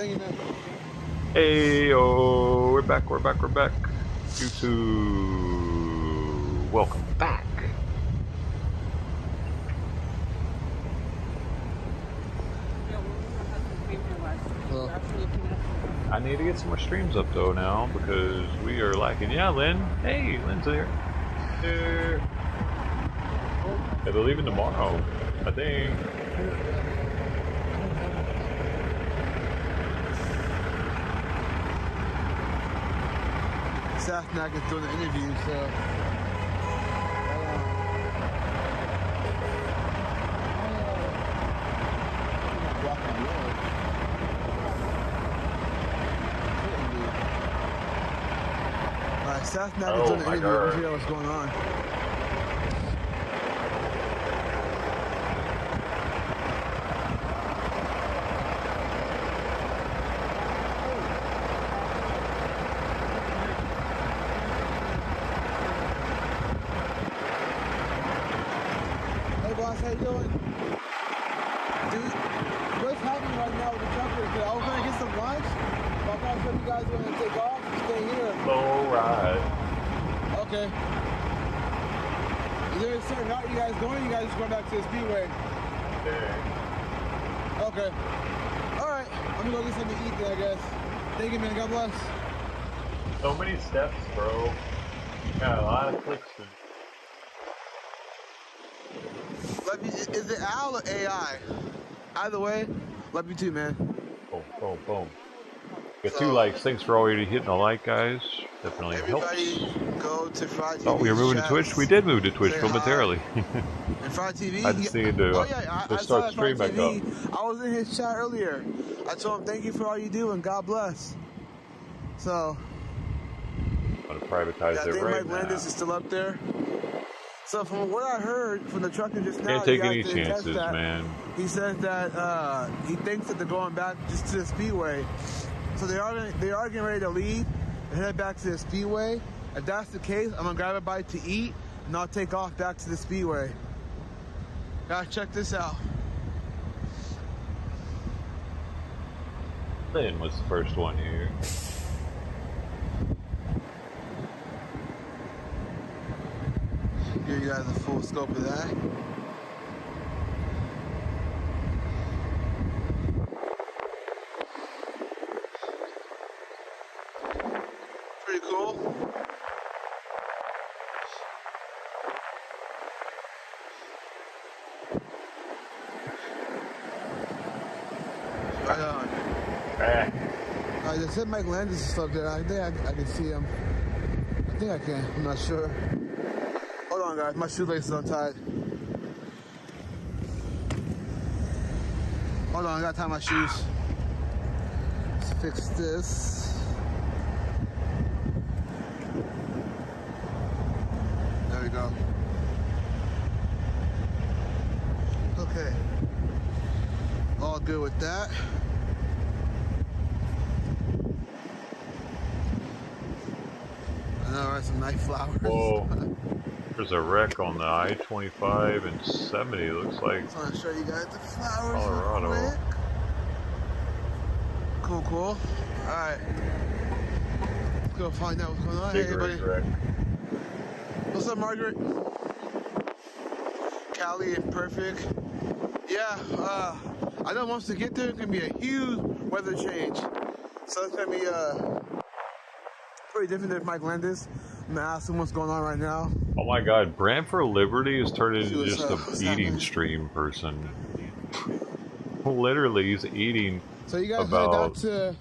Thank you, man. Hey, oh, we're back. YouTube, welcome back. I need to get some more streams up though now because we are lacking. Yeah, Lynn. Hey, Lynn's there. Yeah, they're leaving tomorrow, I think. Safnak is doing the interview, so. Safnak is doing the interview. We'll figure out what's going on. How you doing? Dude, what's happening right now with the truckers? I was gonna get some lunch, but I'm not sure if you guys want to take off or stay here. Slow ride. Okay. Is there a certain route you guys going? You guys just going back to the Speedway? Yeah. Okay. Alright, I'm gonna go get something to eat then, I guess. Thank you, man. God bless. So many steps, bro. Got a lot of clicks. Is it Al or AI? Either way, love you too, man. Boom, boom, boom. Got 2 likes. Thanks for already hitting a like, guys. Definitely everybody helps. Go to Fry TV. Thought we were moving to Twitch. We did move to Twitch momentarily. And Fry TV. I just needed to, to start the stream back up. I was in his chat earlier. I told him thank you for all you do and God bless. So. I'm gonna privatize it right Mike now. Landis is still up there. So from what I heard from the trucker just now, can't take any chances, man. He says that he thinks that they're going back just to the Speedway. So they are getting ready to leave and head back to the Speedway. If that's the case, I'm gonna grab a bite to eat and I'll take off back to the Speedway. Guys, check this out. Lynn was the first one here. Give you guys a full scope of that. Pretty cool. Right on. I just said Mike Landis is up there. I think I can see him. I think I can. I'm not sure. Hold on, guys. My shoelace is untied. Hold on, I gotta tie my shoes. Let's fix this. There we go. Okay. All good with that. I know, right? Some nice flowers. Whoa. There's a wreck on the I-25 and 70, it looks like. I just want to show you guys the flowers. Colorado. Real quick. Cool, cool. Alright. Let's go find out what's going on. Hey, everybody. Wreck. What's up, Margaret? Cali and Perfect. Yeah, I know once we get there, it's going to be a huge weather change. So it's going to be pretty different than Mike Landis. I'm going to ask him what's going on right now. Oh my god, Brand for Liberty has turned into just a eating stream person. Literally, he's eating so you guys about head out to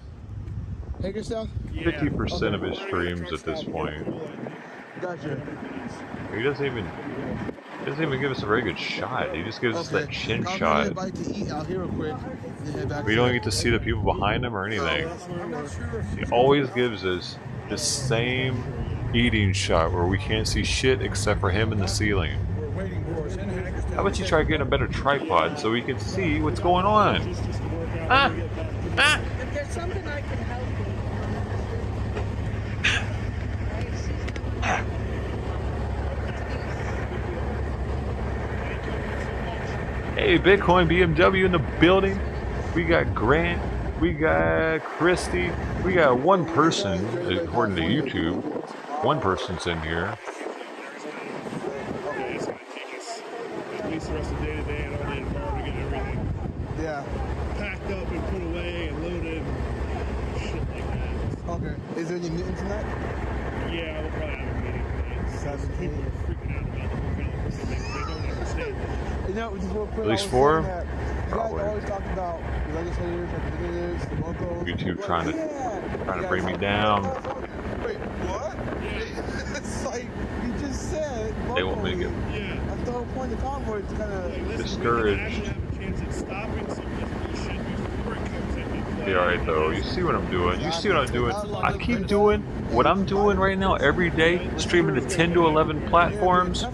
Hagerstown? 50% of his streams at this point. Gotcha. He doesn't even give us a very good shot. He just gives us that chin shot. We don't get to see the people behind him or anything. He always gives us the same eating shot where we can't see shit except for him in the ceiling. How about you try getting a better tripod so we can see what's going on? Ah! Ah! If there's something I can help Hey, Bitcoin BMW in the building. We got Grant, We got Christy. We got one person, according to YouTube. One person's in here. Okay, it's gonna take us at least the rest of the day today and all day tomorrow to get everything Yeah. packed up and put away and loaded and shit like that. Okay. Is there any meetings tonight? Yeah, we'll probably have a meeting tonight. People are freaking out about the whole California thing. They don't understand. You know, just real quick, At least I was 4? saying that you guys Probably. always talk about the legislators, like the senators, the locals. YouTube Like, trying to yeah. bring me down. Wait, what? It's like you just said. They won't make it. Yeah. That's the whole point of Convoy to kind of. Like, listen, Discouraged. we can actually have a chance at stopping some of this bullshit before it comes into play. Be alright though. You see what I'm doing. You see what I'm doing. I keep doing what I'm doing right now every day, streaming to 10 to 11 platforms.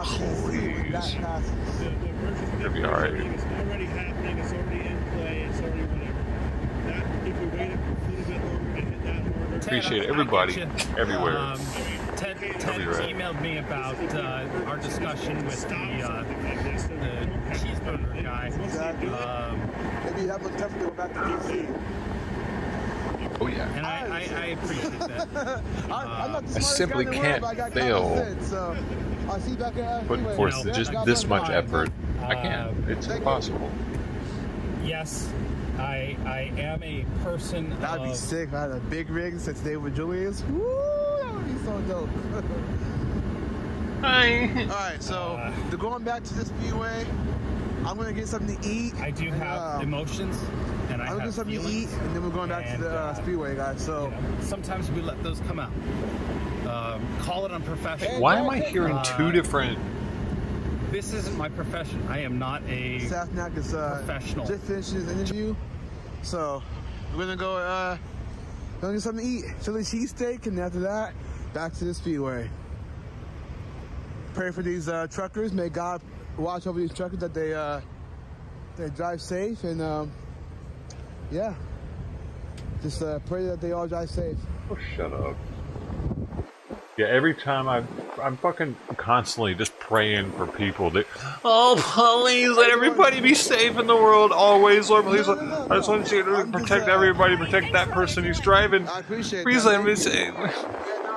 Please. It'll be alright. It's already happening. It's already in play. It's already whatever. That if we waited a little bit longer to hit that harder. Appreciate everybody everywhere. Ted emailed me about our discussion with the cheeseburger guy. Maybe you have a tough to go back to DC. Oh yeah. And I appreciate that. I'm not the I smartest simply guy in the world, can't but I got fail. common sense, so I'll see you back at Putting anyway. forth No, just God this bless much you. effort. I can't. It's impossible. Yes, I am a person That'd be of... sick if I had a big rig since David Julius. Woo! That would be so dope. Hi. Alright, so going back to the Speedway, I'm gonna get something to eat. I do and, have emotions, and I I'm gonna have get something feelings. to eat, and then we're going back to the And, Speedway, guys. So, You know, sometimes we let those come out. Call it unprofessional. Why am I hearing two different? This isn't my profession. I am not a Safnak is professional. just finished his interview, so we're gonna go get something to eat. Philly cheesesteak, and after that, back to the Speedway. Pray for these truckers. May God watch over these truckers that they drive safe, and yeah, just pray that they all drive safe. Oh, shut up. Yeah, every time I'm fucking constantly just praying for people that, oh, please let everybody be safe in the world always, Lord, please. No. I just want you to protect everybody, protect that person who's driving. I appreciate Please that. let him be safe.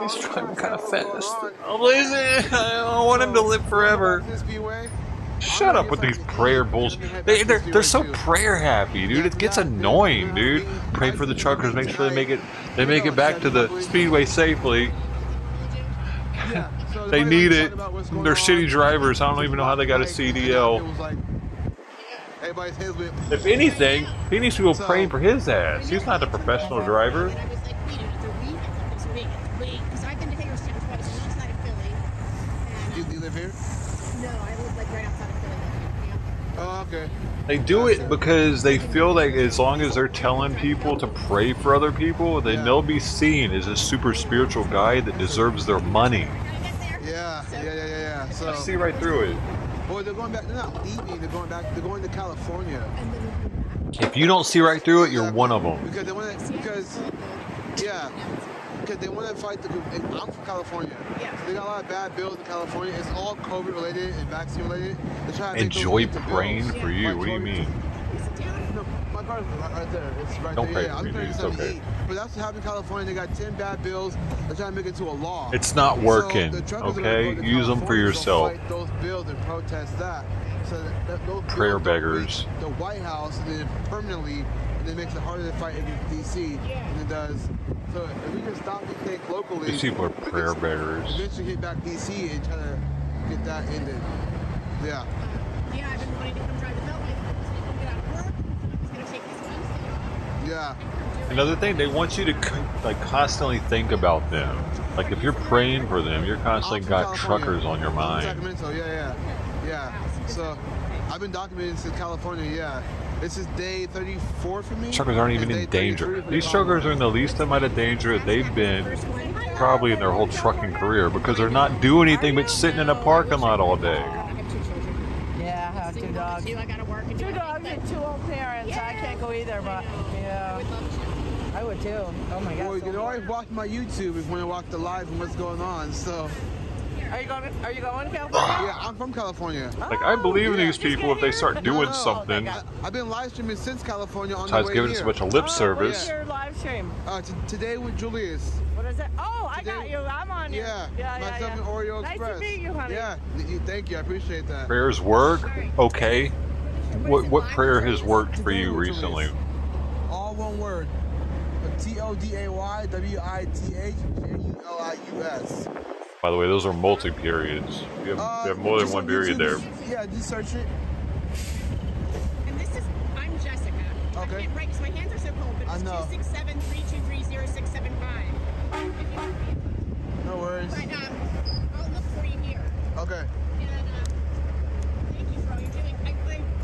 He's driving kind of fast. Oh, please, I want him to live forever. Back to the Speedway. Shut up with these prayer bullshit. They're so prayer happy, dude. It gets annoying, dude. Pray for the truckers, make sure they make it back to the Speedway safely. Yeah, so They the need way it. talk about what's going They're on, shitty drivers. I don't even know how they got a It CDL. was like everybody's heads went. If anything, he needs to go praying for his ass. He's not a professional driver. And I was like, wait, it's a week? It's a week. Wait, because I've been to Hagerstown twice, one outside of Philly. You And, live here? no, I live like right outside of Philly. Like, Oh, okay. They do it because they feel like as long as they're telling people to pray for other people, then they'll be seen as a super spiritual guy that deserves their money. Gotta get there. Yeah. So, I see right through it. well, they're going back. They're not leaving. They're going back. They're going to California And then we'll come back. If you don't see right through it, you're one of them. because they want to. Because they want to fight the. And I'm from California. Yeah. So they got a lot of bad bills in California. It's all COVID related and vaccine related. They're trying to make those Enjoy leap to praying bills. for you. What do you mean? No, my car's right there. It's right Don't there. pray Yeah, for I'm me, trying dude. to It's something to okay. eat. But that's what happened in California. They got 10 bad bills. They're trying to make it to a law. It's not working, So the truckers are okay? gonna go to Use them for California to yourself. Fight those bills and protest that. So that those Prayer bills don't beggars. reach the White House and then permanently, and it makes it harder to fight in DC than it does. So if we can stop these things locally, These people are we can prayer beggars. Eventually hit back DC and try to get that ended. Yeah. Yeah, I've been wanting to come drive the Beltway. I was going to get out of work. I was going to take this Wednesday. Yeah. Another thing, they want you to like constantly think about them. Like if you're praying for them, you're constantly I'm from got California. truckers on your I'm from mind. Sacramento, yeah. So I've been documenting since California, yeah. This is day 34 for me. Truckers aren't even and in day 33 danger. for These the truckers Convoy. are in the least amount of danger that they've been probably in their whole trucking career because they're not doing anything but sitting in a parking lot all day. I have 2 children. Yeah, I have 2 dogs. I got to work and do 2 dogs everything, and 2 old parents. I can't go either, but I yeah, would love to. I would too. Oh my Well, you god. can always watch my YouTube if you want to watch the live and what's going on. So, Are you going to California? Yeah, I'm from California. Like, I believe in these people if they start doing something. I've been live streaming since California on Besides the way giving here. so much a lip What's service. your live stream? Today with Julius. What is it? Oh, I got you. I'm on you. Yeah, myself and Oreo Nice Express. to meet you, honey. Yeah, thank you. I appreciate that. Prayers work? Okay. What prayer has worked for you recently? All one word. TODAYWITHJULIUS. By the way, those are multi-periods. You have more than one period there. Yeah, just search it. And this is, I'm Jessica. I Okay. can't write because my hands are so cold, but I it's know. 267-323-0675. No worries. But I'll look for you here. Okay. And thank you for all you're doing. I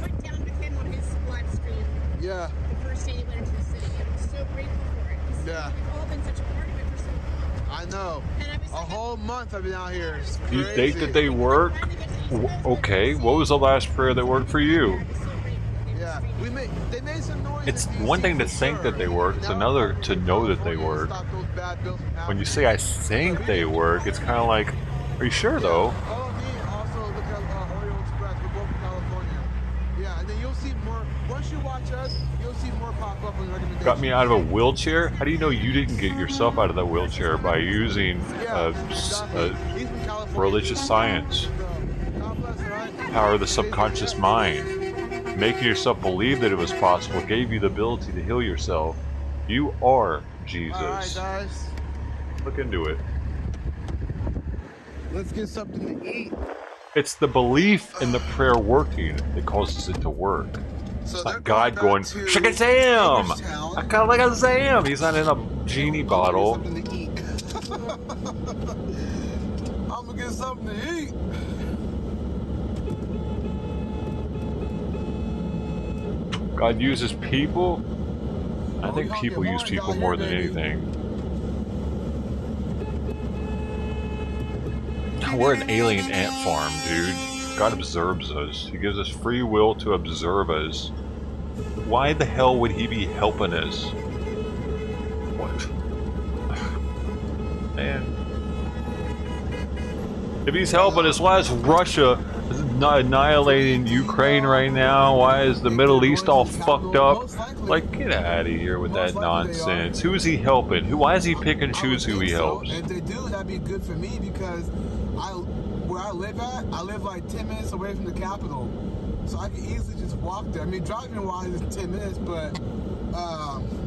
went down with him on his live stream Yeah. the first day he went into the city. I'm so grateful for it. Yeah. We've all been such a part of it for so long. I know. And I was A like, whole month I've been out here. It's Do you crazy. think that they work? Okay, what was the last prayer that worked for you? Yeah, they made some noise. It's in DC one thing to for think sure. that they work, it's Now another to know that they California work. stopped those bad bills from When you happening. say I think they work, it's kind of like, are you sure though? Follow me and also look at Oreo Express. We're both from California. Yeah, and then you'll see more. Once you watch us, you'll see more pop up on recommendations. Got me out of a wheelchair? How do you know you didn't get yourself out of that wheelchair? By using He's from California. religious science. God bless, right? Power of the subconscious mind. Making yourself believe that it was possible gave you the ability to heal yourself. You are Jesus. Alright, guys. Look into it. Let's get something to eat. It's the belief in the prayer working that causes it to work. So It's they're not God going, back to Shakazam! Hagerstown. I kind of like a Zam! He's not in a genie bottle. I'm gonna get something to eat. I'm gonna get something to eat. God uses people? I think people use people more than anything. We're an alien ant farm, dude. God observes us. He gives us free will to observe us. Why the hell would he be helping us? What? Man. If he's helping us, why is Russia annihilating Ukraine right now? Why is the Middle East all fucked up? Like, get out of here with that nonsense. Who is he helping? Why is he pick and choose who he helps? If they do, that'd be good for me because where I live at, I live like 10 minutes away from the capital. So I can easily just walk there. I mean, driving wise is 10 minutes, but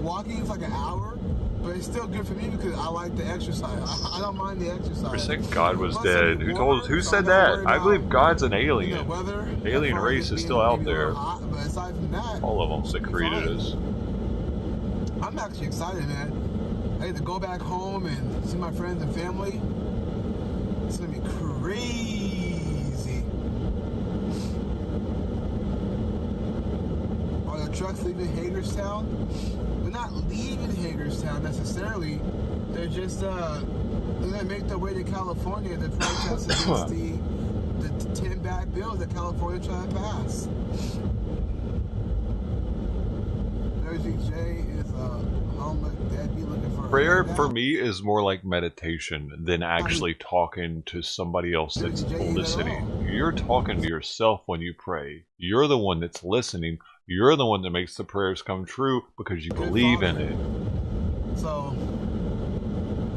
walking is like an hour. But it's still good for me because I like the exercise. I don't mind the exercise. For said God was dead. Who said that? I believe God's an alien. Alien race is still out there. But aside from that, All of them that created us. I'm actually excited, man. I get to go back home and see my friends and family. It's gonna be crazy. Are the trucks leaving Hagerstown? They're not leaving Hagerstown necessarily. They're just they're gonna make their way to California to protest against the 10 bad bills that California tried to pass. Jersey J is homeless deadbeat looking for a Prayer handout. for me is more like meditation than actually talking to somebody else that's listening. You're talking to yourself when you pray. You're the one that's listening. You're the one that makes the prayers come true because you believe in it. So,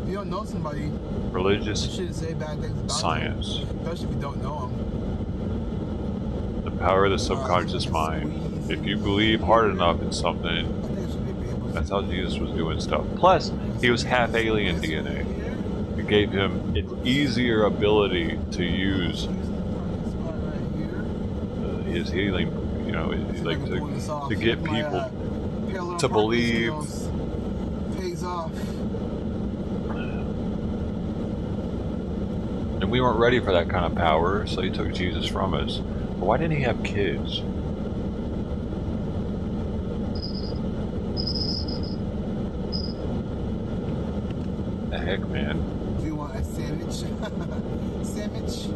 if you don't know somebody, you Religious shouldn't say bad things about science. them, especially if you don't know them. The power of the subconscious mind. If you believe hard enough in something, I think it should be able that's how Jesus was doing stuff. Plus, he was half alien DNA. It gave him an easier ability to use his healing, you know, like to get people to believe. Pays off. And we weren't ready for that kind of power, so he took Jesus from us. But why didn't he have kids? The heck, man. Do you want a sandwich? Sandwich?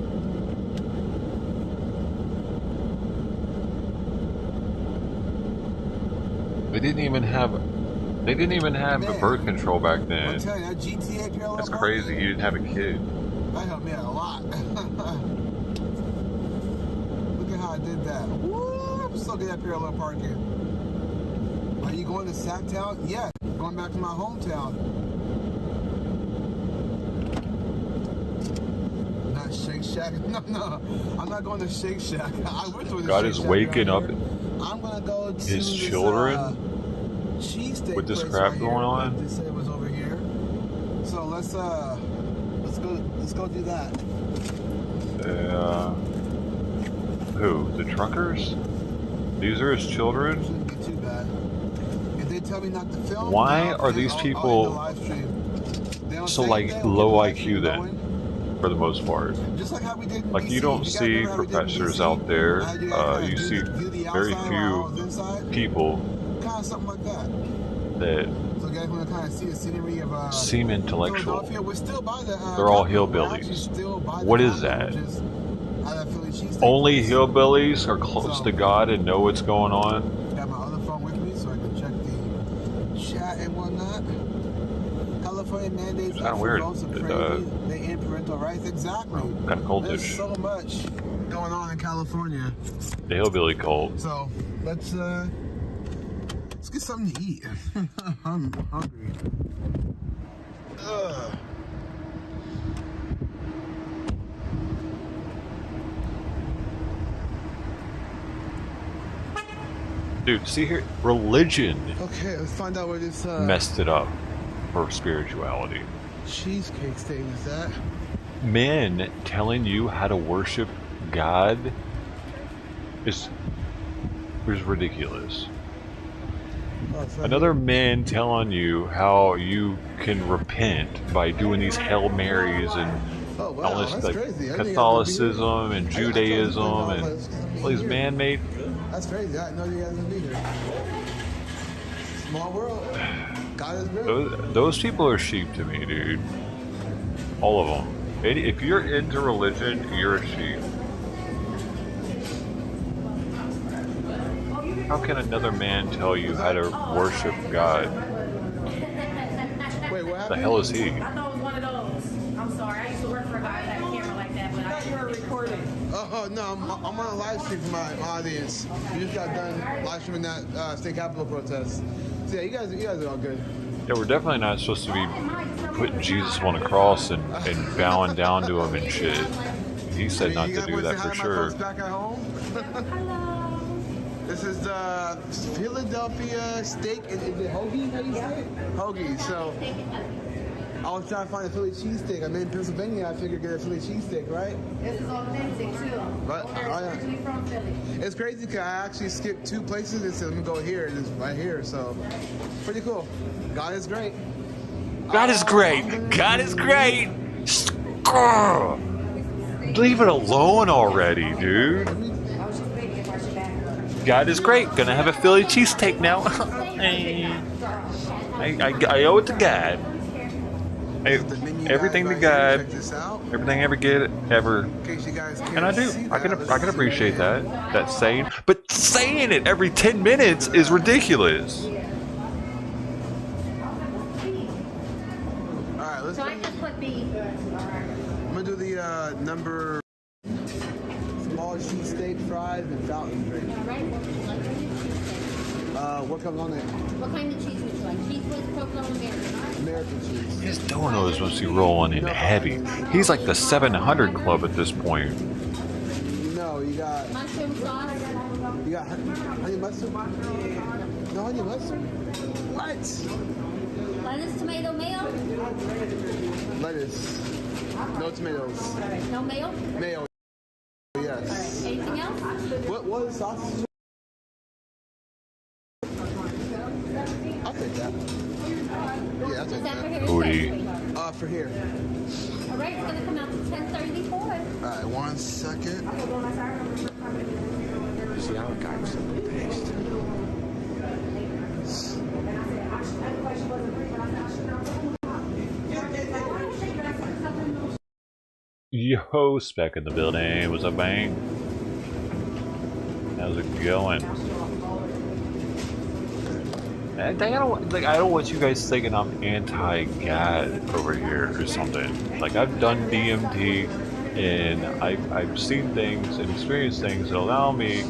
They didn't even have the birth control back then. I'm telling you, that GTA girl. That's crazy. He didn't have a kid. That helped me out a lot. Look at how I did that. Woo! I'm so good at parallel parking. Are you going to Sacktown? Yeah, going back to my hometown. Not Shake Shack. No, I'm not going to Shake Shack. I went to God is waking up I'm gonna go to his this, children cheesesteak with this place crap right going here. on. They said it was over here. So let's go do that. Who? The truckers? These are his children? Shouldn't be too bad. If they tell me not to film, Why then are these I'll people end the live stream. They don't so say like anything, low we'll keep the live IQ stream then, going. for the most part? Just like how we did in Like DC. you don't guys see remember how we did in professors DC? out there. How you guys You view see the very outside while I was few inside? people Kind of something like that. that So you guys want to kind of see the scenery of seem intellectual. Philadelphia. We're still by the They're all Capitol. We're actually hillbillies. still by the What is Capitol, that? which is how that Philly cheesesteak Only place. hillbillies are close So- to God and know what's going on. Got my other phone with me so I can check the chat and whatnot. California mandates Kinda for weird votes of that, crazy. They end parental rights. Exactly. Kind of There's cultish. so much going on in California. The hillbilly cult. So let's get something to eat. I'm hungry. Ugh. Dude, see here, religion Okay, let's find out where this messed it up for spirituality. cheesecake stand is at. Men telling you how to worship God is ridiculous. Oh, it's right Another man telling you how you can repent by doing these Hail Marys and here. Oh wow, all this that's like crazy. I didn't Catholicism and I told you Judaism all and this was all these here. man-made. That's crazy. I didn't know you guys would be here. Small world. God is real. Those people are sheep to me, dude. All of them. If you're into religion, you're a sheep. How can another man tell you how to worship God? Wait, what The happened? hell is he? I thought it was one of those. I'm sorry. I used to work for a guy that had a camera like that, but I You were recording. Oh no, I'm on a live stream for my audience. We just got done live streaming that state capitol protest. So yeah, you guys are all good. Yeah, we're definitely not supposed to be putting Jesus on a cross and bowing down to him and shit. He said not You to guys do wanna that say for hi to my sure. folks back at home. This is the Philadelphia steak. Is it hoagie? How you say it? Hoagie. So I was trying to find a Philly cheesesteak. I'm in Pennsylvania. I figured get a Philly cheesesteak, right? This is authentic too. But Owner is originally from Philly. it's crazy because I actually skipped 2 places and said, let me go here. And it's right here. So pretty cool. God is great. God is great. God is great. Grr. Leave it alone already, dude. I was just waiting to brush it back. God is great. Gonna have a Philly cheesesteak now. I owe it to God. The menu Everything to guys right here. God. Check this out. Everything I ever get, ever. In case you guys can't And I do. see I that, let's can zoom appreciate in. that saying. But saying it every 10 minutes is ridiculous. All right, let's. So I just put the. I'm gonna do the number small cheesesteak, fries, and fountain drink. All right. What would you like on your cheesesteak? What comes on it? What kind of cheese would you like? Cheese whiz, provolone, American. American cheese. His donos must be rolling in heavy. He's like the 700 club at this point. No, you got Mushroom sauce. honey mustard. No honey mustard. What? Lettuce, tomato, mayo. Lettuce. No tomatoes. No mayo. Mayo. Yes. Anything else? What is sausage? I'll take that. Yeah, I'll Is take that for that. here? Booty. For here. All right, it's gonna come out to 10:34. All right, 1 second. See how it got some paste. Yo, Spec in the building. What's up, bang? How's it going? I don't want you guys thinking I'm anti-God over here or something. Like, I've done DMT, and I've seen things and experienced things that allow me,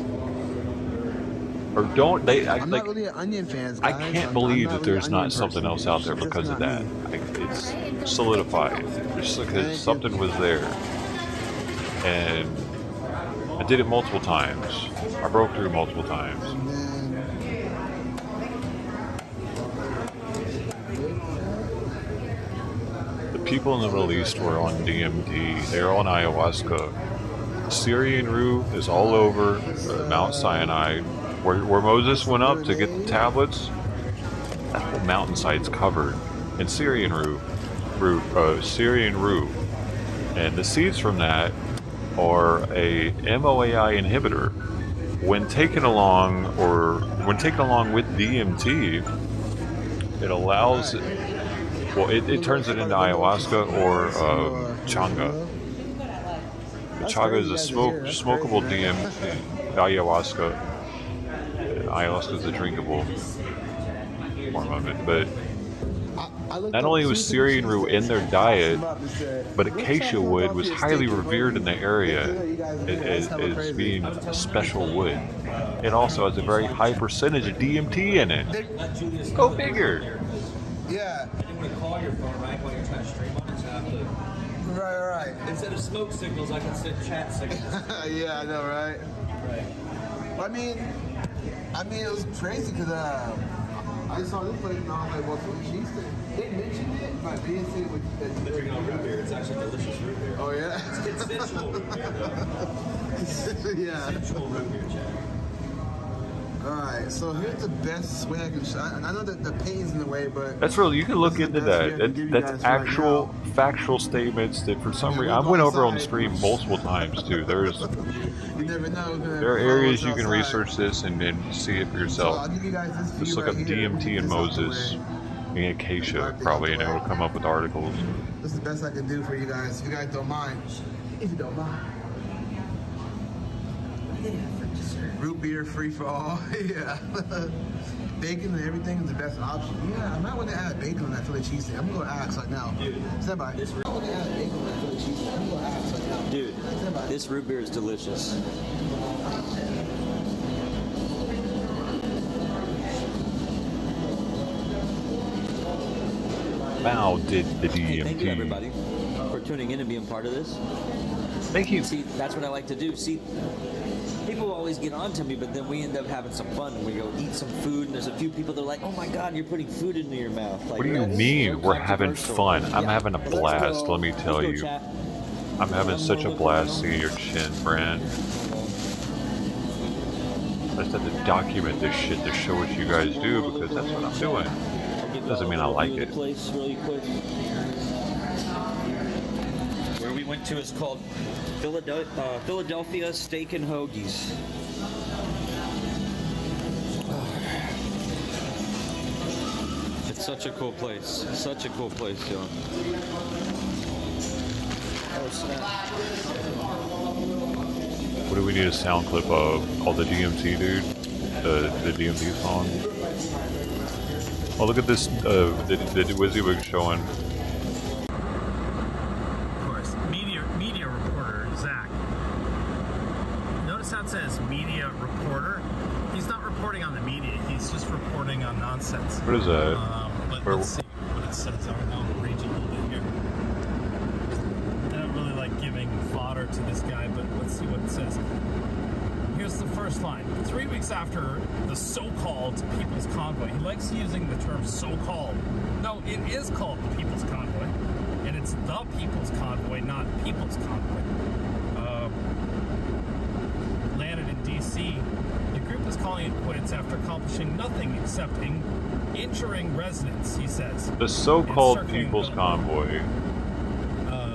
or don't they? I'm not really an Onion fan, guys. I can't believe that there's not something else out there because of that. It's solidified just because something was there, and I did it multiple times. I broke through multiple times. People in the Middle East were on DMT. They were on ayahuasca. Syrian rue is all over Mount Sinai. Where Moses went up to get the tablets, that whole mountainside's covered in Syrian rue. And the seeds from that are a MOAI inhibitor. When taken along with DMT, it allows it. Well, it turns it into ayahuasca or changa. The changa is a smokable DMT. Ayahuasca. Ayahuasca is a drinkable form of it. But not only was Syrian rue in their diet, but acacia wood was highly revered in the area as being a special wood. It also has a very high percentage of DMT in it. Go figure. Yeah. To call your phone right while you're trying to stream on it, so I have to. Right. Instead of smoke signals, I can send chat signals. Yeah, I know, right? Right. I mean, it was crazy because I saw this place and I was like, well, they mentioned it, but they didn't say what. But you're not root beer. It's actually delicious root beer. Oh yeah. It's sensual root beer, though. Yeah. Sensual root beer, chat. Alright, so here's the best way I can show. I know that the pain's in the way, but that's real. You can look into that. That's actual factual statements that for some reason I went over on the stream multiple times too. There's you never know. There are areas you can research this and see it for yourself. So I'll give you guys this view Just look right up here. DMT and Moses and Acacia probably, and it will come up with articles. This is the best I can do for you guys. If you guys don't mind. If you don't mind. Root beer free for all. Yeah. Bacon and everything is the best option. Yeah, I might want to add bacon on that Philly cheesesteak. I'm going to ask right now. Dude, stand by. I want to add bacon on that Philly cheesesteak. I'm going to ask right now. Dude, this root beer is delicious. Wow, did the DMT. Hey, thank you, everybody, for tuning in and being part of this. Thank you. See, that's what I like to do. See, people always get on to me, but then we end up having some fun. We go eat some food, and there's a few people that are like, oh my God, you're putting food into your mouth. Like, What do you mean we're having fun? I'm having a blast, let me tell you. Chat. I'm having such a blast seeing your chin, Brand. I just have to document this shit to show what you guys do because that's what I'm doing. Doesn't mean I like it. Place really quick. Where we went to is called Philadelphia Steak and Hoagies. It's such a cool place. Such a cool place, John. Oh snap! What do we need a sound clip of? Oh, the DMT dude? The DMT song? Oh, look at this, the WYSIWYG showing. Of course, media reporter, Zach. Notice how it says media reporter? He's not reporting on the media, he's just reporting on nonsense. What is that? But let's see what it says. I'll read you a little bit here. I don't really like giving fodder to this guy, but let's see what it says. Here's the first line. 3 weeks after the so-called People's Convoy. He likes using the term so-called. No, it is called the People's Convoy. And it's the People's Convoy, not People's Convoy. Landed in D.C. The group is calling it quits after accomplishing nothing except injuring residents, he says. The so-called People's Convoy.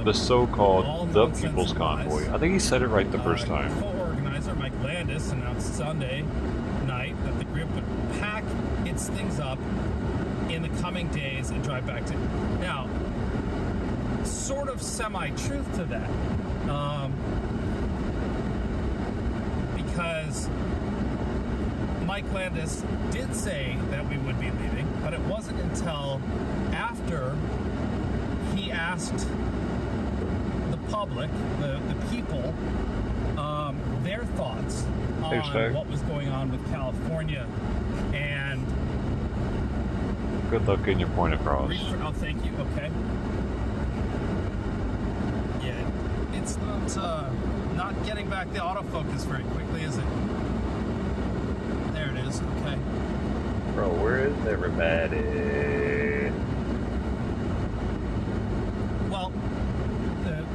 The so-called The People's Convoy. I think he said it right the first time. Co-organizer Mike Landis announced Sunday night that the group would pack its things up in the coming days and drive back to... Now, sort of semi-truth to that. Because Mike Landis did say that we would be leaving, but it wasn't until after he asked the public, the people, their thoughts on what was going on with California. And good luck getting your point across. Oh, thank you. Okay. Yeah, it's not getting back the autofocus very quickly, is it? There it is. Okay. Bro, where is everybody? Well, the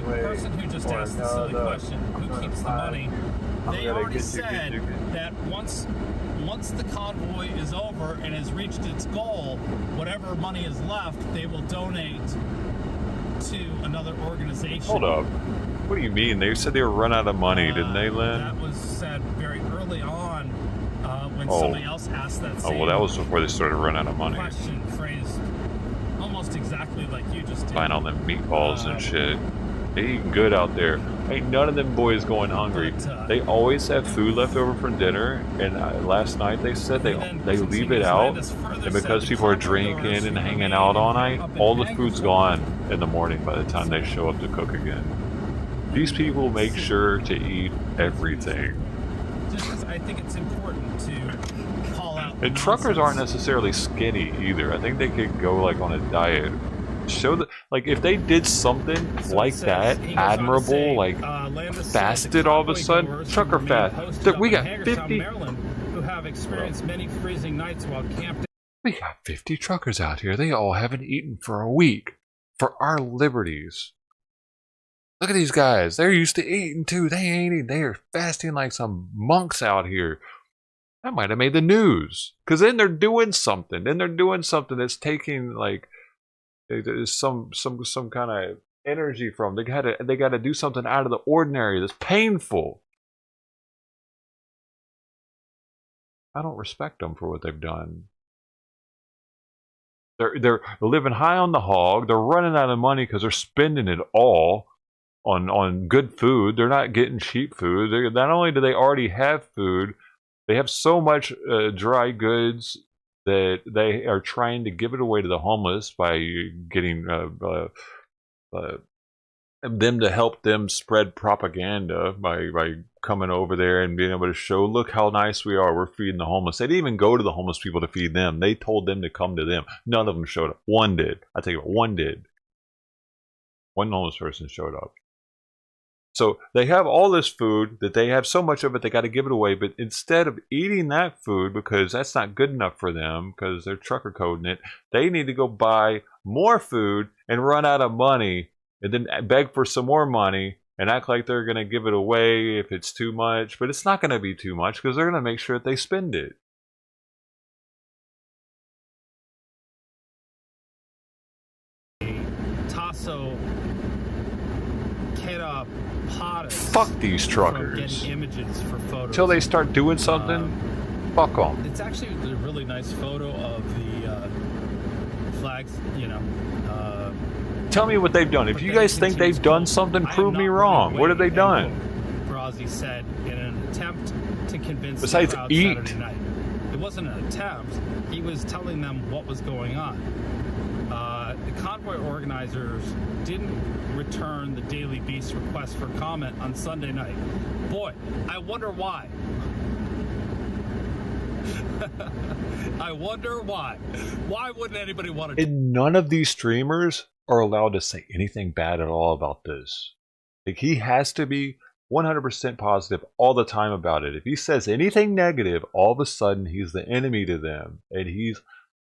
person who just asked the silly question, who keeps the money, they already said that once the convoy is over and has reached its goal, whatever money is left, they will donate to another organization. Hold up. What do you mean? They said they were run out of money, didn't they, Lynn? That was said very early on when somebody else asked that same well, that was before they started running out of money. question phrased almost exactly like you just did. Buying all them meatballs and shit. They eating good out there. Ain't none of them boys going hungry. They always have food left over from dinner, and last night they said they leave it out, and because people are drinking and hanging out all night, all the food's gone in the morning by the time they show up to cook again. These people make sure to eat everything. Just because I think it's important to call out. And truckers aren't necessarily skinny either. I think they could go like on a diet. Show that, like, if they did something like that, admirable, like fasted all of a sudden, trucker fast. We got 50. Who have experienced many freezing nights while camped. We got 50 truckers out here. They all haven't eaten for a week for our liberties. Look at these guys. They're used to eating too. They ain't eating. They are fasting like some monks out here. That might have made the news. Because then they're doing something. Then they're doing something that's taking, like, there's some kind of energy from. They gotta do something out of the ordinary that's painful. I don't respect them for what they've done. They're living high on the hog. They're running out of money because they're spending it all on good food. They're not getting cheap food. Not only do they already have food, they have so much dry goods that they are trying to give it away to the homeless by getting them to help them spread propaganda by coming over there and being able to show, look how nice we are, we're feeding the homeless. They didn't even go to the homeless people to feed them. They told them to come to them. None of them showed up. One did. I tell you what, one did. One homeless person showed up. So they have all this food that they have so much of it, they got to give it away. But instead of eating that food, because that's not good enough for them, because they're trucker coding it, they need to go buy more food and run out of money and then beg for some more money and act like they're going to give it away if it's too much. But it's not going to be too much because they're going to make sure that they spend it. Tasso Fuck these truckers. Images for photos. Until they start doing something, fuck them. It's actually a really nice photo of the flags, you know. Tell me what they've done. If you guys think they've done something, prove me wrong. What have they done? Brazzi said in an attempt to convince besides the crowd eat. Saturday night. It wasn't an attempt. He was telling them what was going on. The convoy organizers didn't return the Daily Beast request for comment on Sunday night. Boy, I wonder why. I wonder why. Why wouldn't anybody want to? And none of these streamers are allowed to say anything bad at all about this. Like, he has to be 100% positive all the time about it. If he says anything negative, all of a sudden he's the enemy to them. And he's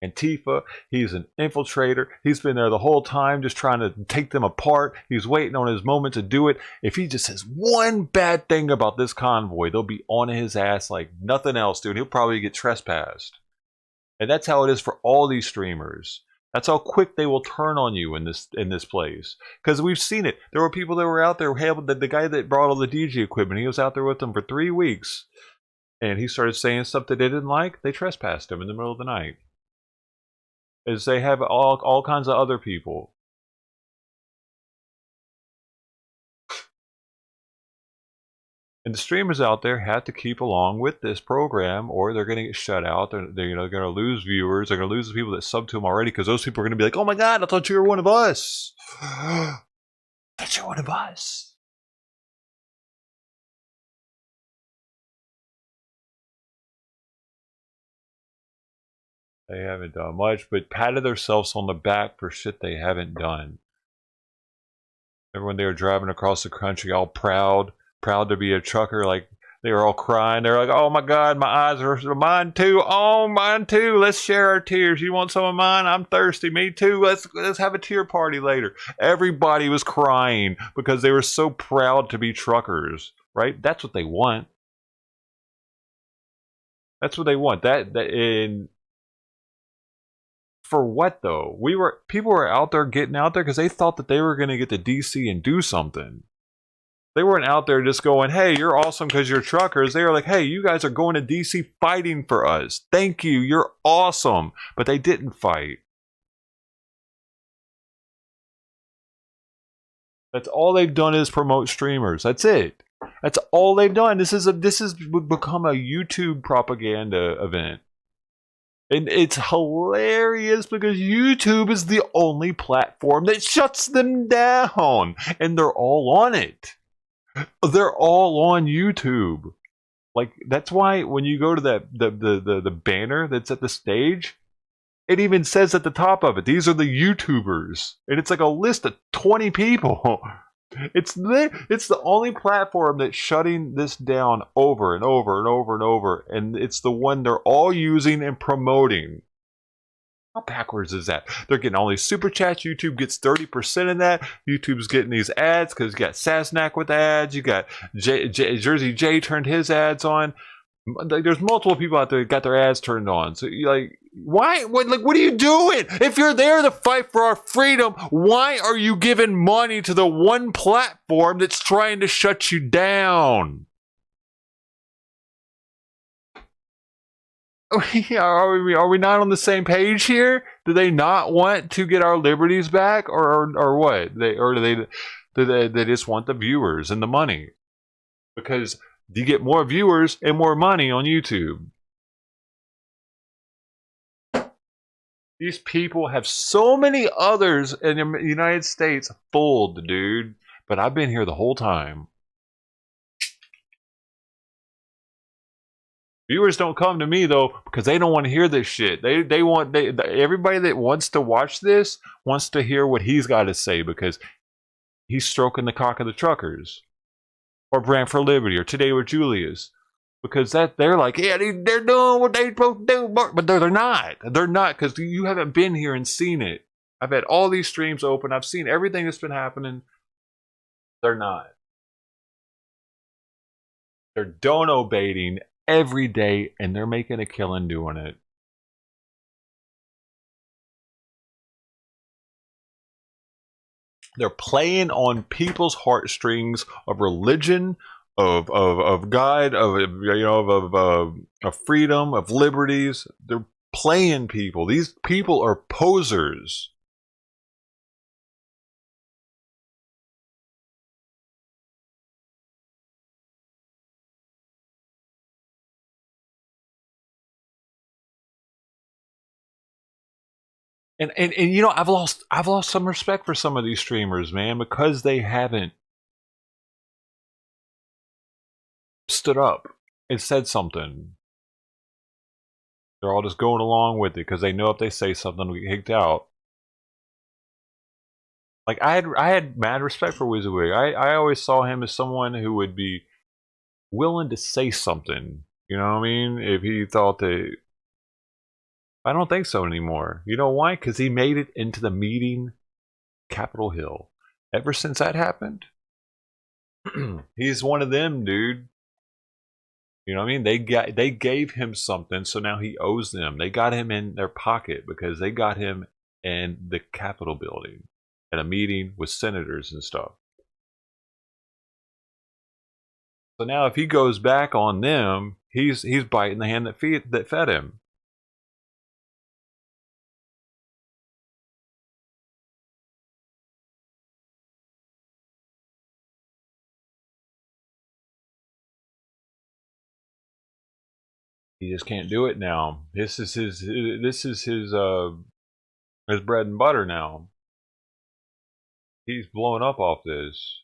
Antifa, he's an infiltrator, he's been there the whole time just trying to take them apart, he's waiting on his moment to do it. If he just says one bad thing about this convoy, they'll be on his ass like nothing else, dude. He'll probably get trespassed. And that's how it is for all these streamers. That's how quick they will turn on you in this place. Because we've seen it. There were people that were out there, the guy that brought all the DJ equipment, he was out there with them for 3 weeks. And he started saying stuff that they didn't like, they trespassed him in the middle of the night. As they have all kinds of other people. And the streamers out there have to keep along with this program, or they're going to get shut out. They're going to lose viewers. They're going to lose the people that sub to them already, because those people are going to be like, "Oh my God, I thought you were one of us. I thought you were one of us." They haven't done much, but patted themselves on the back for shit they haven't done. Remember when they were driving across the country, all proud to be a trucker, like they were all crying. They're like, "Oh my God, my eyes are mine too. Oh, mine too. Let's share our tears. You want some of mine? I'm thirsty. Me too. Let's have a tear party later." Everybody was crying because they were so proud to be truckers, right? That's what they want. That's what they want. And for what though? People were out there getting out there because they thought that they were going to get to DC and do something. They weren't out there just going, "Hey, you're awesome because you're truckers." They were like, "Hey, you guys are going to DC fighting for us. Thank you. You're awesome." But they didn't fight. That's all they've done is promote streamers. That's it. That's all they've done. This has become a YouTube propaganda event. And it's hilarious because YouTube is the only platform that shuts them down. And they're all on it. They're all on YouTube. Like, that's why when you go to the banner that's at the stage, it even says at the top of it, "These are the YouTubers." And it's like a list of 20 people. It's the only platform that's shutting this down over and over and over and over. And it's the one they're all using and promoting. How backwards is that? They're getting all these super chats. YouTube gets 30% of that. YouTube's getting these ads because you got Sasnak with ads. You got Jersey J turned his ads on. There's multiple people out there that got their ads turned on. So you're like, why? What are you doing? If you're there to fight for our freedom, why are you giving money to the one platform that's trying to shut you down? Are we not on the same page here? Do they not want to get our liberties back, or what? Do they just want the viewers and the money? Because you get more viewers and more money on YouTube. These people have so many others in the United States fooled, dude. But I've been here the whole time. Viewers don't come to me though because they don't want to hear this shit. Everybody that wants to watch this wants to hear what he's got to say because he's stroking the cock of the truckers, or Brand for Liberty, or Today with Julius, because they're like, yeah, they're doing what they're supposed to do, but they're not. They're not, because you haven't been here and seen it. I've had all these streams open. I've seen everything that's been happening. They're not. They're dono baiting every day, and they're making a killing doing it. They're playing on people's heartstrings of religion, of God, of freedom, of liberties. They're playing people. These people are posers. And you know, I've lost some respect for some of these streamers, man, because they haven't stood up and said something. They're all just going along with it because they know if they say something, we get kicked out. Like I had mad respect for WYSIWYG. I always saw him as someone who would be willing to say something. You know what I mean? If he thought that. I don't think so anymore. You know why? Because he made it into the meeting Capitol Hill. Ever since that happened, he's one of them, dude. You know what I mean? They gave him something, so now he owes them. They got him in their pocket because they got him in the Capitol building at a meeting with senators and stuff. So now if he goes back on them, he's biting the hand that fed him. He just can't do it now. This is his bread and butter now. He's blown up off this.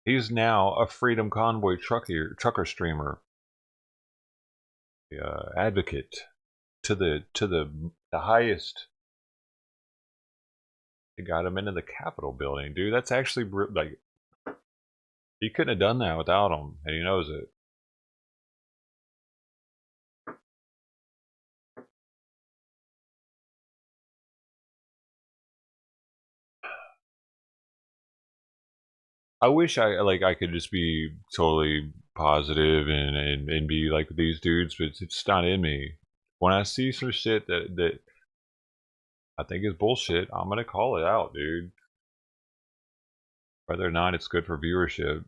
He's now a Freedom Convoy trucker streamer, advocate to the highest. They got him into the Capitol building, dude. That's actually like, he couldn't have done that without him, and he knows it. I wish I could just be totally positive and be like these dudes, but it's not in me. When I see some shit that I think is bullshit, I'm gonna call it out, dude. Whether or not it's good for viewership.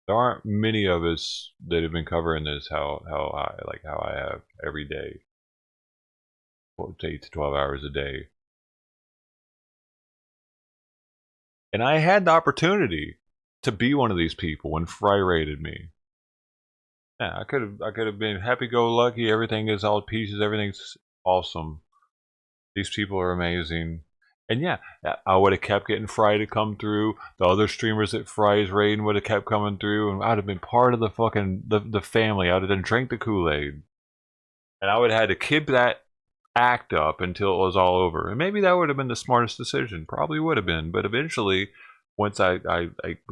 There aren't many of us that have been covering this how I have every day. 8 to 12 hours a day. And I had the opportunity to be one of these people when Fry raided me. Yeah, I could have been happy-go-lucky. Everything is all pieces. Everything's awesome. These people are amazing. And yeah, I would have kept getting Fry to come through. The other streamers that Fry's raiding would have kept coming through, and I'd have been part of the fucking the family. I would have done drank the Kool-Aid, and I would have had to keep that act up until it was all over. And maybe that would have been the smartest decision. Probably would have been. But eventually, once I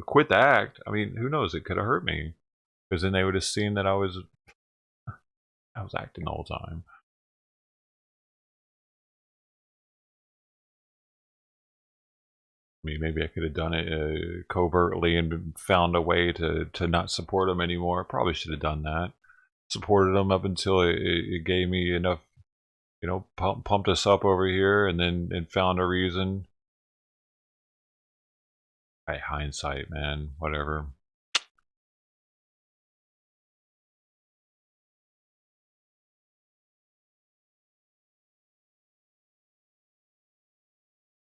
quit the act, I mean, who knows? It could have hurt me, because then they would have seen that I was acting the whole time. I mean, maybe I could have done it covertly and found a way to not support them anymore. Probably should have done that. Supported them up until it gave me enough, you know, pumped us up over here, and then found a reason. Hindsight, man. Whatever.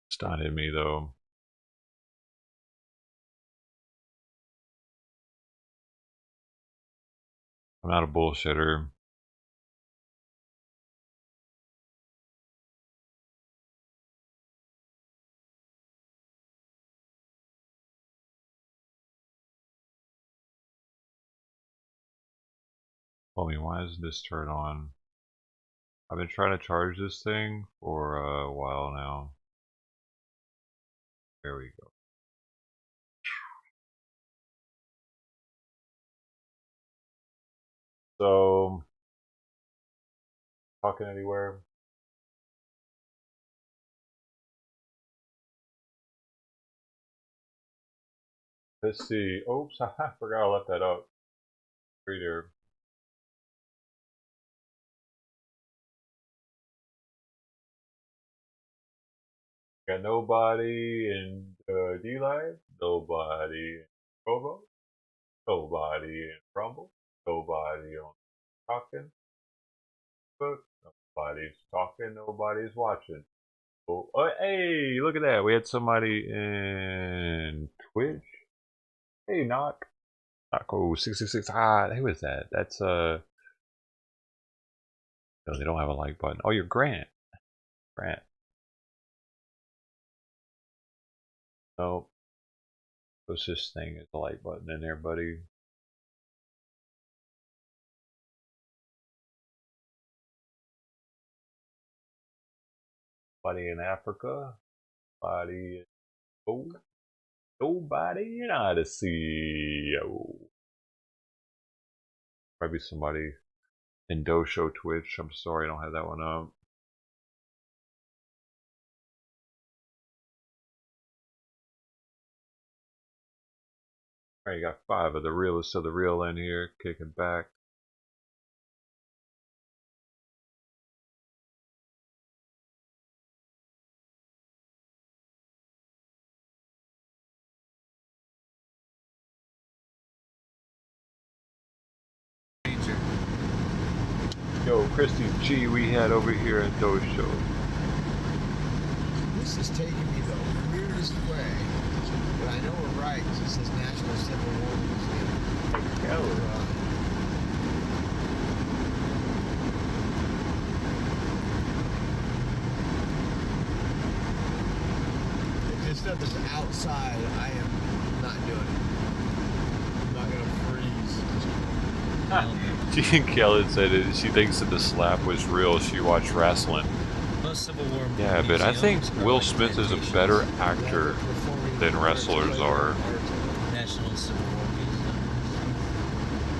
It's not in me, though. I'm not a bullshitter. Tell me, why isn't this turned on? I've been trying to charge this thing for a while now. There we go. So, talking anywhere? Let's see. Oops, I forgot I left that up. Reader. Got nobody in D-Live, nobody in Provo, nobody in Rumble, nobody on talking, but nobody's talking, nobody's watching. Oh, hey, look at that. We had somebody in Twitch. Hey, Knock. Knock 666. Who is that? That's no, they don't have a like button. Oh, you're Grant. Grant. Nope. What's this thing? Is the like button in there, buddy? Nobody in Africa. Nobody. Oh, nobody in Odyssey. Oh. Probably somebody in Dosho Twitch. I'm sorry, I don't have that one up. Alright, you got 5 of the realest of the real in here, kicking back. Yo, Christy G, we had over here at Dosho. This is taking me the weirdest way, but I know we're right because it says National Civil War Museum. If this stuff is outside, I am not doing it. I'm not gonna freeze. Jean Kellen said it. She thinks that the slap was real. She watched wrestling. Most Civil War Yeah, but I think museums are Will like Smith is a meditation better centers. actor than wrestlers are. National Civil War Museum.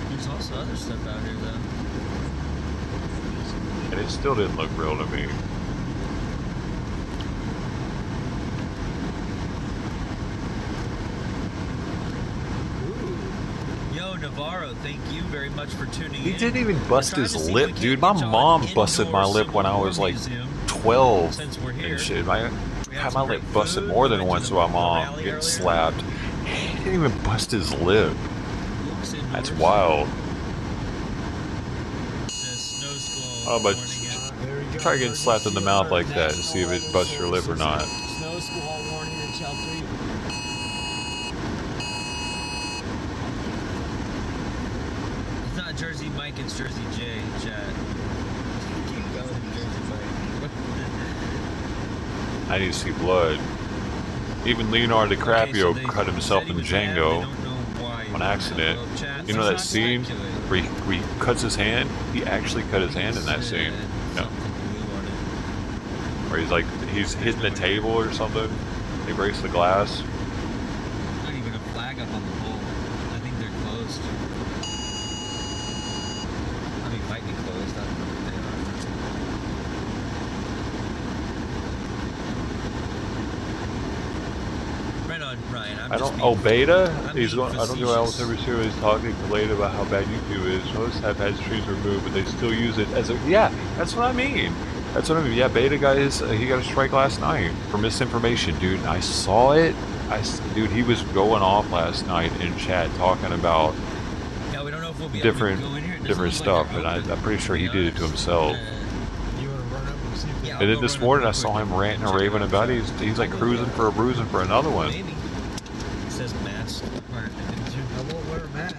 There's also other stuff out here, though. And it still didn't look real to me. Yo, Navarro, thank you very much for tuning He in. didn't even bust We're his trying to see lip, if we dude. can't My get y'all mom an busted my indoor lip when I Civil was War like museum. 12 Since we're here, and shit. we I had had some my lip great busted food. more We than went to once the by my mom rally getting earlier. slapped. He didn't even bust his lip. Looks indoors. That's wild. Says snow squall Oh, but warning at There we go. try getting slapped in the mouth like that and see if it busts your lip or not. Snow squall warning in Chapter 3. It's not Jersey Mike, it's Jersey J, chat. Keep going, Jersey Mike. I need to see blood. Even Leonardo DiCaprio cut himself in Django on accident. You know that scene where he cuts his hand? He actually cut his hand in that scene. No. Where he's hitting the table or something. He breaks the glass. Not even a flag up on the pole. I think they're closed. I mean, might be closed. I don't know what they are. Right on, Ryan. I'm I just don't. being- Oh, Beta? I'm He's being going. I don't know. I was facetious. every series talking late about how bad YouTube is. Most have had streams removed, but they still use it as a. Yeah, that's what I mean. That's what I mean. Yeah, Beta guys. He got a strike last night for misinformation, dude. I saw it. Dude, he was going off last night in chat talking about Yeah, we don't know if we'll be able to go in here. It doesn't different look stuff, like and they're I'm pretty sure he open, to did it to be himself. honest. You want to run up and see if Yeah, And then I'll this go run morning I up saw quick him and ranting and check it raving out. about it. He's like cruising for another one. Maybe. It says mask. I won't wear a mask.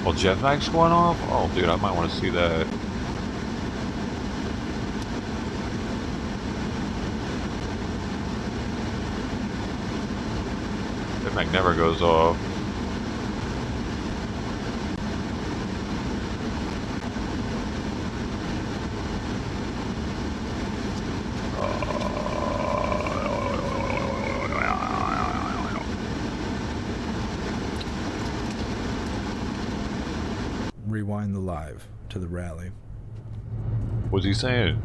Well, jetpack's going off? Oh, dude, I might want to see that. Jetpack never goes off. Rewind the live to the rally. What's he saying?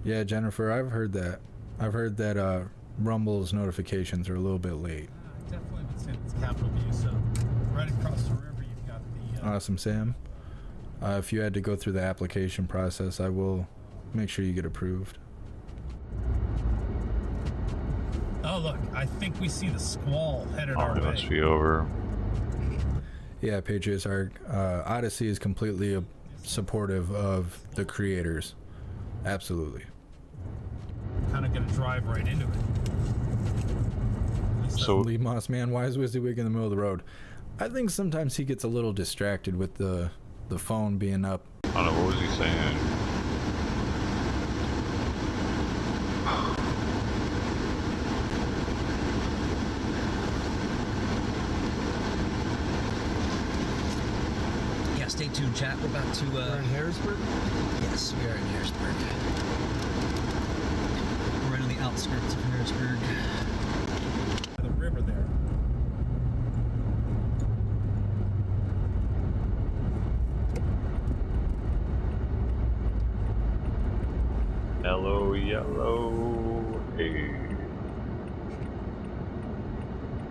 Yeah, Jennifer, I've heard that. I've heard that Rumble's notifications are a little bit late. I've definitely been saying it's Capitol View, so right across the river you've got the... Awesome, Sam. If you had to go through the application process, I will make sure you get approved. Oh, look, I think we see the squall headed Oh, our it way. must be over. Yeah, Patriots are. Odyssey is completely supportive of the creators. Absolutely. Kind of going to drive right into it. So, Lee Moss, man, why is WYSIWYG in the middle of the road? I think sometimes he gets a little distracted with the phone being up. I don't know, what was he saying? Yeah, stay tuned, chat. We're about to. We're in Harrisburg? Yes, we are in Harrisburg. We're right on the outskirts of Harrisburg. The river there. Hello, yellow. Hey.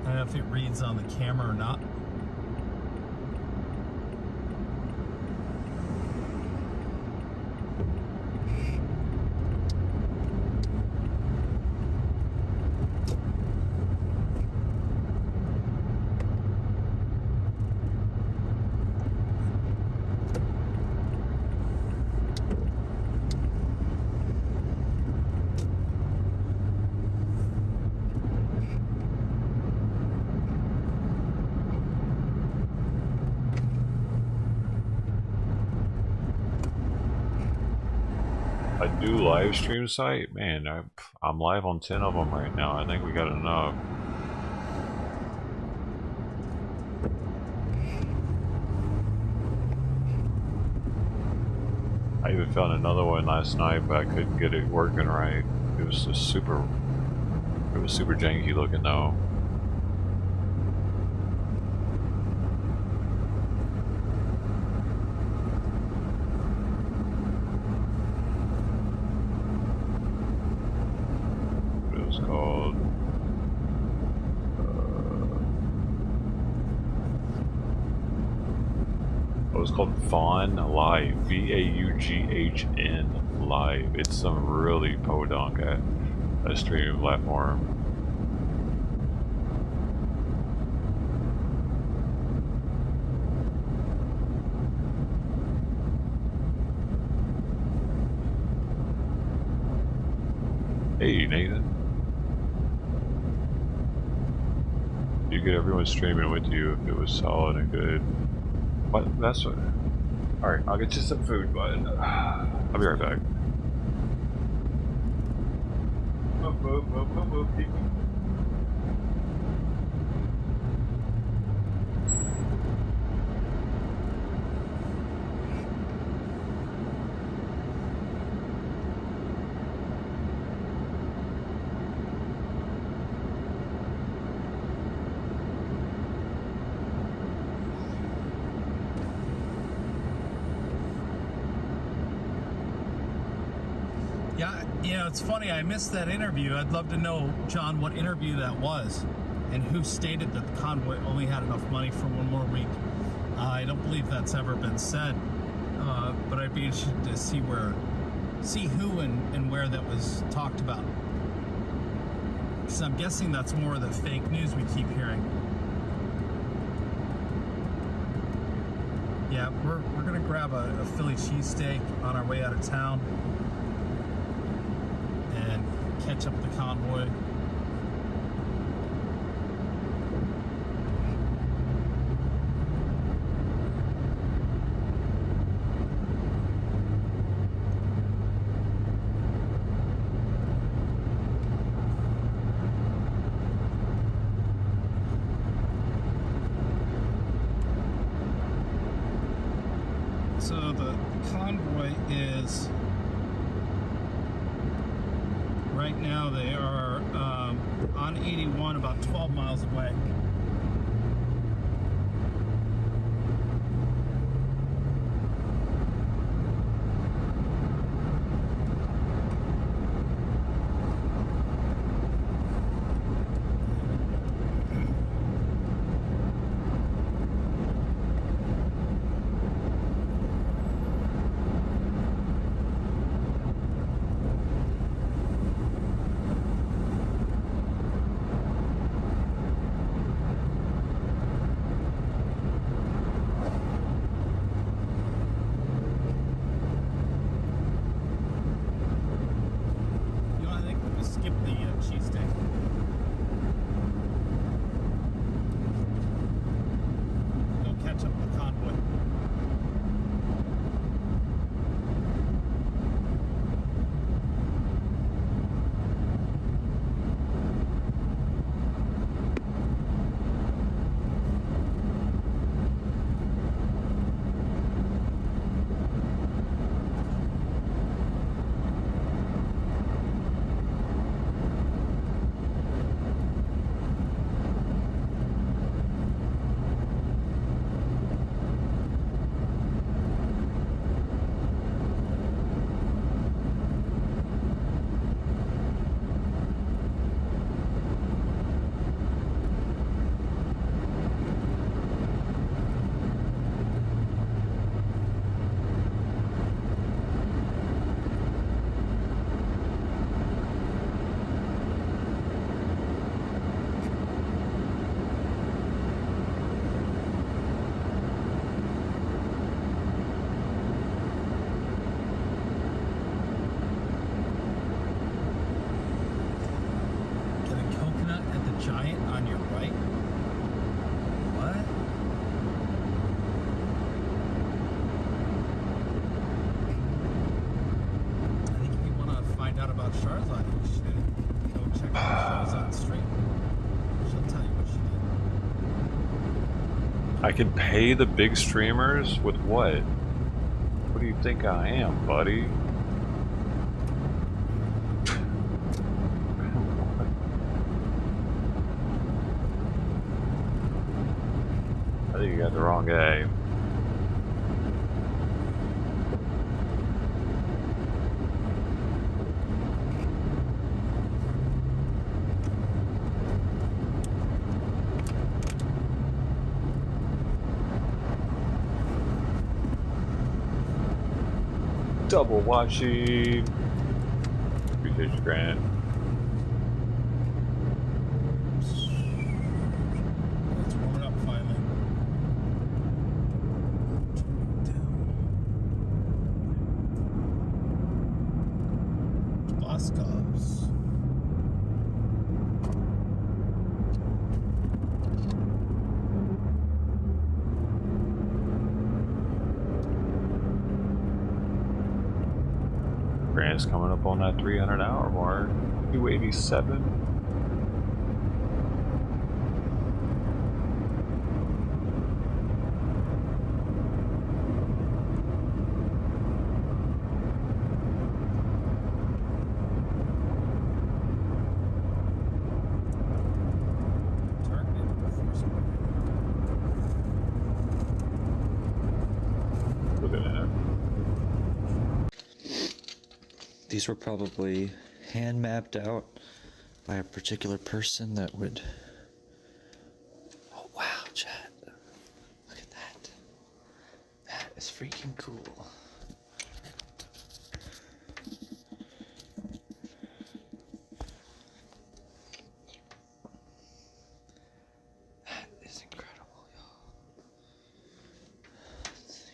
I don't know if it reads on the camera or not. new live stream site, man, I'm live on 10 of them right now. I think we got enough. I even found another one last night, but I couldn't get it working right. It was super janky looking though. It was called it was called Vaughn Live, VAUGHN Live. It's some really podunk at a streaming platform. Hey Nathan, you get everyone streaming with you if it was solid and good. What? That's what. Alright, I'll get you some food, bud. I'll be right back. Yeah, it's funny. I missed that interview. I'd love to know, John, what interview that was and who stated that the convoy only had enough money for one more week. I don't believe that's ever been said, but I'd be interested to see who and where that was talked about. Because I'm guessing that's more of the fake news we keep hearing. Yeah, we're gonna grab a Philly cheesesteak on our way out of town. Catch up the convoy. So the convoy is right now they are on 81, about 12 miles away. I can pay the big streamers with what? What do you think I am, buddy? I think you got the wrong guy. Double watching. Appreciate you, Grant. It's warming up finally. Boscovs. Grant's coming up on that 300-hour mark. 287. Look at that. These were probably hand mapped out by a particular person that would. Oh wow, chat. Look at that. That is freaking cool. That is incredible, y'all. Let's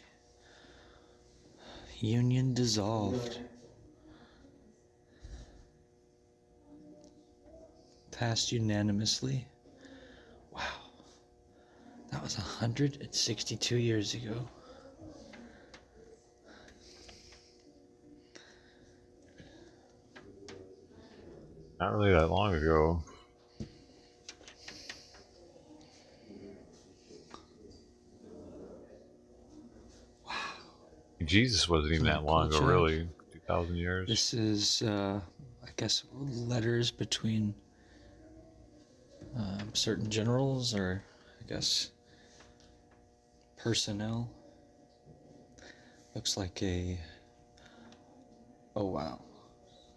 see. Union dissolved. Passed unanimously. Wow. That was 162 years ago. Not really that long ago. Wow. Jesus wasn't even that long ago, really. 2,000 years. This is, I guess, letters between certain generals, or I guess personnel. Looks like a. Oh wow.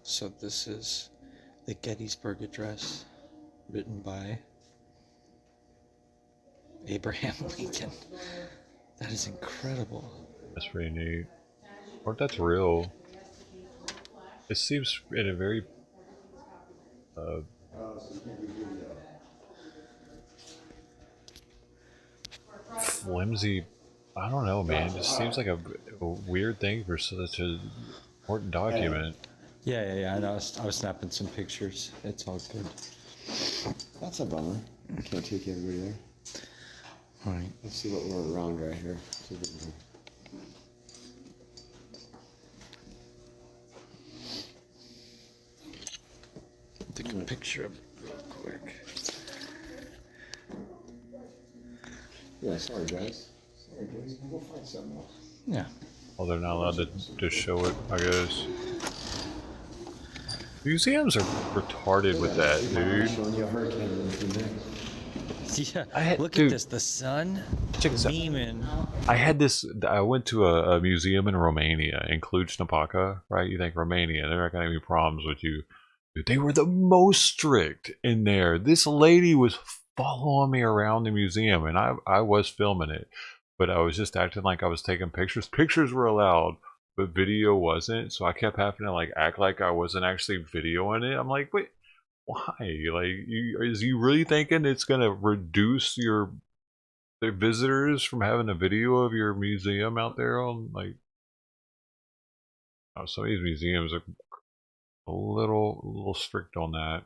So this is the Gettysburg Address, written by Abraham Lincoln. That is incredible. That's pretty neat. Or if that's real. It seems in a very flimsy, I don't know, man. It just seems like a weird thing for such an important document. Yeah. I know. I was snapping some pictures. It's all good. That's a bummer. I can't take everybody there. All right. Let's see what we're around right here. Take a picture of it real quick. Yeah, sorry guys. We'll find something else. Yeah. Well, they're not allowed to just show it, I guess. Museums are retarded with that, dude. Showing you a hurricane in 2 minutes. Yeah. Look at this. The sun beaming. I went to a museum in Romania, in Cluj-Napoca, right? You think Romania, they're not gonna have any problems with you. Dude, they were the most strict in there. This lady was following me around the museum, and I was filming it, but I was just acting like I was taking pictures. Pictures were allowed, but video wasn't, so I kept having to like act like I wasn't actually videoing it. I'm like, wait, why? Like, is you really thinking it's gonna reduce the visitors from having a video of your museum out there on, like, oh, some of these museums are a little strict on that.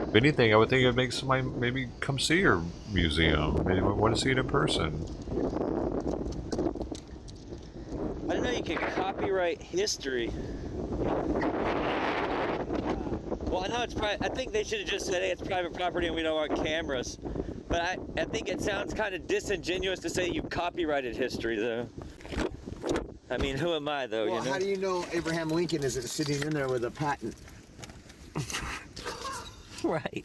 If anything, I would think it'd make somebody maybe come see your museum. Maybe want to see it in person. I didn't know you could copyright history. Well, I know it's I think they should have just said, hey, it's private property and we don't want cameras. But I think it sounds kind of disingenuous to say you copyrighted history, though. I mean, who am I, though? Well, you know? how do you know Abraham Lincoln isn't sitting in there with a patent? Right.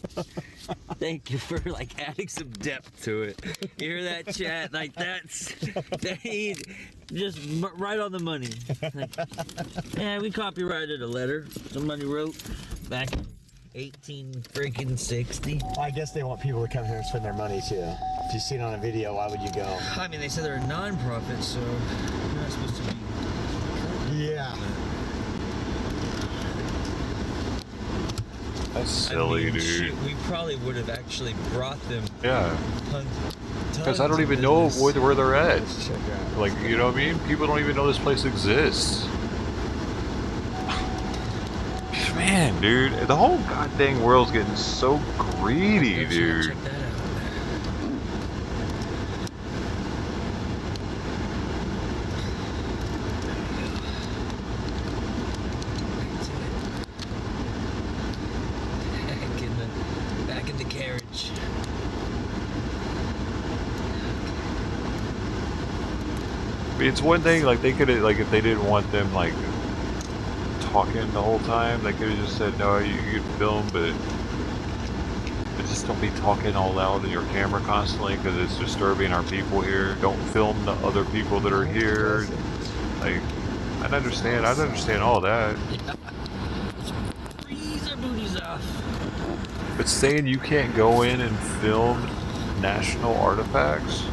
Thank you for like adding some depth to it. You hear that, chat? Like that's just right on the money. Like, yeah, we copyrighted a letter somebody wrote back in 1860. Well, I guess they want people to come here and spend their money too. If you see it on a video, why would you go? I mean, they said they're a non-profit, so you're not supposed to be. Yeah. That's silly, dude. Shit, we probably would have actually brought them. Yeah. Because I don't tons even of know business. where they're at. Let's check out. Like, you know what I mean? People don't even know this place exists. Man, dude, the whole goddamn world's getting so greedy, dude. Check that out. Back in the carriage. I mean, it's one thing, like, they could have, like, if they didn't want them, like, talking the whole time, they could have just said, no, you can film, but just don't be talking all loud in your camera constantly, because it's disturbing our people here. Don't film the other people that are here. Like, I understand all that. Freeze our booties off. But saying you can't go in and film national artifacts?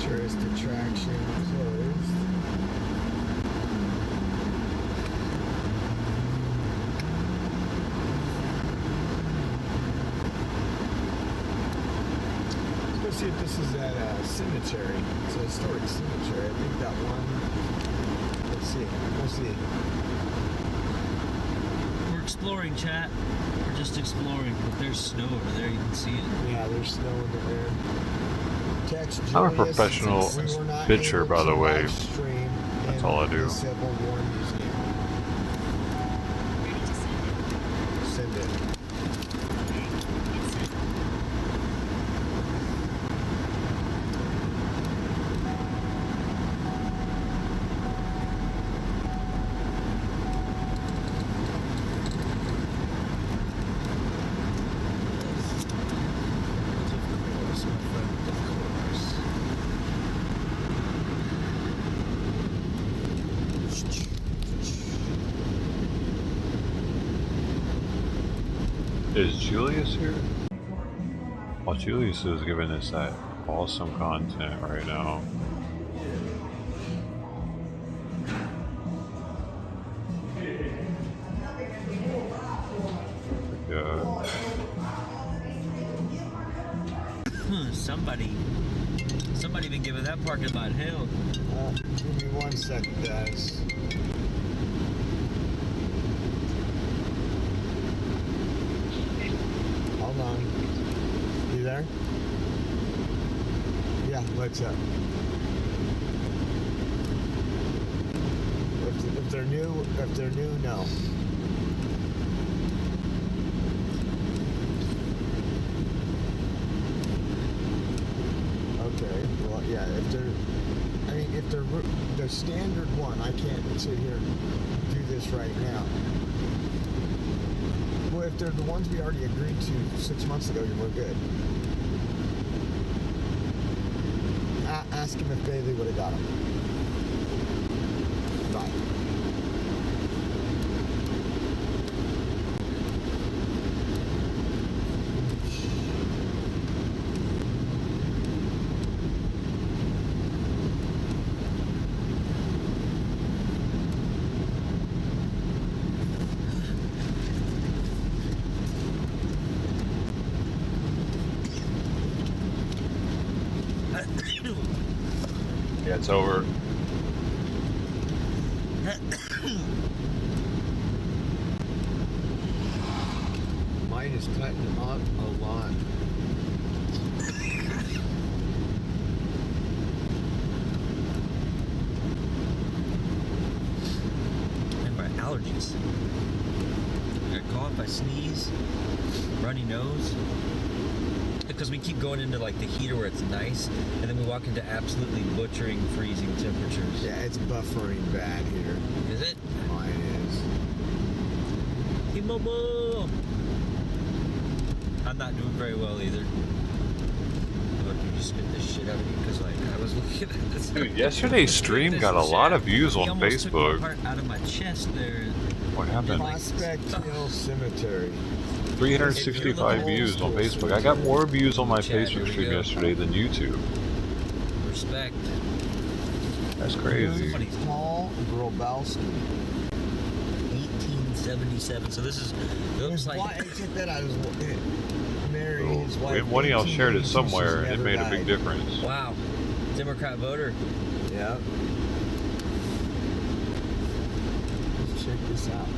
Tourist attraction closed. Let's go see if this is that cemetery. It's a historic cemetery. I think that one. Let's see. We'll see. We're exploring, chat. We're just exploring. But there's snow over there. You can see it. Yeah, there's snow in the air. Text I'm a Julius, professional since we were not bitcher, able by the to way. live stream That's in all I do. the Civil War Museum. Ready to send Send it. it. It's sent. Is Julius here? Well, Julius is giving us that awesome content right now. Yeah. Somebody been giving that parking lot hell. Give me 1 second, guys. Hold on. You there? Yeah, what's up? If they're new, no. Okay, well, yeah, if they're the standard one, I can't sit here and do this right now. Well, if they're the ones we already agreed to 6 months ago, we're good. Ask him if Bailey would have got them. Bye. Yeah, it's over. Mine is cutting up a lot. And my allergies. cough, I sneeze, runny nose. Because we keep going into like the heater where it's nice, and then we walk into absolutely butchering freezing temperatures. Yeah, it's buffering bad here. Is it? Mine is. Immobile. I'm not doing very well either. Look, you just spit this shit out of me because like I was looking at this. Dude, yesterday's stream got a lot of views on Almost took my Facebook. heart out of my chest there. What happened? Prospect Hill Cemetery. 365 views on Facebook. I got more views on my Facebook stream yesterday than YouTube. Respect. That's crazy. Paul Grobowski. 1877. So this is. Looks like. I took that out. Mary, his wife. One of y'all shared it 1892, somewhere, and she it made a never big died. difference. Wow. Democrat voter. Yeah. Let's check this out.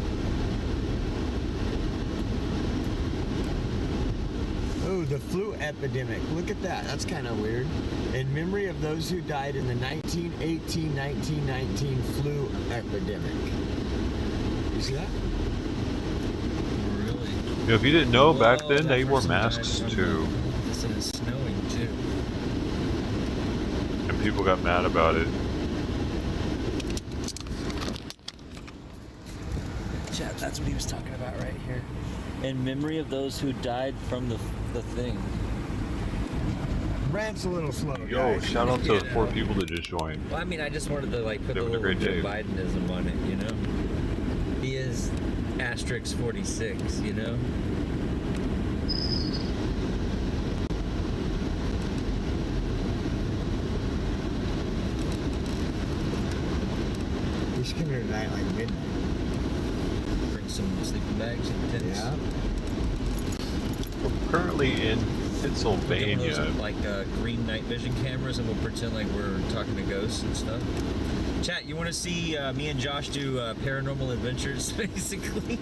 Oh, the flu epidemic. Look at that. That's kind of weird. In memory of those who died in the 1918-1919 flu epidemic. You see that? Really? You know, if you didn't know, back Whoa, then that they wore person died masks from too, This is snowing too. and people got mad about it. Chat, that's what he was talking about right here. In memory of those who died from the thing. Brant's a little slow. Yo, guys. shout out to the 4 people that just joined. Well, I mean, I just wanted to like put a Having a little great Joe day. Bidenism on it, you know? He is asterisk 46, you know? We should come here tonight like midnight. Bring some sleeping bags and tents. Yeah. We're currently in We'll get one of Pennsylvania. those, like green night vision cameras, and we'll pretend like we're talking to ghosts and stuff. Chat, you want to see me and Josh do paranormal adventures, basically?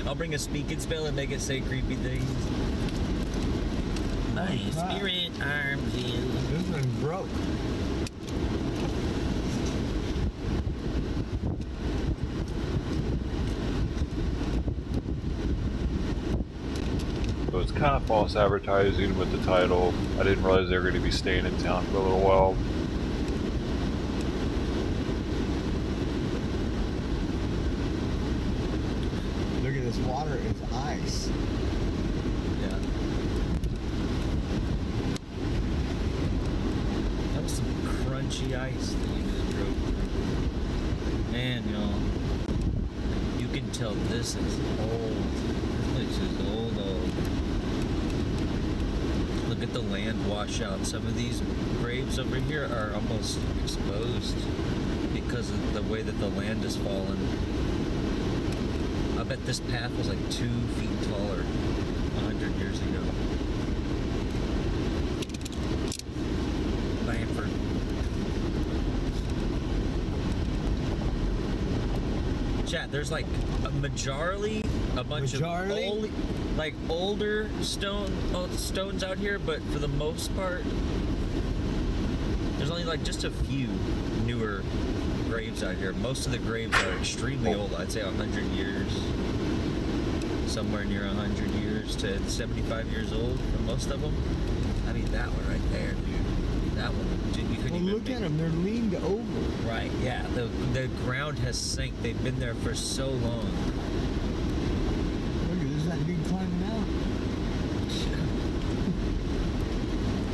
I'll bring a speak and spell and make it say creepy things. My spirit arms you. This one broke. So it's kind of false advertising with the title. I didn't realize they were going to be staying in town for a little while. Look at this water is ice. Yeah. That was some crunchy ice that you just drove through. Man, y'all, you can tell this is old. This place is old. Look at the land washout. Some of these graves over here are almost exposed because of the way that the land has fallen. I bet this path was like 2 feet taller 100 years ago. Bamford. Chat, there's like a bunch of older stones out here, but for the most part, there's only like just a few newer graves out here. Most of the graves are extremely old. I'd say 100 years, somewhere near 100 years to 75 years old for most of them. I mean, that one right there, dude. That one, dude, you couldn't Well, even look at them. They're leaned over. Right, yeah. The ground has sank. They've been there for so long. Look at this. That dude climbing out.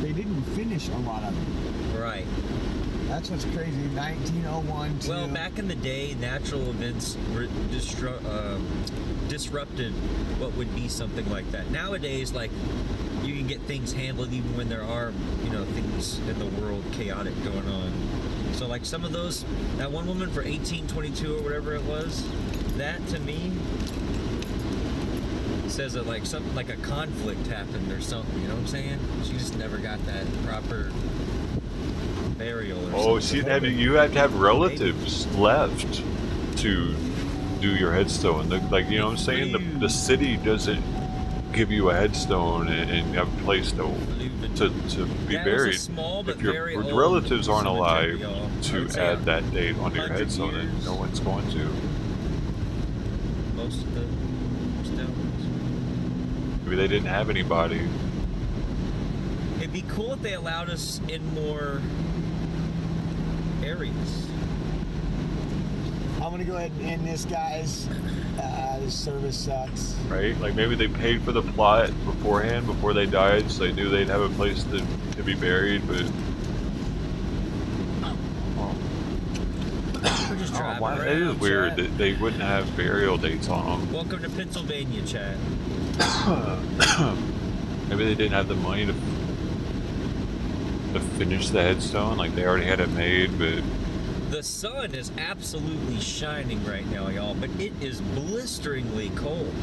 They didn't finish a lot of them. Right. That's what's crazy. 1901 to... Well, back in the day, natural events disrupted what would be something like that. Nowadays, like, you can get things handled even when there are, things in the world chaotic going on. So, like, some of those, that one woman for 1822 or whatever it was, that to me says that like something like a conflict happened or something. You know what I'm saying? She just never got that proper burial or something. Oh, see, you have to have relatives left to do your headstone. Like, you know what I'm saying? The city doesn't give you a headstone and have a place to be buried. If your relatives aren't alive to add that date onto your headstone, then no one's going to. most of the stones. Maybe they didn't have anybody. It'd be cool if they allowed us in more areas. I'm gonna go ahead and end this, guys. This service sucks. Right? Like maybe they paid for the plot beforehand, before they died, so they knew they'd have a place to be buried, but... We're just driving around, it is weird chat. that they wouldn't have burial dates on them. Welcome to Pennsylvania, chat. Maybe they didn't have the money to finish the headstone, like they already had it made, but... The sun is absolutely shining right now, y'all, but it is blisteringly cold.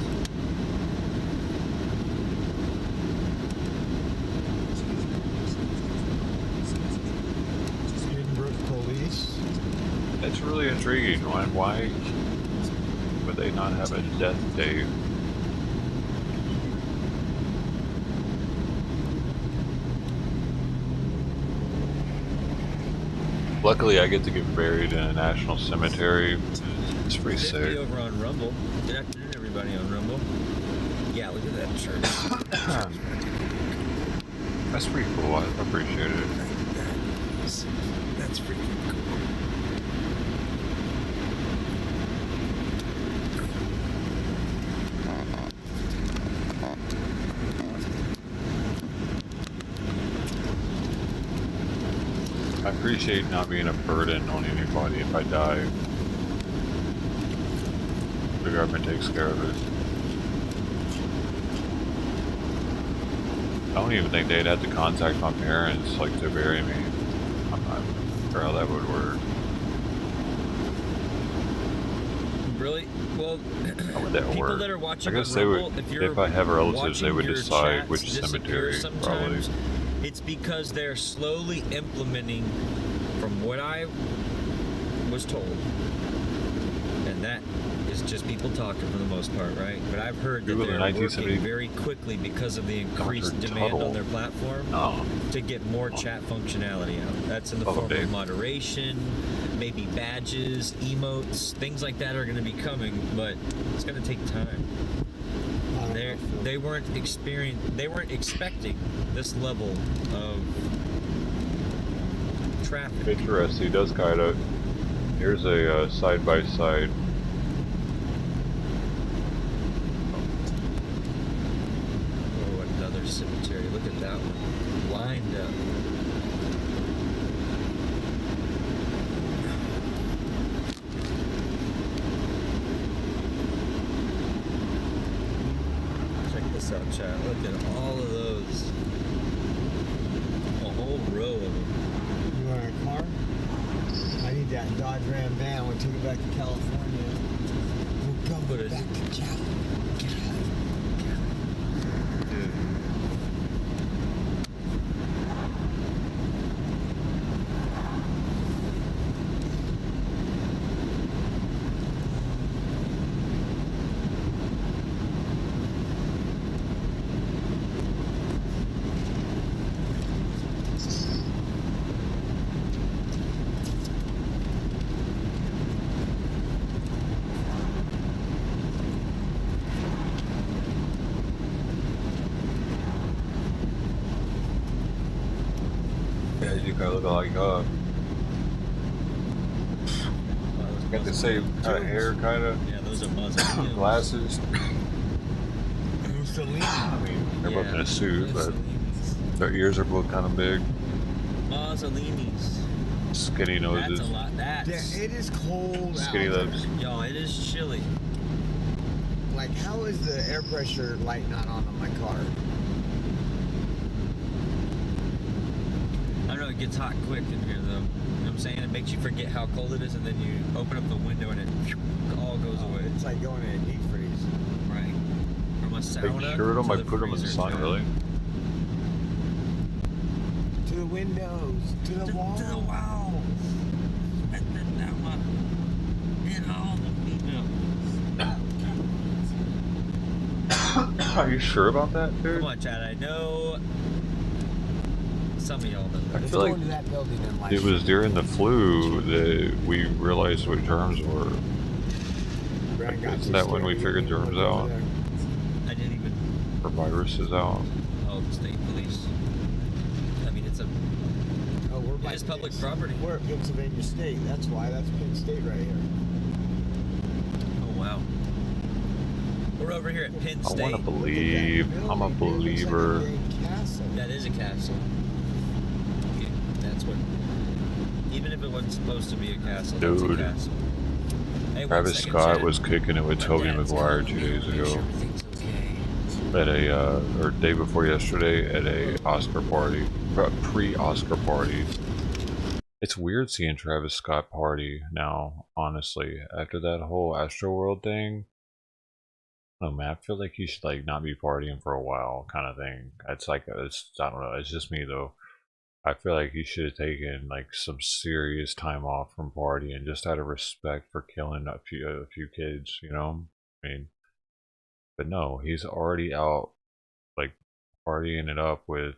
Edinburgh police. That's really intriguing. Why would they not have a death date? Luckily, I get to get buried in a national cemetery. It's pretty sick. Over on Rumble. Good afternoon, everybody on Rumble. Yeah, look at that church. That's pretty cool. I appreciate it. That's freaking cool. I appreciate not being a burden on anybody if I die. The government takes care of it. I don't even think they'd have to contact my parents, like, to bury me. I'm not sure how that would work. Really? Well, How would that people work? that are watching I guess on they Rumble, would, if you're if I have relatives, they would watching your decide chats which disappear cemetery, probably. sometimes, it's because they're slowly implementing, from what I was told, and that is just people talking for the most part, right? But I've heard that Google the they're working 1970 very quickly because of the increased Dr. demand Tuttle. on their platform to get more chat functionality out. That's in the form of moderation, maybe badges, emotes, things like that are going to be coming, but it's going to take time. They weren't expecting this level of traffic. Interesting. He does kind of. Here's a side by side. Oh, another cemetery. Look at that one. Lined up. Check this out, chat. Look at all of those. A whole row of them. You want a car? I need that Dodge Ram van. We'll take it back to California. We'll go back to California. Yeah, you kind of look like got the same kind of hair, kind of. Yeah, those are Muslims. Glasses. Mussolini. I mean, they're both in a suit, but their ears are both kind of big. Mussolinis. Skinny noses. That's a lot. That's Yeah, it is cold Skinny out. lips. Yo, it is chilly. Like, how is the air pressure light not on my car? I know it gets hot quick in here, though. You know what I'm saying? It makes you forget how cold it is, and then you open up the window and it all goes away. It's like going in a deep freeze. Right. From a Like, sauna sure don't to like the put them in the freezer sun, time. really? To the windows, to the wall. To the wall. And then that one. And all the females. Are you sure about that, dude? Come on, Chad. I know some of y'all know. I Let's feel go like into that building and like. it was during the flu that we realized what germs were. Brand got Isn't too that when we scared. figured germs out? I didn't even. Or viruses out? Oh, the state police. I mean, it's a. Oh, we're by It's public property. We're at Pennsylvania State. That's why. That's Penn State right here. Oh wow. We're over here at Penn I State. want to believe. I'm a believer. That is a castle. Yeah, that's what. Even if it wasn't supposed to be a castle, that's a Dude. castle. Hey, Travis Scott was kicking it with Tobey Maguire 2 days ago. At a, or day before yesterday, at a Oscar party. Pre-Oscar party. It's weird seeing Travis Scott party now, honestly. After that whole Astroworld thing. No, man, I feel like he should like not be partying for a while, kind of thing. It's like, I don't know, it's just me though. I feel like he should have taken like some serious time off from partying just out of respect for killing a few kids, you know? I mean, but no, he's already out like partying it up with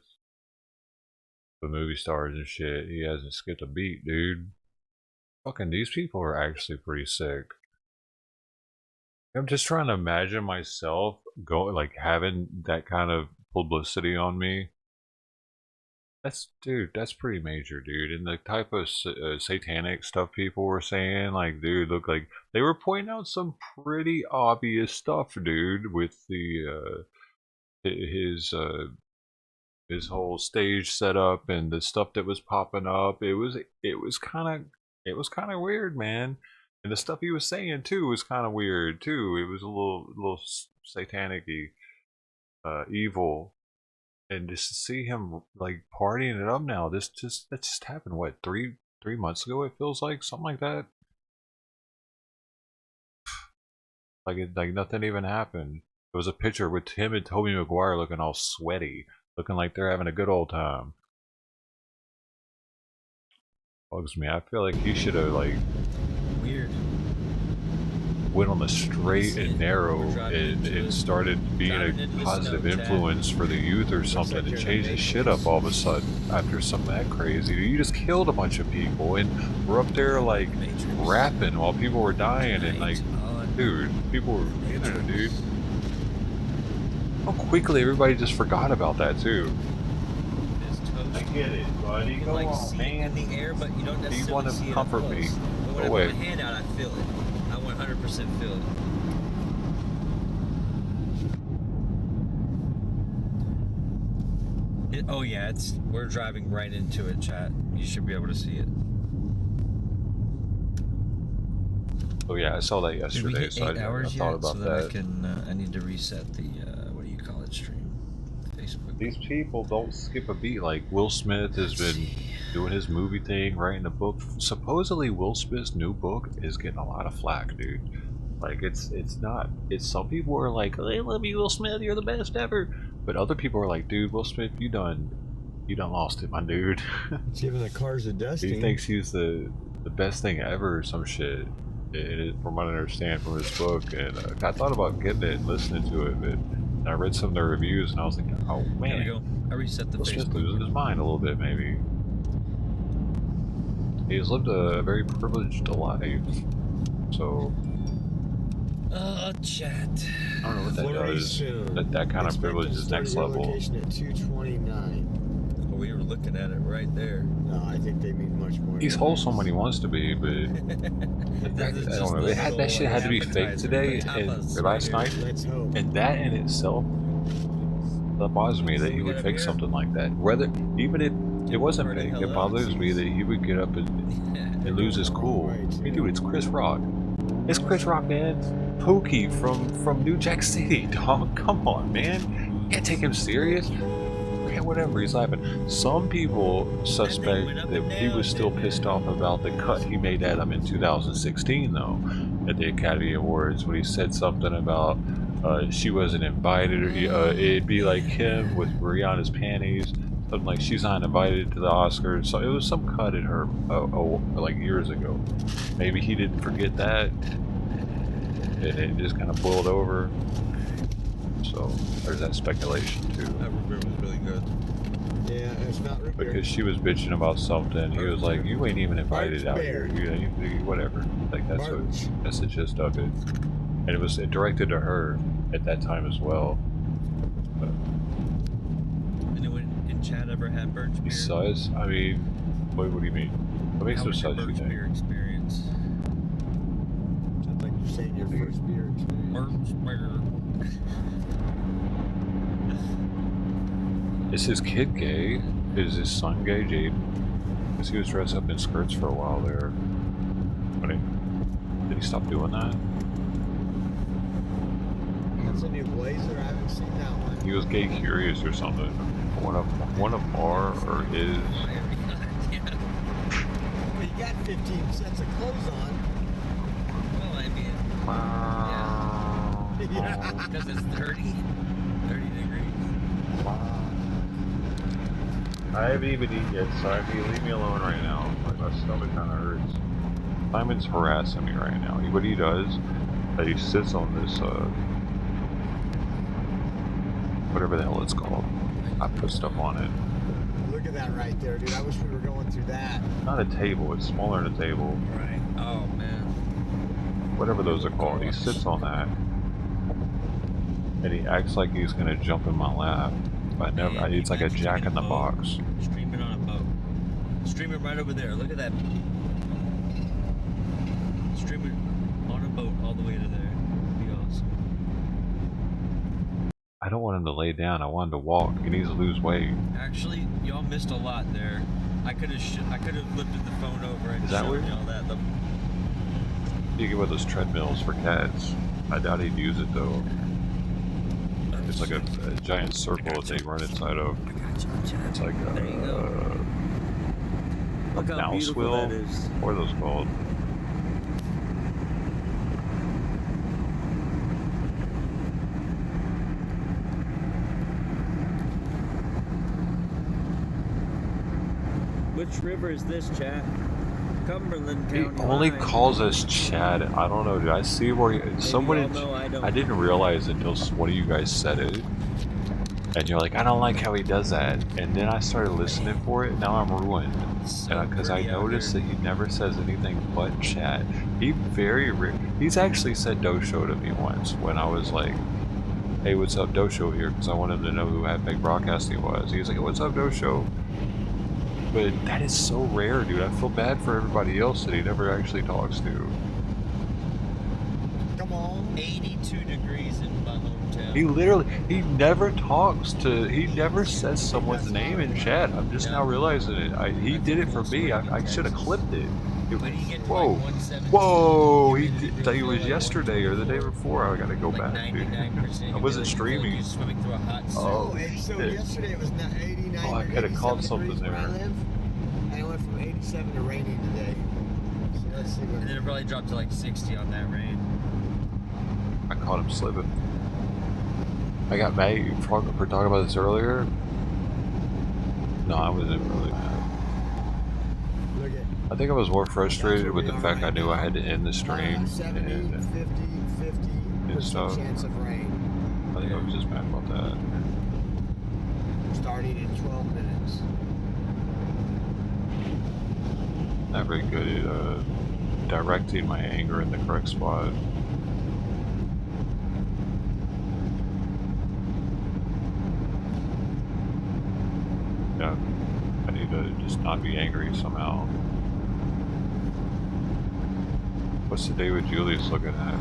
the movie stars and shit. He hasn't skipped a beat, dude. Fucking these people are actually pretty sick. I'm just trying to imagine myself going, like, having that kind of publicity on me. Dude, that's pretty major, dude. And the type of satanic stuff people were saying, like, dude, look, like, they were pointing out some pretty obvious stuff, dude, with the, his whole stage setup and the stuff that was popping up. It was kind of weird, man. And the stuff he was saying too was kind of weird too. It was a little satanic-y, evil, and just to see him like partying it up now. That just happened. What, three months ago? It feels like something like that. Like nothing even happened. There was a picture with him and Tobey Maguire looking all sweaty, looking like they're having a good old time. Bugs me. I feel like he should have like. Weird. Went on the straight and narrow and started being a positive influence for the youth or something and changed his shit up all of a sudden after something that crazy. You just killed a bunch of people and we're up there like rapping while people were dying and like, dude, people were, you know, dude. How quickly everybody just forgot about that too. I get it, buddy. Go on, man. In the air, but you don't necessarily you want see to it comfort up me? close. But when I away. put my hand out, I feel it. I 100% feel it. Oh yeah, we're driving right into it, chat. You should be able to see it. Oh yeah, I saw that Did we yesterday, hit so 8 hours I thought yet? about So that. I can. I need to reset the what do you call it? Stream. Facebook. These people don't skip a beat. Like Will Smith has been doing his movie thing, writing a book. Supposedly Will Smith's new book is getting a lot of flack, dude. Like it's not. It's some people are like, "I love you, Will Smith. You're the best ever," but other people are like, "Dude, Will Smith, you done lost it, my dude." He's giving the cars a dusting. He thinks he's the best thing ever or some shit. From what I understand from his book, and I thought about getting it and listening to it, but I read some of the reviews and I was like, oh man, There we go. I reset the Will Smith Facebook. losing his mind a little bit, maybe. He's lived a very privileged life, so Chat. I don't know what that Flurry does. soon. That kind of Expected privilege to is start next your level. location at 229. Well, we were looking at it right there. No, I think they mean much more. He's than wholesome that. when he wants to be, but I don't know. That shit had to be fake today and last night, Let's hope. and that in itself. That bothers me that he would fake something like that. Whether even if it wasn't fake, it bothers me that he would get up and lose his cool. Hey, dude, it's Chris Rock. It's Chris Rock, man. Pookie from New Jack City, dog. Come on, man. You can't take him serious. Yeah, whatever. He's laughing. Some people suspect that he was still pissed off about the cut he made at him in 2016, though, at the Academy Awards, when he said something about. She wasn't invited, or it'd be like him with Rihanna's panties, something like she's not invited to the Oscars. So it was some cut at her, like years ago. Maybe he didn't forget that, and it just kind of boiled over. So there's that speculation too. That root beer was really good. Yeah, it's not root beer. Because she was bitching about something, he was like, "You ain't even invited out here. You whatever." Like that's the gist of it. And it was directed to her at that time as well. But Anyone in chat ever had birch beer? besides, I mean, what do you mean? What makes How no was your sense, you birch think? beer experience? Sounds like you're saying your first beer experience. Birch beer. Is his kid gay? Is his son gay, Jaden? Because he was dressed up in skirts for a while there. Did he stop doing that? That's a new blazer. I haven't seen that one. He was gay curious or something. One of our or his. Well, you got 15 sets of clothes on. Well, I mean, yeah. Because it's 30 degrees. I haven't even eaten yet, so if you leave me alone right now, my stomach kind of hurts. Simon's harassing me right now. What he does, that he sits on this, whatever the hell it's called. I put stuff on it. Look at that right there, dude. I wish we were going through that. Not a table, it's smaller than a table. Right. Oh, man. Whatever those are called. He sits on that. And he acts like he's gonna jump in my lap. But never, it's like a jack in the box. Streaming on a boat. Streaming right over there. Look at that. Streaming on a boat all the way to there. That'd be awesome. I don't want him to lay down. I want him to walk. He needs to lose weight. Actually, y'all missed a lot there. I could have lifted the phone over and Is that shown weird? y'all that. You get one of those treadmills for cats. I doubt he'd use it though. It's like a giant circle that they run inside of. It's like a, There you go. a Look how mouse beautiful wheel. that is. What are those called? Which river is this, chat? Cumberland He County only line. calls us Chad. I don't know, dude. I see where somebody. y'all know I don't. I didn't realize until one of you guys said it, and you're like, I don't like how he does that. And then I started listening for it. Now I'm ruined, because I noticed that he never says anything but Chad. He he's actually said Dosho to me once when I was like, hey, what's up, Dosho here? Because I wanted him to know who Halfback Broadcasting was. He was like, what's up, Dosho? But that is so rare, dude. I feel bad for everybody else that he never actually talks to. Come on. 82 degrees in my hometown. He never talks to, he never says someone's name in chat. I'm just now realizing it. He did it for me. I should have clipped it. Whoa. Whoa! He was yesterday or the day before. I gotta go back, dude. I wasn't streaming. Oh, So shit. yesterday it was 89. Oh, I could have caught something there. Where I live, and it went from 87 to raining today. So let's see what. And then it probably dropped to like 60 on that rain. I caught him slipping. I got mad for talking about this earlier. No, I wasn't really mad. Look at. I think I was more frustrated with the fact I knew I had to end the stream 70, 50, 50% stuff. chance of rain. I think I was just mad about that. Starting in 12 minutes. Not very good at directing my anger in the correct spot. Yeah, I need to just not be angry somehow. What's the David Julius looking at?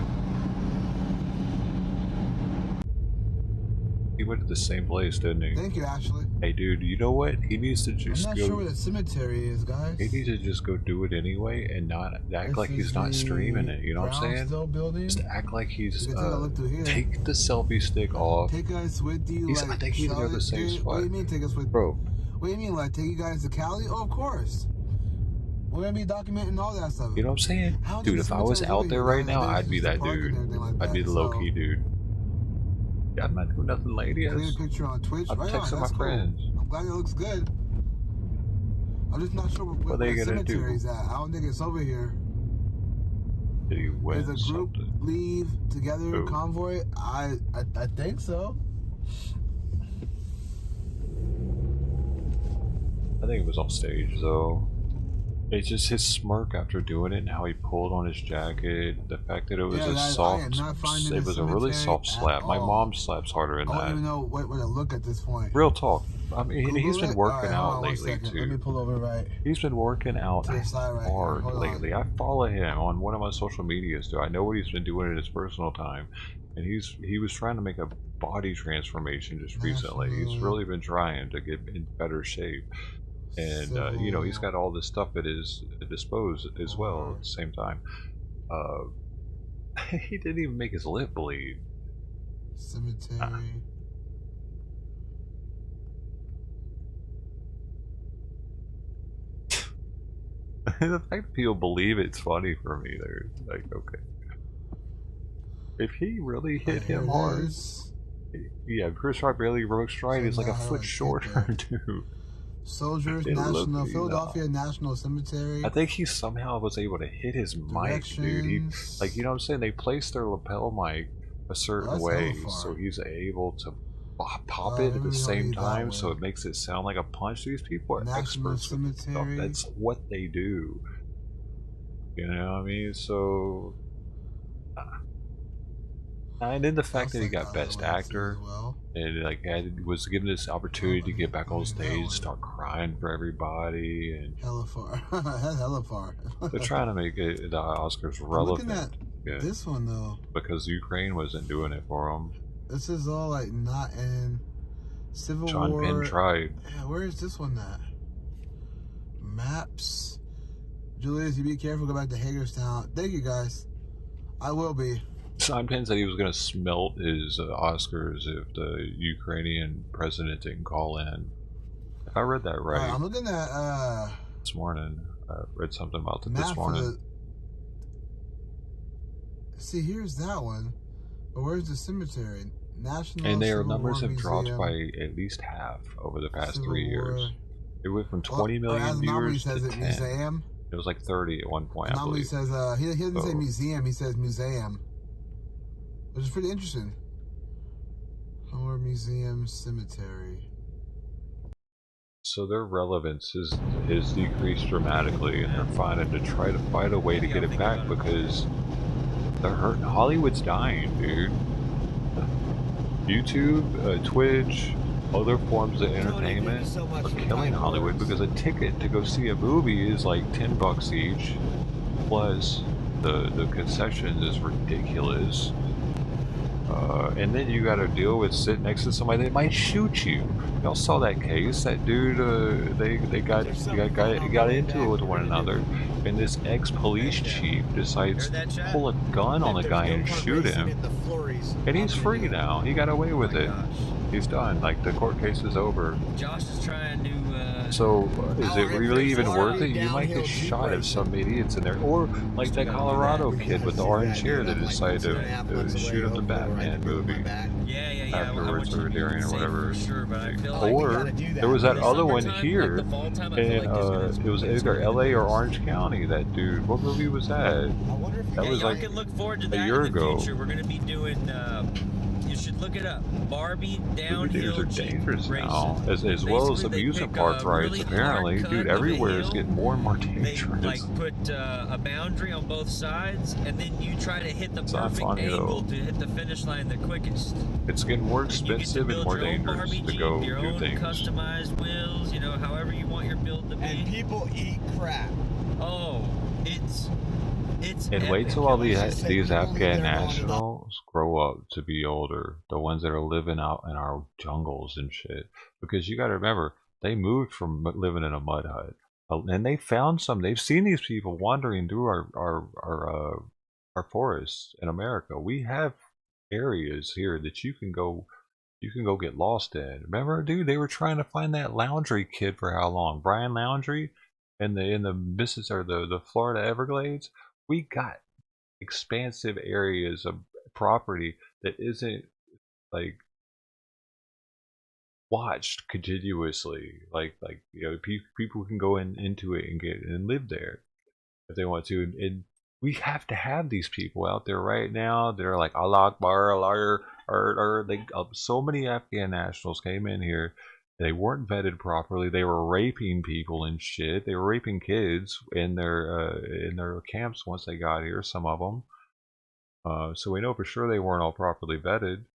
He went to the same place, didn't he? Thank you, Ashley. Hey, dude, you know what? He needs to just I'm not go. sure where the cemetery is, guys. He needs to just go do it anyway and not act like he's not streaming it. You know what I'm saying? Still building. Just act like he's. You can take a look through here. Take the selfie stick off. Take us with you. He's, like, I think he's shall near the it- same dude, spot. What do you mean take us with? Bro, What do you mean, like take you guys to Cali? Oh, of course. We're gonna be documenting all that stuff. you know what I'm saying? How Dude, did if the I was cemetery out there over right here? now, There's I'd be just that parking dude. and everything like I'd be that, the so- low-key dude. Yeah, I'm not doing nothing, lady. Taking a picture on Twitch. I'm Right on, texting my that's cool. friends. I'm glad it looks good. I'm just not sure What where they the gonna do? cemetery's at. I don't think it's over here. Did he win There's a group something? leave together Who? convoy. I think so. I think it was on stage, though. It's just his smirk after doing it and how he pulled on his jacket. The fact that it was a soft, it was a really soft slap. My mom slaps harder than I don't even that. know what to look at this point. Real talk. I mean, Google he's been it? working Alright, hold out on one lately second. too. Let me pull over right. He's been working out To the side right here. hard Hold on. lately. I follow him on one of my social medias, so I know what he's been doing in his personal time. And he was trying to make a body transformation just recently. He's really been trying to get in better shape. And you know, he's got all this stuff at his disposal as well at the same time. He didn't even make his lip bleed. Cemetery. The fact that people believe it's funny for me, they're like, okay. If he really hit him hard, yeah, Chris Rock barely broke stride. He's like a foot shorter, dude. Soldiers, National, Philadelphia National Cemetery. I think he somehow was able to hit his mic, dude. He, like, you know what I'm saying? They placed their lapel mic a certain way, so he's able to pop it at the same time, so it makes it sound like a punch. These people are experts with stuff. That's what they do. You know what I mean? So, and then the fact that he got Best Actor and like was given this opportunity to get back on stage, start crying for everybody, and hella far. That's hella far. they're trying to make it, the Oscars relevant. I'm looking at this one though, because Ukraine wasn't doing it for them. This is all like not in Civil War. John Penn tried. Yeah, where is this one at? Maps. Julius, you be careful. Go back to Hagerstown. Thank you guys. I will be. Sean Penn said he was going to smelt his Oscars if the Ukrainian president didn't call in. If I read that right. I'm looking at this morning. I read something about it this morning. See, here's that one. But where's the cemetery? National And their Civil numbers War have dropped Museum. by at least half over the past Civil 3 years. War. It went from 20 million as Anomaly viewers to says 10. Museum. It was like 30 at one point, I Anomaly believe. says he doesn't say museum, he says museum, which is pretty interesting. Or museum cemetery. So their relevance is decreased dramatically, and they're try to find a way to get it back because they're hurting. Hollywood's dying, dude. YouTube, Twitch, other forms of entertainment are killing Hollywood because a ticket to go see a movie is like $10 each, plus the concessions is ridiculous. And then you got to deal with sitting next to somebody that might shoot you. Y'all saw that case. That dude, they got into it with one another, and this ex-police chief decides to pull a gun on the guy and shoot him. And he's free now. He got away with it. He's done. Like, the court case is over. Josh is trying to. So, is it really even worth it? You might get shot if some idiots in there. Or, like that Colorado kid with the orange hair that decided to shoot up the Batman movie. Afterwards or during or whatever. Or, there was that other one here, and it was either LA or Orange County, that dude. What movie was that? That was like a year ago. We're going to be doing. You should look it up. Barbie downhill Movie theaters are dangerous now, as well as amusement park rides. Really apparently, dude, everywhere is getting more and more dangerous. They like put a boundary on both sides, and then you try to hit the perfect angle to hit the finish line the quickest. It's getting more expensive and more dangerous to go do things. Customized wheels, you know, however you want your build to be. And people eat crap. Oh, it's and wait till all these Afghan nationals grow up to be older, the ones that are living out in our jungles and shit. Because you got to remember, they moved from living in a mud hut, and they found some. They've seen these people wandering through our forests in America. We have areas here that you can go get lost in. Remember, dude, they were trying to find that Laundry kid for how long? Brian Laundry in the Florida Everglades. We got expansive areas of property that isn't like watched continuously. Like you know, people can go into it and get and live there if they want to. And we have to have these people out there right now. They're like Allah Akbar, Allah, or so many Afghan nationals came in here They weren't vetted properly. They were raping people and shit. They were raping kids in their camps once they got here. Some of them. So we know for sure they weren't all properly vetted,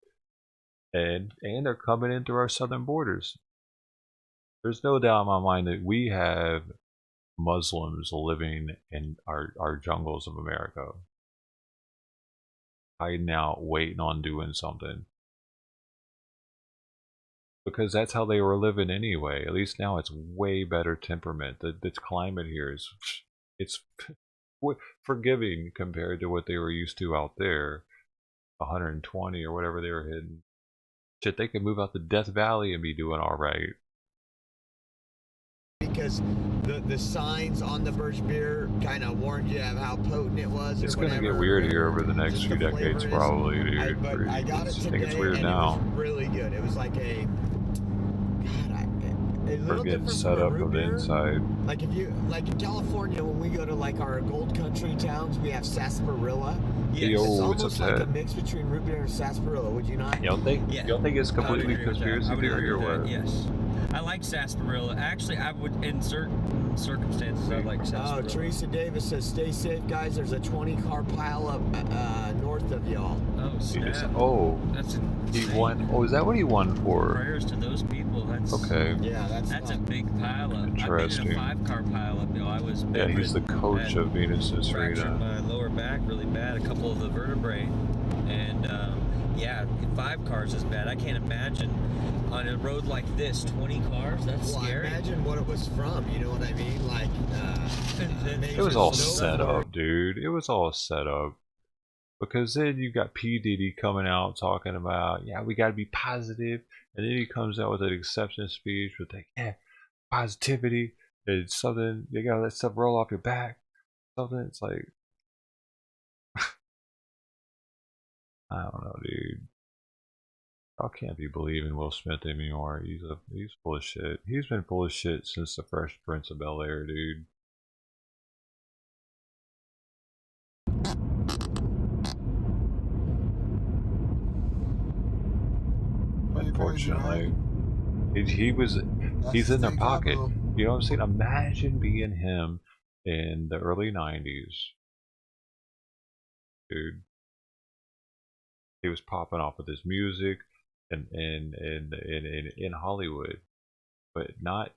and they're coming in through our southern borders. There's no doubt in my mind that we have Muslims living in our jungles of America, hiding out, waiting on doing something. Because that's how they were living anyway. At least now it's way better temperament. The climate here is, it's forgiving compared to what they were used to out there. 120 or whatever they were hitting. Shit, they could move out to Death Valley and be doing all right. Because the signs on the Birch beer kind of warned you of how potent it was. It's going to get weird here over the next few decades, probably, dude. But I got it today, I think it's weird and now. it was really good. It was like a little getting different set from a up root from the beer. inside. Like if you, like in California, when we go to like our gold country towns, we have sarsaparilla. Yo, it's what's almost up, like Ted? a mix between root beer and sarsaparilla. Would you not? You don't think? Yeah. You don't think it's completely I would agree with that. conspiracy I would theory agree or with what? that, yes. I like sarsaparilla. Actually, I would, in certain circumstances, I like sarsaparilla. Oh, Teresa Davis says, "Stay safe, guys. There's a 20-car pile up north of y'all." Oh, snap. Oh, That's he insane. won. Oh, is that what he won for? Prayers to those people. That's Okay. Yeah, that's a big pile up. Interesting. I've been in a 5-car pile up. You know, I was Yeah, he's the coach of Venus and fractured Serena. my lower back really bad, a couple of the vertebrae, and yeah, 5 cars is bad. I can't imagine on a road like this, 20 cars. That's scary. Imagine what it was from. You know what I mean? Like, It was all set up, dude. It was all set up. Because then you got P. Diddy coming out talking about, yeah, we got to be positive. And then he comes out with an acceptance speech with like, yeah, positivity. It's something, you got to let stuff roll off your back. Something, it's like, I don't know, dude. I can't be believing Will Smith anymore. He's full of shit. He's been full of shit since the Fresh Prince of Bel-Air, dude. Unfortunately, he's in their pocket. You know what I'm saying? Imagine being him in the early 90s, dude. He was popping off with his music and in Hollywood, but not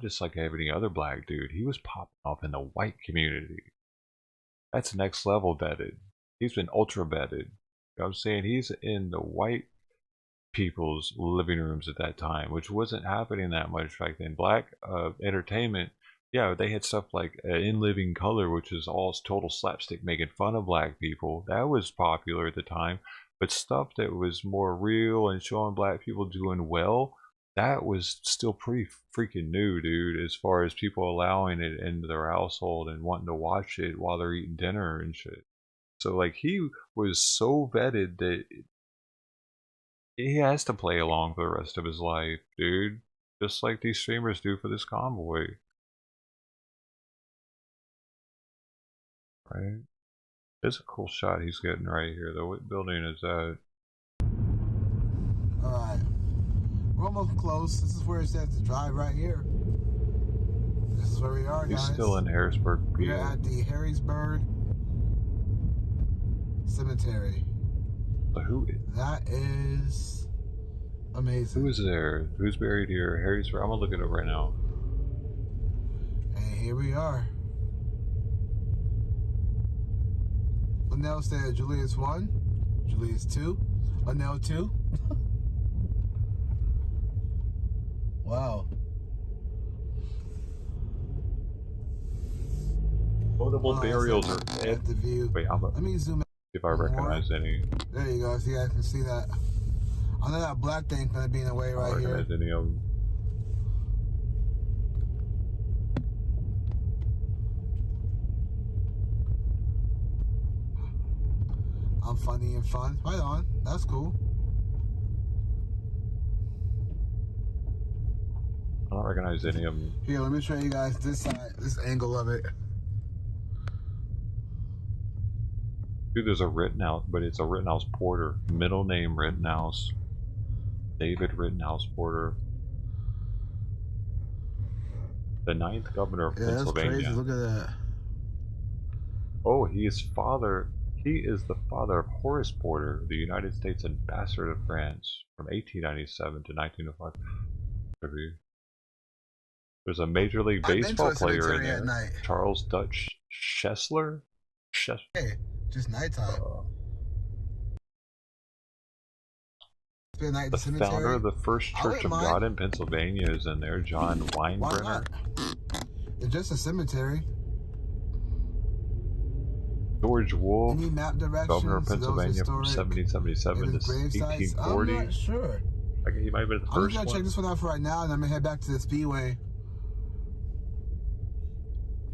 just like every other black dude. He was popping off in the white community. That's next level vetted. He's been ultra vetted. You know what I'm saying? He's in the white people's living rooms at that time, which wasn't happening that much back then. Black entertainment, yeah, they had stuff like In Living Color, which is all total slapstick making fun of black people. That was popular at the time. But stuff that was more real and showing black people doing well, that was still pretty freaking new, dude, as far as people allowing it into their household and wanting to watch it while they're eating dinner and shit. So like he was so vetted that he has to play along for the rest of his life, dude. Just like these streamers do for this convoy. Right? It's a cool shot he's getting right here, though. What building is that? Alright. We're almost close. This is where it says to drive right here. This is where we are, guys. He's still in Harrisburg. We're at the Harrisburg Cemetery. So who? That is amazing. Who is there? Who's buried here? Harrisburg. I'm gonna look it up right now. And here we are. Linnell said Julius 1, Julius 2, Linnell 2. Wow. Notable burials are at the view. Wait, let me zoom in. See if I recognize any. There you go. So you guys can see that. I know that black thing's gonna be in the way right here. I recognize any of them. I'm funny and fun. Right on. That's cool. I don't recognize any of them. Here, let me show you guys this side, this angle of it. Dude, there's a Rittenhouse, but it's a Rittenhouse Porter. Middle name Rittenhouse. David Rittenhouse Porter. The 9th governor of Yeah, that's crazy. Pennsylvania. Look at that. Oh, he is the father of Horace Porter, the United States ambassador to France from 1897 to 1905. There's a Major League Baseball player in there, Charles Dutch Schessler. Hey, just nighttime. The founder of the First Church of God in Pennsylvania is in there, John Weinbrenner. It's just a cemetery. George Wolfe, governor of to Pennsylvania from 1777 to 1840. I'm not sure. Okay, he might have been the I'm first gonna one. check this one out for right now, and I'm gonna head back to the Speedway.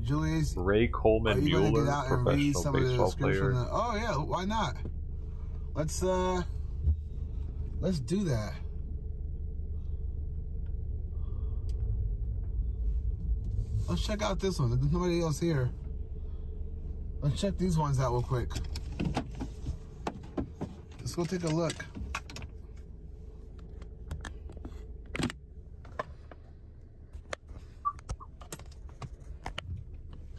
Julius, Ray Coleman Mueller, professional baseball player. Oh yeah, why not? Let's do that. Let's check out this one. There's nobody else here. Let's check these ones out real quick. Let's go take a look.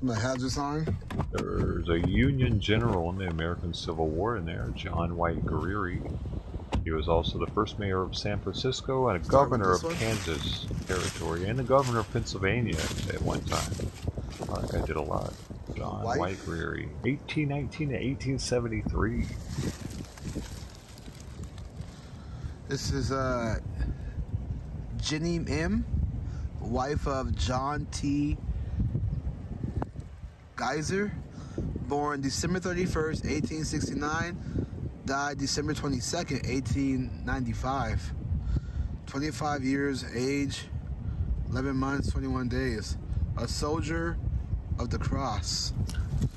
My hazards on. There's a Union general in the American Civil War in there, John White Greery. He was also the first mayor of San Francisco and a governor of Kansas Territory and the governor of Pennsylvania at one time. Oh, that guy did a lot. John White Greery, 1819 to 1873. This is Jenny M., wife of John T. Geyser, born December 31st, 1869, died December 22nd, 1895. 25 years age, 11 months, 21 days. A soldier of the cross.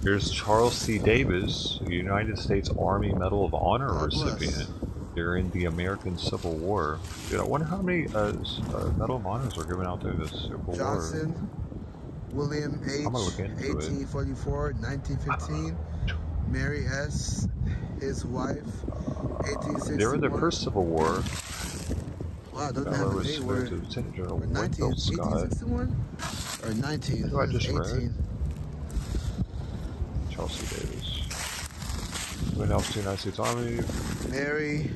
Here's Charles C. Davis, a United States Army Medal of Honor recipient during the American Civil War. Dude, I wonder how many Medal of Honors were given out during the Civil Johnson, War. William H. 1844, 1915. Mary S., his wife, 1861. During the First Civil War, wow, doesn't have a date. We're Lieutenant General 1861 or 19? I just 18. read. Charles C. Davis. Went out to the United States Army. Mary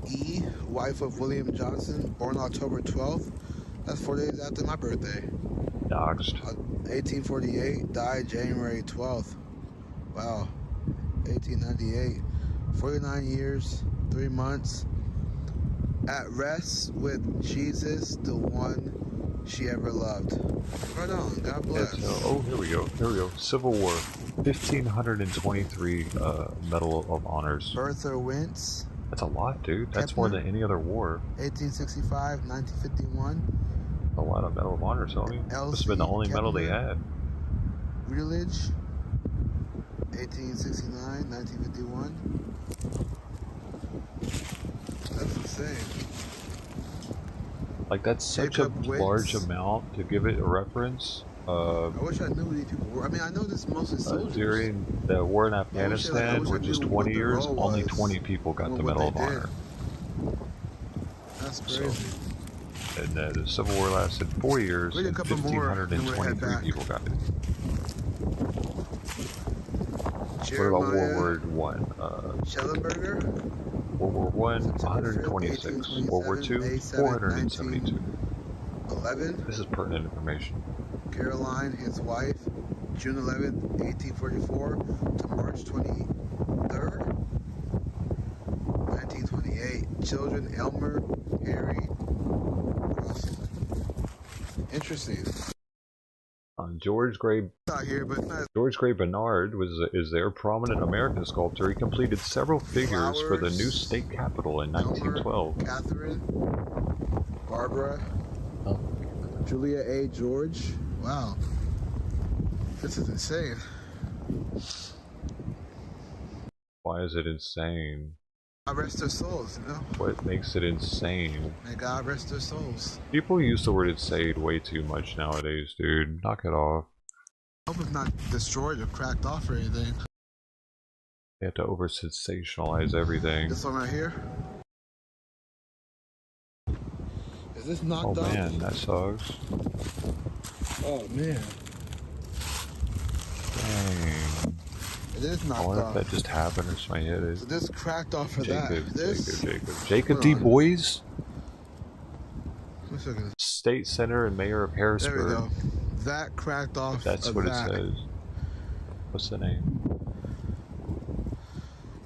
E., wife of William Johnson, born October 12th. That's 4 days after my birthday. Doxed. 1848, died January 12th. Wow. 1898. 49 years, 3 months. At rest with Jesus, the one she ever loved. Right on. God bless. Oh, here we go. Here we go. Civil War. 1,523 Medal of Honors. Bertha Wentz. That's a lot, dude. That's more than any other war. 1865, 1951. A lot of Medal of Honors, homie. Must have been the only medal they had. Rutledge. 1869, 1951. That's insane. Like, that's such a large amount to give it a reference. I wish I knew who these people were. I mean, I know this mostly soldiers. During the war in Afghanistan, which is 20 years, only 20 people got the Medal of Honor. That's crazy. And the Civil War lasted 4 years, and 1,523 people got it. What about World War I? Schellenberger? World War I, 126. World War II, 472. 11. This is pertinent information. Caroline, his wife, June 11th, 1844 to March 23rd, 1928. Children, Elmer, Harry, Russell. Interesting. George Gray Bernard is their prominent American sculptor. He completed several figures for the new state capitol in 1912. Catherine, Barbara, Julia A. George. Wow. This is insane. Why is it insane? God rest their souls, you know? What makes it insane? May God rest their souls. People use the word insane way too much nowadays, dude. Knock it off. I hope it's not destroyed or cracked off or anything. They have to over-sensationalize everything. This one right here. this Oh knocked up? man, that sucks. Oh man. Dang. It is I knocked wonder off. if that just happened or something hit it. So this cracked off for Jacob, that. This. Jacob Hold D. on. Boys, 1 second. State Senator and Mayor of There we Harrisburg. go. That cracked off. That's of what that. it says. What's the name?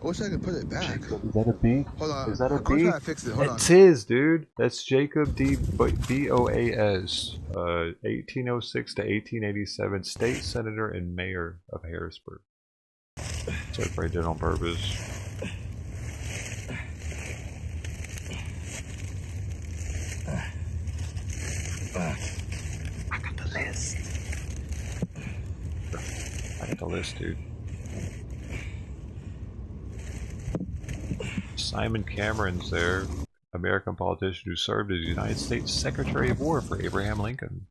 I wish I could put it back. Is that a B? Hold on. Is that a I'm gonna B? try to fix it. Hold on. It's his, dude. That's Jacob D. Boas, 1806 to 1887, State Senator and Mayor of Harrisburg. So I probably did on purpose. I got the list. I got the list, dude. Simon Cameron's there, American politician who served as United States Secretary of War for Abraham Lincoln.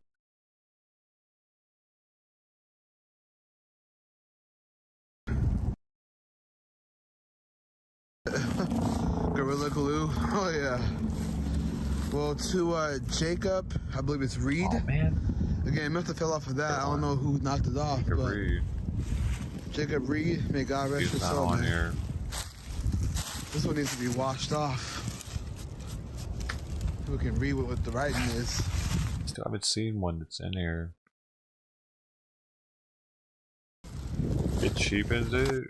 Gorilla Glue. Oh yeah. Well, to Jacob, I believe it's Reed. Oh man. Again, it must have fell off of that. I don't know who knocked it off. Jacob but Reed. Jacob Reed, may God rest He's his not soul, on man. here. This one needs to be washed off. Who can read what the writing is? Still haven't seen one that's in here. It cheapens it?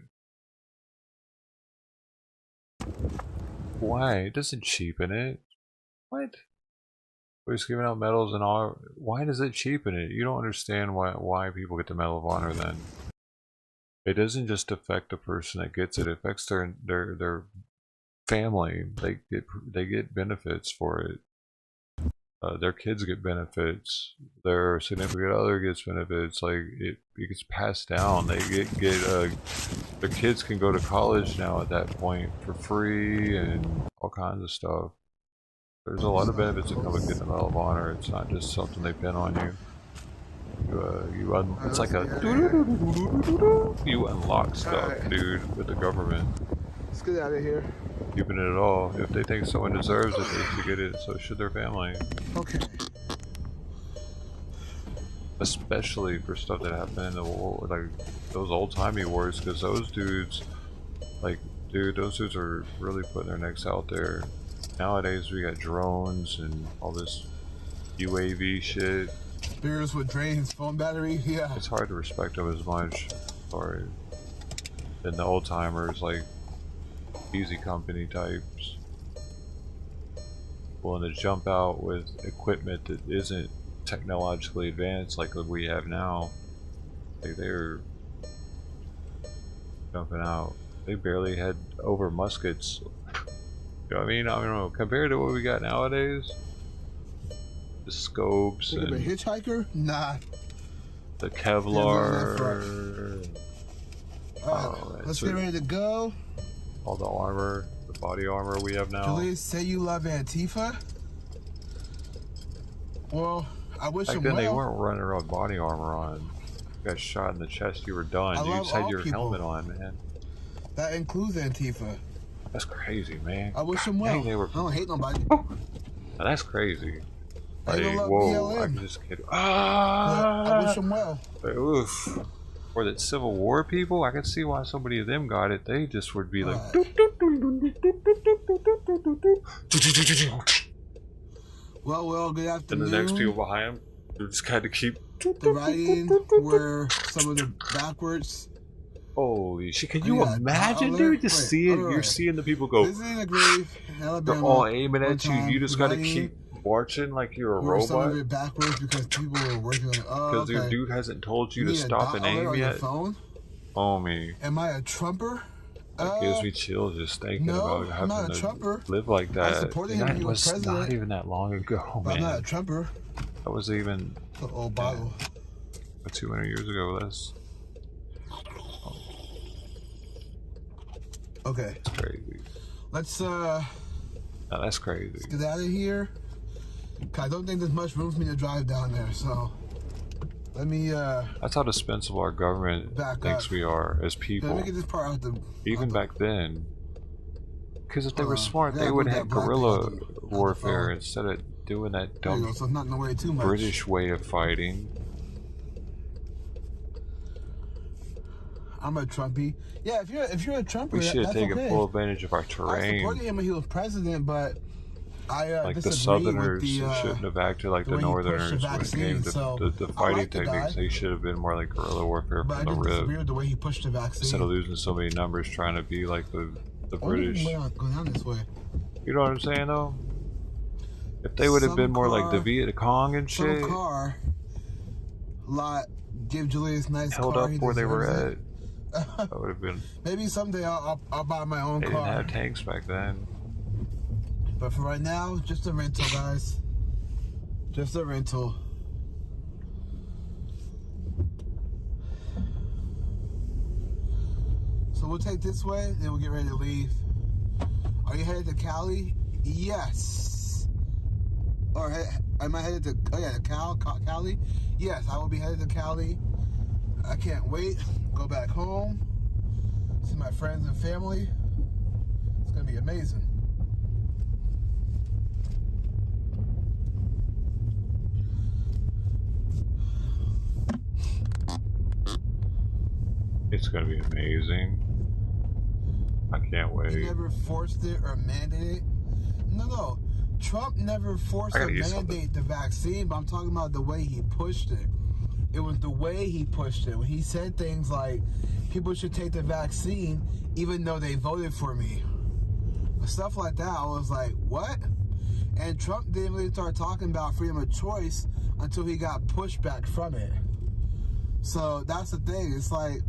Why? It doesn't cheapen it. What? We're just giving out medals and all. Why does it cheapen it? You don't understand why people get the Medal of Honor then. It doesn't just affect the person that gets it. It affects their family. They get benefits for it. Their kids get benefits. Their significant other gets benefits. Like it gets passed down. They their kids can go to college now at that point for free and all kinds of stuff. There's a lot of benefits that come with getting the Medal of Honor. It's not just something they pin on you. It's like a you unlock stuff, dude, with the government. Let's get out of here. Keeping it at all. If they think someone deserves it, they should get it. So should their family. Okay. Especially for stuff that happened in the war, like those old-timey wars, because those dudes, like, dude, those dudes are really putting their necks out there. Nowadays, we got drones and all this UAV shit. Beers would drain his phone battery. Yeah. It's hard to respect them as much, or than the old-timers, like easy company types, willing to jump out with equipment that isn't technologically advanced like we have now. Like they're jumping out. They barely had over muskets. You know what I mean? I don't know. Compared to what we got nowadays, the scopes Think of a and hitchhiker? Nah. the Kevlar. Alright, let's get ready to go. All the armor, the body armor we have now. Julie, say you love Antifa? Well, I wish Back them then well. they weren't running around with body armor on. You got shot in the chest, you were done. I You love just had all your people. helmet on, man. That includes Antifa. That's crazy, man. I wish them well. Dang, they were... I don't hate nobody. Now, that's crazy. I Like, love whoa, BLM. I'm just kidding. I wish them well. But, oof. Or that Civil War people, I can see why somebody of them got it. They just would be like... Well, good afternoon. And the next people behind them, they just had to keep... The writing were some of the backwards. Holy shit, can you imagine, alert? dude? Just Wait, seeing, alright. you're seeing the people go... Visiting a grave in Alabama. They're all aiming one at you. time, You just gotta writing keep marching like you're a were some of robot. it backwards because people were working on it. Oh, Because your okay. dude hasn't told you to need a stop dot and alert aim on your yet. phone? Oh me. Am I a Trumper? That gives me chills just thinking no, about I'm not having a to Trumper. live like that. supporting him That when he was was not president. even that long ago, But I'm not a man. Trumper. That was even The old bottle. 200 years ago. That's Okay. crazy. Let's No, that's crazy. get out of here. 'Cause I don't think there's much room for me to drive down there, so let me That's how dispensable our government back thinks up. we are as Let people. me get this part out the Even back then. Because if they were Hold on. smart, Yeah, they would put have that black guerrilla out the warfare phone. instead of doing that There you dumb go, so it's not in the way too much. British way of fighting. I'm a Trumpy. Yeah, if you're a Trumper, We should have that's taken okay. full advantage of our I terrain. supported him when he was president, but I Like the disagree Southerners with the, shouldn't have acted like the the way he pushed the Northerners when it came vaccine, so to the I fighting like the guy. techniques. They should have been more like guerrilla warfare But I from the just disagree rib. with the way he pushed the vaccine. Instead of losing so many numbers trying to be like the British. Go down this way. You know what I'm saying though? If they would have been more like the Viet Cong and shit, Some car, give Julius nice held car. up He where they were deserves at, that would have been. Maybe someday I'll buy my own They car. didn't have tanks back then. But for right now, just a rental, guys. Just a rental. So we'll take this way, then we'll get ready to leave. Are you headed to Cali? Yes. Or am I headed to? Oh yeah, to Cali. Yes, I will be headed to Cali. I can't wait. Go back home. See my friends and family. It's gonna be amazing. It's gonna be amazing. I can't wait. He never forced it or mandated it. No. Trump never forced or mandated the vaccine, but I'm talking about the way he pushed it. It was the way he pushed it. When he said things like, people should take the vaccine even though they voted for me. Stuff like that, I was like, what? And Trump didn't really start talking about freedom of choice until he got pushback from it. So that's the thing. It's like,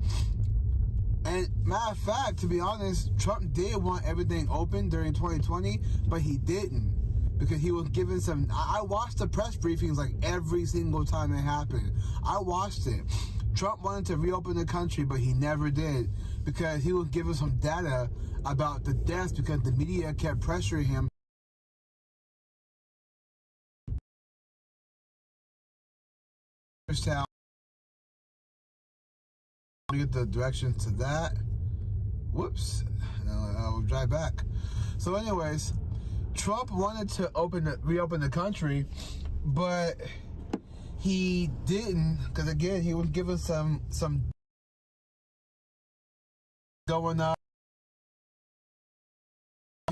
and matter of fact, to be honest, Trump did want everything open during 2020, but he didn't. Because he was given some, I watched the press briefings like every single time it happened. I watched it. Trump wanted to reopen the country, but he never did. Because he was given some data about the deaths because the media kept pressuring him. Hagerstown. Get the direction to that. Whoops. I'll drive back. So anyways, Trump wanted to reopen the country, but he didn't, because again, he was given some going up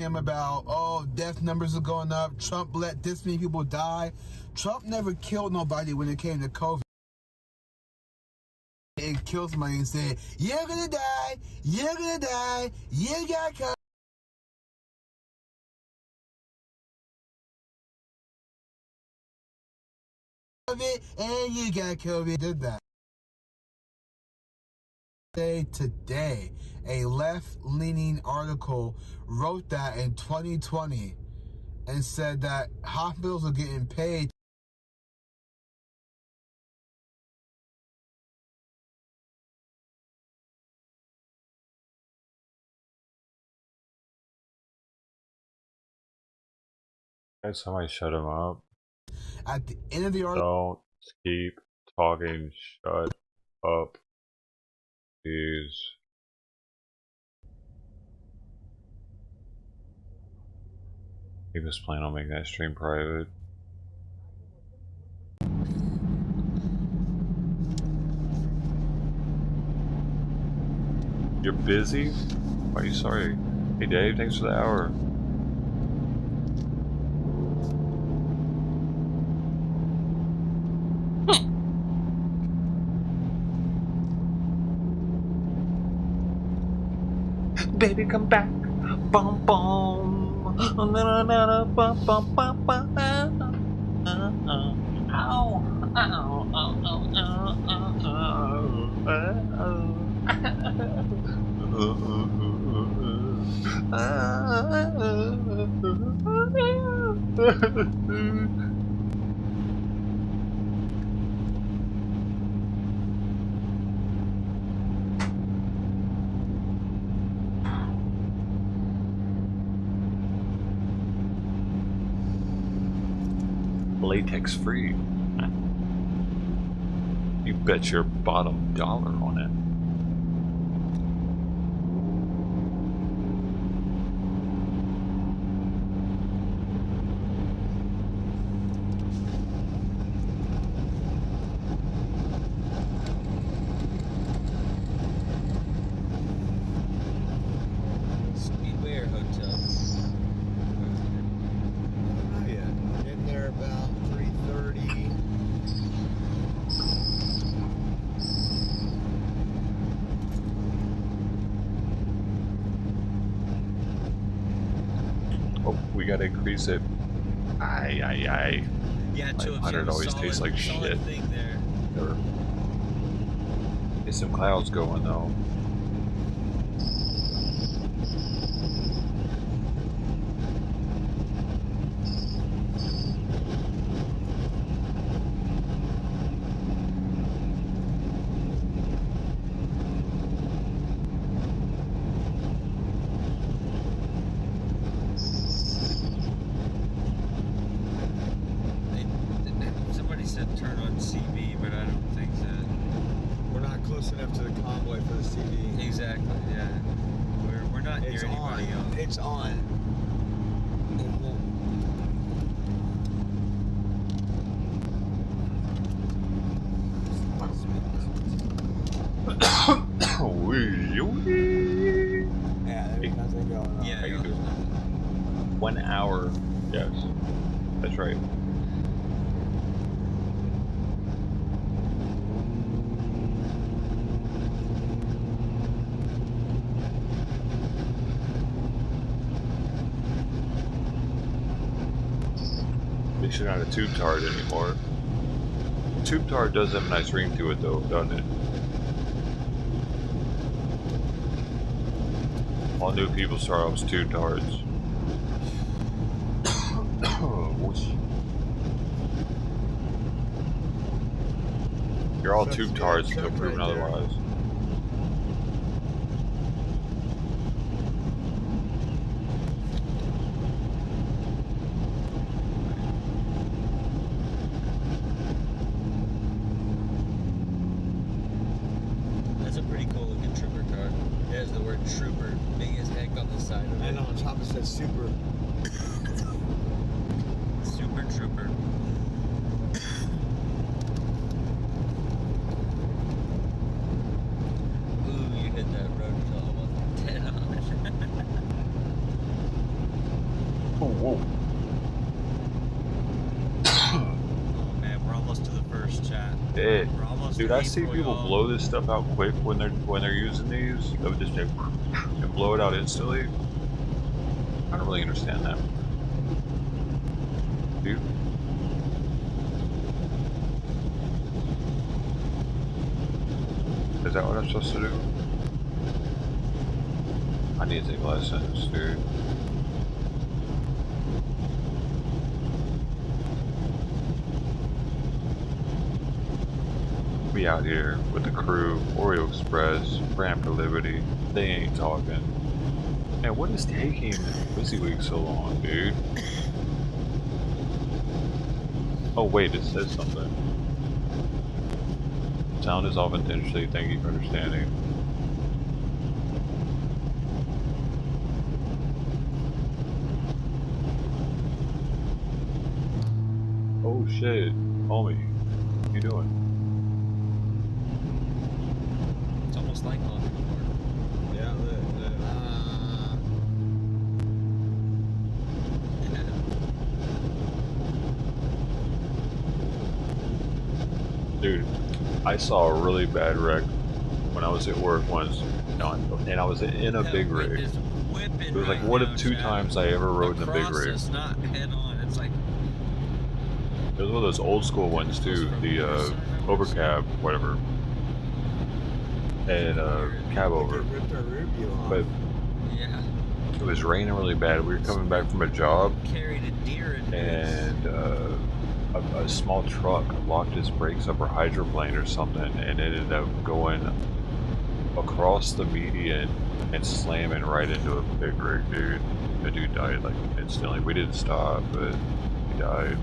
him about, oh, death numbers are going up. Trump let this many people die. Trump never killed nobody when it came to COVID. And killed somebody and said, you're gonna die, you got COVID, and you got COVID. Did that. Today, a left-leaning article wrote that in 2020 and said that hospitals are getting paid Somebody shut him up. at the end of the article. Don't keep talking. Shut up. Please. He was planning on making that stream private. You're busy? Why are you sorry? Hey Dave, thanks for the hour. Baby, come back. Bum bum. Bum bum bum bum. Ow. Latex free. You bet your bottom dollar on it. Oh, we gotta increase it. Aye. Yeah, Chill, 500 always tastes like shit. Thing there. Never. Get some clouds going though. Somebody said turn on CB, but I don't think that. We're not close enough to the convoy for the CD. Exactly, yeah. We're not near anybody else. It's on. Yeah, there's nothing going on. Yeah, How you doing? 1 hour. Yes, that's right. At least you're not a tube tard anymore. Tube tard does have a nice ring to it though, doesn't it? All new people start off as tube tards. You're all tube tards until proven otherwise. That's a pretty cool looking trooper car. It has the word trooper big as heck on the side of it. And on top it says super. Super trooper. Ooh, you hit that road till almost dead on it. Oh, whoa. Oh man, we're almost to the first chat. Hey, We're almost dude, to I see April, people y'all. blow this stuff out quick when they're using these. They would just like, and blow it out instantly. I don't really understand that. Dude. Is that what I'm supposed to do? I need to take lessons, dude. Be out here with the crew, Oreo Express, Brand for Liberty. They ain't talking. Man, what is taking Busy Week so long, dude? Oh wait, it says something. Sound is off intentionally, thank you for understanding. Oh shit, homie, what you doing? It's almost like on board. Yeah, Dude, I saw a really bad wreck when I was at work once, and I was in a big rig. It was like one of 2 times I ever rode in a big rig. It's not head on. It's like It was one of those old school ones too, the overcab, whatever, and cab over. ripped our rear view off. But yeah. it was raining really bad. We were coming back from a job, Carried a deer in and a small truck locked its brakes up or hydroplane or something, and ended up going across the median and slamming right into a big rig, dude. The dude died like instantly. We didn't stop, but he died.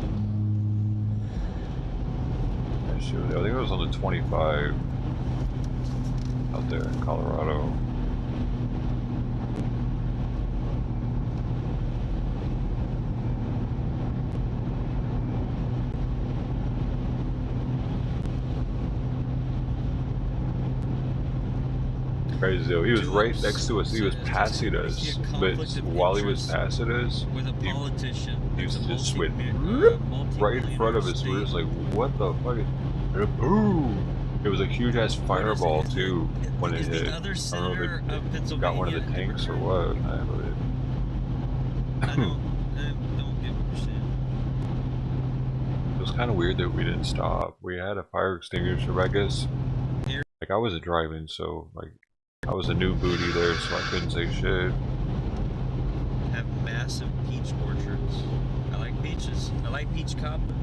That shit was, I think it was on the 25 out there in Colorado. Crazy though, he was right next to us. He was passing us, but while he was passing us, with a politician. he There's a just went multi- right in front of us. We were just like, "What the fuck?" Boom! It was a huge ass fireball too when it hit. The other I don't know senator if of it Pennsylvania got one of the tanks or what. I don't know. I don't get what you're saying. It was kind of weird that we didn't stop. We had a fire extinguisher, but I guess, like, I wasn't driving, so, like, I was a new booty there, so I couldn't say shit. Have massive peach orchards. I like peaches. I like peach cobbler.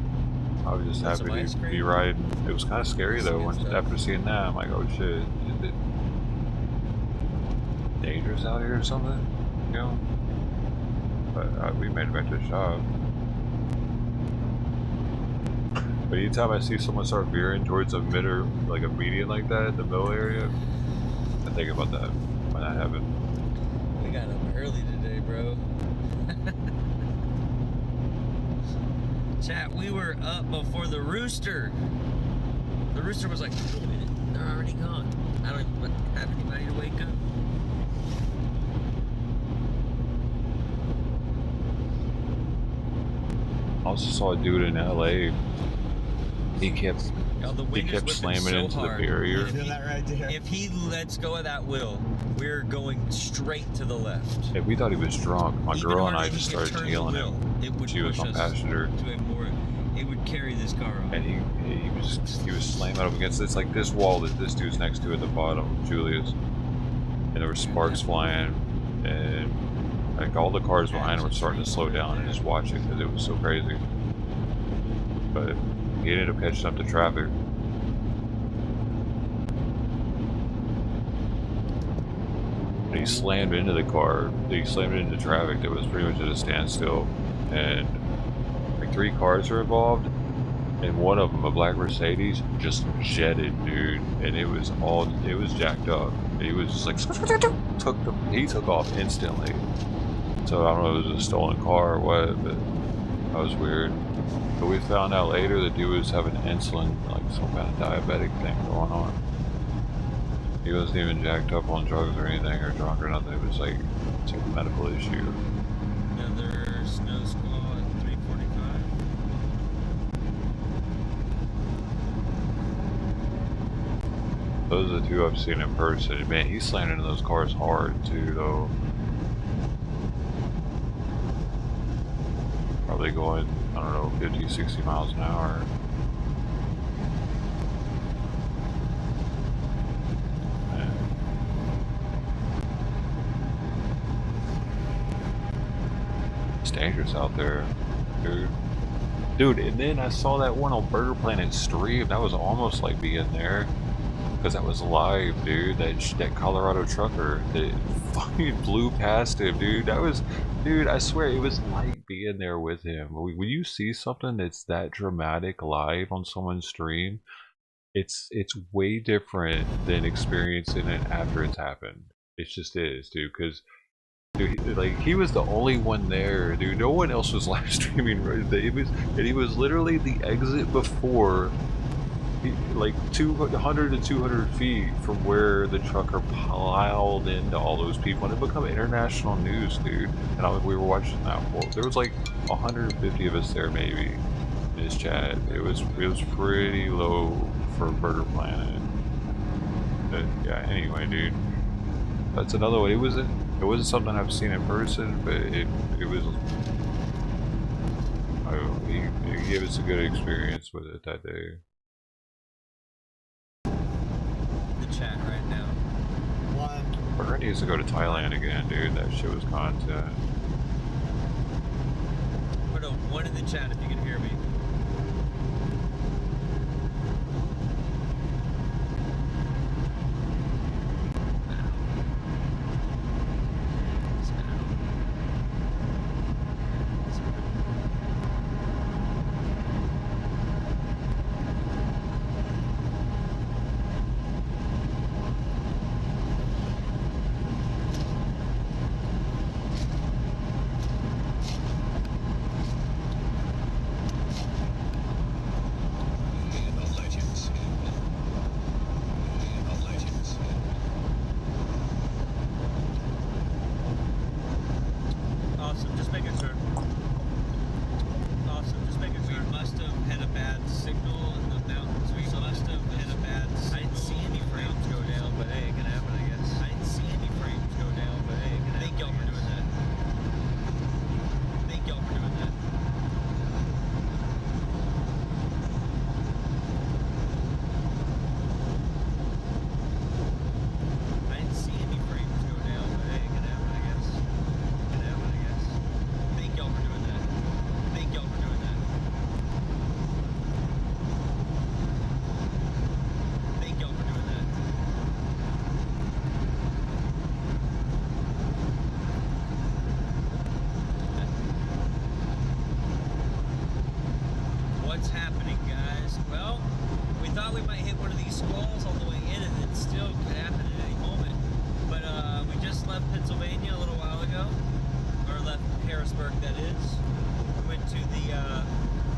I was just happy to be riding. It was kind of scary though. Once after seeing that, I'm like, oh shit, is it dangerous out here or something? You know. But we made it back to the shop. But anytime I see someone start veering towards a mid or like a median like that in the middle area, I think about that when that happened. We got up early today, bro. Chat, we were up before the rooster. The rooster was like, wait a minute, they're already gone. I don't even have anybody to wake up. I also saw a dude in LA. He kept slamming into the barrier. If he lets go of that wheel, we're going straight to the left. Yeah, we thought he was drunk. My girl and I just started tailing him. She was my passenger. It would carry this car on. And he was slamming up against it's like this wall that this dude's next to at the bottom, Julius. And there were sparks flying, and like all the cars behind him were starting to slow down and just watch it because it was so crazy. But he ended up catching up to traffic. And he slammed into the car. He slammed into traffic that was pretty much at a standstill. And like 3 cars were involved. And one of them, a black Mercedes, just jetted, dude. And it was jacked up. He was just like, he took off instantly. So I don't know if it was a stolen car or what, but that was weird. But we found out later that dude was having insulin, like some kind of diabetic thing going on. He wasn't even jacked up on drugs or anything or drunk or nothing. It was like it's a medical issue. Another snow squall at 3:45. Those are the 2 I've seen in person. Man, he's slamming into those cars hard too, though. Probably going, I don't know, 50, 60 miles an hour. Man. It's dangerous out there, dude. Dude, and then I saw that one on Burger Planet stream. That was almost like being there. Because that was live, dude. That Colorado trucker that fucking blew past him, dude. Dude, I swear it was like being there with him. When you see something that's that dramatic live on someone's stream, it's way different than experiencing it after it's happened. It just is, dude. Because dude, like he was the only one there, dude. No one else was live streaming. He was literally the exit before. Like 200 to 200 feet from where the trucker plowed into all those people, and it became international news, dude. And we were watching that. Well, there was like 150 of us there, maybe, in his chat. It was pretty low for Burger Planet. But yeah, anyway, dude, that's another one. It wasn't something I've seen in person, but it was. He gave us a good experience with it that day. Chat right now. Burger needs to go to Thailand again, dude. That shit was content. Put a 1 in the chat if you can hear me.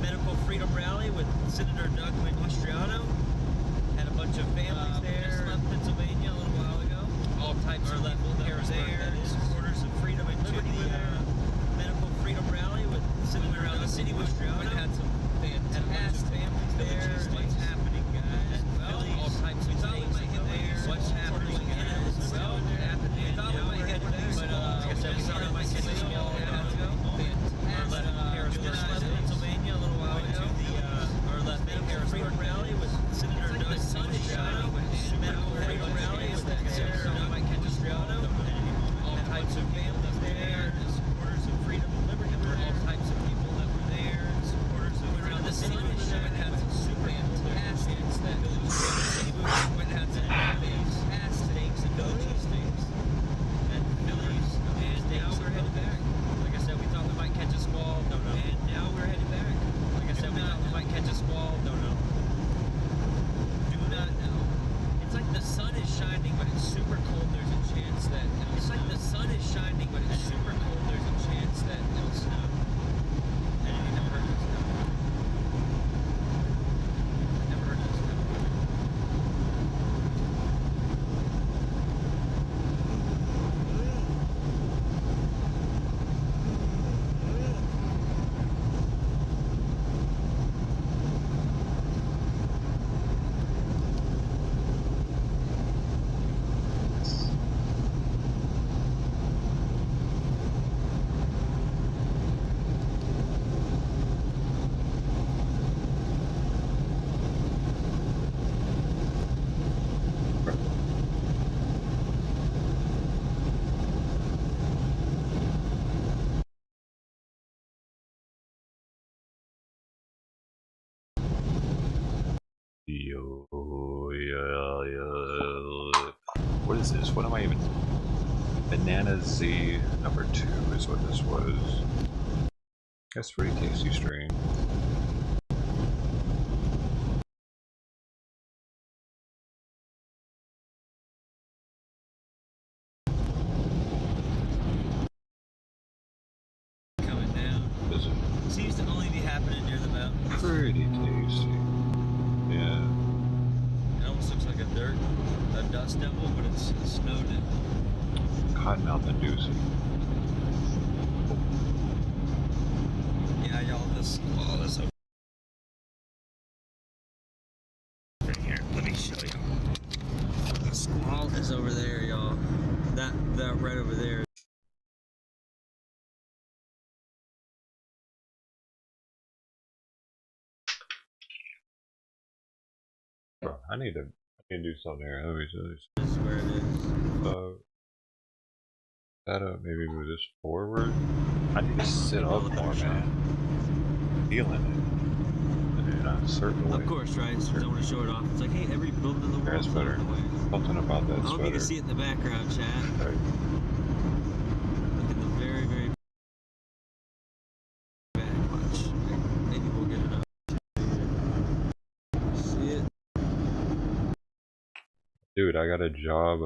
medical freedom rally with Senator Doug Mastriano. Had a bunch of families there. Just left Pennsylvania a little while ago. All types of people that were there. Supporters of freedom and liberty. Medical freedom rally with Senator Doug Mastriano. Had some fantastic families there. What's happening, guys? Well, all types of things there. What's happening, guys? Well, happening. Thought we might head back, but like I said, we thought we might head back. Pennsylvania a little while ago. Our left Harrisburg rally with Senator Doug Mastriano. Medical freedom rally with Senator Doug Mastriano. All types of families there. Supporters of freedom and liberty. All types of people that were there. Supporters of freedom. The city movement had some super fantastic that the city movement had some fantastic and no cheesesteaks and Phillies. And now we're headed back. Like I said, we thought we might catch a squall. No. And now we're headed back. Like I said, we thought we might catch a squall. No. Do not know. It's like the sun is shining, but it's super cold. There's a chance that it's like the sun is shining, but it's super cold. There's a chance that it'll snow. And you never heard of it snow. Never heard of it snow. What is this? What am I even... Banana Z number 2 is what this was. That's pretty tasty strain. Coming down. Is it? Seems to only be happening near the mountains. Pretty tasty. Yeah. It almost looks like a dust devil, but it's snowed in. Cottonmouth and Doozy. Yeah, y'all, this over here. Let me show you. The squall is over there, y'all. That right over there. Bro, I need to do something here. Let me do this. This is where it is. Maybe move this forward. I need to sit up more, man. Feeling it. In a certain way. Of course, right? So don't want to show it off. It's like, hey, every building in the world That's is better. the way. Something about that I hope sweater. you can see it in the background, chat. Right. Look at the very, very back. Watch. Maybe we'll get it up. See it? Dude, I got a job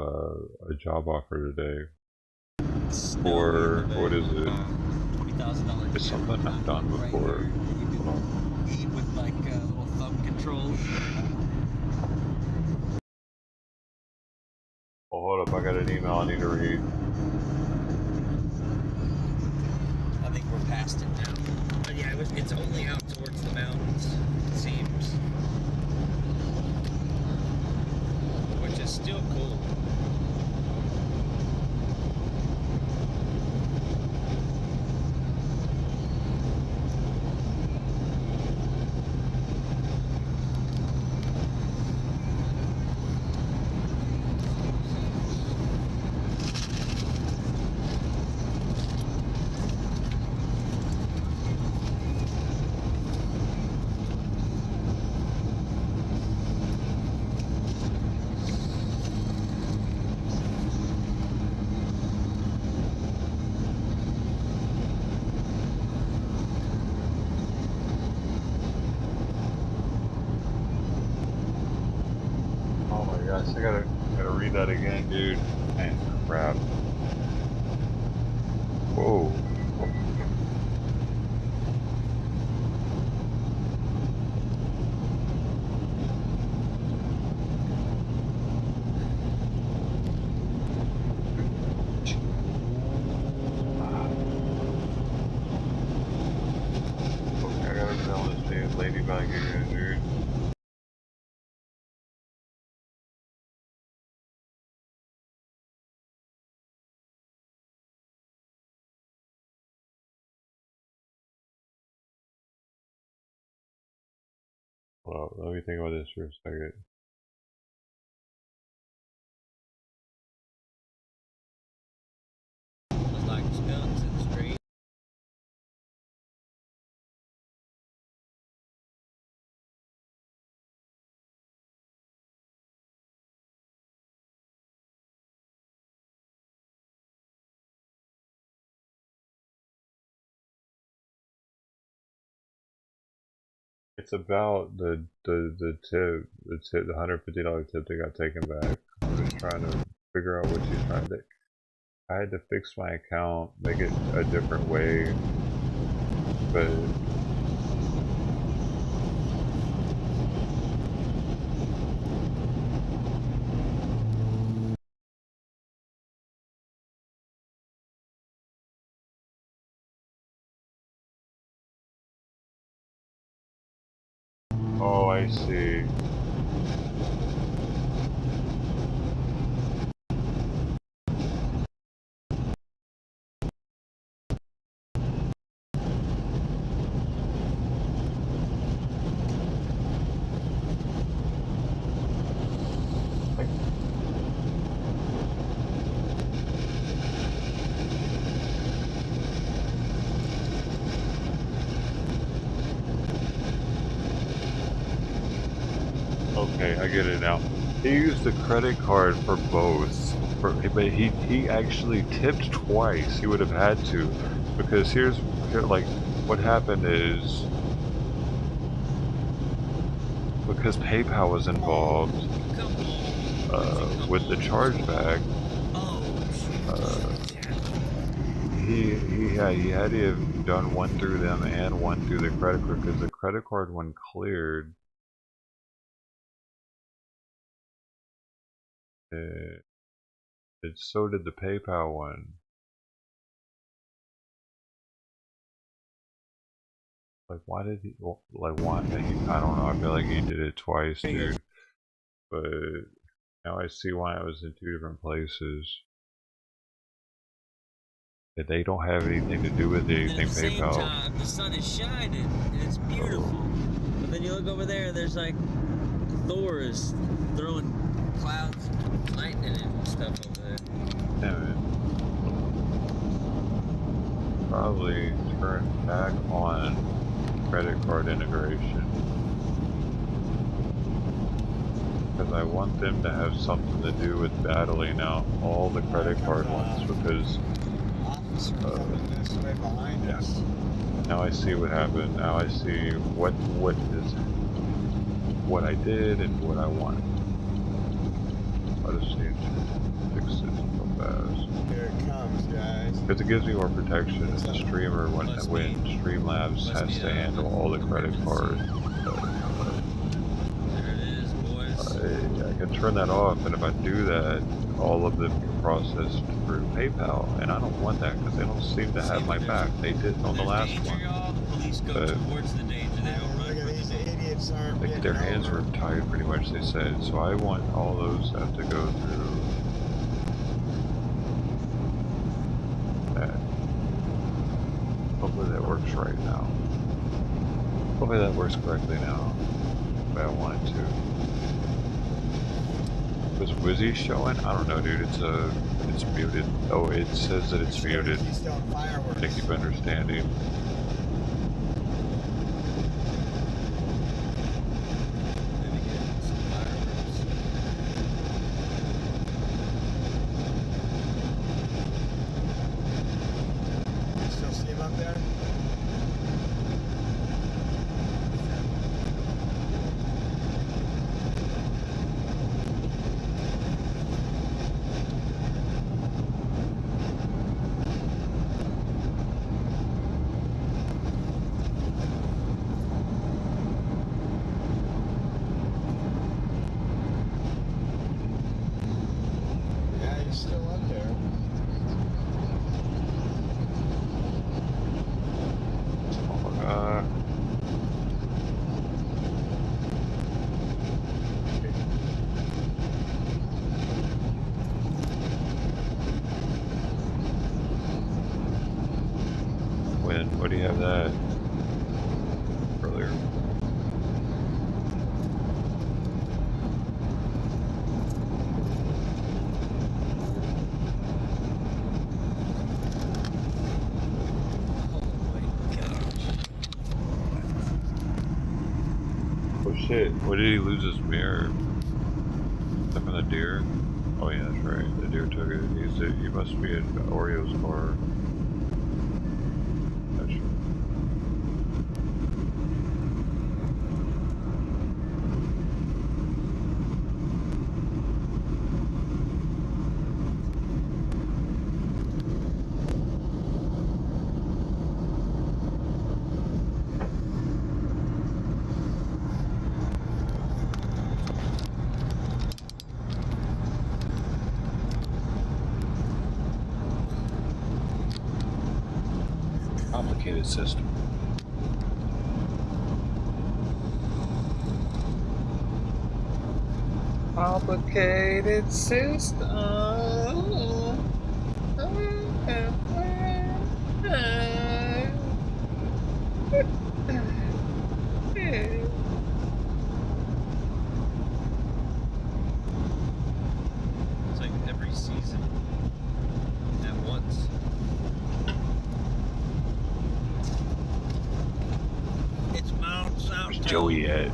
offer today. For what is it? $20,000. It's something I've done before. Eat with like little thumb controls. Oh, hold up! I got an email I need to read. I think we're past it now. But yeah, it's only out towards the mountains, it seems. Which is still cool. I gotta read that again, dude. Man, crap. Whoa. Well, let me think about this for a second. There's like skunks in the street. It's about the tip, the $150 tip that got taken back. I'm just trying to figure out what she's trying to. I had to fix my account, make it a different way, but oh, I see. Okay, I get it now. He used a credit card for both, but he actually tipped twice. He would have had to, because like what happened is because PayPal was involved with the chargeback. He had to have done one through them and one through the credit card, because the credit card one cleared. So did the PayPal one. Like, why did he? Like, why? I don't know. I feel like he did it twice, dude. But now I see why it was in two different places. That they don't have anything to do with anything At the same PayPal. time, the sun is shining and it's beautiful. But then you look over there, there's like Thor is throwing clouds, lightning, and stuff over there. Damn it. Probably turn back on credit card integration. Because I want them to have something to do with battling out all the credit card ones, because this way behind us. now I see what happened. Now I see what I did and what I want. I just need to fix this real fast. Here it comes, guys. Because it gives me more protection as a streamer when Streamlabs has to handle all the credit cards. There it is, boys. I can turn that off, and if I do that, all of them get processed through PayPal, and I don't want that because they don't seem to have my back. They did on the last one. The police go towards the danger. They don't run from the danger. Idiots aren't Like, their hands were tied, pretty much, they said. So I want all those to have to go through that. Hopefully that works right now. Hopefully that works correctly now. The way I want it to. Was Wizzy showing? I don't know, dude. It's muted. Oh, it says that it's muted. Thank you for understanding. Still see him up there? Yeah, he's still up there. When? What do you have that? Earlier. shit. What did he lose his mirror? Stuff in the deer? Oh yeah, that's right. The deer took it. He must be in Oreo's car. Gotcha. Complicated system. Complicated system. It's like every season at once. It's Mount South. Where's Joey at?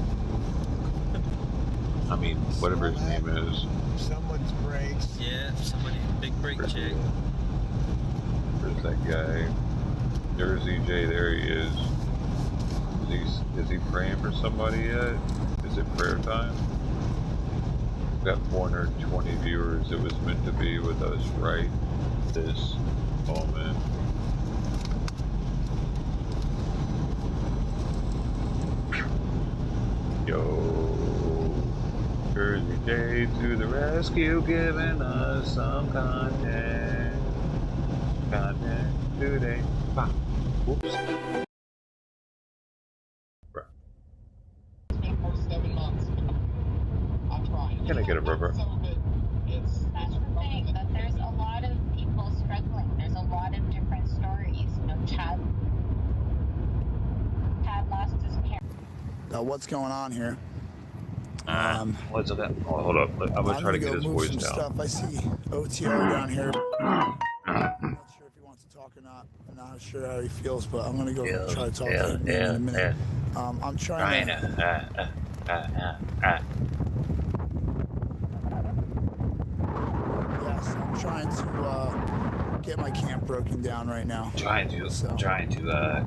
I mean, whatever his name is. Someone's brakes. Yeah, somebody, big break chick. Where's that guy? There's EJ, there he is. Is he praying for somebody yet? Is it prayer time? We've got 420 viewers. It was meant to be with us right this moment. Yo, Jersey J to the rescue, giving us some content. Content today. Ah, whoops. Can I get a rubber? That's the thing, that there's a lot of people struggling. There's a lot of different stories. You know, Chad lost his parents. What's going on here? What's up? Oh, hold up. I'm gonna try to get his voice down. Stuff. I see OTO down here. I'm not sure if he wants to talk or not. I'm not sure how he feels, but I'm gonna go try to talk to him in a minute. I'm trying to. Yes, I'm trying to get my camp broken down right now. Trying to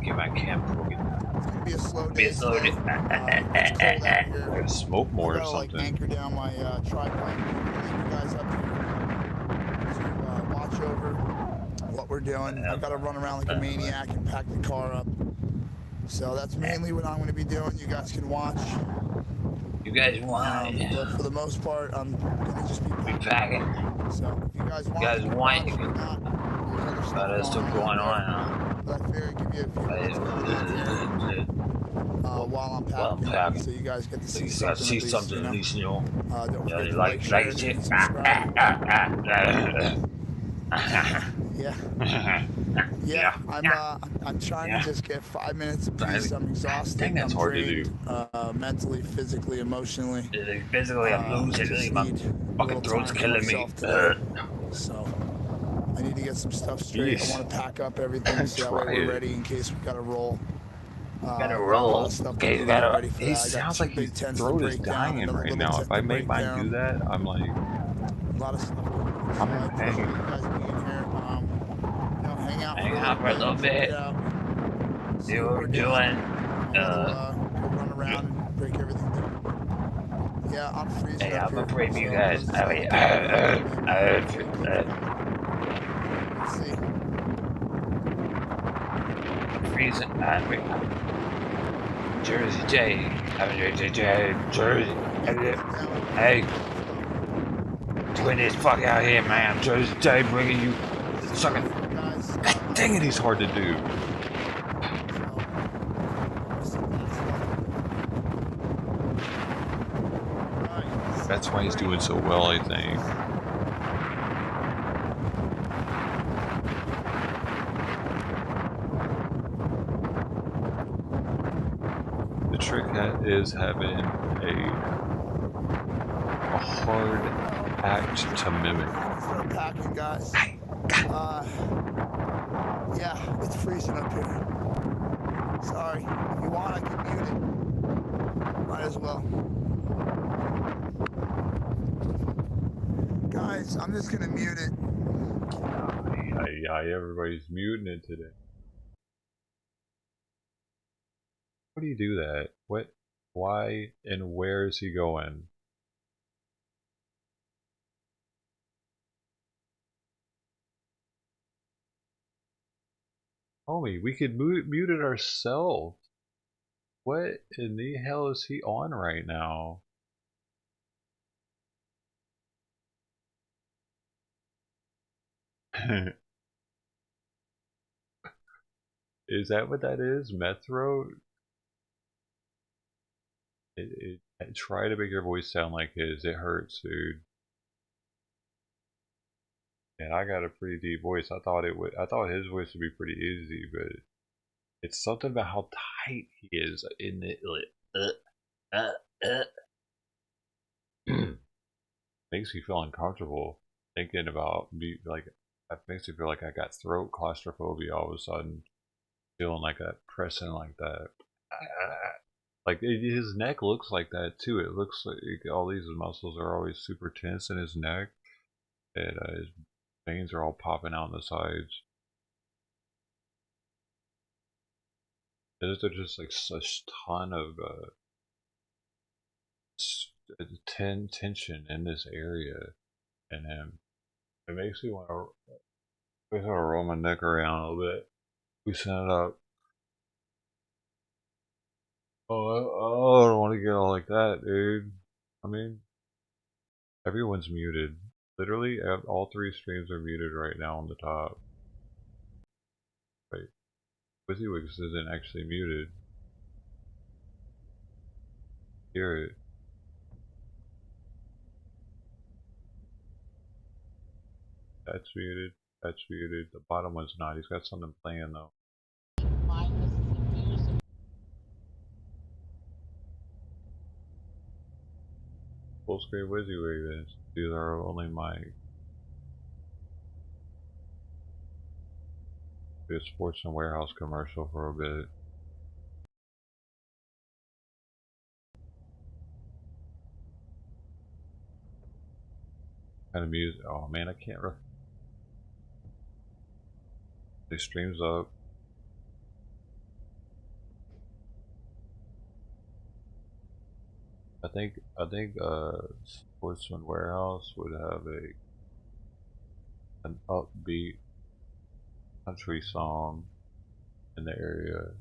get my camp broken down. It's gonna be a slow day. It's cold out here. I gotta smoke more or I gotta, something. anchor down my tripod. Leave you guys up here to watch over what we're doing. I gotta run around like a maniac and pack the car up. So that's mainly what I'm gonna be doing. You guys can watch. You guys want it? But for the most part, I'm gonna just be packing. So if you guys want, You there's stuff going on. But I figured give you a few minutes while I'm packing, so you guys get to see something at least, you know. Don't forget to like, share, and subscribe. Yeah. I'm trying to just get 5 minutes of peace. I'm exhausted. I think that's hard to do. Mentally, physically, emotionally. Physically, I'm losing. My fucking throat's killing me. So I need to get some stuff straight. I want to pack up everything so that way we're ready in case we gotta roll. Gotta roll. Okay, he sounds like his throat is dying right now. If I make mine do that, I'm like, a lot of stuff. I'm in pain. You guys being here, hang out for a little bit. See what we're doing. Run around and break everything down. Yeah, I'm freezing. Hey, up I'm here, afraid of you so guys. Let's see. Freezing. Jersey J. Jersey. Hey. Doing this fuck out here, man. Jersey J bringing you sucking. God dang it, he's hard to do. That's why he's doing so well, I think. The trick is having a hard act to mimic. Start packing, guys. Yeah, it's freezing up here. Sorry. If you want, I can mute it. Might as well. Guys, I'm just gonna mute it. Yeah, everybody's muting it today. How do you do that? What? Why? And where is he going? Homie, we could mute it ourselves. What in the hell is he on right now? Is that what that is? Meth throat? Try to make your voice sound like his. It hurts, dude. And I got a pretty deep voice. I thought his voice would be pretty easy, but it's something about how tight he is in it. Makes me feel uncomfortable thinking about me. Like, that makes me feel like I got throat claustrophobia all of a sudden, feeling like that, pressing like that. Like his neck looks like that too. It looks like all these muscles are always super tense in his neck, and his veins are all popping out on the sides. There's just like such ton of tension in this area, and it makes me want to roll my neck around a little bit. Loosen it up. Oh, I don't want to get all like that, dude. I mean, everyone's muted. Literally, all three streams are muted right now on the top. Wait, WYSIWYG isn't actually muted. Hear it. That's muted. That's muted. The bottom one's not. He's got something playing though. Full screen WYSIWYG then. These are only mic. Do a Sports and Warehouse commercial for a bit. Kind of music. Oh man, I can't. The streams up. I think Sportsman Warehouse would have an upbeat country song in the area.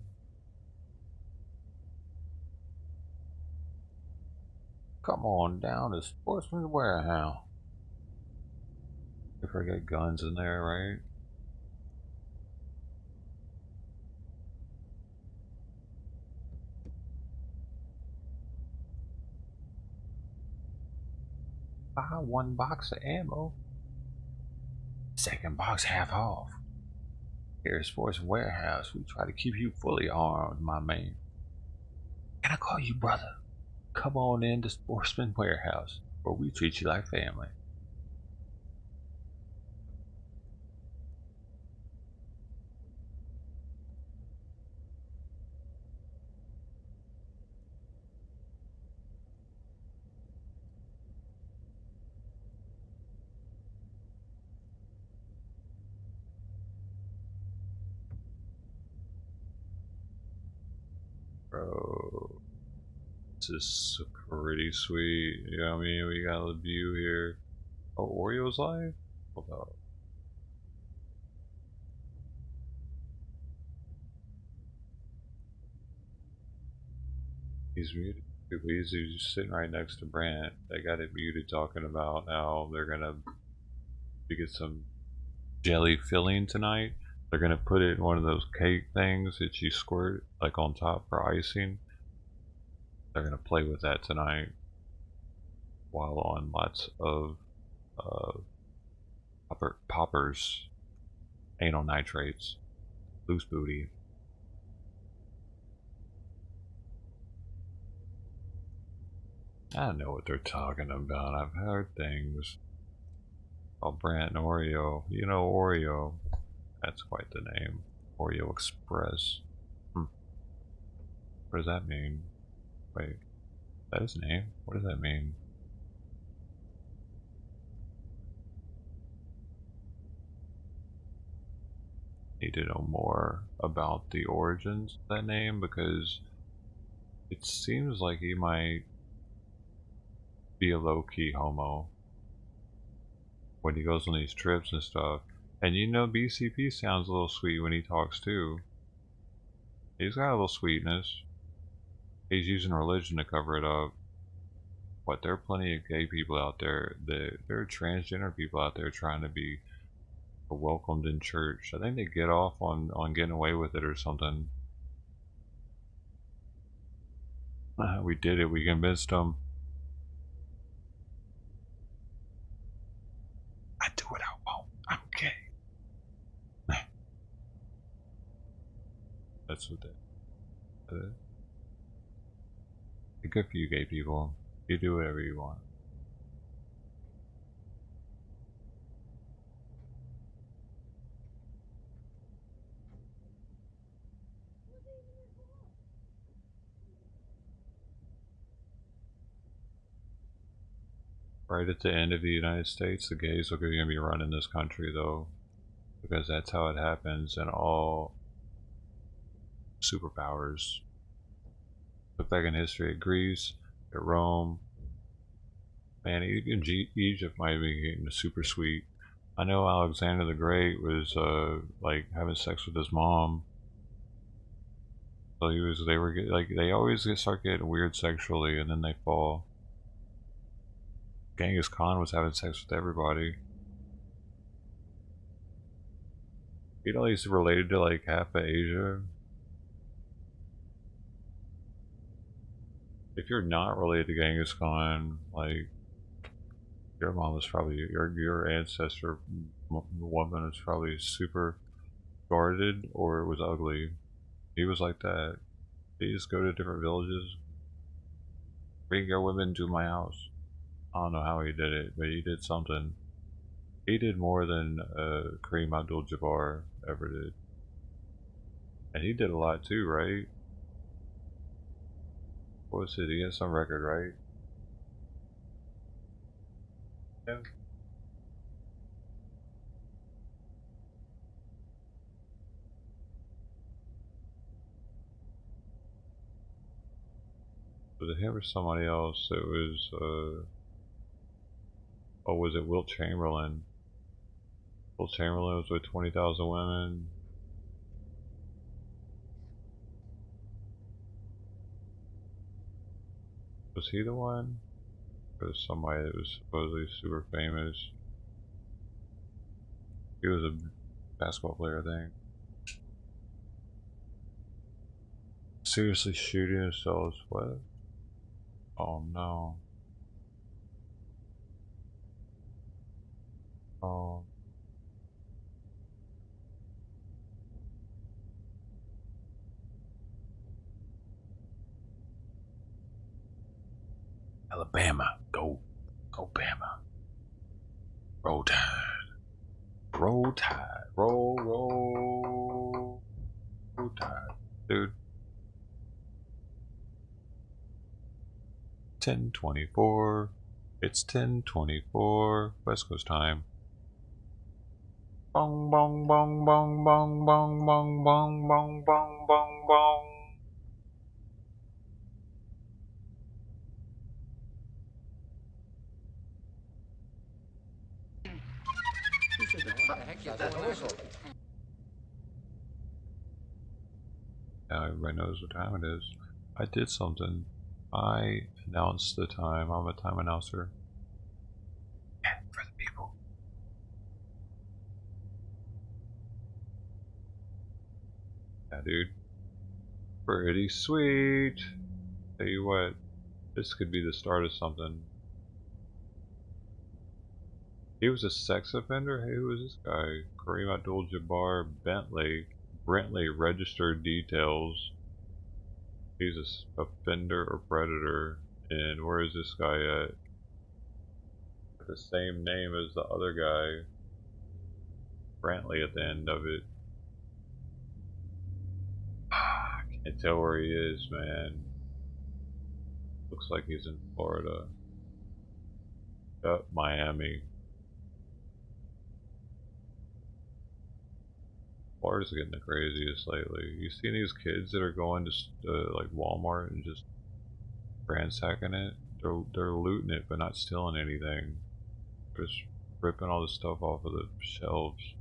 Come on down to Sportsman Warehouse. If I got guns in there, right? Buy one box of ammo. Second box half off. Here at Sports Warehouse, we try to keep you fully armed, my man. Can I call you brother? Come on in to Sportsman Warehouse, where we treat you like family. Bro, this is pretty sweet. You know what I mean? We got a view here. Oh, Oreo's live? Hold up. He's muted. He's just sitting right next to Brant. They got it muted talking about how they're gonna get some jelly filling tonight. They're gonna put it in one of those cake things that you squirt like on top for icing. They're gonna play with that tonight while on lots of poppers, anal nitrates, loose booty. I don't know what they're talking about. I've heard things. Oh, Brant and Oreo. You know Oreo. That's quite the name. Oreo Express. What does that mean? Wait. That his name? What does that mean? Need to know more about the origins of that name, because it seems like he might be a low-key homo when he goes on these trips and stuff. And you know, BCP sounds a little sweet when he talks too. He's got a little sweetness. He's using religion to cover it up. But there are plenty of gay people out there. There are transgender people out there trying to be welcomed in church. I think they get off on getting away with it or something. We did it. We convinced them. I do what I want. I'm gay. That's what that. Good for you, gay people. You do whatever you want. Right at the end of the United States, the gays are going to be running this country, though, because that's how it happens in all superpowers. Look back in history at Greece, at Rome. Man, even Egypt might be getting super sweet. I know Alexander the Great was like having sex with his mom. So they were like, they always start getting weird sexually and then they fall. Genghis Khan was having sex with everybody. You know, he's related to like half of Asia. If you're not related to Genghis Khan, like, your mom was probably, your ancestor woman was probably super guarded or was ugly. He was like that. He just go to different villages. Bring your women to my house. I don't know how he did it, but he did something. He did more than Kareem Abdul-Jabbar ever did. And he did a lot too, right? What was it? He had some record, right? Yeah. Was it him or somebody else? It was, oh, was it Wilt Chamberlain? Wilt Chamberlain was with 20,000 women. Was he the one? Or was somebody that was supposedly super famous? He was a basketball player, I think. Seriously shooting themselves? What? Oh no. Oh. Alabama, go Bama. Roll Tide. Roll Tide. Roll Tide. Dude. 10:24. It's 10:24. West Coast time. Bong bong bong bong bong bong bong bong bong bong bong bong. Now everybody knows what time it is. I did something. I announced the time. I'm a time announcer. Yeah, for the people. Yeah, dude. Pretty sweet. Tell you what, this could be the start of something. He was a sex offender? Hey, who was this guy? Kareem Abdul-Jabbar Bentley registered details. He's a offender or predator. And where is this guy at? The same name as the other guy. Brantley at the end of it. I can't tell where he is, man. Looks like he's in Florida. Yep, Miami. Florida's getting the craziest lately. You seen these kids that are going to like Walmart and just ransacking it? They're looting it but not stealing anything. They're just ripping all the stuff off of the shelves.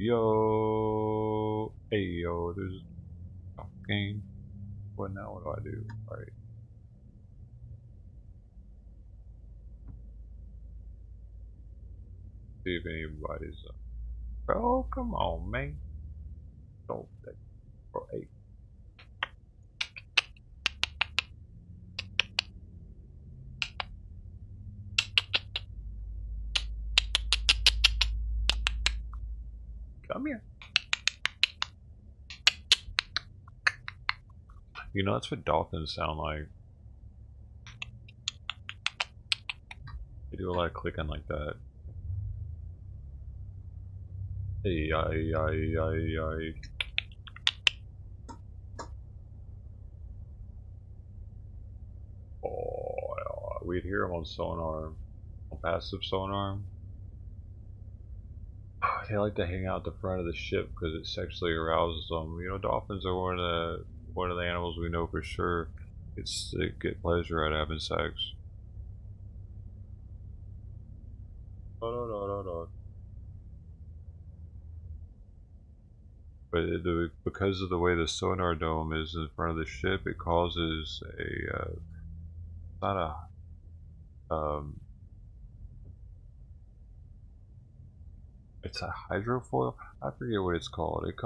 Yo, hey yo, there's a game. What now? What do I do? Alright. See if anybody's bro, come on, man. Don't that bro, hey. Come here. You know, that's what dolphins sound like. They do a lot of clicking like that. Hey, ay. Oh, we'd hear them on sonar, on passive sonar. They like to hang out at the front of the ship because it sexually arouses them. You know, dolphins are one of the animals we know for sure. They get pleasure out of having sex. But because of the way the sonar dome is in front of the ship, it causes it's a hydrofoil. I forget what it's called. It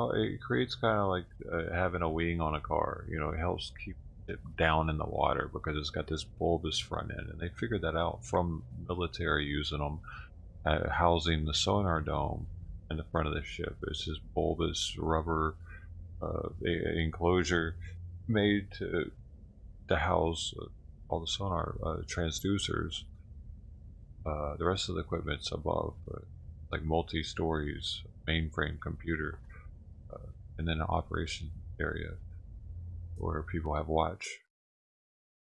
creates kind of like having a wing on a car. You know, it helps keep it down in the water because it's got this bulbous front end, and they figured that out from military using them, housing the sonar dome in the front of the ship. It's this bulbous rubber enclosure made to house all the sonar transducers. The rest of the equipment's above. Like multi-stories mainframe computer, and then an operation area where people have watch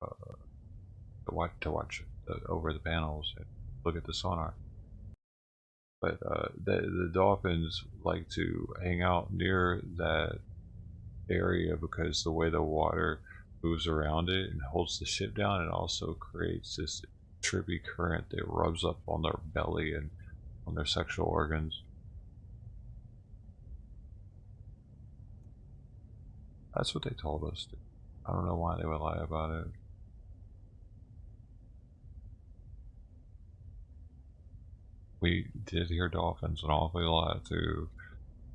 over the panels and look at the sonar. But the dolphins like to hang out near that area because the way the water moves around it and holds the ship down, it also creates this trippy current that rubs up on their belly and on their sexual organs. That's what they told us. I don't know why they would lie about it. We did hear dolphins an awfully lot too.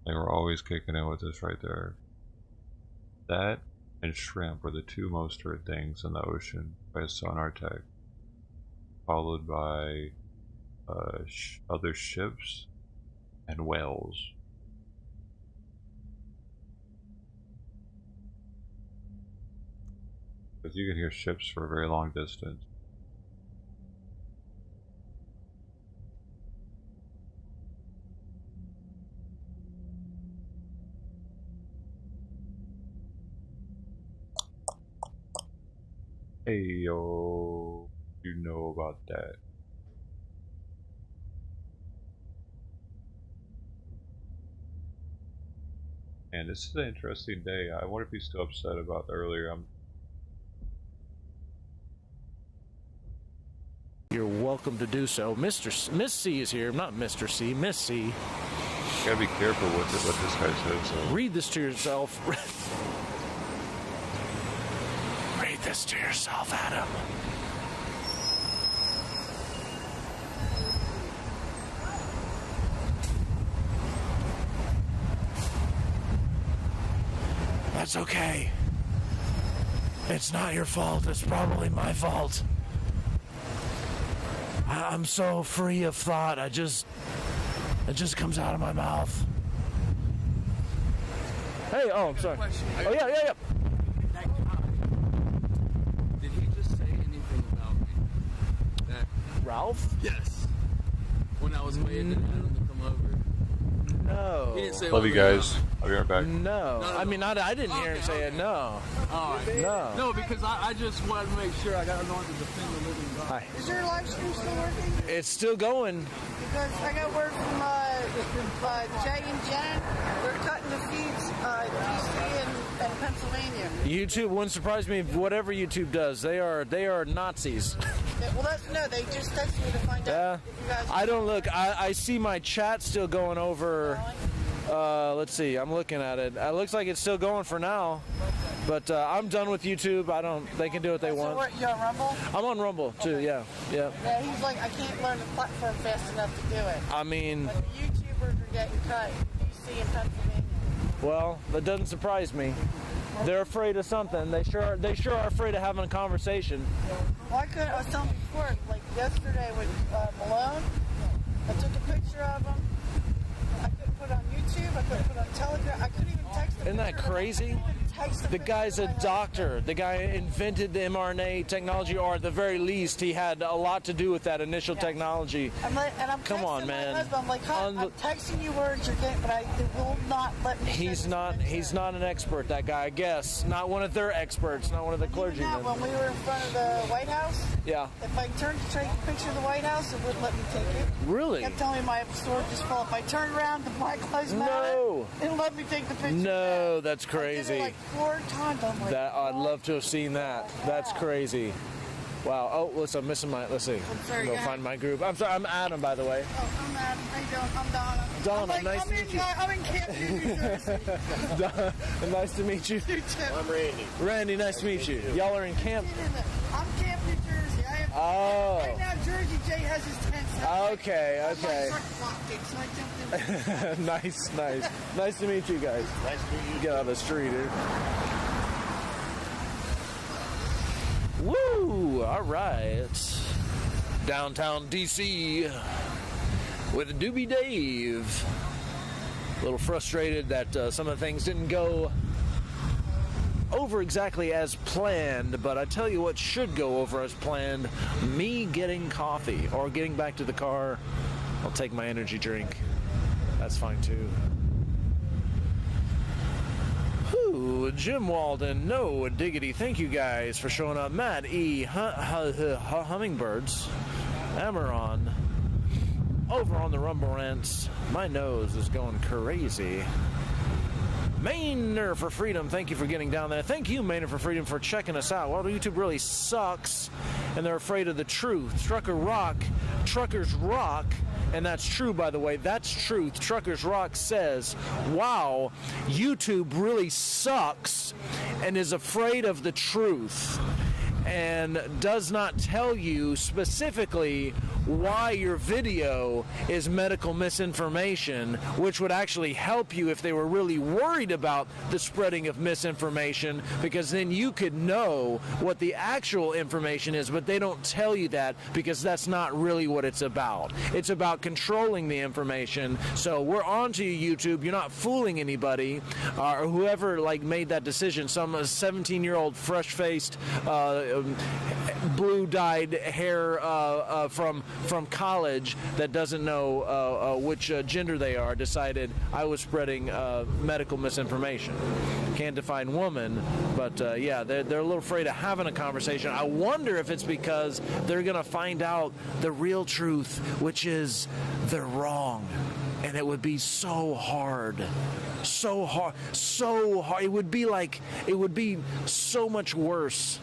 They were always kicking in with us right there. That and shrimp were the two most heard things in the ocean by sonar tech, followed by other ships and whales. Because you can hear ships for a very long distance. Hey yo, you know about that. And this is an interesting day. I wonder if he's still upset about earlier. You're welcome to do so. Miss C is here. Not Mr. C, Miss C. You gotta be careful with what this guy says. So. Read this to yourself. Read this to yourself, Adam. That's okay. It's not your fault. It's probably my fault. I'm so free of thought. It just comes out of my mouth. Hey, oh, I'm sorry. Oh, yeah. That cop, did he just say anything about me? That Ralph? Yes. When I was waiting for him to come over. No. He didn't say Love you guys. I'll be right back. No. I mean, I didn't hear him say it. No. All right. No. No, because I just wanted to make sure I got on to defend the living God. Hi. Is your live stream still working? It's still going. Because I got word from Jay and Jen. They're cutting the feeds DC and Pennsylvania. YouTube wouldn't surprise me. Whatever YouTube does, they are Nazis. Yeah, well, they just texted me to find out if you guys. I don't look. I see my chat still going over. Let's see. I'm looking at it. It looks like it's still going for now. But I'm done with YouTube. They can do what they want. So you're on Rumble? I'm on Rumble too. Okay. Yeah. Yeah, he's like, I can't learn the platform fast enough to do it. I mean, but the YouTubers are getting cut in DC and Pennsylvania. Well, that doesn't surprise me. They're afraid of something. They sure are afraid of having a conversation. Well, I was telling before, like yesterday with Malone, I took a picture of him. I couldn't put it on YouTube. I couldn't put it on Telegram. I couldn't even text him. Isn't that crazy? The guy's a doctor. The guy invented the mRNA technology, or at the very least, he had a lot to do with that initial technology. Come on, man. Husband, I'm like, I'm texting you words you're getting, but they will not let me. He's not an expert, that guy, I guess. Not one of their experts, not one of the clergymen. Now, when we were in front of the White House, yeah. If I turned to take a picture of the White House, it wouldn't let me take it. Really? It kept telling me my sword just fell. If I turned around, the Black Lives Matter, it'll let me take the picture. No, that's crazy. I did it like 4 times. I'm like, I'd love to have seen that. That's crazy. Wow. Oh, listen, I'm missing my. Let's see. sorry, go find my group. I'm sorry. I'm Adam, by the way. Oh, I'm Adam. How you doing? I'm Donna. Donna, nice to meet you. I'm in Camp New Jersey. Nice to meet you. You too. I'm Randy. Randy, nice to meet you. Y'all are in camp. I'm Camp New Jersey. Right now, Jersey Jay has his tent set. Okay. Nice to meet you guys. Nice to meet you. Get out of the street, dude. Woo! All right. Downtown DC with Doobie Dave. A little frustrated that some of the things didn't go over exactly as planned, but I tell you what should go over as planned. Me getting coffee or getting back to the car. I'll take my energy drink. That's fine too. Ooh, Jim Walden, no diggity. Thank you guys for showing up. Matt E. Hummingbirds. Amaron. Over on the Rumble Rants. My nose is going crazy. Mainer for Freedom, thank you for getting down there. Thank you, Mainer for Freedom, for checking us out. Well, YouTube really sucks, and they're afraid of the truth. Truckers Rock, and that's true, by the way. That's truth. Truckers Rock says, wow, YouTube really sucks and is afraid of the truth and does not tell you specifically why your video is medical misinformation, which would actually help you if they were really worried about the spreading of misinformation, because then you could know what the actual information is, but they don't tell you that because that's not really what it's about. It's about controlling the information. So we're on to you, YouTube. You're not fooling anybody, or whoever made that decision. Some 17-year-old fresh-faced blue-dyed hair from college that doesn't know which gender they are decided I was spreading medical misinformation. Can't define woman, but yeah, they're a little afraid of having a conversation. I wonder if it's because they're going to find out the real truth, which is they're wrong. And it would be so hard. It would be so much worse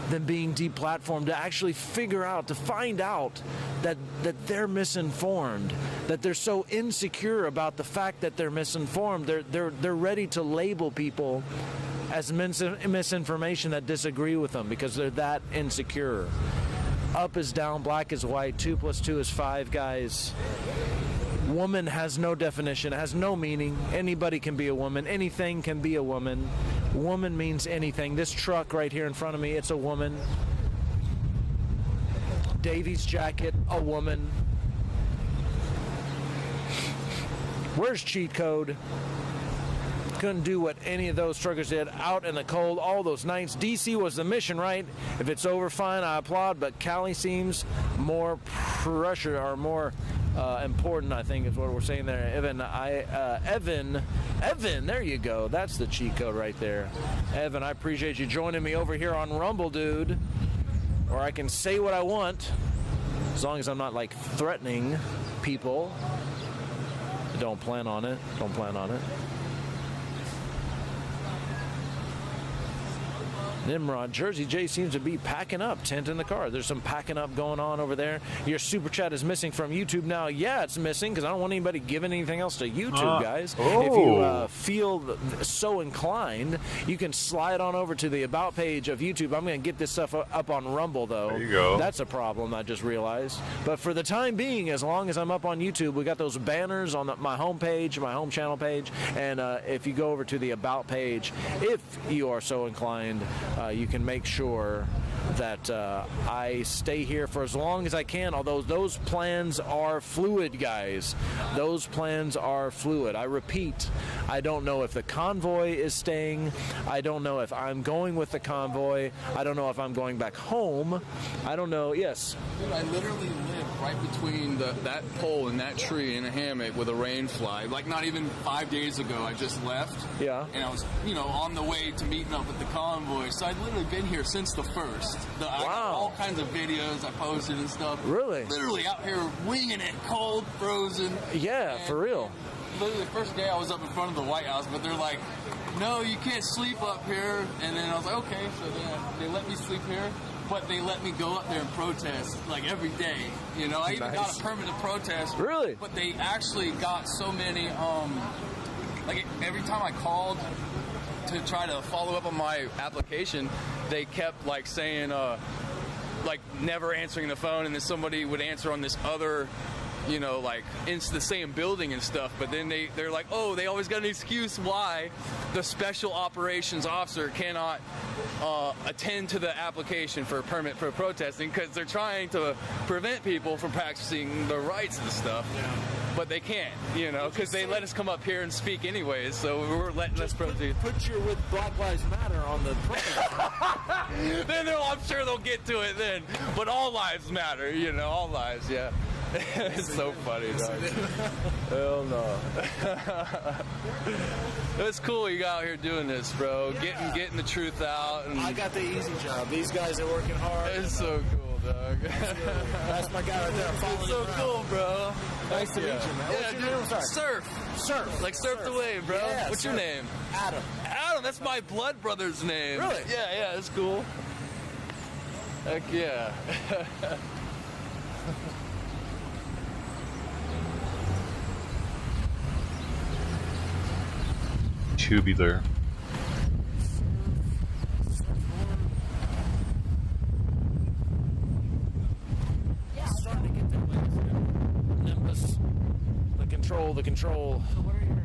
than being deplatformed, to actually find out that they're misinformed, that they're so insecure about the fact that they're misinformed. They're ready to label people as misinformation that disagree with them because they're that insecure. Up is down, black is white, 2 + 2 is 5, guys. Woman has no definition, has no meaning. Anybody can be a woman. Anything can be a woman. Woman means anything. This truck right here in front of me, it's a woman. Davy's jacket, a woman. Where's cheat code? couldn't do what any of those truckers did out in the cold all those nights. DC was the mission, right? If it's over, fine, I applaud, but Cali seems more pressure or more important, I think is what we're saying there. Evan, there you go. That's the cheat code right there. Evan, I appreciate you joining me over here on Rumble, dude. Or I can say what I want, as long as I'm not, like, threatening people. Don't plan on it. Don't plan on it. Nimrod, Jersey J seems to be packing up, tent in the car. There's some packing up going on over there. Your super chat is missing from YouTube now. Yeah, it's missing because I don't want anybody giving anything else to YouTube, guys. If you feel so inclined, you can slide on over to the About page of YouTube. I'm going to get this stuff up on Rumble, though. There you go. That's a problem, I just realized. But for the time being, as long as I'm up on YouTube, we got those banners on my home page, my home channel page. And if you go over to the About page, if you are so inclined, you can make sure that I stay here for as long as I can, although those plans are fluid, guys. Those plans are fluid. I repeat, I don't know if the convoy is staying. I don't know if I'm going with the convoy. I don't know if I'm going back home. I don't know. Yes? Dude, I literally live right between that pole and that tree in a hammock with a rain fly. Like, not even 5 days ago, I just left. Yeah. And I was, on the way to meeting up with the convoy. So I've literally been here since the 1st. I got all kinds of videos I posted and stuff. Really? Literally out here winging it, cold, frozen. Yeah, for real. Literally the first day I was up in front of the White House, but they're like, no, you can't sleep up here. And then I was like, okay. So then they let me sleep here, but they let me go up there and protest like every day. I even got a permit to protest. Really? But they actually got so many, like every time I called to try to follow up on my application, they kept like saying, like never answering the phone, and then somebody would answer on this other, like into the same building and stuff. But then they're like, oh, they always got an excuse why the special operations officer cannot attend to the application for a permit for protesting, because they're trying to prevent people from practicing their rights and stuff. Yeah. But they can't, because they let us come up here and speak anyways, so we're letting us protest. Put your with Black Lives Matter on the protest. Then I'm sure they'll get to it then. But all lives matter, all lives, yeah. It's so funny, dog. Hell no. It's cool you got out here doing this, bro. Yeah. Getting the truth out. And I got the easy job. These guys are working hard. It's so cool, dog. That's my guy right there. It's so cool, bro. Nice to meet you, man. What's your name? Sorry. Surf. Like surf the wave, bro. Yeah, What's your name? Adam. Adam, that's my blood brother's name. Really? Yeah, that's cool. Heck yeah. Tubular. Yeah, starting to get that way. Nimbus. The control. So what are your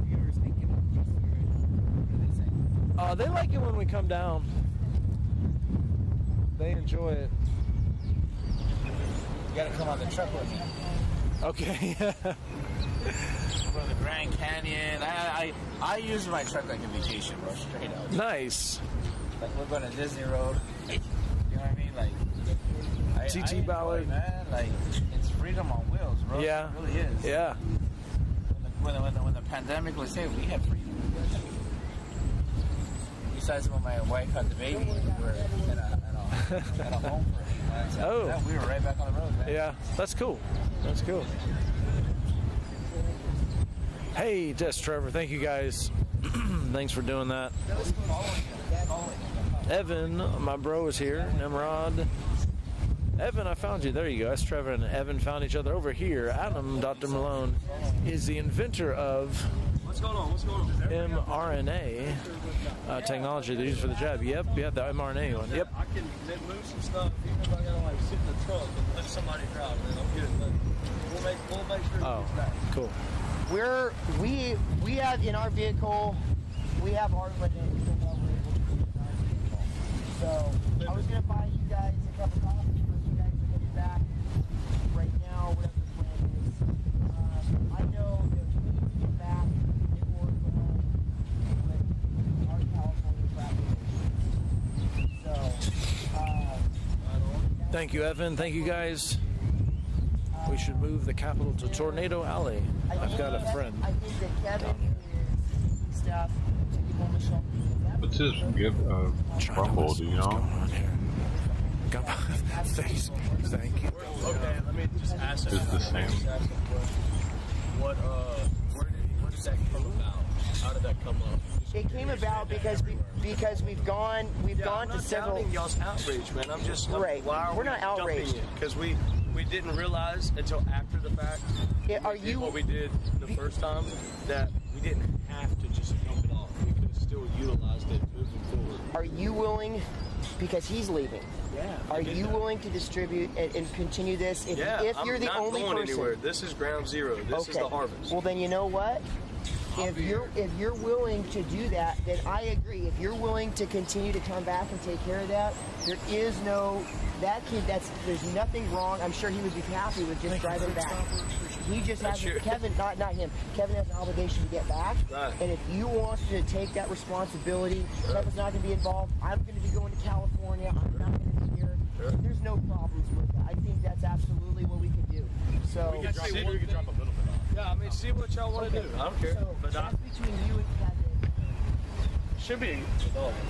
viewers thinking of this? What are they saying? They like it when we come down. They enjoy it. You gotta come on the truck with me. Okay. From the Grand Canyon. I use my truck like a vacation, bro, straight up. Nice. Like we're going to Disney Road. You know what I mean? Like TT Ballard. Man, like it's freedom on wheels, bro. Yeah. It really is. Yeah. When the pandemic was here, we had freedom. Besides when my wife had the baby, we were at a home for it. So yeah, we were right back on the road, man. Yeah, that's cool. That's cool. Hey, Tess Trevor, thank you guys. Thanks for doing that. Evan, my bro, is here. Nimrod. Evan, I found you. There you go. That's Trevor and Evan found each other over here. Adam, Dr. Malone, is the inventor of What's going on? mRNA technology they use for the jab. Yep, the mRNA one. Yep. I can move some stuff, even if I gotta like sit in the truck and let somebody drive, then I'm good. We'll make sure it's back. Cool. We have in our vehicle, we have our limit so that we're able to use our vehicle. So I was gonna buy you guys a cup of coffee when you guys are getting back right now, whatever the plan is. I know that we need to get back in Oregon Thank you, Evan. Thank you, guys. We should move the capital to Tornado Alley. I've got a friend. I think that Kevin is stuff to give him a shot. What's his rumble, do you know? Thanks. Thank you. Okay, let me just ask It's the same. Where did that come about? How did that come up? It came about because we've gone to several. I'm not doubting y'all's outrage, man. I'm just Right. Why are We're not outraged because we didn't realize until after the fact. Are you what we did the first time that we didn't have to just dump it off. We could have still utilized it moving forward. Are you willing? Because he's leaving. Yeah. Are you willing to distribute and continue this? If you're the only going person. anywhere. This is ground zero. This is the harvest. Well, then you know what? If you're willing to do that, then I agree. If you're willing to continue to come back and take care of that, there is no that kid. There's nothing wrong. I'm sure he would be happy with just driving back. He just has Kevin, not him. Kevin has an obligation to get back. Right. And if you want to take that responsibility, Kevin's not going to be involved. I'm going to be going to California. I'm not going to be here. There's no problems with that. I think that's absolutely what we can do. So we can drop a little bit off. Yeah, I mean, see what y'all want to do. I don't care. So but that's between you and Kevin. Should be with all of them.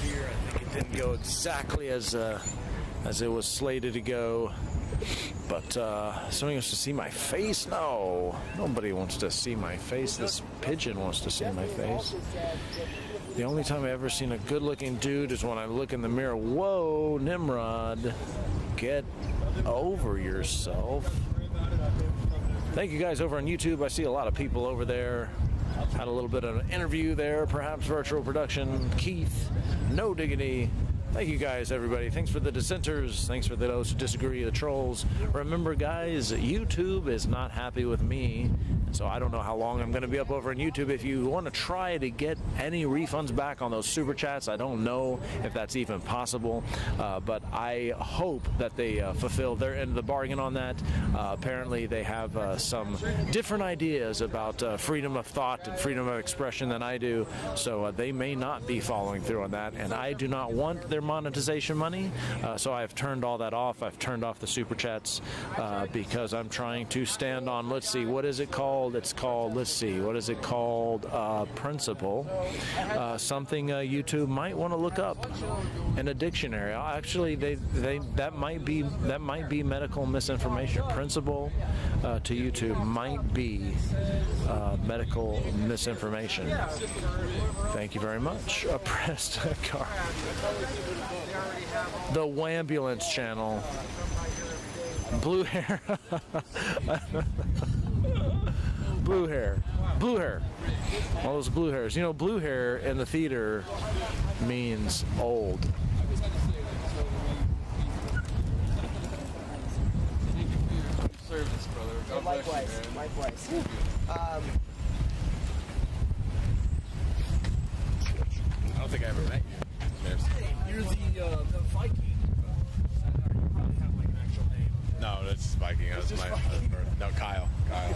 Here, I think it didn't go exactly as it was slated to go. But somebody wants to see my face? No, nobody wants to see my face. This pigeon wants to see my face. The only time I've ever seen a good-looking dude is when I look in the mirror. Whoa, Nimrod, get over yourself. Thank you guys over on YouTube. I see a lot of people over there. Had a little bit of an interview there, perhaps virtual production. Keith, no diggity. Thank you guys, everybody. Thanks for the dissenters. Thanks for those who disagree, the trolls. Remember, guys, YouTube is not happy with me, so I don't know how long I'm going to be up over on YouTube. If you want to try to get any refunds back on those super chats, I don't know if that's even possible, but I hope that they fulfill their end of the bargain on that. Apparently, they have some different ideas about freedom of thought and freedom of expression than I do, so they may not be following through on that, and I do not want their monetization money, so I've turned all that off. I've turned off the super chats because I'm trying to stand on, let's see, what is it called? It's called, let's see, what is it called? Principle. Something YouTube might want to look up in a dictionary. Actually, that might be medical misinformation. Principle to YouTube might be medical misinformation. Thank you very much. Pressed car. The Wambulance channel. Blue hair. Blue hair. Blue hair. All those blue hairs. You know, blue hair in the theater means old. Service, brother. God bless Likewise. you, man. Likewise. I don't think I ever met you. You're the Viking. No, that's Viking. That was my birth. No, Kyle. Kyle,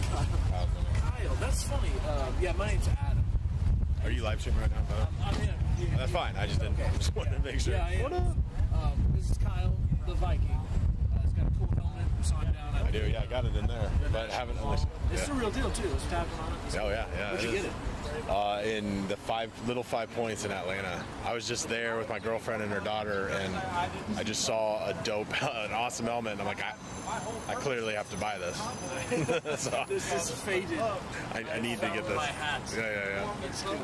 that's funny. Yeah, my name's Adam. Are you live streaming right now, brother? I'm in. Yeah. That's fine. I just didn't. Just wanted to make sure. Yeah, I am. What up? This is Kyle, the Viking. He's got a cool helmet. Saw him down. I do. Yeah, I got it in there, but haven't. It's the real deal too. It's tapping on it. Oh yeah. Where'd you get it? In the Little Five Points in Atlanta. I was just there with my girlfriend and her daughter, and I just saw an awesome helmet, and I'm like, I clearly have to buy this. So, This is faded. I need to get this. Yeah.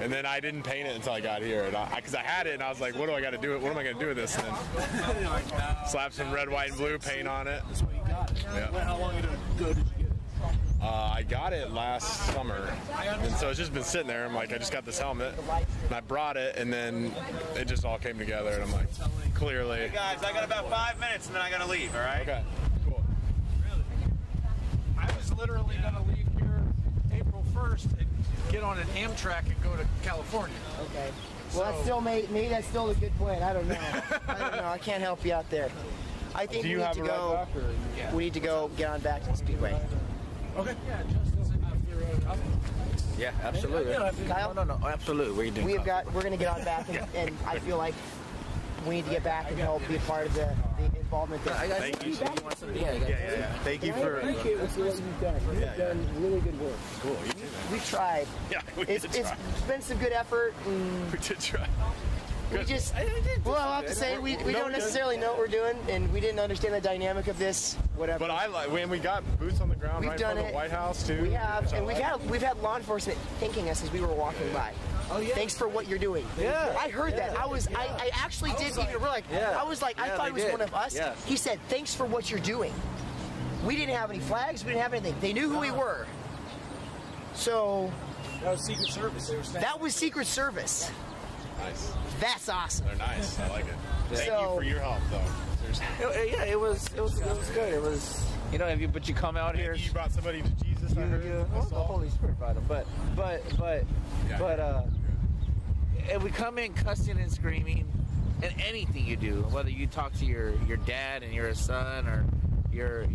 And then I didn't paint it until I got here, because I had it, and I was like, what do I got to do? What am I going to do with this? And then slap some red, white, and blue paint on it. That's what you got. Yeah. How long ago did you get it? I got it last summer, and so it's just been sitting there. I'm like, I just got this helmet, and I brought it, and then it just all came together, and I'm like, clearly. Hey guys, I got about 5 minutes, and then I gotta leave. All right? Okay. Cool. I was literally gonna leave here April 1st and get on an Amtrak and go to California. Okay. Well, that's still maybe that's still a good plan. I don't know. I can't help you out there. I think we need to go. We need to go get on back to the Speedway. Okay. Yeah, just after Yeah, absolutely. Kyle? No, absolutely. What are you doing? We're going to get on back, and I feel like we need to get back and help be a part of the involvement there. Thank you. Yeah. Thank you for. I appreciate what you've done. You've done really good work. Cool. We tried. Yeah, It's been some good effort. And we did try. We just, well, I'll have to say, we don't necessarily know what we're doing, and we didn't understand the dynamic of this, whatever. But I like when we got boots on the ground right in front of the White House too. We have, and we've had law enforcement thanking us as we were walking by. Oh yeah. Thanks for what you're doing. Yeah. I heard that. I actually didn't even realize. Yeah. I was like, I thought it was one of us. Yeah. He said, "Thanks for what you're doing." We didn't have any flags. We didn't have anything. They knew who we were. So. That was Secret Service. That was Secret Service. Nice. That's awesome. They're nice. I like it. Thank you So- for your help, though. Seriously. Yeah, it was good. It was, but you come out here. You brought somebody to Jesus. I heard. Well, the Holy Spirit brought them, but and we come in cussing and screaming, and anything you do, whether you talk to your dad and you're a son, or you're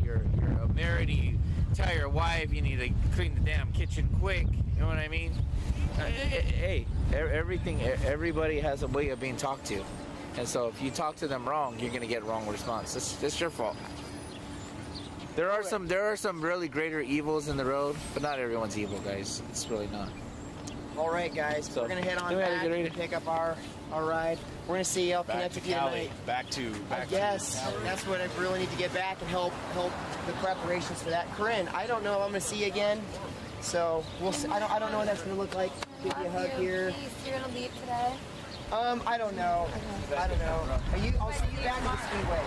married and you tell your wife you need to clean the damn kitchen quick, you know what I mean? Hey, everybody has a way of being talked to, and so if you talk to them wrong, you're gonna get wrong response. It's your fault. There are some really greater evils in the road, but not everyone's evil, guys. It's really not. All right, guys. So, we're gonna head on we had a back good and reading. pick up our ride. We're gonna see. I'll connect with you tonight. Back to. Yes, that's what I really need to get back and help the preparations for that. Corinne, I don't know if I'm gonna see you again, so we'll see. I don't know what that's gonna look like. Give you a hug here. You're gonna leave today? I don't know. I don't know. I'll see you back at the Speedway.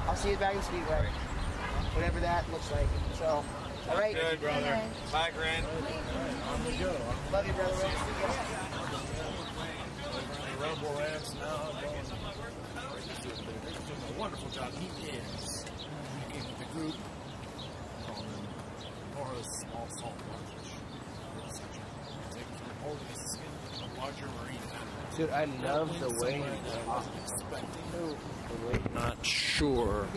I'll see you back at the Speedway. Whatever that looks like. So, all right. Good, brother. Bye, Corinne. Love you, brother. Rumble Rams now doing a wonderful job. He is working with the group on Nora's small salt launch. Holding his skin in a larger marine animal. Dude, I love the way Not sure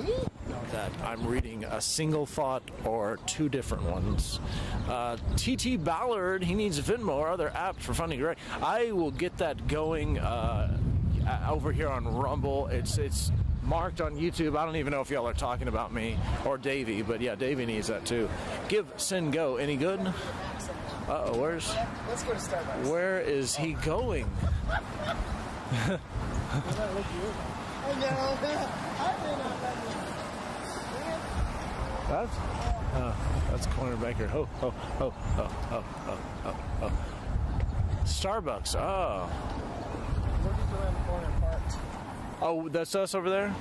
that I'm reading a single thought or two different ones. TT Ballard, he needs Venmo or other apps for funding. Right, I will get that going over here on Rumble. It's marked on YouTube. I don't even know if y'all are talking about me or Davey, but yeah, Davey needs that too. Give, send, go. Any good? Uh-oh, Let's go to Starbucks. where is he going? I know. That's cornerback here. Starbucks. Oh. We're just around the corner parked. Oh, that's us over there?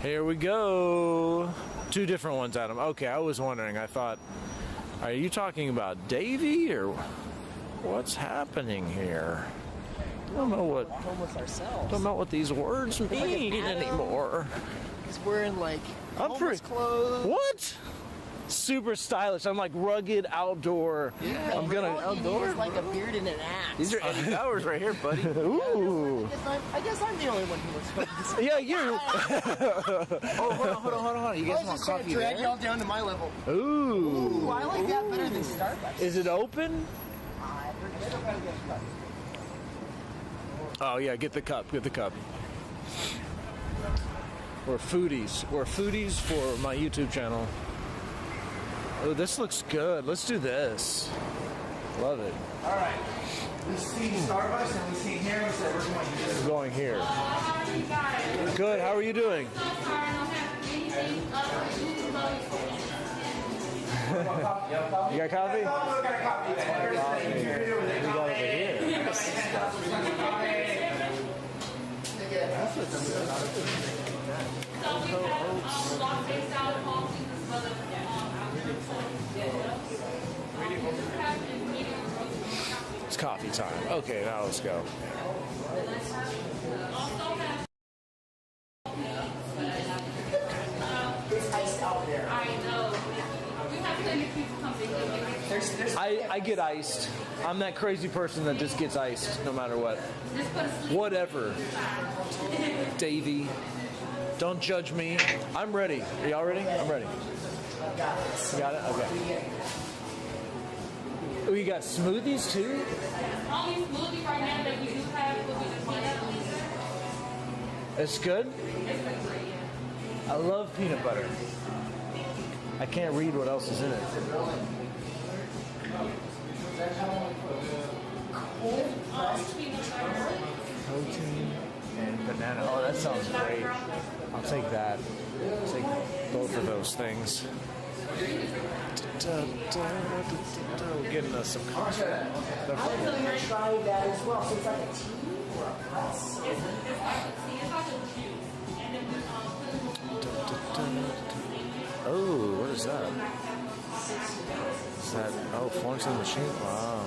Here we go. Two different ones, Adam. Okay, I was wondering. I thought, are you talking about Davey or what's happening here? I don't know what. Homeless ourselves. Don't know what these words mean anymore. He's wearing like I'm homeless clothes. What? Super stylish. I'm like rugged outdoor. Yeah, I'm gonna outdoor. He's like a beard and an axe. These are Eddie Bowers right here, buddy. Ooh. I guess I'm the only one who looks like this. Yeah, you. Oh, hold on. You guys want just trying coffee to drag there? y'all down to my level. Ooh. Ooh, I like that better than Starbucks. Is it open? Oh yeah, get the cup. We're foodies. We're foodies for my YouTube channel. Oh, this looks good. Let's do this. Love it. All right. We've seen Starbucks and we've seen here. We said we're going here. We're going here. Good. How are you doing? You got coffee? We got over here. It's coffee time. Okay, now let's go. I get iced. I'm that crazy person that just gets iced no matter what. Whatever. Davey, don't judge me. I'm ready. Are y'all ready? I'm ready. got this. You got it? Okay. Oh, you got smoothies too? Only smoothie right now that we do have will be the peanut butter. It's good? I love peanut butter. I can't read what else is in it. Protein and banana. Oh, that sounds great. I'll take that. I'll take both of those things. We're getting us some concert. I was going to try that as well. So it's like a tea or a press? Oh, what is that? Is that, oh, Florence and the Machine? Wow.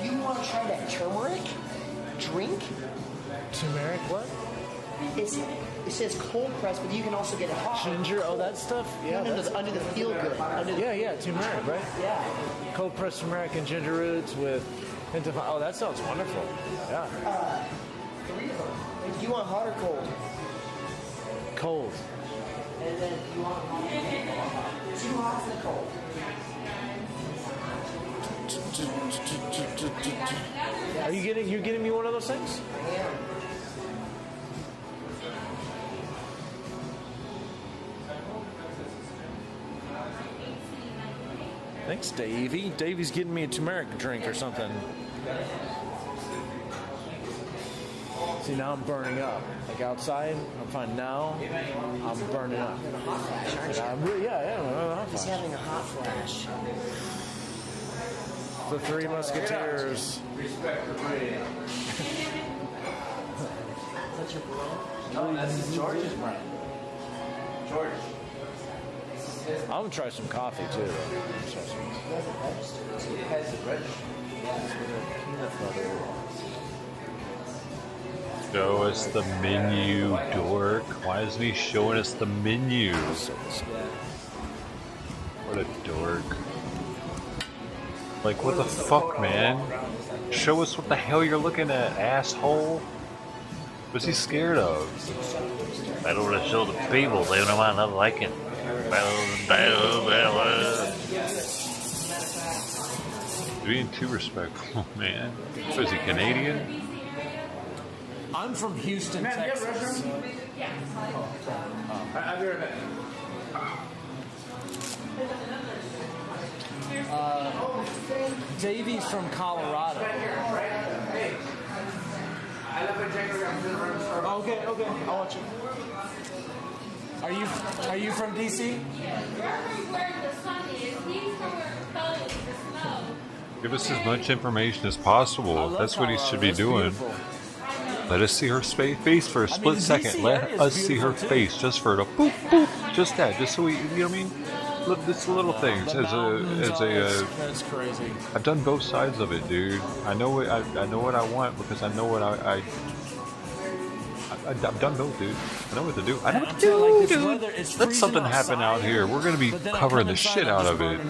You want to try that turmeric drink? Turmeric what? It says cold press, but you can also get it hot. Ginger, oh, that stuff? Yeah. No, under the feel good. Yeah, turmeric, right? Yeah. Cold pressed turmeric and ginger roots with hint of, oh, that sounds wonderful. Yeah. 3 of them. Do you want hot or cold? Cold. And then you want 2 hots and a cold. Are you're getting me one of those things? I am. Thanks, Davey. Davey's getting me a turmeric drink or something. See, now I'm burning up. Like outside, I'm fine. Now, I'm burning up. Yeah. He's having a hot flash. The Three Musketeers. Respect the brand. That's your brand? No, that's George's brand. George. I'm gonna try some coffee too. It has it registered. Peanut butter. Show us the menu, dork. Why isn't he showing us the menu? What a dork. Like, what the fuck, man? Show us what the hell you're looking at, asshole. What's he scared of? I don't want to show the people. They don't want to like it. Being too respectful, man. So is he Canadian? I'm from Houston, Texas. I'll be right back. Davey's from Colorado. Hey, I left a jacket around. Okay, I'll watch it. Are you from DC? Give us as much information as possible. That's what he should be doing. Beautiful. Let us see her face for a split second. Let us see her face just for a boop, boop. Just that. Just so we, you know what I mean? Look, it's little things. That's crazy. I've done both sides of it, dude. I know what I want because I know what I've done both, dude. I know what to do. I know what to do, dude. Let something happen out here. We're gonna be covering the shit out of it.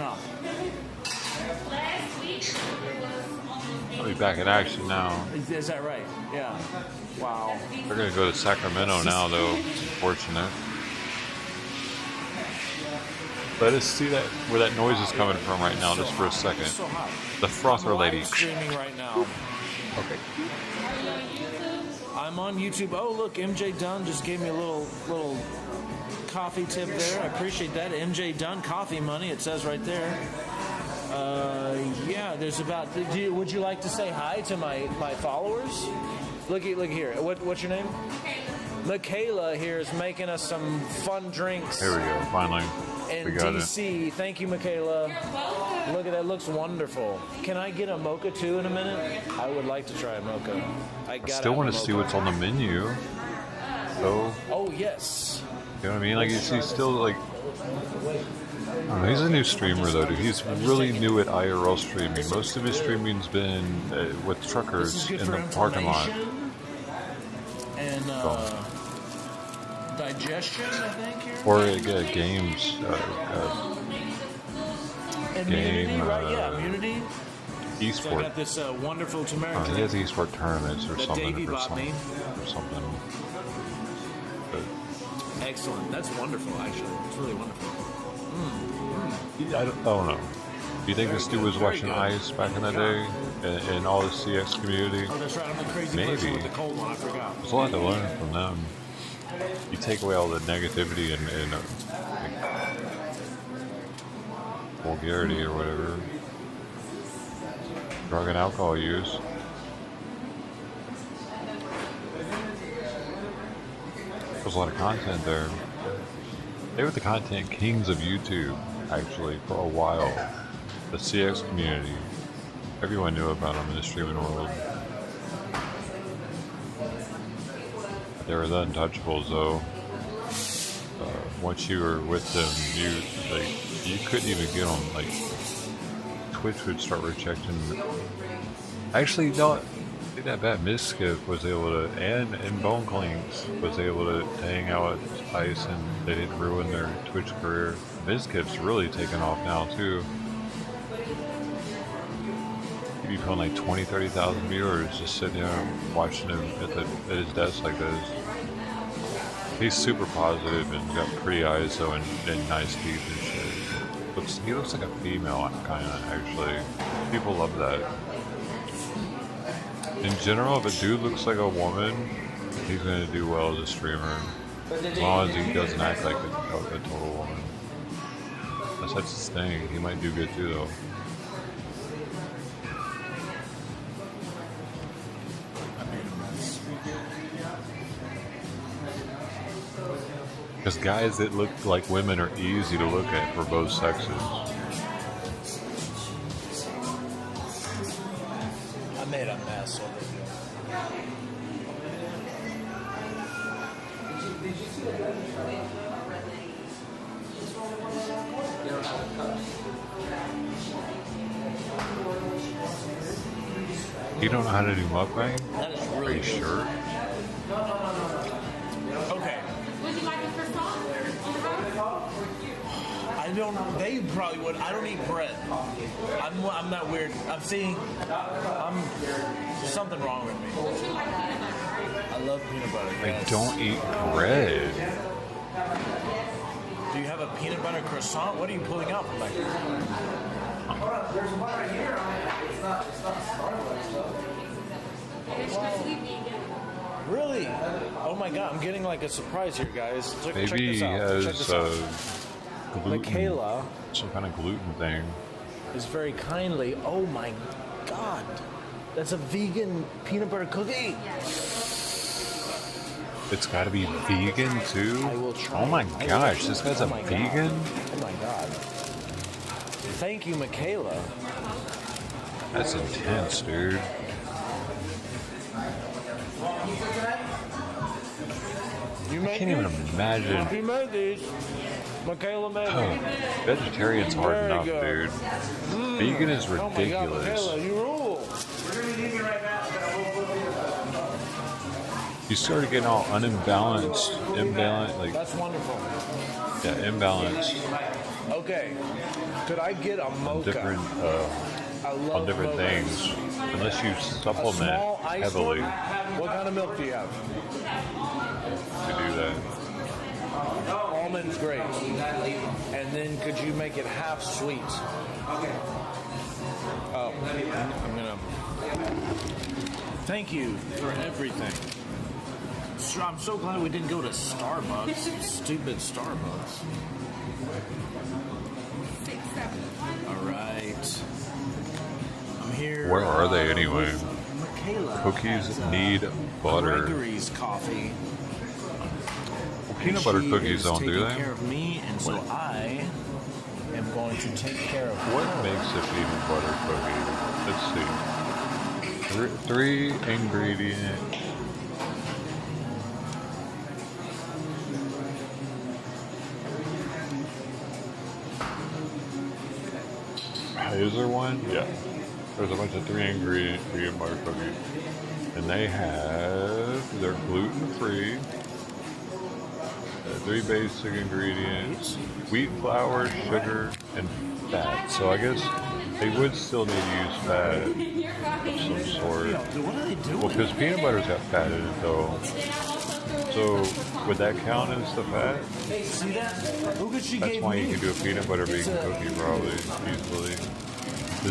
I'll be back in action now. Is that right? Yeah. Wow. They're gonna go to Sacramento now, though. It's unfortunate. Let us see that where that noise is coming from right now, just for a second. The frother lady. Streaming right now. Okay. I'm on YouTube. Oh, look, MJ Dunn just gave me a little coffee tip there. I appreciate that. MJ Dunn coffee money. It says right there. Yeah, there's about. Would you like to say hi to my followers? Look here. What's your name? Michaela here is making us some fun drinks. There we go. Finally. In We got DC. it. Thank you, Michaela. Look at that. Looks wonderful. Can I get a mocha too in a minute? I would like to try a mocha. I Still want to see what's on the menu. So. Oh yes. You know what I mean? Like he's still like. I don't know, he's a new streamer though, dude. He's really new at IRL streaming. Most of his streaming's been with truckers in the parking lot. And digestion, I think. Here. Or games. Immunity, right? Yeah, immunity. So I Esport. got this wonderful American. He has esport tournaments or that something. Davey Or bought me. something. But Excellent. That's wonderful, actually. It's really wonderful. I don't know. Do you think this dude was watching Ice back in the day and all the CX community? Oh, that's right. I'm the crazy Maybe. person with the cold one. I forgot. There's a lot to learn from them. You take away all the negativity and vulgarity or whatever. Drug and alcohol use. There's a lot of content there. They were the content kings of YouTube, actually, for a while. The CX community. Everyone knew about them in the streaming world. They were the untouchables, though. Once you were with them, you couldn't even get on. Like, Twitch would start rejecting. Actually, no. That bad Miskip was able to, and Bone Clinks was able to hang out with Ice, and they didn't ruin their Twitch career. Miskip's really taken off now too. He'd be pulling like 20,000-30,000 viewers just sitting there watching him at his desk like this. He's super positive and got pretty eyes though, and nice teeth and shit. He looks like a female kind of actually. People love that. In general, if a dude looks like a woman, he's going to do well as a streamer. As long as he doesn't act like a total woman. That's his thing. He might do good too, though. Because guys that look like women are easy to look at for both sexes. I made a mess of it. You don't know how to do mukbang? That is really Are you sure? Okay. Would you like a croissant? I don't. They probably would. I don't eat bread. I'm not weird. There's something wrong with me. I love peanut butter. I Yes. don't eat bread. Do you have a peanut butter croissant? What are you pulling out from back there? There's butter here. It's not Starbucks though. It's strictly vegan. Really? Oh my god! I'm getting like a surprise here, guys. Check Maybe this he out. has Check this out. gluten. Michaela Some kind of gluten thing. is very kindly. Oh my god! That's a vegan peanut butter cookie. It's got to be vegan too. I will try. Oh my gosh, this guy's a my vegan. God. Oh my god! Thank you, Michaela. That's intense, dude. You I can't even imagine. You made these. Michaela made them. Vegetarian's hard There you enough, go. dude. Vegan is Oh my god, ridiculous. Michaela, you rule. You started getting all unbalanced, like That's wonderful. yeah, imbalanced Okay, could I get a mocha? different I love on different mochas. things. Unless you A supplement small iced heavily one? What kind of milk do you have? to do that. Almond's great. And then could you make it half sweet? Oh, I'm gonna. Thank you for everything. I'm so glad we didn't go to Starbucks. Stupid Starbucks. All right. I'm here. Where are they anyway? Michaela Cookies has, need butter. Gregory's coffee. Peanut butter She cookies is don't do taking they? care of me, and so I am going to take care of What her. makes a peanut butter cookie? Let's see. Three ingredient. Is there one? Yeah. There's a bunch of three ingredient peanut butter cookies. And they're gluten free. Three basic ingredients: wheat flour, sugar, and fat. So I guess They would still need to use fat of some sort. What are they doing? Well, because peanut butter's got fat in it, though. So, would that count as the fat? Hey, see that? Look what she That's gave why me. you can do a peanut butter bacon cookie, probably, easily.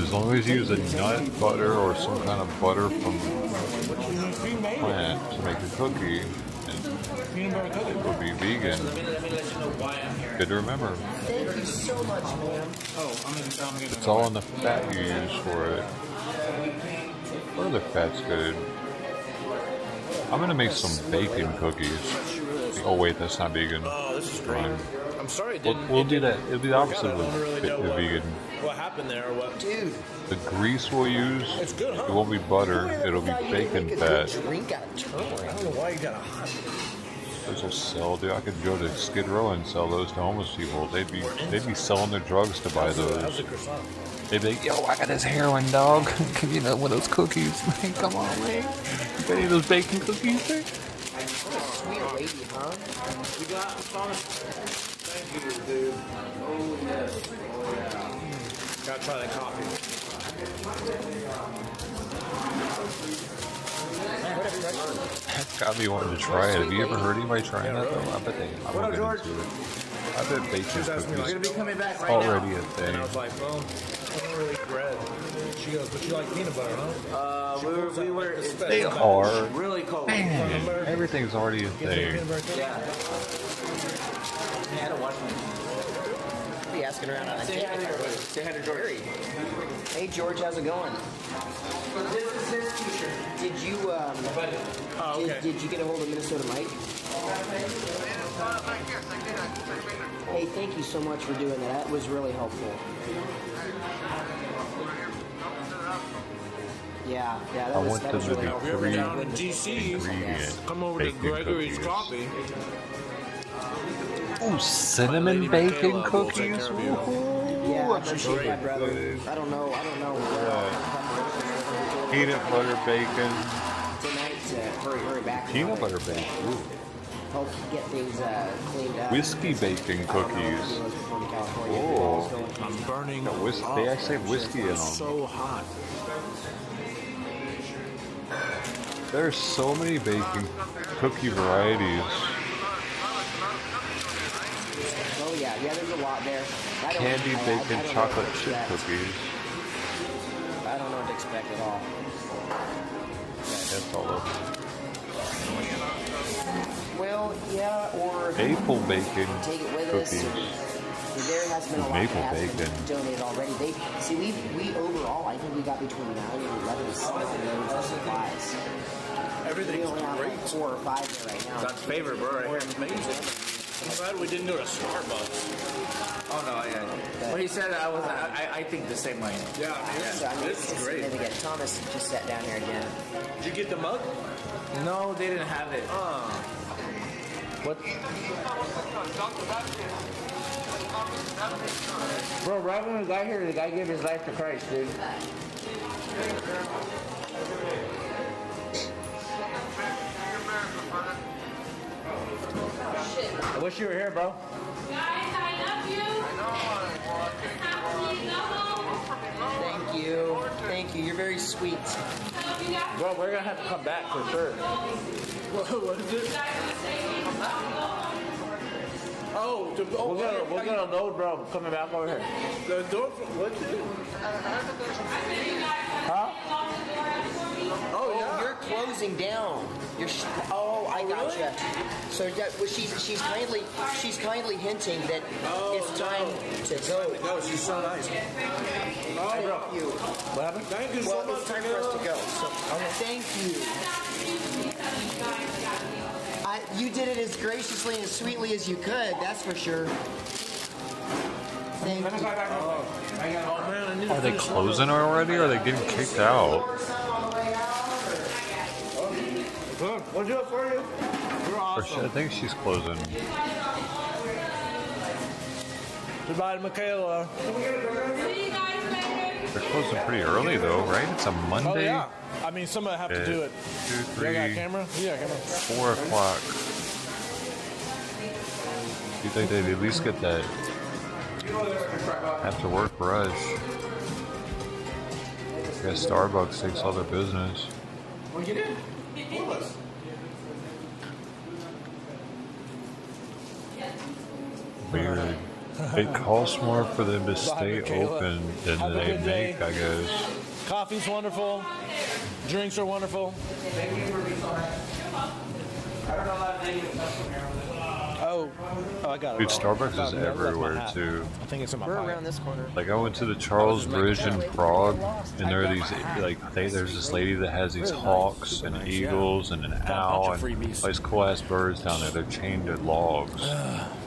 As long as you use a nut butter or some kind of butter from plant to make a cookie, Peanut butter cookie. it would be vegan. Let me let you know why I'm here. Good to remember. Thank you so much, man. Oh, I'm gonna. It's all in the fat you use for it. What other fat's good? I'm gonna make some bacon cookies. Oh wait, that's not vegan. Oh, this is great. Fine. I'm sorry. We'll do that. It'll be the opposite of vegan. What happened there? Or what? Dude. The grease we'll use, It's good, huh? it won't be butter. It'll be bacon fat. Drink out of turmeric. I don't know why you got a hot. Those will sell, dude. I could go to Skid Row and sell those to homeless people. They'd be selling their drugs to buy How's those. the croissant? They'd be like, yo, I got this heroin, dog. Give you one of those cookies. Man, come on, man. You got any of those bacon cookies there? Sweet lady, huh? You got Thank you, dude. Oh yes. Oh yeah. Gotta try that coffee. That's got me wanting to try it. Have you ever heard anybody trying that, though? I bet they. I won't get into it. I bet bacon cookies already a thing. And I was like, well, I don't really eat bread. She goes, but you like peanut butter, huh? We were. They are. Really cold. Man, everything's already a thing. Yeah. I don't watch them. Be asking around on Say hi to everybody. Say hi to George. Hey George, how's it going? This is his t-shirt. Did you did you get a hold of Minnesota Mike? Hey, thank you so much for doing that. That was really helpful. Yeah, that I was, want that them was to really be helpful. You're down in DC. ingredient Come over to bacon Gregory's cookies. Coffee. Ooh, cinnamon bacon cookies. Yeah, I appreciate that, brother. I don't know. Peanut butter bacon. Tonight, hurry back. Peanut butter bacon. Ooh. Help get things cleaned up. Whiskey bacon cookies. Oh, I'm burning. They actually have whiskey in them. So hot. There's so many bacon cookie varieties. Oh yeah, there's a lot there. Candy bacon chocolate chip cookies. I don't know what to expect at all. That's all of them. Well, yeah, or Maple bacon take it with cookies. us. There has been a lot Maple that has bacon. been donated already. We overall, I think we got between 9 and 11 loads of supplies. Everything's we only have great. like 4 or 5 there right now. God's favorite, bro. It's amazing. I'm glad we didn't go to Starbucks. Oh no, yeah. When he said I think the same way. Yeah, So, I mean, this is it's great. significant. Thomas just sat down here again. Did you get the mug? No, they didn't have it. What? Bro, right when we got here, the guy gave his life to Christ, dude. I wish you were here, bro. Thank you. You're very sweet. Bro, we're gonna have to come back for sure. What is it? Oh, we're gonna load, bro. Coming back over here. The door. What is it? Huh? Oh, you're closing down. I gotcha. So she's kindly hinting that it's time to go. No, she's so nice. Thank you. What happened? Thank you so Well, much. it's time for us to go. So thank you. You did it as graciously and as sweetly as you could. That's for sure. Thank you. Are they closing already, or are they getting kicked out? We'll do it for you. You're awesome. I think she's closing. Goodbye to Michaela. They're closing pretty early, though, right? It's a Monday. Oh, yeah. I mean, somebody have to do it. 2, 3, You got a camera? Yeah, camera. 4 o'clock. You think they'd at least get that after work rush? Yeah, Starbucks takes all their business. Well, get in. All of us. Weird. It costs more for them to stay open than Have a they good day. make, I guess. Coffee's wonderful. Drinks are wonderful. Oh, I got it. Dude, Starbucks is I left my everywhere hat. too. I think it's in my We're pocket. around this corner. Like I went to the Charles Bridge in Prague, and there are these there's this lady that has these hawks and eagles and an owl and all these cool ass birds down there. They're chained to logs.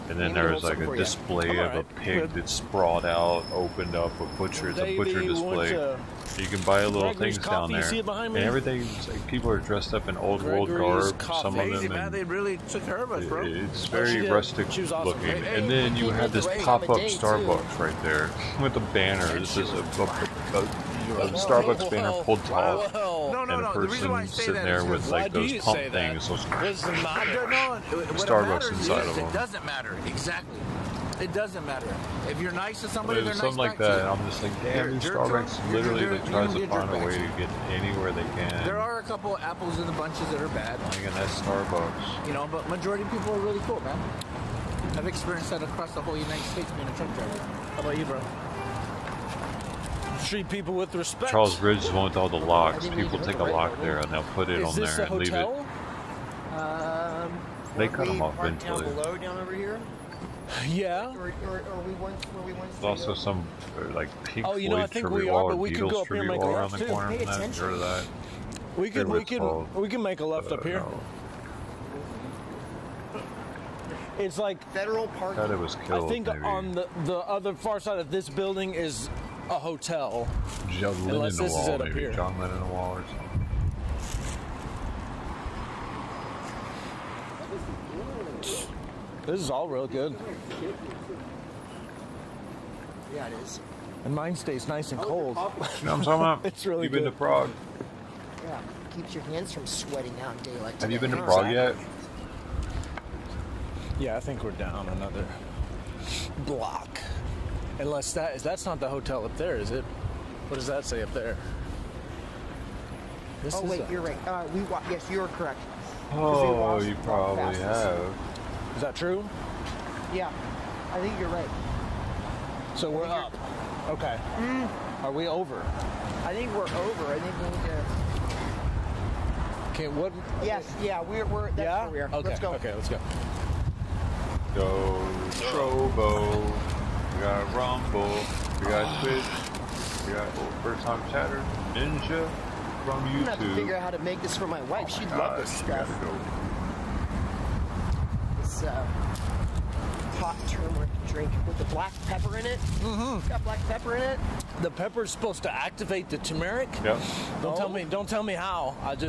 And then there was like a display of a pig that's sprawled out, opened up, a butcher. It's a butcher display. You can buy little things down there, and everything's like people are dressed up in old world garb. Some of them, and They really took care of us, bro. it's very rustic looking. And then you have this pop-up Starbucks right there with a banner. This is a Starbucks banner pulled off, and a person sitting there with like those pump things, those Starbucks inside of them. It doesn't matter. Exactly. It doesn't matter. If you're nice to somebody, they're There's nice something like back to that, you. and I'm just like, damn, these Starbucks literally they tries to find a way to get anywhere they can. There are a couple of apples in the bunches that are bad. Like, and that's Starbucks. You know, but majority of people are really cool, man. I've experienced that across the whole United States being a truck driver. How about you, bro? Treat people with respect. Charles Bridge is one with all the locks. People take a lock there and they'll put it on there and leave it. They cut them off eventually. Below down over here. Yeah. Or we once where we once. There's also some like Pink Oh, you know, I Floyd think tribute we are, wall but or we could go Beatles up here and tribute make a wall around left the too. corner Pay from that. attention. Heard of that? We can make a left up here. No. It's like Federal Park. Thought it was killed. I think maybe. on the other far side of this building is a hotel. John Unless Lennon this is wall, it up maybe. here. John Lennon wall or something. This is all real good. Yeah, it is. And mine stays nice and cold. You know what I'm talking about? It's really You've been to good. Prague. Yeah, keeps your hands from sweating out in daylight. Have you been to today. Prague yet? Yeah, I think we're down another block. Unless that's not the hotel up there, is it? What does that say up there? This Oh is wait, a- you're right. Yes, you are correct. 'Cause we Oh, walked- you walked probably past this. have. Is that true? Yeah, I think you're right. So we're up. Okay. Are we over? I think we're over. I think we need to. Okay, what? Yes, yeah, we're that's Yeah? where we are. Okay, Let's go. okay, let's go. Go Trovo. We got Rumble. We got Twitch. We got First Time Chatter. Ninja from I'm gonna have to figure YouTube. out how to make this for my wife. She'd love this You stuff. gotta go. This hot turmeric drink with the black pepper in it. Mm-hmm. It's got black pepper in it. The pepper's supposed to activate the turmeric. Yep. Don't tell me how. I read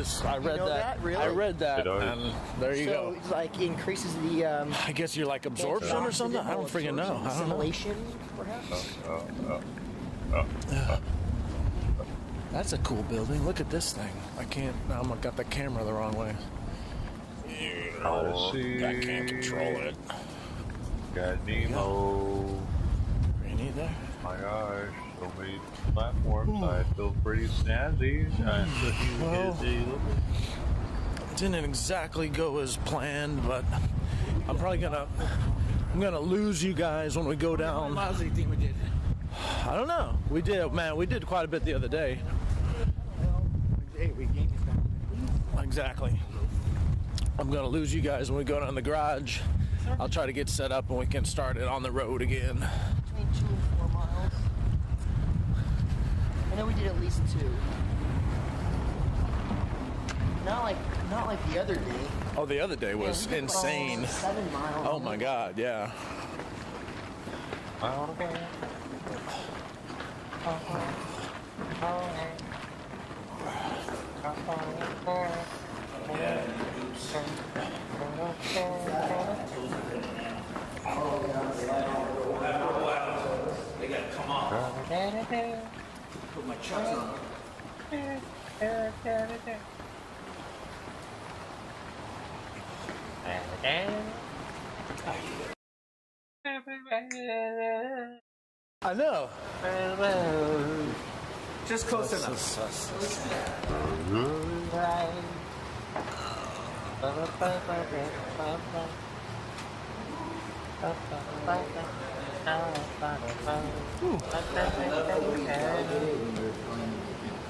know that? Really? I read that, It does. and there you So go. it's like increases the. I guess you're like absorption or something. I don't freaking know. I don't know. Assimilation, perhaps. That's a cool building. Look at this thing. I can't. I got the camera the wrong way. Odyssey. I can't control it. Got Nemo. Rainy there. My gosh, so many platforms. I feel pretty snazzy. I'm Well, busy. didn't exactly go as planned, but I'm gonna lose you guys when we go down. Miles do you think we did? I don't know. We did quite a bit the other day. Hey, we gained this back. Exactly. I'm gonna lose you guys when we go down the garage. I'll try to get set up and we can start it on the road again. Between 2 and 4 miles. I know we did at least 2. Not like the other day. Oh, the other day was Yeah, we did insane. like 7 miles. Oh my God, yeah. They gotta come off. Put my chucks on. I know. Just close That's enough. so sus.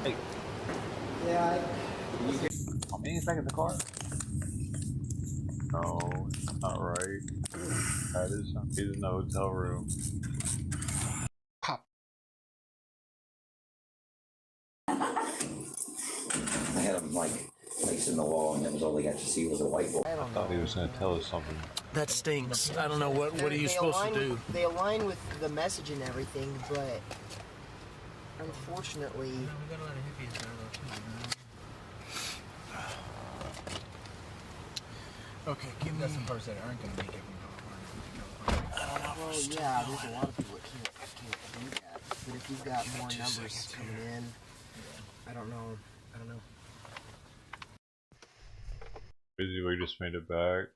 Hey. Yeah. How many is back in the car? No, not right. That is he's in the hotel room. I had him like placed in the wall, and that was all they got to see was a whiteboard. I thought he was going to tell us something. That stinks. I don't know what are you supposed to do. They align with the message and everything, but unfortunately. Okay, give me some parts that aren't going to make it. Well, yeah, there's a lot of people that can't do that. But if you've got more numbers coming in, I don't know. Busy, we just made it back.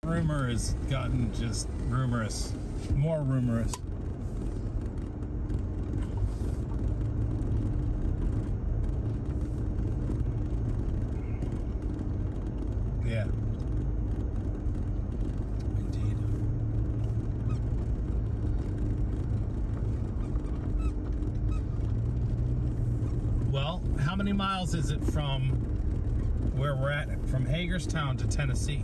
Rumor has gotten just rumorous. More rumorous. Yeah. Indeed. Well, how many miles is it from where we're at, from Hagerstown to Tennessee?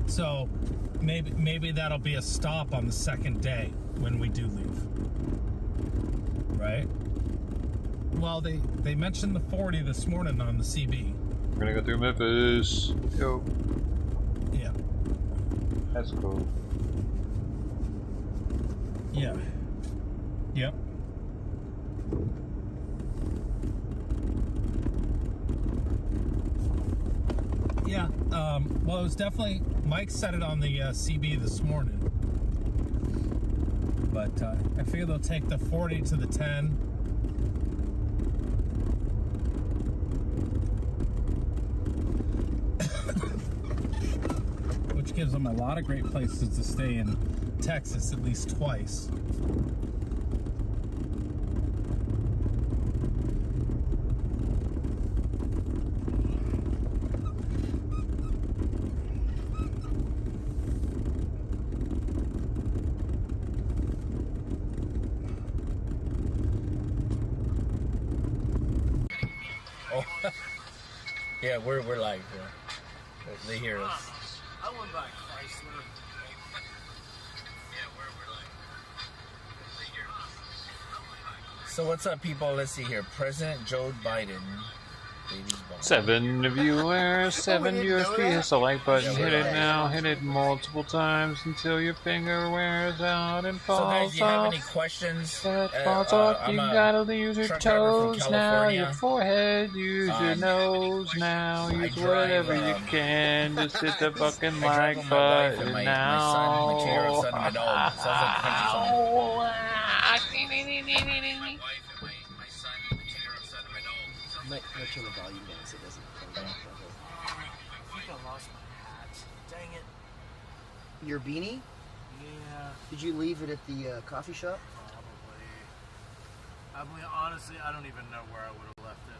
So maybe that'll be a stop on the second day when we do leave, right? Well, they mentioned the 40 this morning on the CB. We're gonna go through Memphis. Yo. Yeah. That's cool. Yeah. Yep. Yeah, well, it was definitely, Mike said it on the CB this morning, but I figure they'll take the 40 to the 10. Which gives them a lot of great places to stay in Texas at least twice. Yeah, we're live. Yeah. They hear us. I went by Chrysler. So what's up, people? Let's see here. President Joe Biden. 7 viewers, 7 USB. Hit the like button. Hit it now. Hit it multiple times until your finger wears out and falls off. So guys, do you have any questions? Falls off. You gotta use your toes now. Your forehead. Use your nose now. Use whatever you can. Just hit the fucking like button now. My 2-year-old son and my dog. Sounds like Might turn the volume down so it doesn't come down. I think I lost my hat. Dang it. Your beanie? Yeah. Did you leave it at the coffee shop? Probably. I mean, honestly, I don't even know where I would have left it.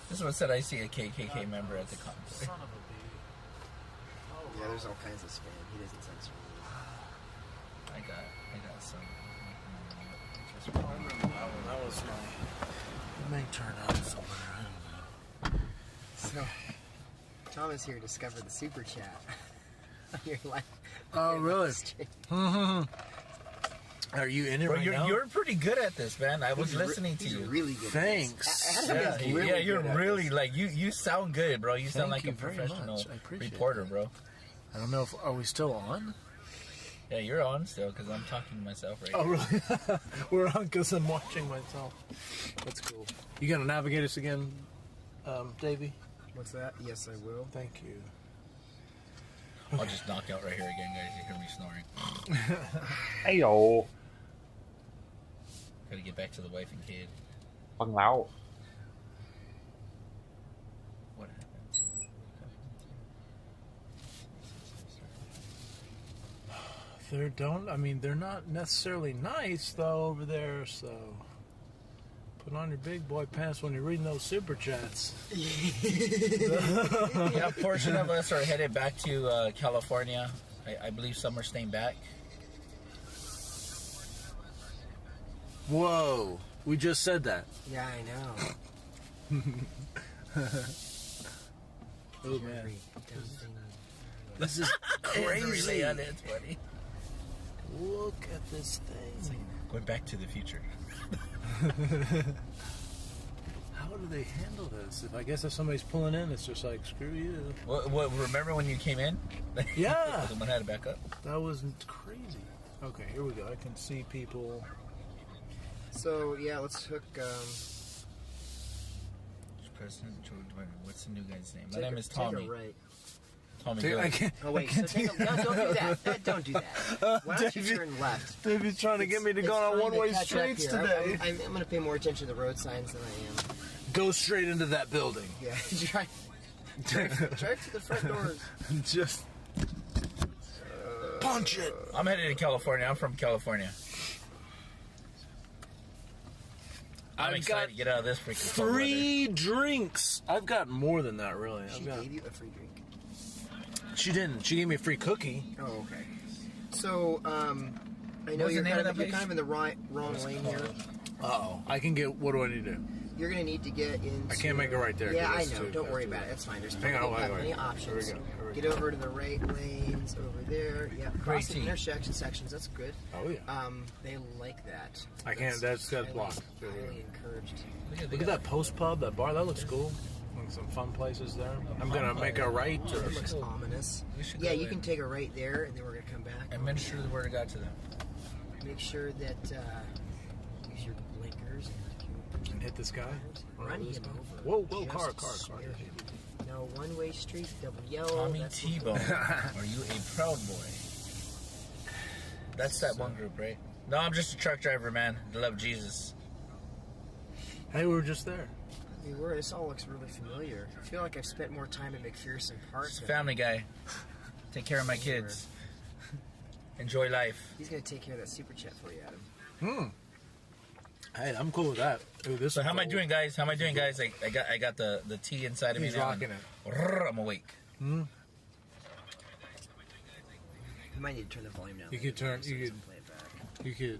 This is what said. I see a KKK member at the Convoy. Son of a bee. Oh, yeah, there's all kinds of spam. He doesn't censor me. I got some. That was my. It may turn out somewhere. So, Thomas here discovered the super chat. You're like, oh, really? Are you in it right now? You're pretty good at this, man. I was listening to you. Really good. Thanks. Yeah, you're really like you sound good, bro. You sound like a very professional much. I appreciate reporter, that. bro. I don't know if are we still on? Yeah, you're on still because I'm talking to myself right Oh, now. really? We're on because I'm watching myself. That's cool. You gonna navigate us again, Davey? What's that? Yes, I will. Thank you. I'll just knock out right here again, guys. You hear me snoring. Hey yo. Gotta get back to the wife and kid. Fucking loud. What happened? They're not necessarily nice though over there. So put on your big boy pants when you're reading those super chats. Yeah, a portion of us are headed back to California. I believe some are staying back. Whoa, we just said that. Yeah, I know. Oh man, This is crazy. It's funny. Look at this thing. Going back to the future. How do they handle this? I guess if somebody's pulling in, it's just like, screw you. What, remember when you came in? Yeah. Someone had to back up. That was crazy. Okay, here we go. I can see people. So, yeah, let's hook... President George, what's the new guy's name? My name is Tommy. Take a right. Tommy, Take, go. I can't, Oh, wait. So take a, no, don't do that. Don't do that. Why don't you turn left? David's trying to get me to go on one-way streets today. I'm going to pay more attention to the road signs than I am. Go straight into that building. Yeah, drive to the front doors. Just punch it. I'm headed to California. I'm from California. I'm excited to get out of this freaking free drinks. I've got more than that, really. She gave you a free drink. She didn't. She gave me a free cookie. Oh, okay. So, I know you're kind of in the wrong lane here. Uh-oh. I can get, what do I need to do? You're going to need to get into... I can't make it right there. Yeah, I know. Don't worry about it. That's fine. There's plenty options. Here we go. Get over to the right lanes over there. Yeah, crossing intersection sections. That's good. Oh, yeah. They like that. I can't. That's blocked. Highly encouraged. Look at that post pub, that bar. That looks cool. Some fun places there. I'm going to make a right. It looks ominous. Yeah, you can take a right there, and then we're going to come back. And minister the word of God to them. Make sure that use your blinkers and hit this guy. Run him over. Whoa, car. No one-way street, double yellow. Tommy T-Bone, are you a proud boy? That's that one group, right? No, I'm just a truck driver, man. I love Jesus. Hey, we were just there. We were. This all looks really familiar. I feel like I've spent more time in McPherson Park. It's a family guy. Take care of my kids. Enjoy life. He's going to take care of that super chat for you, Adam. Hey, I'm cool with that. Ooh, so how am I doing, guys? I got the tea inside of me now. He's rocking it. I'm awake. You might need to turn the volume down. You could turn. You could.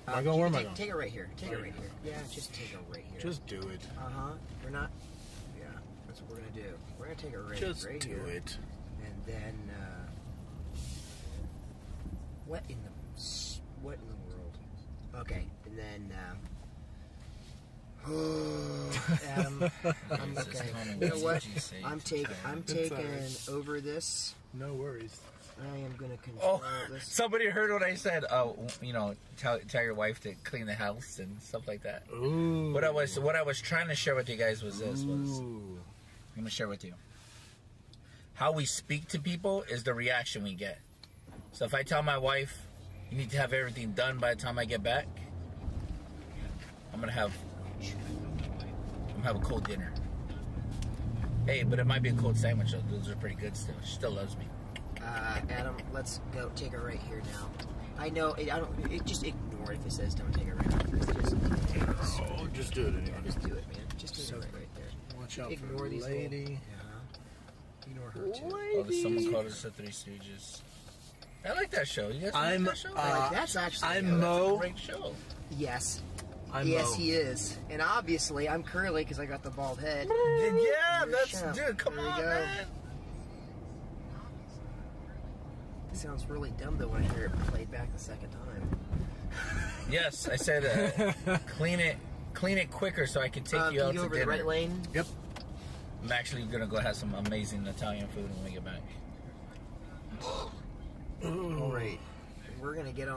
Am I going? Where am I going? Take it right here. Take it right here. Yeah, just take it right here. Just do it. We're not. Yeah, that's what we're gonna do. We're gonna take it right. Just right do here. it. And then, what in the world? Okay, and then. Adam, I'm okay. You know what? I'm taking over this. No worries. I am going to control this. Somebody heard what I said. Tell your wife to clean the house and stuff like that. Ooh. What I was trying to share with you guys was this. I'm going to share with you. How we speak to people is the reaction we get. So if I tell my wife, you need to have everything done by the time I get back, I'm going to have a cold dinner. Hey, but it might be a cold sandwich. Those are pretty good still. She still loves me. Adam, let's go take a right here now. I know, just ignore it if it says don't take a right. Just do it anyway. Just do it, man. Just do it right there. Watch out ignore for these lady. Ignore her too. Oh, there's someone called us the Three Stooges. I like that show. You guys like that show? That's actually I'm Mo. That's a great show. Yes. Yes, Mo. He is. And obviously, I'm Curly because I got the bald head. Yeah, dude, come on, man. It sounds really dumb, though, when I hear it played back the second time. Yes, I said clean it quicker so I can take you out to over dinner. The right lane? Yep. I'm actually going to go have some amazing Italian food when we get back. All right. We're going to get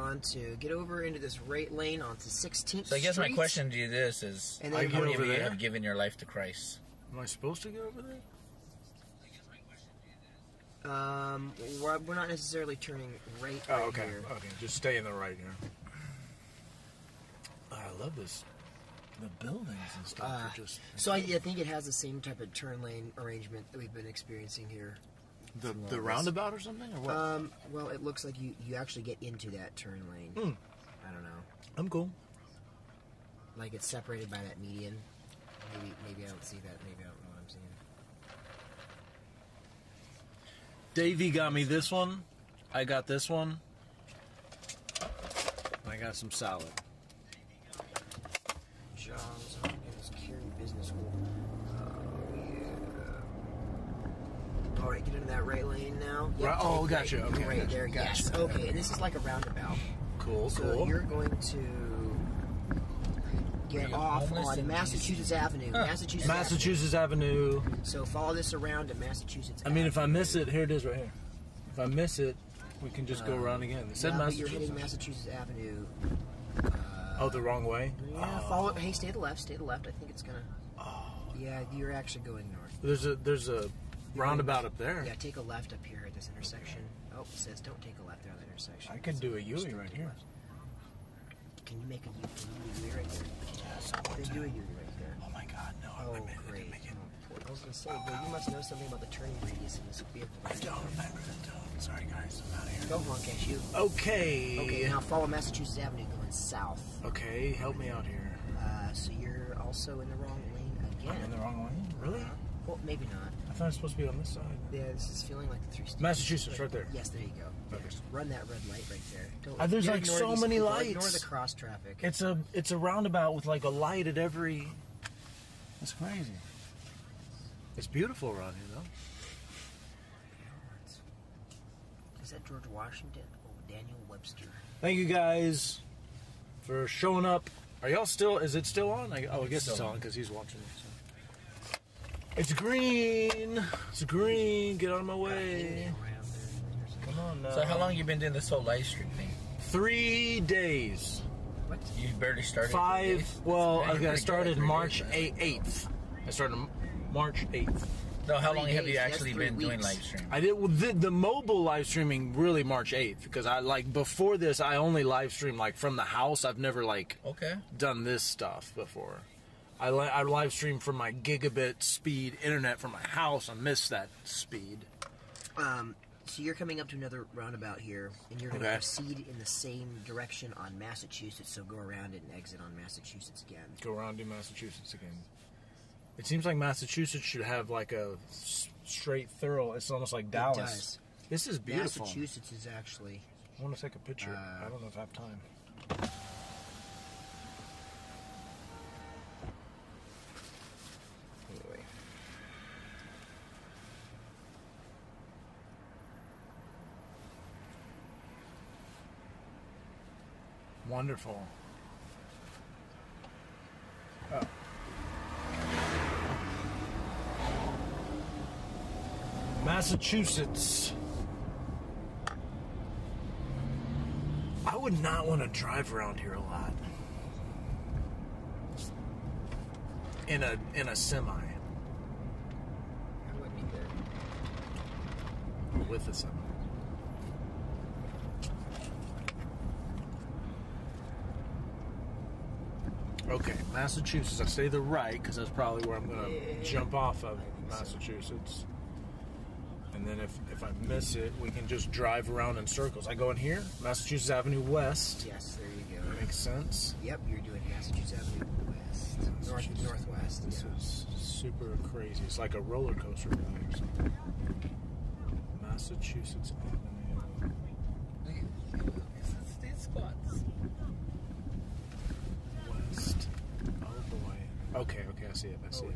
over into this right lane onto 16th Street. So I guess my question to you is and how then many of you have given your life to Christ? Am I supposed to go over there? We're not necessarily turning right okay. here. Okay, just stay in the right here. I love this. The buildings and stuff are just... So I think it has the same type of turn lane arrangement that we've been experiencing here. The roundabout or something, or what? Well, it looks like you actually get into that turn lane. I don't know. I'm cool. Like it's separated by that median. Maybe I don't see that. Maybe I don't know what I'm seeing. Davey got me this one. I got this one. I got some salad. John's Carry Business School. All right, get into that right lane now. Yep, right, oh, gotcha. Right, Okay, right gotcha, there. gotcha. Yes. Okay, and this is like a roundabout. Cool. So you're going to get off on Massachusetts Avenue. Massachusetts Avenue. So follow this around to Massachusetts. I mean, if I miss it, here it is right here. If I miss it, we can just go around again. It said but you're Massachusetts. hitting Massachusetts Avenue. Oh, the wrong way? Yeah, follow. Hey, stay to the left. Stay to the left. I think it's gonna. Yeah, you're actually going north. There's a roundabout up there. Yeah, take a left up here at this intersection. Oh, it says don't take a left there on the intersection. I could do a U-turn right here. Can you make a U right there? Yes, I want to. Do a U right there. Oh my God, no! Oh, great. I was gonna say, well, you must know something about the turning radius in this vehicle. I don't remember the tone. Sorry, guys, I'm out of here. Go on, cashew. Okay. Okay, now follow Massachusetts Avenue going south. Okay, help me out here. So you're also in the wrong lane again. I'm in the wrong lane? Really? Well, maybe not. I thought I was supposed to be on this side. Yeah, this is feeling like the 3 states. Massachusetts, right there. Yes, there you go. Okay. Run that red light right there. There's don't like ignore so these many people. lights. Ignore the cross traffic. It's a roundabout with like a light at every. That's crazy. It's beautiful around here, though. Is that George Washington? Oh, Daniel Webster. Thank you guys for showing up. Are y'all still? Is it still on? I guess it's on because he's watching me. So. It's green. It's green. Get out of my way. Come on now. So how long you been doing this whole live stream thing? 3 days. What? You barely started. 5. Well, I started March 8th. I started March 8th. No, how long have you actually been doing live stream? I did the mobile live streaming really March 8th because I before this I only live streamed from the house. I've never done this stuff before. I live stream from my gigabit speed internet from my house. I miss that speed. So you're coming up to another roundabout here, and you're going to proceed in the same direction on Massachusetts. So go around it and exit on Massachusetts again. Go around to Massachusetts again. It seems like Massachusetts should have like a straight thorough. It's almost like Dallas. It does. This is beautiful. Massachusetts is actually. I want to take a picture. I don't know if I have time. Anyway. Wonderful. Oh. Massachusetts. I would not want to drive around here a lot. In a semi. I wouldn't either. With a semi. Okay, Massachusetts. I say the right because that's probably where I'm going to jump off of Massachusetts. And then if I miss it, we can just drive around in circles. I go in here, Massachusetts Avenue West. Yes, there you go. That makes sense. Yep, you're doing Massachusetts Avenue West. Northwest. This is super crazy. It's like a roller coaster ride or something. Massachusetts Avenue. These spots. West. Oh boy. Okay, I see it. I see it.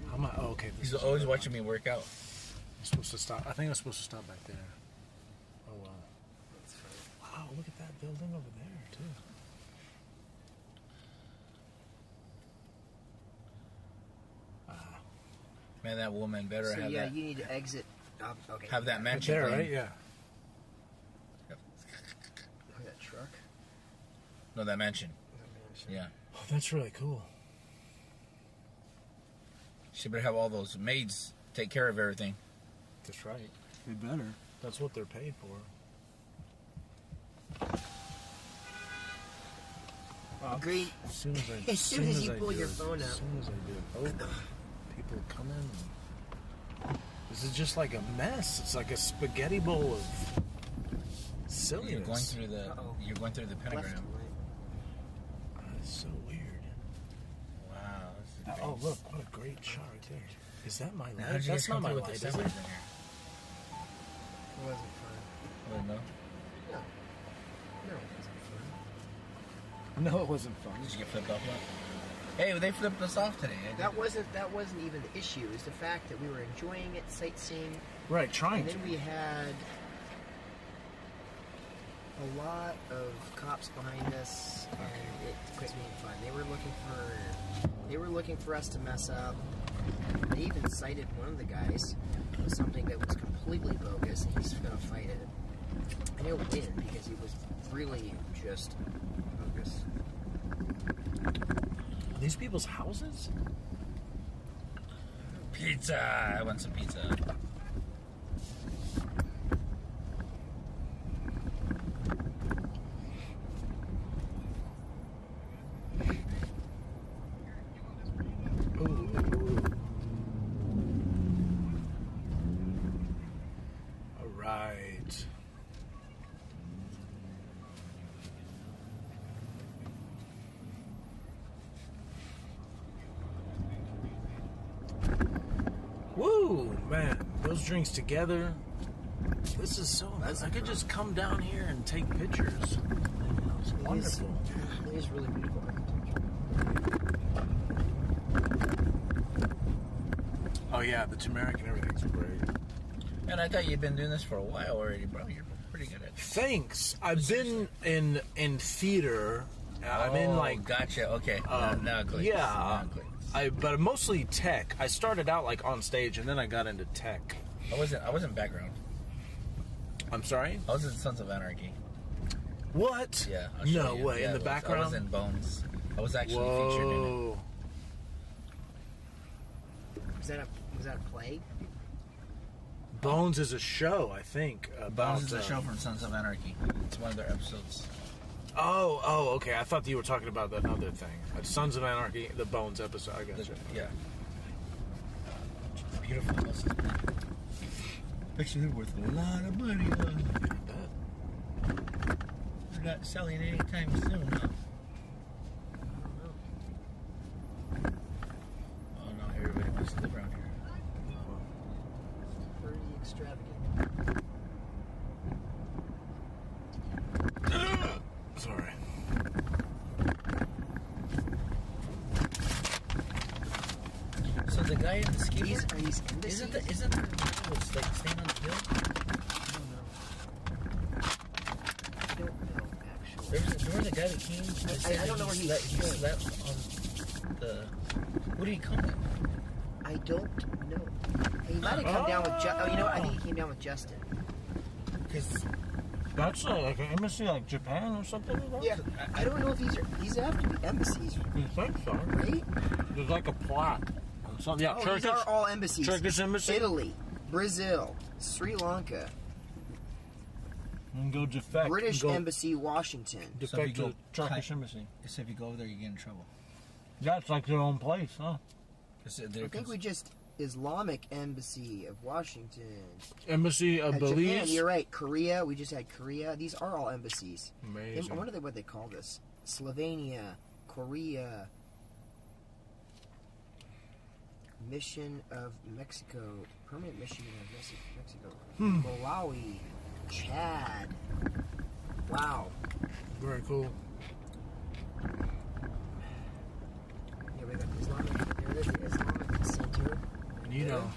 How am I? Oh, okay. He's always watching me work out. I'm supposed to stop. I think I'm supposed to stop back there. Oh wow. Wow, look at that building over there too. Man, that woman better So have yeah, that. you need to exit. Okay. Have that mansion There, thing. right? Yeah. Yep. That truck. No, that mansion. Yeah. Oh, that's really cool. She better have all those maids take care of everything. That's right. They better. That's what they're paid for. Green. As soon as As soon as you pull your phone out. As soon as I do. Oh, people come in. This is just like a mess. It's like a spaghetti bowl of silliness. You're going through the pentagram. That's so weird. Wow. Oh, look, what a great shot right there. Is that my Now, light? That's not my light, is it? It wasn't fun. Oh, no? No, it wasn't fun. No, it wasn't fun. Did you get flipped off? Hey, they flipped us off today. That wasn't even the issue. It was the fact that we were enjoying it, sightseeing. Right, trying and to. then we had a lot of cops behind us, and it quit being fun. They were looking for us to mess up. They even cited one of the guys with something that was completely bogus, and he's going to fight it. And he'll win because he was really just bogus. Are these people's houses? Pizza! I want some pizza. All right. Woo, man, those drinks together. This is so nice. I could just come down here and take pictures. It's wonderful. It is really beautiful architecture. Oh yeah, the turmeric and everything's great. And I thought you'd been doing this for a while already, bro. You're pretty good at it. Thanks. I've been in theater. I'm in like. Gotcha. Okay. Now it clicks. Yeah. Now it clicks. But mostly tech. I started out like on stage, and then I got into tech. I wasn't background. I'm sorry? I was in Sons of Anarchy. What? Yeah. I'll show No you. way. Yeah, In the background? I was in Bones. I was actually Whoa. featured in it. Was that a play? Bones is a show, I think. Bones is a show from Sons of Anarchy. It's one of their episodes. Oh, okay. I thought you were talking about that other thing. Sons of Anarchy, the Bones episode. I got you. Yeah. Beautiful houses. Actually, they're worth a lot of money. They're not selling anytime soon, huh? Oh no, everybody wants to live around here. Pretty extravagant. Sorry. So the guy in the skateboard, isn't the guy what's like staying on the hill? I don't know, actually. There was a guy that came. I don't know where he slept on the. What did he come with? I don't know. He might have come down with. You know what? I think he came down with Justin. Because that's like an embassy, like Japan or something. Yeah, I don't know if these have to be embassies. You think so? Right? There's like a plaque. Yeah, oh, Turkish. These are all embassies. Turkish embassy. Italy, Brazil, Sri Lanka. And go defect. British Embassy, Washington. Defect to Turkish embassy. So if you go over there, you get in trouble. Yeah, it's like their own place, huh? I think we just Islamic Embassy of Washington. Embassy of Belize. Japan, you're right. Korea, we just had Korea. These are all embassies. Amazing. I wonder what they call this. Slovenia, Korea, Mission of Mexico, Permanent Mission of Mexico, Malawi, Chad. Wow. Very cool. Yeah, we got the Islamic. There it is, the Islamic Center. You know.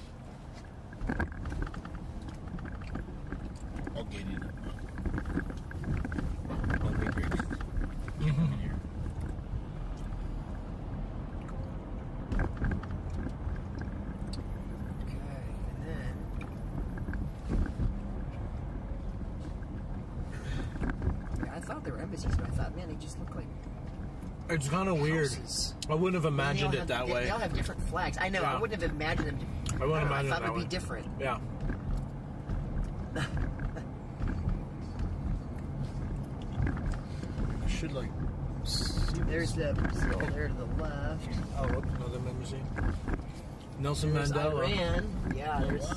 I'll get it. No big bricks. Embassies, but I thought, man, they just look like. It's kind of weird. I wouldn't have imagined it that way. They all have different flags. I know. Yeah. I wouldn't have imagined them. I wouldn't imagine I thought it it would that be way. different. Yeah. Should like. There's the Brazil there to the left. Oh, look, another embassy. Nelson There's Mandela. Iran. Yeah, there's.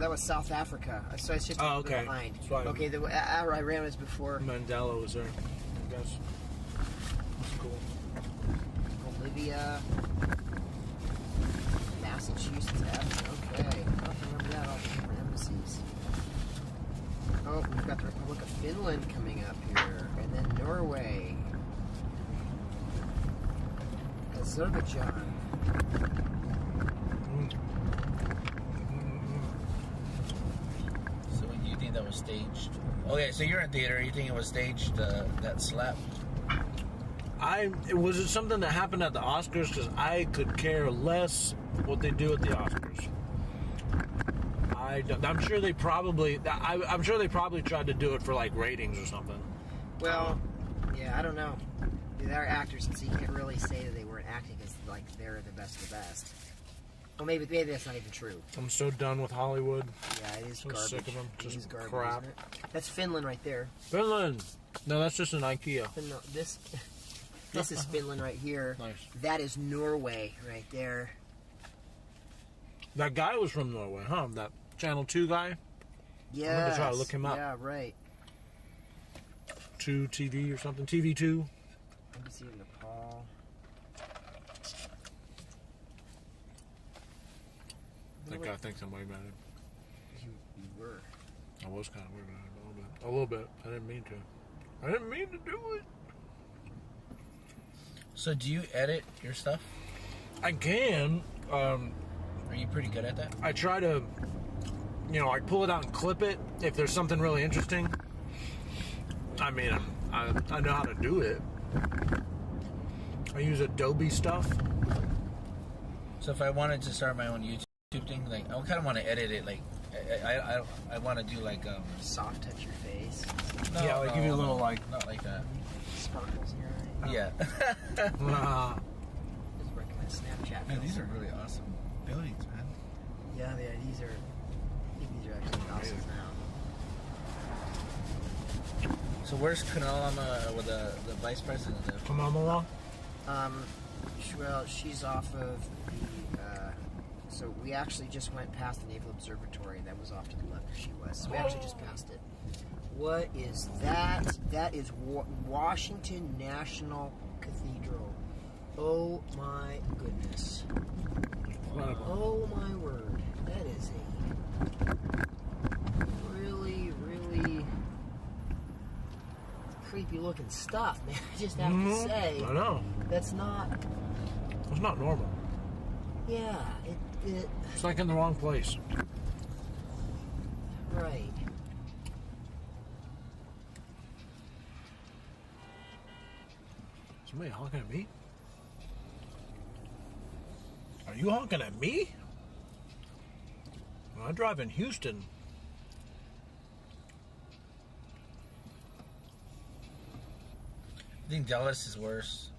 that was South Africa. So it's just a little bit behind. Okay, Iran was before. Mandela was there, I guess. That's cool. Bolivia, Massachusetts. Okay, I don't remember that. All the different embassies. Oh, we've got the Republic of Finland coming up here, and then Norway, Azerbaijan. So do you think that was staged? Okay, so you're in theater. You think it was staged, that slap? Was it something that happened at the Oscars? Because I could care less what they do at the Oscars. I'm sure they probably tried to do it for like ratings or something. Well, yeah, I don't know. They're actors, so you can't really say that they weren't acting because like they're the best of the best. Well, maybe that's not even true. I'm so done with Hollywood. Yeah, it is so garbage. Sick of them. It is garbage, crap. isn't it? That's Finland right there. Finland. No, that's just an IKEA. No, this is Finland right here. Nice. That is Norway right there. That guy was from Norway, huh? That Channel 2 guy? Yeah. I'm gonna try to look him up. Yeah, right. 2 TV or something. TV2. Embassy of Nepal. That guy thinks I'm way about him. You were. I was kind of way about him a little bit. I didn't mean to. I didn't mean to do it. So do you edit your stuff? I can. Are you pretty good at that? I try to, I pull it out and clip it if there's something really interesting. I mean, I know how to do it. I use Adobe stuff. So if I wanted to start my own YouTube thing, like I kind of want to edit it, like I want to do like soft touch your face. No, yeah, like give you a little like not like that. Sparkles in your eye. Yeah. Just recommend Snapchat. Man, these are really awesome buildings, man. Yeah, these are actually awesome now. So where's Kanalama with the vice president? Kamala? Well, she's off of the. So we actually just went past the Naval Observatory, and that was off to the left where she was. So we actually just passed it. What is that? That is Washington National Cathedral. Oh my goodness. Oh my word. That is a really, really creepy looking stuff, man. I just have to say. I know. That's not. It's not normal. Yeah, it's like in the wrong place. Right. Somebody honking at me? Are you honking at me? Well, I drive in Houston. I think Dallas is worse.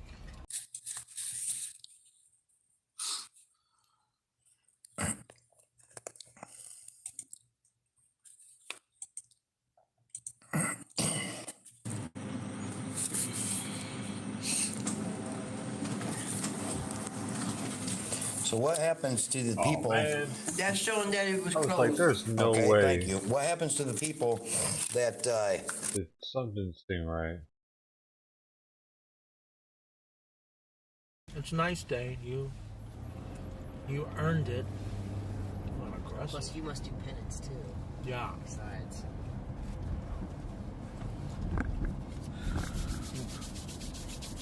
So what happens to the people? That's showing that it was I was closed. like, there's no Okay, way. Thank you. What happens to the people that Something seemed right. It's a nice day. You earned it. Not aggressive. Plus, you must do penance too. Yeah. Besides.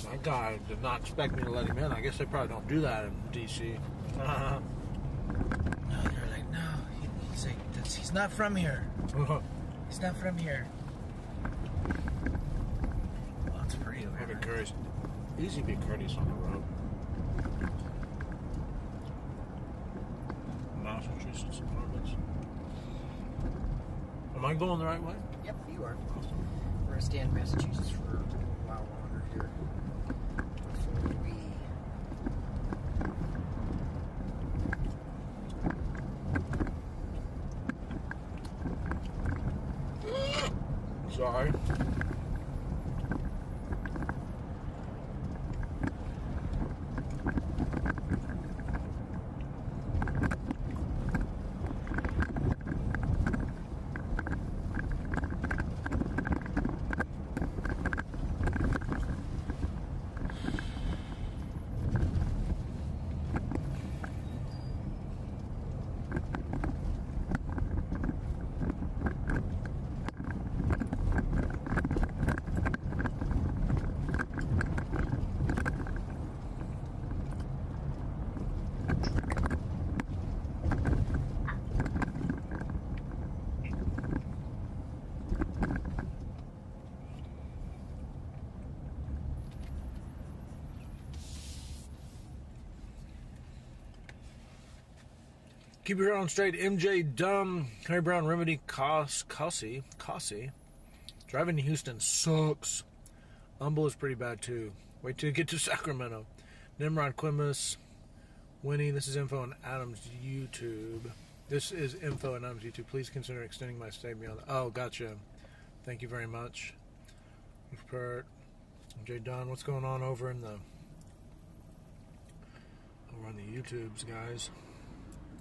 My guy did not expect me to let him in. I guess they probably don't do that in D.C. No, they're like, no. He's like, he's not from here. He's not from here. Well, it's pretty over here. Courteous. Easy to be courteous on the road. Massachusetts apartments. Am I going the right way? Yep, you are. We're going to stay in Massachusetts for a while longer here. Before we... Sorry. Keep your head on straight. MJ Dumb. Harry Brown Remedy. Cossie. Driving to Houston sucks. Humble is pretty bad too. Wait till you get to Sacramento. Nimrod Quimus. Winnie, this is info on Adam's YouTube. This is info on Adam's YouTube. Please consider extending my stay beyond. Oh, gotcha. Thank you very much. MJ Dunn, what's going on over on the YouTubes, guys?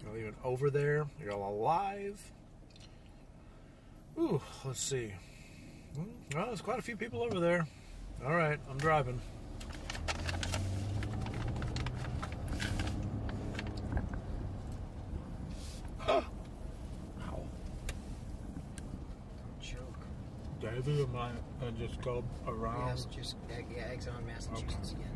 You're even over there. You're all alive. Ooh, let's see. Well, there's quite a few people over there. All right, I'm driving. Ow. Joke. David, am I just go around? Yes, just exit on Massachusetts again.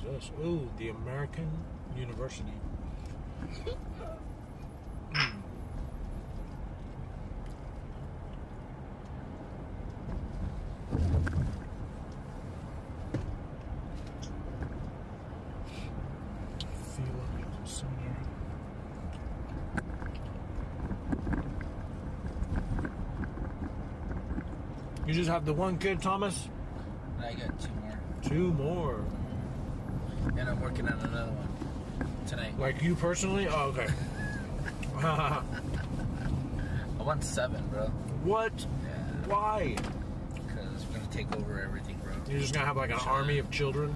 This? Ooh, the American University. You just have the one kid, Thomas? I got 2 more. 2 more. And I'm working on another one tonight. Like you personally? Oh, okay. I want 7, bro. What? Yeah. Why? Because we're gonna take over everything, bro. You're just gonna have like an army of children?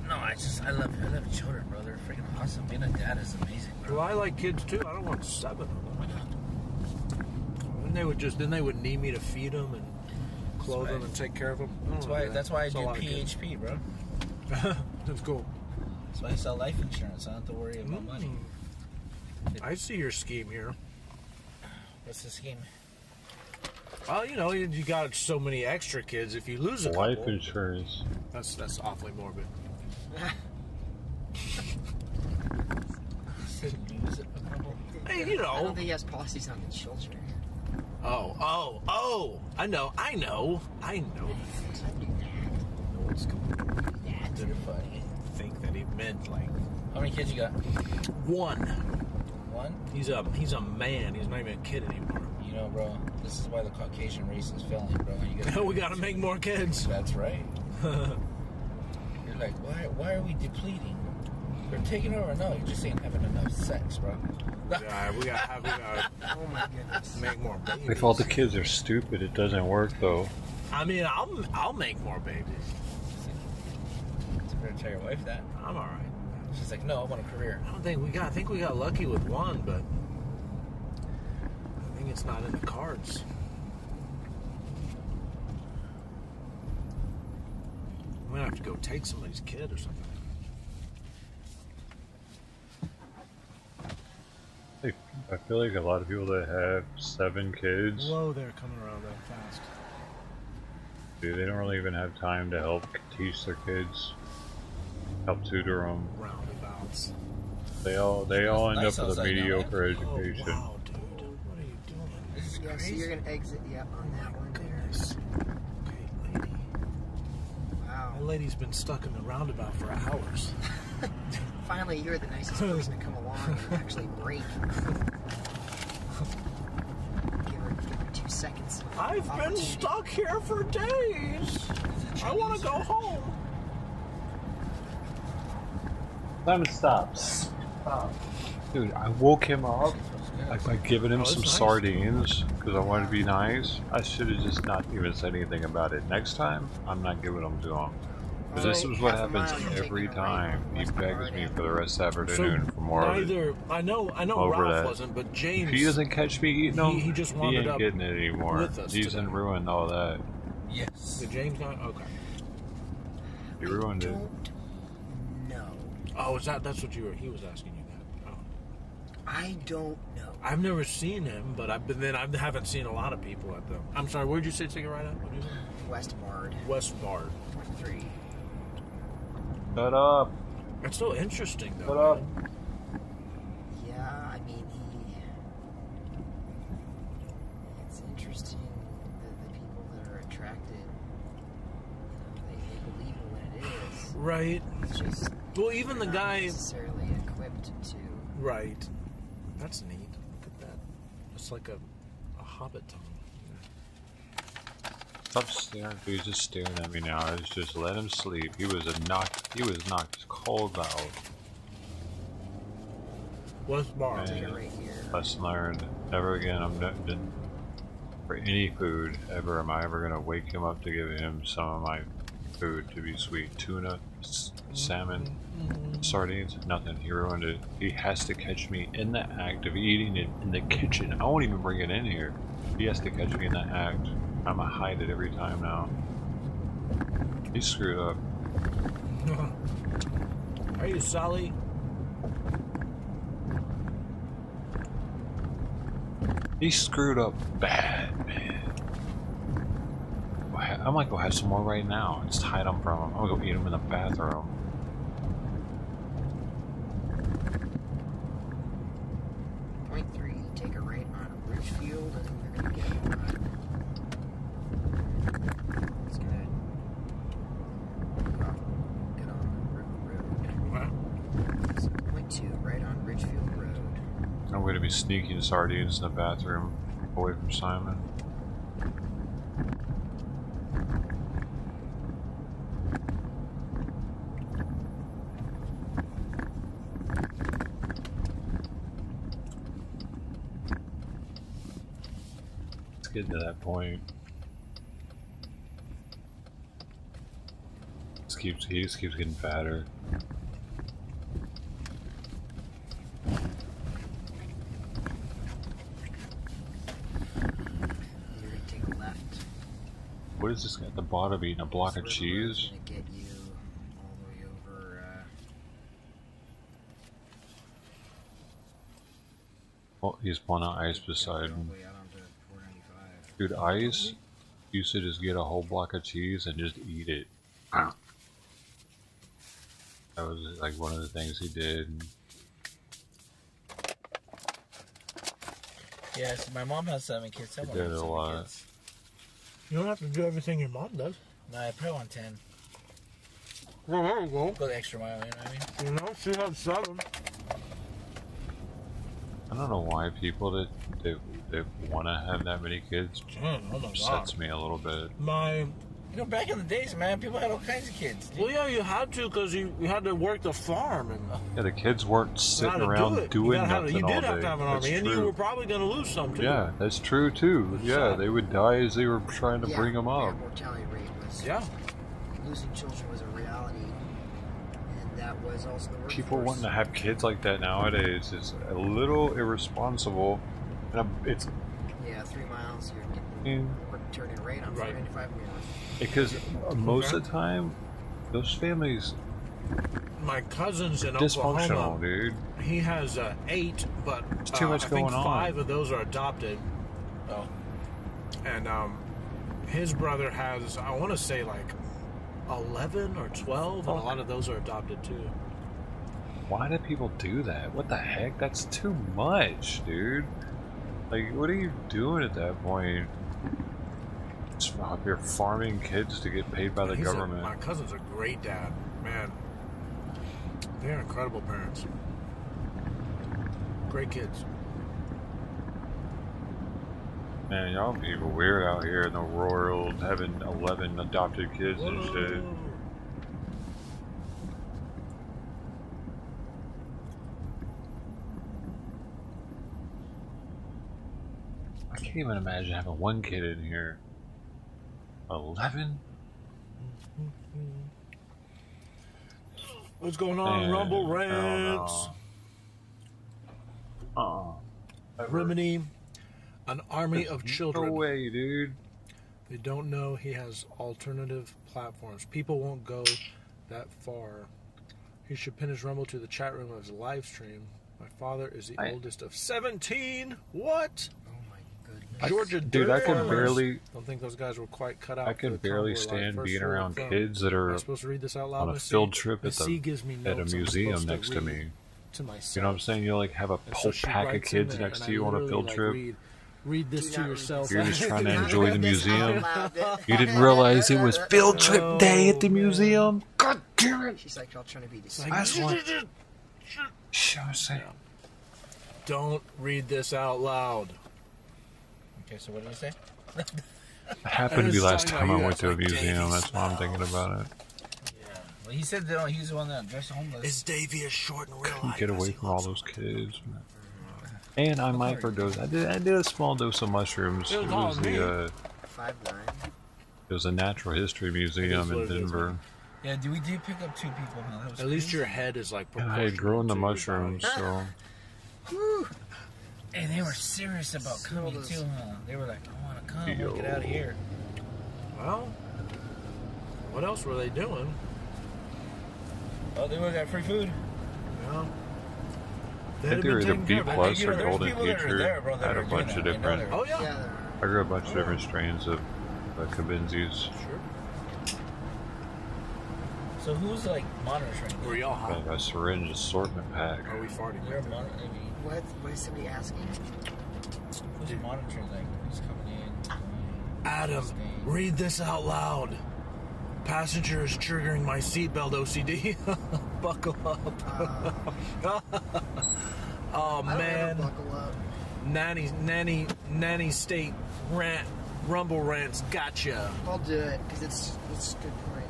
No, I love children, bro. They're freaking awesome. Being a dad is amazing, bro. Well, I like kids too. I don't want 7 of them. Then they would need me to feed them and clothe them and take care of them. That's why I do PHP, bro. That's cool. That's why I sell life insurance. I don't have to worry about money. I see your scheme here. What's the scheme? Well, you know, you got so many extra kids. If you lose a couple, life insurance. That's awfully morbid. Hey, you know. I don't think he has policies on the children. Oh! I know. What's going on? That's funny. I think that he meant like. How many kids you got? 1. 1? He's a man. He's not even a kid anymore. You know, bro. This is why the Caucasian race is failing, bro. We gotta make more kids. That's right. You're like, why are we depleting? They're taking over. No, you're just ain't having enough sex, bro. Yeah, we gotta Oh my goodness. make more babies. If all the kids are stupid, it doesn't work though. I mean, I'll make more babies. So better tell your wife that. I'm all right. She's like, no, I want a career. I think we got lucky with 1, but I think it's not in the cards. I'm gonna have to go take somebody's kid or something. I feel like a lot of people that have 7 kids, Whoa, they're coming around that fast. dude, they don't really even have time to help teach their kids, help tutor them. Roundabouts. They all end up with a mediocre education. Oh, wow, dude. What are you doing? This is Yeah, so crazy. you're gonna exit, on that one there. Okay, lady. Wow. That lady's been stuck in the roundabout for hours. Finally, you're the nicest person to come along and actually brake. Give her 2 seconds. I've been stuck here for days. I want to go home. Simon stops. Dude, I woke him up by giving him some sardines because I wanted to be nice. I should have just not even said anything about it. Next time, I'm not giving them to him. Because this is what happens every time. He begs me for the rest of the afternoon for more of it. I know Over Ralph that. wasn't, but James. If he doesn't catch me eating them, he just he wandered ain't up getting it anymore. with us He's today. ruined all that. Yes. Did James not? Okay. He ruined it. No. Oh, that's what you were? He was asking you that. Oh. I don't know. I've never seen him, but I haven't seen a lot of people at them. I'm sorry. Where'd you say take it right at? What did you say? West Bard. West Bard. 3. Shut up. It's so interesting, though. Shut up. Yeah, I mean, Right. He's just Well, even the not guy. necessarily equipped to. Right. That's neat. Look at that. It's like a hobbit tunnel. Stop staring. He's just staring at me now. It's just let him sleep. He was knocked cold out. West Bar. Man, lesson learned. Never again. For any food ever am I ever gonna wake him up to give him some of my food to be sweet. Tuna, salmon, sardines, nothing. He ruined it. He has to catch me in the act of eating it in the kitchen. I won't even bring it in here. He has to catch me in the act. I'm gonna hide it every time now. He screwed up. Are you Sally? He screwed up bad, man. I might go have some more right now. Just hide them from him. I'm gonna go eat them in the bathroom. Point 3, take a right on Ridgefield, and we're gonna get on. It's gonna get on the road. So point 2, right on Ridgefield Road. I'm going to be sneaking sardines in the bathroom away from Simon. It's getting to that point. He just keeps getting fatter. What is this guy at the bottom eating? A block of cheese? Gonna get you all the way over. Oh, he's pulling out ice beside him. Dude, ice used to just get a whole block of cheese and just eat it. That was like one of the things he did. Yes, my mom has 7 kids. He did it a lot. You don't have to do everything your mom does. No, I probably want 10. Well, there you go. Go the extra mile, you know what I mean? You know, she had 7. I don't know why people that want to have that many kids upsets me a little bit. You know, back in the days, man, people had all kinds of kids. Well, yeah, you had to because you had to work the farm. And Yeah, the kids weren't sitting around doing nothing all day. You did have to have an army, That's and true. you were probably going to lose some, too. Yeah, that's true, too. Yeah, they would die as they were trying to bring them up. Mortality rate was. Yeah. Losing children was a reality, and that was also the workforce. People wanting to have kids like that nowadays is a little irresponsible. And it's Yeah, 3 miles, you're turning right on 495 north. because most of the time, those families My cousin's in dysfunctional, Oklahoma. dude. He has 8, but There's too much I think going on. 5 of those are adopted. Oh. And his brother has, I want to say, like 11 or 12, and a lot of those are adopted too. Why do people do that? What the heck? That's too much, dude. Like, what are you doing at that point? Just out here farming kids to get paid by the government. My cousin's a great dad, man. They're incredible parents. Great kids. Man, y'all people weird out here in the rural world having 11 adopted kids and shit. I can't even imagine having one kid in here. 11? What's going on, Man, Rumble I don't Rants? know. Remedy, an army of children. No way, dude. They don't know he has alternative platforms. People won't go that far. He should pin his Rumble to the chat room of his live stream. My father is the oldest of 17. What? Georgia Dude, I could farmers. barely. Don't think those guys were quite cut out. I for could the barely Convoy life. stand First being rule of around thumb. kids that Am are I supposed to read this out loud? on a Miss C? field trip Miss at C gives me a notes I'm museum supposed to next to read me. to myself. You know what I'm saying? You like have a And so whole she pack of writes in kids there, next and to I you on a literally, field like, trip. read Read this to yourself. You're just trying to enjoy the museum. You didn't realize it was field trip day at the museum. God damn it! She's like, y'all trying to be Last one. Don't read this out loud. Okay, so what do you say? It happened to be last time I went to a museum. That's why I'm thinking about it. Well, he said that he's the one that dressed homeless. Is Davey as short in real life? Get away from all those kids. And I microdosed. I did a small dose of mushrooms. It was the 5'9". it was a natural history museum in Denver. Yeah, we did pick up 2 people. Huh? That was At least your head is like. And I had grown the mushrooms, so. Whew. And they were serious about coming too, huh? They were like, I want to come. I want to get out of here. Well, what else were they doing? Oh, they would have got free food. Yeah. I think they were either B plus or golden teacher. I had a bunch of different. Oh yeah. I grew a bunch of different strains of Kabinzis. Sure. So who's like monitoring? Were y'all high? Like a syringe assortment pack. Are we farting? What is somebody asking? Who's monitoring? Like who's coming in? Adam, read this out loud. Passenger is triggering my seatbelt OCD. Buckle up. Oh man. Buckle up. Nanny state rumble rants gotcha. I'll do it because it's a good point.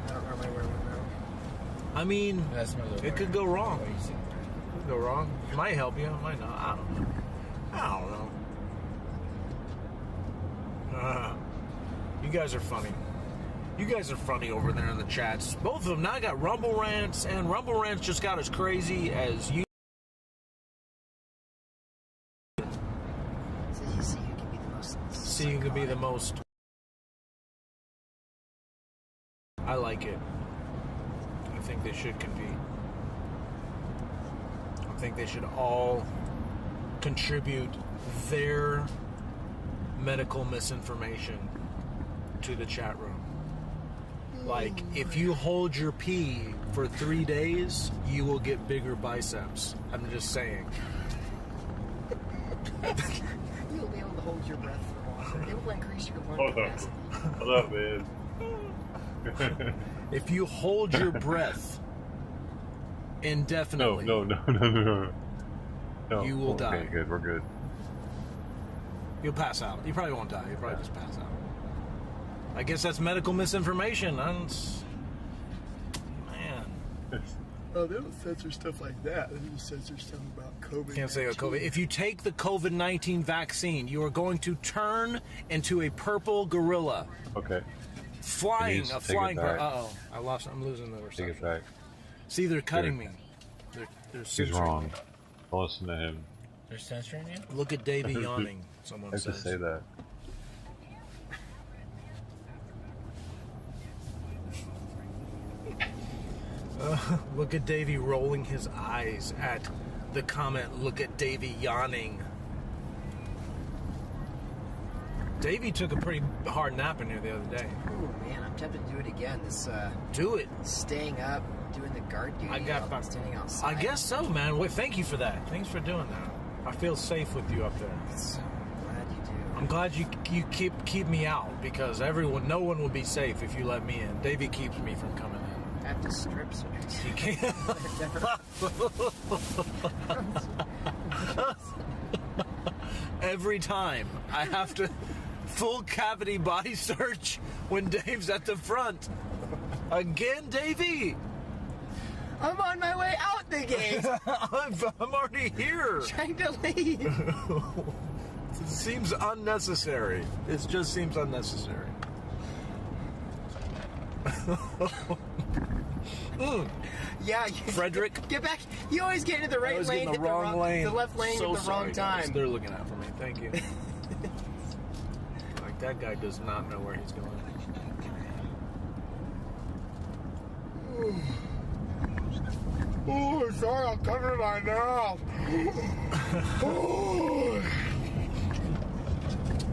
I don't know where we went now. I mean, it could go wrong. It could go wrong. It might help you. It might not. I don't know. You guys are funny. You guys are funny over there in the chats. Both of them. Now I got Rumble Rants, and Rumble Rants just got as crazy as you. So you see who can be the most. See who can be the most. I like it. I think they should compete. I think they should all contribute their medical misinformation to the chat room. Like, if you hold your pee for 3 days, you will get bigger biceps. I'm just saying. You'll be able to hold your breath for longer. It will increase your lung capacity. Hold up, man. If you hold your breath indefinitely, No. You will die. Okay, good. We're good. You'll pass out. You probably won't die. You'll probably just pass out. I guess that's medical misinformation. Man. Oh, they don't censor stuff like that. They just censor stuff about COVID. Can't say COVID. If you take the COVID-19 vaccine, you are going to turn into a purple gorilla. Okay. Flying. Uh-oh. I'm losing the reception. Take it back. See, they're cutting me. They're He's wrong. Don't listen to him. They're censoring you? Look at Davey yawning, someone I have says. to say that. Look at Davey rolling his eyes at the comment, look at Davey yawning. Davey took a pretty hard nap in here the other day. Oh man, I'm tempted to do it again. Do it. Staying up, doing the guard duty. Standing outside. I guess so, man. Well, thank you for that. Thanks for doing that. I feel safe with you up there. So glad you do. I'm glad you keep me out because no one will be safe if you let me in. Davey keeps me from coming in. I have to strip search. You can't. Every time I have to full cavity body search when Dave's at the front. Again, Davey. I'm on my way out the gate. I'm already here. Trying to leave. It seems unnecessary. It just seems unnecessary. Yeah, Frederick, get back. You always get into the right lane, the wrong lane. the left lane So at the wrong sorry, guys. time. They're looking out for me. Thank you. Like that guy does not know where he's going. Oh, sorry, I'm covering my mouth.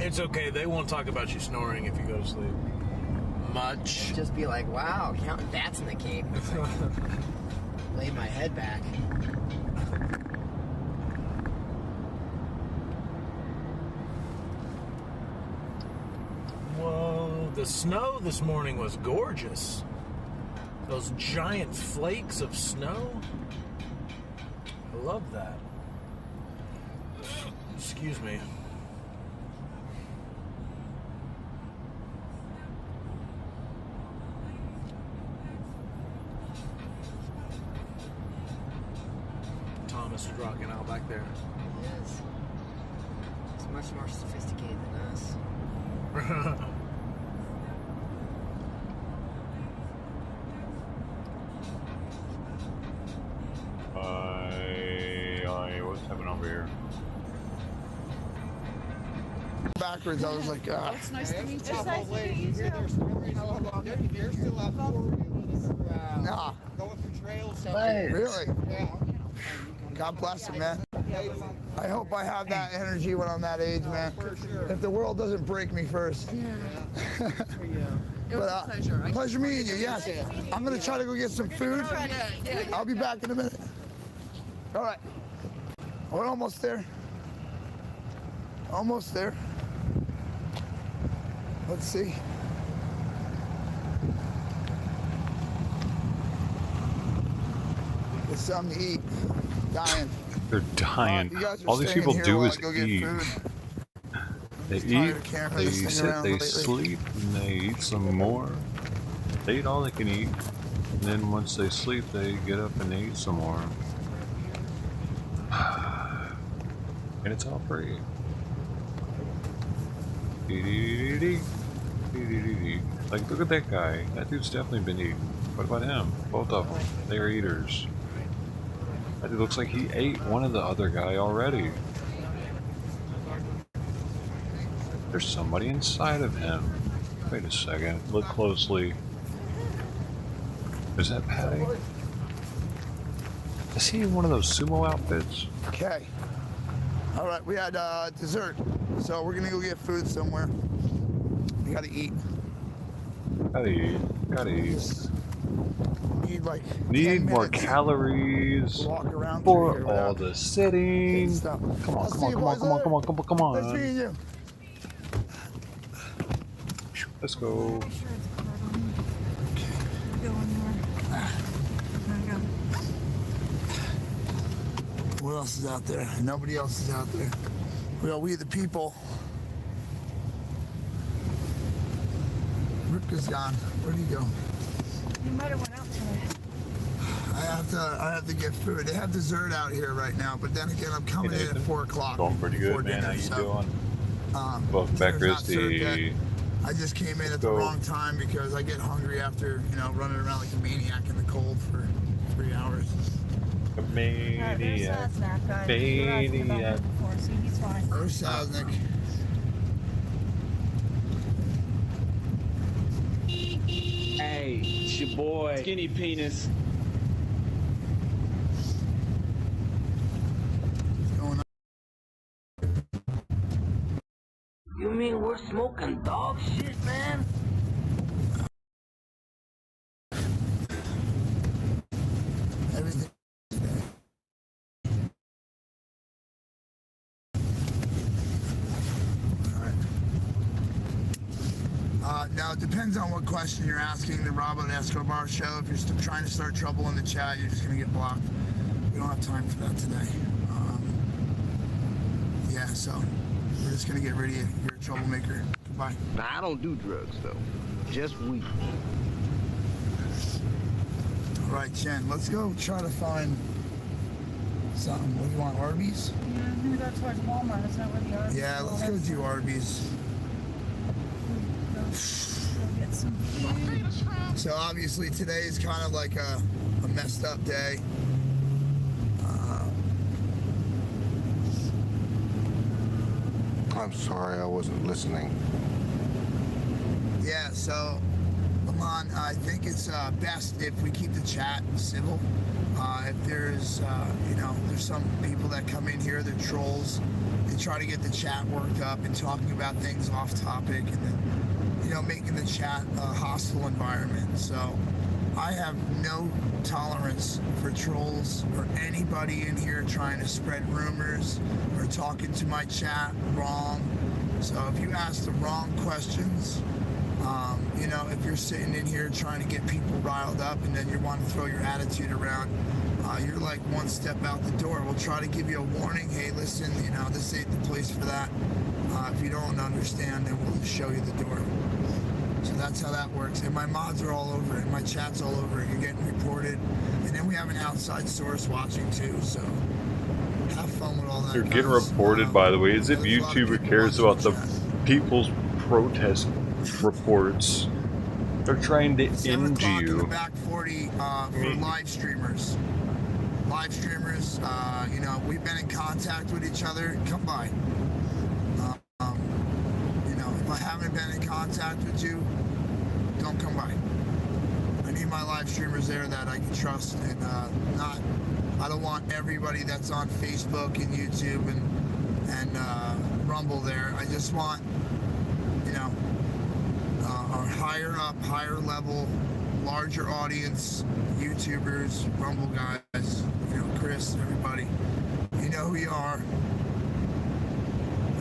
It's okay. They won't talk about you snoring if you go to sleep. Much. Just be like, wow, counting bats in the cave. Lay my head back. The snow this morning was gorgeous. Those giant flakes of snow. I love that. Excuse me. Thomas is rocking out back there. He is. He's much more sophisticated than us. What's happening over here? Backwards, I was like, ah. It's nice to meet you. It's nice to meet you too. They're still out Nah. going through trails. Really? Yeah. God bless him, man. I hope I have that energy when I'm that age, man. If the world doesn't break me first. Yeah. It was But, a pleasure. Pleasure meeting you, yes. I'm going to try to go get some food. I'll be back in a minute. All right. We're almost there. Almost there. Let's see. Get something to eat. Dying. They're dying. You guys are All these staying people here do while is I go get eat. food. They Just eat, tired of carrying they this thing sit, around they lately. sleep, and they eat some more. They eat all they can eat, and then once they sleep, they get up and they eat some more. And it's all free. Like, look at that guy. That dude's definitely been eating. What about him? Both of them. They are eaters. That dude looks like he ate one of the other guy already. There's somebody inside of him. Wait a second. Look closely. Is that Patty? Is he in one of those sumo outfits? Okay. All right, we had dessert, so we're gonna go get food somewhere. We gotta eat. Gotta eat. Gotta eat. Need like Need 10 more minutes calories to walk around for through here all without the sitting. stuff. Come on, I'll come see on, you come on, boys come on, later. come on, come on, come Nice on. meeting you. Let's go. What else is out there? Nobody else is out there. Well, we the people. Ripka's gone. Where'd he go? You might have went out today. I have to get food. They have dessert out here right now, but then again, I'm coming in at 4 o'clock. Going pretty before good, man. dinner, How you so, doing? Welcome back, dinner's not served yet. Christy. I just came in at the wrong time because I get hungry after, running around like a maniac in the cold for 3 hours. A maniac. Maniac. Or Saznik. Hey, it's your boy, Skinny Penis. You mean we're smoking dog shit, man? Everything. Now, it depends on what question you're asking the Robert Escobar show. If you're still trying to start trouble in the chat, you're just going to get blocked. We don't have time for that today. Yeah, so we're just going to get rid of you. You're a troublemaker. Goodbye. Nah, I don't do drugs, though. Just weed. All right, Jen, let's go try to find something. What do you want, Arby's? Yeah, I'm gonna go towards Walmart. Is that where the Arby's? Yeah, let's go do Arby's. Go get some food. So obviously today is kind of like a messed up day. I'm sorry, I wasn't listening. Yeah, so Lamont, I think it's best if we keep the chat civil. If there's, there's some people that come in here, they're trolls. They try to get the chat worked up and talking about things off topic and then, making the chat a hostile environment. So I have no tolerance for trolls or anybody in here trying to spread rumors or talking to my chat wrong. So if you ask the wrong questions, You know, if you're sitting in here trying to get people riled up and then you want to throw your attitude around, you're like one step out the door. We'll try to give you a warning. Hey, listen, you know, this ain't the place for that. If you don't understand, then we'll just show you the door. So that's how that works. And my mods are all over it. My chat's all over it. You're getting reported. And then we have an outside source watching too. So have fun with all that. You're getting reported, by the way, as if YouTuber cares about the people's protest reports. They're trying to end you. The back 40 for live streamers. Live streamers, you know, we've been in contact with each other. Come by. You know, if I haven't been in contact with you, don't come by. I need my live streamers there that I can trust and I don't want everybody that's on Facebook and YouTube and Rumble there. I just want, you know, our higher up, higher level, larger audience YouTubers, Rumble guys, you know, Chris, everybody. You know who you are.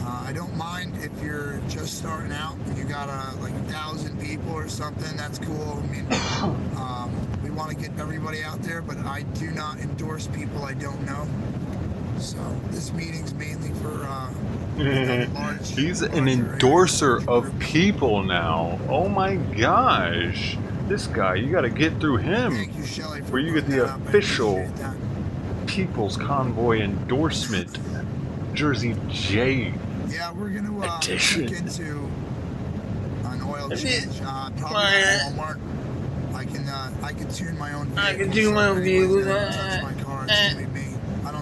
I don't mind if you're just starting out and you got like 1,000 people or something. That's cool. I mean, we want to get everybody out there, but I do not endorse people I don't know. So this meeting's mainly for He's an endorser of people now. Oh my gosh. This guy, you gotta get through him where you get the official People's Convoy endorsement. Jersey J. Yeah, we're gonna look into an oil change. Probably at Walmart. I can tune my own vehicle. I can do my own vehicle.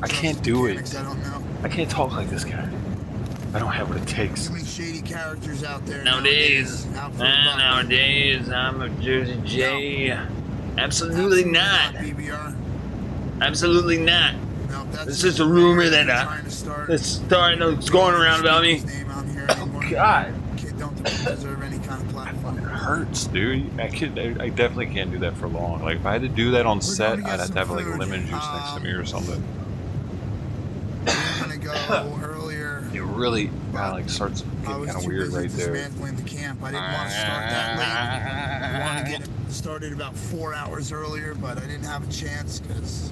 I can't do it. I don't know. I can't talk like this guy. I don't have what it takes. Too many shady characters out there Nowadays, I'm a Jersey J. Absolutely not. Absolutely not. This is a rumor that that's starting, that's going around about me. Oh God. It hurts, dude. I definitely can't do that for long. Like if I had to do that on set, I'd have to have like lemon juice next to me or something. We're gonna go earlier. It really like starts getting kind of weird right there. Dismantling the camp. I didn't want to start that late. I wanted to get it started about 4 hours earlier, but I didn't have a chance because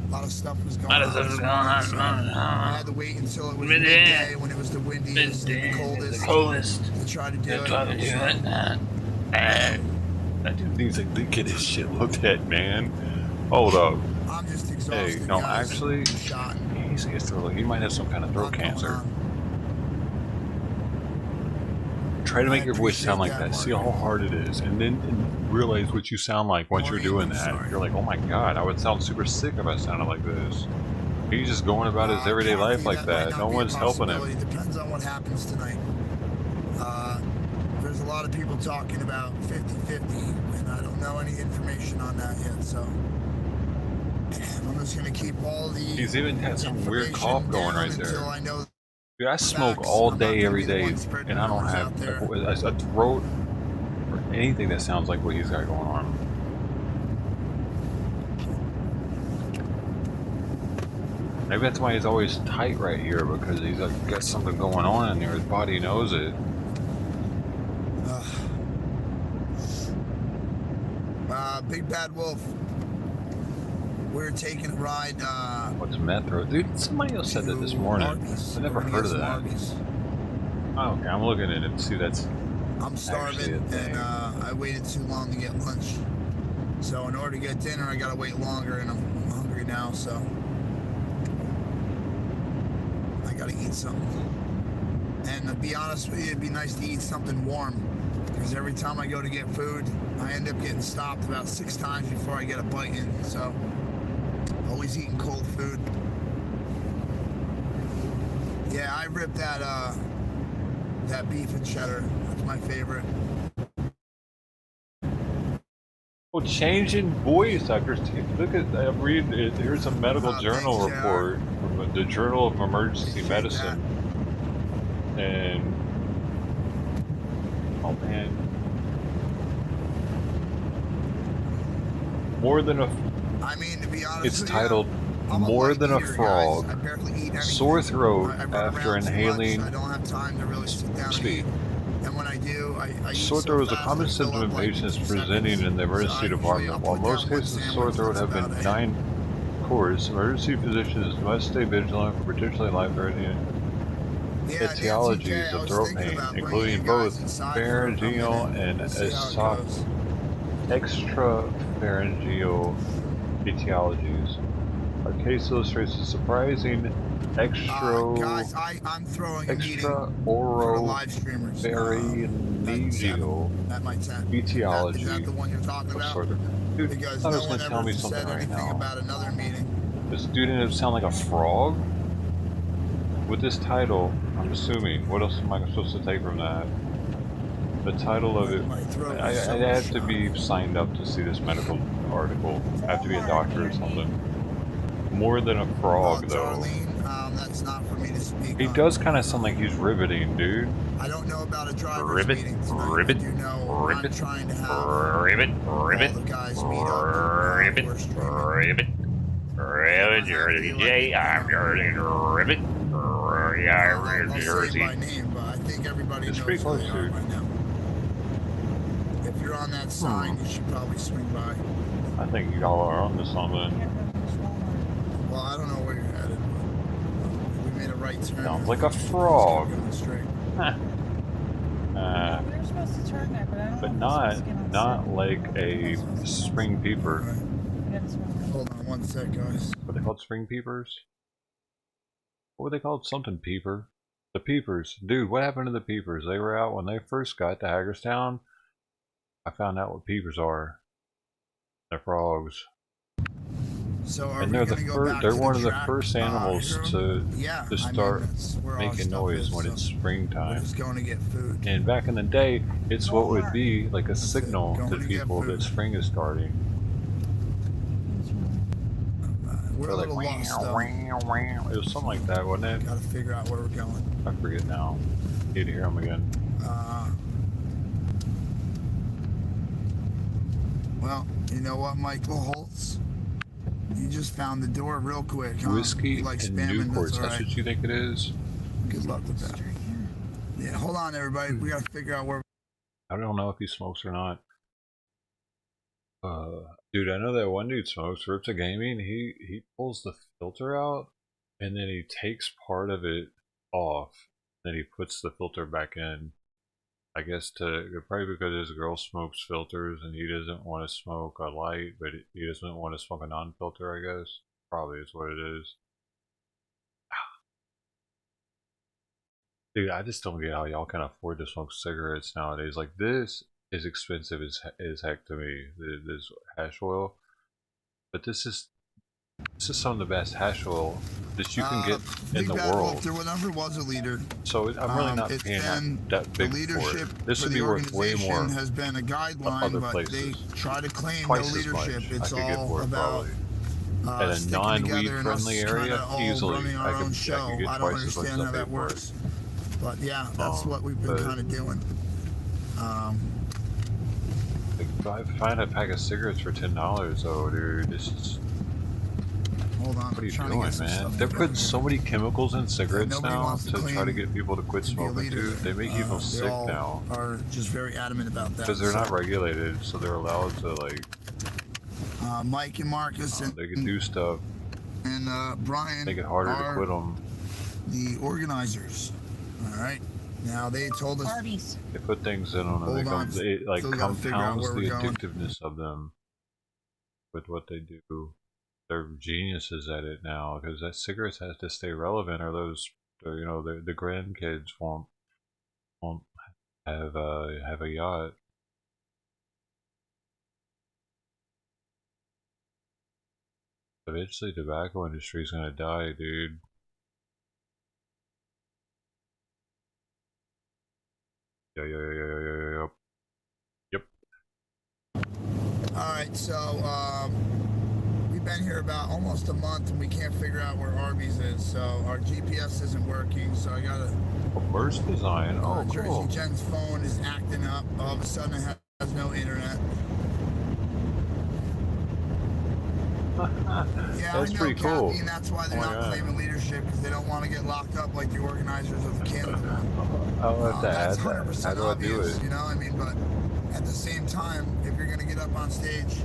a lot of stuff was going on. I had to wait until it was midday when it was the windiest and the coldest. To try to do it. That dude needs to get his shit looked at, man. Hold up. I'm just exhausted. Hey, no, actually, he might have some kind of throat cancer. Try to make your voice sound like that. See how hard it is, and then realize what you sound like once you're doing that. You're like, oh my god, I would sound super sick if I sounded like this. He's just going about his everyday life like that. No one's helping him. It depends on what happens tonight. There's a lot of people talking about 50-50, and I don't know any information on that yet, so I'm just going to keep all the He's even got some weird cough going right there. I know. Dude, I smoke all day, every day, and I don't have a throat or anything that sounds like what he's got going on. Maybe that's why he's always tight right here, because he's got something going on in there. His body knows it. Big Bad Wolf. We're taking a ride. What's Metro? Dude, somebody else said that this morning. I never heard of that. Oh, okay, I'm looking at it to see that's. I'm starving, and I waited too long to get lunch. So in order to get dinner, I gotta wait longer, and I'm hungry now, so I gotta eat something. And to be honest with you, it'd be nice to eat something warm, because every time I go to get food, I end up getting stopped about 6 times before I get a bite in. So always eating cold food. Yeah, I ripped that beef and cheddar. That's my favorite. Well, changing voice actors. Look at I'm reading it. Here's a medical journal report from the Journal of Emergency Medicine, and oh man, more than a. I mean, to be honest, it's titled "More Than a Frog." Sore throat after inhaling I don't have time to really sit down speed. And when I do, I eat Sore so throat is a fast, common I fill symptom up in like patients 2 presenting seconds. in the emergency So usually department. I'll While put most down one cases of sore sandwich, throat that's have been about it. benign course, emergency physicians must stay vigilant for potentially life-threatening etiologies of throat pain, including both pharyngeal and extrapharyngeal etiologies. Our case illustrates the surprising Guys, I'm throwing a meeting for the live streamers extrapharyngeal at my tent. etiology Is that the one you're talking of about? sort of. Dude, Because I no was one gonna tell ever me something said right anything now. about another meeting. This dude didn't sound like a frog? With this title, I'm assuming. What else am I supposed to take from that? The title of it, I have to be signed up to see this medical article. I have to be a doctor or something. More than a frog, though. That's not for me to speak He on. does kind of sound like he's riveting, dude. I don't know about a driver's meeting tonight. I do know I'm trying to have all the guys meet up who are streaming. I'll say by name, but I think everybody knows who they are by now. If you're on that sign, you should probably swing by. I think y'all are on to something. Well, I don't know where you're headed, but we made a right turn. Sounds like a frog. We're supposed to turn there, but I don't But know. not like a spring peeper. Hold on one sec, guys. What are they called? Spring peepers? What were they called? Something peeper. The peepers. Dude, what happened to the peepers? They were out when they first got to Hagerstown. I found out what peepers are. They're frogs. So and they're they're one of the first animals to start making noise when it's springtime. Going to get food. And back in the day, it's what would be like a signal to people that spring is starting. We're a little lost, though. It was something like that, wasn't it? Gotta figure out where we're going. I forget now. Need to hear them again. Well, you know what, Michael Holtz? You just found the door real quick, huh? Whiskey like and spamming, Newports. That's right. what you think it is? Good luck with that. Yeah, hold on, everybody. We gotta figure out where. I don't know if he smokes or not. Dude, I know that one dude smokes. Rips a Gaming. He pulls the filter out, and then he takes part of it off. Then he puts the filter back in. I guess probably because his girl smokes filters and he doesn't want to smoke a light, but he doesn't want to smoke a non-filter, I guess. Probably is what it is. Dude, I just don't get how y'all can afford to smoke cigarettes nowadays. Like, this is expensive as heck to me, this hash oil. But this is some of the best hash oil that you can get in the world. There never was a leader. So I'm really not paying that big for it. This would be worth way more. Has been a guideline, other but places. they try to claim Twice no as leadership. much It's I could get all for it, about probably. At a non-weed friendly area, easily I could get I don't twice as much understand as how I that pay for it. works. But yeah, that's what we've been kind of doing. If I find a pack of cigarettes for $10, though, dude, this is. Hold on. What are you doing, man? They're putting so many chemicals in cigarettes now to try to get people to quit smoking, dude. They make you feel sick now. Are just very adamant about that. Because they're not regulated, so they're allowed to, like. Mike and Marcus and they can do stuff. And Brian make it harder to quit them. The organizers. All right. Now they told us they put things in them and it like compounds the addictiveness of them with what they do. They're geniuses at it now because that cigarettes has to stay relevant, or those, you know, the grandkids won't have a yacht. Eventually, the tobacco industry is gonna die, dude. Yep. Alright, so we've been here about almost a month and we can't figure out where Arby's is, so our GPS isn't working, so I gotta... Burst design, oh cool. Jersey Jen's phone is acting up, all of a sudden it has no internet. Yeah, That's I know, pretty cool. Kathy, and that's why they're Oh my not God. claiming leadership, because they don't want to get locked up like the organizers of the Canada one. I'll have to That's add that. 100% How do I do obvious, it? you know? I mean, but at the same time, if you're going to get up on stage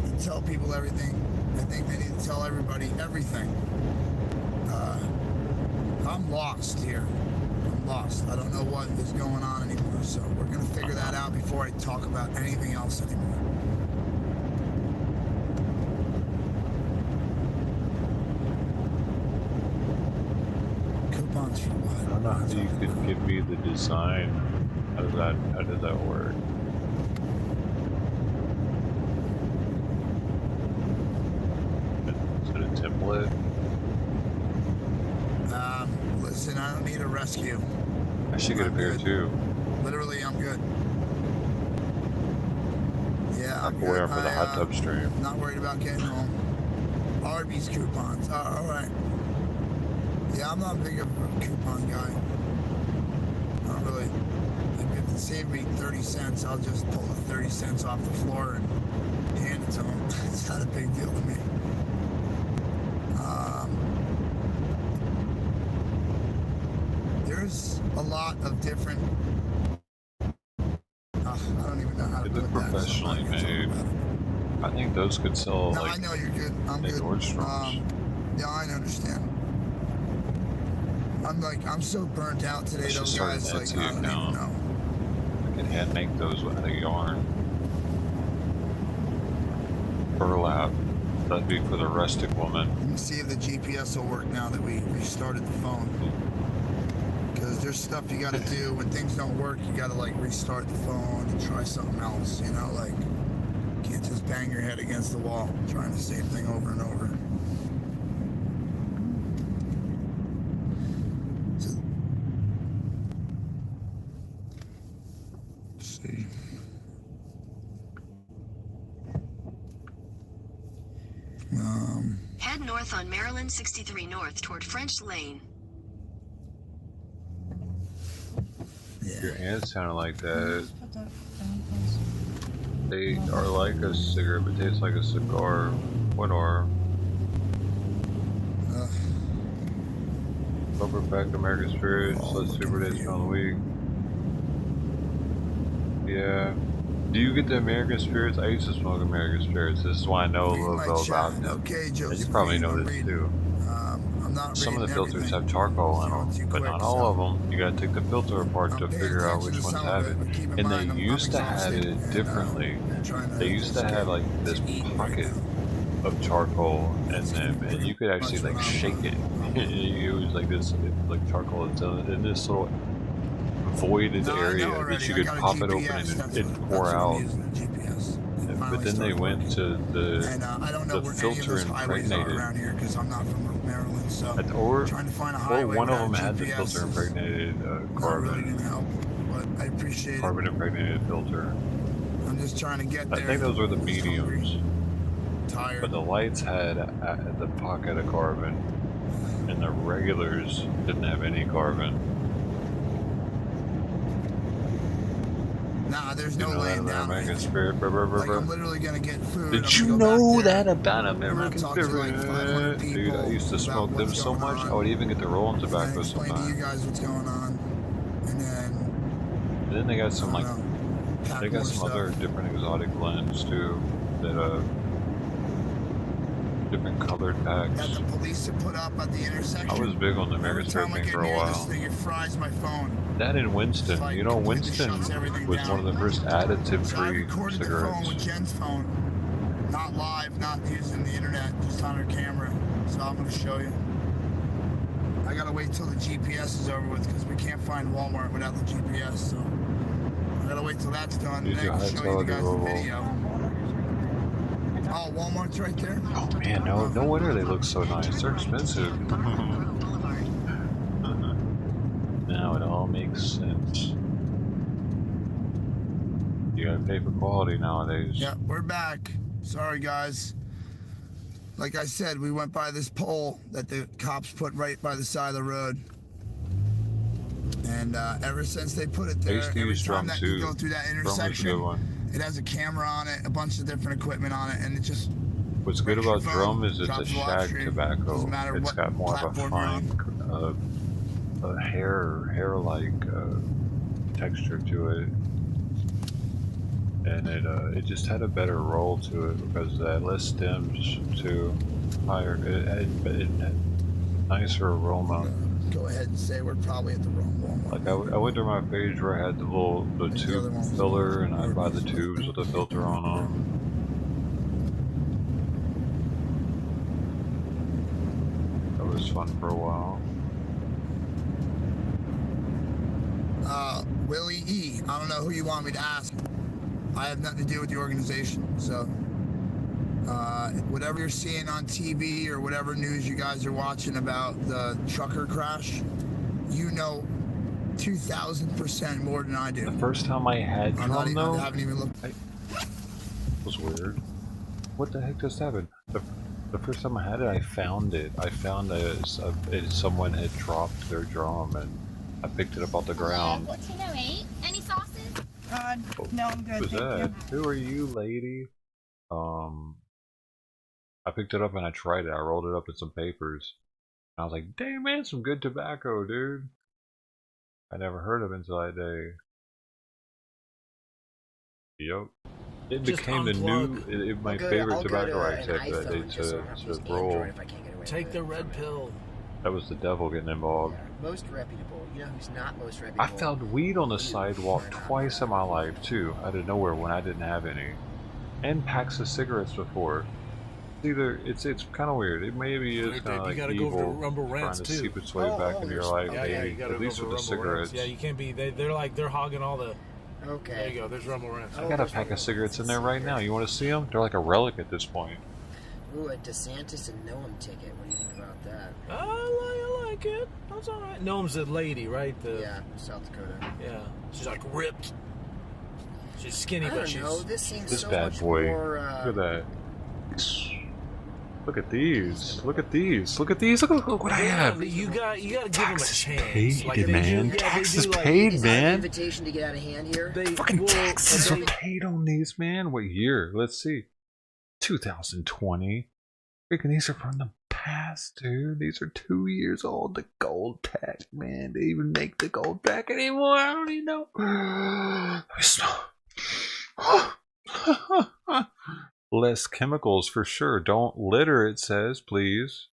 and tell people everything, I think they need to tell everybody everything. I'm lost here. I'm lost. I don't know what is going on anymore, so we're going to figure that out before I talk about anything else anymore. Coupons for what? I don't know how you could give me the design. How does that work? Is it a template? Listen, I don't need a rescue. I should get a pair too. Literally, I'm good. Yeah, I'm wearing for the hot tub stream. Not worried about getting home. Arby's coupons. All right. Yeah, I'm not big of a coupon guy. Not really. If it saved me 30 cents, I'll just pull the 30 cents off the floor and hand it to them. It's not a big deal to me. There's a lot of different. I don't even know how to They look put that. professionally made. I think those could sell No, like I know you're good. I'm at good. Nordstrom's. Yeah, I understand. I'm so burnt out today. I should Those start an guys, like, Etsy I don't even account. know. I can hand make those out of yarn. Burlap. That'd be for the rustic woman. Let me see if the GPS will work now that we restarted the phone. Because there's stuff you gotta do when things don't work. You gotta like restart the phone and try something else. You know, like you can't just bang your head against the wall trying the same thing over and over. Let's see. Head north on Maryland 63 North toward French Lane. Your ants sounded like that. They are like a cigarette, but taste like a cigar. What are? Welcome back to American Spirits. Let's Super Days on the week. Yeah. Do you get the American Spirits? I used to smoke American Spirits. This is why I know a little bit about them. Okay, And you probably know this too. Some of the filters have charcoal in them, but not all of them. You gotta take the filter apart to figure out which ones have it. And they used to have it differently. They used to have like this pocket of charcoal in them, and you could actually like shake it. It was like this, like charcoal in this little voided area that you could pop it open and it'd pour out. But then they went to the filter impregnated. Around here because I'm not from Maryland, so Or trying to find a highway one of them without had the GPS filter impregnated carbon. Really gonna help, but I appreciate Carbon impregnated filter. I'm just trying to get there. I think those were the mediums. Tired. But the lights had the pocket of carbon, and the regulars didn't have any carbon. Nah, there's no laying down. American Spirit. Like, I'm literally gonna get food. Did I'm you gonna go know back there. that about American talk to, Spirit? like, 500 Dude, I used to smoke them what's so going much, on. I would even get the rolling And tobacco explain to you sometimes. guys what's going on, and then And then they got some like, pack they got more some other stuff. different exotic blends too, that different colored packs. That the police have put up at the intersection. I was big on the American Spirit thing for a This while. thing, it fries my phone. That in Winston, you know, Winston was one of the first additive-free Recorded the phone with cigarettes. Jen's phone, not live, not using the internet, just on her camera. So I'm gonna show you. I gotta wait till the GPS is over with because we can't find Walmart without the GPS. So I gotta wait till that's done, and Use then your I can high show you the guys the tolerable. video. Oh, Walmart's right there. Oh man, no wonder they look so nice. They're expensive. Now it all makes sense. You gotta pay for quality nowadays. Yeah, we're back. Sorry, guys. Like I said, we went by this pole that the cops put right by the side of the road. And ever since they put it I there, used to every use time drum that too. you go through that Drum was a good intersection, one. it has a camera on it, a bunch of different equipment on it, and it just What's good Register about phone, drum is it's drop a the live shag stream. tobacco. Doesn't matter It's what got more of a platform you're fine hair-like texture to it, and it just had a better roll to it because it had less stems too, higher. It had nicer aroma. Go ahead and say we're probably at the wrong Walmart. Like I went to my page where I had the tube filler, and I'd buy the tubes with the filter on them. That was fun for a while. Willie E. I don't know who you want me to ask. I have nothing to do with the organization, so whatever you're seeing on TV or whatever news you guys are watching about the trucker crash, you know 2,000% more than I do. The first time I had drum, though, I haven't even looked. was weird. What the heck just happened? The first time I had it, I found it. I found someone had dropped their drum, and I picked it up off the ground. 1408. Any sauces? No, I'm good. Who's that? Who are you, lady? I picked it up and I tried it. I rolled it up in some papers. And I was like, damn man, some good tobacco, dude. I never heard of it until that day. Yep. It Just became unplug. my favorite tobacco I said that they to roll. Take the red pill. That was the devil getting involved. Most reputable. You know who's not most reputable? I found weed on the sidewalk twice in my life too, out of nowhere when I didn't have any. And packs of cigarettes before. It's kind of weird. It maybe is kind of like evil trying to seep its way back into your life. Maybe at least with the cigarettes. Yeah, you can't be. They're hogging all the. Okay. There you go. There's Rumble Rants. I got a pack of cigarettes in there right now. You want to see them? They're like a relic at this point. Ooh, a DeSantis and Noam ticket. What do you think about that? I like it. That's all right. Noam's a lady, right? Yeah, South Dakota. Yeah, she's like ripped. She's skinny, but she's. This seems this so bad much boy. more, Look at that. Look at these. Look at these. Look at these. Look what I have. You gotta give them a chance. Paid, like, man. Taxes paid, man. Invitation to get out of hand here. Fucking taxes are paid on these, man. What year? Let's see. 2020. Freaking these are from the past, dude. These are 2 years old. The gold pack, man. They even make the gold pack anymore. I don't even know. Less chemicals for sure. Don't litter, it says, please.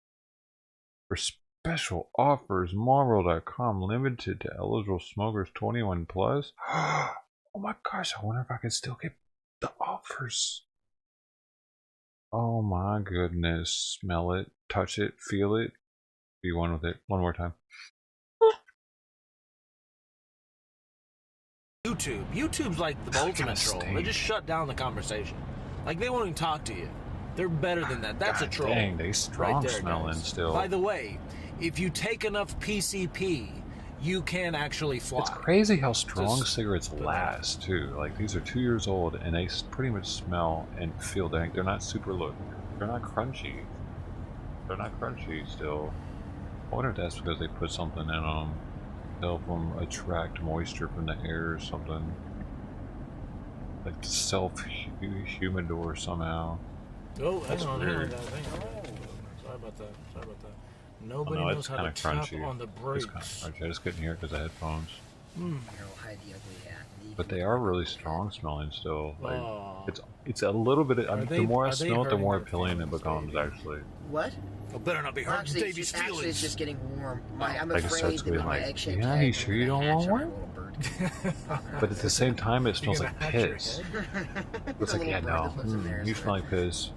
For special offers, Marlboro.com, limited to eligible smokers 21 plus. Oh my gosh, I wonder if I can still get the offers. Oh my goodness. Smell it, touch it, feel it. Be one with it. One more time. YouTube's like the ultimate troll. They just shut down the conversation. Like, they won't even talk to you. They're better than that. That's a troll. Dang, they strong right there, smelling guys. still. By the way, if you take enough PCP, you can actually fly. It's crazy how strong cigarettes last, too. Like, these are 2 years old, and they pretty much smell and feel dank. They're not super look. They're not crunchy. They're not crunchy still. I wonder if that's because they put something in them to help them attract moisture from the air or something. Like self-humidor somehow. Oh, that's weird. Sorry about that. Nobody knows how to tap on the brakes. It's kind of crunchy. I just couldn't hear it because I had headphones. Hide the ugly hat. But they are really strong smelling still. Like it's a little bit. The more I smell it, the more appealing it becomes. Actually. What? It better not be hurting Actually, Davy's feelings. It's just getting warm. I'm Like it afraid starts that being my like, egg-shaped yeah, head you sure you don't want one? But at the same time, it smells You're like gonna hatch your piss. head? It's like, yeah, no, you smell like piss.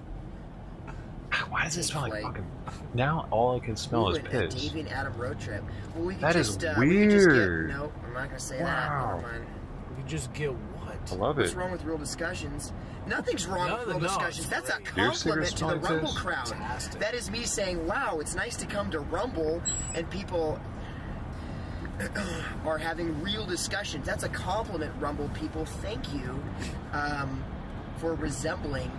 Why does it smell like fucking? Now all I can smell is piss. Davey and Adam road trip. Well, we could That is just, weird. We could just get, nope, I'm not gonna say that. Wow. Never mind. We could just get what? I love What's it. wrong with real discussions? Nothing's wrong with real discussions. That's a Your compliment cigarettes to the smell like Rumble this? crowd. That is me saying, wow, it's nice to come to Rumble and people are having real discussions. That's a compliment, Rumble people. Thank you for resembling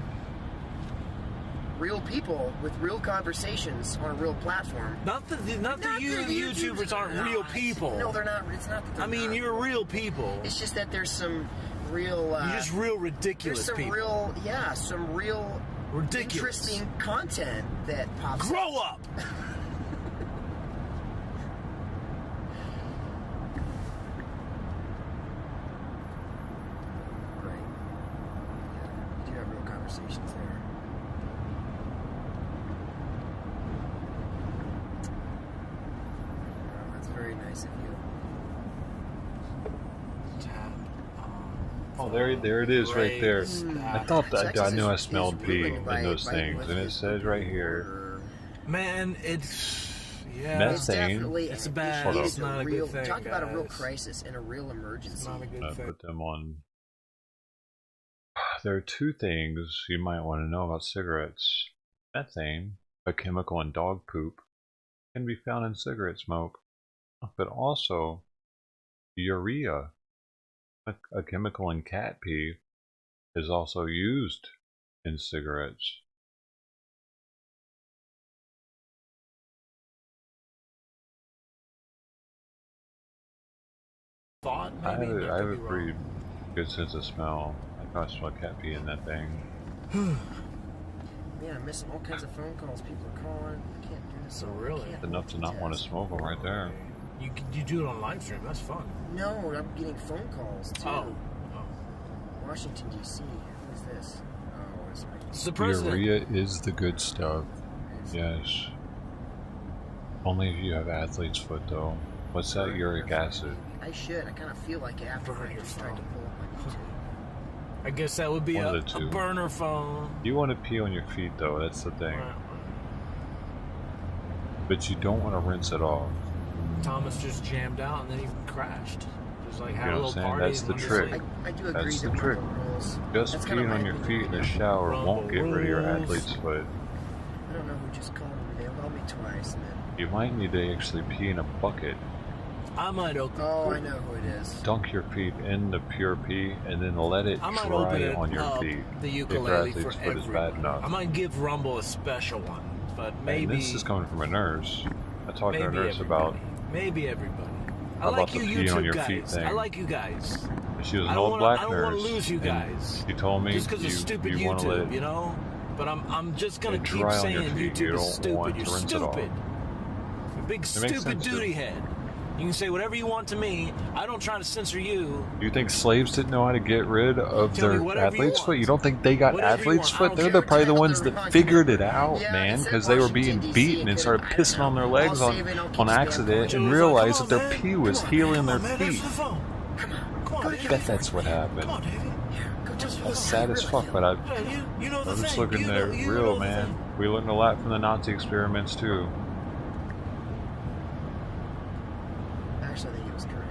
real people with real conversations on a real platform. Not the YouTubers aren't real people. No, they're not. It's not that they're I mean, not. you're real people. It's just that there's some real... You're just real ridiculous there's some people. some real ridiculous. interesting content that pops Grow up! Great. Yeah, you do have real conversations there. Oh, that's very nice of you. Oh, there it is, right there. I thought that I knew I smelled pee in by those things, and it says right here. Man, it's yeah. Methane. It's bad. Hold It's up. not a good thing. Talk about a real guys. crisis and a real emergency. It's not a good I thing. put them on. There are two things you might want to know about cigarettes. Methane, a chemical in dog poop, can be found in cigarette smoke, but also urea, a chemical in cat pee, is also used in cigarettes. Thought I maybe. have a pretty good sense of smell. I can smell cat pee in that thing. Man, I'm missing all kinds of phone calls. People are calling. I can't do this. So really? It's enough to not want to smoke them right there. You do it on live stream. That's fun. No, I'm getting phone calls too. Oh. Washington D.C. Who is this? Oh, it's It's the president. Urea is the good stuff. Yes. Only if you have athlete's foot, though. What's that? Uric acid. I should. I kind of feel like it after I just tried to pull up my YouTube. I guess that would be One a of the two. burner phone. You want to pee on your feet, though. That's the thing. But you don't want to rinse it off. Thomas just jammed out and then he crashed. Just like You had a know little what I'm saying? party. That's the and trick. just I do agree That's that the trick. rules. Just That's kind of peeing on my your opinion. feet in the shower Rumble won't get rid of your rules. athlete's foot. I don't know who just called me. They called me twice. And then... You might need to actually pee in a bucket. I might open. Oh, I know who it is. Dunk your feet in the pure pee and then let it I might dry open on your up feet. the If your ukulele for athlete's foot is bad everyone. enough. I might give Rumble a special one, but maybe And this is coming from a nurse. I talked to a maybe nurse about maybe everybody. I about like the you pee on YouTube your guys. feet thing. I like you guys. She was I an don't old wanna- black I don't nurse. wanna lose you and guys. She told me Just because of stupid you want to let YouTube, you know. But I'm just gonna it keep dry on your saying feet. You YouTube is don't stupid. want You're to rinse it off. stupid. You big makes stupid sense, duty too. head. You can say whatever you want to me. I don't try to censor you. Do you think slaves didn't know how to get rid of Tell me their whatever you athlete's want. foot? You don't think they got Whatever you athlete's want. I foot? don't They're care. probably the ones that figured it out, Yeah, man, it said because they were Washington, being DC, beaten and it started could've- pissing on their legs I'll save it, I'll keep on spam accident calling. and realized that their pee was healing their Man, feet. answer the phone. Come on, I bet that's what happened. Come on, David. That's sad as fuck, but Yeah, you know the I'm just thing. looking You at know- you real, know the man. thing. We learned a lot from the Nazi experiments, too. Actually, I think it was Korean.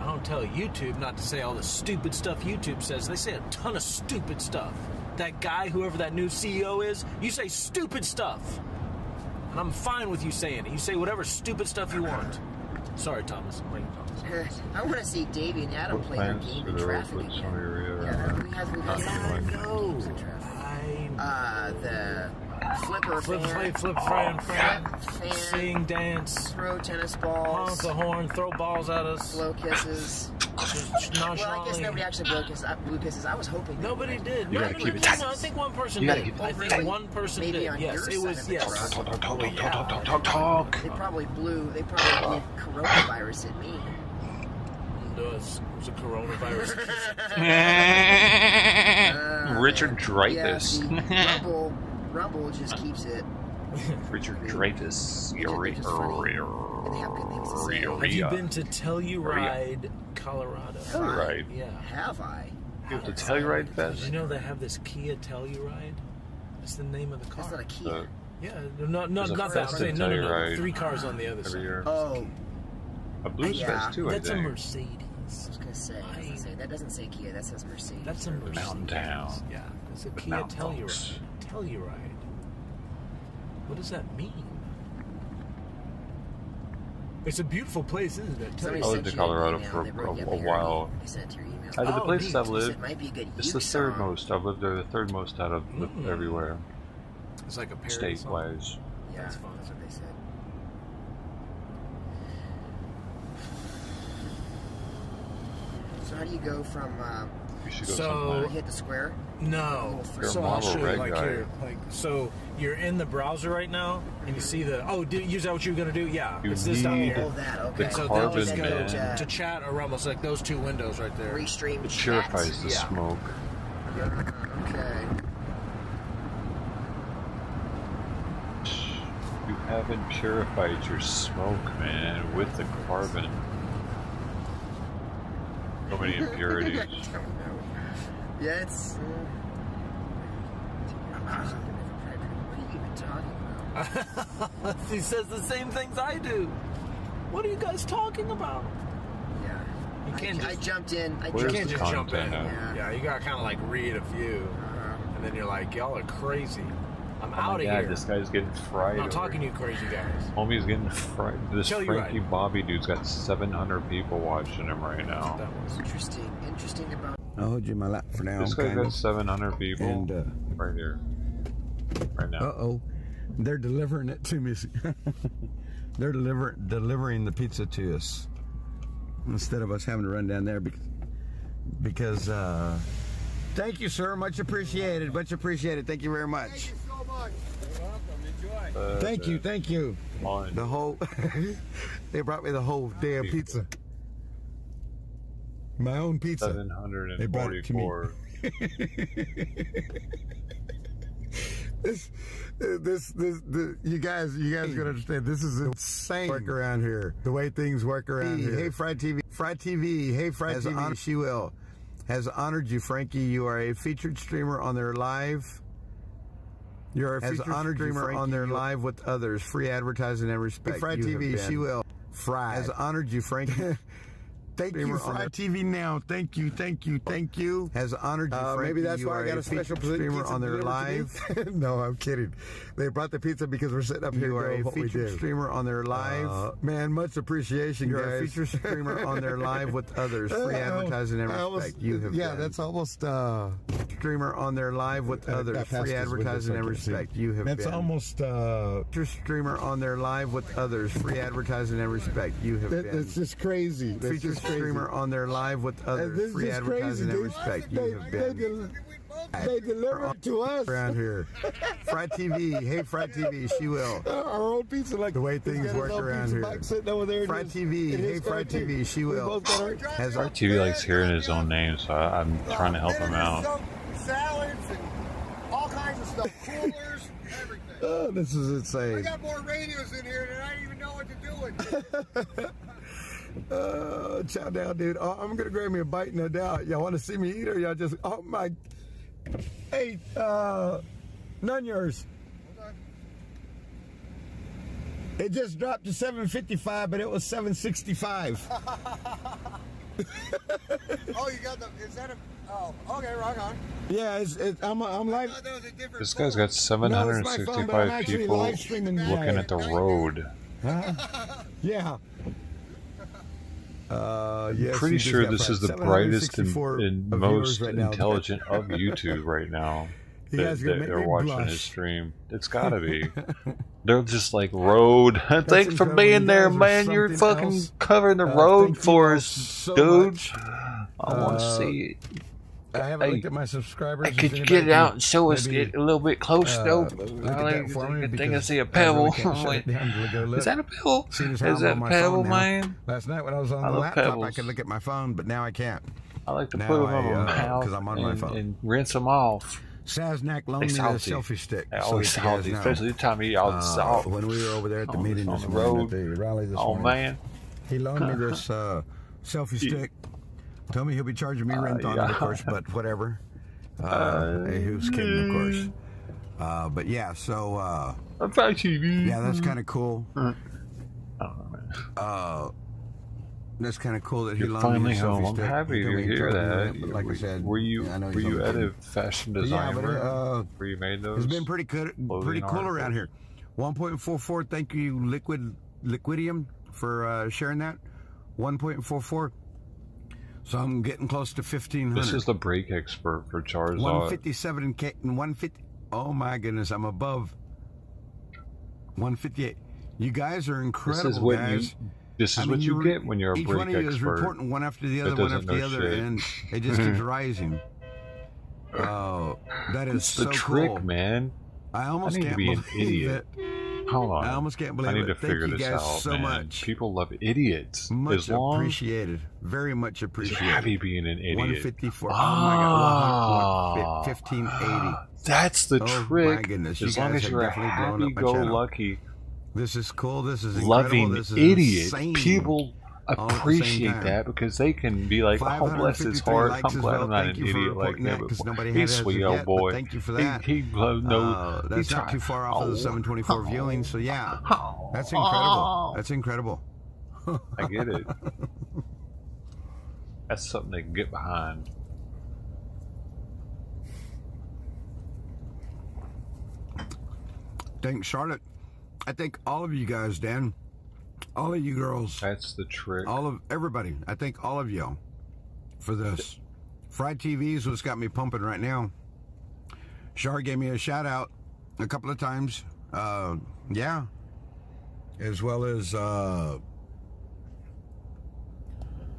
I don't tell YouTube not to say all the stupid stuff YouTube says. They say a ton of stupid stuff. That guy, whoever that new CEO is, you say stupid stuff. And I'm fine with you saying it. You say whatever stupid stuff you want. Sorry, Thomas. I'm waiting, Thomas. I want to see Davey and Adam play their Plans game for in the road traffic with again. some area Yeah, we've had some know. games in traffic. The flipper fan. Flip, fan, fan, sing, dance, throw tennis honk balls, the horn, throw balls at us. blow kisses. Well, I guess nobody actually blew kisses. I was hoping Nobody did. You gotta keep it tight. No, I think one person You gotta did. keep I it think tight. one person Maybe did. on Yes, your it side was. of the Yes. Talk. They probably blew coronavirus at me. It was a coronavirus. Richard Dreyfuss. Yeah, see, Rumble just keeps it. Richard Dreyfuss. Have you been to Telluride, Colorado? Telluride? Yeah. Have I? You have the Telluride Did Fest? you know they have this Kia Telluride? That's the name of the car. That's not a Kia. Yeah, not There's a that. I'm fest saying in no. Telluride 3 cars on the other every side. year. Oh, A Blues Yeah. Fest, too, I That's a think. Mercedes. I was gonna say that doesn't say Kia. That says Mercedes. That's a Mercedes. Mountain Town. Yeah, it's a The Kia mountain folks. Telluride. What does that mean? It's a beautiful place, isn't it? Somebody I sent lived in you an Colorado email. for They wrote you a up your while. email. They sent it to your email. Out of the Oh, places neat. I've It lived, might be a good it's the uke third song. most. I've lived there the third most out of everywhere, It's like a parody song. state-wise. Yeah, That's fun. that's what they said. So how do you go from You should go So sometime. hit the square. No. You're a So I'll Marvel show you red like guy. here. Like so, you're in the browser right now, and you see the. Oh, is that what you were gonna do? Yeah. You It's this down need here. the So carbon, just go man. to chat or almost like those two windows right there. Restream It purifies the Yeah. smoke. Okay. You haven't purified your smoke, man, with the carbon. So many impurities. Yeah, it's. What are you even talking about? He says the same things I do. What are you guys talking about? Yeah. You can't I jumped in. You can't just jump in. content? Yeah, you gotta kind of like read a few, and then you're like, y'all are crazy. I'm out of Yeah, here. this guy's getting fried. I'm not talking to you crazy guys. Homie's getting fried. This Tell you Frankie Bobby dude's got 700 people watching him right now. Interesting. Interesting about. I'll hold you in my lap for now. This guy kind got of. 700 people And, right here. Right now. Uh-oh. They're delivering it to me. They're delivering the pizza to us. Instead of us having to run down there because thank you, sir. Much appreciated. Much appreciated. Thank you very much. Thank you so much. You're welcome. Enjoy. Thank you. The whole they brought me the whole damn pizza. My own pizza. 744. They brought it to me. You guys gotta understand. This is insane. Work around here. The way things work around here. Hey, Fried TV. Hey, Fried TV. She will has honored you, Frankie. You are a featured streamer on their live. You're a featured streamer on their live with others. Free advertising and respect. Hey, Fried TV. She will. Fried has honored you, Frankie. Thank you, Fried TV now. Thank you. Has honored you, Frankie. Maybe that's why I got a special streamer on their live. No, I'm kidding. They brought the pizza because we're sitting up here. You are a featured streamer on their live. Man, much appreciation, guys. You're a featured streamer on their live with others. Free advertising and respect. You have been. That's almost streamer on their live with others. Free advertising and respect. You have been. That's almost streamer on their live with others. Free advertising and respect. You have been. It's just crazy. Featured streamer on their live with others. Free advertising and respect. You have been. They deliver it to us around here. Fried TV. Hey, Fried TV. She will. Our old pizza, like the way things work around here. Fried TV. Hey, Fried TV. She will. Has Fried TV likes hearing his own name, so I'm trying to help him out. Salads and all kinds of stuff. Coolers, everything. Oh, this is insane. I got more radios in here than I even know what to do with. Chow down, dude. Oh, I'm gonna grab me a bite, no doubt. Y'all want to see me eat, or y'all just? Oh my! Hey, none yours. It just dropped to 7.55, but it was 7.65. Oh, you got the? Is that a? Oh, okay, right on. Yeah, I'm live. This guy's got 765 people looking at the road. Yeah. I'm pretty sure this is the brightest and most intelligent of YouTube right now. That they're watching his stream. It's gotta be. They're just like, road. Thanks for being there, man. You're fucking covering the road for us, dude. I want to see it. I haven't looked at my subscribers. Could you get it out and show us it a little bit close, though? I think I see a pebble. Is that a pebble? Is that a pebble, man? Last night when I was on the laptop, I could look at my phone, but now I can't. I like to put them on my mouth because I'm on my phone and rinse them off. Saznak loaned me a selfie stick. Always salty, especially the time you all salt. When we were over there at the meeting on this the morning, road. at the rally this morning. Man. He loaned me this selfie stick. Told me he'll be charging me rent on it, of course, but whatever. He was kidding, of course. But yeah, so yeah, that's kind of cool. That's kind of cool that he loaned me a selfie stick. I'm happy to hear that. But like I said, were you at a fashion design where you made those? It's been pretty cool around here. 1.44. Thank you, Liquidium, for sharing that. 1.44. So I'm getting close to 1,500. This is the brake expert for Charizard. 157 and 150. Oh my goodness, I'm above 158. You guys are incredible, guys. This is what you get when you're a each brake one of you is expert reporting one after the that other, one doesn't after the know other, shit. and it just keeps rising. Oh, that is It's so the trick, cool. man. I almost I need can't to be an believe idiot. it. Hold on. I almost can't believe I need it. to Thank figure you this guys out, so man. much. People love idiots. Much as long appreciated. Very much as appreciated. you're happy being an idiot. 154. Oh my God. 1580. That's the Oh trick. my goodness. As You long guys as have you're a definitely blown up my channel. happy-go-lucky, This is cool. This is incredible. loving This is idiot, insane. people All at the same appreciate time. that because they can be like, oh, bless his 553 heart. likes I'm as glad well. I'm not Thank an you for idiot like reporting that, him. 'cause nobody had He's it as sweet of old yet, but boy. thank you for that. That's not too far off of the 724 viewing, so yeah. That's incredible. That's incredible. I get it. That's something they can get behind. Thanks, Charlotte. I thank all of you guys, Dan. All of you girls. That's the trick. All of everybody. I thank all of y'all for this. Fried TV is what's got me pumping right now. Char gave me a shout out a couple of times. Yeah. As well as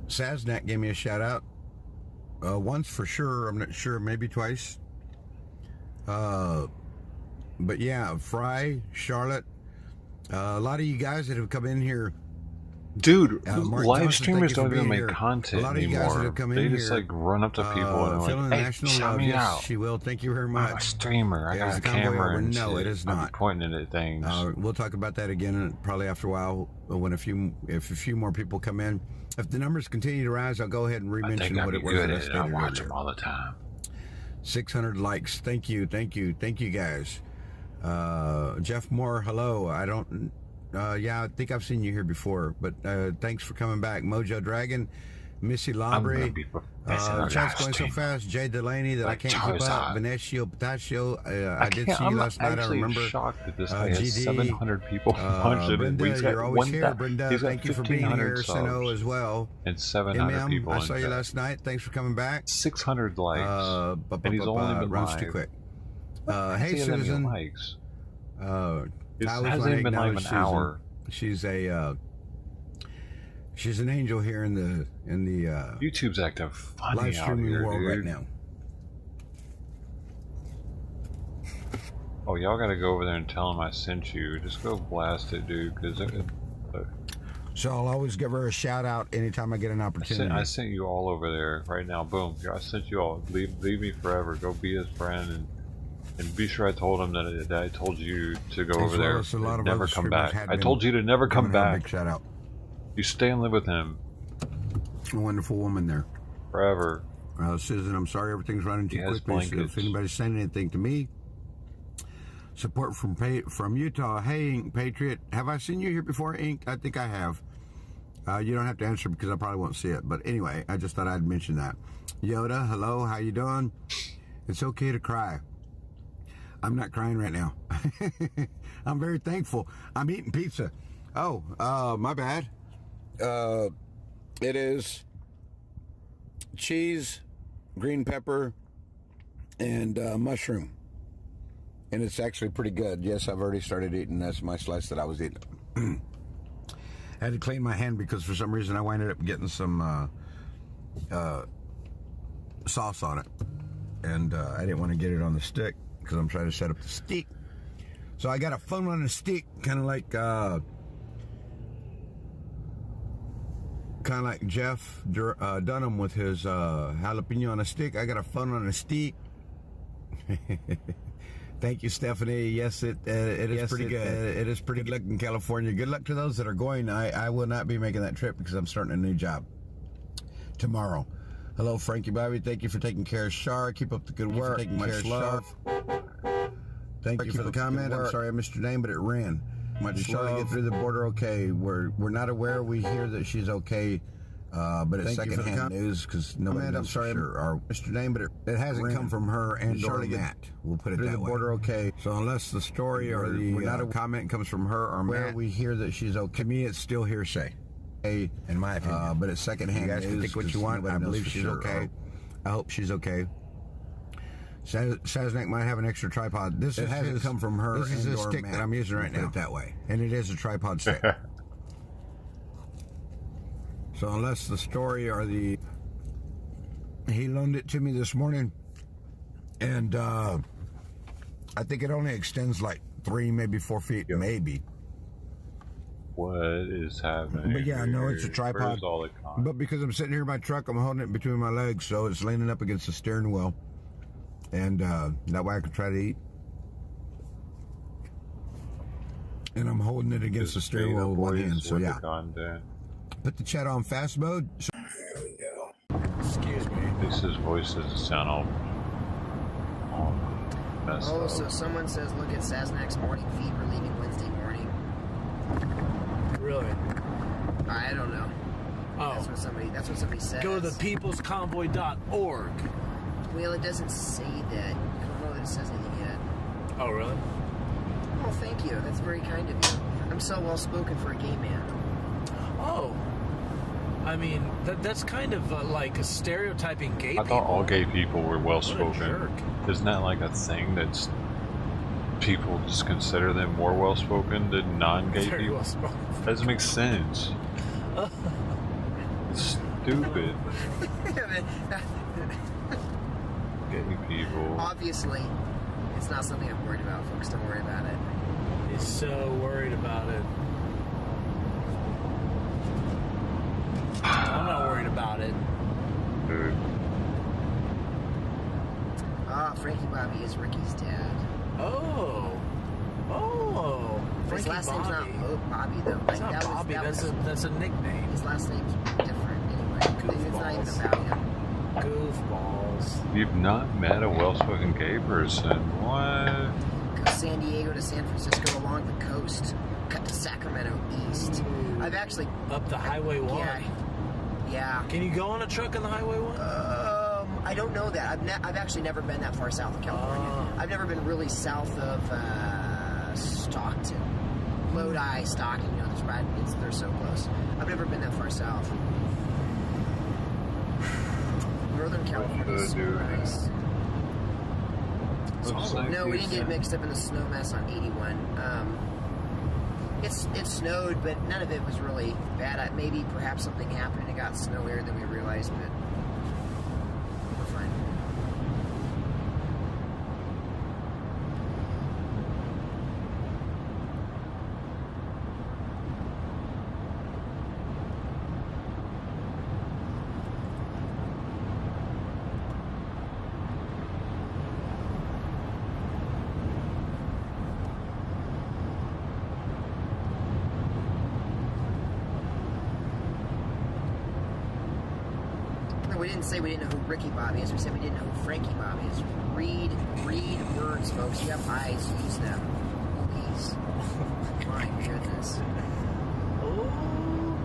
Saznak gave me a shout out. Once for sure. I'm not sure. Maybe twice. But yeah, Fry, Charlotte, a lot of you guys that have come in here. Dude, Mark live Thompson, streamers thank you for don't even being make here. content A lot of you guys that anymore. have come in They just here, like run up to people and feeling like, the hey, national shout love. me Yes, out. she will. Thank you very much. I'm a streamer. I got As a a convoy camera over, and no, shit. it is I'll be not. pointing at things. We'll talk about that again probably after a while when if a few more people come in. If the numbers continue to rise, I'll go ahead and re-mention what it was that I stated I watch earlier. them all the time. 600 likes. Thank you, guys. Jeff Moore, hello. I don't. Yeah, I think I've seen you here before, but thanks for coming back. Mojo Dragon, Missy Lambre, chat's going so fast. Jay Delaney that I can't keep up. Venecio Pataccio, I did see you last night. I remember. I'm shocked that this guy has GD, 700 people watching. Brenda, you're always here. Brenda, thank you for being here. Sino as well. And 700 people. I saw you last night. Thanks for coming back. 600 likes. And he's only been runs live. too quick. Hey, Susan. It hasn't even been like an hour. She's an angel here in the YouTube's acting funny live streaming out here, world dude. right now. Oh, y'all gotta go over there and tell him I sent you. Just go blast it, dude. So I'll always give her a shout out anytime I get an opportunity. I sent you all over there right now. Boom. Here, I sent you all. Leave me forever. Go be his friend and be sure I told him that I told you to go over there and never come back. I told you to never come back. Big shout out. You stay and live with him. A wonderful woman there. Forever. Susan, I'm sorry everything's running too quickly. So if anybody's saying anything to me, support from Utah. Hey, Ink Patriot. Have I seen you here before, Ink? I think I have. You don't have to answer because I probably won't see it. But anyway, I just thought I'd mention that. Yoda, hello. How you doing? It's okay to cry. I'm not crying right now. I'm very thankful. I'm eating pizza. Oh, my bad. It is cheese, green pepper, and mushroom. And it's actually pretty good. Yes, I've already started eating. That's my slice that I was eating. I had to clean my hand because for some reason I winded up getting some sauce on it. And I didn't want to get it on the stick because I'm trying to set up the steak. So I got a fun on the steak, kind of like Jeff Dunham with his jalapeno on a stick. I got a fun on a steak. Thank you, Stephanie. Yes, it is pretty good. It is pretty good. Good luck in California. Good luck to those that are going. I will not be making that trip because I'm starting a new job tomorrow. Hello, Frankie Bobby. Thank you for taking care of Shar. Keep up the good work. Much love. Thank you for the comment. I'm sorry I missed your name, but it ran. Much love. Get through the border okay. We're not aware. We hear that she's okay, but it's secondhand news because nobody knows. I'm sorry, or Mr. Name, but it hasn't come from her and or Matt. We'll put it that way. Through the border okay. So unless the story or the comment comes from her or Matt, we hear that she's okay. To me, it's still hearsay. In my opinion, but it's secondhand news. You guys can think what you want. I believe she's okay. I hope she's okay. Saznak might have an extra tripod. This hasn't come from her. This is a stick that I'm using right now. Put it that way, and it is a tripod stick. So unless the story or he loaned it to me this morning, and I think it only extends like 3, maybe 4 feet, maybe. What is happening? But yeah, no, it's a tripod. Where's all the content? But because I'm sitting here in my truck, I'm holding it between my legs, so it's leaning up against the steering wheel, and that way I can try to eat. And I'm holding it against the steering wheel with one hand, so yeah. Put the chat on fast mode. There we go. Excuse me. Lisa's voice doesn't sound all messed up. So someone says, look at Sasnak's morning feed. We're leaving Wednesday morning. Really? I don't know. Oh. That's what somebody says. Go to thepeoplesconvoy.org. Well, it doesn't say that. I don't know that it says anything yet. Oh, really? Oh, thank you. That's very kind of you. I'm so well spoken for a gay man. Oh. I mean, that's kind of like a stereotyping gay people. I thought all gay people were well spoken. Isn't that like a thing that's people just consider them more well spoken than non-gay people? That doesn't make sense. It's stupid. Gay people. Obviously, it's not something I'm worried about, folks. Don't worry about it. He's so worried about it. I'm not worried about it. Frankie Bobby is Ricky's dad. Oh. His last name's not Bobby, though. It's not Bobby, that's a nickname. His last name's different, anyway. It's not even about him. Goofballs. You've not met a well-spoken gay person. What? Go San Diego to San Francisco along the coast. Cut to Sacramento East. I've actually... Up the Highway 1? Yeah. Can you go on a truck on the Highway 1? I don't know that. I've actually never been that far south of California. I've never been really south of Stockton. Lodi, Stockton, you know, they're so close. I've never been that far south. Northern California is so nice. No, we didn't get mixed up in the snow mess on 81. It snowed, but none of it was really bad. Maybe perhaps something happened and it got snowier than we realized, but we're fine. We didn't say we didn't know who Ricky Bobby is. We said we didn't know who Frankie Bobby is. Read words, folks. You have eyes. Use them. Please. My goodness. Oh,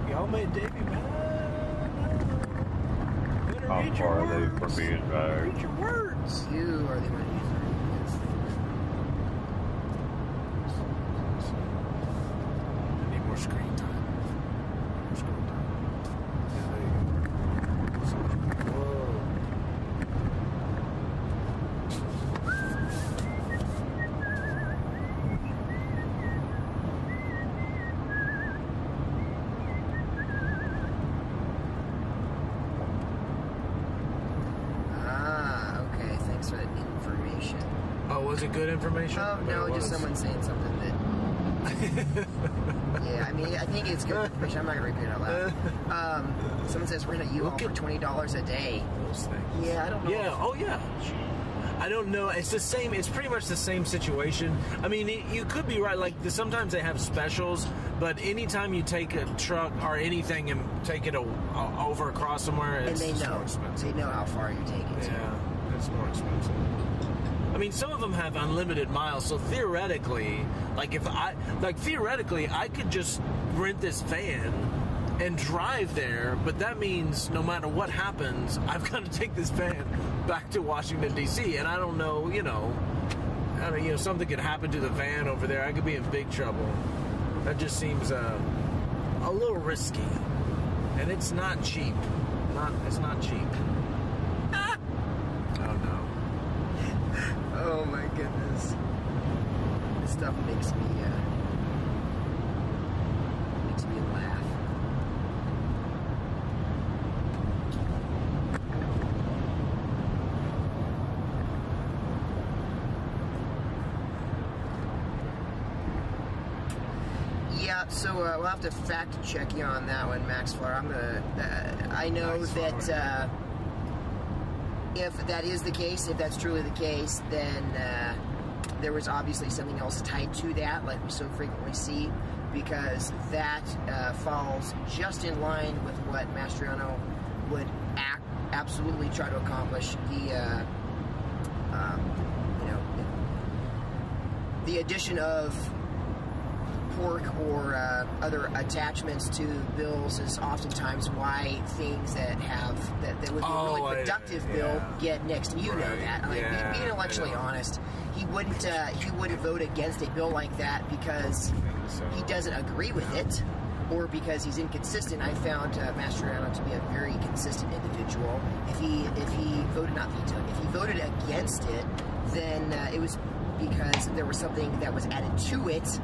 y'all made Davey mad. How far are they from being back? Read your words. You are the one who I need more screen time. Was it good information? Oh, no, just someone saying something that... yeah, I mean, I think it's good information. I'm not going to repeat it out loud. Someone says rent a U-Haul for $20 a day. Those things. Yeah, I don't know. Yeah, oh yeah. I don't know. It's the same. It's pretty much the same situation. I mean, you could be right. Like, sometimes they have specials, but anytime you take a truck or anything and take it over across somewhere, it's more expensive. They know how far you take it. Yeah, it's more expensive. I mean, some of them have unlimited miles, so theoretically, I could just rent this van and drive there, but that means no matter what happens, I've got to take this van back to Washington, D.C., and I don't know, something could happen to the van over there. I could be in big trouble. That just seems a little risky, and it's not cheap. It's not cheap. Ah! Oh, no. Oh my goodness. This stuff makes me laugh. Yeah, so we'll have to fact check you on that one, Max Flower. I know that if that is the case, if that's truly the case, then there was obviously something else tied to that, like we so frequently see, because that falls just in line with what Mastriano would absolutely try to accomplish. The addition of pork or other attachments to bills is oftentimes why things that would be a really productive bill get next. You know that. I mean, being intellectually honest, he wouldn't vote against a bill like that because he doesn't agree with it, or because he's inconsistent. I found Mastriano to be a very consistent individual. If he voted against it, then it was because there was something that was added to it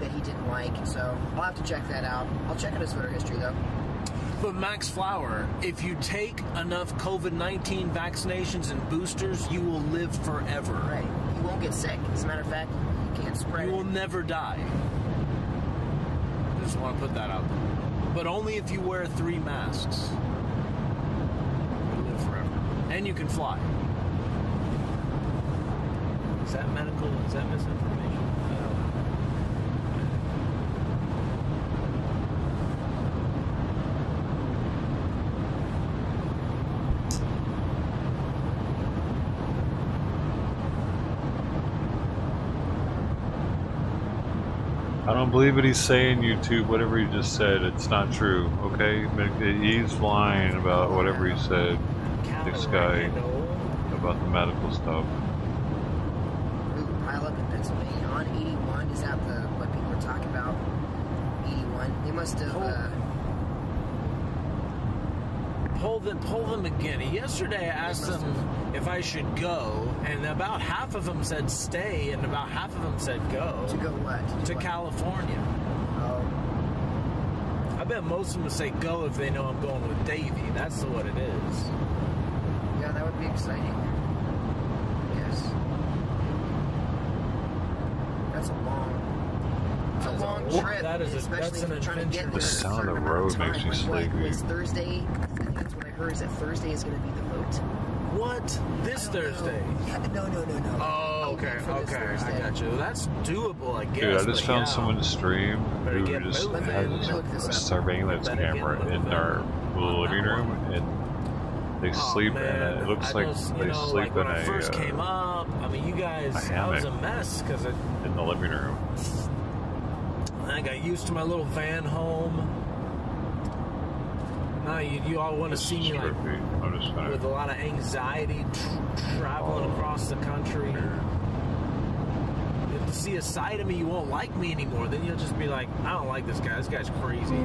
that he didn't like. So I'll have to check that out. I'll check out his voter history, though. But Max Flower, if you take enough COVID-19 vaccinations and boosters, you will live forever. Right. You won't get sick. As a matter of fact, you can't spread it. You will never die. I just want to put that out there. But only if you wear 3 masks. You'll live forever. And you can fly. Is that medical? Is that misinformation? I don't believe what he's saying, YouTube. Whatever he just said, it's not true, okay? He's lying about whatever he said. This guy about the medical stuff. Pile up in Pennsylvania on 81. Is that what people are talking about? 81. They must have. Pull them again. Yesterday I asked them if I should go, and about half of them said stay, and about half of them said go. To go what? To California. Oh. I bet most of them would say go if they know I'm going with Davey. That's what it is. Yeah, that would be exciting. Yes. That's a long trip. That is especially if you're trying to get there. The sound of the road makes me sleepy. Was Thursday? I think that's what I heard, is that Thursday is going to be the vote. What? This Thursday? Yeah, no. Oh, okay. I got you. That's doable, I guess. Dude, I just found someone stream who just has a surveillance camera in their living room, and they sleep in it. It looks like they sleep in when I first came up, I mean, you guys, I was a mess because in the living room. I got used to my little van home. Now you all want to see me like with a lot of anxiety traveling across the country. If you see a side of me, you won't like me anymore. Then you'll just be like, I don't like this guy. This guy's crazy.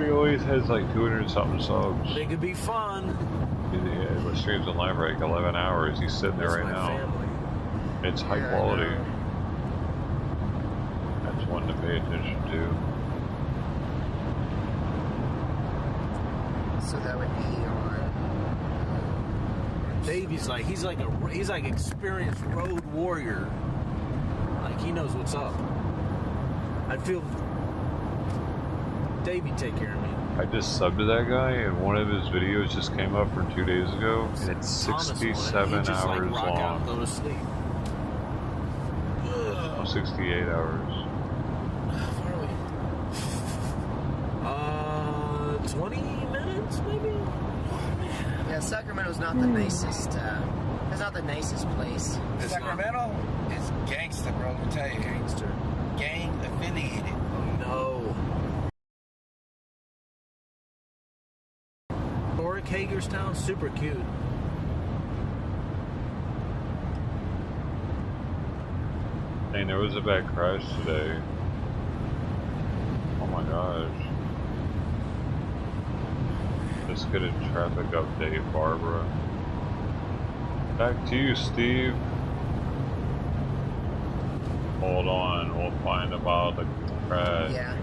He always has like 200-something subs. They could be fun. Yeah, streams on live for like 11 hours. He's sitting there right now. Family. It's high quality. That's one to pay attention to. So that would be on. Davey's like he's like experienced road warrior. Like he knows what's up. I'd feel Davey take care of me. I just subbed to that guy, and one of his videos just came up from 2 days ago, and it's 67 hours long. Out, go to sleep. 68 hours. 20 minutes, maybe? Yeah, Sacramento's not the nicest, it's not the nicest place. Sacramento is gangster, bro, let me tell you. Gangster. Gang affiliated. Oh, no. Historic Hagerstown, super cute. Dang, there was a bad crash today. Oh my gosh. Let's get a traffic update, Barbara. Back to you, Steve. Hold on, we'll find about the crash. Yeah.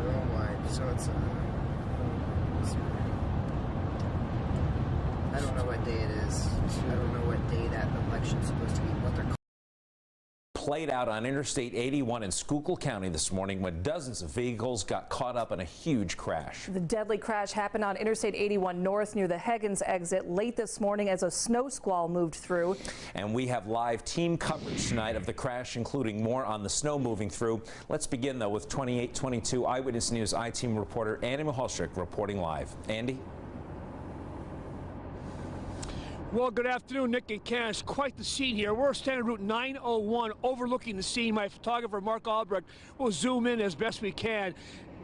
Oh my, so it's I don't know what day it is. I don't know what day that election's supposed to be. What they're played out on Interstate 81 in Schuylkill County this morning when dozens of vehicles got caught up in a huge crash. The deadly crash happened on Interstate 81 North near the Higgins exit late this morning as a snow squall moved through. And we have live team coverage tonight of the crash, including more on the snow moving through. Let's begin, though, with 2822 Eyewitness News I-Team reporter Andy Mahalchik reporting live. Andy? Well, good afternoon, Nick and Cass. Quite the scene here. We're standing Route 901 overlooking the scene. My photographer, Mark Albrecht, will zoom in as best we can.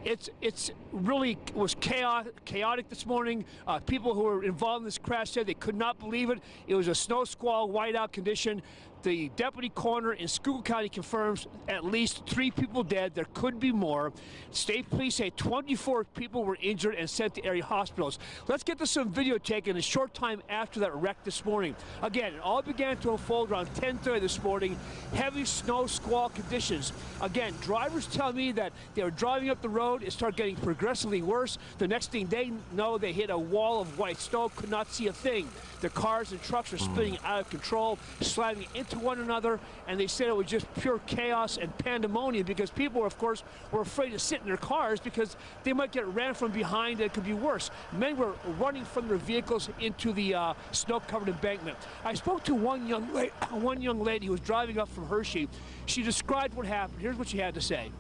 It's really was chaotic this morning. People who were involved in this crash said they could not believe it. It was a snow squall, whiteout condition. The deputy coroner in Schuylkill County confirms at least 3 people dead. There could be more. State police say 24 people were injured and sent to area hospitals. Let's get to some video taken a short time after that wreck this morning. Again, it all began to unfold around 10:30 this morning. Heavy snow squall conditions. Again, drivers tell me that they were driving up the road. It started getting progressively worse. The next thing they know, they hit a wall of white snow, could not see a thing. The cars and trucks were spinning out of control, slamming into one another, and they said it was just pure chaos and pandemonium because people, of course, were afraid to sit in their cars because they might get ran from behind and it could be worse. Men were running from their vehicles into the snow-covered embankment. I spoke to one young lady who was driving up from Hershey. She described what happened. Here's what she had to say.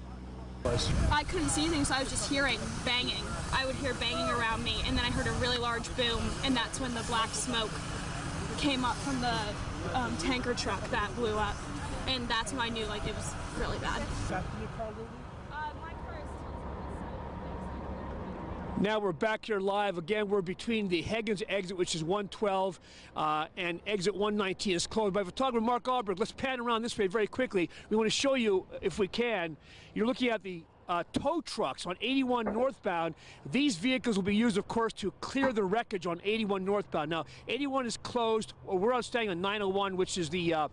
I couldn't see anything, so I was just hearing banging. I would hear banging around me, and then I heard a really large boom, and that's when the black smoke came up from the tanker truck that blew up, and that's when I knew like it was really bad. Now we're back here live. Again, we're between the Higgins exit, which is 112, and exit 119 is closed. My photographer, Mark Albrecht, let's pan around this way very quickly. We want to show you, if we can, you're looking at the tow trucks on 81 northbound. These vehicles will be used, of course, to clear the wreckage on 81 northbound. Now, 81 is closed. We're staying on 901, which is the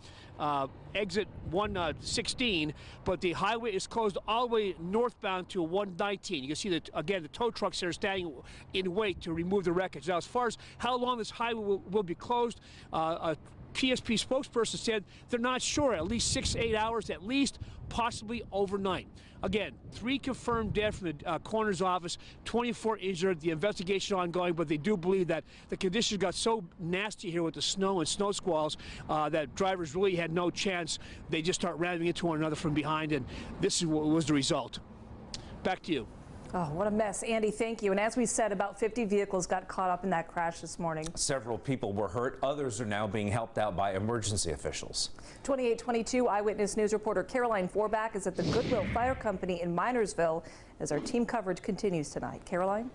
exit 116, but the highway is closed all the way northbound to 119. You can see that, again, the tow trucks are standing in wait to remove the wreckage. Now, as far as how long this highway will be closed, a PSP spokesperson said they're not sure, at least 6 to 8 hours, at least, possibly overnight. Again, 3 confirmed dead from the coroner's office, 24 injured. The investigation ongoing, but they do believe that the conditions got so nasty here with the snow and snow squalls that drivers really had no chance. They just start ramming into one another from behind, and this is what was the result. Back to you. Oh, what a mess. Andy, thank you. And as we said, about 50 vehicles got caught up in that crash this morning. Several people were hurt. Others are now being helped out by emergency officials. 2822 Eyewitness News reporter Caroline Forbach is at the Goodwill Fire Company in Minersville as our team coverage continues tonight. Caroline?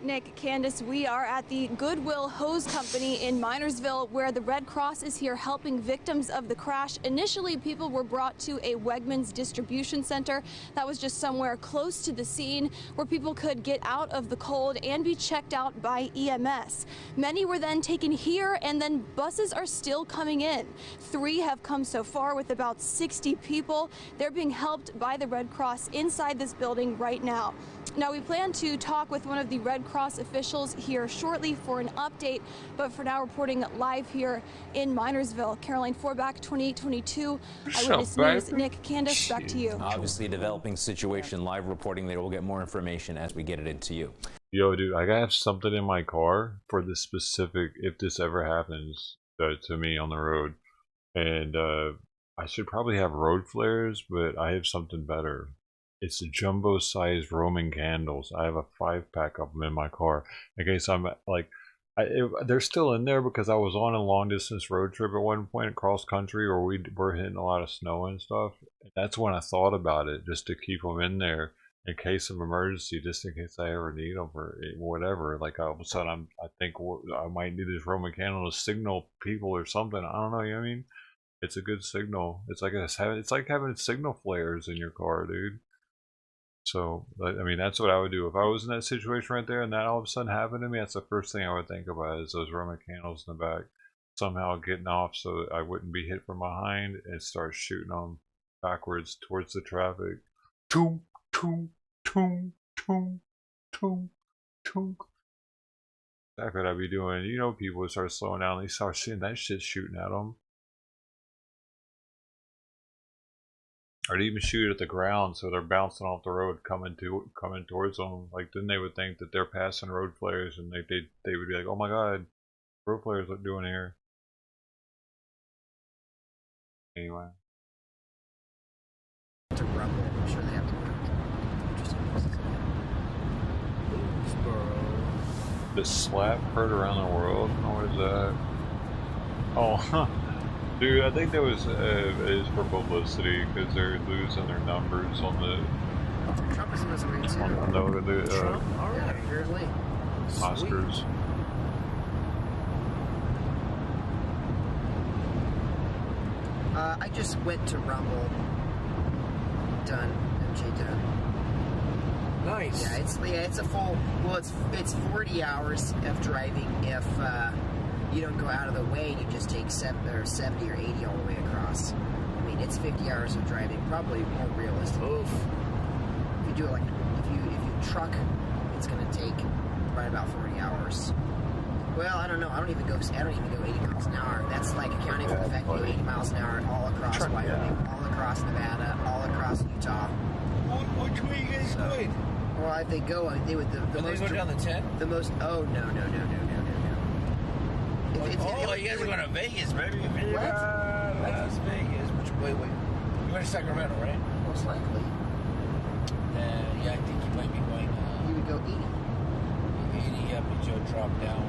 Nick, Candace, we are at the Goodwill Hose Company in Minersville, where the Red Cross is here helping victims of the crash. Initially, people were brought to a Wegmans distribution center that was just somewhere close to the scene where people could get out of the cold and be checked out by EMS. Many were then taken here, and then buses are still coming in. 3 have come so far with about 60 people. They're being helped by the Red Cross inside this building right now. Now, we plan to talk with one of the Red Cross officials here shortly for an update, but for now, reporting live here in Minersville. Caroline Forbach, 2822 Eyewitness News. Nick, Candace, back to you. Obviously a developing situation. Live reporting there. We'll get more information as we get it into you. Yo, dude, I gotta have something in my car for this specific, if this ever happens to me on the road. And I should probably have road flares, but I have something better. It's the jumbo-sized Roman candles. I have a 5-pack of them in my car. In case I'm like, they're still in there because I was on a long-distance road trip at one point across country where we were hitting a lot of snow and stuff. And that's when I thought about it, just to keep them in there in case of emergency, just in case I ever need them or whatever. Like all of a sudden, I think I might need this Roman candle to signal people or something. I don't know. You know what I mean? It's a good signal. It's like having signal flares in your car, dude. So, I mean, that's what I would do. If I was in that situation right there and that all of a sudden happened to me, that's the first thing I would think about is those Roman candles in the back. Somehow getting off so that I wouldn't be hit from behind and start shooting them backwards towards the traffic. Toom, toom, toom, toom, toom, toom. That could I be doing? You know, people would start slowing down. They start seeing that shit shooting at them. Or to even shoot at the ground, so they're bouncing off the road, coming towards them. Like then they would think that they're passing road flares, and they would be like, "Oh my God, road flares! What doing here?" Anyway. To rumble, I'm sure they have to work. The slap heard around the world. What is that? Oh, huh. Dude, I think that was is for publicity because they're losing their numbers on the Trump is losing weight too. on the Trump? All right, apparently. Oscars. I just went to Rumble. Done. MJ done. Nice. Yeah, it's a full. Well, it's 40 hours of driving if you don't go out of the way and you just take 70 or 80 all the way across. I mean, it's 50 hours of driving, probably more realistic. Oof. If you do it like if you truck, it's gonna take right about 40 hours. Well, I don't know. I don't even go 80 miles an hour. That's like accounting for the fact you go 80 miles an hour all across Wyoming, all across Nevada, all across Utah. Which way you guys going? Well, if they go, they would the most. They go down the 10? The most. Oh no. You guys are going to Vegas, baby. What? Las Vegas. Wait. You're going to Sacramento, right? Most likely. Yeah, I think you might be going. You would go 80. 80 up and you'll drop down.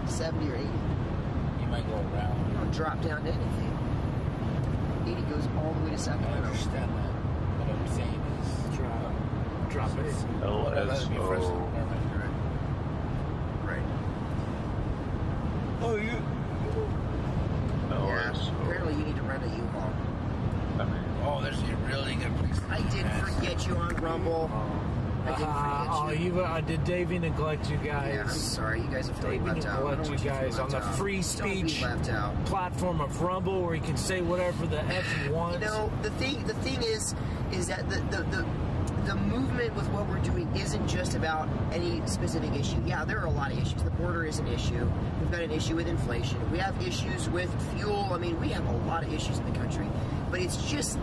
70 or 80. You might go around. You don't drop down to anything. 80 goes all the way to Sacramento. I understand that. What I'm saying is drop it. LSO. Right. Oh, you. Yeah. Apparently, you need to rent a U-Haul. Oh, there's a really good place. I didn't forget you on Rumble. I didn't forget you. Did Davey neglect you guys? Yeah, I'm sorry. You guys have totally left out. Neglect you guys on the free speech platform of Rumble, where you can say whatever the F you want. You know, the thing is that the movement with what we're doing isn't just about any specific issue. Yeah, there are a lot of issues. The border is an issue. We've got an issue with inflation. We have issues with fuel. I mean, we have a lot of issues in the country. But it's just...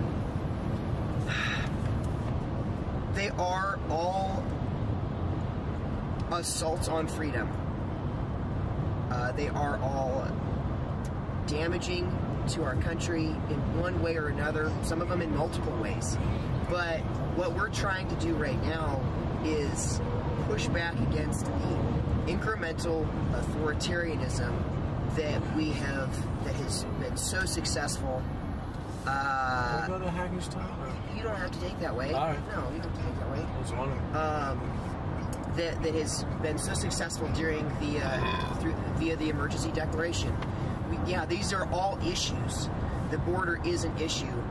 they are all assaults on freedom. They are all damaging to our country in one way or another, some of them in multiple ways. But what we're trying to do right now is push back against the incremental authoritarianism that has been so successful. Can we go to Hagerstown? You don't have to take that way. All right. No, you don't take that way. I was wondering. That has been so successful during via the emergency declaration. These are all issues. The border is an issue.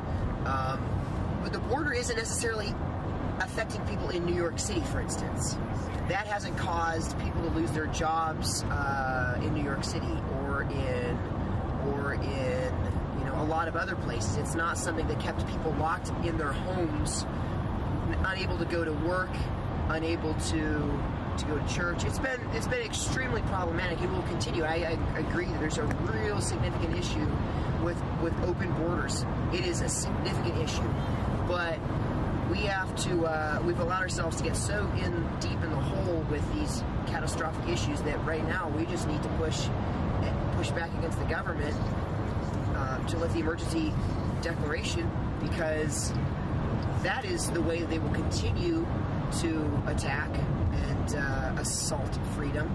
But the border isn't necessarily affecting people in New York City, for instance. That hasn't caused people to lose their jobs in New York City or in a lot of other places. It's not something that kept people locked in their homes, unable to go to work, unable to go to church. It's been extremely problematic. It will continue. I agree that there's a real significant issue with open borders. It is a significant issue, but we have to. We've allowed ourselves to get so deep in the hole with these catastrophic issues that right now we just need to push back against the government to lift the emergency declaration, because that is the way they will continue to attack and assault freedom.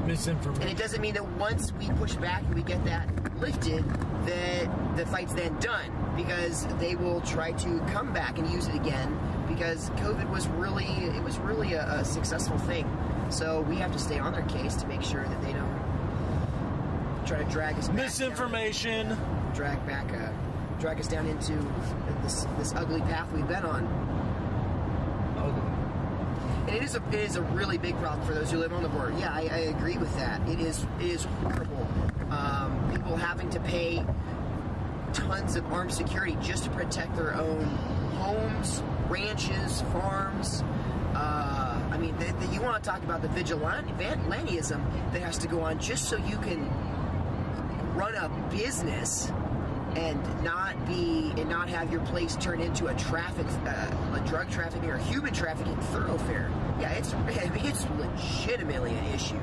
Misinformation. And it doesn't mean that once we push back and we get that lifted, that the fight's then done, because they will try to come back and use it again, because COVID was really a successful thing. So we have to stay on their case to make sure that they don't try to drag us back. Misinformation. Drag us down into this ugly path we've been on. And it is a really big problem for those who live on the border. Yeah, I agree with that. It is horrible. People having to pay tons of armed security just to protect their own homes, ranches, farms. I mean, you want to talk about the vigilantism that has to go on just so you can run a business and not have your place turn into a drug trafficking or human trafficking thoroughfare. Yeah, it's legitimately an issue.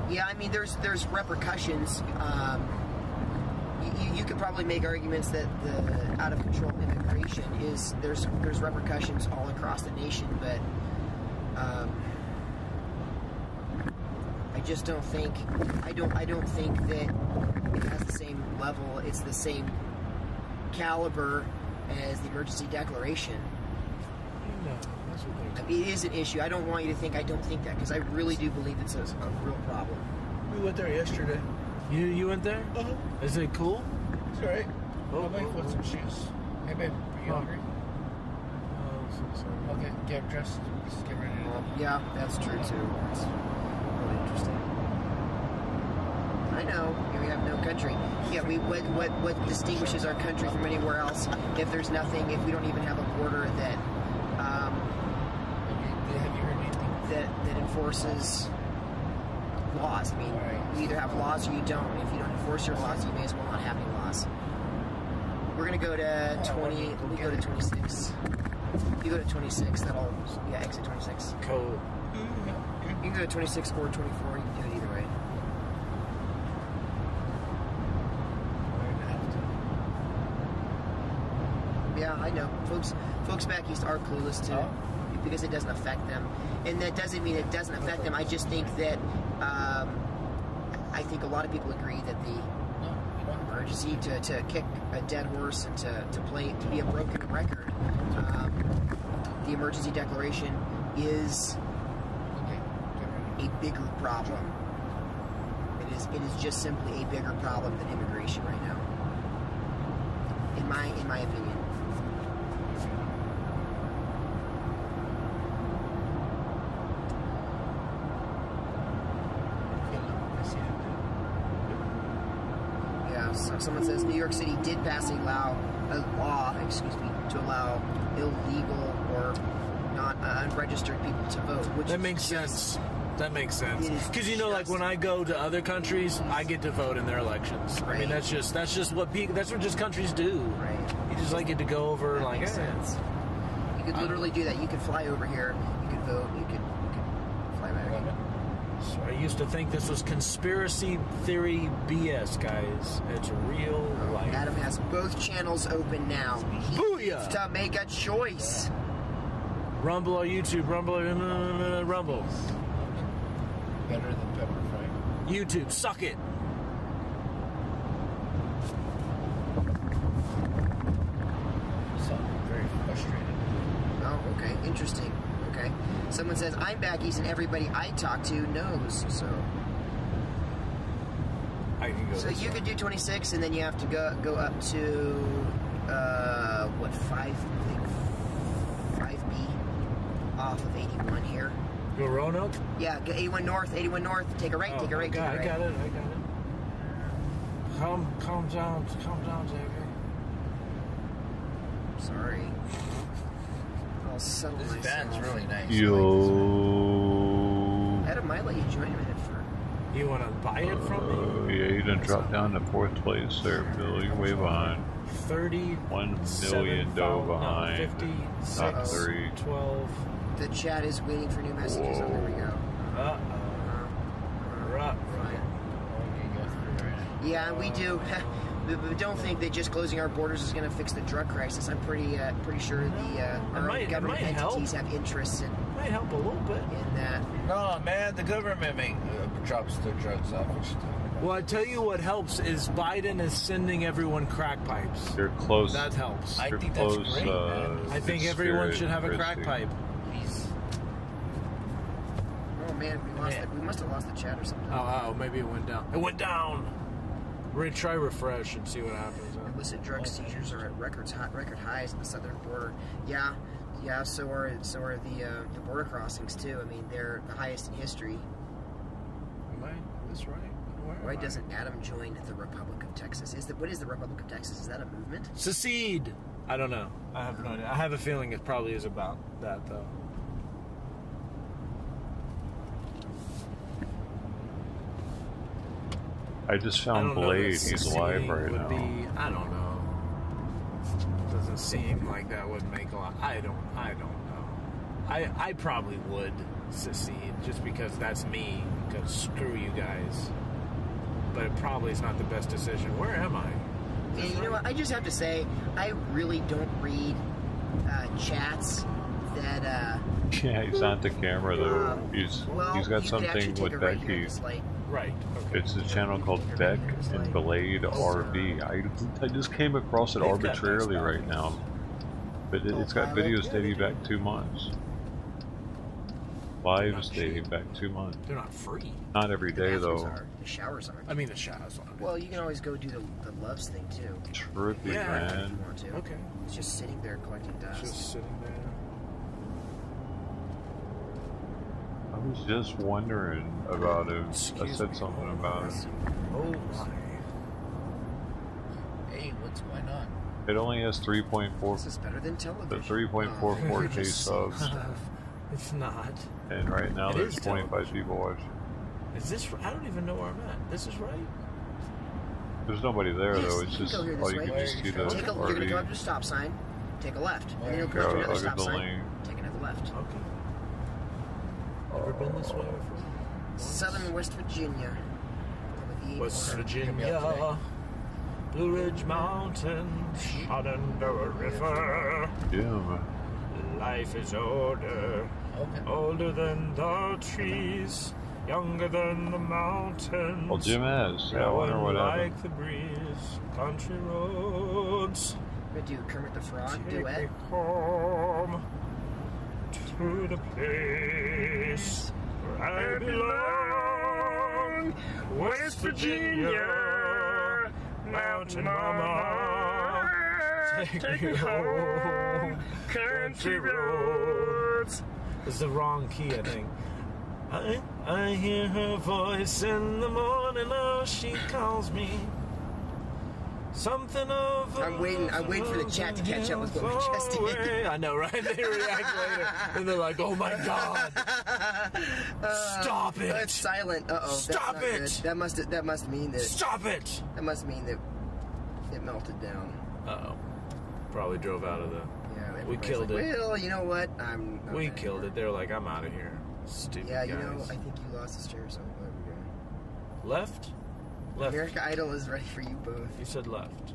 Yeah, I mean, there's repercussions. You could probably make arguments that the out of control immigration there's repercussions all across the nation, but I just don't think I don't think that it has the same level. It's the same caliber as the emergency declaration. No, that's what I mean, it is an issue. I don't want you to think I don't think that, because I really do believe it's a real problem. We went there yesterday. You went there? Uh-huh. Is it cool? It's alright. I'm waiting for some shoes. Hey babe, are you hungry? Okay, get dressed. Just get ready to Yeah, that's true too. It's really interesting. I know. We have no country. Yeah, what distinguishes our country from anywhere else? If there's nothing, if we don't even have a border that that enforces laws. I mean, you either have laws or you don't. If you don't enforce your laws, you may as well not have any laws. We're gonna go to 20. Let me go to 26. You go to 26. That'll exit 26. Cool. You can go to 26 or 24. You can do it either way. Yeah, I know. Folks back east are clueless too, because it doesn't affect them, and that doesn't mean it doesn't affect them. I just think that I think a lot of people agree that the emergency to kick a dead horse and to be a broken record, the emergency declaration is a bigger problem. It is just simply a bigger problem than immigration right now, in my opinion. Someone says New York City did pass a law to allow illegal or not unregistered people to vote. Which that makes sense. That makes sense. Because like when I go to other countries, I get to vote in their elections. Right. I mean, that's just what countries do. Right. You just get to go over that makes sense. You could literally do that. You could fly over here. You could vote. You could fly back. So I used to think this was conspiracy theory BS, guys. It's real life. Adam has both channels open now. He needs to make a choice. Rumble or YouTube? Rumble. Better than pepper fry. YouTube, suck it. Very frustrated. Oh, okay. Interesting. Okay. Someone says, I'm back east and everybody I talk to knows, so... I can go. So you could do 26 and then you have to go up to, 5B off of 81 here. Go Roanoke? Yeah, go 81 north, take a right, take a right, take a right. I got it. Calm down, Xavier. Sorry. I'll settle myself. This van's really nice. Yo. Adam might let you join him in it for... You want to buy it from me? Yeah, you done dropped down to 4th place there, Bill. You're way behind. 1 million dough behind. 50, Top 6, 3. 12. The chat is waiting for new messages. Oh, there we go. Yeah, we do. But don't think that just closing our borders is going to fix the drug crisis. I'm pretty sure our government entities have interests in. Might help a little bit in that. No, man, the government drops their drugs off. Well, I tell you what helps is Biden is sending everyone crack pipes. You're close. That helps. I think that's great, man. I think everyone should have a crack pipe. Oh man, we must have lost the chat or something. Oh, maybe it went down. It went down. We're gonna try refresh and see what happens. Illicit drug seizures are at record highs in the southern border. Yeah. So are the border crossings too. I mean, they're the highest in history. Am I this right? Why doesn't Adam join the Republic of Texas? What is the Republic of Texas? Is that a movement? Secede. I don't know. I have no idea. I have a feeling it probably is about that, though. I just found Blade. He's alive right now. I don't know. Doesn't seem like that would make a lot. I don't know. I probably would secede just because that's me. Because screw you guys. But it probably is not the best decision. Where am I? Yeah, you know what? I just have to say, I really don't read chats that. Yeah, he's not the camera though. He's got something with Becky. Right. Okay. It's a channel called Beck and Blade RV. I just came across it arbitrarily right now, but it's got videos dating back 2 months. Lives dating back 2 months. They're not free. Not every day though. The showers aren't. I mean, the showers aren't. Well, you can always go do the loves thing too. Trippy, If man. you want to. Okay. It's just sitting there collecting dust. Just sitting there. I was just wondering about it. I said something about it. Oh my. Hey, what's going on? It only has 3.4. This is better than television. The 3.44K subs. It's not. And right now It there's is 25 people watching. Is this? I don't even know where I'm at. This is right. There's nobody there though. It's just Go here all this you way. can just see the You're going to come up to RV. the stop sign, take a left, and then you'll Okay, come to I'll another get stop the sign, link. take another left. Okay. Never been this way before. Southern West Virginia. West Virginia, Blue Ridge Mountain, Shenandoah River. Yeah. Life is older, older than the trees, younger than the mountains. Well, Jim has. Yeah, I wonder what happened. Like the breeze, country roads. We're going to do Kermit the Frog Take duet. me home to the place where I belong, West Virginia, Mountain Mama. Take me home, country roads. This is the wrong key, I think. I hear her voice in the morning, oh, she calls me. Something of I'm waiting for the chat to catch up with what we just did. I know, right? They react later. And they're like, oh my god. Stop it. It's silent. Uh-oh. Stop it. Good. That must mean that... Stop it. That must mean that it melted down. Uh-oh. Probably drove out of the... Yeah, we killed like, it. Well, you know what? We killed it. They're like, I'm out of here. Stupid Yeah, guys. you know, I think you lost the steer or something. Left? Left. America Idol is ready for you both. You said left.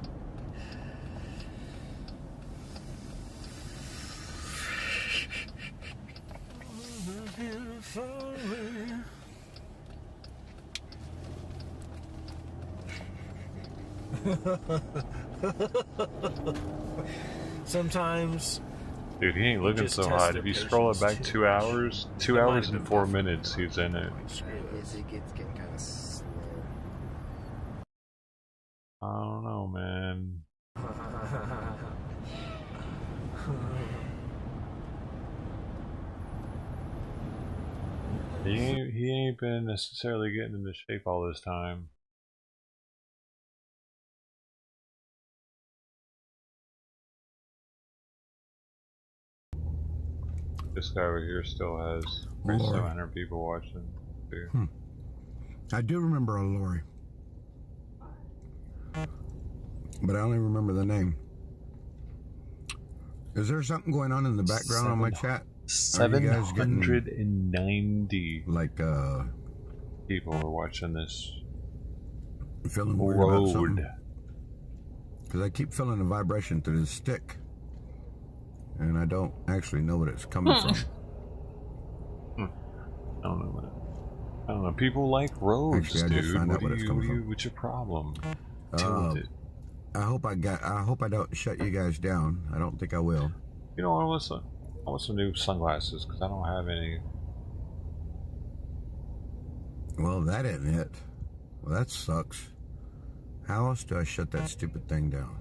Sometimes. Dude, he ain't looking so hot. If you scroll it back 2 hours, 2 hours and 4 minutes, he's in it. It's getting kind of slow. I don't know, man. He ain't been necessarily getting into shape all this time. This guy over here still has 700 people watching. Dude. I do remember a Lori, but I only remember the name. Is there something going on in the background on my chat? 790 like people are watching this. Feeling weird about something. Because I keep feeling a vibration through this stick, and I don't actually know what it's coming from. I don't know, man. I don't know. People like roads, actually, I dude. just found out what it's coming from. What's your problem? Deal with it. I hope I don't shut you guys down. I don't think I will. You know, I want some new sunglasses because I don't have any. Well, that isn't it. Well, that sucks. How else do I shut that stupid thing down?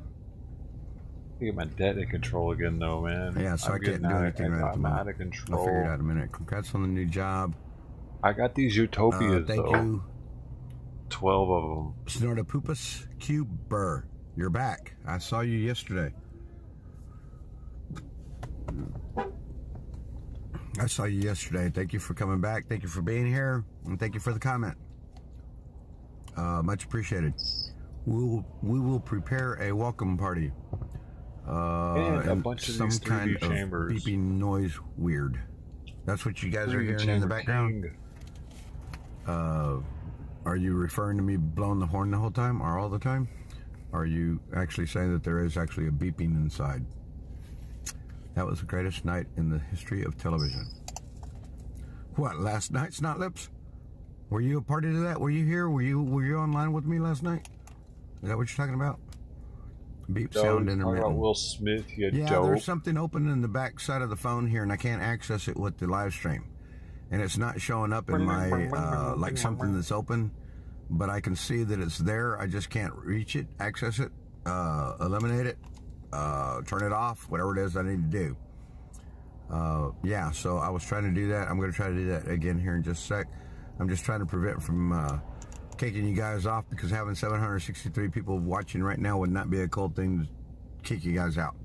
I get my debt in control again, though, man. Yeah, so I can't do anything right at the I'm moment. out of control. I'll figure it out in a minute. Congrats on the new job. I got these utopias, thank though. you. 12 of them. Snortopupus Q Burr, you're back. I saw you yesterday. Thank you for coming back. Thank you for being here. And thank you for the comment. Much appreciated. We will prepare a welcome party. And a bunch of some these 3D kind chambers. of beeping noise weird. That's what you guys are hearing in the background? Are you referring to me blowing the horn the whole time or all the time? Are you actually saying that there is actually a beeping inside? That was the greatest night in the history of television. What, last night, Snot Lips? Were you a party to that? Were you here? Were you online with me last night? Is that what you're talking about? Beep sound intermittent. About Will Smith, yeah, there's something open in the back side of the phone here, and I can't access it with the live stream. And it's not showing up in my, like something that's open, but I can see that it's there. I just can't reach it, access it, eliminate it, turn it off, whatever it is I need to do. Yeah, so I was trying to do that. I'm going to try to do that again here in just a sec. I'm just trying to prevent from kicking you guys off, because having 763 people watching right now would not be a cold thing to kick you guys out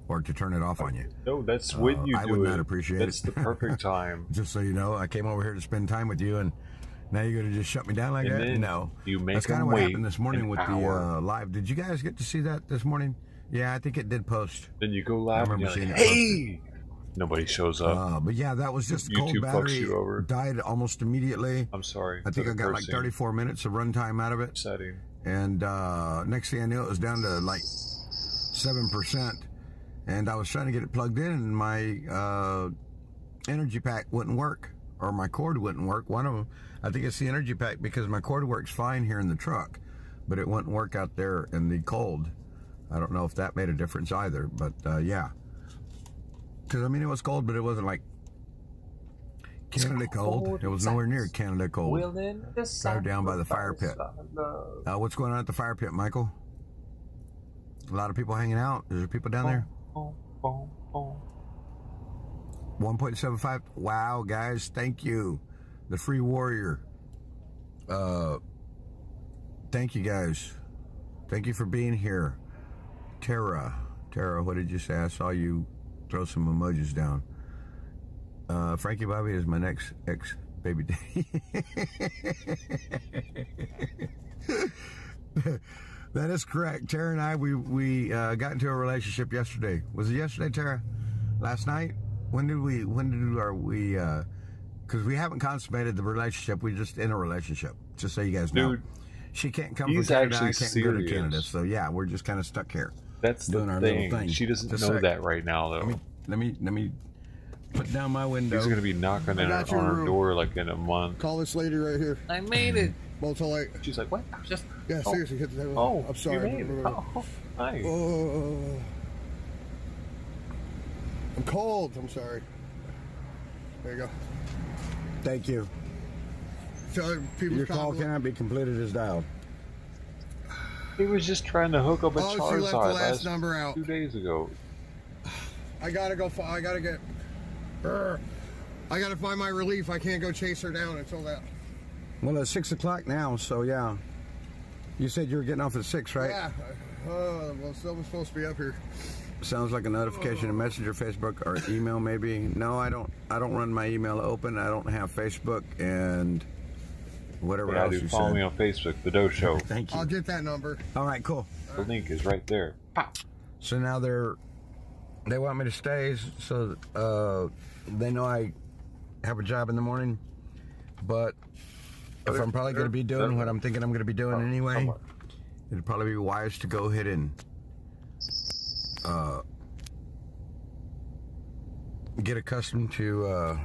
or to turn it off on you. No, that's when you do it. I would not appreciate it. That's the perfect time. Just so you know, I came over here to spend time with you, and now you're going to just shut me down like And that? then No. you make That's kind them of what wait happened this morning an with hour. the live. Did you guys get to see that this morning? Yeah, I think it did post. Then you go live I and remember you're seeing like, it hey! Nobody shows up. But yeah, that was just the cold YouTube fucks battery. you over. Died almost immediately. I'm sorry. I think I got like 34 minutes of runtime out of it. Setting. And next thing I knew, it was down to like 7%. And I was trying to get it plugged in, and my energy pack wouldn't work, or my cord wouldn't work. One of them, I think it's the energy pack, because my cord works fine here in the truck, but it wouldn't work out there in the cold. I don't know if that made a difference either, but yeah. Because, I mean, it was cold, but it wasn't like Canada cold. It was nowhere near Canada cold. Drive down by the fire pit. What's going on at the fire pit, Michael? A lot of people hanging out. Is there people down there? 1.75. Wow, guys, thank you. The Free Warrior. Thank you, guys. Thank you for being here. Tara, what did you say? I saw you throw some emojis down. Frankie Bobby is my next ex-baby daddy. That is correct. Tara and I, we got into a relationship yesterday. Was it yesterday, Tara? Last night? When did we, because we haven't consummated the relationship. We're just in a relationship, just so you guys know. Dude, she can't come from Canada, I can't go to Canada. So yeah, we're just kind of stuck here. That's doing the our thing. little thing. She doesn't know that right now, though. Let me put down my window. He's gonna be knocking on her door like in a month. Call this lady right here. I made it. Multi-light. She's like, what? Just yeah, seriously, hit the table. Oh, I'm sorry. you made it. Oh, hi. I'm cold. I'm sorry. There you go. Thank you. Your call cannot be completed as dialed. He was just trying to hook up a Charizard Charizard left the last number out 2 days ago. I gotta go. I gotta find my relief. I can't go chase her down until that. Well, it's 6 o'clock now, so yeah. You said you were getting off at 6, right? Yeah. Well, someone's supposed to be up here. Sounds like a notification in Messenger, Facebook, or email maybe. No, I don't run my email open. I don't have Facebook and whatever else you follow said. me on Facebook, The Doe Show. Thank you. I'll get that number. All right, cool. The link is right there. So now they want me to stay, so they know I have a job in the morning. But if I'm probably going to be doing what I'm thinking I'm going to be doing anyway, it'd probably be wise to go ahead and get accustomed to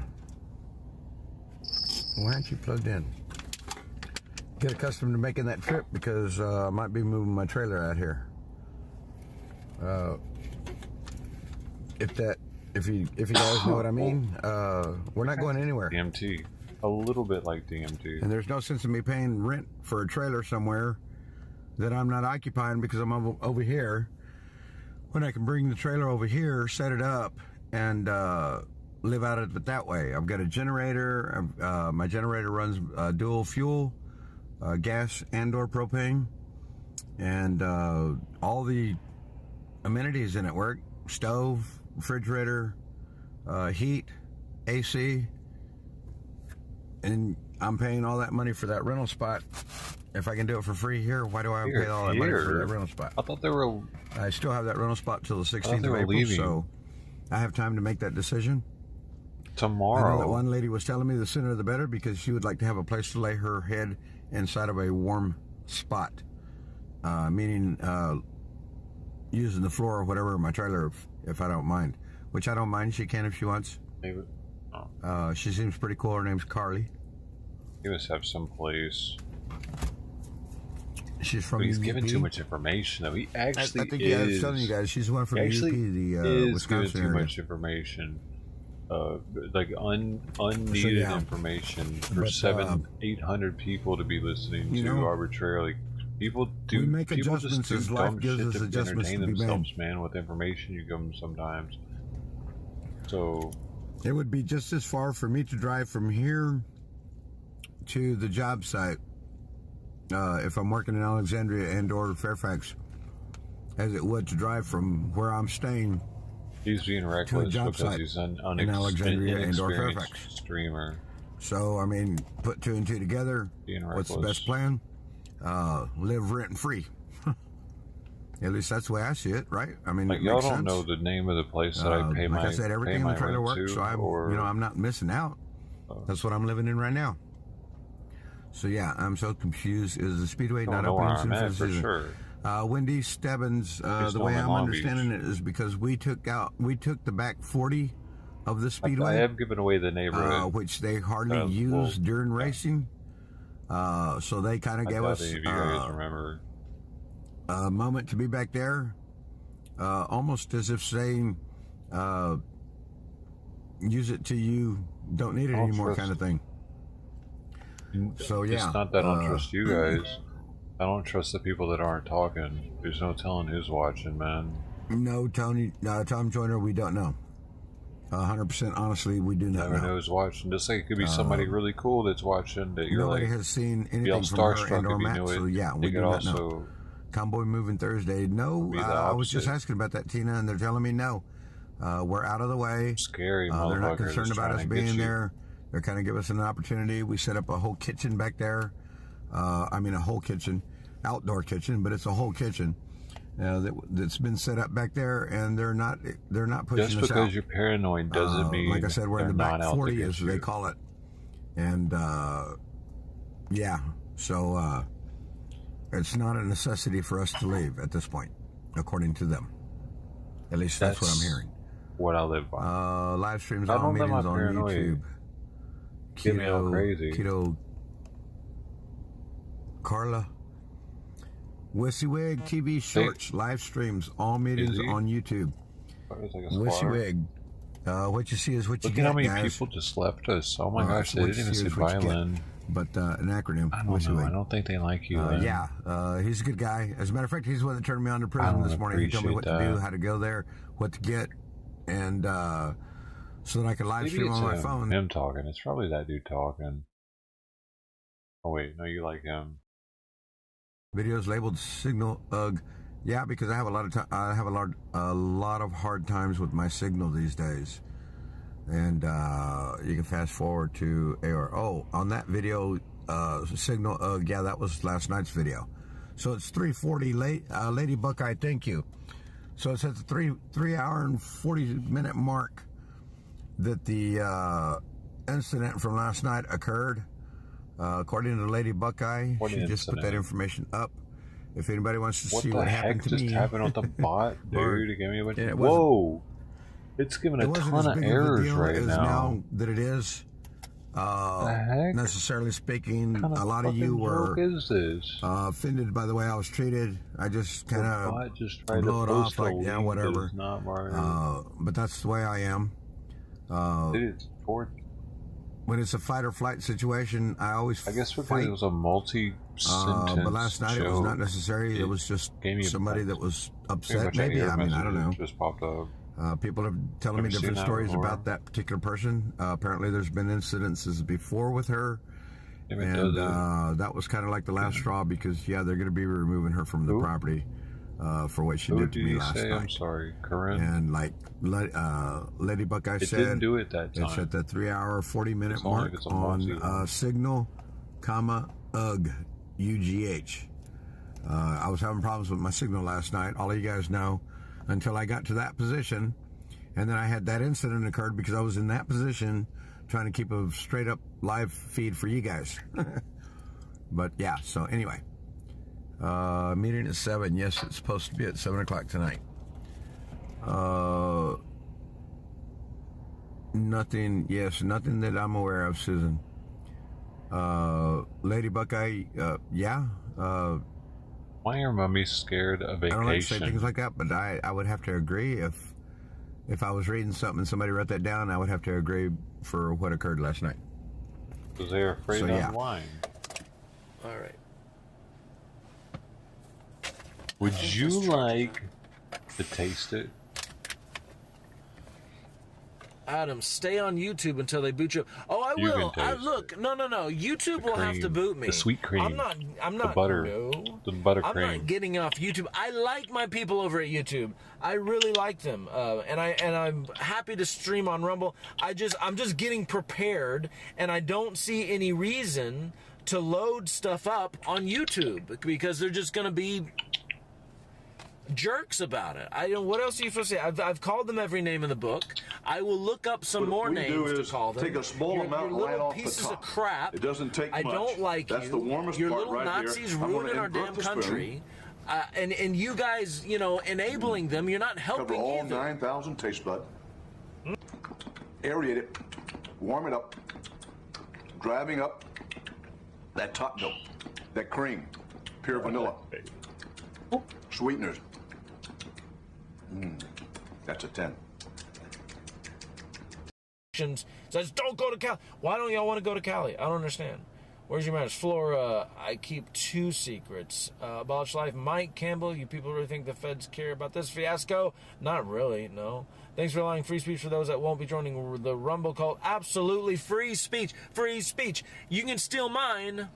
why aren't you plugged in? Get accustomed to making that trip, because I might be moving my trailer out here. If you guys know what I mean, we're not going anywhere. DMT. A little bit like DMT. And there's no sense in me paying rent for a trailer somewhere that I'm not occupying because I'm over here, when I can bring the trailer over here, set it up, and live out of it that way. I've got a generator. My generator runs dual fuel, gas and/or propane, and all the amenities in it work: stove, refrigerator, heat, AC, and I'm paying all that money for that rental spot. If I can do it for free here, why do I have to pay all that money for that rental spot? I thought they were. I still have that rental spot till the 16th of April, leaving. so I have time to make that decision. Tomorrow. I know that one lady was telling me the sooner the better because she would like to have a place to lay her head inside of a warm spot, meaning using the floor or whatever in my trailer if I don't mind, which I don't mind. She can if she wants. Maybe. She seems pretty cool. Her name's Carly. He must have some place. She's from But he's UP. giving too much information, though. He actually I think is. I was telling you guys, she's the one from UP, the Wisconsin giving too area. much information. Like unneeded information for 700-800 people to be listening to arbitrarily. People do. We make people just adjustments do as life dumb gives shit us to adjustments entertain to be themselves, man. With information you give them sometimes. So it would be just as far for me to drive from here to the job site if I'm working in Alexandria and or Fairfax as it would to drive from where I'm staying. He's being reckless because he's an in Alexandria and or inexperienced Fairfax streamer. So I mean, put two and two together. What's the best plan? Live rent free. At least that's the way I see it, right? I mean, Like it y'all makes don't sense. know the name of the place that I pay my. Like I said, everything in the trailer works, so I'm not missing out. That's what I'm living in right now. So yeah, I'm so confused. Is the Speedway not open soon for the season? Sure. Wendy Stebbins, the way I'm understanding it is because we took the back 40 of the Speedway. I have given away the neighborhood, which they hardly use during racing. So they kind of gave us a moment to be back there, almost as if saying, use it till you don't need it anymore kind of thing. So yeah. It's not that I don't trust you guys. I don't trust the people that aren't talking. There's no telling who's watching, man. No, Tom Joyner, we don't know. 100% honestly, we do not Never know. know who's watching. Just like it could be somebody really cool that's watching that you're Nobody like. has seen anything all from her starstruck and or if you Matt, knew it. so yeah, we They do could not know. also Convoy moving Thursday. No, be the I was just opposite. asking about that, Tina, and they're telling me no. We're out of the way. Scary They're motherfucker not concerned that's about trying us to being get you. there. They're kind of give us an opportunity. We set up a whole kitchen back there. I mean, a whole kitchen, outdoor kitchen, but it's a whole kitchen that's been set up back there, and they're not pushing us out. Just because you're paranoid doesn't mean. Like I said, we're in the they're back not out to 40, get as you. they call it, and yeah, so it's not a necessity for us to leave at this point, according to them. At least that's what I'm hearing. What I live by. Live streams, I all don't let my meetings on paranoia YouTube. get me all crazy. Keto Carla. WYSIWYG TV shorts, live streams, all meetings on YouTube. WYSIWYG. What you see is what you Look get, at how many guys. people just left us. Oh my gosh, they what didn't you even see say is what you get. violin. But an acronym. I don't know. WYSIWYG. I don't think they like you. Lynn. Yeah, he's a good guy. As a matter of fact, he's the one that turned me on to I prison don't this morning. He told me what to appreciate do, that. how to go there, what to get, and so that I could live Maybe stream it's on my phone. him talking. It's probably that dude talking. Oh wait, no, you like him. Videos labeled signal UG. Yeah, because I have a lot of time. I have a lot of hard times with my signal these days, and you can fast forward to AR. Oh, on that video, signal UG. Yeah, that was last night's video. So it's 3:40 late. Lady Buckeye, thank you. So it's at the 3 hour and 40-minute mark that the incident from last night occurred. According to Lady Buckeye, she just put that information up. If anybody wants to see what happened to me. What the heck just happened with the bot, dude? It gave me a bunch of... Whoa! Whoa! It's giving a ton of errors right now. That it is. The heck? Necessarily speaking, What kind of a lot of you fucking were joke is this? offended by the way I was treated. I just kind bot of just tried to blow it post off like, a yeah, link whatever. that is not marked. But that's the way I am. Dude, it's When it's a fight or flight situation, I always guess because fight. it was a multi-sentence But last night it was not necessary. It was just somebody that was upset. Maybe, I mean, I don't know. Just popped up. People are telling me Have you different seen that stories before? about that particular person. Apparently, there's been incidences before with her, And that was kind of like the last straw because, yeah, they're going to be removing her from the property for what she did to me last night. I'm sorry, Corinne. And like Lady Buckeye said, didn't do it that time. It's at the 3-hour, 40-minute mark on signal, UGH. I was having problems with my signal last night. All of you guys know, until I got to that position, and then I had that incident occurred because I was in that position trying to keep a straight up live feed for you guys. But yeah, so anyway, meeting at 7. Yes, it's supposed to be at 7 o'clock tonight. Nothing that I'm aware of, Susan. Lady Buckeye, yeah. Why are mummies scared of vacation? I don't like to say things like that, but I would have to agree if I was reading something and somebody wrote that down, I would have to agree for what occurred last night. Because they're afraid of wine. All right. Would you like to taste it? Adam, stay on YouTube until they boot you. Oh, I will. Look, no. YouTube will have to boot me. The sweet cream. I'm not. The butter. No. The buttercream. I'm not getting off YouTube. I like my people over at YouTube. I really like them, and I'm happy to stream on Rumble. I'm just getting prepared, and I don't see any reason to load stuff up on YouTube because they're just going to be jerks about it. What else are you supposed to say? I've called them every name in the book. I will look up some more names to call them. Take a small amount right off the top. Pieces of crap. It doesn't take much. I don't like That's you. the warmest You're part little right Nazis here. ruining our damn country. And you guys, enabling them. You're not helping Cover all either. 9,000 taste bud. Aerate it. Warm it up. Driving up that top note. That cream. Pure vanilla. Sweeteners. That's a 10. Says, don't go to Cali. Why don't y'all want to go to Cali? I don't understand. Where's your manners? Flora, I keep 2 secrets. Abolish life. Mike Campbell, you people really think the feds care about this fiasco? Not really, no. Thanks for allowing free speech for those that won't be joining the Rumble cult. Absolutely free speech. Free speech. You can steal mine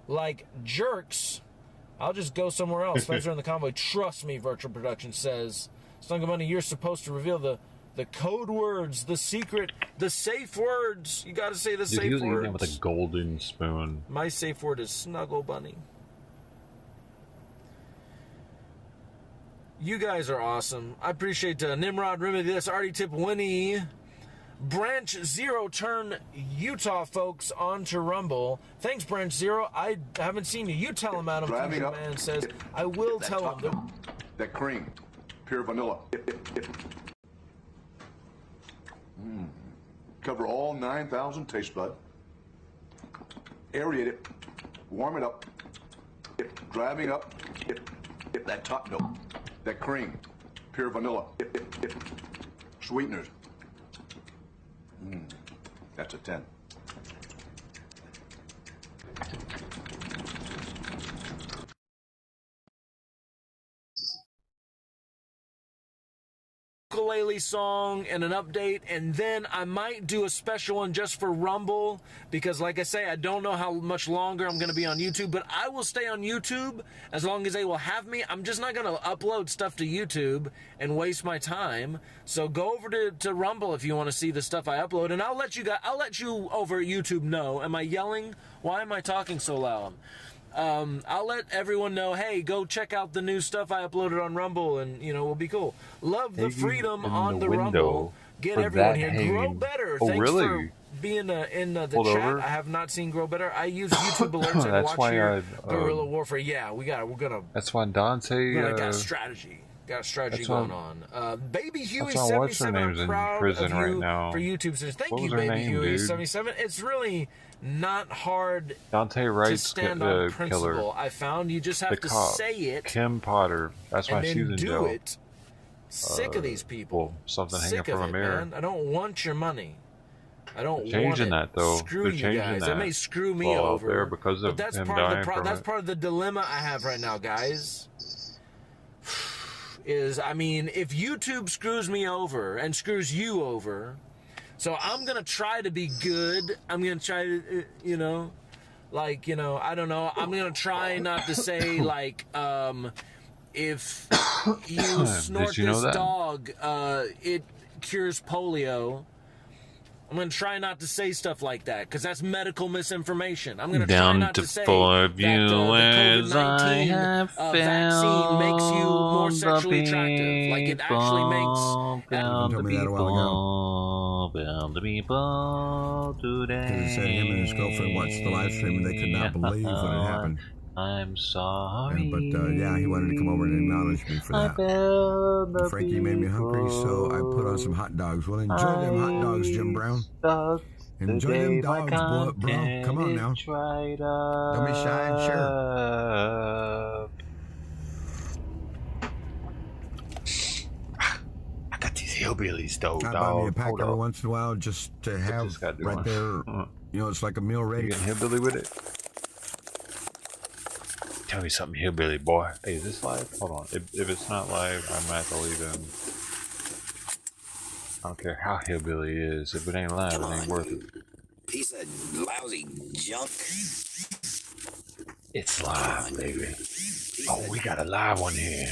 like jerks. I'll just go somewhere else. Spencer in the Convoy. Trust me, Virtual Production says. Stung of Money, you're supposed to reveal the code words, the secret, the safe words. You got to say the safe words. He was eating with a golden spoon. My safe word is Snuggle Bunny. You guys are awesome. I appreciate Nimrod, Remedy This, Artie Tip, Winnie, Branch Zero, turn Utah folks onto Rumble. Thanks, Branch Zero. I haven't seen you. You tell him, Adam. Future Man says, I will tell him. That cream. Pure vanilla. Cover all 9,000 taste bud. Aerate it. Warm it up. Driving up that top note. That cream. Pure vanilla. Sweeteners. That's a 10. Ukulele song and an update, and then I might do a special one just for Rumble because, like I say, I don't know how much longer I'm going to be on YouTube, but I will stay on YouTube as long as they will have me. I'm just not going to upload stuff to YouTube and waste my time. So go over to Rumble if you want to see the stuff I upload, and I'll let you over at YouTube know. Am I yelling? Why am I talking so loud? I'll let everyone know, hey, go check out the new stuff I uploaded on Rumble, and, we'll be cool. Love the freedom on the Rumble. Get everyone here. Grow Better. Oh, Thanks really? for being in the Pulled chat. over? I have not seen Grow Better. I use YouTube alerts and watch your guerrilla warfare. Yeah, we're gonna. That's why Dante. Got a strategy. Got a strategy going on. Baby Huey what's 77. her name's I'm proud in prison of you right now. for YouTube. Thank What you, was her Baby name, Huey dude? 77. It's really not hard Dante to Wright's stand on principle. killer. I found you just have The to cop, say it. Kim Potter. That's why and she's then in do jail. it. Sick of these people. Well, something hanging Sick from of a it, mirror. man. I don't want your money. I don't They're changing want it. that, though. Screw They're you changing guys. that It may screw me law out over. there because of but that's him part of dying the from that's it. part of the dilemma I have right now, guys. If YouTube screws me over and screws you over, so I'm gonna try to be good. I'm gonna try to, Like, you know, I don't know. I'm gonna try not to say like, if you snort this dog, it cures polio. I'm going to try not to say stuff like that, because that's medical misinformation. I'm going to try not to say that the COVID-19 vaccine makes you more sexually attractive. Like, it actually makes... Because he said him and his girlfriend watched the live stream and they could not believe what had happened. I'm sorry. But yeah, he wanted to come over and acknowledge me for that. Frankie made me hungry, so I put on some hot dogs. Well, enjoy them hot dogs, Jim Brown. Enjoy them dogs, bro. Come on now. Don't be shy. Sure. I got these hillbillies, though, I buy me a pack every once in a while just to have right there. You know, it's like a meal ready. You getting hillbilly with it? Tell me something, hillbilly boy. Hey, is this live? Hold on. If it's not live, I might have to leave him. I don't care how hillbilly it is. If it ain't live, it ain't worth it. Piece of lousy junk. It's live, baby. Oh, we got a live one here.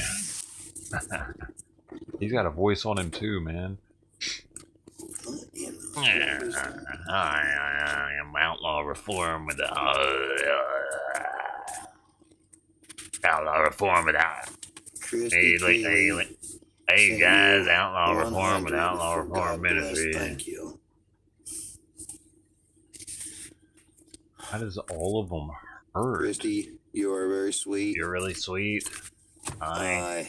He's got a voice on him too, man. I am outlaw reform with the outlaw reform without. Hey guys, outlaw reform with outlaw reform ministry. Thank you. How does all of them hurt? Christy, you are very sweet. You're really sweet. Yeah.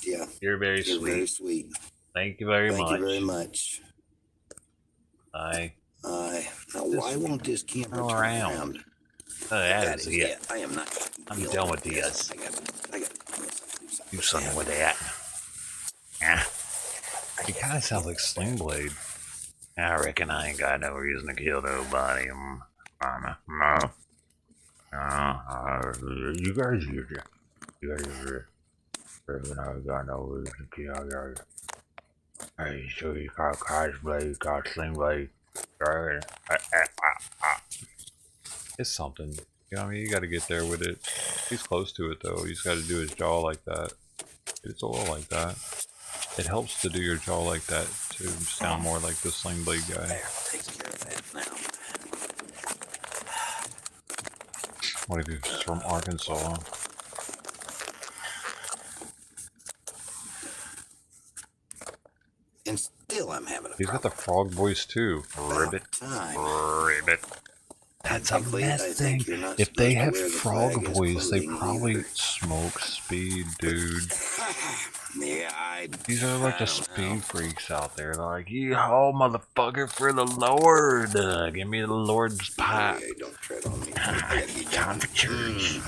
Yeah. You're very sweet. Very sweet. Thank you very much. Thank you very much. Now, why won't this camper turn around? That is it. I am not. I'm done with this. I got Do something with that. Yeah. He kind of sounds like Sling Blade. I reckon I ain't got no reason to kill nobody. No. You guys I got no reason to kill you. Hey, so you got cosplay, you got Sling Blade. It's something. You know what I mean? You gotta get there with it. He's close to it though. He's gotta do his jaw like that. It's a little like that. It helps to do your jaw like that to sound more like the Sling Blade guy. There, takes care of that now. What if he's from Arkansas? And still I'm having a He's got the frog voice too. Ribbit. Ribbit. That's a mess thing. If they had frog voice, they probably smoke speed, dude. Yeah, These are like the speed freaks out there. They're like, yeehaw, motherfucker, for the Lord. Give me the Lord's pipe. Hey, don't tread on me. Time for church.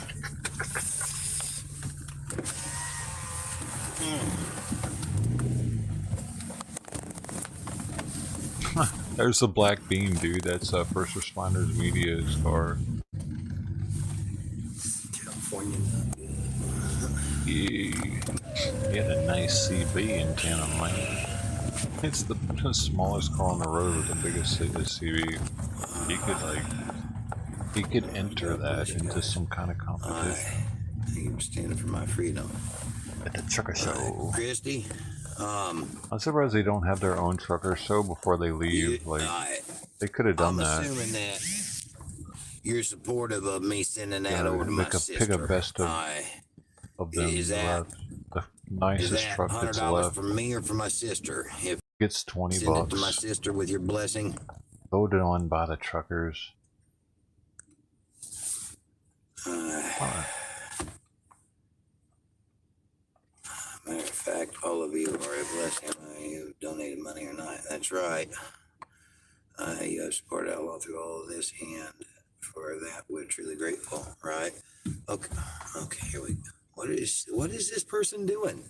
There's the black beam, dude. That's First Responders Media's car. California. Yeah. He had a nice CB in Cannon Lane. It's the smallest car on the road with the biggest CB. He could enter that into some kind of competition. I'm standing for my freedom. At the trucker show. Christy, I'm surprised they don't have their own trucker show before they leave. They could have done that. I'm assuming that you're supportive of me sending that over to my sister. They could pick a best of them. Is that the nicest truck that's left. For me or for my sister? If it's $20. Send it to my sister with your blessing. Voted on by the truckers. Matter of fact, all of you are a blessing. You have donated money or not. That's right. You have supported Outlaw through all of this, and for that, we're truly grateful. Right? Okay. Here we go. What is this person doing?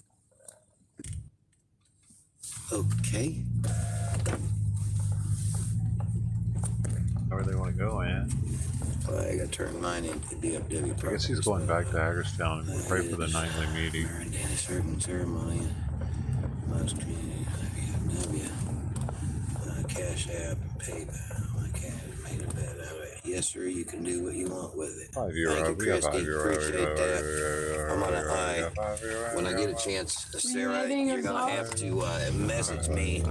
Okay. Where they want to go, man? Well, I got to turn mine into DFW. I guess he's going back to Hagerstown and pray for the nightly meeting. Certain ceremony. Most Cash App, PayPal. My cash made a bet of it. Yes, sir. You can do what you want with it. Thank you, Christy. Appreciate that. I'm gonna, when I get a chance, Sarah, you're gonna have to message me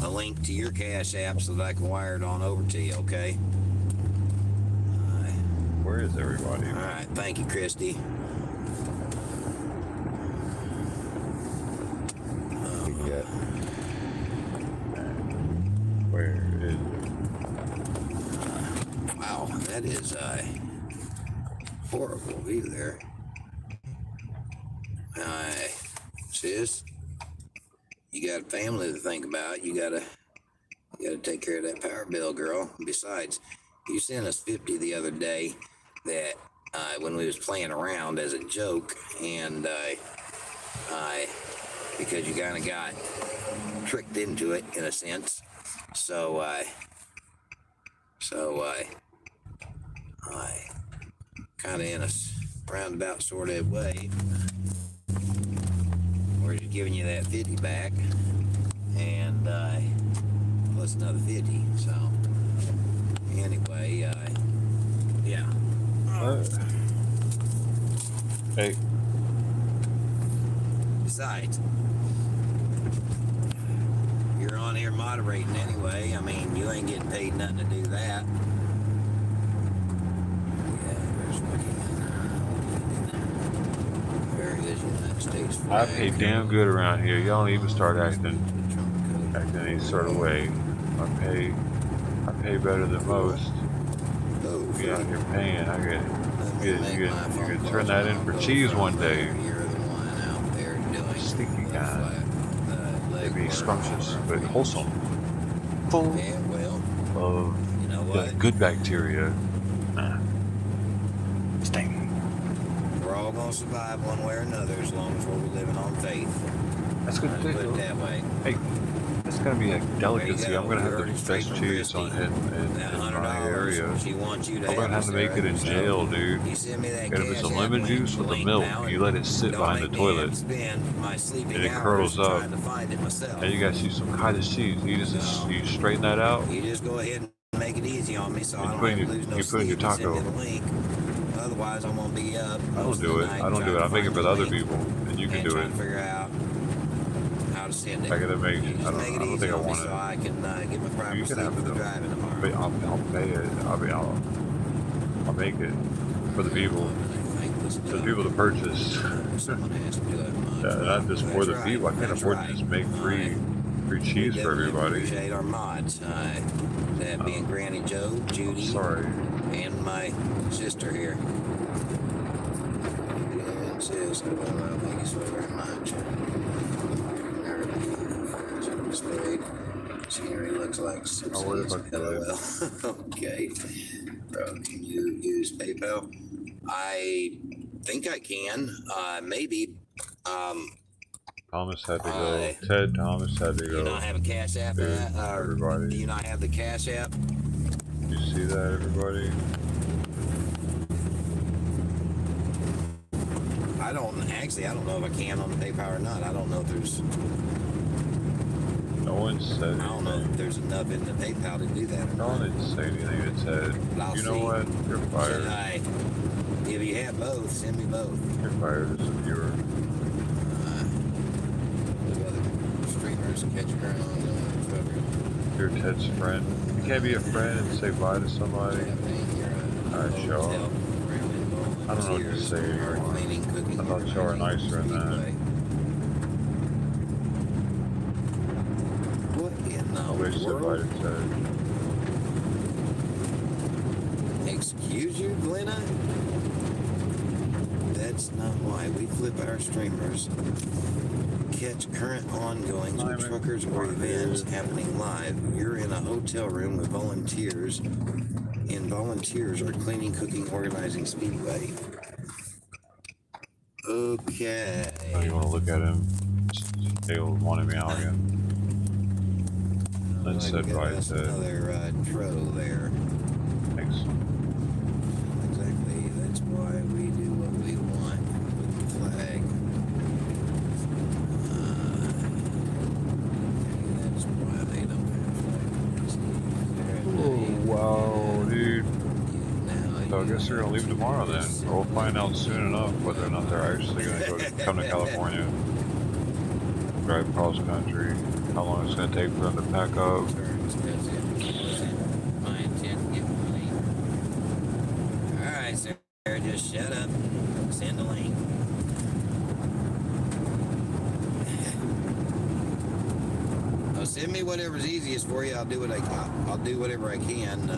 a link to your Cash App so that I can wire it on over to you. Okay? Where is everybody? All right. Thank you, Christy. Where is it? Wow, that is a horrible view there. Sis, you got a family to think about. You gotta take care of that power bill, girl. Besides, you sent us 50 the other day that when we was playing around as a joke, and because you kind of got tricked into it in a sense. So I kind of in a roundabout sort of way, we're just giving you that 50 back, and plus another 50. So anyway, yeah. Hey. Besides, you're on here moderating anyway. I mean, you ain't getting paid nothing to do that. I pay damn good around here. Y'all don't even start acting any sort of way. I pay better than most. Be out here paying. You can turn that in for cheese one day. Sticky kind. Maybe scrumptious, but wholesome. Full of the good bacteria. Nah. Stinky. We're all gonna survive one way or another as long as we're living on faith. That's good to put it that way. Hey, it's gonna be a delicacy. I'm gonna have the best cheese in my area. I'm gonna have to make it in jail, dude. Gotta put some lemon juice with the milk. You let it sit behind the toilet, and it curdles up. And you gotta use some cottage cheese. You straighten that out. You just go ahead and make it easy on me, so I don't have to lose no you put in your taco. Otherwise, I'm gonna be up. I don't do it. I make it for the other people, and you can do it. Figure out how to send it. I gotta make it. I don't think I want it. So I can get my private You can have it though. driving tomorrow. But I'll pay it. I'll make it for the people. For the people to purchase. Not just for the people. I can't afford to just make free cheese for everybody. Appreciate our mods. That being Granny Joe, Judy, and my sister here. And sis, I don't thank you so very much. Scenery looks like some LOL. Okay. Can you use PayPal? I think I can. Maybe. Thomas had to go. Ted Thomas had to go. Do you not have a Cash App? Everybody. Do you not have the Cash App? You see that, everybody? I don't know if I can on the PayPal or not. I don't know if there's. No one said anything. I don't know if there's enough in the PayPal to do that. No one didn't say anything. It said, you know what? You're fired. If you have both, send me both. You're fired as a viewer. Streamers catch your ground. You're Ted's friend. You can't be a friend and say bye to somebody. Alright, y'all. I don't know what to say anymore. I thought y'all were nicer than that. I wish somebody said. Excuse you, Glenna? That's not why we flip our streamers. Catch current ongoings with truckers or events happening live. You're in a hotel room with volunteers, and volunteers are cleaning, cooking, organizing Speedway. Okay. Oh, you want to look at him? They wanted me out again. Lynn said right. Another tro there. Thanks. Exactly. That's why we do what we want with the flag. That's why they don't have flag. So I guess they're gonna leave tomorrow then. Or we'll find out soon enough whether or not they're actually gonna come to California, drive cross country, how long it's gonna take for them to pack up. Alright, Sarah, just shut up. Send the link. Send me whatever's easiest for you. I'll do whatever I can.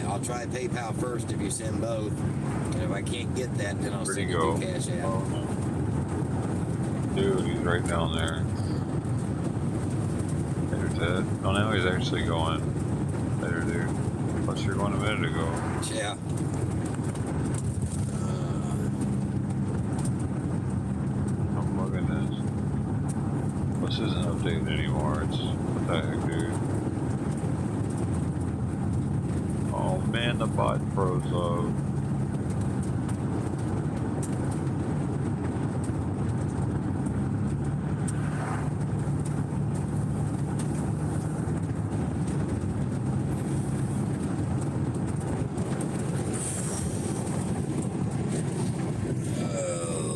I'll try PayPal first if you send both. And if I can't get that, then I'll send it to Cash App. Oh, no. Dude, he's right down there. There's Ted. Oh, now he's actually going. There, dude. Plus, you're going a minute ago. Yeah. I'm bugging this. This isn't updated anymore. It's what the heck, dude. Oh man, the bot froze up.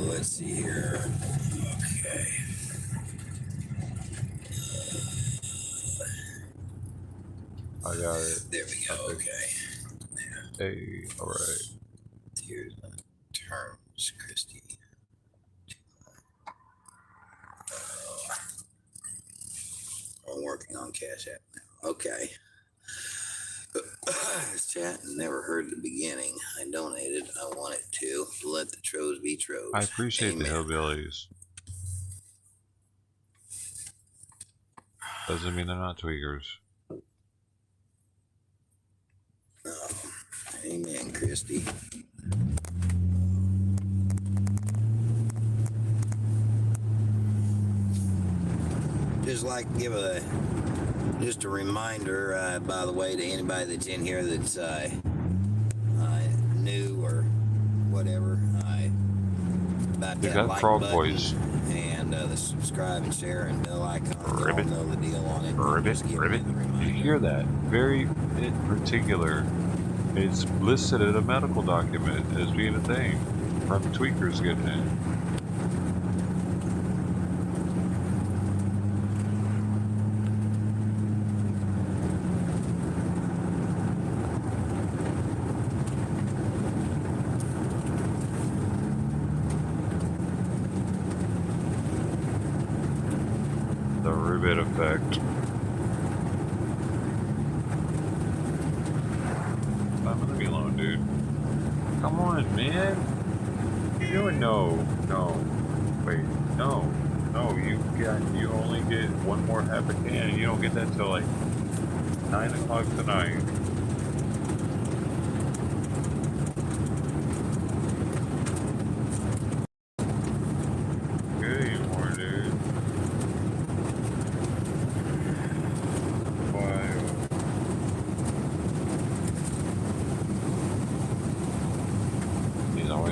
Let's see here. Okay. I got it. There we go. Okay. Hey, alright. Here's the terms, Christy. I'm working on Cash App now. Okay. This chat never heard the beginning. I donated. I wanted to. Let the tros be tros. I appreciate the hillbillies. Doesn't mean they're not tweakers. Amen, Christy. Just like give just a reminder, by the way, to anybody that's in here that's new or whatever, about that like button and the subscribe and share and bell icon. You all know the deal on it. Ribbit. You hear that? Very in particular. It's listed in a medical document as being a thing from tweakers getting it. The Ribbit effect. Leave me alone, dude. Come on, man. What are you doing? No. Wait, no. You only get one more half a can, and you don't get that till like 9 o'clock tonight. Good anymore, dude.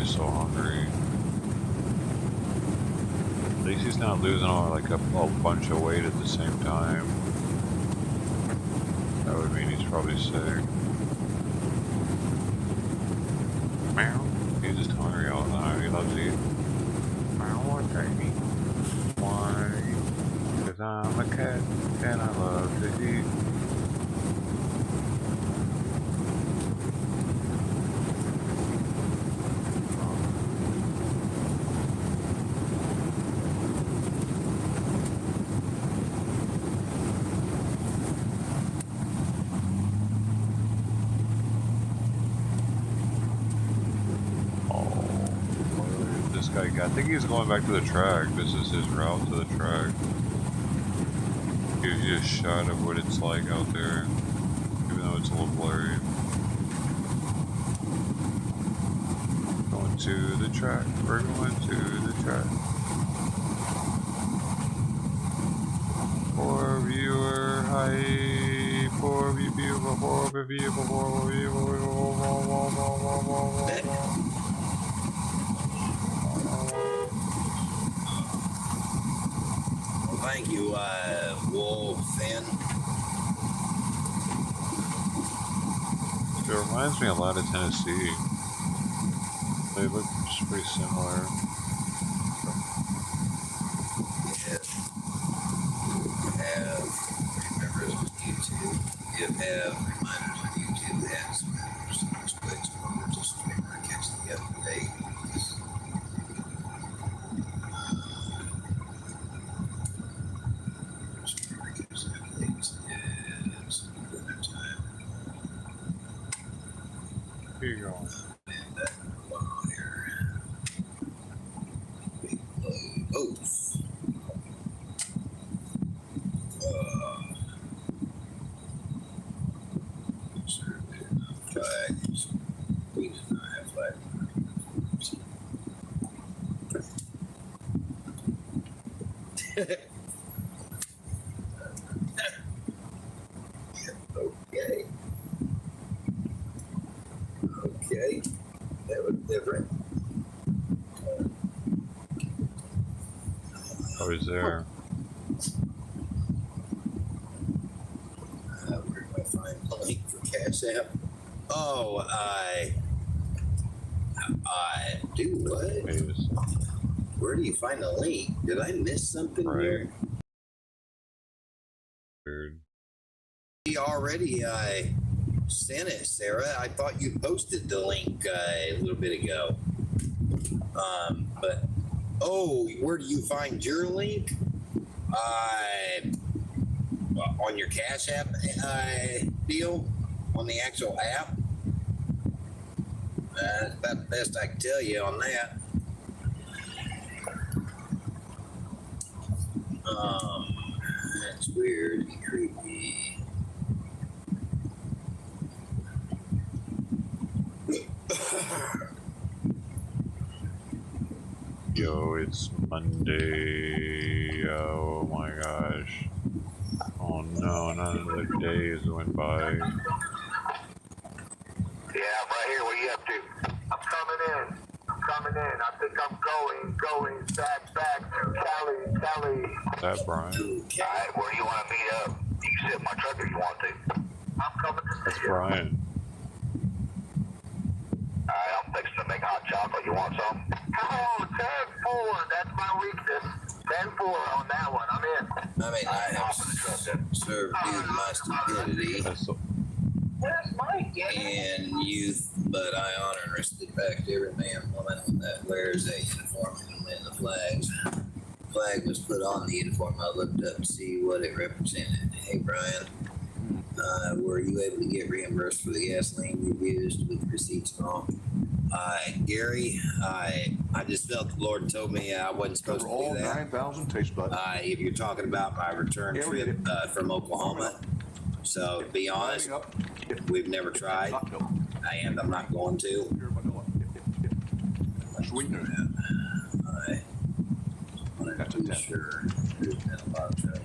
So hungry. At least he's not losing all like a bunch of weight at the same time. That would mean he's probably sick. Meow. He's just hungry all the time. He loves to eat. I don't want to eat. Why? Because I'm a cat and I love to eat. I think he's going back to the track. This is his route to the track. Gives you a shot of what it's like out there, even though it's a little blurry. Going to the track. We're going to the track. Poor viewer, hi. Poor viewer, poor viewer. Thank you, Wolf Finn. Still Reminds me a lot of Tennessee. They look just pretty similar. You have reminders on YouTube that switch over to streamer and catch the update. Here you go. Oh. Flags. We did not have flags. Okay. Okay. That was different. I was there. Where do I find the link for Cash App? Oh, I do what? Where do you find the link? Did I miss something here? Weird. We already sent it, Sarah. I thought you posted the link a little bit ago. But where do you find your link? On your Cash App deal, on the actual app. That's about the best I can tell you on that. That's weird and creepy. Yo, it's Monday. Oh my gosh. Oh no, another day is went by. Yeah, I'm right here. What are you up to? I'm coming in. I think I'm going back to Cali. Is that Brian? Alright, where do you want to meet up? You can sit in my truck if you want to. I'm coming to That's see you. Brian. Alright, I'm fixing to make hot chocolate. You want some? Oh, 10-4. That's my weakness. 10-4 on that one. I'm in. I mean, I have served my stupidity Where's Mike? and youth, but I honor and respect every man and woman that wears a uniform and the flags. The flag was put on the uniform. I looked up to see what it represented. Hey, Brian, were you able to get reimbursed for the gasoline you used with receipts and all? Gary, I just felt the Lord told me I wasn't supposed to do that. 9,000 taste buds. If you're talking about my return trip from Oklahoma, so to be honest, we've never tried, and I'm not going to. Sweetener. I wanted to be sure there's been a lot of trouble.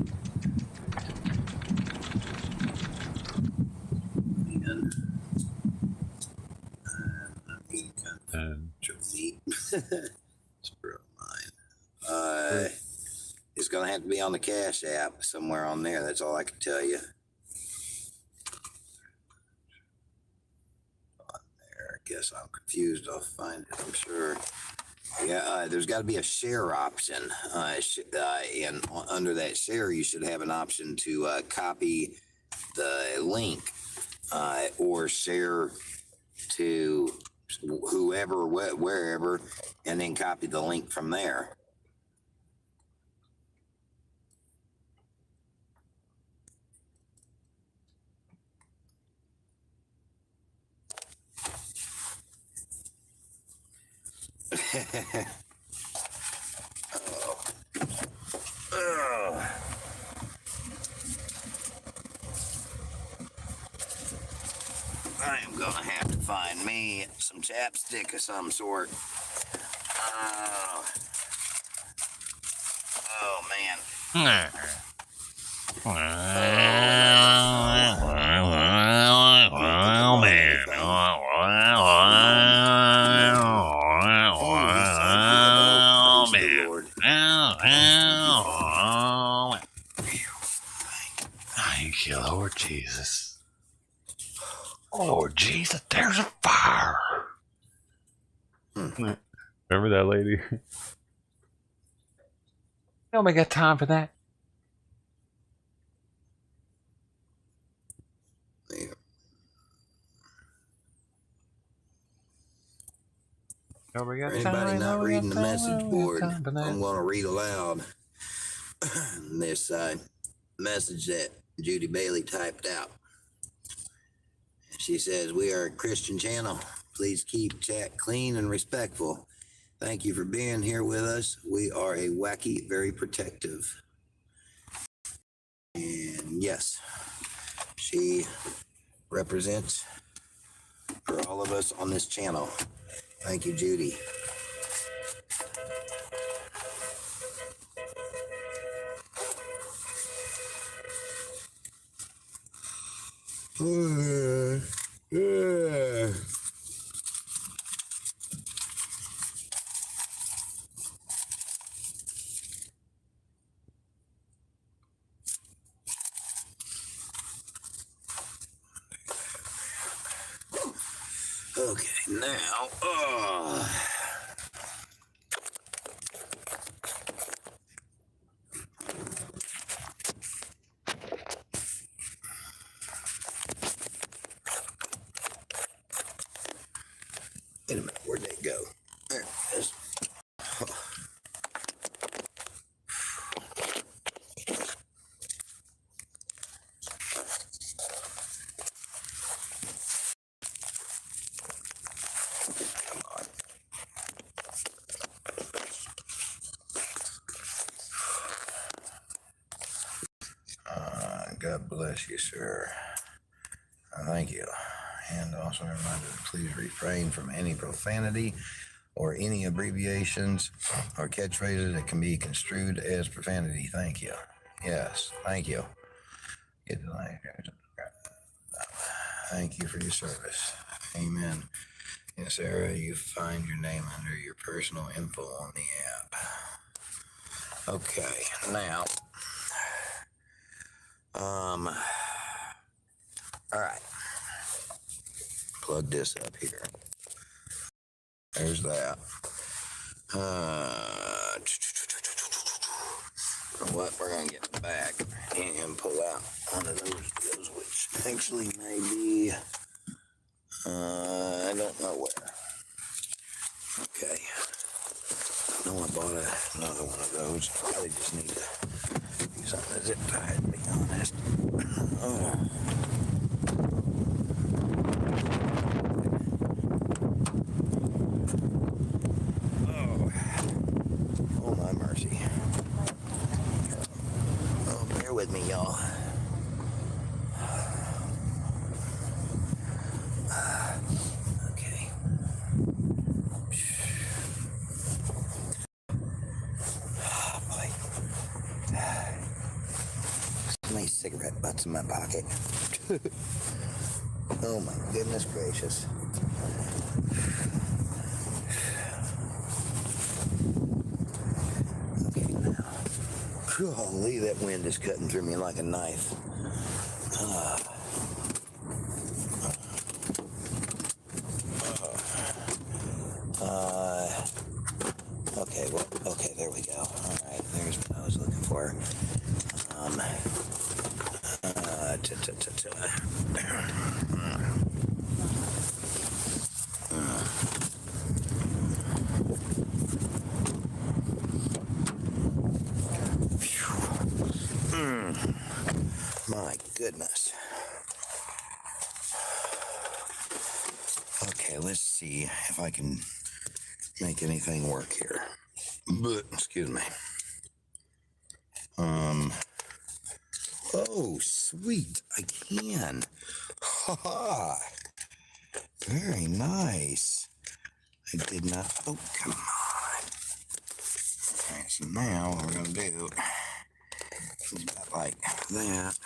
It's gonna have to be on the Cash App somewhere on there. That's all I can tell you. On there, I guess I'm confused. I'll find it. I'm sure. Yeah, there's got to be a share option, and under that share, you should have an option to copy the link or share to whoever, wherever, and then copy the link from there. I am gonna have to find me some chapstick of some sort. Oh man. Thank you, Lord Jesus. Oh, Jesus, there's a fire. Remember that lady? Nobody got time for that. For anybody not reading the message board, I'm going to read aloud this message that Judy Bailey typed out. She says, "We are a Christian channel. Please keep chat clean and respectful. Thank you for being here with us. We are a wacky, very protective." And yes, she represents for all of us on this channel. Thank you, Judy. Okay, now, wait a minute, where'd that go? There it is. God bless you, sir. Thank you. And also a reminder to please refrain from any profanity or any abbreviations or catchphrases that can be construed as profanity. Thank you. Yes, thank you. Thank you for your service. Amen. Yes, Sarah, you find your name under your personal info on the app. Okay, now, all right. Plug this up here. There's that. What we're gonna get back and pull out one of those deals, which actually may be, I don't know where. Okay. I know I bought another one of those. I probably just need to do something to zip tie, to be honest. Oh, my mercy. Oh, bear with me, y'all. Okay. Oh, boy. So many cigarette butts in my pocket. Oh, my goodness gracious. Golly, that wind is cutting through me like a knife. Okay, well, okay, there we go. All right, there's what I was looking for. My goodness. Okay, let's see if I can make anything work here. But, excuse me. Oh, sweet. I can. Ha ha. Very nice. I did not. Oh, come on. All right, so now what we're going to do is about like that.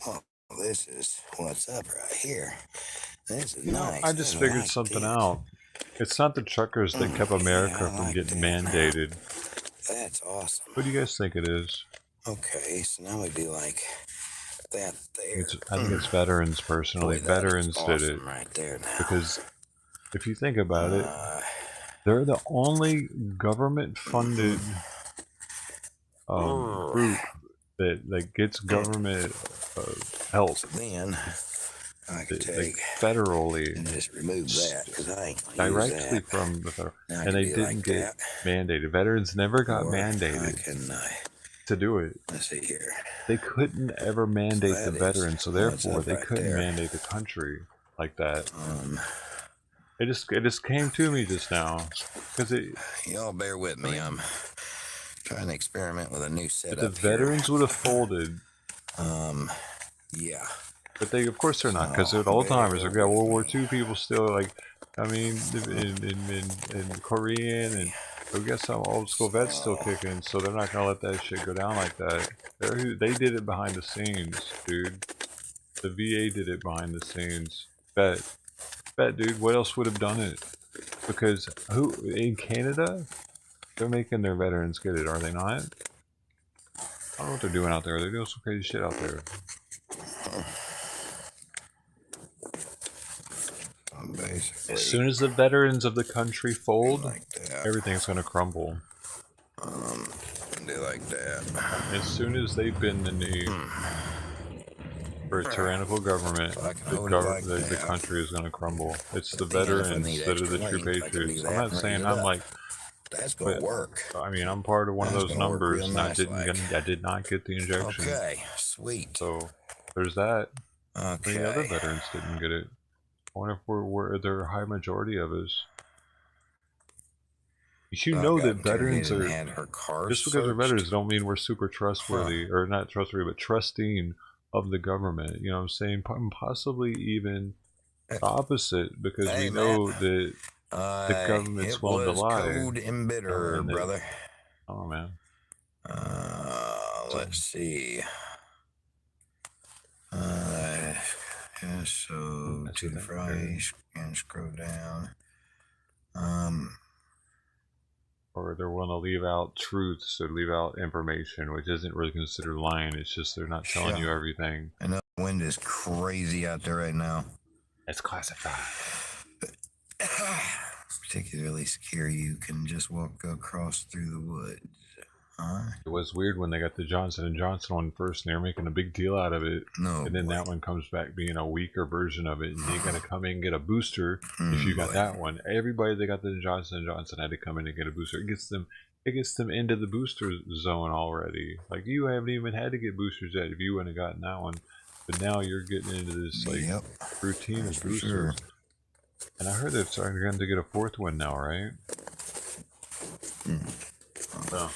Oh, this is what's up right here. This is nice. I just figured something out. It's not the truckers that kept America from getting mandated. That's awesome. What do you guys think it is? Okay, so now we'd be like that there. I think it's veterans personally. Boy, that Veterans is did awesome it. right there now. Because if you think about it, they're the only government-funded group that gets government help. Then I could take federally and just remove that because I ain't gonna use directly that. from the federal, Now I and can they be didn't like get that. mandated. Veterans never got Or I mandated can, to do it. let's see here. They couldn't ever mandate So the that is- veterans, so that's therefore up they right couldn't there. mandate the country like that. It just came to me just now because y'all bear with me. I'm trying to experiment with a new if setup. the veterans would have folded. Yeah. But they, of course, they're not, because they're the old timers. They've got World War II people still, like, I mean, in Korean, and we got some old school vets still kicking, so they're not gonna let that shit go down like that. They did it behind the scenes, dude. The VA did it behind the scenes. Bet, dude. What else would have done it? Because who in Canada, they're making their veterans get it, are they not? I don't know what they're doing out there. They're doing some crazy shit out there. Basically, As soon as the veterans of the country fold, everything's gonna crumble. Do like that. As soon as they bend the knee for a tyrannical government, the country is gonna crumble. It's the veterans that are the true patriots. I'm not saying I'm like, that's gonna work. I mean, I'm part of one of those numbers, and I did not get the injection. Okay, sweet. So there's that. Okay. The other veterans didn't get it. I wonder if we're the high majority of us. You know that veterans are just because we're veterans don't mean we're super trustworthy or not trustworthy, but trusting of the government. You know what I'm saying? Possibly even the opposite, because we know that the government's willing to lie. Cold and bitter, brother. Oh man. Let's see. So to the fries and scroll down. Or they're willing to leave out truths or leave out information, which isn't really considered lying. It's just they're not telling you everything. I know the wind is crazy out there right now. It's classified. It's particularly scary. You can just walk across through the woods. It was weird when they got the Johnson & Johnson one first, and they were making a big deal out of it. No, and then that one comes back being a weaker version of it, and you got to come in and get a booster if you got that one. Everybody that got the Johnson & Johnson had to come in and get a booster. It gets them into the booster zone already. Like, you haven't even had to get boosters yet if you wouldn't have gotten that one. But now you're getting into this like routine of boosters. Sure. And I heard they're starting to get a fourth one now, right? Oh.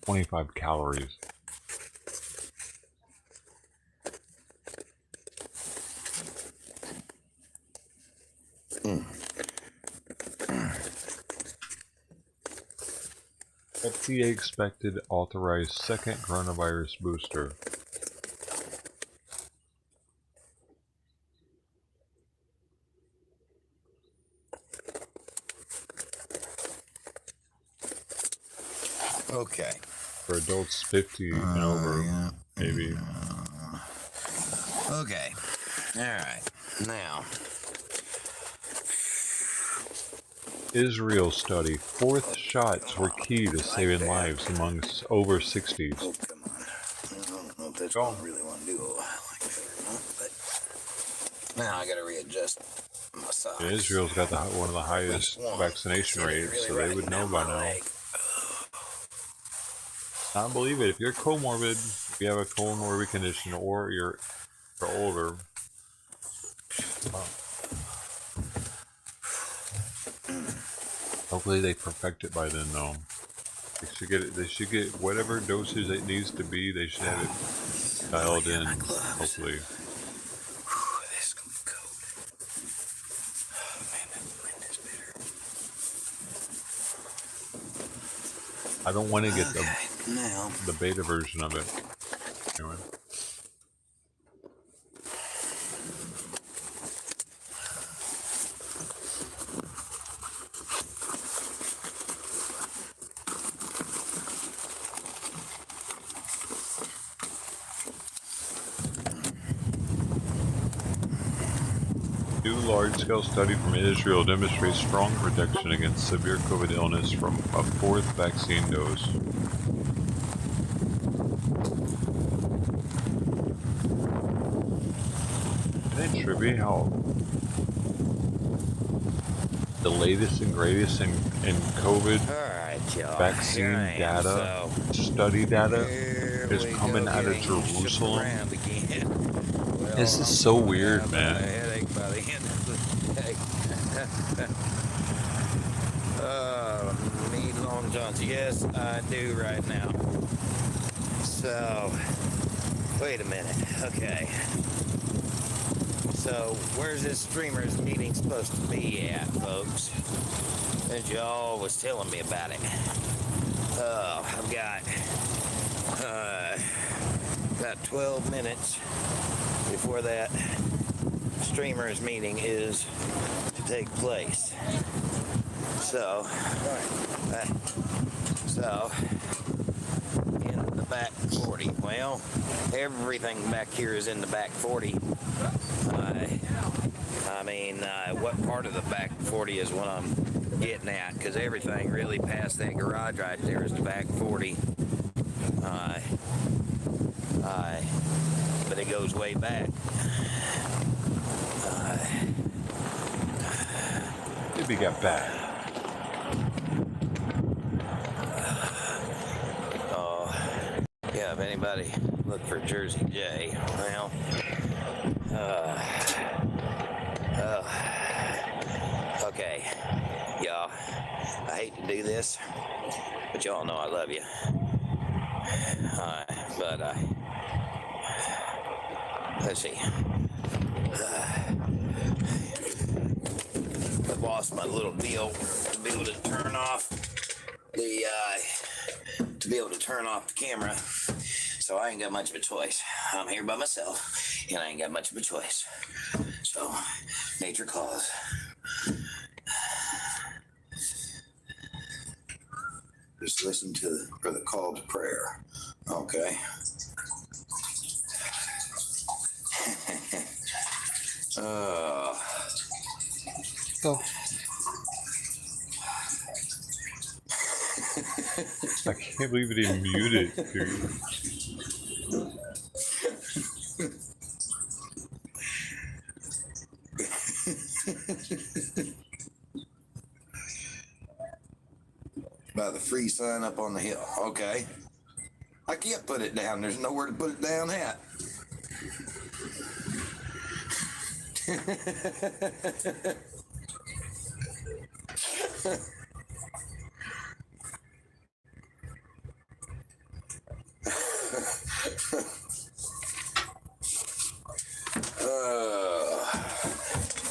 25 calories. FDA expected authorized second coronavirus booster. Okay. For adults 50 and over, maybe. Okay. Alright. Now. Israel study. Fourth shots were key to saving lives among over 60s. Oh, come on. I don't know if that's what I really want to do like that or not, but now I gotta readjust my socks. Yeah, Israel's got one of the highest vaccination rates, so they would know by now. I don't believe it. If you're comorbid, if you have a comorbid condition, or you're older, hopefully they perfect it by then. Though they should get it. They should get whatever dosage it needs to be. They should have it dialed in. Hopefully. This is gonna be cold. Oh man, that wind is bitter. I don't want to get now the beta version of it. Anyway. large-scale study from Israel demonstrates strong protection against severe COVID illness from a 4th vaccine dose. Isn't it trippy how the latest and greatest in COVID vaccine data, study data, is coming out of Jerusalem? This is so weird, man. Need Long Johns. Yes, I do right now. So, wait a minute. Okay. So, where's this streamers meeting supposed to be at, folks? Since y'all was telling me about it. Oh, I've got about 12 minutes before that streamers meeting is to take place. So, in the back 40. Well, everything back here is in the back 40. I mean, what part of the back 40 is what I'm getting at? Because everything really past that garage right there is the back 40. But it goes way back. Maybe got back. Yeah, if anybody look for Jersey J, well, okay, y'all, I hate to do this, but y'all know I love you. But let's see. I've lost my little deal to be able to turn off the camera, so I ain't got much of a choice. I'm here by myself, and I ain't got much of a choice. So, nature calls. Just listen for the call to prayer, okay? Oh. I can't believe it didn't mute it, dude. By the free sign up on the hill. Okay. I can't put it down. There's nowhere to put it down at.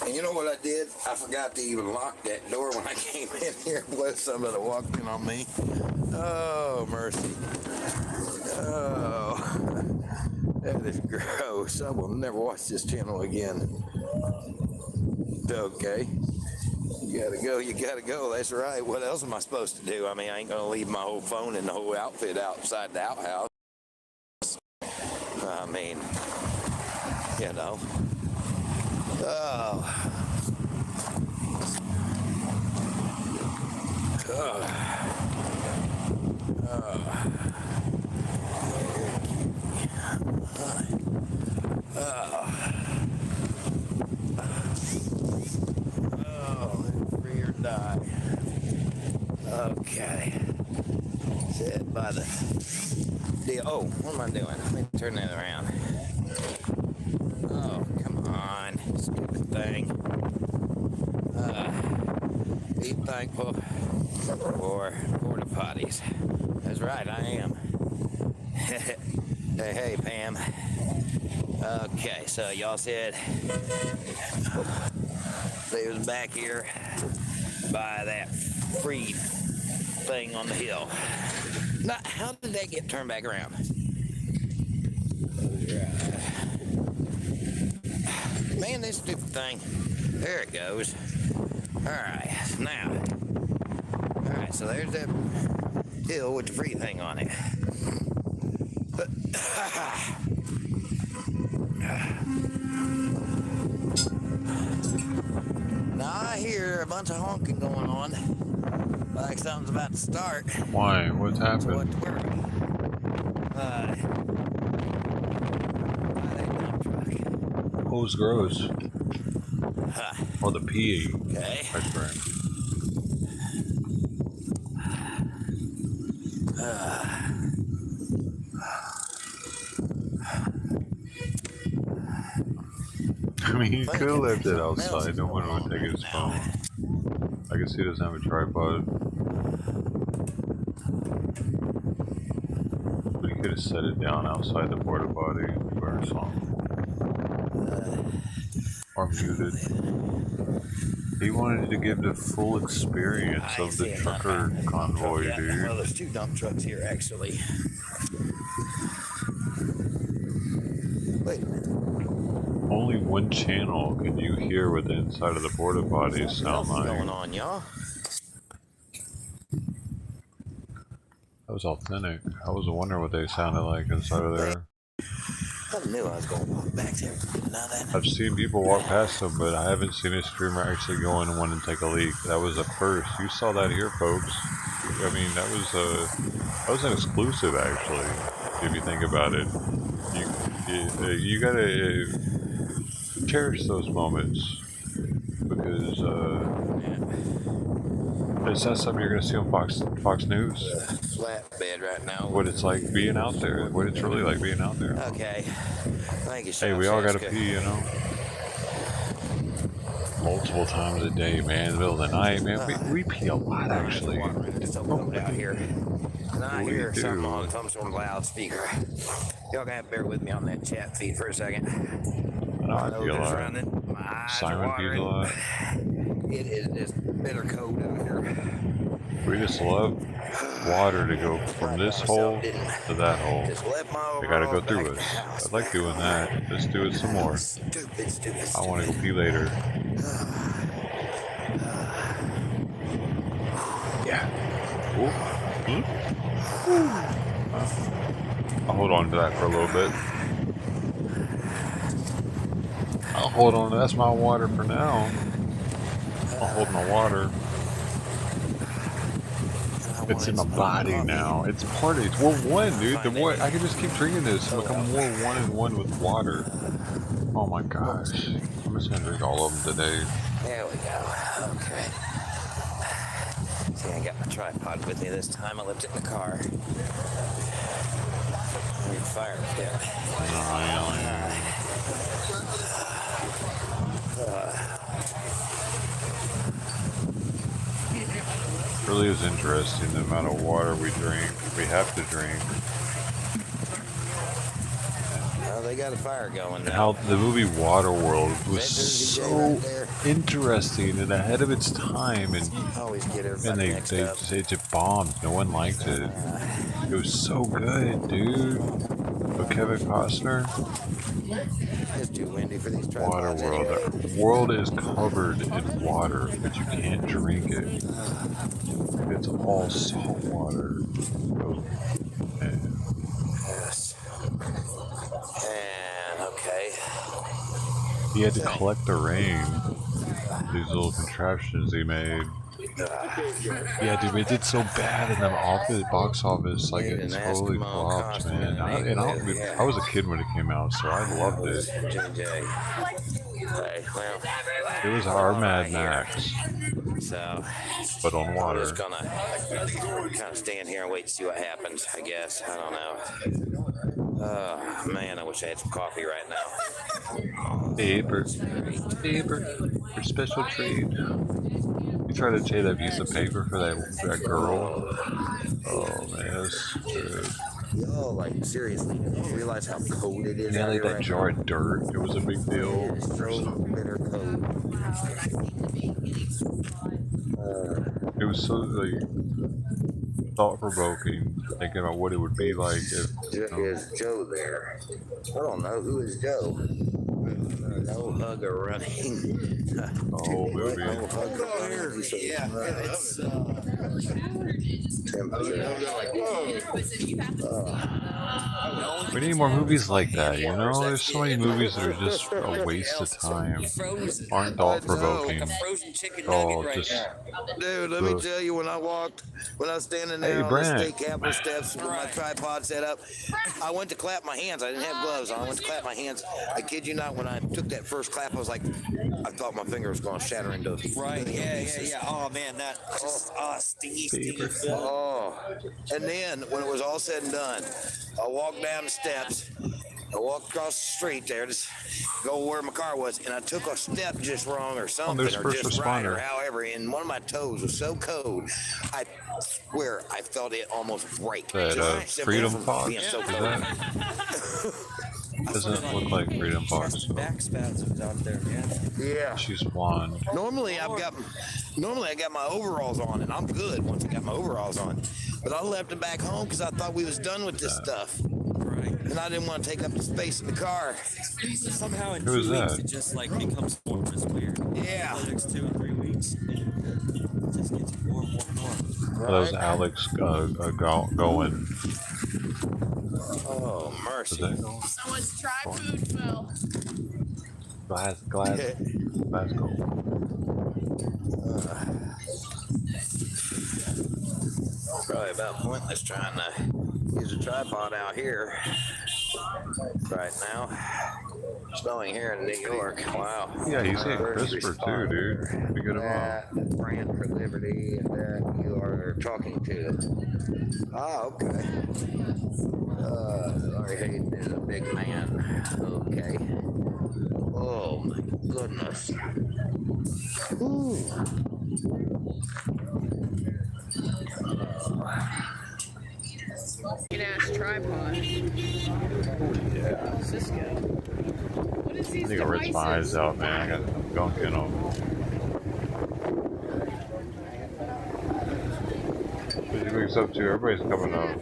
And you know what I did? I forgot to even lock that door when I came in here. What, somebody walked in on me? Oh, mercy. Oh, that is gross. I will never watch this channel again. Okay. You gotta go. That's right. What else am I supposed to do? I mean, I ain't gonna leave my whole phone and the whole outfit outside the outhouse. I mean, you know. Oh. Oh. Oh. Oh. Oh, free or die. Okay. Sit by the deal. Oh, what am I doing? Let me turn that around. Oh, come on, stupid thing. Be thankful for porta potties. That's right, I am. Hey, Pam. Okay, so y'all said they was back here by that free thing on the hill. Now, how did that get turned back around? Man, this stupid thing. There it goes. Alright, now. Alright, so there's that hill with the free thing on it. Now I hear a bunch of honking going on, like something's about to start. Why? What's happened? Who's gross? Or the peeing. Okay. That's right. I mean, he could have left it outside. No one would take his phone. I guess he doesn't have a tripod. But he could have set it down outside the porta potty or a song. Or muted. He wanted to give the full experience of the trucker convoy, dude. Well, there's 2 dump trucks here, actually. Wait a minute. Only one channel can you hear what the inside of the porta potties sound like. What's going on, y'all? That was authentic. I was wondering what they sounded like inside of there. I knew I was going to walk back there. I've seen people walk past them, but I haven't seen a streamer actually go in and want to take a leak. That was a first. You saw that here, folks. I mean, that was an exclusive, actually. If you think about it, you gotta cherish those moments because it's not something you're gonna see on Fox News. Flatbed right now. What it's like being out there. What it's really like being out there. Okay. Thank you, Hey, we all gotta pee, you know. Multiple times a day, man. In the middle of the night, man. We pee a lot, actually. It's open out here. And I hear something on some sort of loudspeaker. Y'all gonna have to bear with me on that chat feed for a second. No, I feel a lot. Simon pees a lot. It is just bitter cold out here. We just love water to go from this hole to that hole. They gotta go through us. I like doing that. Let's do it some more. I want to go pee later. Yeah. Ooh. I'll hold on to that for a little bit. I'll hold on to that's my water for now. I'll hold my water. It's in my body now. It's part of it. We're one, dude. The more I can just keep drinking this and become more one and one with water. Oh my gosh. I'm just gonna drink all of them today. There we go. Okay. See, I got my tripod with me this time. I left it in the car. Fire pit. Really is interesting the amount of water we drink. We have to drink. Well, they got a fire going now. How the movie Waterworld was so interesting and ahead of its time, and they just bombed. No one liked it. It was so good, dude. But Kevin Costner. It's too windy for these Waterworld. The world is covered in water, but you can't drink it. It's all salt water. Yes. And okay. He had to collect the rain. These little contraptions he made. Yeah, dude, it did so bad in the box office. Like, it totally flopped, man. I was a kid when it came out, so I loved it. It was our Mad Max. So, but on water. I'm just gonna kind of stand here and wait to see what happens, I guess. I don't know. Oh, man, I wish I had some coffee right now. Paper. For special trade. You try to take that piece of paper for that girl. Oh, man, that's good. Yo, like, seriously, you don't realize how cold it is. Yeah, like that right jar now? of dirt. It was a big deal. It is so bitter cold. It was so, like, thought-provoking, thinking about what it would be like if... Is Joe there? I don't know. Who is Joe? No hugger running. The whole movie. No hugger running. Yeah, it's We need more movies like that, you know? There's so many movies that are just a waste of time. Aren't thought-provoking. Oh, just... Dude, let me tell you, when I was standing there on the state capitol steps with my tripod set up, I went to clap my hands. I didn't have gloves on. I went to clap my hands. I kid you not, when I took that first clap, I was like, I thought my finger was going to shatter into pieces. Oh man, that just stingy. Oh, and then when it was all said and done, I walked down the steps. I walked across the street there to go where my car was, and I took a step just wrong or something, or just right, or however, and one of my toes was so cold, I swear I felt it almost break. That Freedom Fox? Being so cold. Doesn't look like Freedom Fox. So. Back spasms out there, man. Yeah. She's blonde. Normally I got my overalls on, and I'm good once I got my overalls on. But I left them back home because I thought we was done with this stuff. Right. And I didn't want to take up the space in the car. Somehow in Who is 2 weeks that? it just like becomes more just weird. Yeah. The next 2 or 3 weeks, it just gets more and more and more. That was Alex going. Oh, mercy. Someone's try food, Phil. Glasgow. Probably about pointless trying to use a tripod out here right now. Snowing here in New York. Wow. Yeah, he's getting crisper too, dude. Look at him up. Brand for Liberty that you are talking to. Ah, okay. Larry Hayden is a big man. Okay. Oh my goodness. Ooh. An ass tripod. Yeah. What's this guy? What is I these think I ripped my eyes out, man. I got gunk in them. What do you mix up to? Everybody's coming up.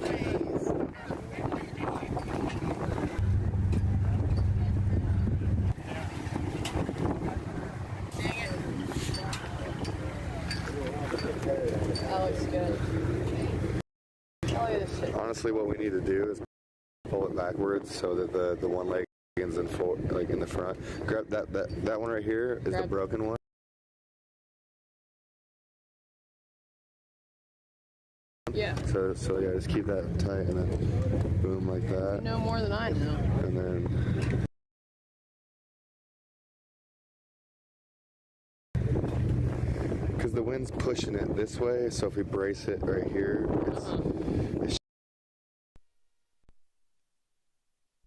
That looks good. Honestly, what we need to do is pull it backwards so that the one leg is in full, like in the front. Grab that one right here is the broken one. Yeah. So yeah, just keep that tight and then boom like that. You know more than I know. And then. Because the wind's pushing it this way, so if we brace it right here,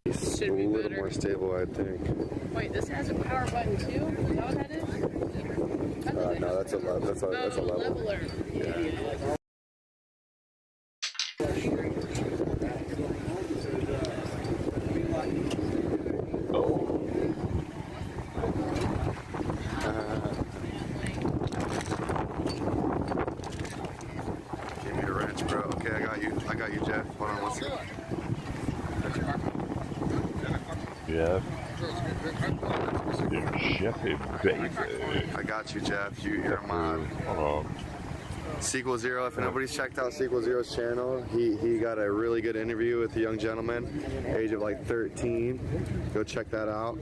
it's a little more stable, I think. Wait, this has a power button too? Is that what that is? No, that's a level. Leveler. Yeah. Give me a wrench, bro. Okay, I got you, Jeff. Hold on one second. Jeff. Jeffy, baby. I got you, Jeff. You're a mod. Hold on. Sequel Zero, if anybody's checked out Sequel Zero's channel, he got a really good interview with a young gentleman, age of like 13. Go check that out.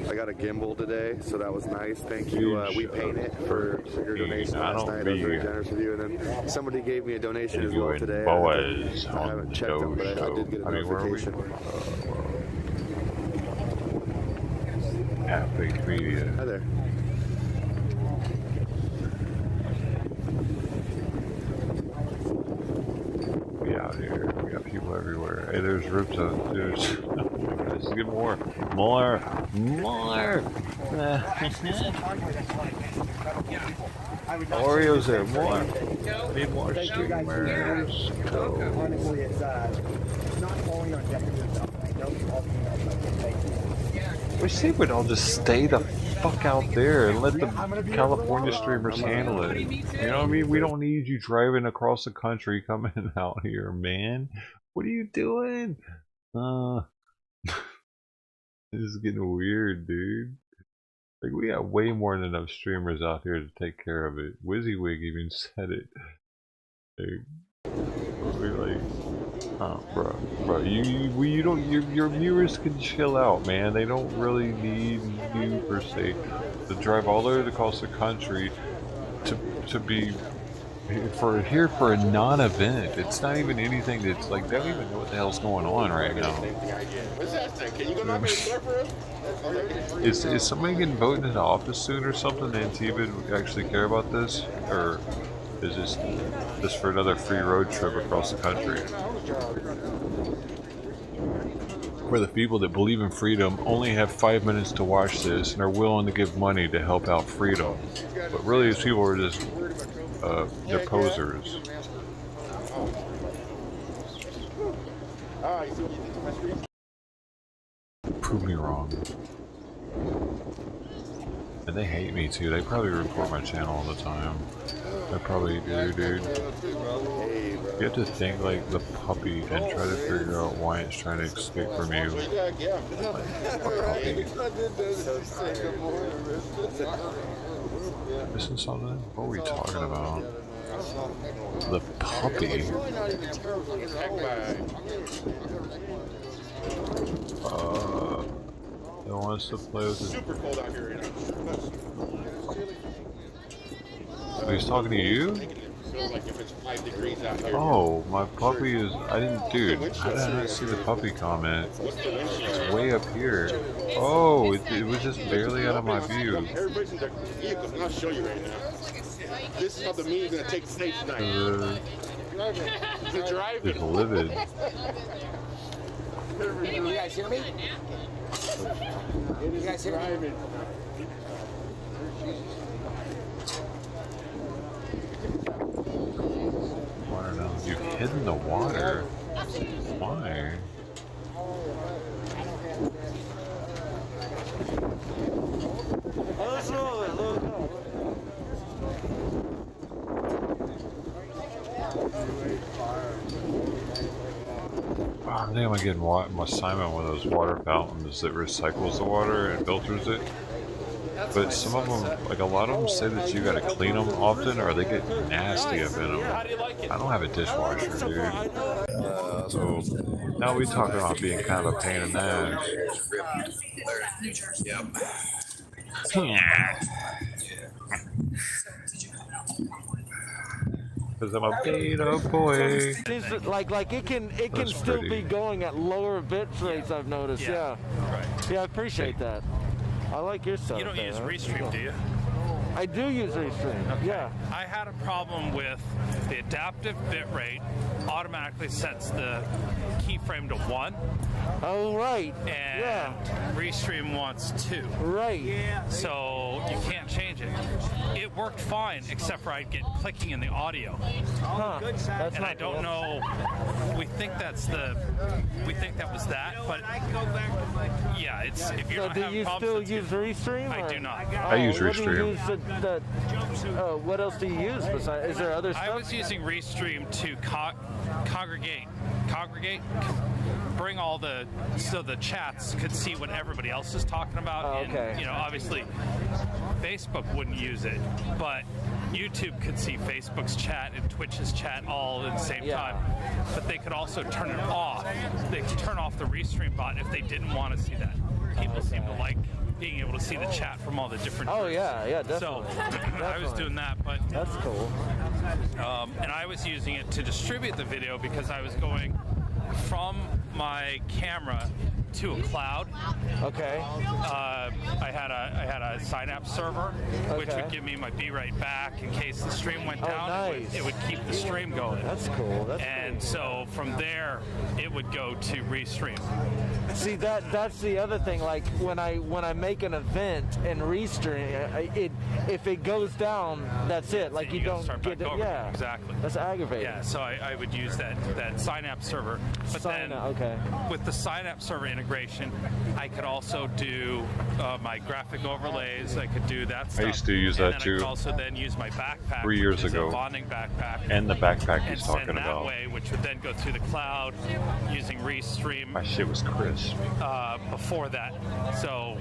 I got a gimbal today, so that was nice. Thank you. We paid it for your donation last night. That was very generous of you. And then somebody gave me a donation as well today. I haven't checked them, but I did get a notification. Epic Media. Hi there. We out here. We got people everywhere. Hey, there's Rupta. There's. Let's get more. Oreos there. More. Need more streamers. Honestly, it's not falling on deck of yourself. We see we'd all just stay the fuck out there and let the California streamers handle it. You know what I mean? We don't need you driving across the country coming out here, man. What are you doing? This is getting weird, dude. Like, we got way more than enough streamers out here to take care of it. WYSIWYG even said it. Like, we're like, oh, bro, you don't, your viewers can chill out, man. They don't really need you per se to drive all over across the country to be here for a non-event. It's not even anything that's like, they don't even know what the hell's going on right now. What's that thing? Can you go down there and surf for us? Is somebody getting voted into office soon or something? Antiva would actually care about this, or is this just for another free road trip across the country? Where the people that believe in freedom only have 5 minutes to watch this and are willing to give money to help out freedom, but really these people are just they're posers. Prove me wrong. And they hate me too. They probably report my channel all the time. They probably do, dude. You have to think like the puppy and try to figure out why it's trying to escape from you. Like, a puppy. Missing something? What are we talking about? The puppy? It wants to play with the... Super cold out here right now. Oh, he's talking to you? Feels like if it's 5 degrees out here. Oh, my puppy is... dude, how did I not see the puppy comment? It's way up here. Oh, it was just barely out of my view. Everybody's in their vehicles, and I'll show you right now. This is how the meeting's going to take place tonight. The driving. It's livid. You guys hear me? You guys hear me? Water down. You've hidden the water. Why? I think I'm getting my assignment with those water fountains that recycles the water and filters it. But some of them, like a lot of them, say that you gotta clean them often or they get nasty up in them. I don't have a dishwasher, dude. So now we're talking about being kind of a pain in the ass. Because I'm a beta boy. Like it can still be going at lower bit rates. I've noticed. Yeah. Right. Yeah, I appreciate that. I like your stuff. You don't use Restream, do you? I do use Restream. Okay. Yeah. I had a problem with the adaptive bit rate automatically sets the keyframe to 1. Oh, right. And Restream wants 2. Right. Yeah. So you can't change it. It worked fine, except for I'd get clicking in the audio. Huh. And I don't know. We think that was that, but yeah, it's if you're not having problems. Do you still use Restream? I do not. I use Restream. What else do you use besides? Is there other stuff? I was using Restream to congregate, bring all so the chats could see what everybody else is talking about. Oh, okay. And, obviously, Facebook wouldn't use it, but YouTube could see Facebook's chat and Twitch's chat all at the same time. But they could also turn it off. They could turn off the Restream bot if they didn't want to see that. People seem to like being able to see the chat from all the different groups. Yeah, definitely. So I was doing that, but that's cool. And I was using it to distribute the video because I was going from my camera to a cloud. Okay. I had a Synapse server, which would give me my B-rate back in case the stream went down. Nice. It would keep the stream going. That's cool. So from there, it would go to Restream. See, that's the other thing. Like when I make an event and Restream, if it goes down, that's it. Like you don't get it. Yeah, exactly. That's aggravating. Yeah, so I would use that Synapse server, but then with the Synapse server in integration. I could also do my graphic overlays. I could do that stuff. I used to use that and too. I could also then use my backpack, 3 years which is ago. a bonding backpack, And the backpack he's and talking send that about. way, which would then go through the cloud using Restream. My shit was crisp. Before that, so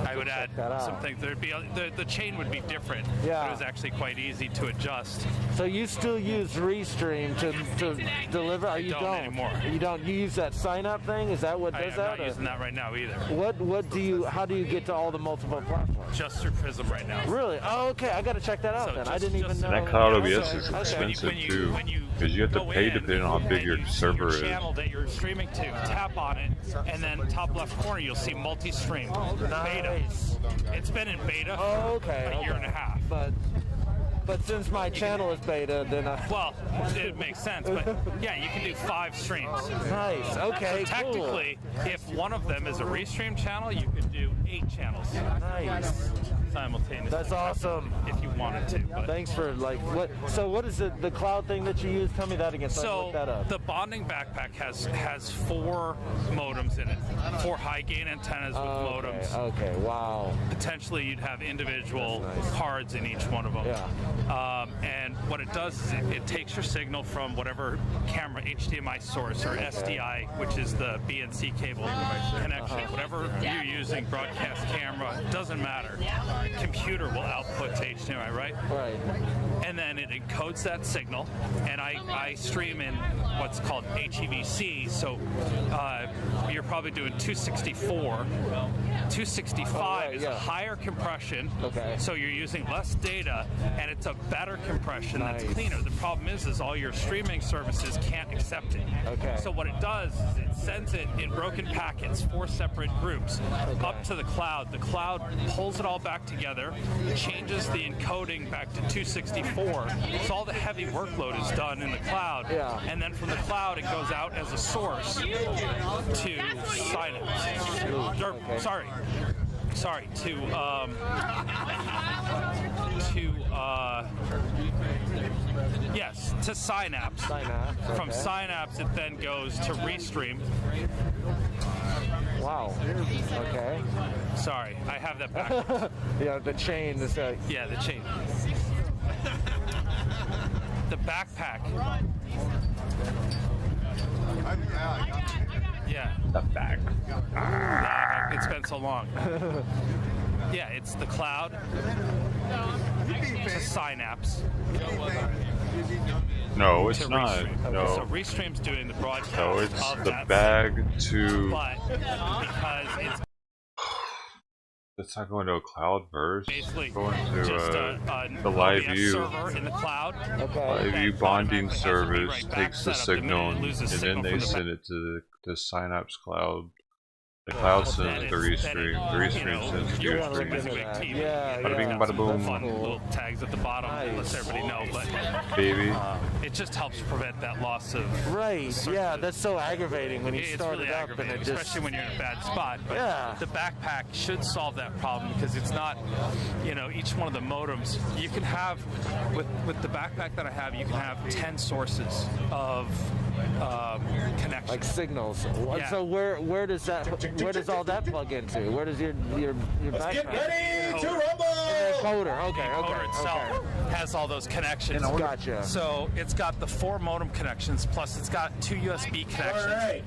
I would add some things. There'd be the chain would be different. Yeah. But it was actually quite easy to adjust. So you still use Restream to deliver? I don't anymore. You don't. You use that sign up thing? Is that what does I'm that? not using that right now either. What do you? How do you get to all the multiple platforms? Just through Prism right now. Really? Oh, okay. I got to check that out So then. I just- didn't even know. And that cloud OBS Okay. is Okay. expensive too, because you have to go pay in depending on how big your server is. Channel that you're streaming to, tap on it, and then top left corner you'll see multi-stream beta. It's been in beta for a year and a half. But since my channel is beta, then well, it makes sense. But yeah, you can do 5 streams. Nice. Okay. So technically, if one of them is a Restream channel, you could do 8 channels. Nice. Simultaneously. That's awesome. If you wanted to. But. Thanks for what? So what is the cloud thing that you use? Tell me that again. So I can look that up. The bonding backpack has 4 modems in it, 4 high gain antennas with modems. Okay. Wow. Potentially, you'd have individual cards in each one of them. Yeah. And what it does is it takes your signal from whatever camera HDMI source or SDI, which is the BNC cable connection. Whatever you're using, broadcast camera, doesn't matter. Computer will output to HDMI, right? Right. And then it encodes that signal, and I stream in what's called HEVC. So you're probably doing 264. 265 is a higher compression. Okay. So you're using less data, and it's a better compression that's cleaner. The problem is all your streaming services can't accept it. Okay. So what it does is it sends it in broken packets, 4 separate groups, up to the cloud. The cloud pulls it all back together, changes the encoding back to 264. So all the heavy workload is done in the cloud. Yeah. And then from the cloud, it goes out as a source to Synapse. Sorry, to Synapse. From Synapse, it then goes to Restream. Wow. Okay. Sorry, I have that back. Yeah, the chain is. Yeah, the chain. The backpack. Yeah. The back. It's been so long. Yeah, it's the cloud to Synapse. No, it's to not. Restream. No. So Restream's doing the broadcast. No, it's of the that bag to. But because it's It's not going to a cloud first. basically It's going to just the live OBS view. server in the cloud. Live view bonding service back takes the setup the signal minute it and loses then signal they from the send it to the Synapse cloud. The cloud sends it to Restream. The Restream sends it to Ustream. Bada bing, bada boom. Fun little tags at the bottom lets everybody know, but Baby. It just helps prevent that loss of Right. Yeah, that's so aggravating when you it's start really it up and aggravating, it just. especially when you're in a bad spot. But Yeah. the backpack should solve that problem because it's not, each one of the modems you can have with the backpack that I have, you can have 10 sources of connection. Like signals. Yeah. So where does all that plug into? Where does your backpack? Get ready to rumble! Coder. Okay. The encoder itself has all those connections. Gotcha. So it's got the 4 modem connections, plus it's got 2 USB connections. All right.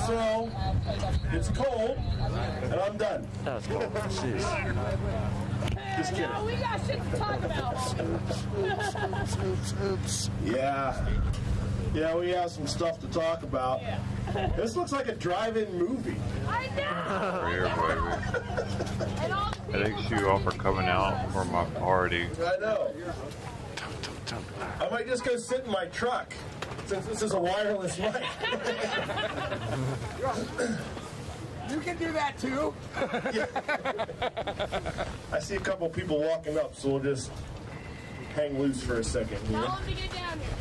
So it's cold, and I'm done. That's cool. Jeez. Just kidding. We got shit to talk about. Oops. Yeah, we have some stuff to talk about. This looks like a drive-in movie. I know. Here, baby. Thanks you all for coming out for my party. I know. I might just go sit in my truck since this is a wireless mic. You can do that too. I see a couple people walking up, so we'll just hang loose for a second. Tell them to get down here.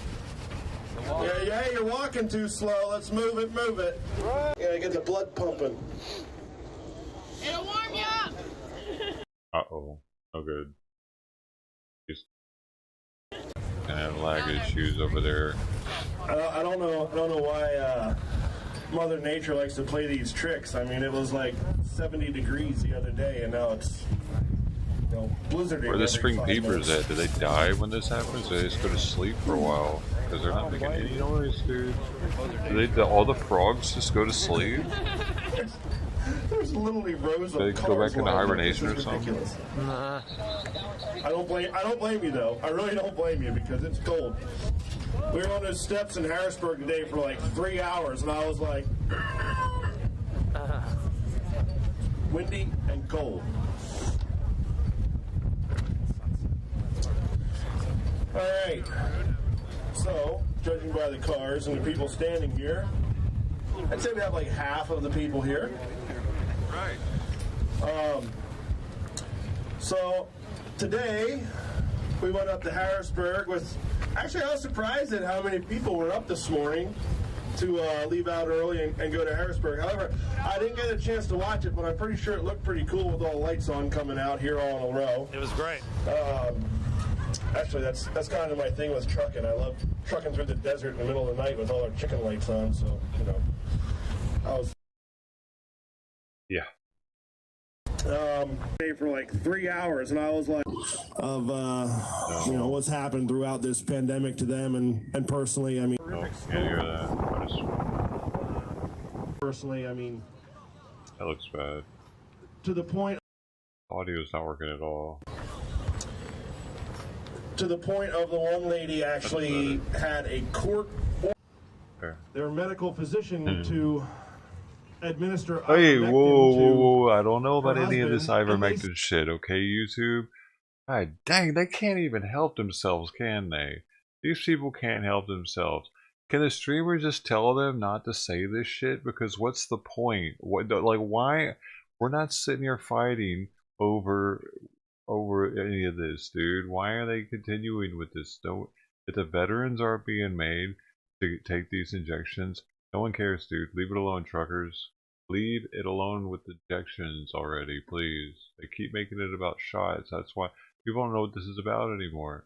Yeah, you're walking too slow. Let's move it. Yeah, get the blood pumping. It'll warm you up. Uh-oh. No good. He's gonna have lag issues over there. I don't know why Mother Nature likes to play these tricks. I mean, it was like 70 degrees the other day, and now it's, you know, blizzarding. Where are the spring peepers at? Do they die when this happens? Or they just go to sleep for a while? Because they're not making any noise, dude. Do all the frogs just go to sleep? There's literally rows of Do they go back into hibernation or something? Nah. I don't blame you though. I really don't blame you because it's cold. We were on those steps in Harrisburg today for like 3 hours, and I was like, windy and cold. All right. So, judging by the cars and the people standing here, I'd say we have like half of the people here. Right. So, today, we went up to Harrisburg with... Actually, I was surprised at how many people were up this morning to leave out early and go to Harrisburg. However, I didn't get a chance to watch it, but I'm pretty sure it looked pretty cool with all the lights on coming out here all in a row. It was great. Actually, that's kind of my thing with trucking. I love trucking through the desert in the middle of the night with all our chicken lights on, so, you know. I was... Yeah. For like 3 hours, and I was like, of you know, what's happened throughout this pandemic to them, and personally, I mean, Can't hear that. personally, I mean, That looks bad. to the point Audio's not working at all. of the one lady actually had a court order. Their medical physician to administer. Hey, ivermectin whoa, to I don't know about her any of this husband, and they ivermectin shit, okay, YouTube? God dang, they can't even help themselves, can they? These people can't help themselves. Can the streamer just tell them not to say this shit? Because what's the point? Like, why? We're not sitting here fighting over any of this, dude. Why are they continuing with this? If the veterans aren't being made to take these injections, no one cares, dude. Leave it alone, truckers. Leave it alone with the injections already, please. They keep making it about shots. That's why people don't know what this is about anymore.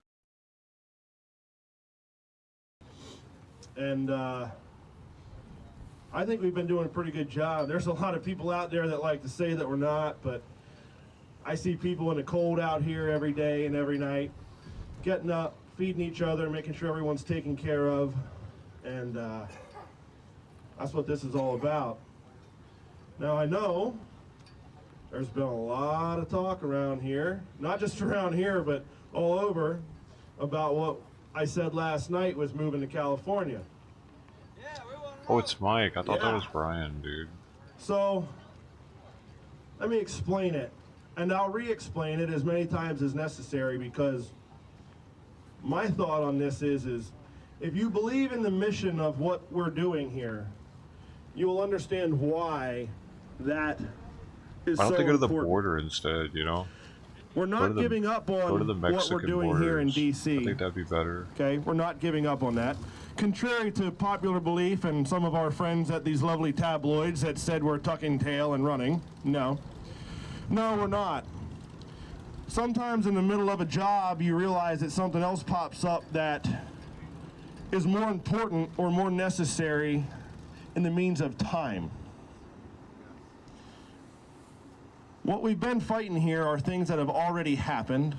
And I think we've been doing a pretty good job. There's a lot of people out there that like to say that we're not, but I see people in the cold out here every day and every night, getting up, feeding each other, making sure everyone's taken care of, and that's what this is all about. Now, I know there's been a lot of talk around here, not just around here, but all over, about what I said last night was moving to California. Oh, it's Mike. I thought that was Brian, dude. So, let me explain it. And I'll re-explain it as many times as necessary, because my thought on this is if you believe in the mission of what we're doing here, you will understand why that is so important. Why don't they go to the border instead, you know? We're not giving up on what we're doing here in D.C. I think that'd be better. Okay, we're not giving up on that. Contrary to popular belief and some of our friends at these lovely tabloids that said we're tucking tail and running, no. No, we're not. Sometimes in the middle of a job, you realize that something else pops up that is more important or more necessary in the means of time. What we've been fighting here are things that have already happened,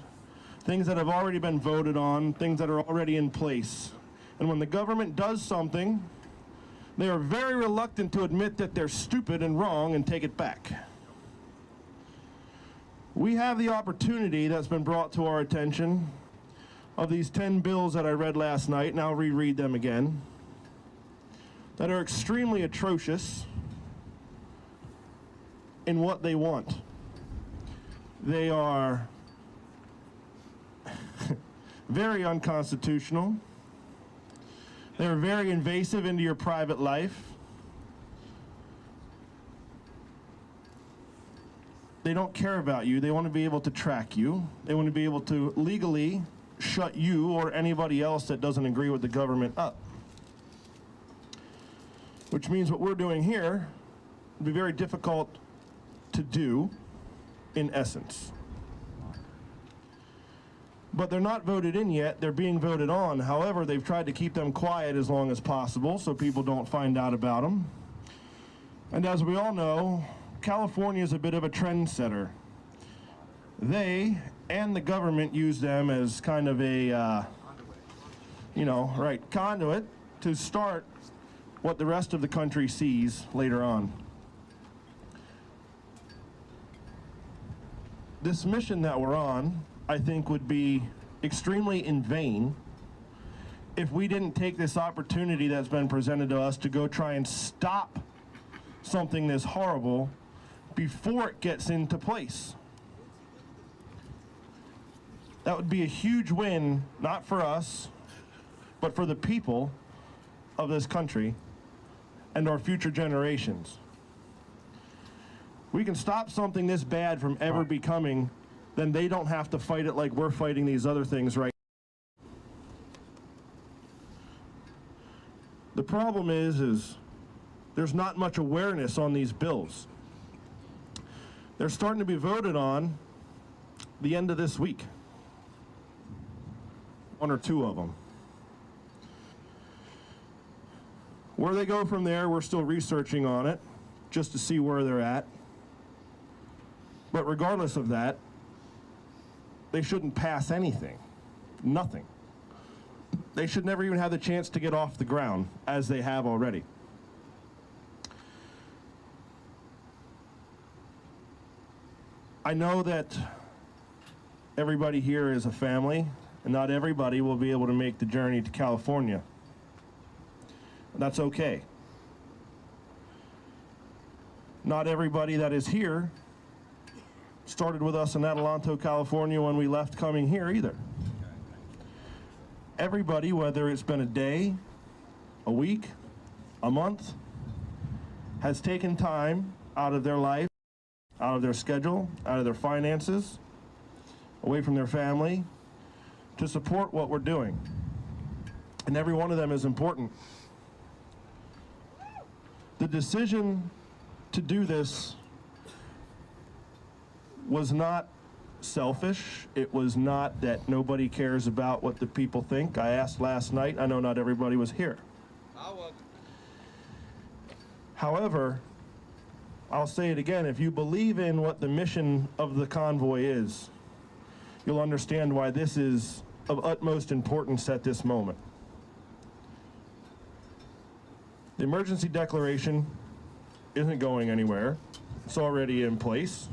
things that have already been voted on, things that are already in place. And when the government does something, they are very reluctant to admit that they're stupid and wrong and take it back. We have the opportunity that's been brought to our attention of these 10 bills that I read last night, and I'll reread them again, that are extremely atrocious in what they want. They are very unconstitutional. They're very invasive into your private life. They don't care about you. They want to be able to track you. They want to be able to legally shut you or anybody else that doesn't agree with the government up. Which means what we're doing here would be very difficult to do, in essence. But they're not voted in yet. They're being voted on. However, they've tried to keep them quiet as long as possible so people don't find out about them. And as we all know, California is a bit of a trendsetter. They and the government use them as kind of a, conduit to start what the rest of the country sees later on. This mission that we're on, I think, would be extremely in vain if we didn't take this opportunity that's been presented to us to go try and stop something this horrible before it gets into place. That would be a huge win, not for us, but for the people of this country and our future generations. We can stop something this bad from ever becoming, then they don't have to fight it like we're fighting these other things right now. The problem is there's not much awareness on these bills. They're starting to be voted on the end of this week. 1 or 2 of them. Where they go from there, we're still researching on it, just to see where they're at. But regardless of that, they shouldn't pass anything. Nothing. They should never even have the chance to get off the ground, as they have already. I know that everybody here is a family, and not everybody will be able to make the journey to California. That's okay. Not everybody that is here started with us in Adelanto, California when we left coming here either. Everybody, whether it's been a day, a week, a month, has taken time out of their life, out of their schedule, out of their finances, away from their family, to support what we're doing. And every one of them is important. The decision to do this was not selfish. It was not that nobody cares about what the people think. I asked last night. I know not everybody was here. However, I'll say it again. If you believe in what the mission of the convoy is, you'll understand why this is of utmost importance at this moment. The emergency declaration isn't going anywhere. It's already in place.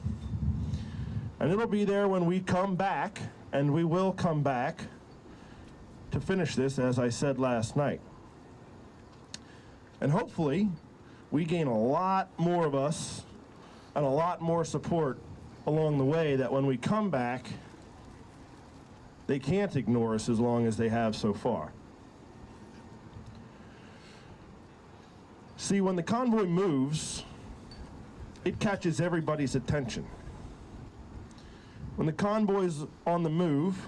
And it'll be there when we come back, and we will come back to finish this, as I said last night. And hopefully, we gain a lot more of us and a lot more support along the way, that when we come back, they can't ignore us as long as they have so far. See, when the convoy moves, it catches everybody's attention. When the convoy's on the move,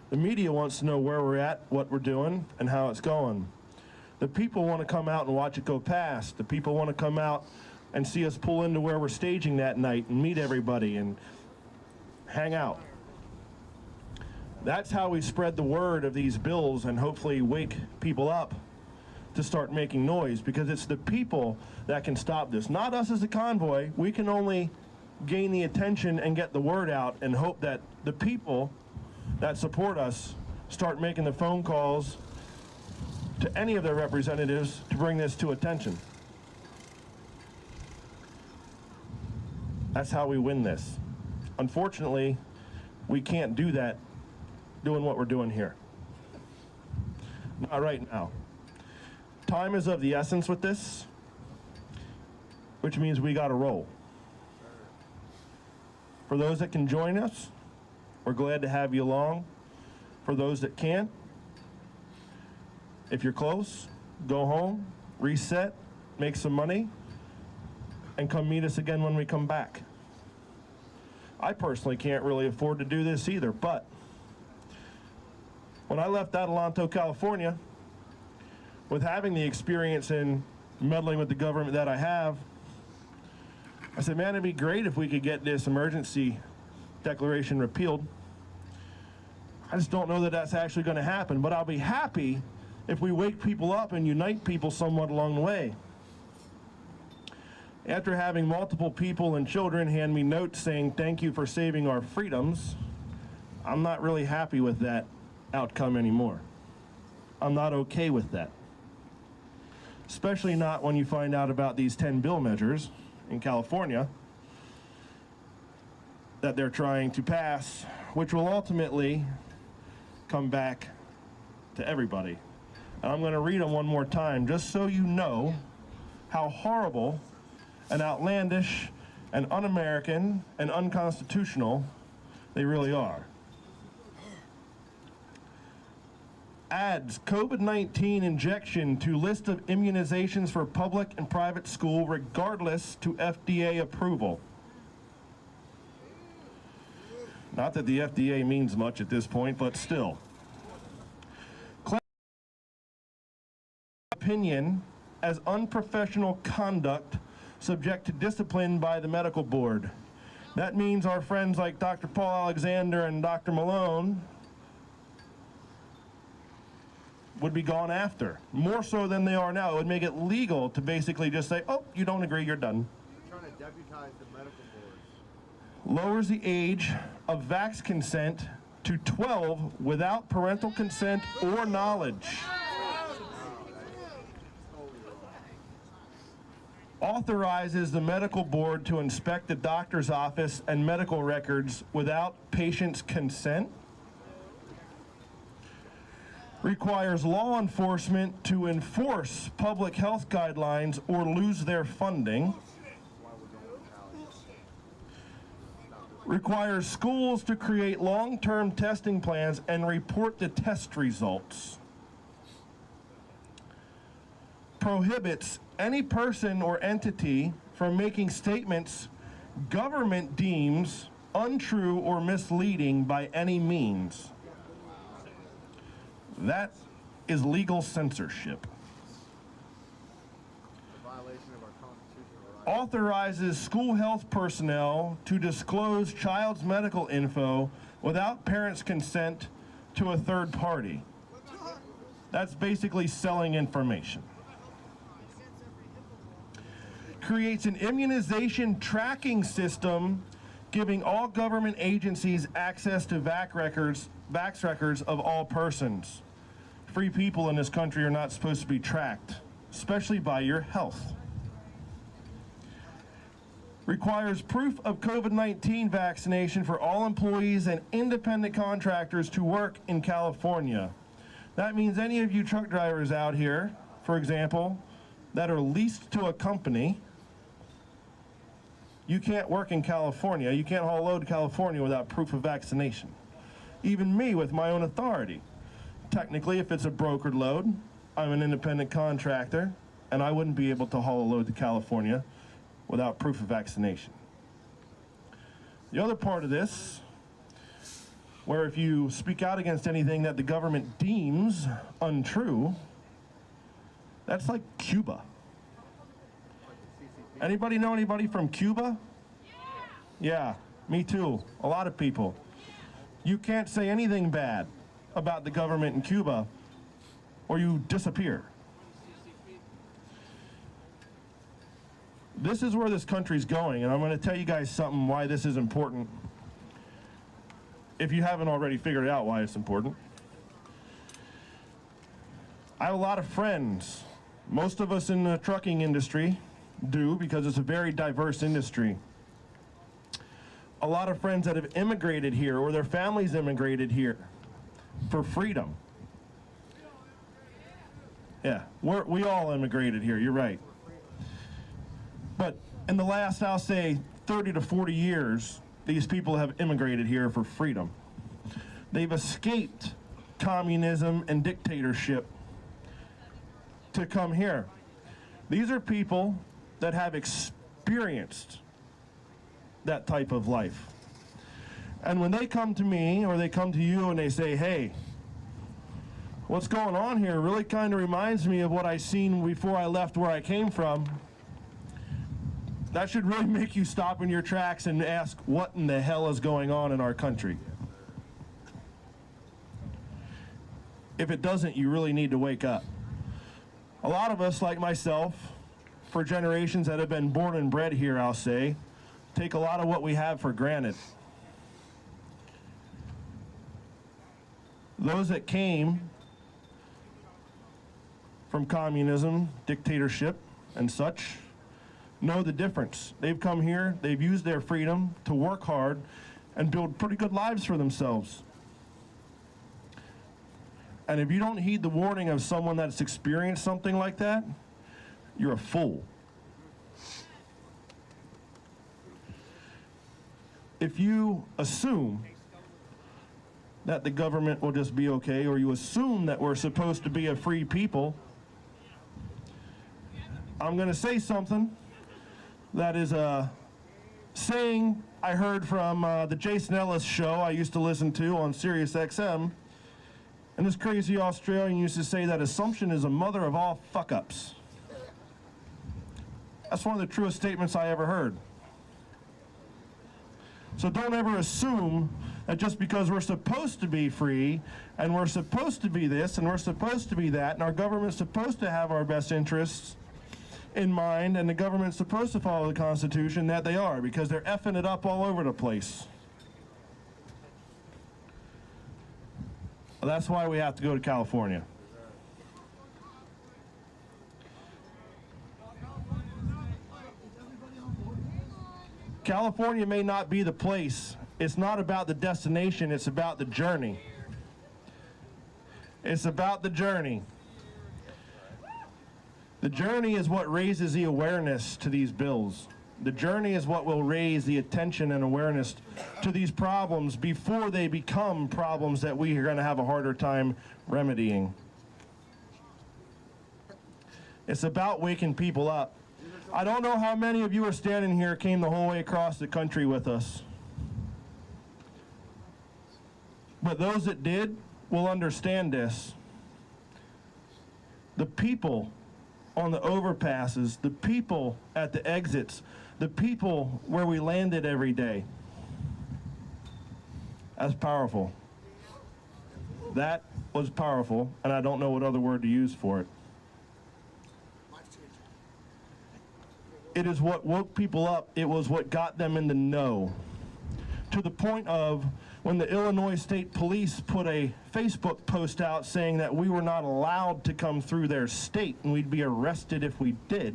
the media wants to know where we're at, what we're doing, and how it's going. The people want to come out and watch it go past. The people want to come out and see us pull into where we're staging that night and meet everybody and hang out. That's how we spread the word of these bills and hopefully wake people up to start making noise, because it's the people that can stop this. Not us as a convoy. We can only gain the attention and get the word out and hope that the people that support us start making the phone calls to any of their representatives to bring this to attention. That's how we win this. Unfortunately, we can't do that doing what we're doing here. Not right now. Time is of the essence with this, which means we got to roll. For those that can join us, we're glad to have you along. For those that can't, if you're close, go home, reset, make some money, and come meet us again when we come back. I personally can't really afford to do this either, but when I left Adelanto, California, with having the experience in meddling with the government that I have, I said, man, it'd be great if we could get this emergency declaration repealed. I just don't know that that's actually going to happen, but I'll be happy if we wake people up and unite people somewhat along the way. After having multiple people and children hand me notes saying thank you for saving our freedoms, I'm not really happy with that outcome anymore. I'm not okay with that. Especially not when you find out about these 10 bill measures in California that they're trying to pass, which will ultimately come back to everybody. And I'm going to read them one more time just so you know how horrible and outlandish and un-American and unconstitutional they really are. Adds COVID-19 injection to list of immunizations for public and private school regardless to FDA approval. Not that the FDA means much at this point, but still. Opinion as unprofessional conduct subject to discipline by the medical board. That means our friends like Dr. Paul Alexander and Dr. Malone would be gone after, more so than they are now. It would make it legal to basically just say, oh, you don't agree, you're done. You're trying to deputize the medical boards. Lowers the age of vax consent to 12 without parental consent or knowledge. Authorizes the medical board to inspect the doctor's office and medical records without patient's consent. Requires law enforcement to enforce public health guidelines or lose their funding. Requires schools to create long-term testing plans and report the test results. Prohibits any person or entity from making statements government deems untrue or misleading by any means. That is legal censorship. Authorizes school health personnel to disclose child's medical info without parents' consent to a third party. That's basically selling information. Creates an immunization tracking system giving all government agencies access to vax records of all persons. Free people in this country are not supposed to be tracked, especially by your health. Requires proof of COVID-19 vaccination for all employees and independent contractors to work in California. That means any of you truck drivers out here, for example, that are leased to a company, you can't work in California. You can't haul a load to California without proof of vaccination. Even me with my own authority. Technically, if it's a brokered load, I'm an independent contractor, and I wouldn't be able to haul a load to California without proof of vaccination. The other part of this, where if you speak out against anything that the government deems untrue, that's like Cuba. Anybody know anybody from Cuba? Yeah, me too. A lot of people. You can't say anything bad about the government in Cuba or you disappear. This is where this country's going, and I'm going to tell you guys something why this is important. If you haven't already figured out why it's important. I have a lot of friends. Most of us in the trucking industry do, because it's a very diverse industry. A lot of friends that have immigrated here or their families immigrated here for freedom. Yeah, we all immigrated here, you're right. But in the last, I'll say, 30 to 40 years, these people have immigrated here for freedom. They've escaped communism and dictatorship to come here. These are people that have experienced that type of life. And when they come to me or they come to you and they say, hey, what's going on here really kind of reminds me of what I seen before I left where I came from, that should really make you stop in your tracks and ask what in the hell is going on in our country. If it doesn't, you really need to wake up. A lot of us, like myself, for generations that have been born and bred here, I'll say, take a lot of what we have for granted. Those that came from communism, dictatorship, and such know the difference. They've come here, they've used their freedom to work hard and build pretty good lives for themselves. And if you don't heed the warning of someone that's experienced something like that, you're a fool. If you assume that the government will just be okay, or you assume that we're supposed to be a free people, I'm going to say something that is a saying I heard from the Jason Ellis show I used to listen to on Sirius XM. And this crazy Australian used to say that assumption is a mother of all fuck-ups. That's one of the truest statements I ever heard. So don't ever assume that just because we're supposed to be free, and we're supposed to be this, and we're supposed to be that, and our government's supposed to have our best interests in mind, and the government's supposed to follow the Constitution, that they are, because they're effing it up all over the place. Well, that's why we have to go to California. California may not be the place. It's not about the destination, it's about the journey. It's about the journey. The journey is what raises the awareness to these bills. The journey is what will raise the attention and awareness to these problems before they become problems that we are going to have a harder time remedying. It's about waking people up. I don't know how many of you are standing here came the whole way across the country with us. But those that did will understand this. The people on the overpasses, the people at the exits, the people where we landed every day. That's powerful. That was powerful, and I don't know what other word to use for it. It is what woke people up. It was what got them in the know. To the point of when the Illinois State Police put a Facebook post out saying that we were not allowed to come through their state and we'd be arrested if we did.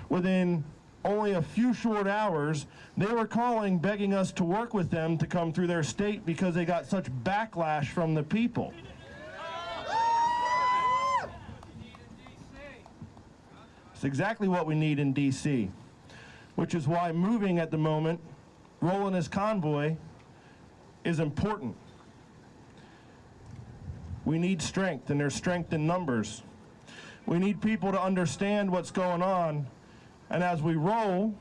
Within only a few short hours, they were calling, begging us to work with them to come through their state because they got such backlash from the people. It's exactly what we need in D.C., which is why moving at the moment, rolling as Convoy, is important. We need strength, and there's strength in numbers. We need people to understand what's going on, and as we roll,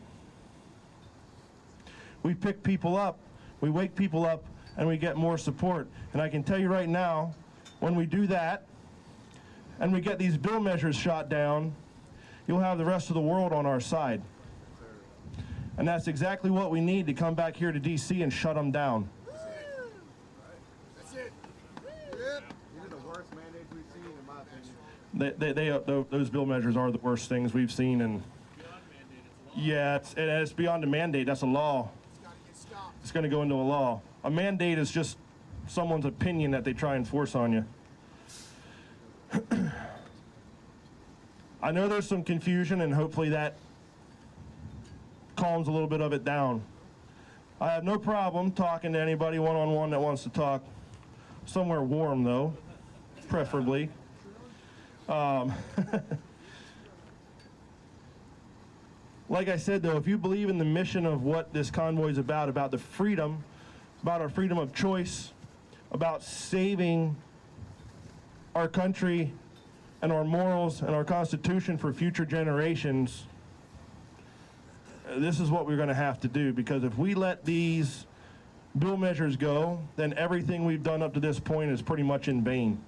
we pick people up, we wake people up, and we get more support. And I can tell you right now, when we do that, and we get these bill measures shot down, you'll have the rest of the world on our side. And that's exactly what we need to come back here to D.C. and shut them down. That's it. Yep. These are the worst mandates we've seen, in my opinion. Those bill measures are the worst things we've seen, and yeah, it's beyond a mandate. That's a law. It's going to go into a law. A mandate is just someone's opinion that they try and force on you. I know there's some confusion, and hopefully that calms a little bit of it down. I have no problem talking to anybody one-on-one that wants to talk. Somewhere warm, though, preferably. Like I said, though, if you believe in the mission of what this convoy is about the freedom, about our freedom of choice, about saving our country and our morals and our Constitution for future generations, this is what we're going to have to do, because if we let these bill measures go, then everything we've done up to this point is pretty much in vain.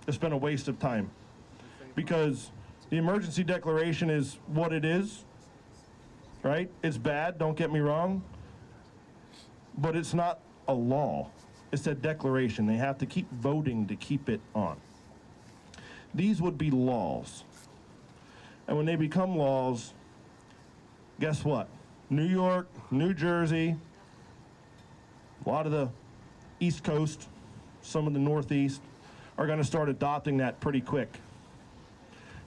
It's been a waste of time, because the emergency declaration is what it is, right? It's bad, don't get me wrong, but it's not a law. It's a declaration. They have to keep voting to keep it on. These would be laws. And when they become laws, guess what? New York, New Jersey, a lot of the East Coast, some of the Northeast, are going to start adopting that pretty quick.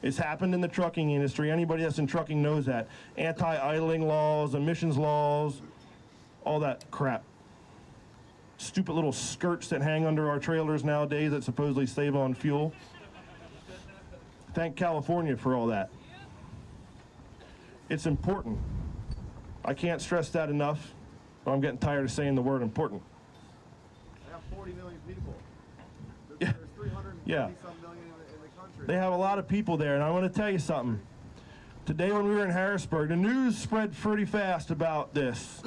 It's happened in the trucking industry. Anybody that's in trucking knows that. Anti-idling laws, emissions laws, all that crap. Stupid little skirts that hang under our trailers nowadays that supposedly save on fuel. Thank California for all that. It's important. I can't stress that enough, but I'm getting tired of saying the word important. They have 40 million people. Yeah. There's 340 Yeah. some million in the country. They have a lot of people there, and I want to tell you something. Today when we were in Harrisburg, the news spread pretty fast about this.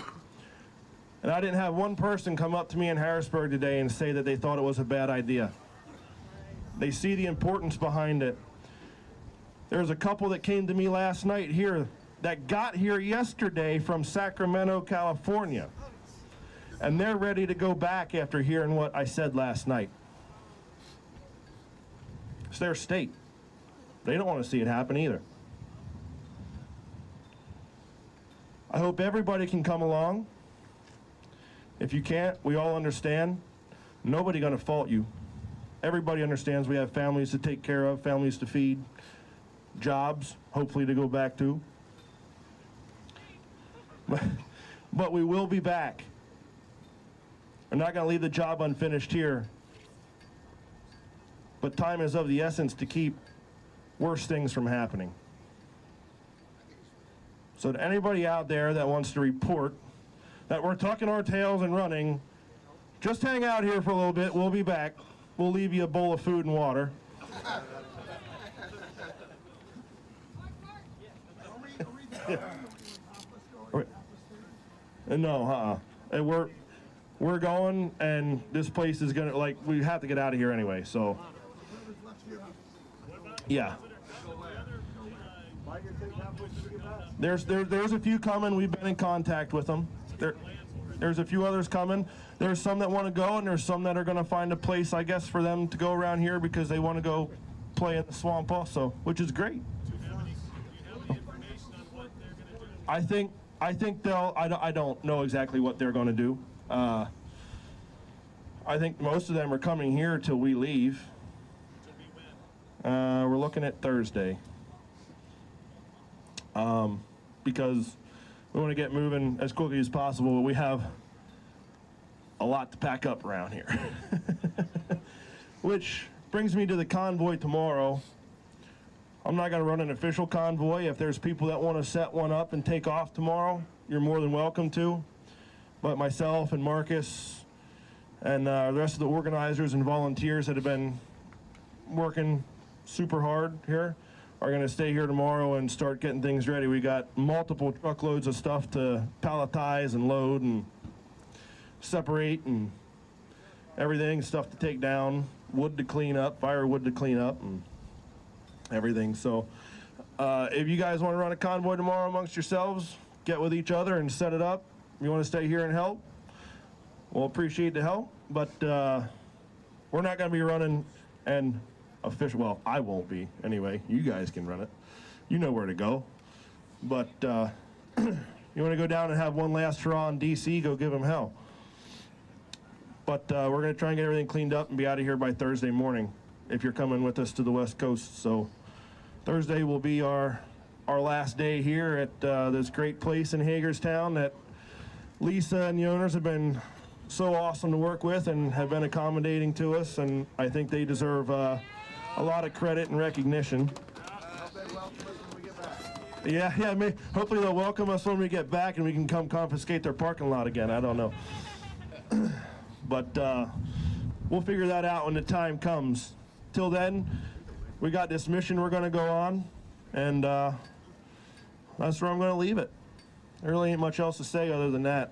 And I didn't have one person come up to me in Harrisburg today and say that they thought it was a bad idea. They see the importance behind it. There's a couple that came to me last night here that got here yesterday from Sacramento, California. And they're ready to go back after hearing what I said last night. It's their state. They don't want to see it happen either. I hope everybody can come along. If you can't, we all understand. Nobody gonna fault you. Everybody understands we have families to take care of, families to feed, jobs, hopefully to go back to. But we will be back. We're not gonna leave the job unfinished here. But time is of the essence to keep worse things from happening. So to anybody out there that wants to report that we're tucking our tails and running, just hang out here for a little bit. We'll be back. We'll leave you a bowl of food and water. No, and we're going, and this place is gonna, like, we have to get out of here anyway. So, yeah. There's a few coming. We've been in contact with them. There's a few others coming. There's some that want to go, and there's some that are going to find a place, I guess, for them to go around here because they want to go play in the swamp also, which is great. I think they'll. I don't know exactly what they're going to do. I think most of them are coming here till we leave. We're looking at Thursday. Because we want to get moving as quickly as possible, but we have a lot to pack up around here. Which brings me to the convoy tomorrow. I'm not going to run an official convoy. If there's people that want to set one up and take off tomorrow, you're more than welcome to. But myself and Marcus and the rest of the organizers and volunteers that have been working super hard here are going to stay here tomorrow and start getting things ready. We got multiple truckloads of stuff to palletize and load and separate and everything, stuff to take down, wood to clean up, firewood to clean up, and everything. So if you guys want to run a convoy tomorrow amongst yourselves, get with each other and set it up. If you want to stay here and help, we'll appreciate the help. But we're not going to be running and official. Well, I won't be anyway. You guys can run it. You know where to go. But you want to go down and have one last hurrah in DC, go give them hell. But we're going to try and get everything cleaned up and be out of here by Thursday morning if you're coming with us to the West Coast. So Thursday will be our last day here at this great place in Hagerstown that Lisa and the owners have been so awesome to work with and have been accommodating to us, and I think they deserve a lot of credit and recognition. Yeah, hopefully they'll welcome us when we get back and we can come confiscate their parking lot again. I don't know. But we'll figure that out when the time comes. Till then, we got this mission we're going to go on, and that's where I'm going to leave it. There really ain't much else to say other than that.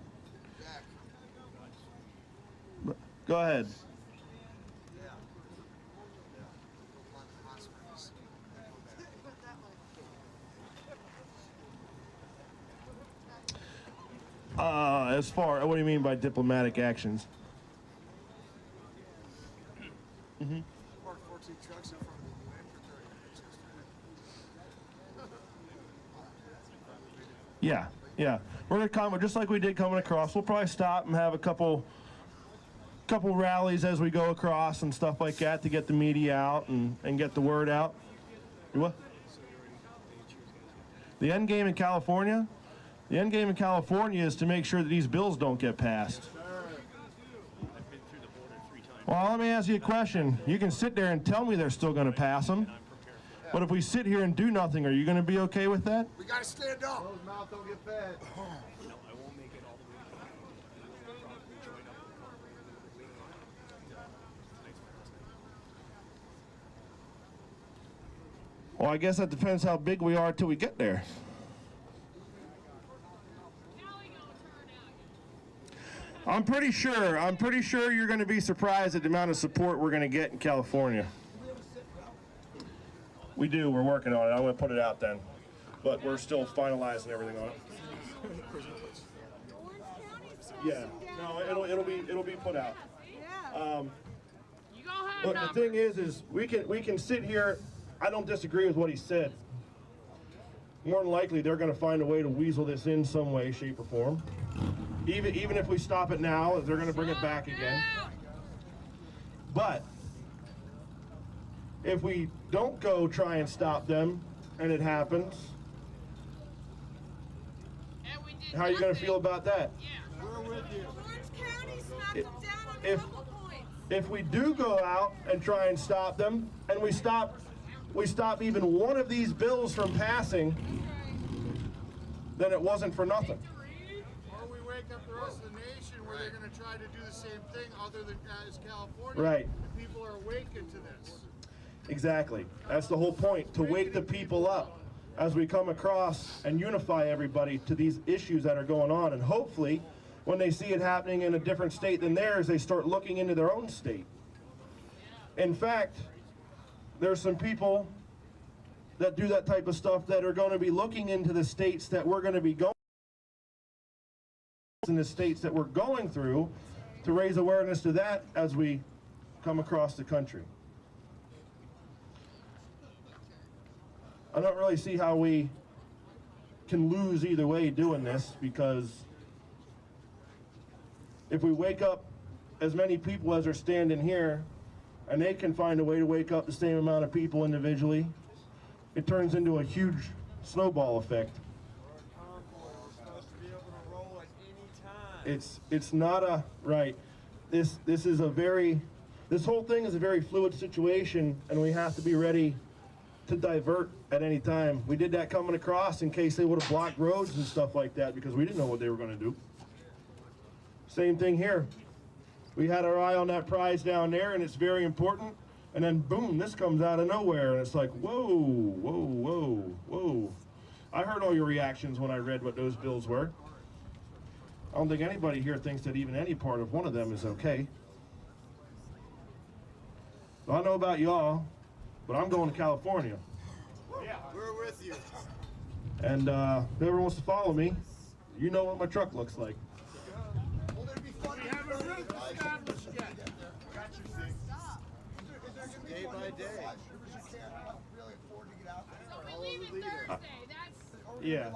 But, go ahead. As far, what do you mean by diplomatic actions? Yeah, yeah. We're gonna come just like we did coming across. We'll probably stop and have a couple rallies as we go across and stuff like that to get the media out and get the word out. What? The end game in California? The end game in California is to make sure that these bills don't get passed. Well, let me ask you a question. You can sit there and tell me they're still going to pass them, but if we sit here and do nothing, are you going to be okay with that? We gotta stand up. Those mouths don't get fed. Well, I guess that depends how big we are till we get there. I'm pretty sure you're going to be surprised at the amount of support we're going to get in California. We do, we're working on it. I'm going to put it out then. But we're still finalizing everything on it. Yeah, no, it'll be put out. Look, the thing is we can sit here. I don't disagree with what he said. More than likely, they're going to find a way to weasel this in some way, shape, or form. Even if we stop it now, they're going to bring it back again. But if we don't go try and stop them, and it happens, how are you going to feel about that? We're with you. If we do go out and try and stop them, and we stop even one of these bills from passing, then it wasn't for nothing. Or we wake up the rest of the nation where they're going to try to do the same thing other than as California. Right. And people are awakened to this. Exactly. That's the whole point, to wake the people up as we come across and unify everybody to these issues that are going on. And hopefully, when they see it happening in a different state than theirs, they start looking into their own state. In fact, there's some people that do that type of stuff that are going to be looking into the states that we're going to be going in the states that we're going through to raise awareness to that as we come across the country. I don't really see how we can lose either way doing this, because if we wake up as many people as are standing here, and they can find a way to wake up the same amount of people individually, it turns into a huge snowball effect. It's not a right. This whole thing is a very fluid situation, and we have to be ready to divert at any time. We did that coming across in case they would have blocked roads and stuff like that, because we didn't know what they were going to do. Same thing here. We had our eye on that prize down there, and it's very important. And then boom, this comes out of nowhere, and it's like, whoa, whoa, whoa, whoa. I heard all your reactions when I read what those bills were. I don't think anybody here thinks that even any part of one of them is okay. So I don't know about y'all, but I'm going to California. Yeah, we're with you. And whoever wants to follow me, you know what my truck looks like. We haven't really established yet. Day by day. So we leave it Thursday. Yeah.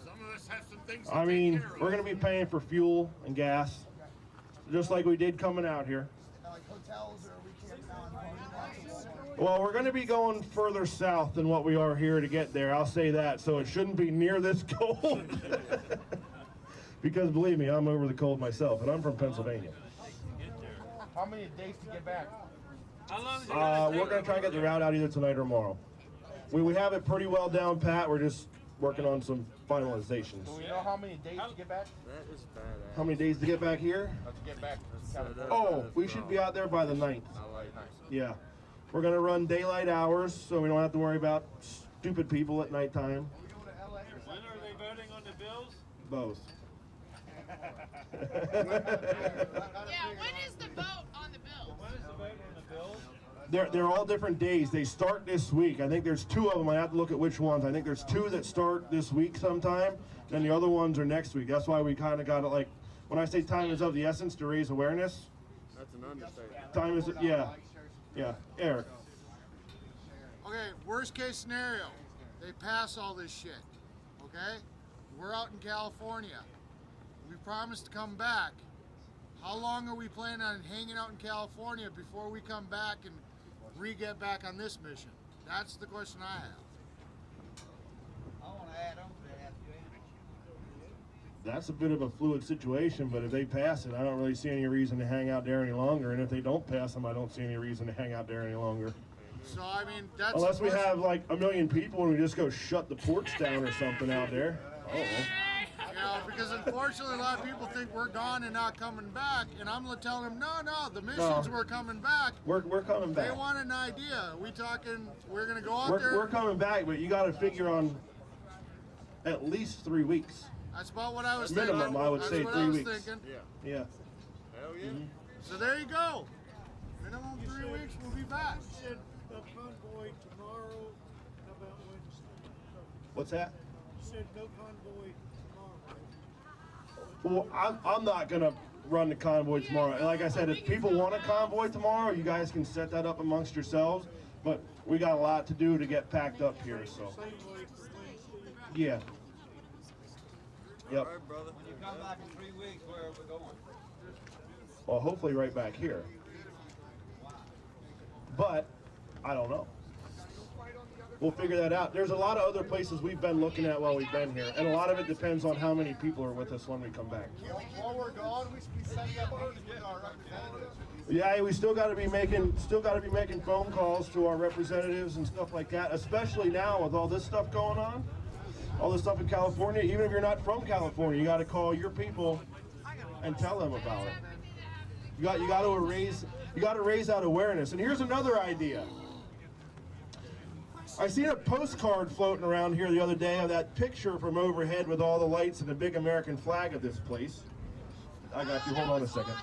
Some of us have some things to I mean, take care of. we're going to be paying for fuel and gas, just like we did coming out here. Well, we're going to be going further south than what we are here to get there. I'll say that. So it shouldn't be near this cold. Because believe me, I'm over the cold myself, and I'm from Pennsylvania. How many days to get back? How long is it We're going to try and get the route out either tonight or tomorrow. We have it pretty well down pat. We're just working on some finalizations. Do we know how many days to get back? That is badass. How many days to get back here? To get back to California. Oh, we should be out there by the 9th. Yeah. We're going to run daylight hours, so we don't have to worry about stupid people at nighttime. When are they voting on the bills? Both. Yeah, when is the vote on the bill? When is the vote on the bills? They're all different days. They start this week. I think there's 2 of them. I have to look at which ones. I think there's 2 that start this week sometime, and the other ones are next week. That's why we kind of got it, like, when I say time is of the essence to raise awareness. That's an understatement. Time is, yeah, Eric. Okay, worst case scenario. they pass all this shit, okay? We're out in California. We promised to come back. How long are we planning on hanging out in California before we come back and re-get back on this mission? That's the question I have. I want to add on to that. That's a bit of a fluid situation, but if they pass it, I don't really see any reason to hang out there any longer. And if they don't pass them, I don't see any reason to hang out there any longer. So, I mean, that's... Unless we have like 1 million people and we just go shut the ports down or something out there. Yeah, because unfortunately a lot of people think we're gone and not coming back, and I'm telling them, no, the missions we're coming back. We're coming back. They want an idea. We talking, we're going to go out there. We're coming back, but you got to figure on at least 3 weeks. That's about what I was thinking. Minimum, I would say 3 weeks. Thinking. Yeah. Hell yeah. So there you go. Minimum 3 weeks, we'll be back. A convoy tomorrow. How about Wednesday? What's that? You said no convoy tomorrow. Well, I'm not going to run the convoy tomorrow. Like I said, if people want a convoy tomorrow, you guys can set that up amongst yourselves. But we got a lot to do to get packed up here, so. Yeah. Yep. All right, brother. When you come back in 3 weeks, where are we going? Well, hopefully right back here. But I don't know. We'll figure that out. There's a lot of other places we've been looking at while we've been here, and a lot of it depends on how many people are with us when we come back. While we're gone, we should be setting up meetings with our representatives. Yeah, we still got to be making phone calls to our representatives and stuff like that, especially now with all this stuff going on, all this stuff in California. Even if you're not from California, you got to call your people and tell them about it. You got to raise that awareness. And here's another idea. I seen a postcard floating around here the other day of that picture from overhead with all the lights and the big American flag of this place. I got you. Hold on a second.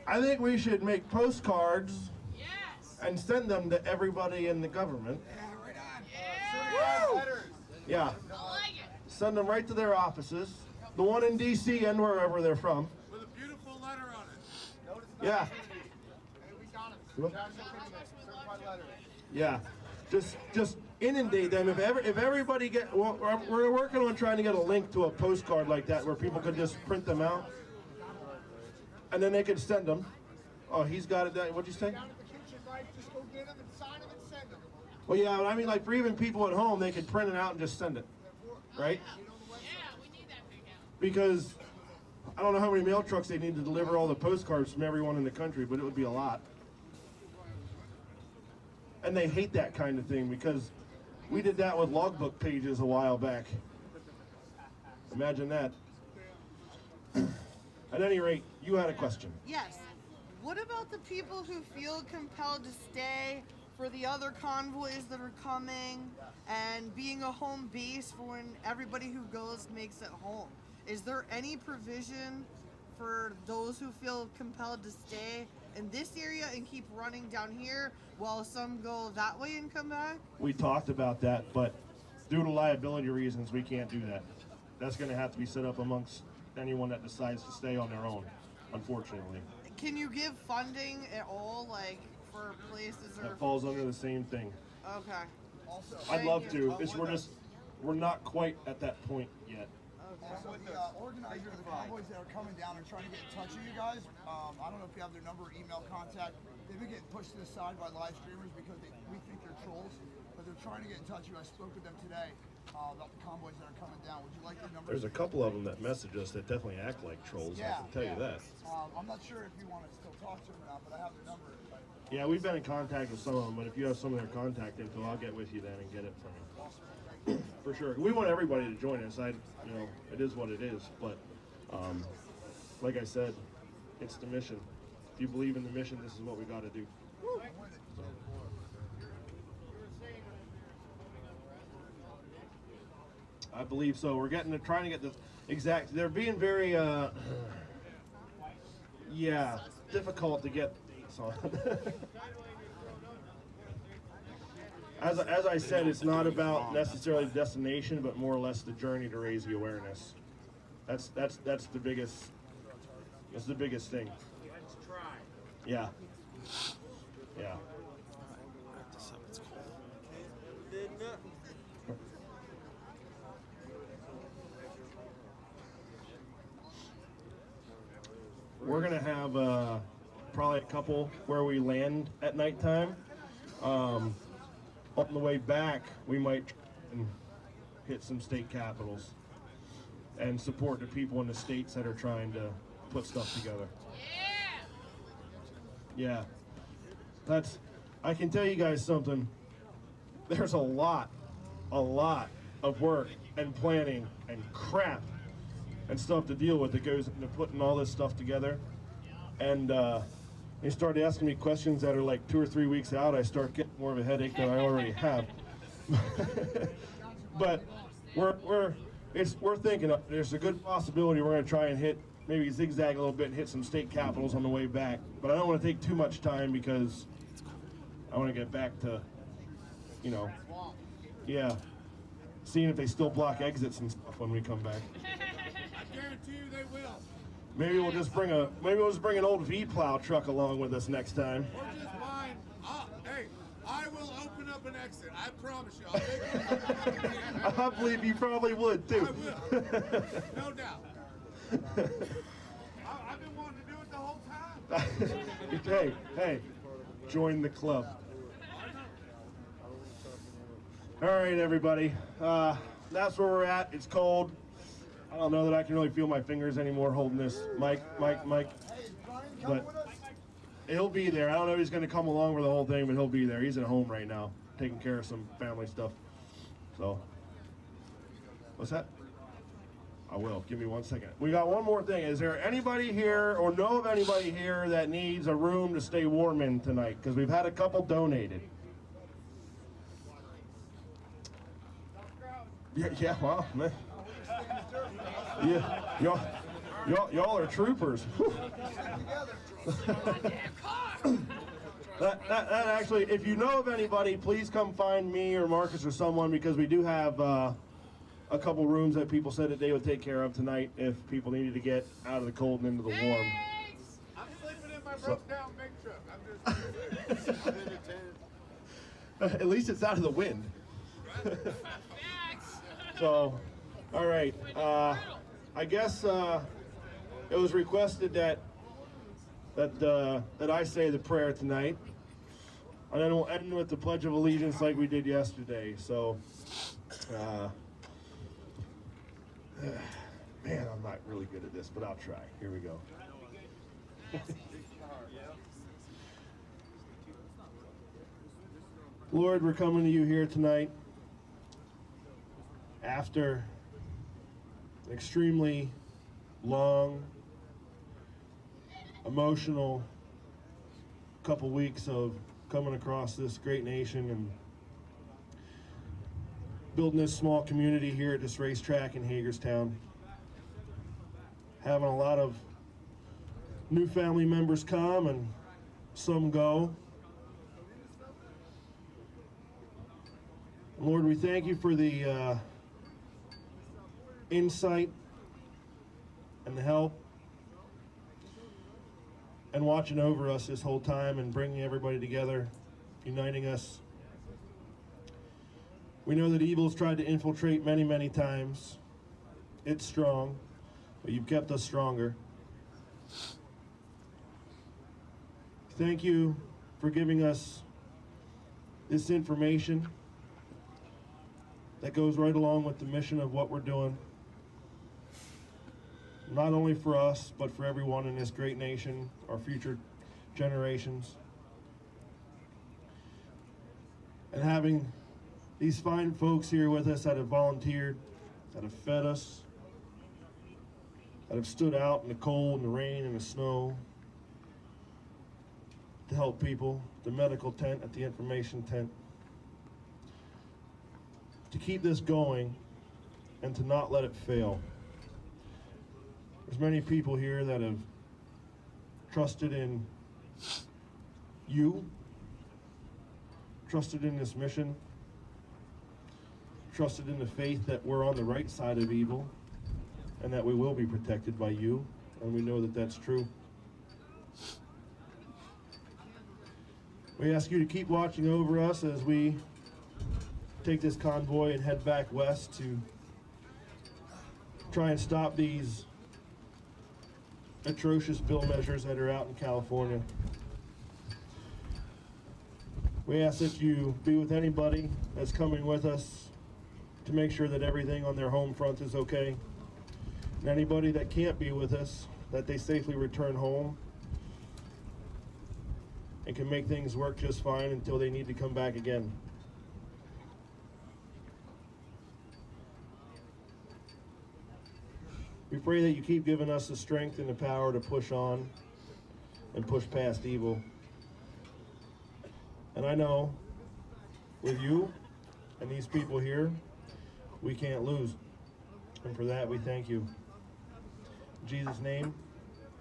I think we should make postcards and send them to everybody in the government. Yeah. Send them right to their offices. The one in D.C. and wherever they're from. With a beautiful letter on it. Yeah. Yeah. Just inundate them. If everybody well, we're working on trying to get a link to a postcard like that where people could just print them out. And then they could send them. Oh, he's got it. What'd you say? Well, yeah, but I mean, like for even people at home, they could print it out and just send it, right? Because I don't know how many mail trucks they need to deliver all the postcards from everyone in the country, but it would be a lot. And they hate that kind of thing because we did that with logbook pages a while back. Imagine that. At any rate, you had a question. Yes. What about the people who feel compelled to stay for the other convoys that are coming and being a home base for when everybody who goes makes it home? Is there any provision for those who feel compelled to stay in this area and keep running down here while some go that way and come back? We talked about that, but due to liability reasons, we can't do that. That's going to have to be set up amongst anyone that decides to stay on their own, unfortunately. Can you give funding at all, like for places or? That falls under the same thing. Okay. I'd love to. We're not quite at that point yet. Also, the organizer of the convoys that are coming down and trying to get in touch with you guys, I don't know if you have their number or email contact. They've been getting pushed to the side by live streamers because we think they're trolls, but they're trying to get in touch with you. I spoke with them today about the convoys that are coming down. Would you like their number? There's a couple of them that message us that definitely act like trolls, I can tell you that. I'm not sure if you want to still talk to them or not, but I have their number. Yeah, we've been in contact with some of them, but if you have some of their contact info, I'll get with you then and get it from you. For sure. We want everybody to join us. It is what it is, but like I said, it's the mission. If you believe in the mission, this is what we got to do. So. I believe so. We're trying to get the exact. They're being very, difficult to get dates on. As I said, it's not about necessarily the destination, but more or less the journey to raise the awareness. That's the biggest. That's the biggest thing. Yeah. Yeah. We're gonna have probably a couple where we land at nighttime. On the way back, we might hit some state capitals and support the people in the states that are trying to put stuff together. Yeah, I can tell you guys something. There's a lot of work and planning and crap and stuff to deal with that goes into putting all this stuff together. And they start asking me questions that are like 2 or 3 weeks out. I start getting more of a headache than I already have. But we're thinking there's a good possibility we're going to try and hit, maybe zigzag a little bit and hit some state capitals on the way back. But I don't want to take too much time because I want to get back to, you know, yeah, seeing if they still block exits and stuff when we come back. I guarantee you they will. Maybe we'll just bring an old V-plow truck along with us next time. Or just mine. Hey, I will open up an exit. I promise you. I'll take it. I believe you probably would too. I will. No doubt. I've been wanting to do it the whole time. Hey, join the club. All right, everybody. That's where we're at. It's cold. I don't know that I can really feel my fingers anymore holding this mic. But he'll be there. I don't know if he's going to come along for the whole thing, but he'll be there. He's at home right now, taking care of some family stuff. So, what's that? I will. Give me 1 second. We got one more thing. Is there anybody here or know of anybody here that needs a room to stay warm in tonight? Because we've had a couple donated. Yeah, well, man. Yeah, y'all are troopers. that actually, if you know of anybody, please come find me or Marcus or someone, because we do have a couple rooms that people said that they would take care of tonight if people needed to get out of the cold and into the warm. I'm sleeping in my broke down big truck. I'm just At least it's out of the wind. So, all right. I guess it was requested that I say the prayer tonight, and then we'll end with the Pledge of Allegiance like we did yesterday. So, man, I'm not really good at this, but I'll try. Here we go. Lord, we're coming to you here tonight after an extremely long, emotional couple weeks of coming across this great nation and building this small community here at this racetrack in Hagerstown. Having a lot of new family members come and some go. Lord, we thank you for the insight and the help and watching over us this whole time and bringing everybody together, uniting us. We know that evil's tried to infiltrate many, many times. It's strong, but you've kept us stronger. Thank you for giving us this information that goes right along with the mission of what we're doing. Not only for us, but for everyone in this great nation, our future generations. And having these fine folks here with us that have volunteered, that have fed us, that have stood out in the cold and the rain and the snow to help people, the medical tent at the information tent, to keep this going and to not let it fail. There's many people here that have trusted in you, trusted in this mission, trusted in the faith that we're on the right side of evil and that we will be protected by you, and we know that that's true. We ask you to keep watching over us as we take this convoy and head back west to try and stop these atrocious bill measures that are out in California. We ask that you be with anybody that's coming with us to make sure that everything on their home front is okay. And anybody that can't be with us, that they safely return home and can make things work just fine until they need to come back again. We pray that you keep giving us the strength and the power to push on and push past evil. And I know with you and these people here, we can't lose. And for that, we thank you. In Jesus' name,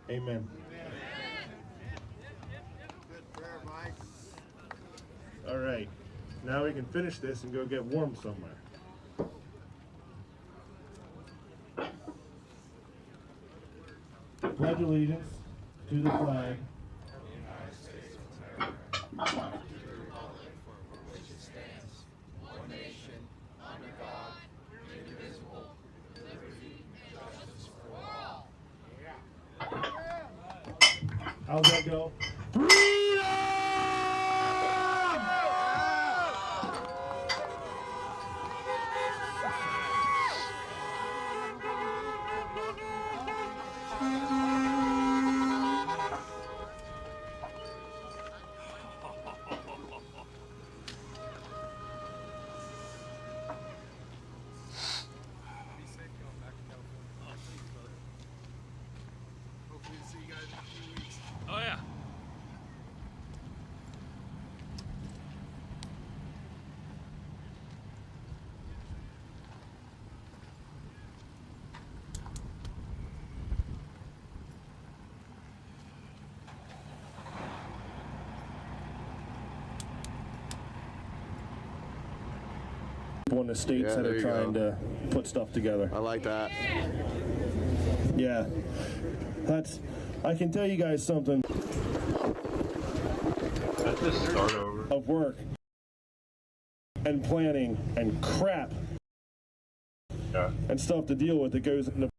amen. All right, now we can finish this and go get warm somewhere. Pledge allegiance to the flag how's that go? Oh yeah. People in the states that are trying to put stuff together. I like that. Yeah, I can tell you guys something. Let's just start over. Of work and planning and crap and stuff to deal with that goes into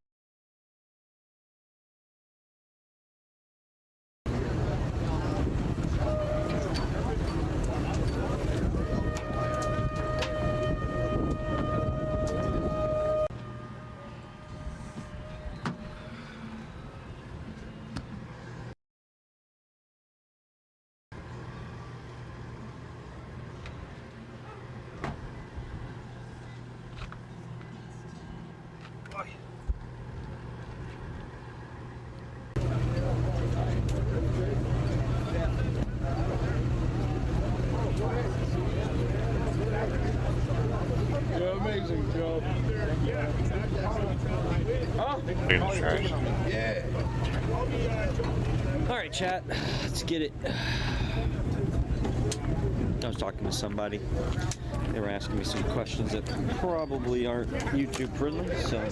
Amazing job. Yeah. All right, chat. Let's get it. I was talking to somebody. They were asking me some questions that probably aren't YouTube friendly, so.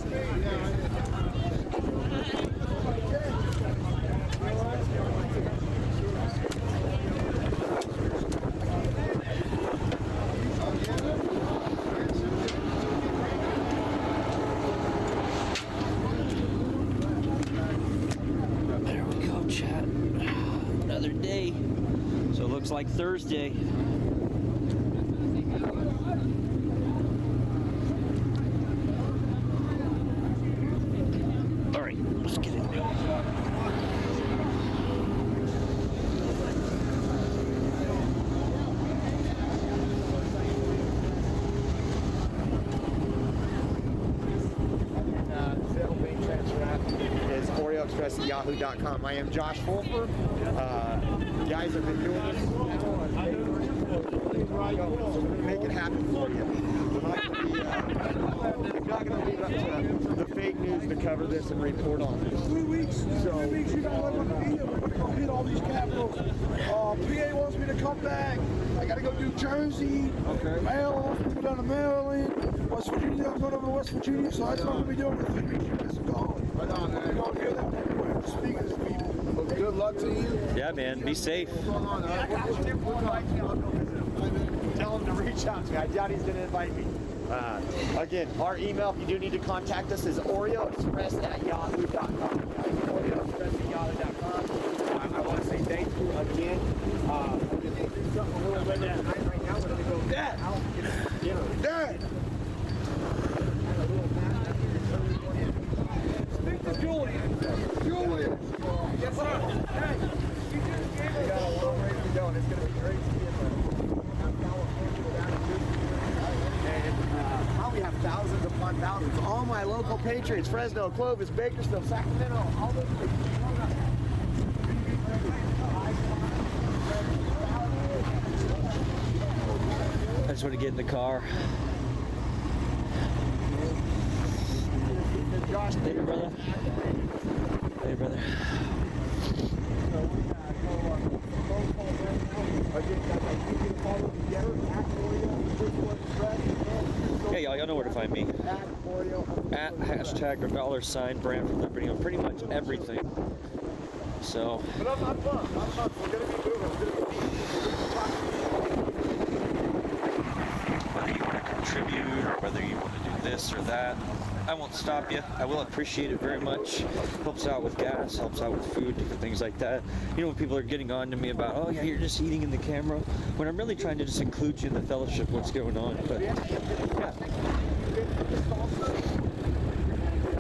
There we go, chat. Another day. So it looks like Thursday. All right, let's get it. Is OreoExpress@yahoo.com. I am Josh Fulfer. Guys have been doing this. So we're going to make it happen for you. We're not going to leave up to the fake news to cover this and report on this. 3 weeks. So 3 weeks. You got to let me be here. We're going to go hit all these capitals. PA wants me to come back. I got to go do Jersey. Okay. Maryland wants me to go down to Maryland. West Virginia. I'm going over to West Virginia. So that's what I'm going to be doing for 3 weeks. You're just gone. I'm going to go hear them everywhere. Speaking to people. Well, good luck to you. Yeah, man. Be safe. Tell him to reach out to me. I doubt he's going to invite me. Again, our email, if you do need to contact us, is oreoexpress@yahoo.com. oreoexpress@yahoo.com. I want to say thank you again. I'm going to do something a little bit right now. We're going to go Dad. Out and get some dinner. Dad! Speak to Julian. Julian! Yes, sir. Hey, we got a long way to go, and it's going to be great to be in California without a and probably have thousands upon thousands. All my local patriots, Fresno, Clovis, Bakersfield, Sacramento, all those places. I just want to get in the car. Hey, brother. Hey, brother. Yeah, y'all know where to find me. At hashtag or $ brand for liberty on pretty much everything. So. But I'm not bummed. We're going to be moving. Whether you want to contribute or whether you want to do this or that, I won't stop you. I will appreciate it very much. Helps out with gas, helps out with food, different things like that. You know, when people are getting on to me about, oh yeah, you're just eating in the camera, when I'm really trying to just include you in the fellowship, what's going on. But yeah.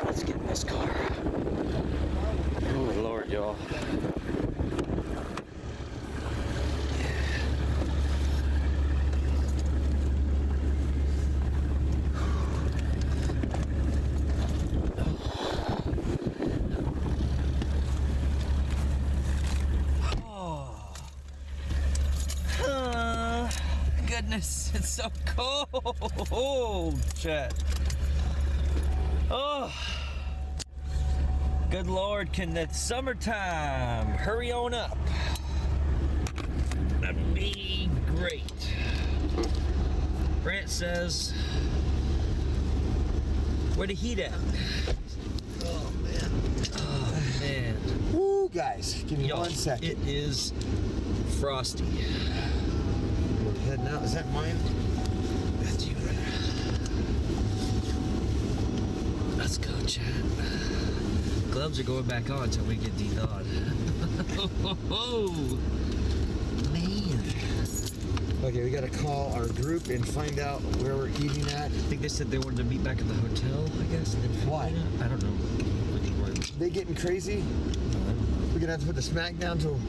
Let's get in this car. Oh Lord, y'all. It's so cold, chat. Oh, good Lord, can the summertime hurry on up? That'd be great. Brant says, where the heat at? Oh, man. Oh, man. Woo, guys, give me 1 second. It is frosty. Heading out. Is that mine? That's you. Let's go, chat. Gloves are going back on until we get de-thawed. Oh, man. Okay, we gotta call our group and find out where we're eating at. I think they said they wanted to meet back at the hotel, I guess. Why? I don't know. They getting crazy? We're gonna have to put the smack down to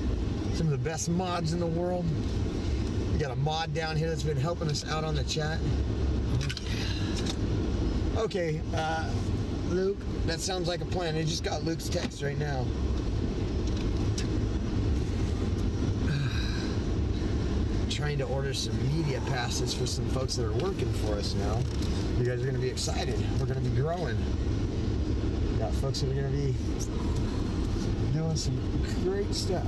some of the best mods in the world. We got a mod down here that's been helping us out on the chat. Okay, Luke, that sounds like a plan. I just got Luke's text right now. Trying to order some media passes for some folks that are working for us now. You guys are going to be excited. We're going to be growing. Got folks that are going to be doing some great stuff.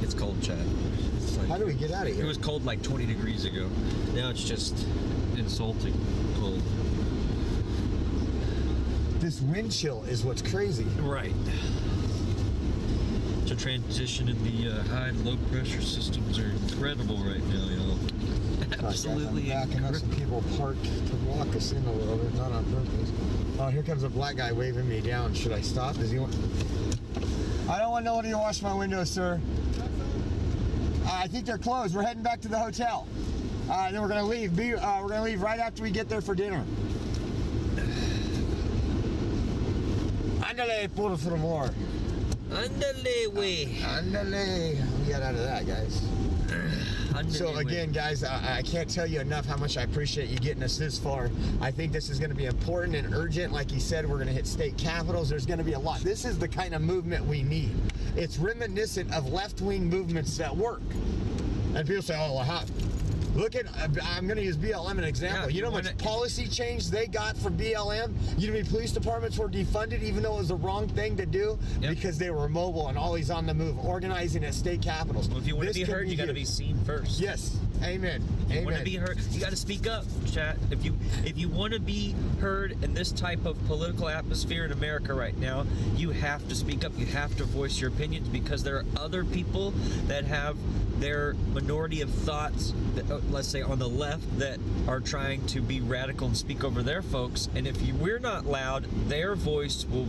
It's cold, chat. Like, how do we get out of here? It was cold like 20 degrees ago. Now it's just insulting cold. This wind chill is what's crazy. Right. The transition in the high and low pressure systems are incredible right now, y'all. Absolutely I'm backing up some people parked to walk us in a little bit, not on purpose. Oh, here comes a black guy waving me down. Should I stop? Does he want? I don't want nobody to wash my windows, sir. I think they're closed. We're heading back to the hotel. Then we're gonna leave. We're gonna leave right after we get there for dinner. Andale, por favor. Andale, way. Andale. We got out of that, guys. So again, guys, I can't tell you enough how much I appreciate you getting us this far. I think this is going to be important and urgent. Like he said, we're going to hit state capitals. There's going to be a lot. This is the kind of movement we need. It's reminiscent of left-wing movements that work. And people say, oh, well, how? Look at, I'm going to use BLM as an example. Yeah, you know how much policy change they got for BLM? You know, police departments were defunded even though it was the wrong thing to do because they were mobile and always on the move, organizing at state capitals. Well, if you want to be heard, you got to be seen first. Yes. Amen. If you want to be heard, you got to speak up, chat. If you want to be heard in this type of political atmosphere in America right now, you have to speak up. You have to voice your opinions because there are other people that have their minority of thoughts let's say, on the left that are trying to be radical and speak over their folks. And if we're not loud, their voice will,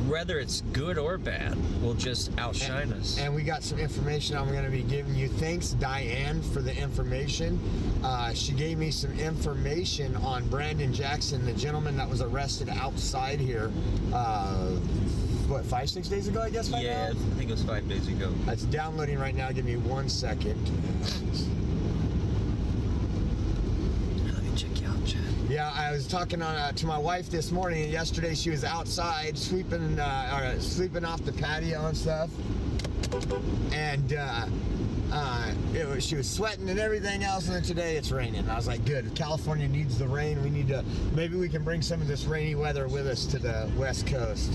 whether it's good or bad, will just outshine us. And we got some information I'm going to be giving you. Thanks, Diane, for the information. She gave me some information on Brandon Jackson, the gentleman that was arrested outside here. What, 5-6 days ago, I guess? Yeah, I think it was 5 days ago. It's downloading right now. Give me 1 second. Let me check you out, Chad. Yeah, I was talking to my wife this morning, and yesterday she was outside sleeping off the patio and stuff. And she was sweating and everything else, and then today it's raining. And I was like, good, California needs the rain. Maybe we can bring some of this rainy weather with us to the West Coast.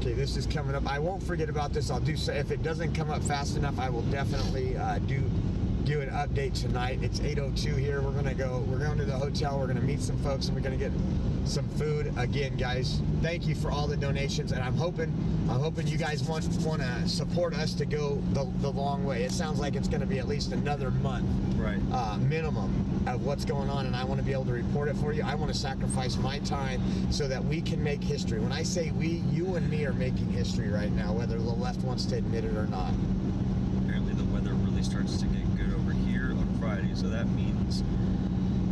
Okay, this is coming up. I won't forget about this. I'll do so. If it doesn't come up fast enough, I will definitely do an update tonight. It's 8:02 here. We're going to the hotel. We're gonna meet some folks, and we're gonna get some food. Again, guys, thank you for all the donations, and I'm hoping you guys want to support us to go the long way. It sounds like it's gonna be at least another month, right? Minimum of what's going on, and I want to be able to report it for you. I want to sacrifice my time so that we can make history. When I say we, you and me are making history right now, whether the left wants to admit it or not. Apparently the weather really starts to get good over here on Friday, so that means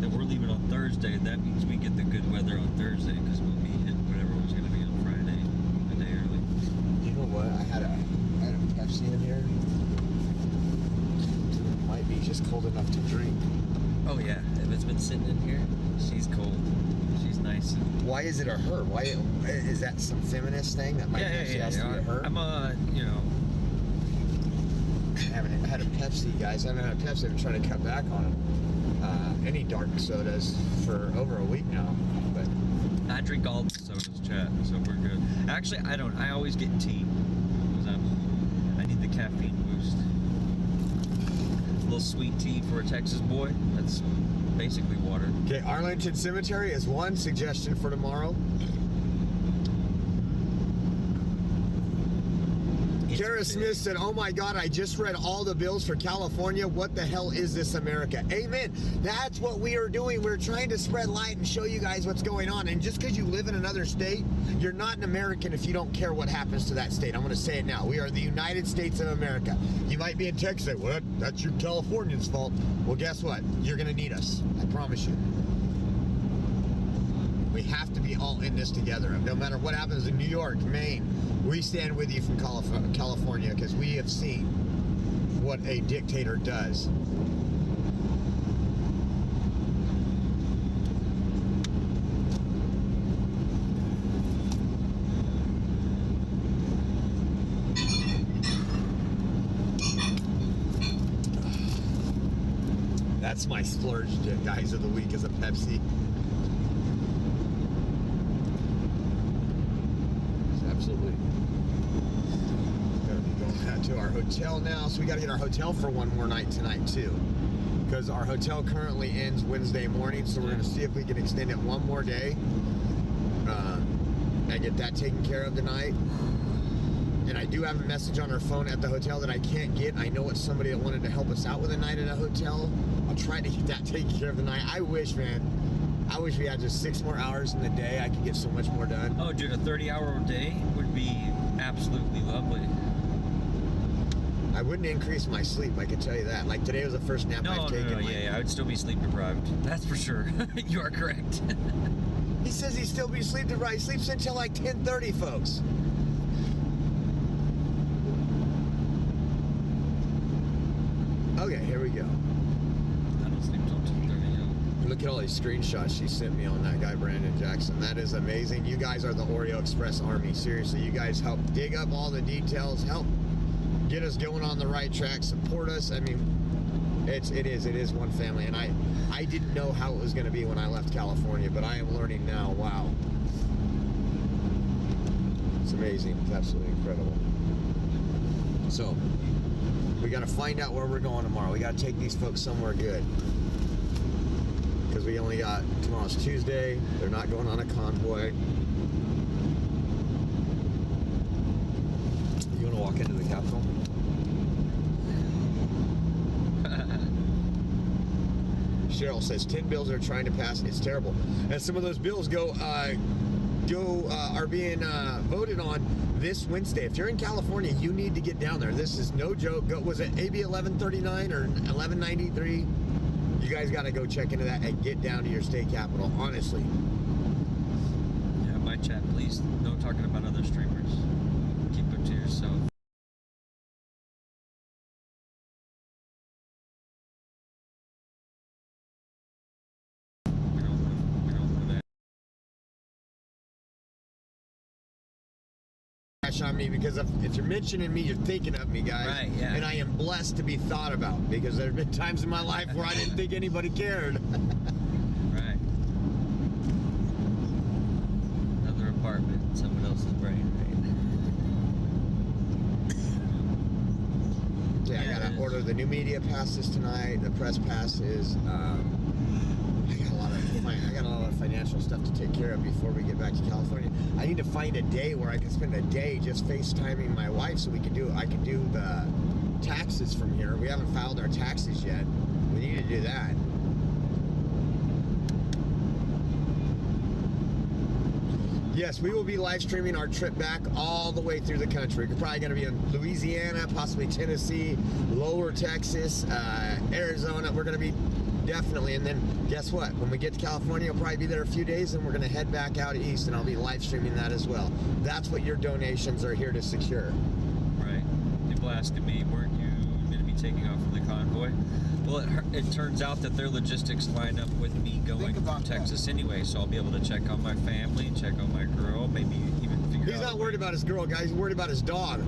that we're leaving on Thursday. That means we get the good weather on Thursday, because we'll be hitting whatever was going to be on Friday a day early. You know what? I had a Pepsi in here. It might be just cold enough to drink. Oh yeah, if it's been sitting in here, she's cold. She's nice. Why is it a her? Why is that some feminist thing that might has to be a her? I'm I haven't had a Pepsi, guys. I haven't had a Pepsi. I've been trying to cut back on any dark sodas for over a week now. But I drink all the sodas, chat, so we're good. Actually, I don't. I always get tea because I need the caffeine boost. A little sweet tea for a Texas boy. That's basically water. Okay, Arlington Cemetery is one suggestion for tomorrow. Kara Smith said, oh my God, I just read all the bills for California. What the hell is this, America? Amen. That's what we are doing. We're trying to spread light and show you guys what's going on. And just because you live in another state, you're not an American if you don't care what happens to that state. I'm going to say it now. We are the United States of America. You might be in Texas and say, well, that's your Californians' fault. Well, guess what? You're going to need us. I promise you. We have to be all in this together. No matter what happens in New York, Maine, we stand with you from California, because we have seen what a dictator does. That's my splurge, guys, of the week, is a Pepsi. Absolutely. Gotta be going to our hotel now, so we gotta get our hotel for one more night tonight too, because our hotel currently ends Wednesday morning, so we're gonna see if we can extend it one more day and get that taken care of tonight. And I do have a message on our phone at the hotel that I can't get. I know it's somebody that wanted to help us out with a night at a hotel. I'll try to get that taken care of tonight. I wish, man. I wish we had just 6 more hours in the day. I could get so much more done. Oh, dude, a 30-hour day would be absolutely lovely. I wouldn't increase my sleep, I can tell you that. Like, today was the first nap I've taken. No, yeah, I would still be sleep deprived. That's for sure. You are correct. He says he'd still be sleep deprived. He sleeps until like 10:30, folks. Okay, here we go. I don't sleep till 2:30. Look at all these screenshots she sent me on that guy, Brandon Jackson. That is amazing. You guys are the Oreo Express Army. Seriously, you guys help dig up all the details, help get us going on the right track, support us. I mean, it is one family. And I didn't know how it was going to be when I left California, but I am learning now. Wow. It's amazing. It's absolutely incredible. So, we got to find out where we're going tomorrow. We got to take these folks somewhere good. Because we only got, tomorrow's Tuesday. They're not going on a convoy. You want to walk into the Capitol? Cheryl says 10 bills are trying to pass. It's terrible. And some of those bills are being voted on this Wednesday. If you're in California, you need to get down there. This is no joke. Was it AB 1139 or 1193? You guys got to go check into that and get down to your state capital, honestly. Yeah, my chat, please. No talking about other streamers. Keep it to yourself. On me, because if you're mentioning me, you're thinking of me, guys. Right, yeah. And I am blessed to be thought about, because there have been times in my life where I didn't think anybody cared. Right. Another apartment in someone else's brain, right? Yeah, I gotta order the new media passes tonight, the press passes. I got a lot of financial stuff to take care of before we get back to California. I need to find a day where I can spend a day just FaceTiming my wife so I can do the taxes from here. We haven't filed our taxes yet. We need to do that. Yes, we will be live streaming our trip back all the way through the country. We're probably going to be in Louisiana, possibly Tennessee, Lower Texas, Arizona. We're going to be definitely, and then guess what? When we get to California, we'll probably be there a few days, and we're going to head back out east, and I'll be live streaming that as well. That's what your donations are here to secure. Right. People asking me, weren't you going to be taking off from the convoy? Well, it turns out that their logistics line up with me going from Texas anyway, so I'll be able to check on my family, check on my girl, maybe even figure out... He's not worried about his girl, guys. He's worried about his dog.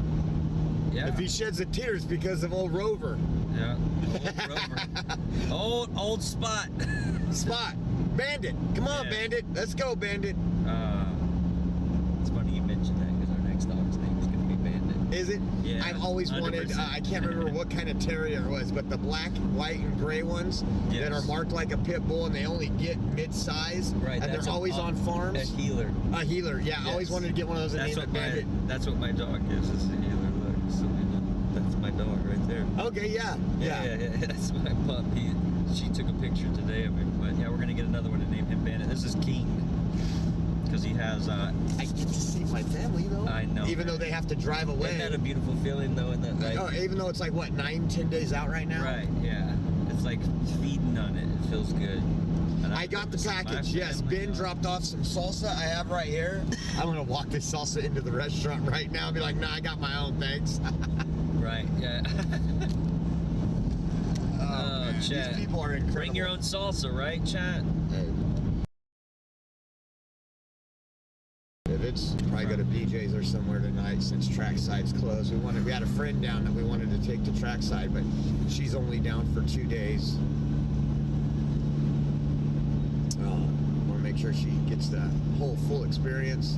Yeah. If he sheds the tears because of old Rover. Yeah, old Rover. old Spot. Spot. Bandit. Come on, Bandit. Let's go, Bandit. It's funny you mentioned that, because our next dog's name is going to be Bandit. Is it? Yeah. I've always 100%. wanted, I can't remember what kind of terrier it was, but the black, white, and gray ones that are marked like a pit bull, and they only get mid-size, right, and they're always on farms. A healer. A healer, yeah. Yes. I always wanted to get one of those and name it Bandit. That's what my dog is a healer. Look, so that's my dog right there. Okay, yeah. That's my pup. She took a picture today of him, but yeah, we're gonna get another one to name him Bandit. This is King, because he has. I get to see my family though. I know. Even though they have to drive away. Isn't that a beautiful feeling though? In that, like, even though it's like what 9-10 days out right now. Right. Yeah. It's like feeding on it. It feels good. I got the package. Yes, Ben dropped off some salsa I have right here. I'm gonna walk this salsa into the restaurant right now and be like, nah, I got my own, thanks. Right, yeah. Oh, chat. These people are incredible. Bring your own salsa, right, chat? If it's probably go to BJ's or somewhere tonight since Trackside's closed. We had a friend down that we wanted to take to Trackside, but she's only down for 2 days. Want to make sure she gets the whole full experience.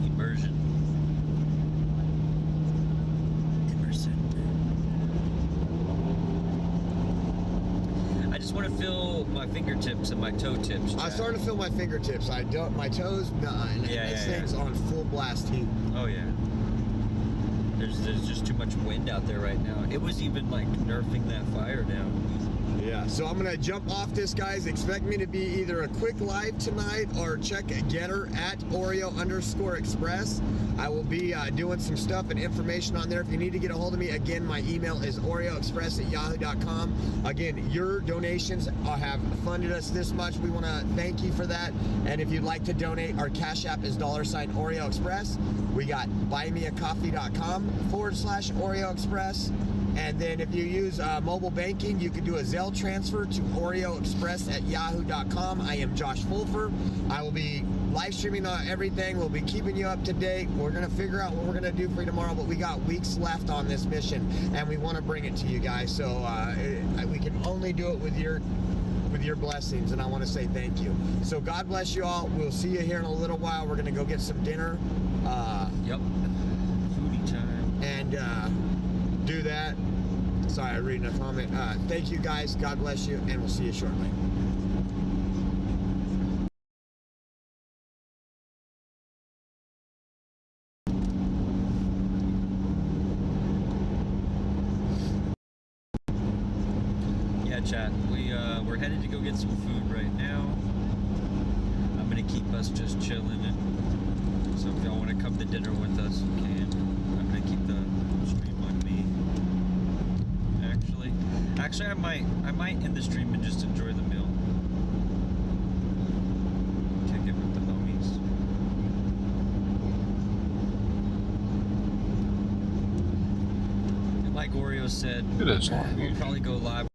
Immersion. I just want to feel my fingertips and my toe tips. I'm starting to feel my fingertips. I don't. My toes, this thing's on full blast heat. Oh yeah. There's just too much wind out there right now. It was even like nerfing that fire down. Yeah, so I'm gonna jump off this, guys. Expect me to be either a quick live tonight or check Getter at Oreo_Express. I will be doing some stuff and information on there. If you need to get a hold of me, again, my email is OreoExpress@yahoo.com. Again, your donations have funded us this much. We want to thank you for that. And if you'd like to donate, our Cash App is $Oreo Express. We got buymeacoffee.com/Oreo Express. And then if you use mobile banking, you can do a Zelle transfer to OreoExpress@yahoo.com. I am Josh Fulfer. I will be live streaming everything. We'll be keeping you up to date. We're going to figure out what we're going to do for you tomorrow, but we got weeks left on this mission, and we want to bring it to you guys. So we can only do it with your blessings, and I want to say thank you. So God bless you all. We'll see you here in a little while. We're going to go get some dinner. Yep. Foodie time. And do that. Sorry, I'm reading a comment. Thank you guys. God bless you, and we'll see you shortly. chat. We're headed to go get some food right now. I'm gonna keep us just chilling, and so if y'all want to come to dinner with us, you can. I'm gonna keep the stream on me. Actually, I might end the stream and just enjoy the meal. Kick it with the homies. And like Oreo said, we'll probably go live.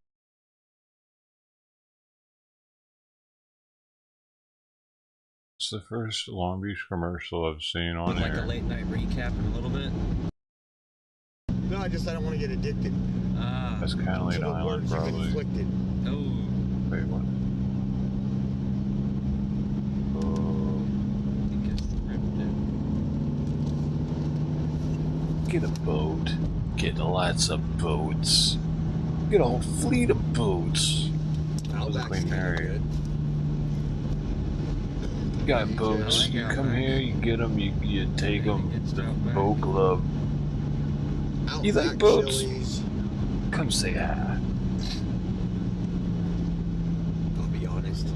It's the first Long Beach commercial I've seen on With like there. a late night recap in a little bit. No, I don't want to get addicted. That's Catalina Island, probably. Inflicted. Oh. Wait, what? Get a boat. Get lots of boats. Get a whole fleet of boats. That was a Queen Mary. You got boats. You come here, you get them, you take them. The boat club. You like boats? Come say hi. I'll be honest.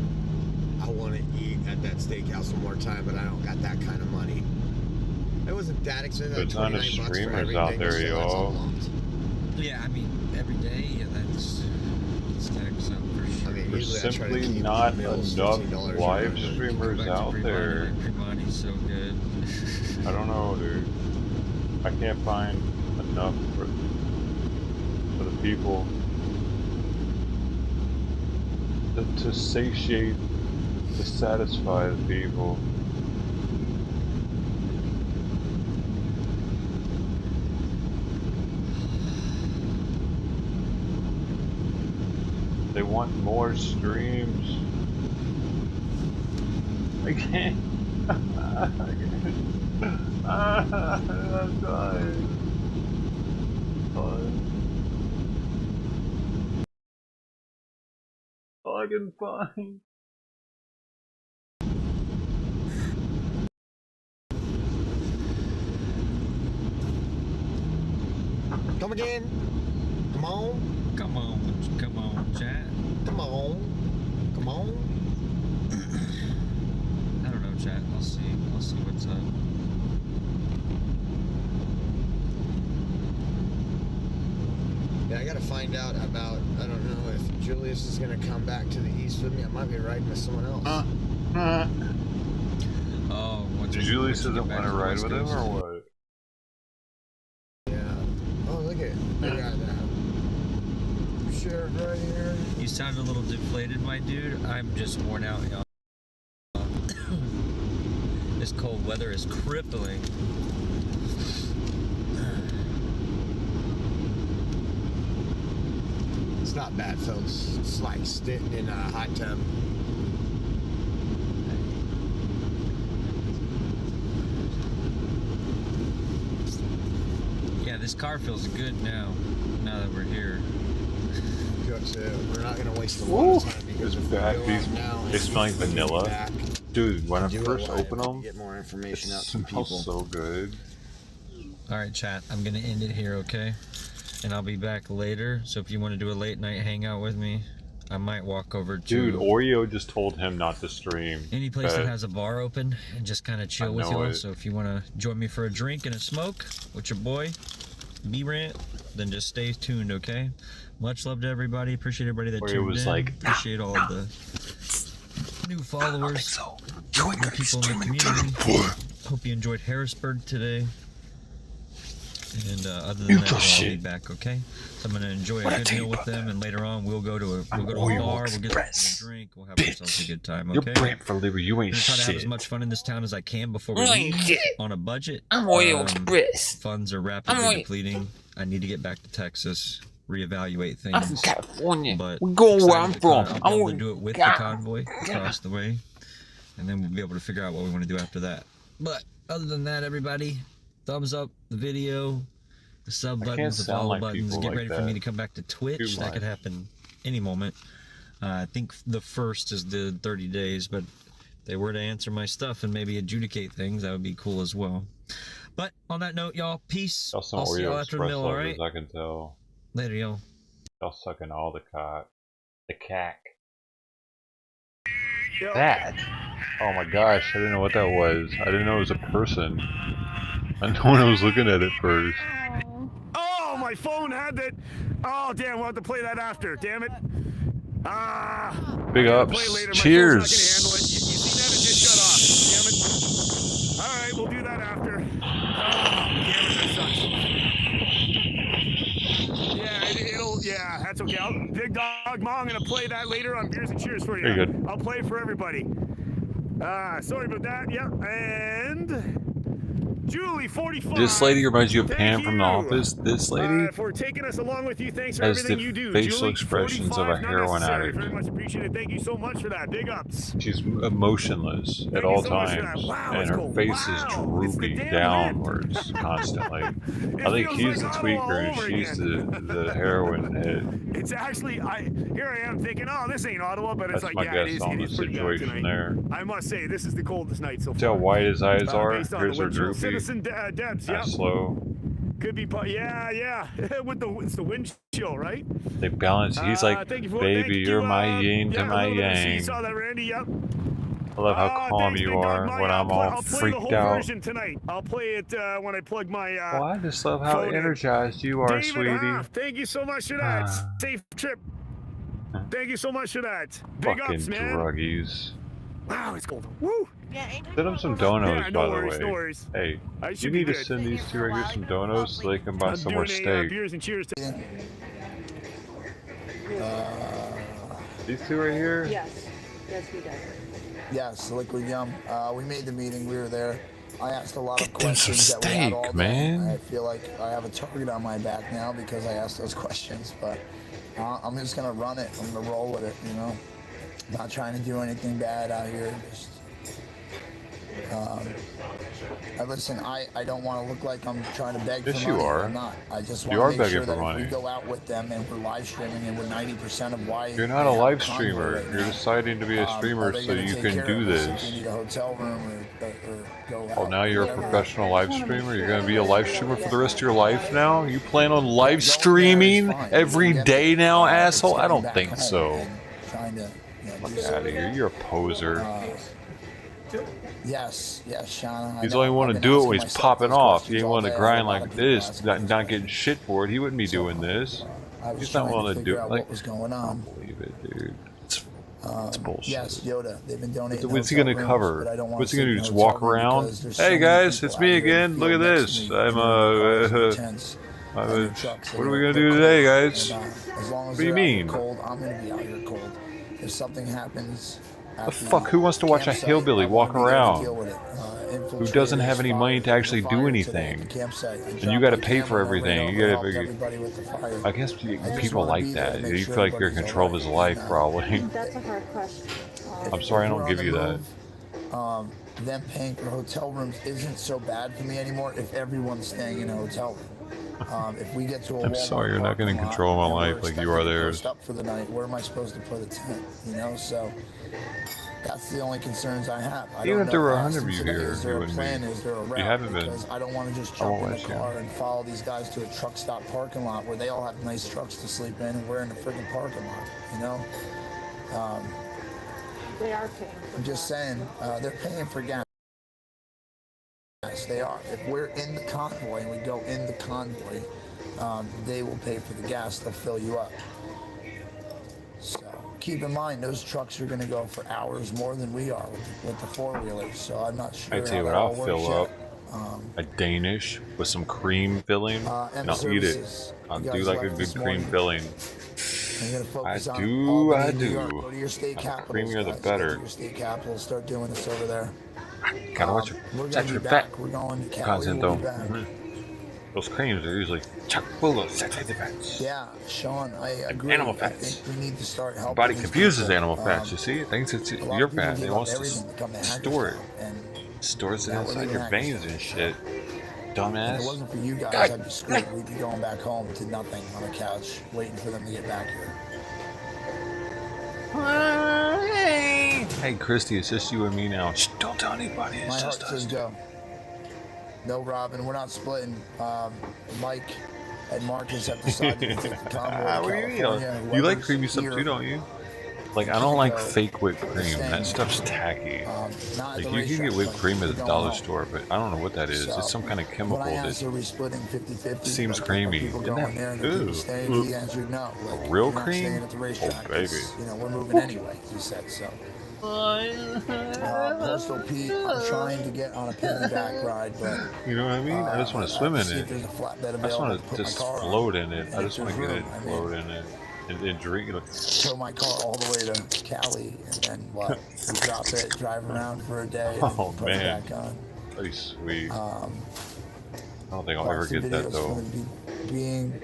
I want to eat at that steakhouse one more time, but I don't got that kind of money. It wasn't that expensive. There's a ton of streamers out there, y'all. Yeah, I mean, every day, yeah, that's stacks up for sure. I mean, There's simply not enough live streamers out there. Money's so good. I don't know, dude. I can't find enough for the people to satiate, to satisfy the people. They want more streams. I can't. I'm dying. All I can find. Come again. Come on. Come on, chat. Come on. Come on. I don't know, chat. I'll see what's up. Yeah, I gotta find out about, I don't know if Julius is gonna come back to the east with me. I might be riding with someone else. Oh, Julius doesn't want to ride with him, or what? Yeah. Oh, look at it. They got that. Sheriff right here. You sound a little deflated, my dude. I'm just worn out, y'all. This cold weather is crippling. It's not bad, folks. It's like sitting in a hot tub. Yeah, this car feels good now that we're here. We're not going to waste a lot of time because if we go These, out now, they smell like vanilla. Dude, when I first open them, get more information out it to people. smells so good. Alright, chat, I'm gonna end it here, okay? And I'll be back later, so if you want to do a late night hangout with me, I might walk over to... Dude, Oreo just told him not to stream. Any place that has a bar open and just kind of chill with you. it. So if you want to join me for a drink and a smoke with your boy, B-Rant, then just stay tuned, okay? Much love to everybody. Appreciate everybody that tuned was in. like, appreciate all the new followers, new people in the community. Hope you enjoyed Harrisburg today. And other than that, I'll be back, okay? So I'm gonna enjoy a good meal with them, and later on we'll go to a bar, we'll get a drink, we'll have ourselves a good time, okay? You're brand for liver, you ain't I'm try to have shit. as much fun in this town as I can before we You ain't leave shit. on a budget. I'm Oreo Express. Funds are rapidly depleting. I need to get back to Texas, reevaluate things. I'm from California. But We're going where I'm from. I'll be able to do it with the convoy across the way, and then we'll be able to figure out what we want to do after that. But other than that, everybody, thumbs up the video, the sub buttons, the follow buttons. Get ready for me to come back to Twitch. That could happen any moment. I think the first is the 30 days, but if they were to answer my stuff and maybe adjudicate things, that would be cool as well. But on that note, y'all, peace. Y'all some I'll see Oreo y'all after the Express mill, lovers, alright? I can tell. Later, y'all. Y'all sucking all the cock. The cack. That. Oh my gosh, I didn't know what that was. I didn't know it was a person. I know when I was looking at it first. Oh, my phone had that. Oh, damn, we'll have to play that after. Damn it. Big ups. Cheers. You see that? It just shut off. Damn it. All right, we'll do that after. Oh, damn it, that sucks. Yeah, that's okay. Big Dog Ma, I'm going to play that later on Beers and Cheers for you. Very good. I'll play for everybody. Sorry about that. Yeah, and Julie, 45. This lady reminds you of Pam from The Office. This lady for taking us along with you. Thanks for has everything the you do. facial Julie, expressions of a heroin addict. Very much appreciated. Thank you so much for that. Big ups. She's emotionless at all times, and her face is droopy downwards constantly. I think he's the tweaker and she's the heroin head. It's actually, here I am thinking, oh, this ain't Ottawa, but it's That's like, my yeah, guess on the situation there. I must say, this is the coldest night so far. See how white his eyes are? Based on Here's the her wind chill. droopy. Citizen Debs, yeah. Slow. Could be, yeah. It's the wind chill, right? They balance. He's like, baby, you're my yin to my yang. You saw that, Randy? Yep. I love how calm you are when I'm all freaked out. Tonight. I'll play it when I plug my. Well, I just love how energized you are, David sweetie. Hoff, thank you so much for that. Safe trip. Thank you so much for that. Big Fucking ups, man. druggies. Wow, it's cold. Woo. Send them some donos, Yeah, by no worries, the way. no worries. Hey, I you should need be to good. send these two right here some donos so they can buy some more steak. Beers and cheers. These two right here? Yes. Yes, we did. Yes, Liquid Yum. We made the meeting. We were there. I asked a lot of Get them some questions that we had all steak, day. man. I feel like I have a target on my back now because I asked those questions, but I'm just gonna run it. I'm gonna roll with it, you know. Not trying to do anything bad out here. Just, listen, I don't want to look like I'm trying to beg Yes, for money. you are. I'm not. I just You are want to make begging sure for that money. if we go out with them and we're live streaming and we're 90% of why You're not they a have live Convoy streamer. right You're now. deciding to be a streamer Are they so gonna you take can care do of us If this. you need a hotel room or go out. Oh, now you're a professional live streamer? You're going to be a live streamer for the rest of your life now? You plan on live streaming every day now, asshole? I don't think so. Trying to, Fuck out of here. You're a poser. Yes, Shauna. He's only want to do it when he's popping off. He ain't want to grind like this, not getting shit for it. He wouldn't be doing this. He's not willing to do it. Like, what was going on. I don't believe it, dude. It's bullshit. Yes, Yoda. They've been donating. What's he gonna hotel cover? rooms, but I don't What's he wanna gonna do? sit Just in a walk hotel room around? because there's so Hey many guys, people it's out me here again. that Look at feel next this. to me I'm in their cars and tents what and their trucks, are and we they're gonna do cold. today, guys? And, as long What as do you they're out here mean? cold, I'm gonna be out here cold. If something happens. The fuck? Who wants to watch a hillbilly walk around? Who doesn't have any money to actually do anything? And you gotta pay for everything. You gotta. I guess people like that. You feel like you're in control of his life, probably. That's a hard question. I'm sorry, I don't give you that. Them paying for hotel rooms isn't so bad for me anymore if everyone's staying in a hotel room. If we get to a I'm sorry, you're not getting control of my life like you are theirs. Up for the night, where am I supposed to put a tent? You know, so that's the only concerns I have. Even if there were 100 of you here, is there you a wouldn't plan? be. Is there a route? You haven't been. Because I don't want to just I jump won't in let the you. car and follow these guys to a truck stop parking lot where they all have nice trucks to sleep in, and we're in the freaking parking lot. You know. They are paying. I'm just saying, they're paying for gas. Yes, they are. If we're in the convoy and we go in the convoy, they will pay for the gas. They'll fill you up. So keep in mind, those trucks are going to go for hours more than we are with the four-wheelers. So I'm not sure. I tell you what, I'll fill up a Danish with some cream filling, and I'll eat it. I'll do like a good cream filling. I do. Go to your state The capitals, creamier the guys. better. Go to your state capitals. Start doing this over there. Gotta watch We're your going to be back. We're going to Cali. content We'll though. be back. Those creams are usually chock full of saturated fats. Yeah, Sean, I agree. Animal I fats. think we need to start helping. Your body these confuses people. animal fats, you see? It thinks it's a lot your of people fat. give It up wants everything to to come to store it. Hagerstown, and Stores it now we're inside leaving your veins and shit. Dumbass. if it wasn't for you guys, I'd be screwed. We'd be going back home to nothing on a couch, waiting for them to get back here. Hey, Christy, it's just you and me now. Shh, don't tell anybody. It's My heart just says us. go. No, Robin, we're not splitting. Mike and Marcus have decided to take the convoy to What do you mean? California. You like Whoever's creamy stuff here too, don't you? Like, I don't like go fake whipped cream. staying That stuff's here. tacky. Not at Like, the you can get racetrack, whipped like, cream at we're the going dollar home. store, but I don't know what that is. So, It's some kind of chemical when I asked, that are we splitting 50-50? seems like, creamy. People Isn't going there that and people ooh, staying? ooh. He answered no. Like, Real you're not cream? staying at the racetrack. Oh, baby. It's, you know, we're moving anyway, he said so. Postal Pete, I'm trying to get on a piggyback ride, but You know what I mean? I just want to swim in see if it. there's a flatbed I just available want to to put my just car on. float in it. I And just want if to get there's it, room, I mean, float in it, and drink it. tow my car all the way to Cali, and then what? We drop it, drive around for a day, and Oh, put man. it back on. Pretty sweet. Um, I don't think I'll ever the get that video's though. gonna be being,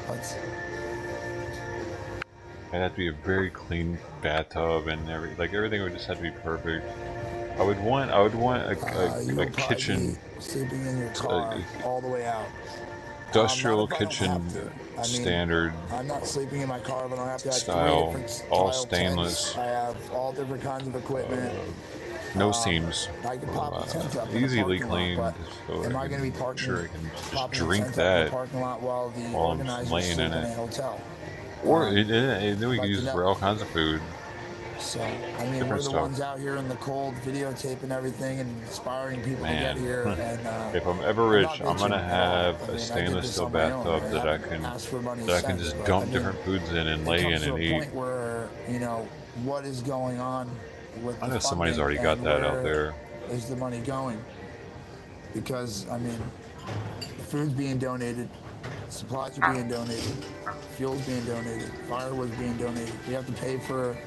what's, It'd have to be a very clean bathtub and everything would just have to be perfect. I would want you'll a probably kitchen, be sleeping in your car all the way out. industrial Not if I don't kitchen have to. I mean, standard I'm not sleeping in my car if I don't have to. I have style, 3 different all style stainless, tents. I have all different kinds of equipment. no seams, I can pop a tent up in the easily parking lot, cleaned. but So am I going to be parking? sure I can just popping a drink tent up in the that parking lot while the while I'm organizers laying sleep in in a it. hotel? Or then we like can use to it for know. all kinds of food. So, I mean, Different we're the stuff. ones out here in the cold videotaping everything and inspiring people Man, to get here. And if I'm ever I'm rich, not I'm gonna bitching at have all. I a mean, I did stainless this steel on my own. bathtub that I haven't can asked for money just but, dump I mean, different foods in and it lay comes in to and a eat. point where, you know, what is going on with I the know somebody's funding already got and that out where there. is the money going? Because, I mean, the food's being donated, supplies are being donated, fuel's being donated, firewood's being donated. We have to pay for.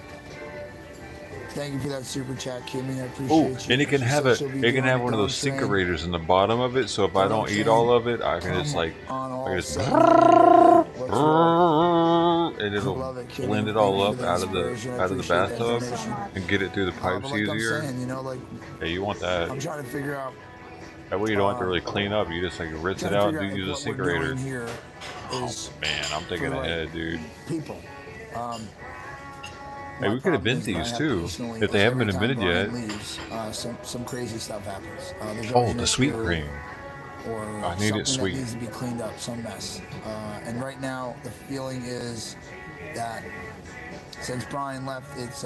Thank you for that super chat, Kimmy. I appreciate Oh, you. and it can She have said she'll be it can doing have a one of those dog train. sinkerators in the bottom of it, so if I don't eat all of it, I can just like, I can just and it'll blend it all up out of the bathtub and get it through the pipes like I'm easier. saying, you know, like, Yeah, you want that. I'm trying to figure out. That way you don't have to really clean up. You just like rinse it out and use a sinkerator. Here is Man, I'm thinking for, like, ahead, dude. people. Hey, we could invent these too, if they haven't been invented yet. Leaves, some crazy stuff happens. Oh, the sweet cream. Or I need it something sweet. that needs to be cleaned up, some mess. And right now, the feeling is that since Brian left, it's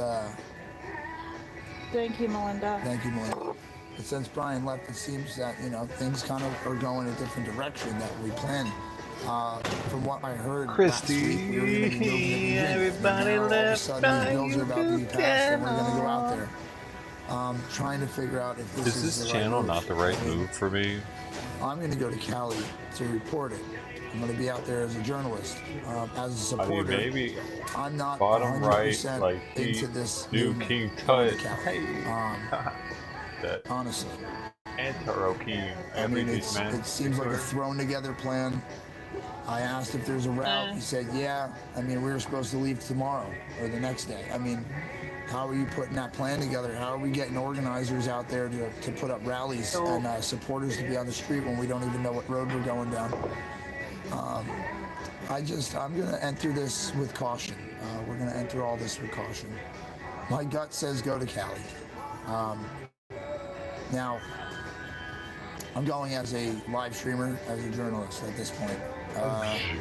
Thank you, Melinda. Thank you, Melinda. But since Brian left, it seems that, you know, things kind of are going a different direction that we planned. From what I heard last week, we were going to be moving to Virginia. Everybody And now all of a left sudden, these bills are about to be passed, and we're going to go out together. there. Trying to figure out if this Is this the channel right move. not the right move for me? I'm going to go to Cali to report it. I'm going to be out there as a journalist, as a supporter. I mean, maybe I'm not bottom right, 100% like into this New movement King going Tut. to Cali. That Honestly. Antero King. I mean, it seems like a thrown together plan. I asked if there's a route. He said, yeah. I mean, we were supposed to leave tomorrow or the next day. I mean, how are you putting that plan together? How are we getting organizers out there to put up rallies and supporters to be on the street when we don't even know what road we're going down? I'm going to enter this with caution. We're going to enter all this with caution. My gut says go to Cali. Now, I'm going as a live streamer, as a journalist at this point.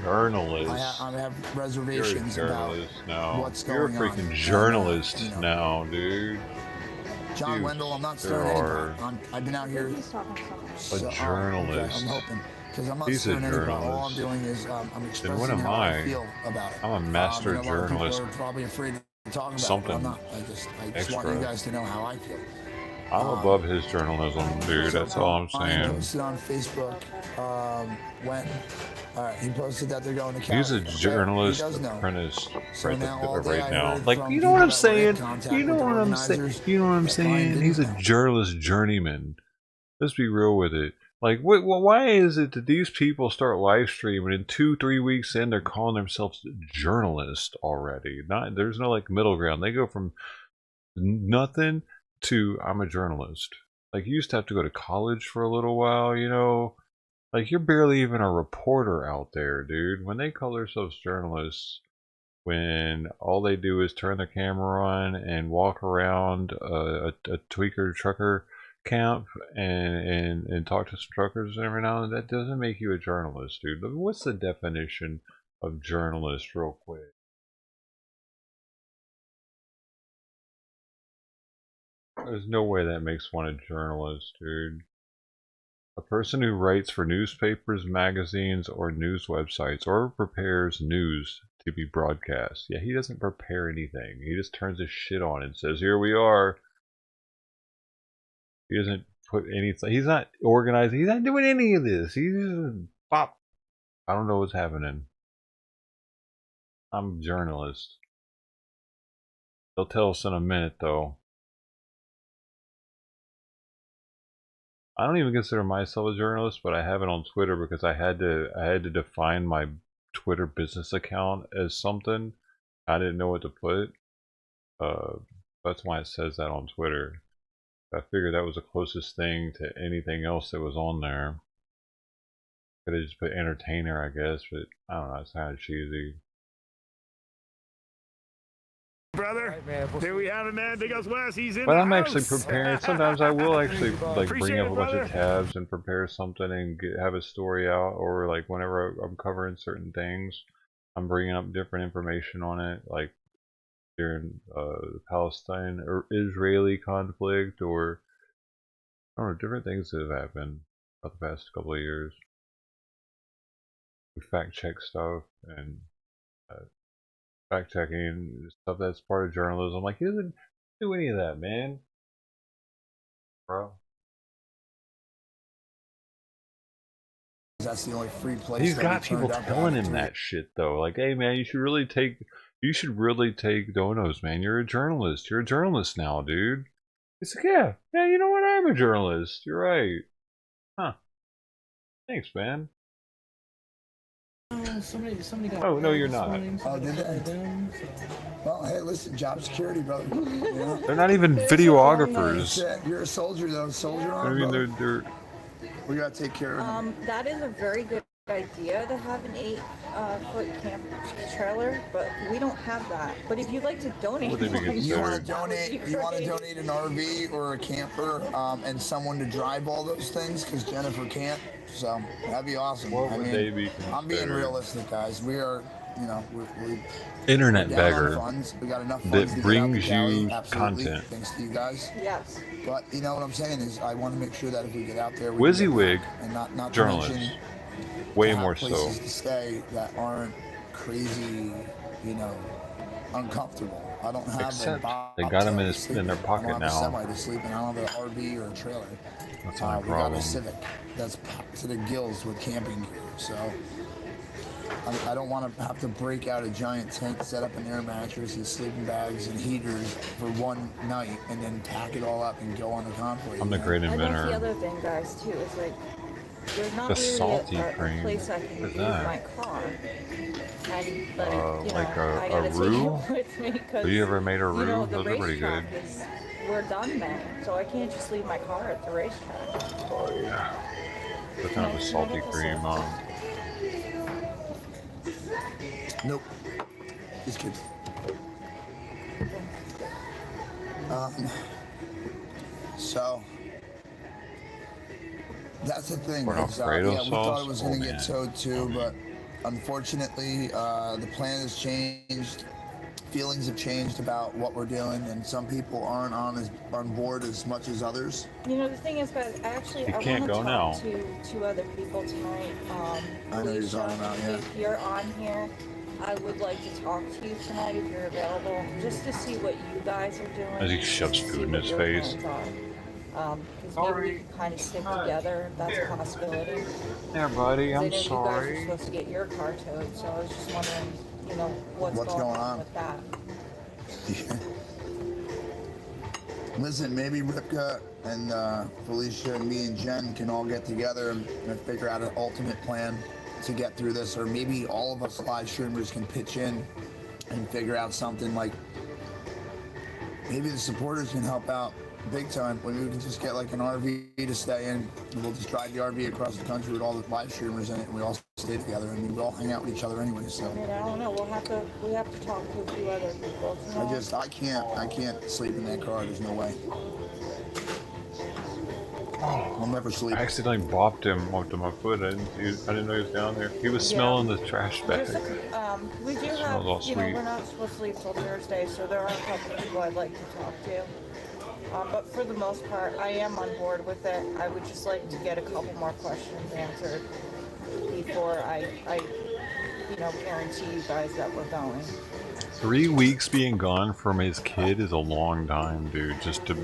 Journalist. I have reservations You're a about journalist now. what's You're a going on. freaking journalist you know, now, dude. John Dude, Wendell, I'm not there stirring are anybody. I've been out here. a journalist. I'm hoping. Because I'm not He's a stirring anybody. All I'm journalist. doing is I'm Then expressing what am how I I? feel about it. I'm a master you know, a lot of journalist. people are probably afraid to talk about Something it. I'm not. I just want you extra. guys to know how I feel. I'm above his journalism, dude. That's all I'm Brian saying. posted on Facebook he posted that they're going to Cali. He's a Okay, journalist he does know. apprentice So right, now all day right I now. heard Like, from you know what I'm people that were in saying? contact You know with the what I'm saying? organizers You know what I'm that Brian saying? didn't He's a know. journalist journeyman. Let's be real with it. Like, why is it that these people start live streaming and 2-3 weeks in they're calling themselves journalists already? There's no like middle ground. They go from nothing to I'm a journalist. Like, you used to have to go to college for a little while, you know. Like, you're barely even a reporter out there, dude. When they call themselves journalists, when all they do is turn the camera on and walk around a tweaker trucker camp and talk to some truckers every now and then, that doesn't make you a journalist, dude. What's the definition of journalist, real quick? There's no way that makes one a journalist, dude. A person who writes for newspapers, magazines, or news websites, or prepares news to be broadcast. Yeah, he doesn't prepare anything. He just turns his shit on and says, here we are. He doesn't put anything. He's not organizing. He's not doing any of this. He's just pop. I don't know what's happening. I'm a journalist. They'll tell us in a minute, though. I don't even consider myself a journalist, but I have it on Twitter because I had to define my Twitter business account as something. I didn't know what to put. That's why it says that on Twitter. I figured that was the closest thing to anything else that was on there. Could have just put entertainer, I guess, but I don't know. It's kind of cheesy. Brother, there we have it, man. Big Us West, he's in But the I'm house. actually preparing. Sometimes I will actually like Appreciate bring up it, a bunch brother. of tabs and prepare something and have a story out, or like whenever I'm covering certain things, I'm bringing up different information on it, like during the Palestine or Israeli conflict, or I don't know, different things that have happened about the past couple of years. We fact check stuff and fact checking stuff that's part of journalism. Like, he doesn't do any of that, man. Bro. That's the only free place. He's that got we people turned up telling at. him that shit though. Like, hey man, you should really take donos, man. You're a journalist. You're a journalist now, dude. It's like, yeah, you know what? I'm a journalist. You're right. Huh. Thanks, man. Somebody got. Oh, no, you're not. Oh, did they? Well, hey, listen, job security, brother. You know? They're not even videographers. You're a soldier, though. Soldier on, I mean, brother. We gotta take care of them. That is a very good idea to have an 8-foot camp trailer, but we don't have that. But if you'd like to donate, You want to donate? You want to donate an RV or a camper and someone to drive all those things? Because Jennifer can't. So that'd be awesome. What would they be I'm being considered? realistic, guys. We are, you know, we Internet we're down on beggar funds. We got enough funds that to get out brings the Cali, you absolutely, content. thanks to you guys. Yes. But you know what I'm saying is, I want to make sure that if we get out there, we can get WYSIWYG, back, and not journalist. to mention Way to have more so. places to stay that aren't crazy, you know, uncomfortable. I don't have Except a they got them in sleep their in. pocket I don't have now. a semi to sleep in. I don't have an RV or a trailer. That's my We got problem. a Civic that's packed to the gills with camping gear. So I don't want to have to break out a giant tent, set up an air mattress and sleeping bags and heaters for one night, and then pack it all up and go on the convoy. I'm the great And that's the inventor. other thing, guys, too. Is like there's not The really salty a cream. place I can What is leave that? my car. And like, you know, Like I a gotta take roux? it with me because Have you ever made a roux? you know, the Those are pretty good. racetrack is we're done then, so I can't just leave my car at the racetrack. Oh yeah. Put kind of a salty cream on. Nope. Just kidding. So that's the thing. Or is, Alfredo yeah, we thought it was sauce? going to Oh, get man. towed too, but unfortunately, the plan has changed. Feelings have changed about what we're doing, and some people aren't on board as much as others. You know, the thing is, guys, actually, You I can't want to go talk now. to two other people tonight. I know you're Alicia, talking about, yeah. if you're on here, I would like to talk to you tonight if you're available, just to see what you guys are doing. As he shoves to see food in what his your face. plans are. Because maybe we can kind of stick together. That's a possibility. There, buddy. 'Cause I I'm know you guys are sorry. supposed to get your car towed, so I was just wondering, you know, what's What's going going on on? with that. Listen, maybe Ripka and Felicia and me and Jen can all get together and figure out an ultimate plan to get through this, or maybe all of us live streamers can pitch in and figure out something. Like maybe the supporters can help out big time. Maybe we can just get like an RV to stay in, and we'll just drive the RV across the country with all the live streamers in it, and we all stay together. I mean, we all hang out with each other anyway. So I mean, I don't know. We have to talk to a few other people. I can't sleep in that car. There's no way. I'll never sleep. I accidentally bopped him onto my foot. I didn't know he was down there. He was smelling the trash bag. We do Smells have, all you know, sweet. we're not supposed to leave till Thursday, so there are a couple of people I'd like to talk to. But for the most part, I am on board with it. I would just like to get a couple more questions answered before I you know, guarantee you guys that we're going. 3 weeks being gone from his kid is a long time, dude. Just to,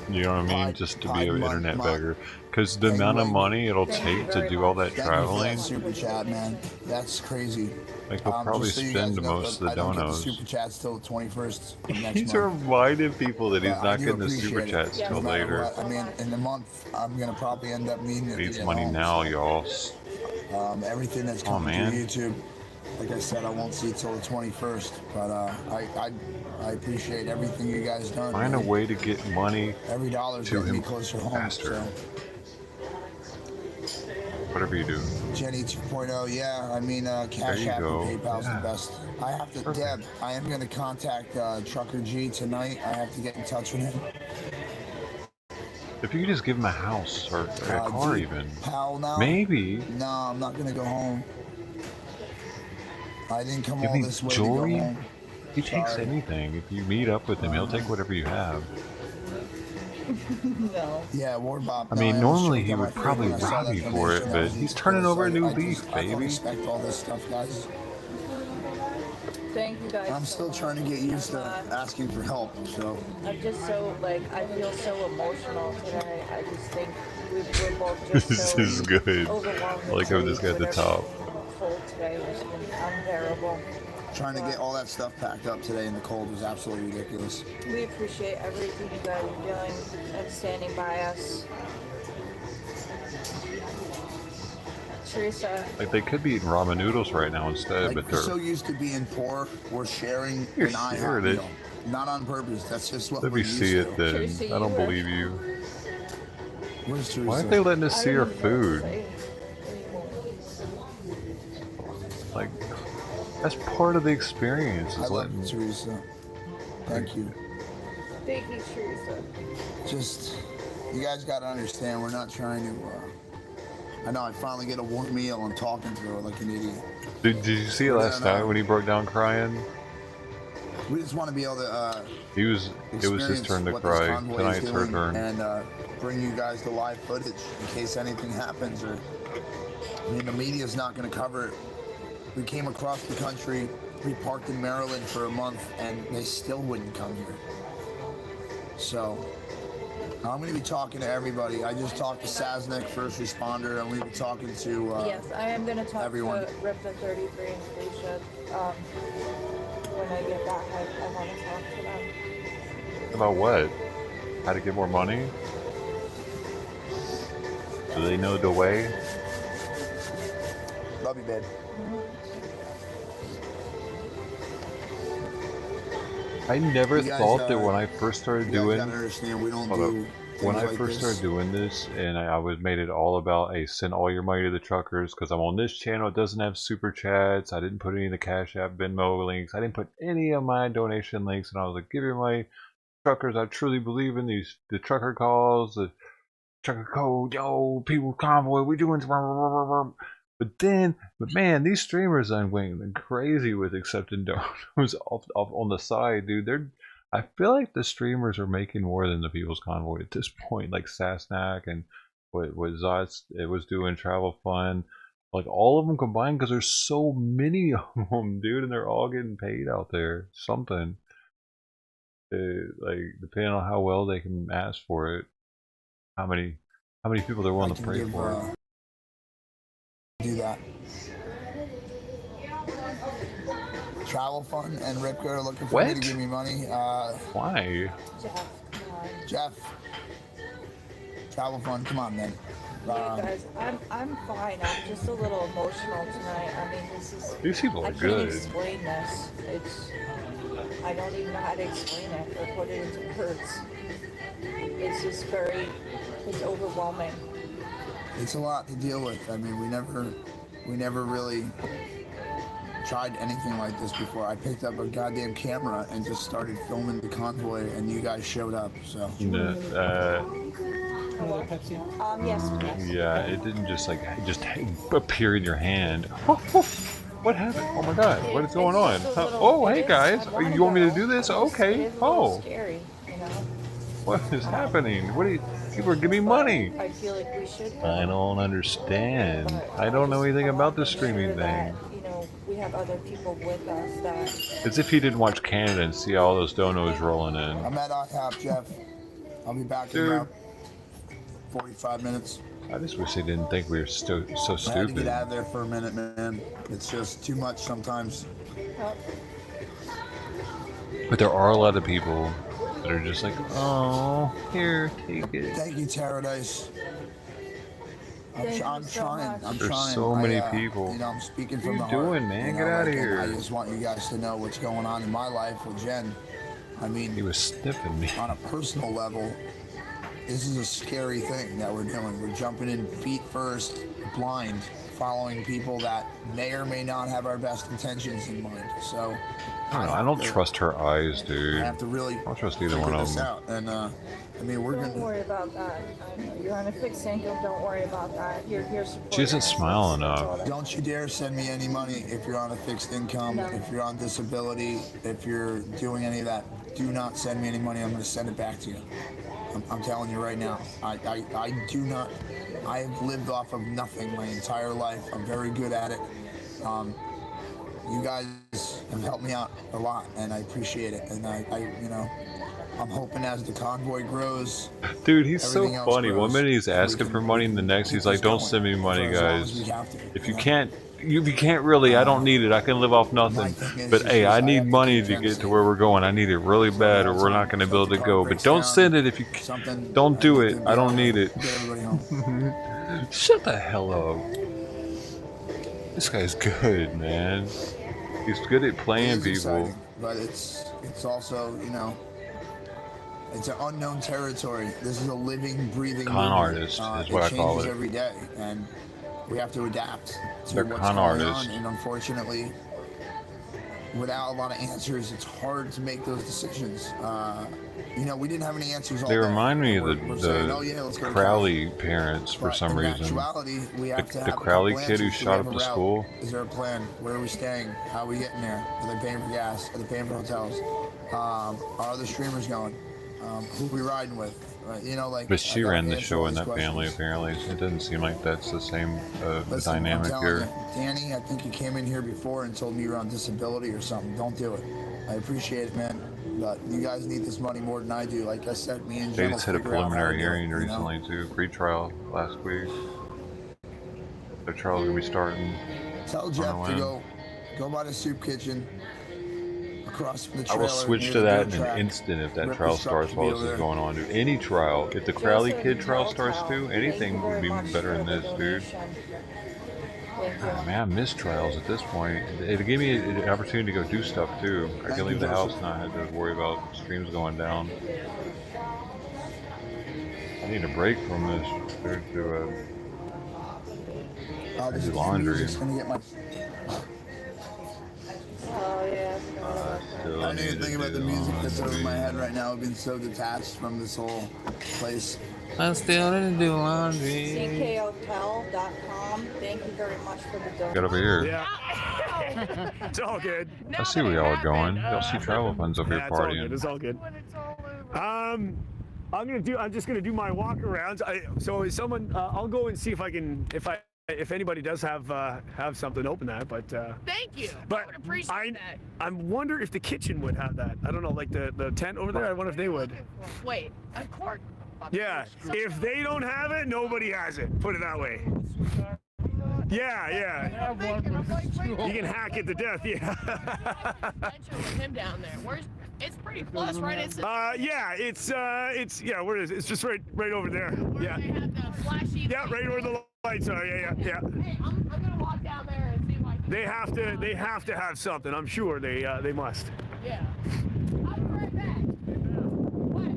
you know what I mean? Just to be an internet beggar. Because the amount of money it'll take to do all that traveling. Super chat, man. That's crazy. Like, he'll probably just so you spend guys know, most of the I don't get the donos. super chats till the 21st of next He's month. reminding people that he's But I not do getting the appreciate super it. chats No till matter later. what. I mean, in a month, I'm gonna probably end up needing it. Needs to get money home, now, so, y'all. everything that's coming man. through YouTube, like I said, I won't see till the 21st. But I appreciate everything you guys done. Find a man. way to get money Every dollar's to getting me him closer home. faster. So. Whatever you do. Jenny 2.0, yeah. I mean, Cash you App go. and PayPal's Yeah. the best. I have to, Deb, I am going to contact Trucker G tonight. I have to get in touch with him. If you could just give him a house or a car dude, even. Pal now? Maybe. No, I'm not going to go home. I didn't come Give all me this way jewelry. to go home. He takes Sorry. anything. If you meet up with him, he'll take whatever you have. No. Yeah, War Bob. I mean, almost normally choked he on my would food probably when I saw rob that you for it, donation. I but was he's just turning over a new I leaf, I don't baby. expect all this stuff, guys. Thank you guys. I'm still trying to get used to asking for help, so. I'm just so, like, I feel so emotional today. I just think we're both just This so is good. overwhelmed. I like how this guy at the top. Cold today has been unbearable. Trying to get all that stuff packed up today in the cold was absolutely ridiculous. We appreciate everything you guys are doing and standing by us. Teresa. Like, they could be eating ramen noodles right now instead, Like, but we're they're... so used to being poor, we're sharing You're an IHOP sharing it. meal. Not on purpose, that's just what Let we're me see used it to. then. Teresa, I don't you were- believe you. Where's Teresa? Why aren't they letting us see our food? Like, that's part of the experience. I Is love letting... you, Teresa. Thank you. Thank you, Teresa. Just, you guys gotta understand, we're not trying to, I know I finally get a warm meal and talking to her like an idiot. Did you see it last night when he broke down crying? We just want to be able to, It was his turn to what this cry. convoy is Tonight's her doing turn. and bring you guys the live footage in case anything happens. Or, I mean, the media's not going to cover it. We came across the country, we parked in Maryland for a month, and they still wouldn't come here. So, I'm going to be talking to everybody. I just talked to Sasnick, first responder. I'm going to be talking to Yes, I am going to talk everyone. to Rip the 33 and Felicia. When I get back, I want to talk to them. About what? How to get more money? Do they know the way? Love you, babe. I never You guys, thought that when I first started doing... gotta understand, we don't Hold up. do When things I like first this. started doing this, and I was made it all about, hey, send all your money to the truckers, because I'm on this channel, it doesn't have super chats, I didn't put any of the Cash App, Venmo links, I didn't put any of my donation links, and I was like, give your money, truckers, I truly believe in these, the trucker calls, the trucker code, yo, people convoy, we doing, but man, these streamers I'm going crazy with accepting donos off on the side, dude, I feel like the streamers are making more than the People's Convoy at this point, like Sasnack and what Zotz it was doing, Travel Fun, like all of them combined, because there's so many of them, dude, and they're all getting paid out there something. Like depending on how well they can ask for it, how many people they're willing to pray for it. Do that. Travel Fund and Ripker are looking for me to give me money. Why? Jeff. Travel Fund, come on, man. Yeah, guys, I'm fine. I'm just a little emotional tonight. I mean, this is. These people are I can't good. explain this. I don't even know how to explain it or put it into words. It's just it's overwhelming. It's a lot to deal with. I mean, we never really tried anything like this before. I picked up a goddamn camera and just started filming the convoy, and you guys showed up. So Another Pepsi? Yes. Yeah, it didn't just like just appear in your hand. What happened? Oh my god, what is going on? Oh, hey guys, you want me to do this? Okay. Oh. Scary, you know. What is happening? What are you? People are giving me money. I feel like we should. I don't understand. I don't know anything about this streaming thing. You know, we have other people with us that. As if he didn't watch Canada and see all those donos rolling in. I'm at IHOP, Jeff. I'll be back in about 45 minutes. I just wish they didn't think we were so I had to stupid. get out of there for a minute, man. It's just too much sometimes. But there are a lot of people that are just like, oh, here, take it. Thank you, Paradise. I'm trying. There's so many people. You know, I'm speaking from What the are you heart. doing, man? You know, Get out of like, here. I just want you guys to know what's going on in my life with Jen. I mean, he was sniffing me. On a personal level, this is a scary thing that we're doing. We're jumping in feet first, blind, following people that may or may not have our best intentions in mind. So I don't trust her eyes, dude. I have to really I don't trust either figure one of this them. out. And I mean, we're Don't gonna. worry about that. I know you're on a fixed income. Don't worry about that. You're here supporting. She doesn't us. smile enough. Don't you dare send me any money if you're on a fixed income, if you're on disability, if you're doing any of that. Do not send me any money. I'm going to send it back to you. I'm telling you right now. I do not. I have lived off of nothing my entire life. I'm very good at it. You guys have helped me out a lot, and I appreciate it. And I you know, I'm hoping as the convoy grows. Dude, he's so everything else funny. grows. One minute he's asking for money, and the next he's like, "Don't send me money, guys. If you can't, you can't really. I don't need it. I can live off nothing. But hey, I need money to get to where we're going. I need it really bad, or we're not going to be able to go. But don't send it if you don't do it. I don't need it." Shut the hell up. This guy's good, man. He's good at playing people. Exciting, but it's also, you know, it's an unknown territory. This is a living, breathing Con movement. artist is what I call changes it. every day, and we have to adapt to They're what's con going artists. on. And unfortunately, without a lot of answers, it's hard to make those decisions. You know, we didn't have any answers all They day. remind me We're of saying, "Oh, yeah, let's the go to Crowley parents for some in reason. actuality, we have to The have a Crowley couple kid who answers. Do we shot have up a the route? school. Is there a plan? Where are we staying? How are we getting there? Are they paying for gas? Are they paying for hotels? Are other streamers going? Who are we riding with? You know, like. But she I gotta ran the answer show all in these that family, questions. apparently. It doesn't seem like that's the same Listen, I'm dynamic telling here. you, Danny, I think you came in here before and told me you were on disability or something. Don't do it. I appreciate it, man. But you guys need this money more than I do. Like I said, me and They Jen will just had a figure out how to preliminary do it, hearing you know? recently, too. Pre-trial last week. The trial's going to be starting. Tell I Jeff don't to know go by the soup kitchen across from the I trailer. will switch near to the that dirt in an track. instant if that Rip trial his truck starts to while be this over is there. going on, dude. Any trial. If the Crowley kid trial starts too, anything would be better than this, dude. Oh, man, I miss trials at this point. It gave me an opportunity to go do stuff too. I can leave the house and not have to worry about streams going down. I need a break from this. To do laundry. Music's gonna get my. Oh yeah. I didn't even think about the music that's over my head right now. I've been so detached from this whole place. I still didn't do laundry. CKOtel.com. Thank you very much for the donation. Get over here. Yeah. It's all good. I see where y'all are going. Y'all see travel funds over here Yeah, it's all partying. good. It's all good. I'm just gonna do my walk arounds. So is someone? I'll go and see if anybody does have something open that. But Thank you. But I would appreciate that. I wonder if the kitchen would have that. I don't know, like the tent over there. I wonder if they would. Wait, of course. Yeah. If they don't have it, nobody has it. Put it that way. Yeah. You can hack it to death. Yeah. With him down there. It's pretty close, right? It's yeah. It's yeah. Where is it? It's just right over there. Yeah. they have the flashy. Yeah, right where the lights are. Yeah. Hey, I'm gonna walk down there and see if I can. They have to have something. I'm sure they must. Yeah. I'll be right back. What?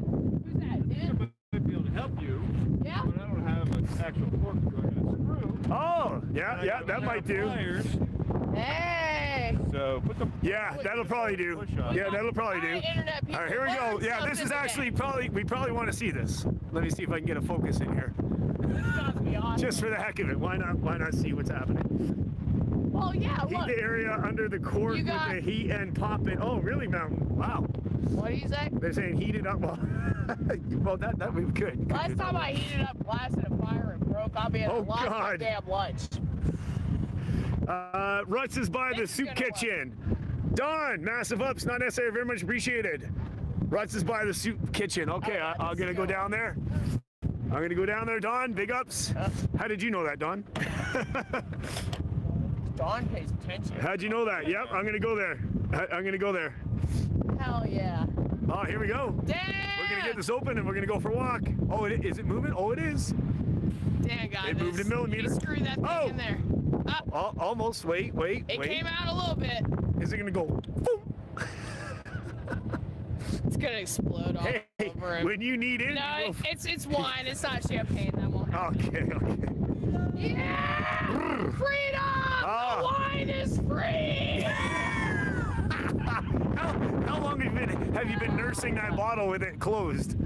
Who's that? Dan? I'd be able to help you. Yeah. But I don't have an actual corkscrew. I got a screw. Oh, yeah, that might do. Pliers. Hey. So put the. Yeah, that'll probably do. Yeah, that'll probably do. Internet people All right, here we go. Yeah, this is actually we probably want to see this. Let me see if I can get a focus in here. Just for the heck of it, why not see what's happening? Well, yeah, Heat look. the area under the court with the heat and pop it. Oh, really, Mountain? Wow. What do you say? They're saying heat it up. Well, that would be good. Last time I heated up, blasted a fire and broke, I'll be at a lost my damn lunch. Ruts is by the soup kitchen. Don, massive ups, not necessarily very much appreciated. Ruts is by the soup kitchen. Okay, I'm gonna go down there. I'm gonna go down there, Don. Big ups. How did you know that, Don? Don pays attention. How'd you know that? Yep, I'm gonna go there. I'm gonna go there. Hell yeah. Oh, here we go. Damn! We're gonna get this open and we're gonna go for a walk. Oh, is it moving? Oh, it is. Damn, guys. It moved a millimeter. You screwed that thing in there. Oh, almost. Wait. It came out a little bit. Is it gonna go? Boom. It's gonna explode all over him. When you need it. No, it's wine. It's not champagne. That won't happen. Okay. Yeah! Freedom! The wine is free! How long have you been nursing that bottle with it closed?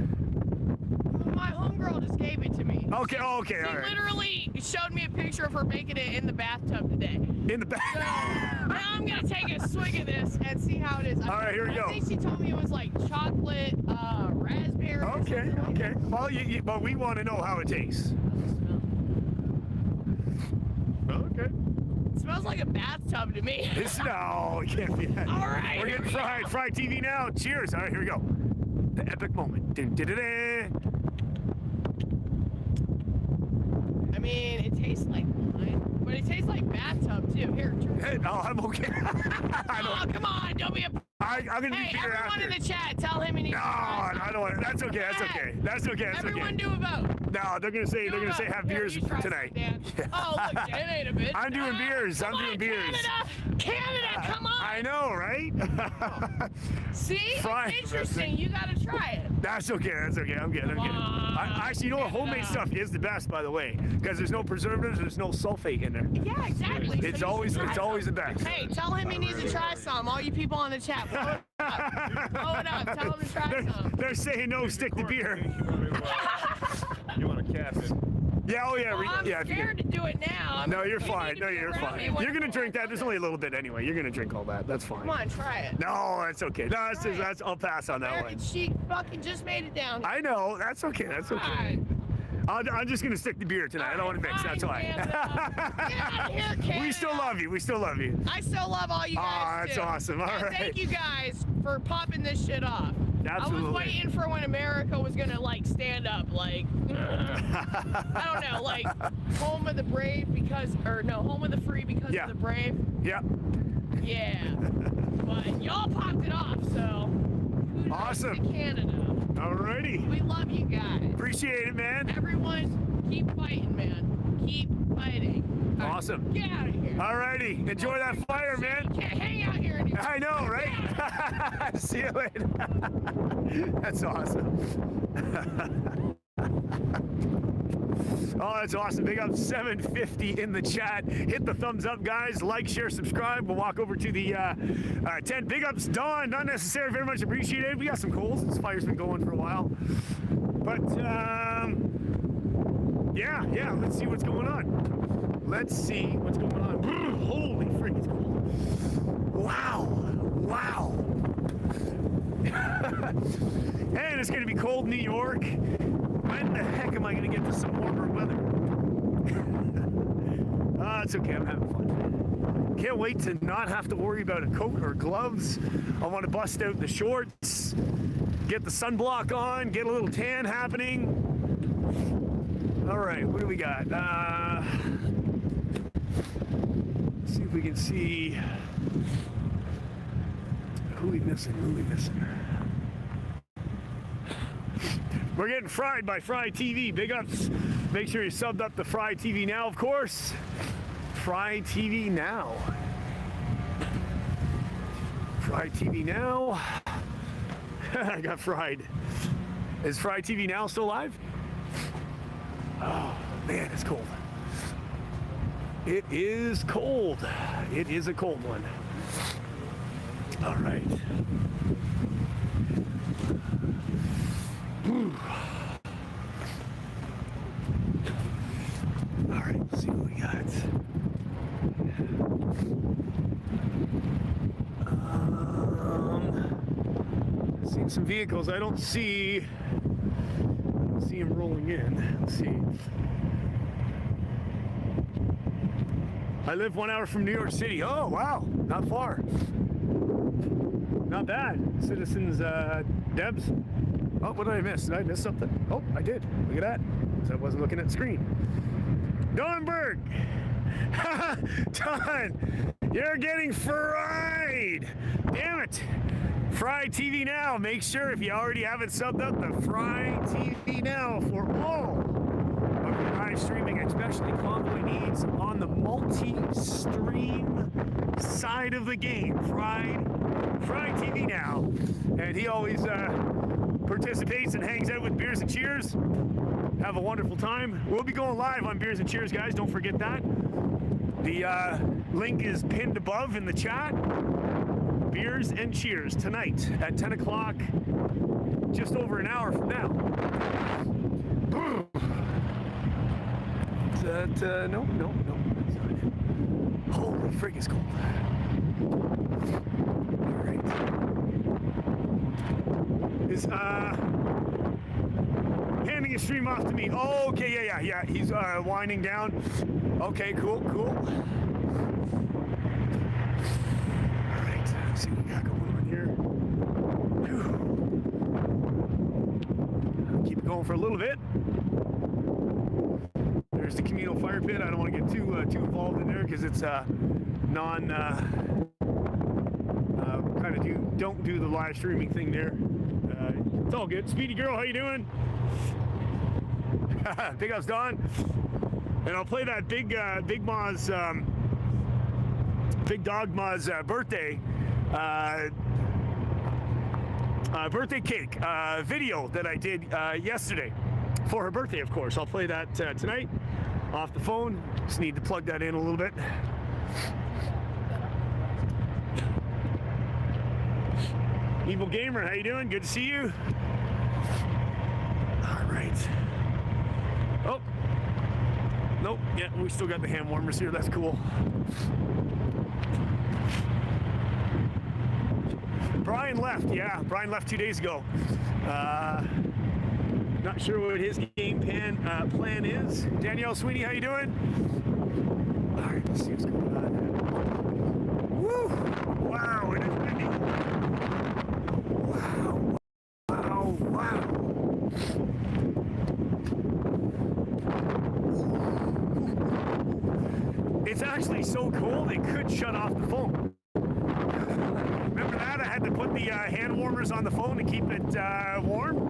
My homegirl just gave it to me. Okay, all She right. literally showed me a picture of her making it in the bathtub today. In the bath. So now I'm gonna take a swig of this and see how it is. All right, here we go. I think she told me it was like chocolate, raspberry. Okay. Well, but we want to know how it tastes. Okay. It smells like a bathtub to me. No, it can't be that. All right. We're getting fried. Fried TV now. Cheers. All right, here we go. The epic moment. I mean, it tastes like wine, but it tastes like bathtub too. Here, try. Oh, I'm okay. Oh, come on, don't be a. I'm gonna be Hey, beer everyone after. in the chat, tell him he needs. No, I don't want it. That's okay. That's okay. Everyone do a vote. No, they're gonna say have beers tonight. Oh, look, Dan ate a bit. I'm doing beers. I'm doing beers. Canada, come on. I know, right? See, Fry. it's interesting. You gotta try it. That's okay. I'm good. Actually, you know what? Homemade stuff is the best, by the way, because there's no preservatives, there's no sulfate in there. Yeah, exactly. It's So you always should try the best. Hey, tell him he needs to try some. All you people on the chat, blow it up. Tell him to try some. They're saying no, stick to beer. You want to cap it? Yeah, oh yeah. Well, I'm scared to do it now. No, you're fine. No, you're around me fine. when You're gonna I'm drink that. There's only a little bit anyway. You're gonna drink all that. That's fine. Come on, try it. No, that's okay. No, that's I'll pass on that American one. Chic fucking just made it down. I know. That's okay. That's okay. I'm just gonna stick to beer tonight. I don't want to mix. That's why. Get out of here, Canada. We still love you. We still love you. I still love all you guys. Aw, that's too. awesome. All And right. Thank you guys for popping this shit off. Absolutely. I was waiting for when America was gonna like stand up, like I don't know, like home of the brave home of the free because of the brave. Yeah. Yeah. But y'all popped it off, so kudos Awesome. to Canada. Alrighty. We love you guys. Appreciate it, man. Everyone, keep fighting, man. Keep fighting. All right, Awesome. get out of here. Alrighty. Enjoy that fire, man. You can't hang out here anymore. I know, right? See you later. That's awesome. Oh, that's awesome. Big up 750 in the chat. Hit the thumbs up, guys. Like, share, subscribe. We'll walk over to the tent. Big ups, Dawn. Not necessary. Very much appreciated. We got some coals. This fire's been going for a while. But, yeah. Let's see what's going on. Let's see what's going on. Holy freak, it's cold. Wow. And it's going to be cold in New York. When the heck am I going to get to some warmer weather? It's okay, I'm having fun. Can't wait to not have to worry about a coat or gloves. I want to bust out the shorts, get the sunblock on, get a little tan happening. All right, what do we got? Let's see if we can see who we missing. We're getting fried by Fry TV. Big ups. Make sure you subbed up to Fry TV now, of course. Fry TV now. Fry TV now. I got fried. Is Fry TV now still live? Oh, man, it's cold. It is cold. It is a cold one. All right. All right, let's see what we got. Seeing some vehicles. I don't see them rolling in. Let's see. I live 1 hour from New York City. Oh, wow. Not far. Not bad. Citizens, Debs. Oh, what did I miss? Did I miss something? Oh, I did. Look at that. So I wasn't looking at the screen. Donberg! Don! You're getting fried! Damn it! Fry TV Now. Make sure if you already haven't subbed up the Fry TV Now for all of your live streaming, especially Convoy needs on the multi-stream side of the game. Fry TV Now. And he always participates and hangs out with Beers and Cheers. Have a wonderful time. We'll be going live on Beers and Cheers, guys. Don't forget that. The link is pinned above in the chat. Beers and Cheers tonight at 10 o'clock, just over an hour from now. No. Holy frig, it's cold. All right. Is handing his stream off to me. Oh, okay, yeah. He's winding down. Okay, cool. See what we got going on here. Whew. Keep it going for a little bit. There's the communal fire pit. I don't want to get too involved in there because it's don't do the live streaming thing there. It's all good. Speedy girl, how you doing? Big ups, Don. And I'll play that Big Dog Ma's birthday. Birthday cake video that I did yesterday for her birthday, of course. I'll play that tonight off the phone. Just need to plug that in a little bit. Evil Gamer, how you doing? Good to see you. All right. Oh. Nope. Yeah, we still got the hand warmers here. That's cool. Brian left. Yeah, Brian left 2 days ago. Not sure what his game plan is. Danielle Sweeney, how you doing? All right, let's see what's going on. Woo! Wow, it is windy. Wow. It's actually so cold it could shut off the phone. Remember that? I had to put the hand warmers on the phone to keep it warm.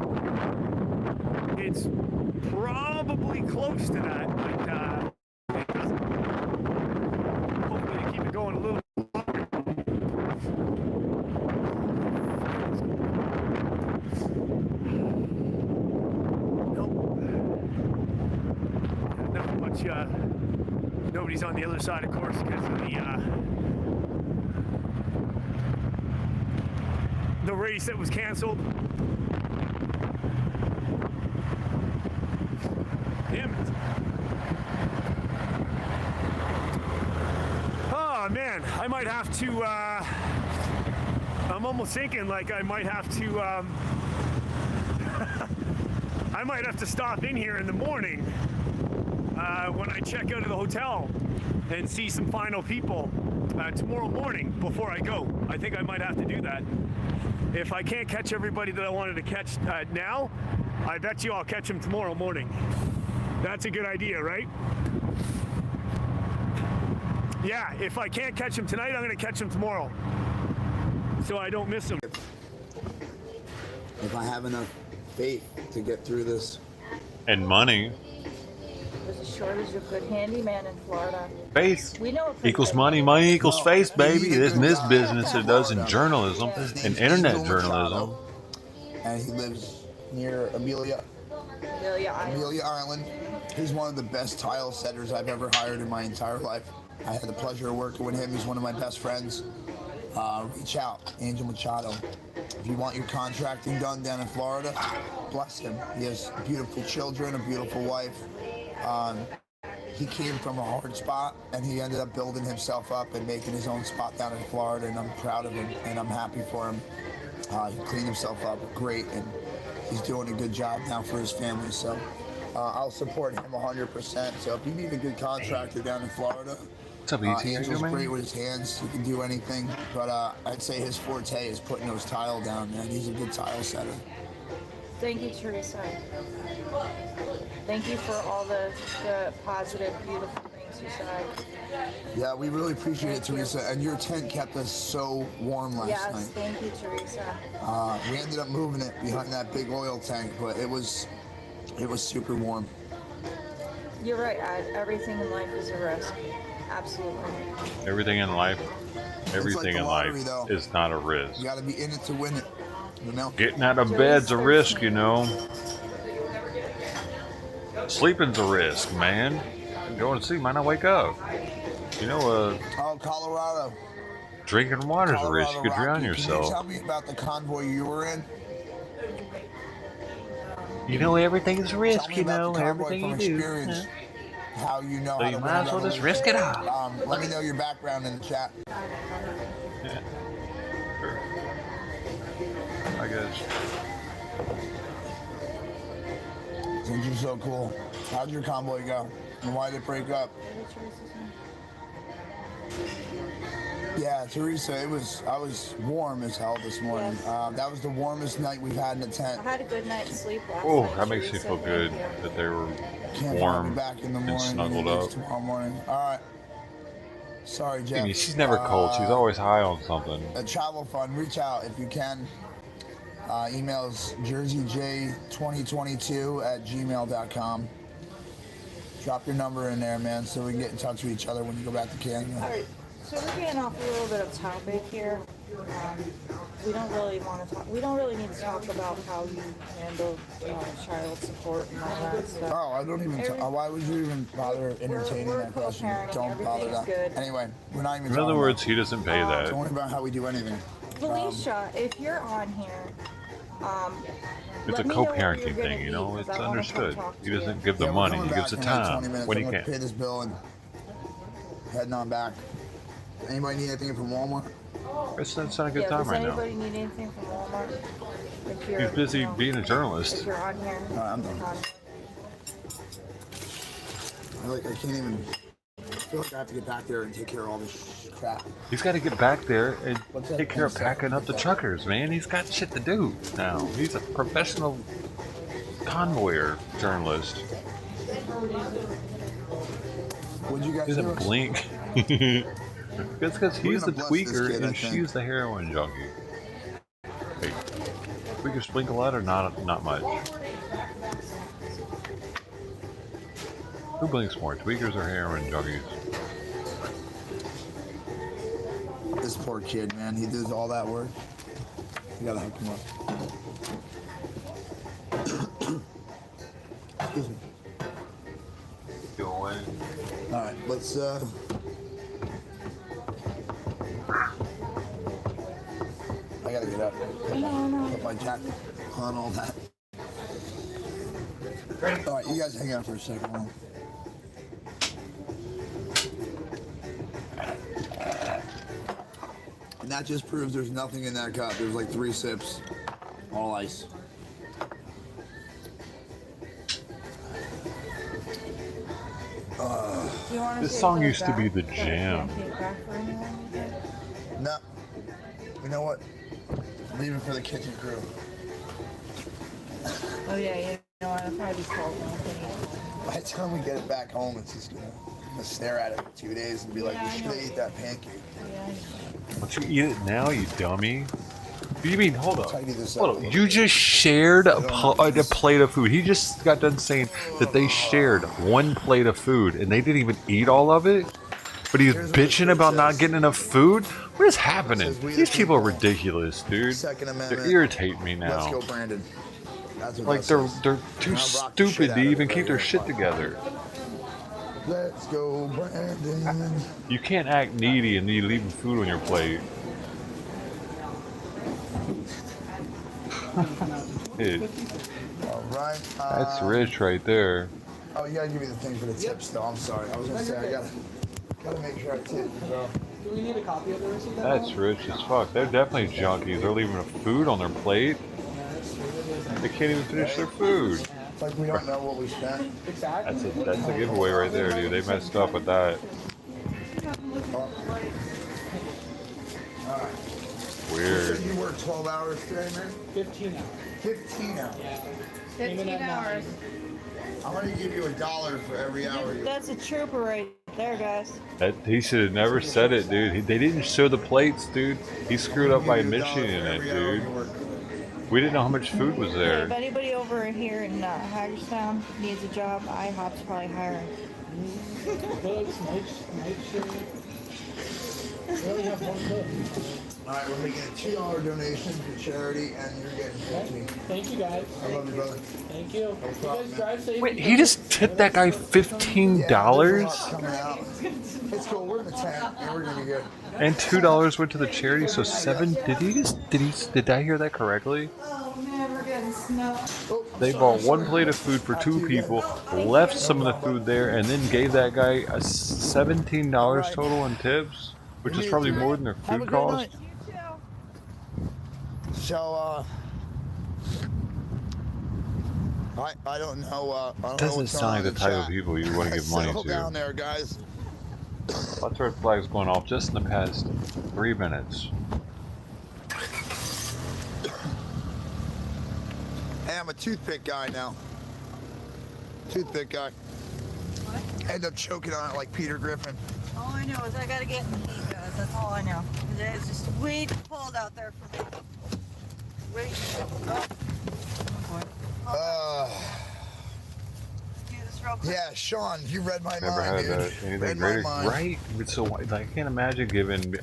It's probably close to that, but it doesn't. Hopefully to keep it going a little longer. Nope. Not much. Nobody's on the other side, of course, because of the race that was canceled. Damn it. Oh man, I might have to I'm almost thinking like I might have to I might have to stop in here in the morning when I check out of the hotel and see some final people tomorrow morning before I go. I think I might have to do that. If I can't catch everybody that I wanted to catch now, I bet you I'll catch them tomorrow morning. That's a good idea, right? Yeah, if I can't catch them tonight, I'm going to catch them tomorrow. So I don't miss them. If I have enough faith to get through this. And money. There's a shortage of good handyman in Florida. Faith We know equals money. Money equals faith, baby. It isn't this business. It does in journalism and internet journalism. And he lives near Amelia Island. He's one of the best tile setters I've ever hired in my entire life. I had the pleasure of working with him. He's one of my best friends. reach out, Angel Machado. If you want your contracting done down in Florida, bless him. He has beautiful children, a beautiful wife. He came from a hard spot, and he ended up building himself up and making his own spot down in Florida, and I'm proud of him, and I'm happy for him. He cleaned himself up great, and he's doing a good job now for his family, so I'll support him 100%. So if you need a good contractor down in Florida, what's up, ET? Angel's great with his hands. He can do anything, but I'd say his forte is putting those tile down, man. He's a good tile setter. Thank you, Teresa. Thank you for all the positive, beautiful things you said. Yeah, we really appreciate it, Teresa. And your tent kept us so warm last night. Yes, thank you, Teresa. We ended up moving it behind that big oil tank, but it was super warm. You're right, Ed. Everything in life is a risk. Absolutely. Everything in life, lottery, though. is not a risk. You got to be in it to win it. You know? Getting out of bed's a risk, you know. Sleeping's a risk, man. Going to sleep, might not wake up. You know, oh, Colorado. Drinking water's a risk. You could drown yourself. Can you tell me about the convoy you were in? You know, everything's a risk, you know, everything everything you do. Yeah. How you know So how you to might as well just risk it all. Let me know your background in the chat. Yeah. Sure. I guess. Since you're so cool, how'd your convoy go? And why did it break up? Yeah, Teresa, I was warm as hell this morning. That was the warmest night we've had in the tent. I had a good night's sleep last Oh, night. that makes me Teresa. feel good that they were Can't warm be back in the and morning. snuggled up. Tomorrow morning. All right. Sorry, Jeff. She's never cold. She's always high on something. A travel fund. Reach out if you can. Emails jerseyj2022@gmail.com. Drop your number in there, man, so we can get in touch with each other when you go back to Canada. All right, so we're getting off a little bit of topic here. We don't really want to talk. We don't really need to talk about how you handle child support and all that stuff. Oh, I don't even. Why would you even bother entertaining that question? Don't bother that. Good. Anyway, we're not even. In other words, he doesn't pay that. Don't worry about how we do anything. Felicia, if you're on here, It's a co-parenting thing, you know. It's understood. He doesn't give the money; he gives the time when he can. Pay this bill and heading on back. Anybody need anything from Walmart? It's not a good time right now. Does anybody need anything from Walmart? He's busy being a journalist. If you're on here, I'm done. I can't even. I feel like I have to get back there and take care of all this crap. He's got to get back there and take care of packing up the truckers, man. He's got shit to do now. He's a professional convoyer journalist. What'd you guys He doesn't blink. It's because he's the tweaker and she's the heroin junkie. Hey, tweakers blink a lot or not much? Who blinks more, tweakers or heroin junkies? This poor kid, man. He does all that work. You gotta hook him up. Excuse me. Go away. Alright, let's I gotta get up. Put my jacket on, all that. Alright, you guys hang out for a second. Huh? And that just proves there's nothing in that cup. There's like 3 sips. All ice. This song used to be the jam. No. You know what? Leave it for the kitchen crew. Oh yeah, you know what? I'll probably be cold. By the time we get it back home, it's just gonna stare at it for 2 days and be like, we should have ate that pancake. Don't you eat it now, you dummy? You mean, hold up. Hold up. You just shared a plate of food. He just got done saying that they shared 1 plate of food and they didn't even eat all of it? But he's bitching about not getting enough food? What is happening? These people are ridiculous, dude. They irritate me now. Let's go, Brandon. Like they're too stupid to even keep their shit together. Let's go, Brandon. You can't act needy and need leaving food on your plate. Dude, All right. that's rich right there. Oh, you gotta give me the thing for the tips, though. I'm sorry. I was gonna say I gotta make sure I tip. So. Do we need a copy of the receipt? That's rich as fuck. They're definitely junkies. They're leaving food on their plate. They can't even finish their food. It's like we don't know what we spent. Exactly. That's a giveaway right there, dude. They messed up with that. Alright. Weird. So you work 12 hours today, man? 15 hours. 15 hours. 15 hours. I'm gonna give you $1 for every hour. That's a trooper right there, guys. He should have never said it, dude. They didn't show the plates, dude. He screwed up by mentioning it, dude. We didn't know how much food was If there. anybody over here in Hagerstown needs a job, IHOP's probably hiring. Books, night shirt. We only have one cook. Alright, we're making a $2 donation to charity, and you're getting 15. Thank you, guys. I love you, brother. Thank you. You guys drive safe. Wait, he just tipped that guy $15? Coming out. It's cool. We're in the tent, and we're gonna be good. And $2 went to the charity, so did I hear that correctly? Oh man, we're getting snow. They bought one plate of food for 2 people, left some of the food there, and then gave that guy a $17 total in tips, which is probably more than their food cost. So, I don't know. I don't know Doesn't what's sound like on the in type of chat. people you want to give money Settle down to. there, guys. Lots of red flags going off just in the past 3 minutes. Hey, I'm a toothpick guy now. Toothpick guy. End up choking on it like Peter Griffin. All I know is I gotta get in the heat, guys. That's all I know. It's just way too cold out there for me. Way too cold. Do this real quick. Yeah, Sean, you read my Never mind, had dude. anything Read my greater. mind. Right? So I can't imagine giving.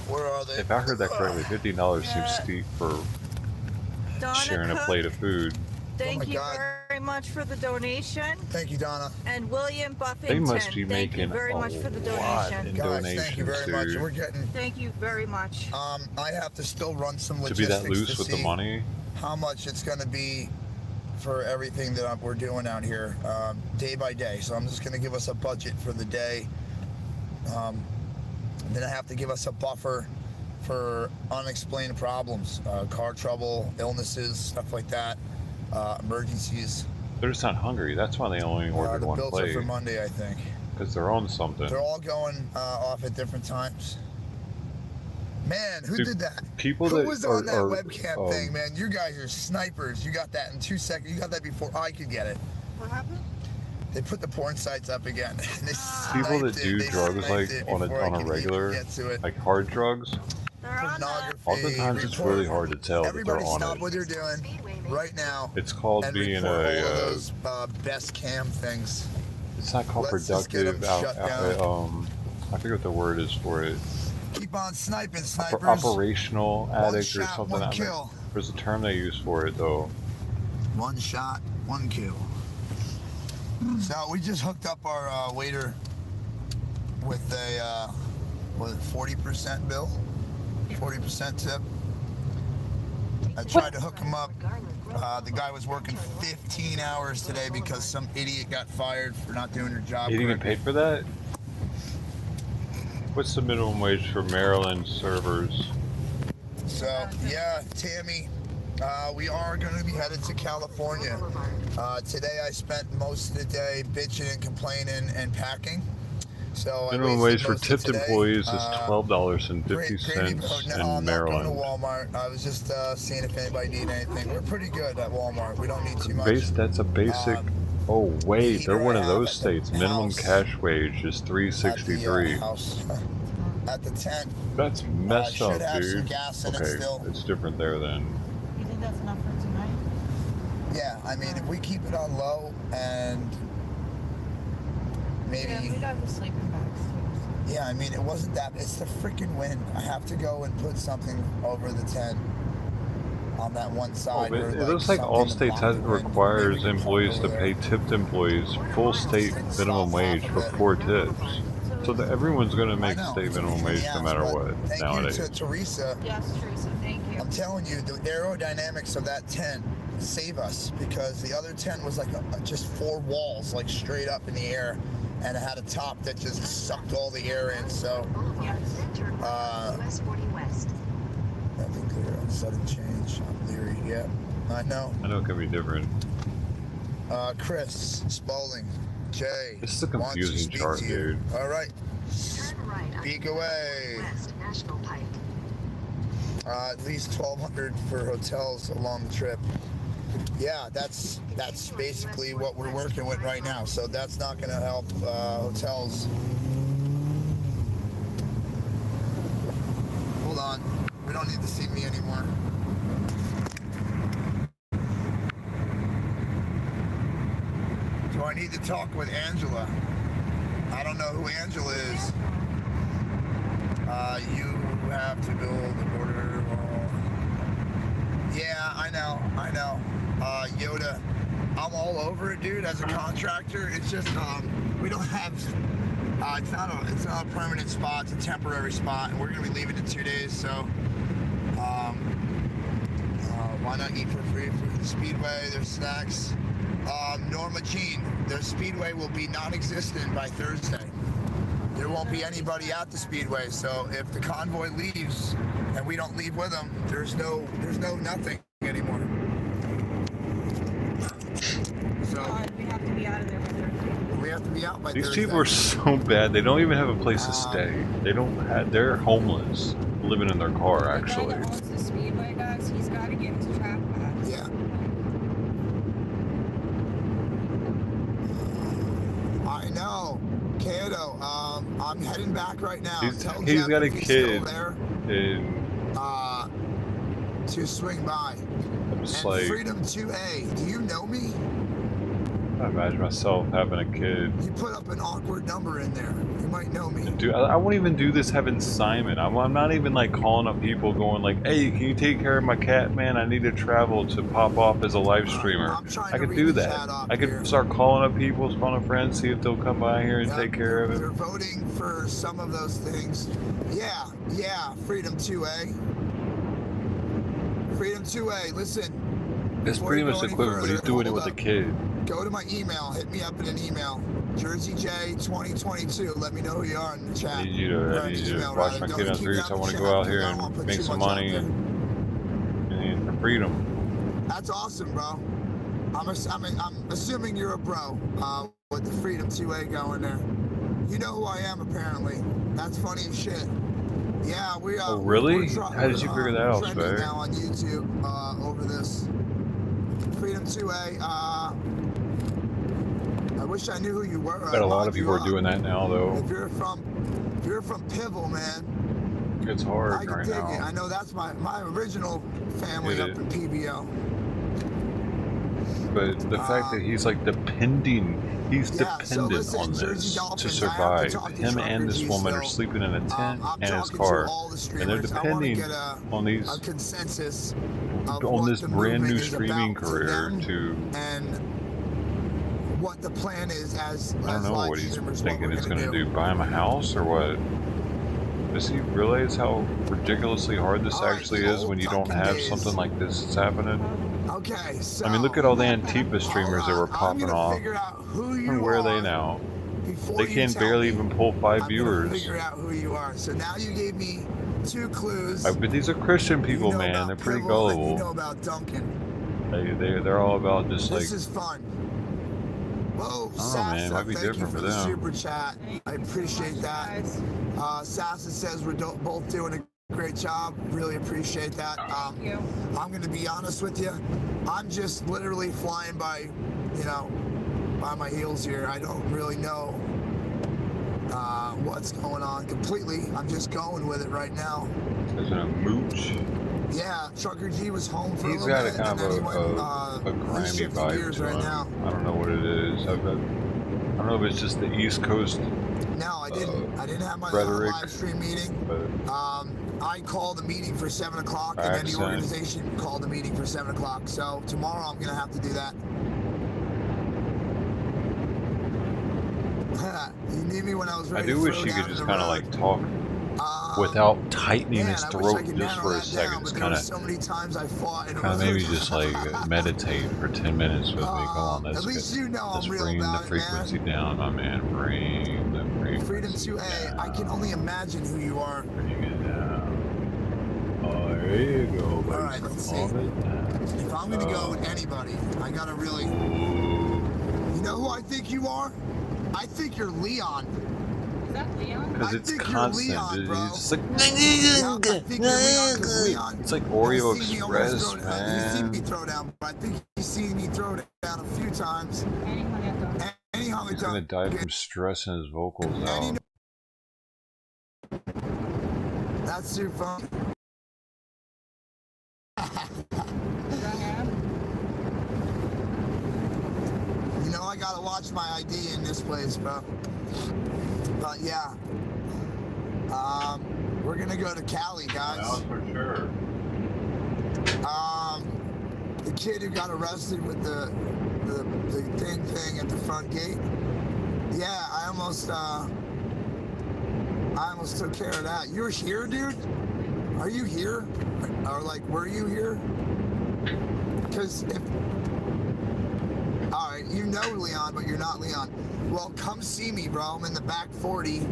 Where are they? If I heard that correctly, $15 seems steep for Donna sharing a Cook, plate of food. Thank you very much for the donation. Thank you, Donna. And William Buffington. They must be thank you making very a much for the lot donation. in Guys, thank you very donations, much. dude. We're getting. Thank you very much. I have to still run some To logistics be that loose to with the see money. how much it's going to be for everything that we're doing out here, day by day. So I'm just going to give us a budget for the day. Then I have to give us a buffer for unexplained problems, car trouble, illnesses, stuff like that, emergencies. They're just not hungry. That's why they only ordered The one bills are plate. for Monday, I think. Because they're on something. They're all going off at different times. Man, who Dude, did that? people Who that was on that are, webcam thing, man? You guys are snipers. You got that in 2 seconds. You got that before I could get it. What happened? They put the porn sites up again. They People that sniped do They drugs sniped like it on before I a could even regular, get to it. like hard drugs, Pornography. oftentimes it's really hard to tell that Everybody they're on stop it. what you're doing right now. It's called and being report all of a. those best cam things. It's not called Let's just get productive. 'em shut down. I forget what the word is for it. Keep on sniping, snipers. Operational addict or shot, something. one I mean, kill. there's a term they use for it though. One shot, one kill. So we just hooked up our waiter with a 40% bill, 40% tip. I tried to hook him up. The guy was working 15 hours today because some idiot got fired for not doing her job. You didn't get paid for that? What's the minimum wage for Maryland servers? So yeah, Tammy, we are going to be headed to California. Today I spent most of the day bitching and complaining and packing. So Minimum wage for tipped employees is $12.50 in I'm not going to Maryland. Walmart. I was just seeing if anybody needed anything. We're pretty good at Walmart. We don't need too much. That's a basic. Oh wait, they're one of those states. Minimum cash wage is $3.63. At the tent. That's messed should up, have some dude. gas in it Okay, still. it's different there then. You think that's enough for tonight? Yeah, I mean, if we keep it on low and maybe. Yeah, we got the sleeping bags too. Yeah, I mean, it wasn't that. It's the freaking wind. I have to go and put something over the tent on that one side. It looks like all states requires employees to pay tipped employees full state minimum wage for 4 tips. So that everyone's going to make state minimum wage no matter what nowadays. Thank you to Teresa. Yes, Teresa, thank you. I'm telling you, the aerodynamics of that tent save us, because the other tent was like just 4 walls, like straight up in the air, and it had a top that just sucked all the air in. So, nothing clear on sudden change. I'm leery. Yeah, I know. I know it can be different. Chris Spalding, Jay. This is a confusing chart, dude. All right. Speak away. West, National Pike. At least 1,200 for hotels along the trip. Yeah, that's basically what we're working with right now. So that's not going to help hotels. Hold on. We don't need to see me anymore. Do I need to talk with Angela? I don't know who Angela is. You have to build a border wall. Yeah, I know. Yoda, I'm all over it, dude. As a contractor, it's just we don't have. It's not a permanent spot. It's a temporary spot, and we're gonna be leaving in 2 days. So, why not eat for free for the Speedway? There's snacks. Norma Jean, the Speedway will be non-existent by Thursday. There won't be anybody at the Speedway, so if the convoy leaves and we don't leave with them, there's no nothing anymore. So we have to be out of there by Thursday. We have to be out by These Thursday. people are so bad. They don't even have a place to stay. They're homeless, living in their car actually. The guy that owns the Speedway, guys, he's got to get his trap back. Yeah. I know. Kato, I'm heading back right now. He's got a kid in to swing by. I'm just and like, Freedom 2A, do you know me? I imagine myself having a kid. You put up an awkward number in there. You might know me. Dude, I won't even do this having Simon. I'm not even like calling up people going like, hey, can you take care of my cat, man? I need to travel to pop off as a live streamer. I could do that. I could start calling up people, calling up friends, see if they'll come by here and take care of it. They're voting for some of those things. Yeah, Freedom 2A. Freedom 2A, listen. It's pretty much the equivalent, but he's doing it with a kid. Go to my email. Hit me up in an email. JerseyJ2022. Let me know who you are in the chat. I need you to watch my kid on streets. I want to go out here and make some money and for freedom. That's awesome, bro. I'm assuming you're a bro with the Freedom 2A going there. You know who I am, apparently. That's funny as shit. Yeah, we are. Oh, really? How did you figure that out, Spade? Now on YouTube over this. Freedom 2A. I wish I knew who you were. Bet a lot of people are doing that now, though. If you're from Pivel, man. It's hard I can right dig now. it. I know that's my original family up in PBO. But the fact that he's like dependent on this to survive. Him and this woman are sleeping in a tent and his car, and they're depending on these on this brand new streaming career to. And what the plan is as I don't know what he's thinking it's going to do. Buy him a house or what? Does he realize how ridiculously hard this actually is when you don't have something like this that's happening? Okay, so I mean, look at all the Antifa streamers that were popping off. And where are they now? They can barely even pull 5 viewers. Figure out who you are. So now you gave me 2 clues. But these are Christian people, man. They're pretty gullible. You know about Duncan. They're all about just like. This is fun. Whoa, oh man, it might be different for them. Super chat. I appreciate that. Sassa says we're both doing a great job. Really appreciate that. Thank you. I'm going to be honest with you. I'm just literally flying by, by my heels here. I don't really know what's going on completely. I'm just going with it right now. There's a mooch. Yeah, Trucker G was home for a little bit. He's got a kind of a grimy vibe to him. Now. I don't know what it is. I don't know if it's just the East Coast. No, I didn't. I didn't have my live stream meeting. I called a meeting for 7 o'clock, and then the organization called a meeting for 7 o'clock. So tomorrow I'm gonna have to do that. You believe me when I was I ready do to wish throw he down could just the kind of road. like talk without tightening his I wish I throat could just narrow for a that second. down, It's but there kind were of so many times I fought and it was maybe just like meditate for 10 minutes with me. Come on, let's at least you know let's I'm real bring the about it, frequency down, my man. Bring the Freedom frequency 2A, down. I can only imagine who you are. Bring it down. Oh, there you go, buddy. Alright, let's see. Calm it down. If I'm gonna go with anybody, I gotta really... You know who I think you are? I think you're Leon. Is that Leon? Because it's constant. Leon, bro. It's like, I think you're Leon because Leon... it's like Oreo has seen me Express, almost throw down. He's seen me man. throw down, but I think he's seen me throw down a few times. Anyhow, He's gonna die from stressing his vocals out. That's too fun. You know, I gotta watch my ID in this place, bro. But yeah, we're gonna go to Cali, guys. That's for sure. The kid who got arrested with the thing at the front gate. Yeah, I almost took care of that. You're here, dude? Are you here? Or like, were you here? Because if... Alright, you know Leon, but you're not Leon. Well, come see me, bro. I'm in the back 40.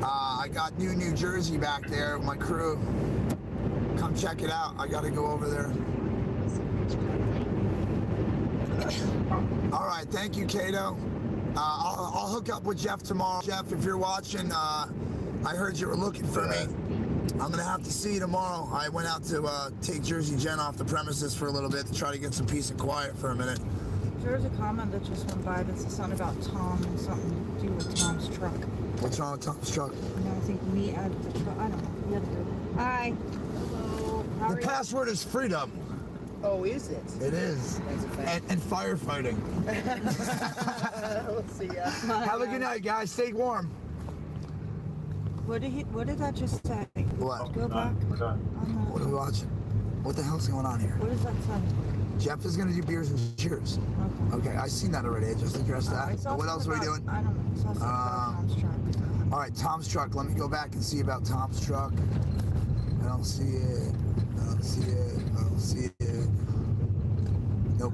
I got New Jersey back there with my crew. Come check it out. I gotta go over there. Alright, thank you, Kato. I'll hook up with Jeff tomorrow. Jeff, if you're watching, I heard you were looking for me. I'm gonna have to see you tomorrow. I went out to take Jersey Jen off the premises for a little bit to try to get some peace and quiet for a minute. There's a comment that just went by that's something about Tom and something to do with Tom's truck. What's wrong with Tom's truck? No, I think we added the truck. I don't know. We had to go. Hi. Hello. How The are you? password is freedom. Oh, is it? It is. That's a fact. And firefighting. We'll see ya. Have a good night, guys. Stay warm. What did that just say? What? Go back. What are we watching? What the hell's going on here? What does that say? Jeff is gonna do beers and cheers. Okay, I seen that already. I just addressed that. What else are we doing? I don't know. It's also about Tom's truck. All right, Tom's truck. Let me go back and see about Tom's truck. I don't see it. I don't see it. I don't see it. Nope.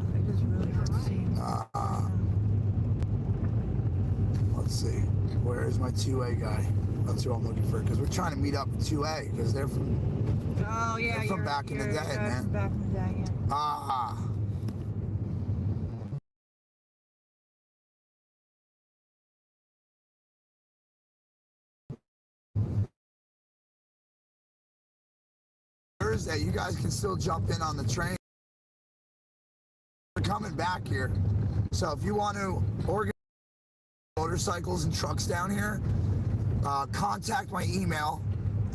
Let's see. Where is my 2A guy? That's who I'm looking for. Because we're trying to meet up with 2A. Because they're from. Oh yeah, they're from back in the day, man. Back in the day, yeah. Thursday, you guys can still jump in on the train. We're coming back here. So if you want to organize motorcycles and trucks down here, contact my email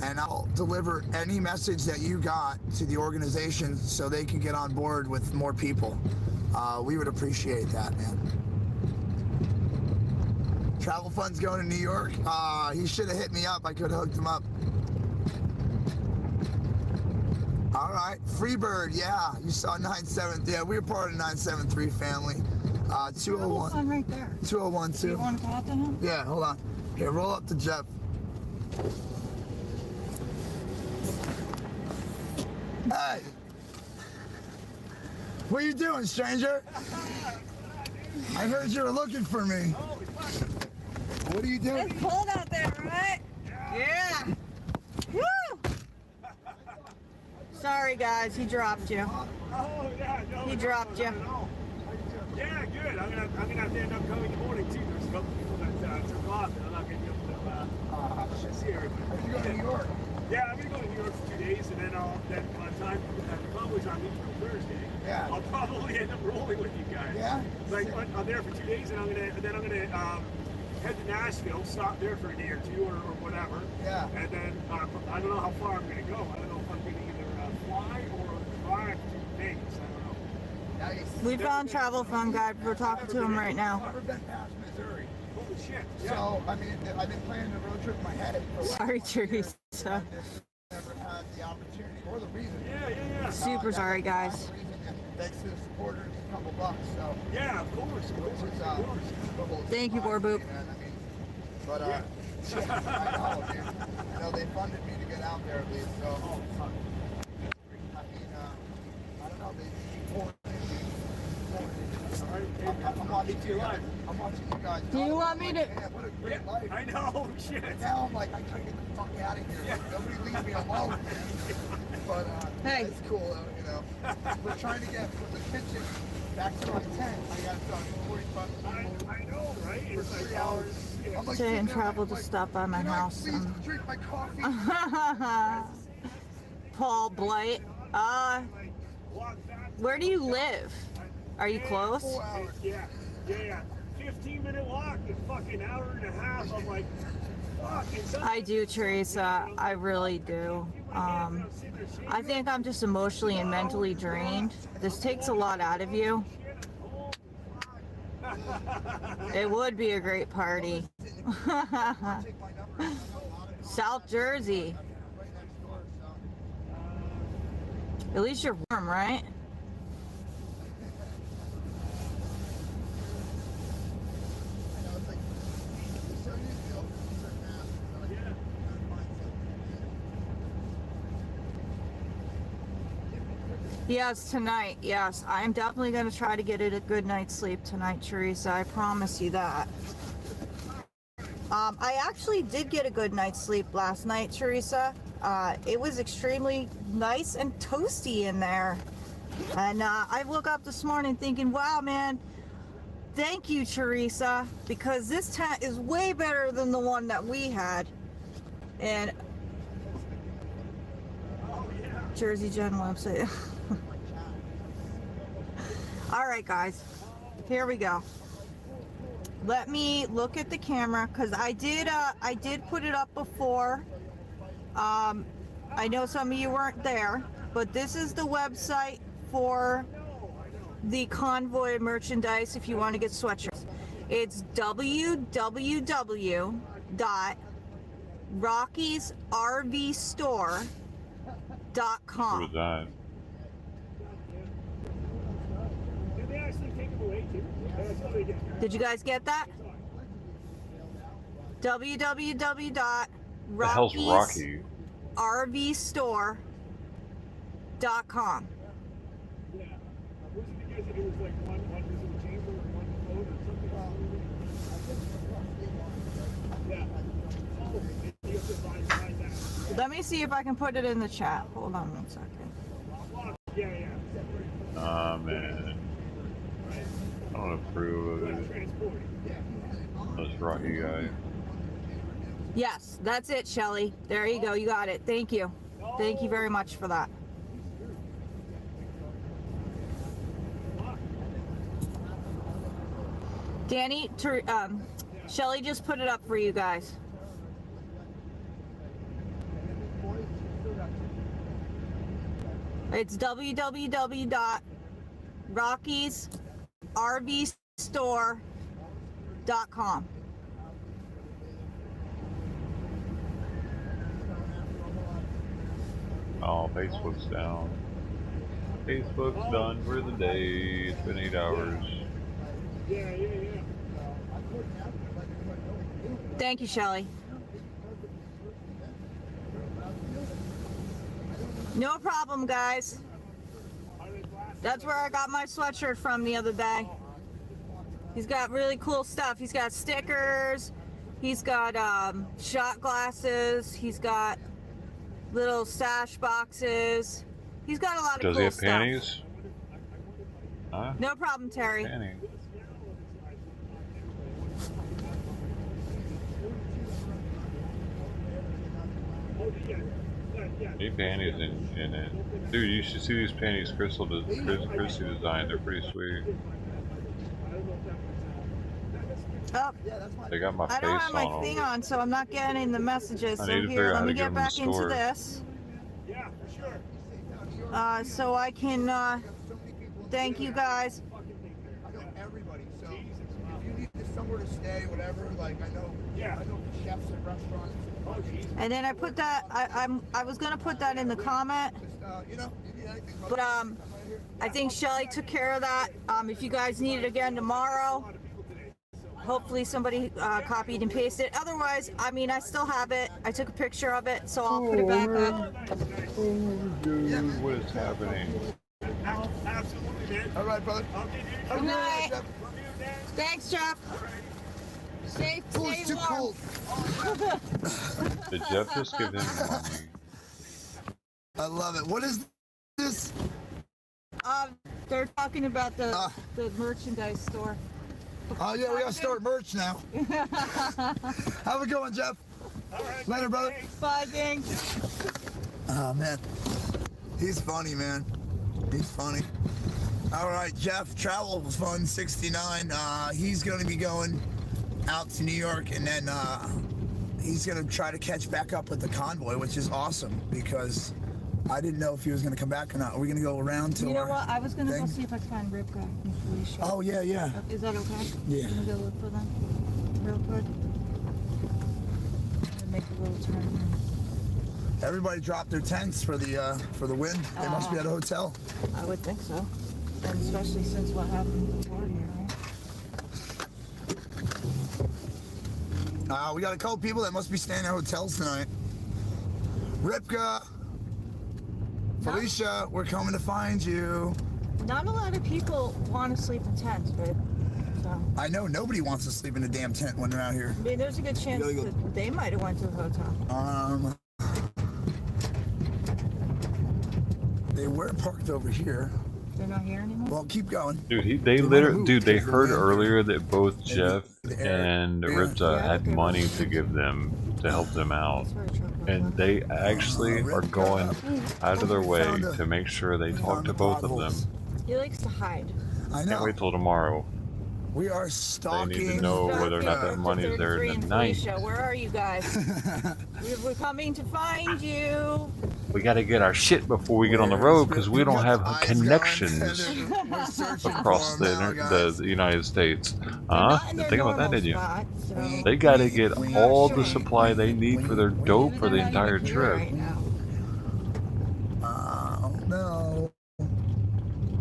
and I'll deliver any message that you got to the organization so they can get on board with more people. We would appreciate that, man. Travel Fund's going to New York. He should have hit me up. I could have hooked him up. All right, Freebird, yeah. You saw 973. Yeah, we were part of the 973 family. 201. Right there. 201 too. You want to talk to him? Yeah, hold on. Here, roll up to Jeff. Hey! What are you doing, stranger? I heard you were looking for me. What are you doing? It's cold out there, right? Yeah. Woo! Sorry, guys. He dropped you. Oh, yeah, no. He dropped you. Yeah, good. I'm gonna have to end up coming in the morning too. There's a couple people that took off, and I'm not gonna be able to see everybody. Are you going to New York? Yeah, I'm gonna go to New York for 2 days, and then by the time the Convoy's on leave for Thursday, yeah, I'll probably end up rolling with you guys. Yeah. Like I'm there for 2 days, and I'm gonna head to Nashville, stop there for a day or two or whatever. Yeah. And then I don't know how far I'm gonna go. I don't know if I'm gonna either fly or drive to Vegas. I don't know. Nice. We found Travel Fund guy. We're talking to him right now. I've never been past Missouri. Holy shit. Yeah. So, I mean, I've been planning a road trip in my head. Sorry, Teresa. Never had the opportunity or the reason. Yeah. Super sorry, guys. Thanks to the supporters, a couple bucks. So. Yeah, of course. Thank you, Borboop. But, I know, dude. You know, they funded me to get out there at least, so. I mean, I don't know, they poured I'm watching you guys. I'm watching you guys. Do you want me to? Man, what a great life. I know, shit. Now I'm like, I gotta get the fuck out of here. Nobody leave me alone. But hey, it's cool, you know. We're trying to get from the kitchen back to my tent. I got 45 people. I know, right? For 3 hours. I'm like, Today in travel to stop by my house. Please drink my coffee. Paul Blight. Where do you live? Are you close? 4 hours. Yeah. 15-minute walk, a fucking hour and a half. I'm like, fuck. I do, Teresa. I really do. I think I'm just emotionally and mentally drained. This takes a lot out of you. It would be a great party. South Jersey. At least you're warm, right? Yes, tonight. Yes, I'm definitely going to try to get it a good night's sleep tonight, Teresa. I promise you that. I actually did get a good night's sleep last night, Teresa. It was extremely nice and toasty in there. And I woke up this morning thinking, wow, man, thank you, Teresa, because this tent is way better than the one that we had. And Jersey Gen website. All right, guys, here we go. Let me look at the camera because I did put it up before. I know some of you weren't there, but this is the website for the Convoy merchandise if you want to get sweatshirts. It's www.rockysrvstore.com. What is that? Did you guys get that? www.rockysrvstore.com. Let me see if I can put it in the chat. Hold on 1 second. Ah, man. I don't approve of it. This Rocky guy. Yes, that's it, Shelly. There you go. You got it. Thank you. Thank you very much for that. Danny, Shelly just put it up for you guys. It's www.rockysrvstore.com. Oh, Facebook's down. Facebook's done for the day. It's been 8 hours. Thank you, Shelly. No problem, guys. That's where I got my sweatshirt from the other day. He's got really cool stuff. He's got stickers. He's got shot glasses. He's got little stash boxes. He's got a lot of cool stuff. Does he have panties? Huh? No problem, Terry. Panties. Need panties in it. Dude, you should see these panties Chrissy designed. They're pretty sweet. Oh, they got my face on. I don't have my thing on, so I'm not getting the messages. So here, let me get back into this. So I can thank you guys. I know everybody, so if you need somewhere to stay, whatever, like I know chefs at restaurants. And then I put that. I was gonna put that in the comment, but I think Shelly took care of that. If you guys need it again tomorrow, hopefully somebody copied and pasted it. Otherwise, I mean, I still have it. I took a picture of it, so I'll put it back up. Dude, what is happening? All right, brother. Good night. Thanks, Jeff. Safe, Oh, it's too cold. Did Jeff just give him money? I love it. What is this? They're talking about the merchandise store. Oh yeah, we gotta start merch now. How's it going, Jeff? Later, brother. Bye, gang. Oh man, he's funny, man. He's funny. All right, Jeff, Travel Fund 69. He's gonna be going out to New York, and then he's gonna try to catch back up with the convoy, which is awesome because I didn't know if he was gonna come back or not. Are we gonna go around to? You know what? I was gonna go see if I could find Ripka and Felicia. Oh yeah, yeah. Is that okay? Yeah. I'm gonna go look for them real quick. I'm gonna make a little turn. Everybody dropped their tents for the wind. They must be at a hotel. I would think so, and especially since what happened before here, right? We got a couple people that must be staying at hotels tonight. Ripka, Felicia, we're coming to find you. Not a lot of people want to sleep in tents, right? So. I know nobody wants to sleep in a damn tent when they're out here. I mean, there's a good chance that they might have went to a hotel. They were parked over here. They're not here anymore? Well, keep going. Dude, they heard earlier that both Jeff and Ripta had money to give them to help them out. And they actually are going out of their way to make sure they talk to both of them. He likes to hide. I know. Can't wait till tomorrow. We are stalking. They need to know whether or not that money is there in the night. Where are you guys? We're coming to find you. We got to get our shit before we get on the road because we don't have connections across the United States. Didn't think about that, did you? They got to get all the supply they need for their dope for the entire trip. No.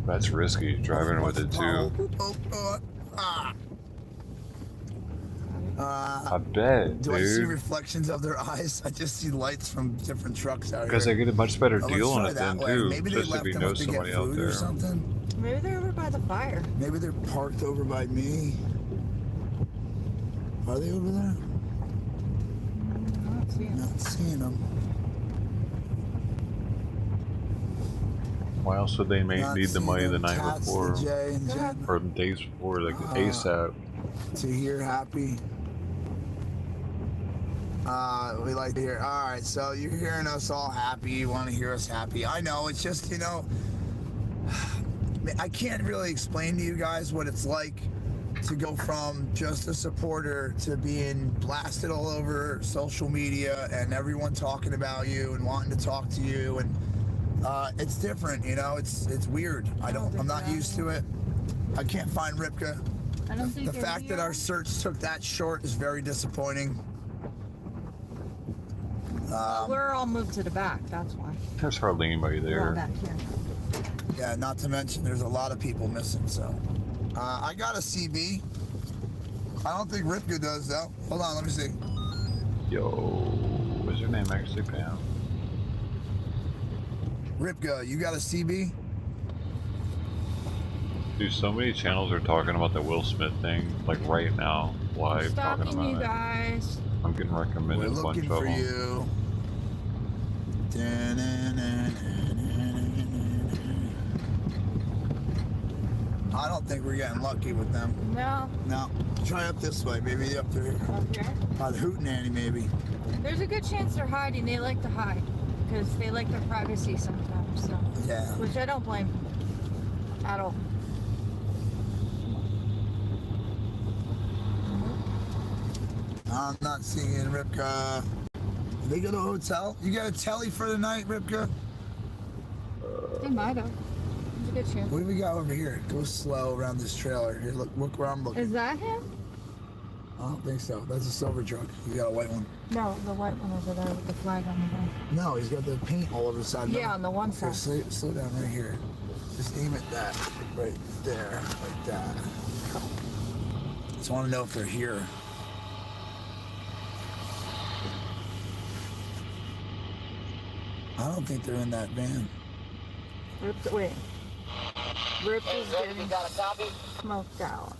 That's risky, driving with it too. I bet, Do I see dude. reflections of their eyes? I just see lights from different trucks out here. Because they get a much better Let's deal on try it that then way. too, Maybe they especially if left you them know to get somebody out food or there. something. Maybe they're over by the fire. Maybe they're parked over by me. Are they over there? Not seeing them. Why else would they need the money the night before? Jay and Jen. Or the days before, like ASAP. To hear happy. We like to hear. All right, so you're hearing us all happy. You want to hear us happy. I know. It's just, you know, I can't really explain to you guys what it's like to go from just a supporter to being blasted all over social media and everyone talking about you and wanting to talk to you, and it's different, you know. It's weird. I'm not used to it. I can't find Ripka. I don't think the fact that our search took that short is very disappointing. We're all moved to the back, that's why. There's hardly anybody We're all there. back here. Yeah, not to mention there's a lot of people missing, so. I got a CB. I don't think Ripka does, though. Hold on, let me see. Yo, is her name actually Pam? Ripka, you got a CB? Dude, so many channels are talking about the Will Smith thing, like right now, live talking Stalking about you it. guys. I'm getting recommended We're a bunch looking of for them. you. I don't think we're getting lucky with them. No. No. Try up this way, maybe up there. Up here? By the Hootenanny, maybe. There's a good chance they're hiding. They like to hide because they like their privacy sometimes. So. Yeah. Which I don't blame them at all. I'm not seeing Ripka. Did they go to a hotel? You got a telly for the night, Ripka? They might have. There's a good chance. What do we got over here? Go slow around this trailer. Here, look where I'm looking. Is that him? I don't think so. That's a silver truck. You got a white one. No, the white one over there with the flag on the back. No, he's got the paint all over the side. Yeah, on the one side. Slow down right here. Just aim at that. Right there. Like that. Just want to know if they're here. I don't think they're in that van. Wait. Rip is getting smoked out.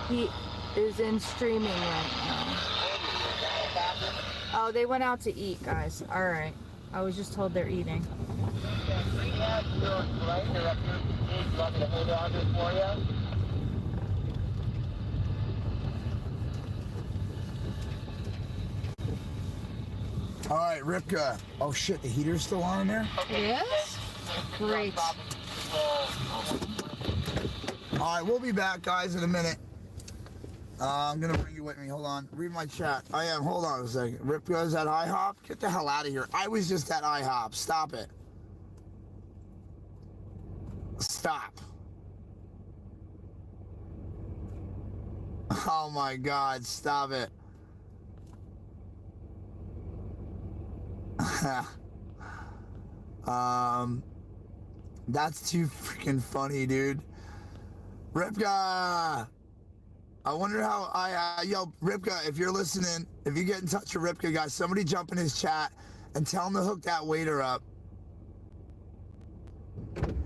Okay. He is in streaming right now. Oh, they went out to eat, guys. All right. I was just told they're eating. All right, Ripka. Oh shit, the heater's still on in there? Yes? Great. All right, we'll be back, guys, in a minute. I'm gonna bring you with me. Hold on. Read my chat. I am. Hold on a second. Ripka's at IHOP. Get the hell out of here. I was just at IHOP. Stop it. Stop. Oh my God. Stop it. That's too freaking funny, dude. Ripka. I wonder how yo, Ripka, if you're listening, if you get in touch with Ripka, guys, somebody jump in his chat and tell him to hook that waiter up.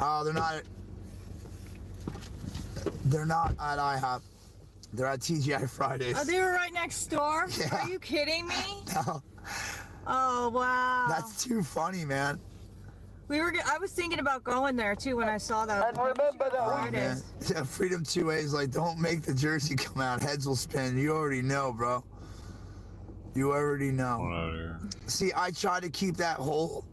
Oh, they're not at IHOP. They're at TGI Fridays. Oh, they were right next door? Yeah. Are you kidding me? No. Oh, wow. That's too funny, man. I was thinking about going there too when I saw that. And remember that Yeah, Freedom 2A is like, don't make the jersey come out. Heads will spin. You already know, bro. You already know. See, I try to keep that whole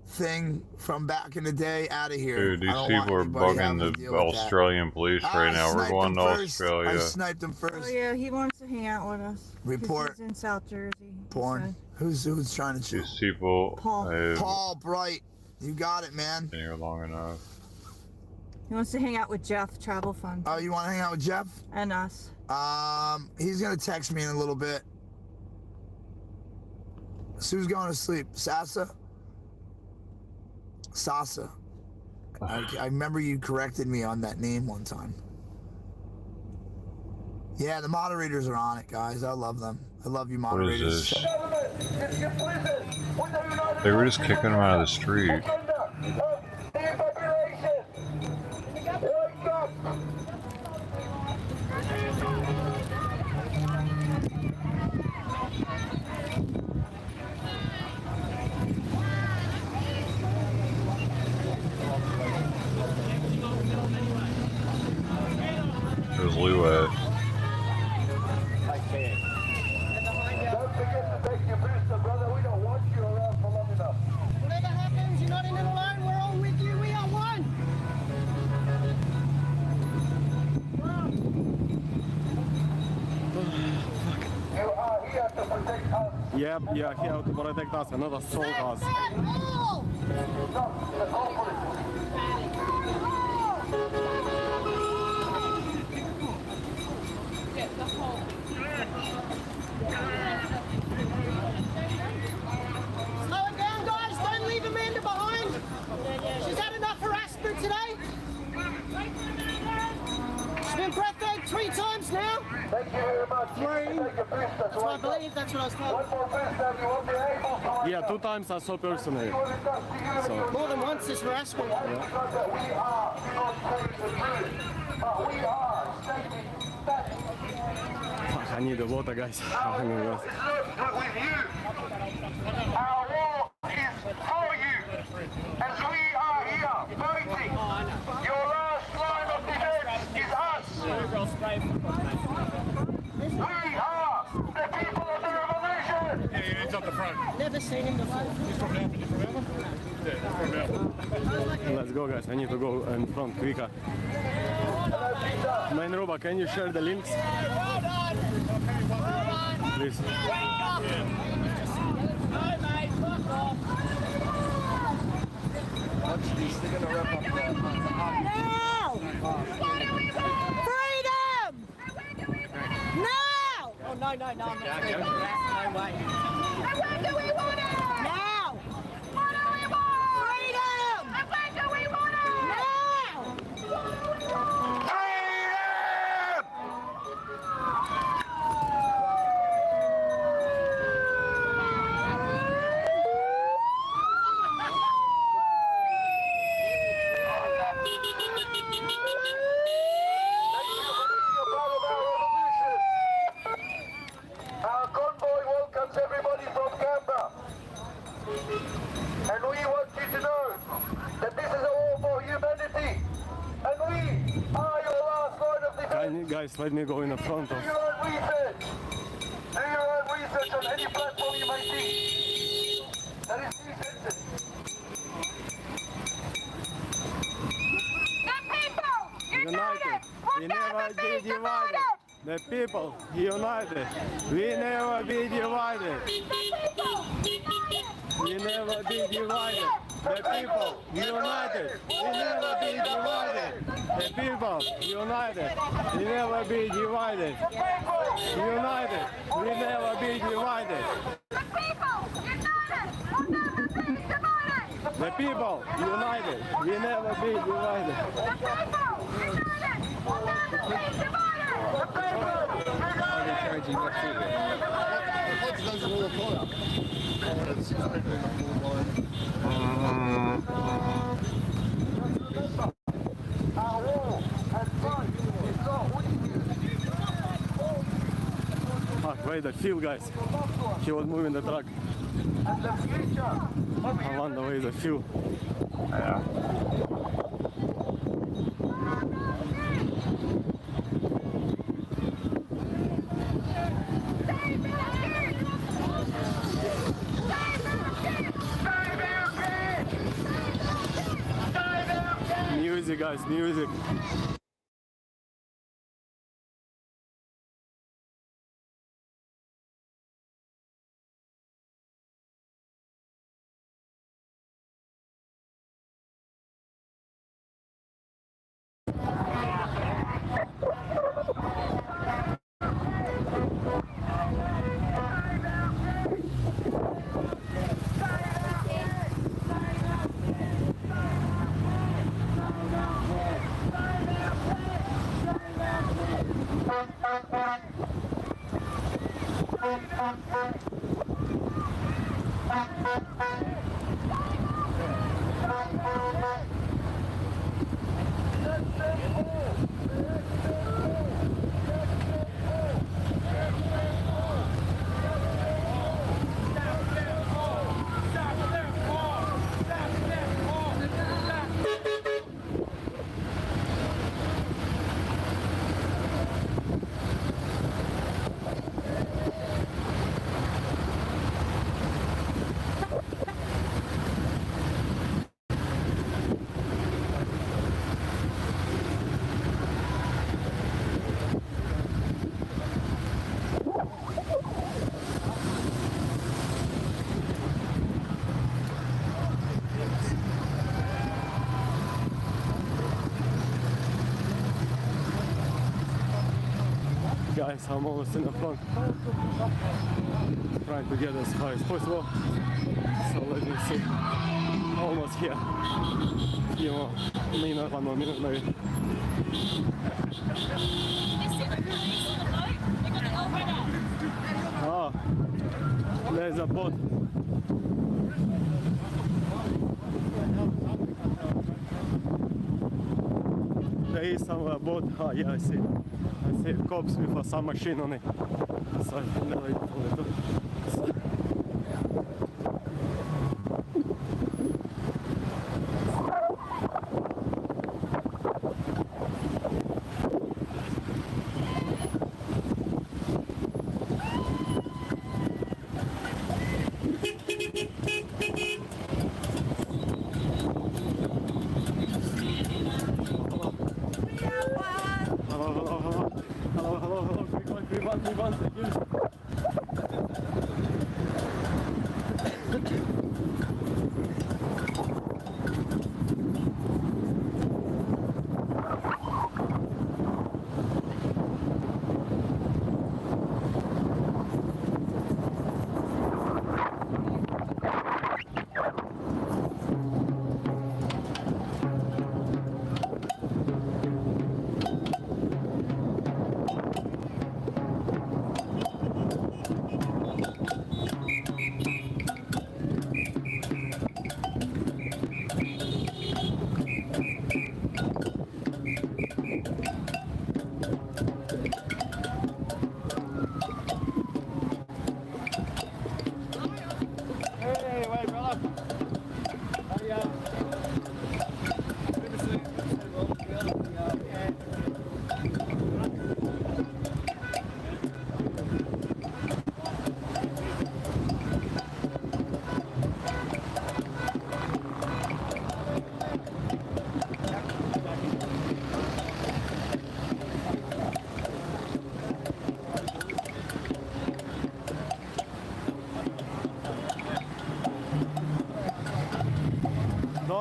thing from back in the day out of here. Dude, these people are bugging the Australian police right now. We're going to Australia. I sniped him first. Oh yeah, he wants to hang out with us. Report. He's in South Jersey. Porn. Who's trying to shoot? These people. Paul Bright. You got it, man. Been here long enough. He wants to hang out with Jeff, Travel Fund. Oh, you want to hang out with Jeff? And us. He's gonna text me in a little bit. Who's going to sleep? Sasa? I remember you corrected me on that name one time. Yeah, the moderators are on it, guys. I love them. I love you, moderators. What is this? They were just kicking him out of the street. There's Lou at. Whatever happens, you're not in it alone. We're all with you. We are one. You are here to protect us. Yep, you are here to protect us. Another soul cause. Slow it down, guys. Don't leave Amanda behind. She's had enough harassment today. She's been breath-fed 3 times now. Thank you very much. 3. That's what I believe. That's what I was told. Yeah, 2 times I saw personally. So. More than once this harassment. Fuck, I need the water, guys. I need water. Our war is for you, as we are here fighting. Your last line of defense is us. We are the people of the revolution. Yeah, he's up the front. Never seen him before. He's from there. Let's go, guys. I need to go in front quicker. Main Roba, can you share the links? Please. Now! Freedom! Now! Oh, no, I'm not. No way. When do we want it? Now! What do we want? Freedom! When do we want it? Now! And we want you to know that this is a war for humanity. And we are your last line of defense. Guys, let me go in the front of. Do your own research. Do your own research on any platform you may see. That is decency. The people united will never be divided. The people united. We never be divided. We never be divided. The people united. We never be divided. The people united. We never be divided. United. We never be divided. The people united. We never be divided. Wait, the fuel, guys. He was moving the truck. I wonder where is the fuel. Yeah. Music, guys, music. Guys, I'm almost in the front. Trying to get as high as possible. So let me see. Almost here. Few more minutes, 1 more minute maybe. Ah, there's a boat. There is some boat. Ah, yeah, I see. I see cops with a submachine on it. So I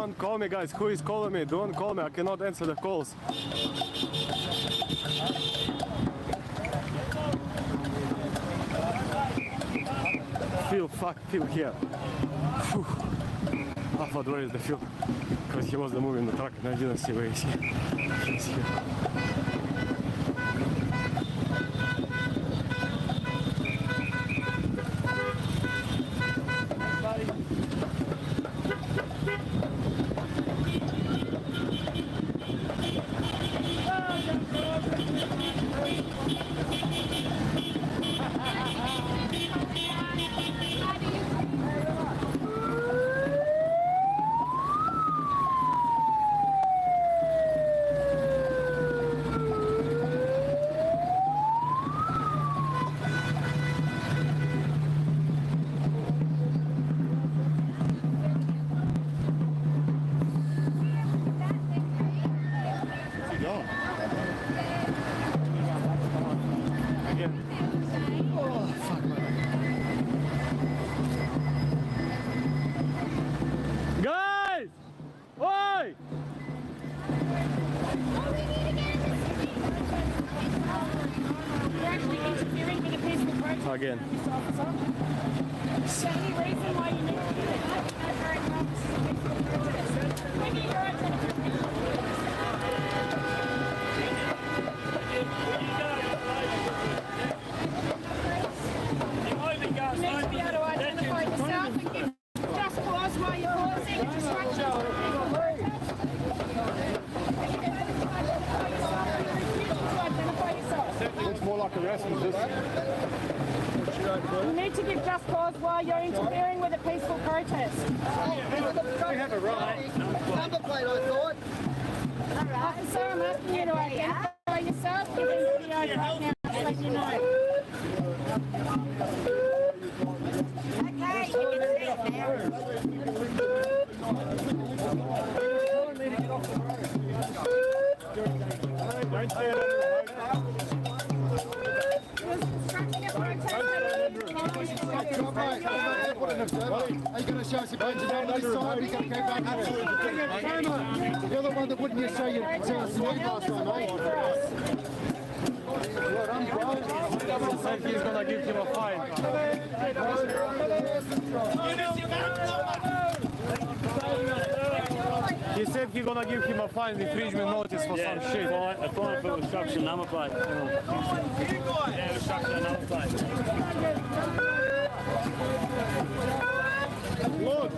Don't call me, guys. Who is calling me? Don't call me. I cannot answer the calls. Phil here. Whew. I thought, where is the Phil? Because he was moving the truck and I didn't see where he's here. He's here. Guys! Oi! You're actually interfering with a peaceful protest. Again. Is there any reason why you need to do that? Very well, this is a peaceful protest. Maybe you're identifying. You need to be able to identify yourself and give just cause why you're causing a distraction to the peaceful protest. Looks more like arrest than You need to give just cause while you're interfering with a peaceful protest. We have a right. Number plate, I thought. Officer, I'm asking you to identify yourself. You're being videoed right now, just let you know. Okay, you can see it Don't say it. Are you going to show us your badge on this side? Are you going to go back here? You're the one that wouldn't show your speed last time, mate. Said he's going to give him a fine. He said he's going to give him a fine, infringement notice for some shit. A fine for obstruction, number plate. Yeah, obstruction, number plate. Look!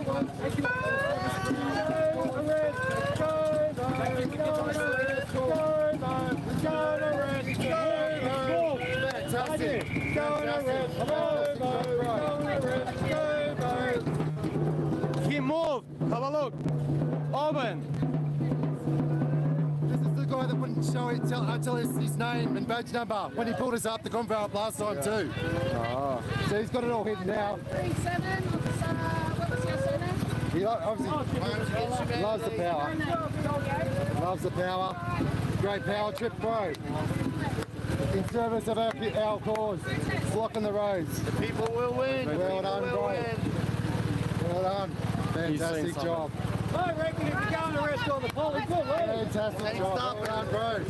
He moved. Have a look. Open. This is the guy that wouldn't show it, tell us his name and badge number when he pulled us up the Convoy up last time too. Oh. So he's got it all hidden now. 37, what was your surname? He obviously loves the power. Loves the power. Great power trip, bro. In service of our cause, blocking the roads. The people will win. Well done, bro. Well done. Fantastic job. I reckon if you go on the rest of the pole, it's good, fantastic job. Well done, bro.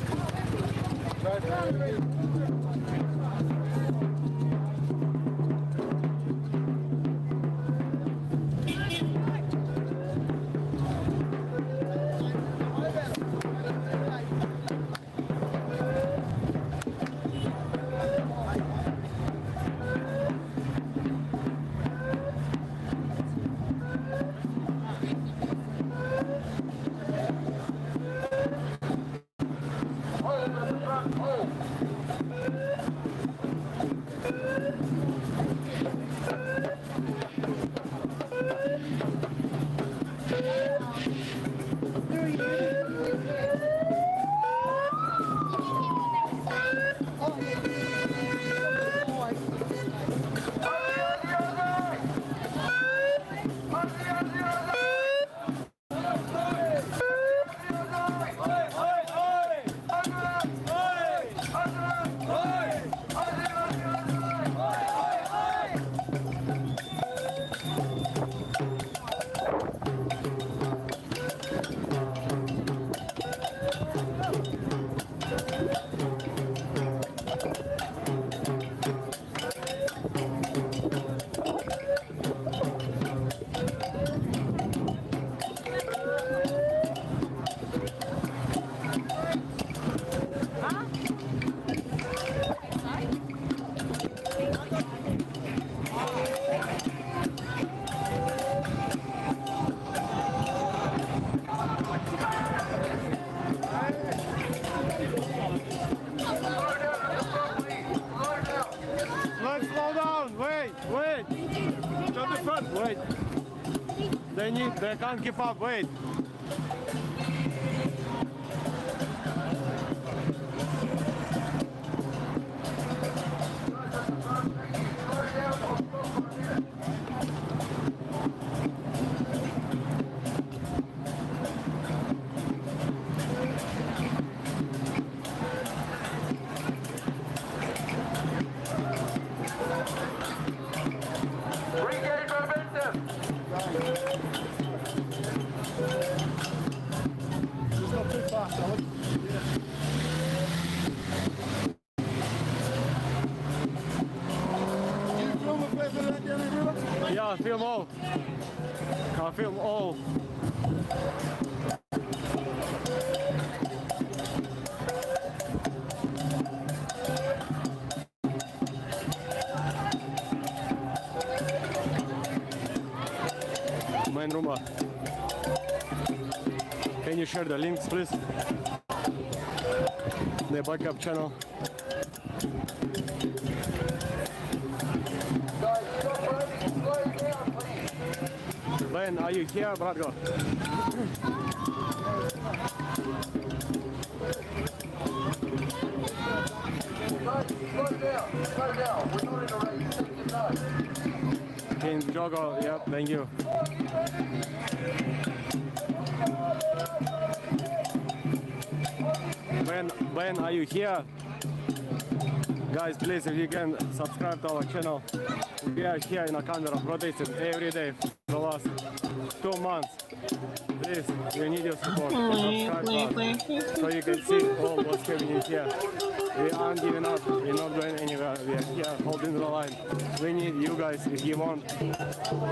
They can't keep up, wait. Yeah, film all. Can film all. Main room. Can you share the links, please? The backup channel. Ben, are you here, Bradgo? King Jogo, yep, thank you. Ben, are you here? Guys, please, if you can subscribe to our channel. We are here in a camera protesting every day for the last 2 months. Please, we need your support. Subscribe to us so you can see all what's happening here. We aren't giving up. We're not going anywhere. We are here holding the line. We need you guys if you want,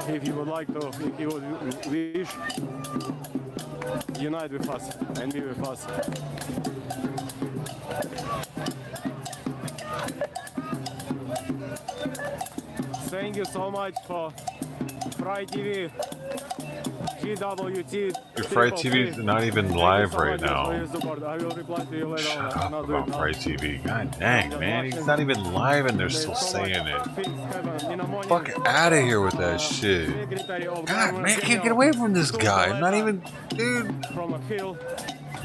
if you would like to, if you would wish, unite with us and be with us. Thank you so much for Fry TV, GWT. Your Fry TV is not even live right now. I will reply to you later on. Shut up about Fry TV. God dang, man. He's not even live and they're still saying it. Fuck out of here with that shit. God, man, I can't get away from this guy. I'm not even... Dude. From a hill,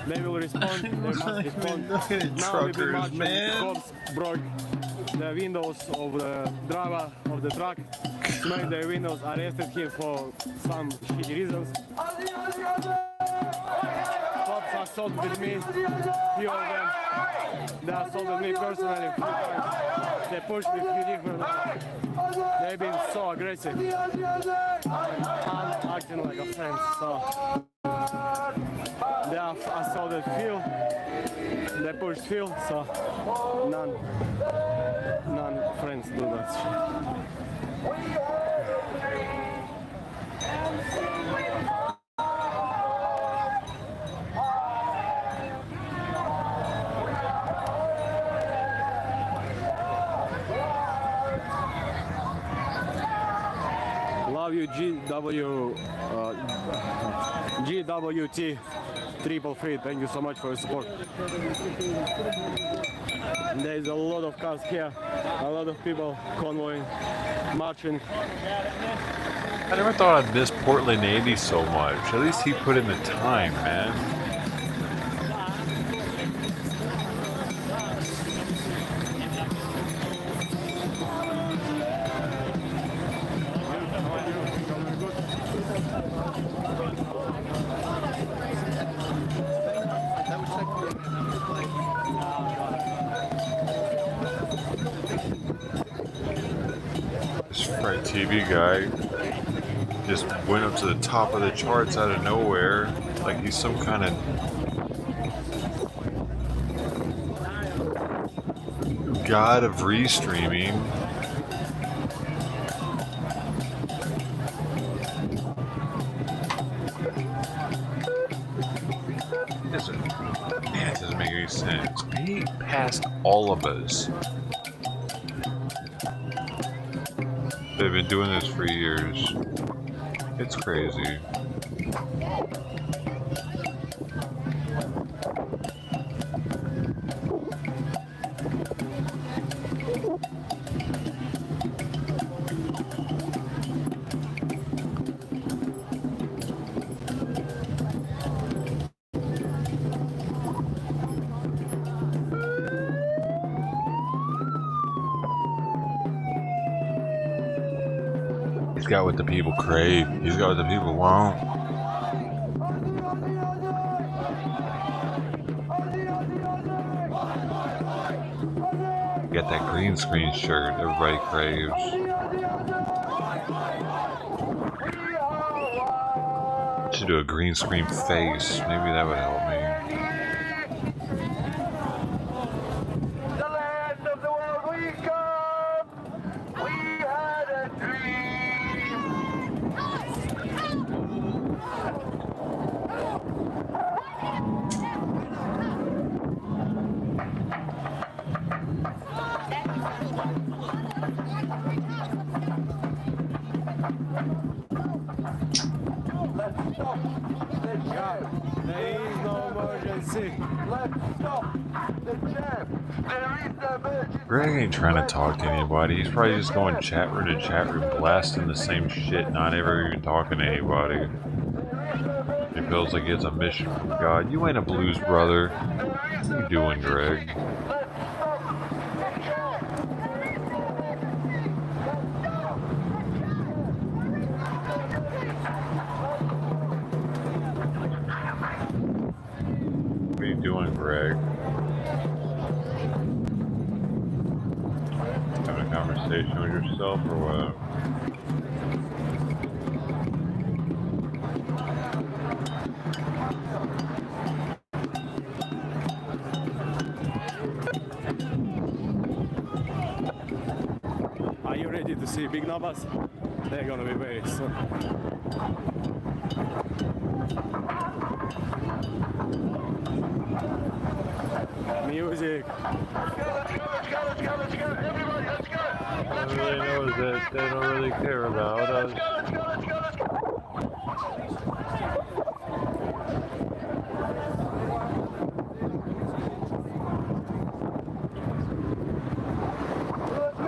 they will respond. They must respond. Truckers, man. Cops broke the windows of the driver of the truck, smashed the windows, arrested him for some shitty reasons. Cops assaulted me, few of them. They assaulted me personally a few times. They pushed me a few different times. They've been so aggressive. I'm acting like a friend, so they have assaulted Phil. They pushed Phil, so none friends do that. Love you, GWT 333. Thank you so much for your support. There's a lot of cars here, a lot of people convoying, marching. I never thought I'd miss Portland 80 so much. At least he put in the time, man. TV guy just went up to the top of the charts out of nowhere, like he's some kind of god of restreaming. Man, it doesn't make any sense. He passed all of us. They've been doing this for years. It's crazy. got what the people crave. He's got what the people want. Get that green screen shirt everybody craves. Should do a green screen face. Maybe that would help me. The land of the world we come. We had a dream. Let's stop the jam. There is no emergency. Let's stop the jam. There is no emergency. Greg ain't trying to talk to anybody. He's probably just going chat room to chat room, blasting the same shit, not ever even talking to anybody. He feels like it's a mission from God. You ain't a blues brother. What are you doing, Greg? What are you doing, Greg? Having a conversation with yourself or what? Are you ready to see big numbers? They're gonna be very soon. Music. All I really know is that they don't really care about us.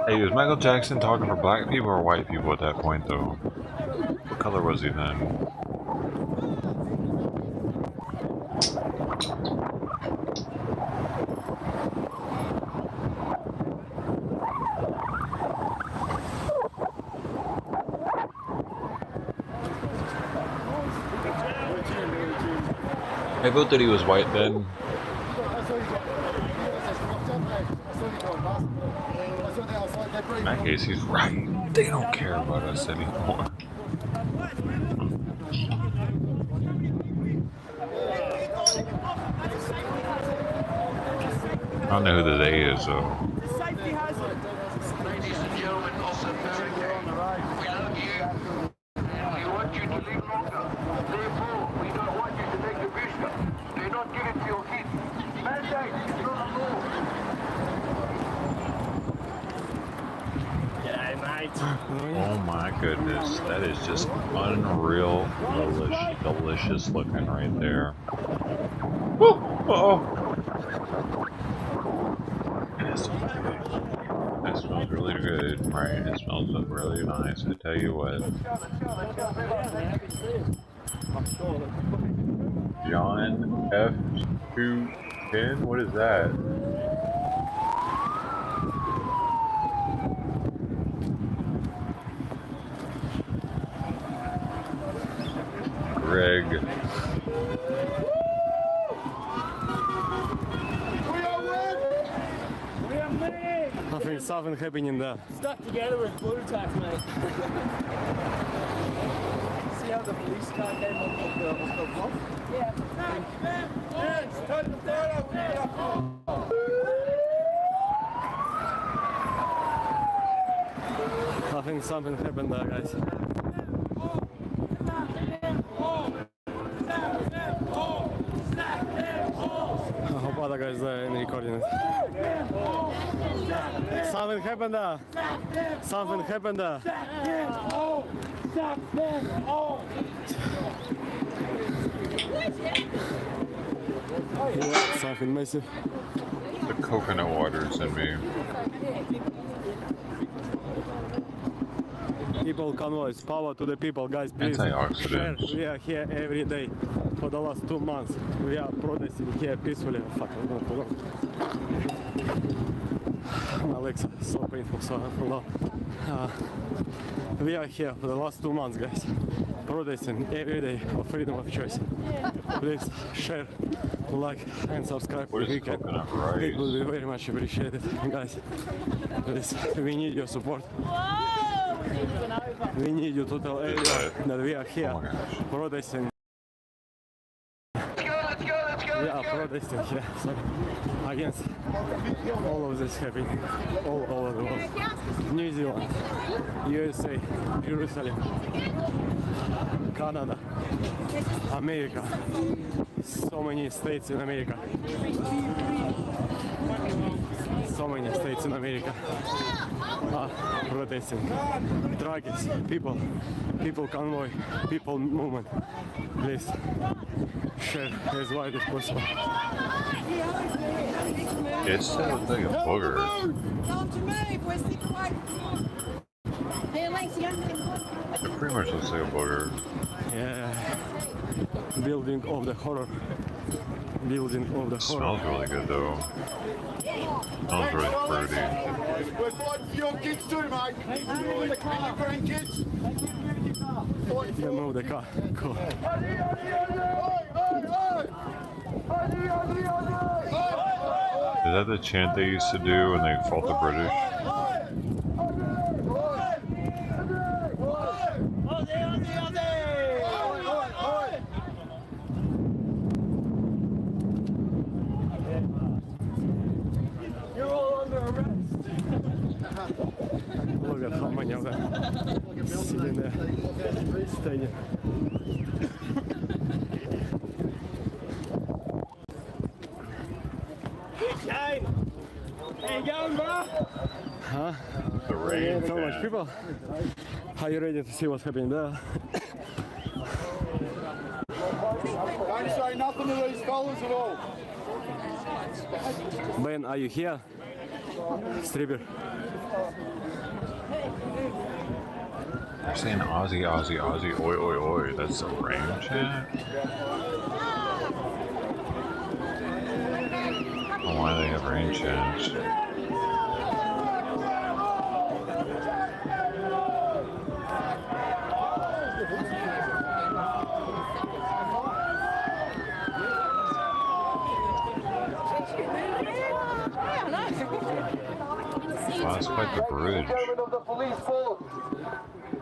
Hey, was Michael Jackson talking for black people or white people at that point, though? What color was he then? I vote that he was white then. In that case, he's right. They don't care about us anymore. I don't know who the they is, though. Ladies and gentlemen of America, we love you. We want you to live longer. Therefore, we don't want you to take the booster. Do not give it to your kids. Mandate is not a law. Oh my goodness, that is just unreal, delicious looking right there. Woo! Uh-oh. That smells really good, right? It smells really nice, I tell you what. John F210? What is that? Greg. I think something happening there. Stuck together with blue tack, mate. See how the police car came off the block? Yeah. I think something happened there, guys. I hope other guys there in recording it. Something happened there. Something happened there. Yeah, something massive. The coconut water's in me. People convoys, power to the people, guys, please. Antioxidants. We are here every day for the last 2 months. We are protesting here peacefully. Fuck, My legs are so painful, so I know. We are here for the last 2 months, guys, protesting every day for freedom of choice. Please share, like, and subscribe if you can. It will be very much appreciated, guys. Please, we need your support. We need you to tell everyone that we are here protesting. We are protesting here against all of this happening all over the world. New Zealand, USA, Jerusalem, Canada, America, so many states in America. So many states in America are protesting. Druggies, people convoy, people movement. Please share as wide as possible. It's like a booger. It pretty much looks like a booger. Yeah. Building of the horror. Building of the horror. Smells really good though. Smells really fruity. We're fighting for your kids too, mate. And your grandkids. Yeah, move the car. Cool. Is that the chant they used to do when they fought the British? You're all under arrest. Look at how many of them sit in the stadium. Hey, how you going, bro? Huh? The rain. So much people. Are you ready to see what's happening there? Don't say nothing to these fellas at all. Ben, are you here? Stripper. They're saying Aussie, Aussie, Aussie, oi, oi, oi. That's a rain chant? I don't know why they have rain chants. Wow, that's quite the bridge.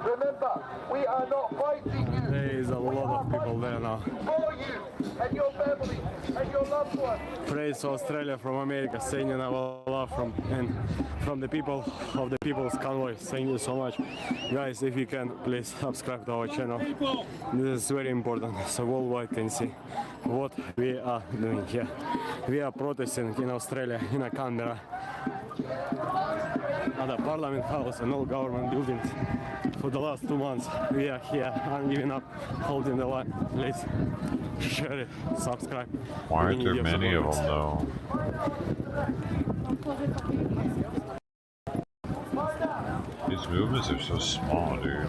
Remember, we are not fighting you. There is a lot of people there now. For you and your family and your loved ones. Praise Australia from America, sending our love from the people of the People's Convoy. Thank you so much. Guys, if you can, please subscribe to our channel. This is very important, so worldwide can see what we are doing here. We are protesting in Australia, in a Canberra, at the Parliament House and all government buildings. For the last 2 months, we are here, giving up, holding the line. Please share it, subscribe. Why aren't there many of them though? These movements are so small, dude.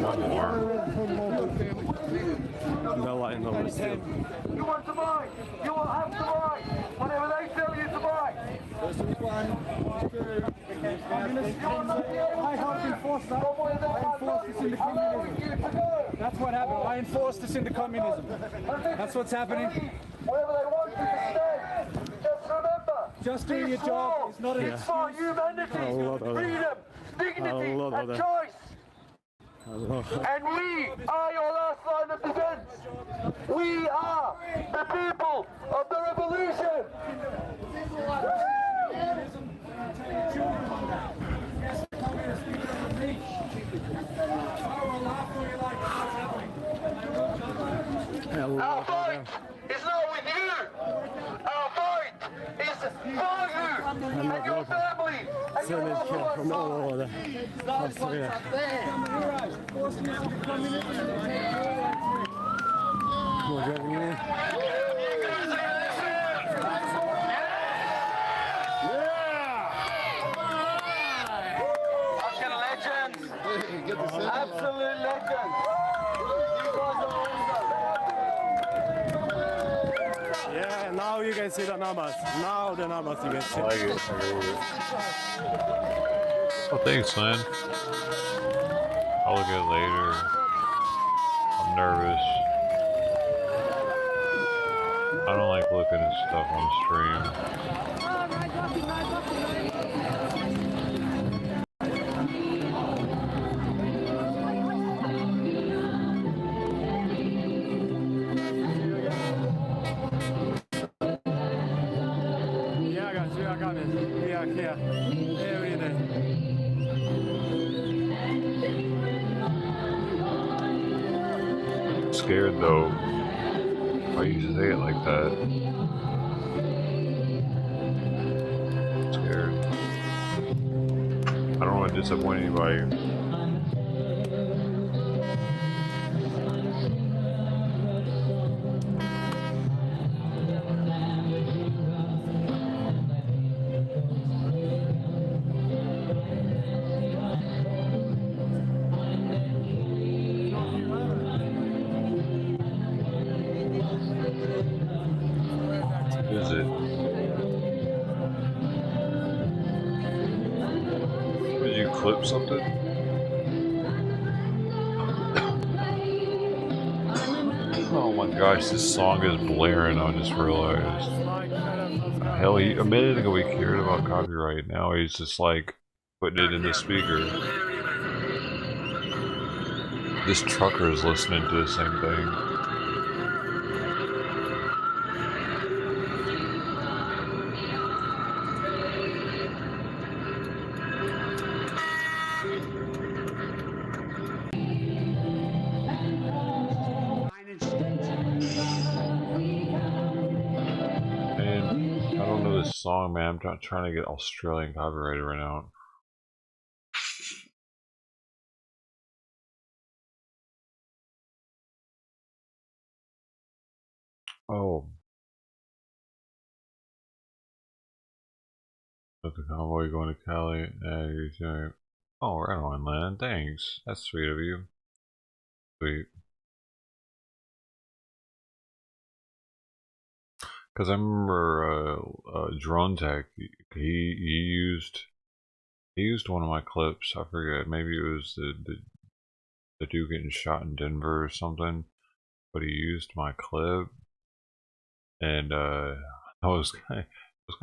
One more. The line over still. You want to buy? You will have to buy whatever they tell you to buy. I helped enforce that. I enforced this into communism. That's what happened. I enforced this into communism. That's what's happening. Wherever they want you to stay. Just remember. Just doing your job is not an It's for humanity, freedom, dignity, and choice. And we are your last line of defense. We are the people of the revolution. Our fight is not with you. Our fight is for you and your family and your loved ones. From all over Australia. Legend. Absolute legend. can see the numbers. Now the numbers you can see. I like it. Oh, thanks, man. I'll look at it later. I'm nervous. I don't like looking at stuff on stream. Yeah, guys, we are coming. We are here every day. I'm scared though. Why you say it like that? I'm scared. I don't want to disappoint anybody. Is it? Did you clip something? Oh my gosh, this song is blaring, I just realized. Hell, a minute ago we cared about copyright, now he's just like putting it in the speaker. This trucker is listening to the same thing. And I don't know this song, man. I'm not trying to get Australian copyrighted right now. Oh. With the convoy going to Cali. Oh, right on, man. Thanks. That's sweet of you. Sweet. Because I remember Drone Tech, he used one of my clips. I forget. Maybe it was the dude getting shot in Denver or something. But he used my clip, and it was kind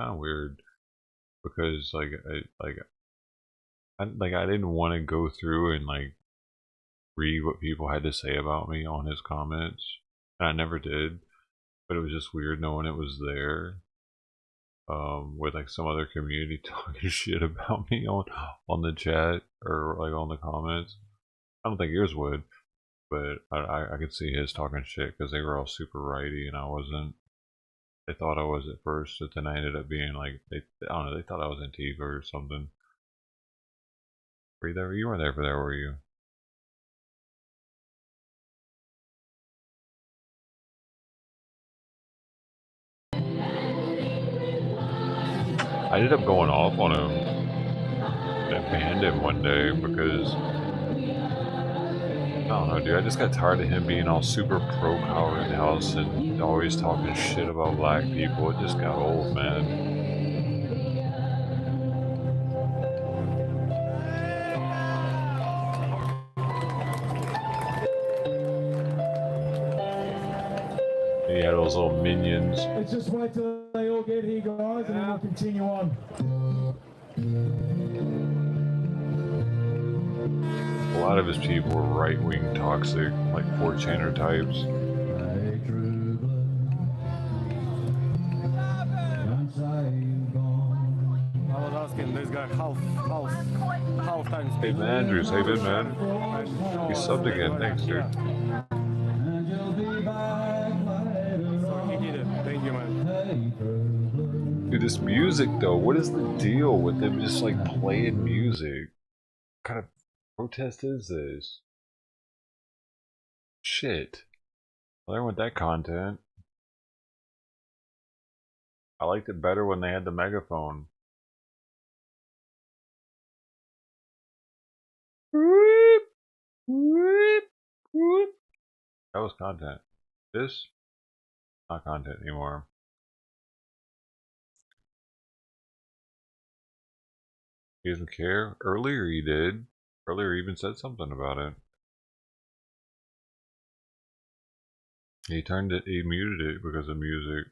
of weird because I didn't want to go through and like read what people had to say about me on his comments, and I never did. But it was just weird knowing it was there, with like some other community talking shit about me on the chat or like on the comments. I don't think yours would, but I could see his talking shit because they were all super righty and I wasn't. They thought I was at first, but then I ended up being like, I don't know, they thought I was Antifa or something. Were you there? You weren't there for that, were you? I ended up going off on him and banned him one day because I don't know, dude. I just got tired of him being all super pro Power House and always talking shit about black people. It just got old, man. He had those little minions. Let's just wait till they all get here, guys, and then we'll continue on. A lot of his people were right-wing toxic, like 4chaner types. I was asking this guy how times. Hey man, Andrews, hey good man. You subbed again, thanks dude. Thank you, man. Dude, this music though, what is the deal with them just like playing music? What kind of protest is this? Shit. Well, there went that content. I liked it better when they had the megaphone. That was content. This? Not content anymore. He doesn't care. Earlier he did. Earlier he even said something about it. He turned it, he muted it because of music.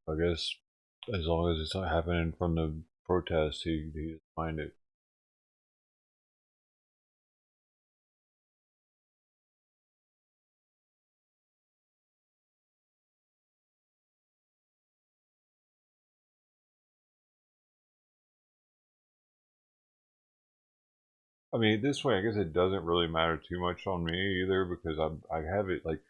I guess as long as it's not happening from the protest, he doesn't mind it. I mean, this way, I guess it doesn't really matter too much on me either because I have it like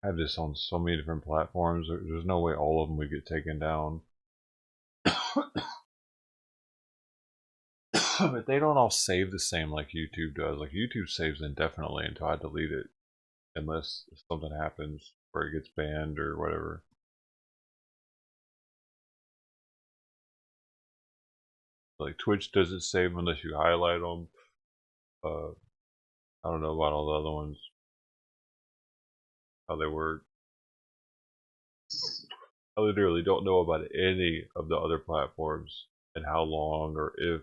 I have this on so many different platforms. There's no way all of them would get taken down. But they don't all save the same like YouTube does. Like YouTube saves indefinitely until I delete it, unless something happens where it gets banned or whatever. Like Twitch doesn't save them unless you highlight them. I don't know about all the other ones, how they work. I literally don't know about any of the other platforms and how long or if.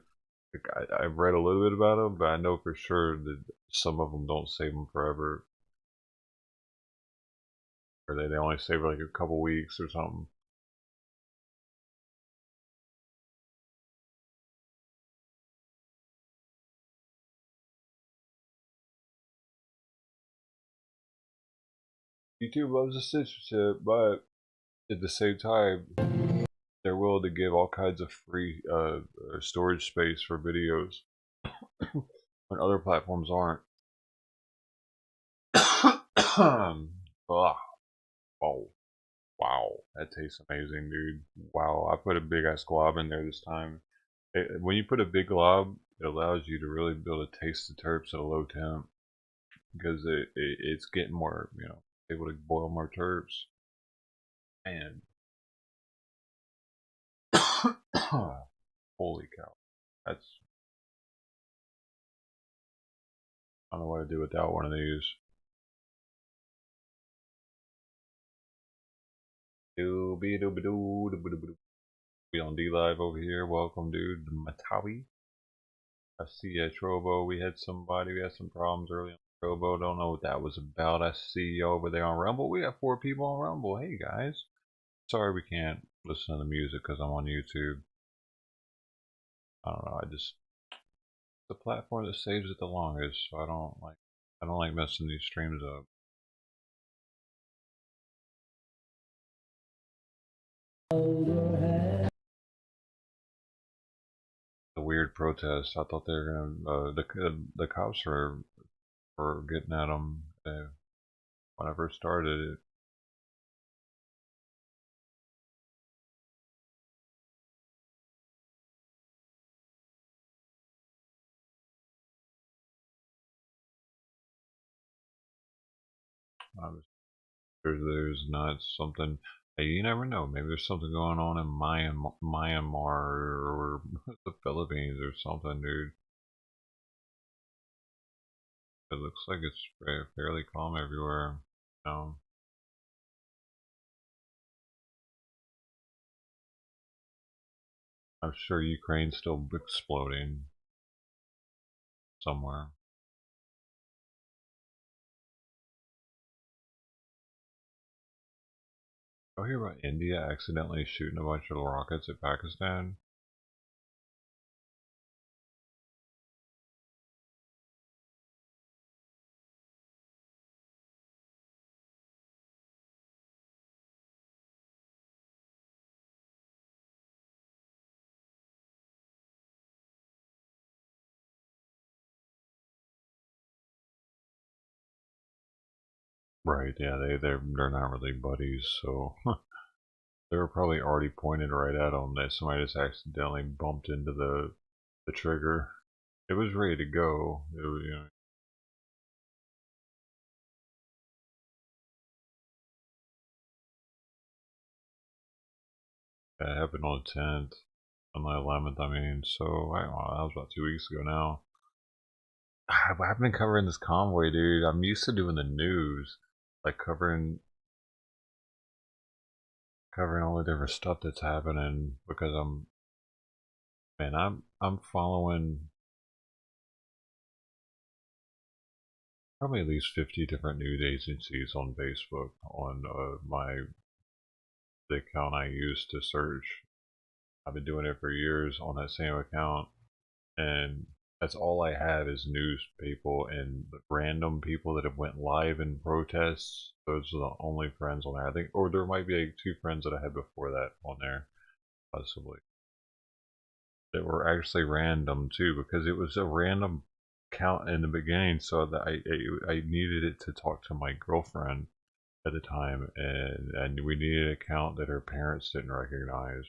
Like, I've read a little bit about them, but I know for sure that some of them don't save them forever. Or they only save like a couple weeks or something. YouTube loves the censorship, but at the same time, they're willing to give all kinds of free storage space for videos when other platforms aren't. Oh, wow, that tastes amazing, dude. Wow, I put a big ass glob in there this time. When you put a big glob, it allows you to really be able to taste the terps at a low temp because it's getting more, you know, able to boil more terps. And holy cow, that's, I don't know what to do without one of these. We on D Live over here. Welcome, dude. Matawi. I see at Trovo. We had some problems early on Trovo. Don't know what that was about. I see you over there on Rumble. We got 4 people on Rumble. Hey guys. Sorry we can't listen to the music because I'm on YouTube. I don't know. The platform that saves it the longest, so I don't like messing these streams up. The weird protest. I thought they were gonna the cops were getting at them when I first started it. There's not something. Hey, you never know. Maybe there's something going on in Myanmar or the Philippines or something, dude. It looks like it's fairly calm everywhere. I'm sure Ukraine's still exploding somewhere. I hear about India accidentally shooting a bunch of rockets at Pakistan. Right, yeah, they're not really buddies, so they were probably already pointed right at them. That somebody just accidentally bumped into the trigger. It was ready to go. It was, you know. That happened on the 10th, on the 11th. I mean, so that was about 2 weeks ago now. I've been covering this convoy, dude. I'm used to doing the news, like covering all the different stuff that's happening, because I'm following probably at least 50 different news agencies on Facebook on the account I use to search. I've been doing it for years on that same account, and that's all I have is news people and random people that have went live in protests. Those are the only friends on there, I think. Or there might be like 2 friends that I had before that on there, possibly, that were actually random too, because it was a random account in the beginning, so that I needed it to talk to my girlfriend at the time, and we needed an account that her parents didn't recognize.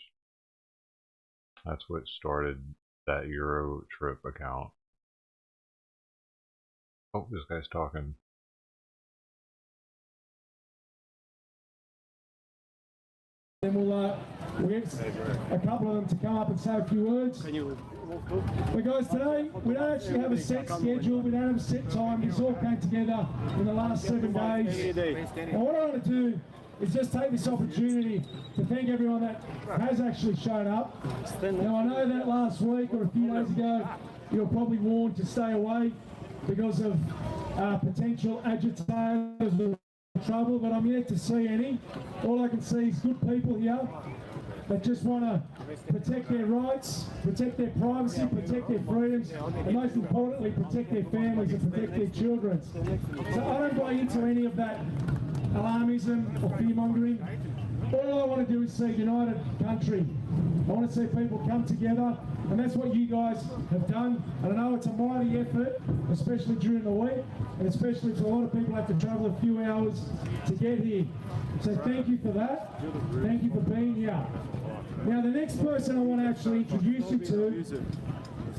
That's what started that Euro trip account. Oh, this guy's talking. Then we'll get a couple of them to come up and say a few words. But guys, today we don't actually have a set schedule, we don't have a set time. This all came together in the last 7 days. And what I want to do is just take this opportunity to thank everyone that has actually shown up. Now, I know that last week or a few days ago you were probably warned to stay away because of potential agitators or trouble, but I'm yet to see any. All I can see is good people here that just want to protect their rights, protect their privacy, protect their freedoms, and most importantly, protect their families and protect their children. So I don't buy into any of that alarmism or fear-mongering. All I want to do is see a united country. I want to see people come together, and that's what you guys have done. And I know it's a mighty effort, especially during the week, and especially for a lot of people who have to travel a few hours to get here. So thank you for that. Thank you for being here. Now, the next person I want to actually introduce you to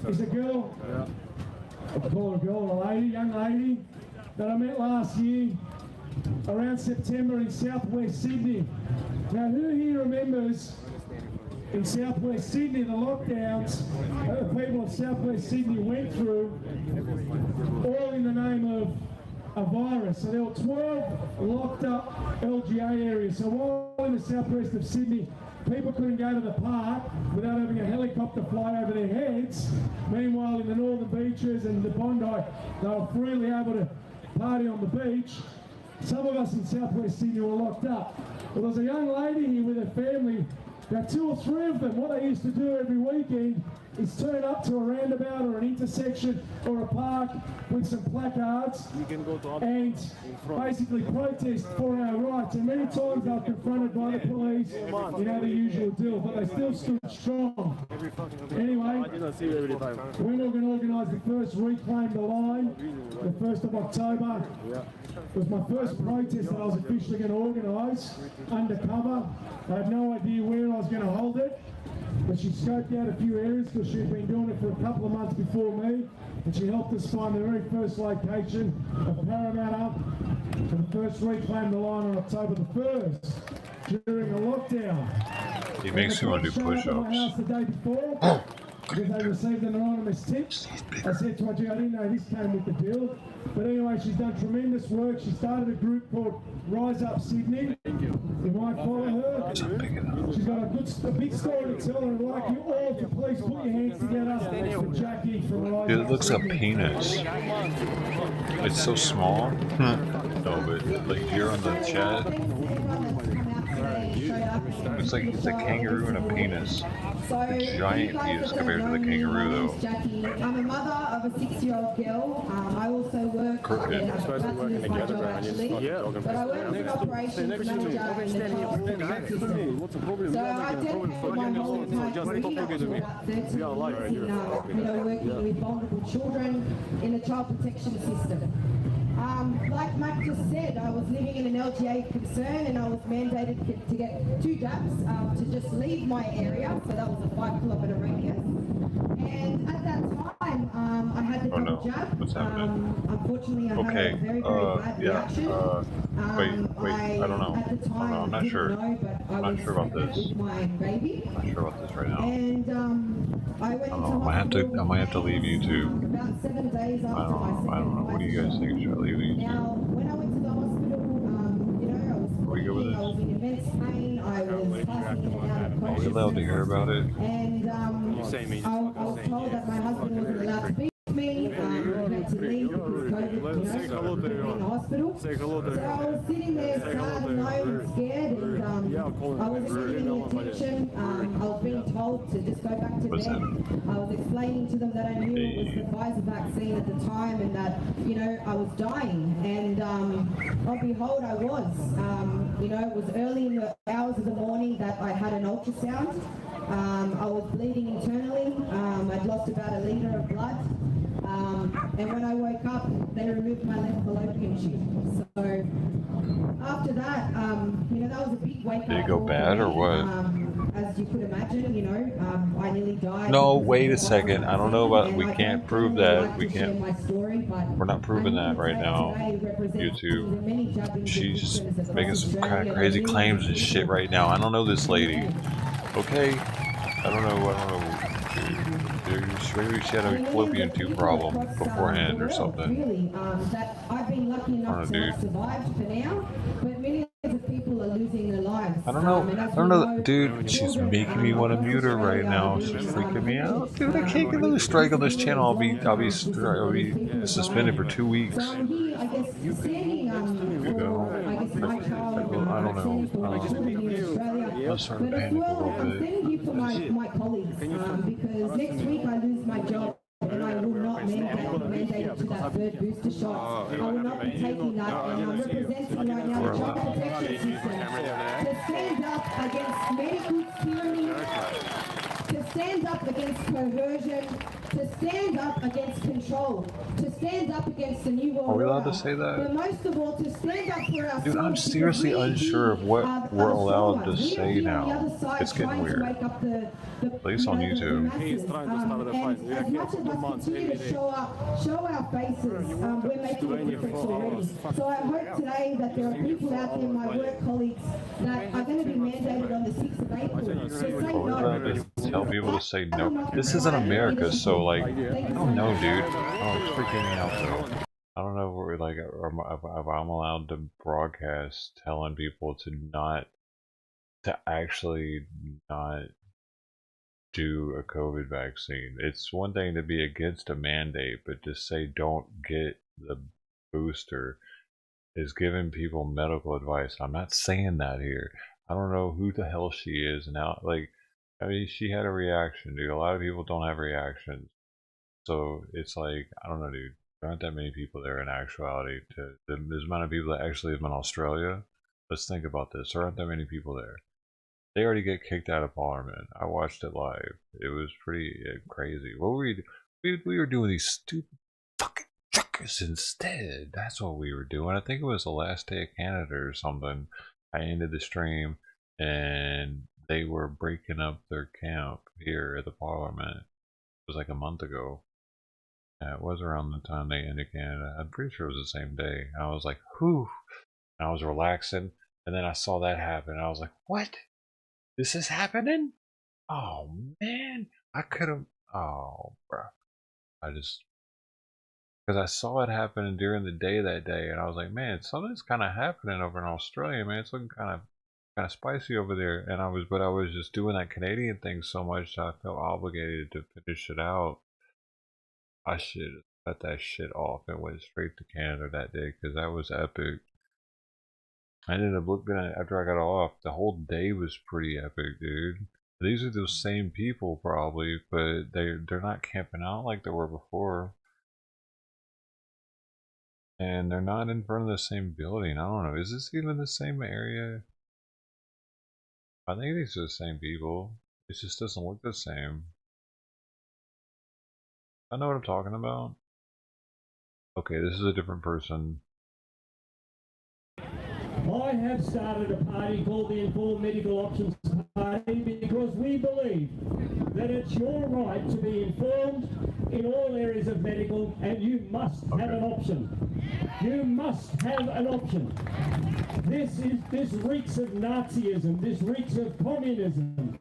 is a girl, I call her a girl, a lady, young lady, that I met last year around September in southwest Sydney. Now, who here remembers in southwest Sydney the lockdowns that the people of southwest Sydney went through, all in the name of a virus? So there were 12 locked up LGA areas. So while in the southwest of Sydney people couldn't go to the park without having a helicopter fly over their heads, meanwhile in the northern beaches and the Bondi they were freely able to party on the beach. Some of us in southwest Sydney were locked up. Well, there's a young lady here with her family. Now, 2 or 3 of them, what they used to do every weekend is turn up to a roundabout or an intersection or a park with some placards and basically protest for our rights. And many times they were confronted by the police, you know, the usual deal, but they still stood strong. Anyway, when we're going to organise the first Reclaim the Line, the 1st of October, it was my first protest that I was officially going to organise, undercover. I had no idea where I was going to hold it, but she scoped out a few areas because she'd been doing it for a couple of months before me, and she helped us find the very first location of Parramatta for the first Reclaim the Line on October the 1st during the lockdown. He makes me want to do push-ups. The day before, because they received an anonymous tip. I said to her, I didn't know this came with the deal. But anyway, she's done tremendous work. She started a group called Rise Up Sydney. You might follow her. She's got a big story to tell, and I'd like you all to please put your hands together for Jackie from Rise Up. Dude, it looks like a penis. It's so small. No, but like here on the chat, it's like it's a kangaroo and a penis. It's a giant penis compared to the kangaroo, though. Jackie. I'm a mother of a 6-year-old girl. I also work in my job actually, but I work as an operations manager in the child protection system. So I dedicate my whole entire career to about 30 years in working with vulnerable children in the child protection system. Like Matt just said, I was living in an LGA concern and I was mandated to get 2 jabs to just leave my area, so that was a 5-kilometre radius. And at that time, I had the Oh no, double jab. what's happening? Unfortunately, I Okay, had a very, very bad yeah, reaction. wait, I don't know. At the time, I'm not didn't sure. know, but I I'm was not sure about pregnant this. with my baby. I'm not sure about this right now. And I went into I might have to leave YouTube. about 7 days after my second I don't know. What do you guys think? Should I leave YouTube? Now, when I went to the hospital, you know, I was bleeding, I was in immense pain, I was passing in and out of Are we allowed to hear about it? and I was told that my husband wasn't allowed to be with me. I had to leave because COVID, you know, put me in the hospital. So I was sitting there sad and alone and scared, and I wasn't getting any attention. I was being told to just go back to bed. I was explaining to them that I knew it was the Pfizer vaccine at the time and that, you know, I was dying. And oh behold, I was. You know, it was early in the hours of the morning that I had an ultrasound. I was bleeding internally. I'd lost about 1 litre of blood. And when I woke up, they removed my left fallopian tube. So after that, you know, that was a big wake up. Did it go bad or what? As you could imagine, you know, I nearly died. No, wait a second. I don't know about. We can't prove that. We can't. We're not proving that right now. YouTube. She's just making some kind of crazy claims and shit right now. I don't know this lady. Okay. I don't know. Maybe she had a fallopian tube problem beforehand or something. Really, that I've been lucky enough to have survived for now, but millions of people are losing their lives. I don't know, dude. She's making me want to mute her right now. She's freaking me out, dude. I can't get another strike on this channel. I'll be suspended for 2 weeks. So I'm here, I guess, standing. I guess my child. I don't know. I'm starting to panic a little I'm standing here for my colleagues because next week I lose my job. And I will not mandate to that third booster shot. I will not be taking that, and I'm representing right now the child protection system to stand up against medical tyranny, to stand up against coercion, to stand up against control, to stand up against the new world. Are we allowed to say that? But most of all, to stand up for ourselves. Dude, I'm seriously unsure of what we're allowed to say now. It's getting weird. At least on YouTube. He's trying to start the fight. We are here for 2 months every day. Show our faces. We're making a difference already. So I hope today that there are people out there, my work colleagues, that are going to be mandated on the 6th of April. So say Are we allowed to tell people to say no? This isn't America, so like, I don't know, dude. Oh, it's freaking me out though. I don't know if we're like, if I'm allowed to broadcast telling people to actually not do a COVID vaccine. It's one thing to be against a mandate, but to say don't get the booster is giving people medical advice. I'm not saying that here. I don't know who the hell she is now. Like, I mean, she had a reaction, dude. A lot of people don't have reactions. So it's like, I don't know, dude. There aren't that many people there in actuality. The amount of people that actually live in Australia, let's think about this. There aren't that many people there. They already get kicked out of Parliament. I watched it live. It was pretty crazy. What were we were doing these stupid fucking truckers instead. That's what we were doing. I think it was the last day of Canada or something. I ended the stream and they were breaking up their camp here at the Parliament. It was like a month ago. Yeah, it was around the time they ended Canada. I'm pretty sure it was the same day. I was like, whew. And I was relaxing. And then I saw that happen. I was like, what? This is happening? Oh, man. I could have... Oh, bro. Because I saw it happening during the day that day. And I was like, man, something's kind of happening over in Australia, man. It's looking kind of spicy over there. And I was just doing that Canadian thing so much that I felt obligated to finish it out. I should have cut that shit off and went straight to Canada that day because that was epic. I ended up looking at it after I got off. The whole day was pretty epic, dude. These are those same people probably, but they're not camping out like they were before. And they're not in front of the same building. I don't know. Is this even the same area? I think these are the same people. It just doesn't look the same. I know what I'm talking about. Okay, this is a different person. I have started a party called the Informed Medical Options Party because we believe that it's your right to be informed in all areas of medical, and you must have an option. You must have an option. This reeks of Nazism, this reeks of communism,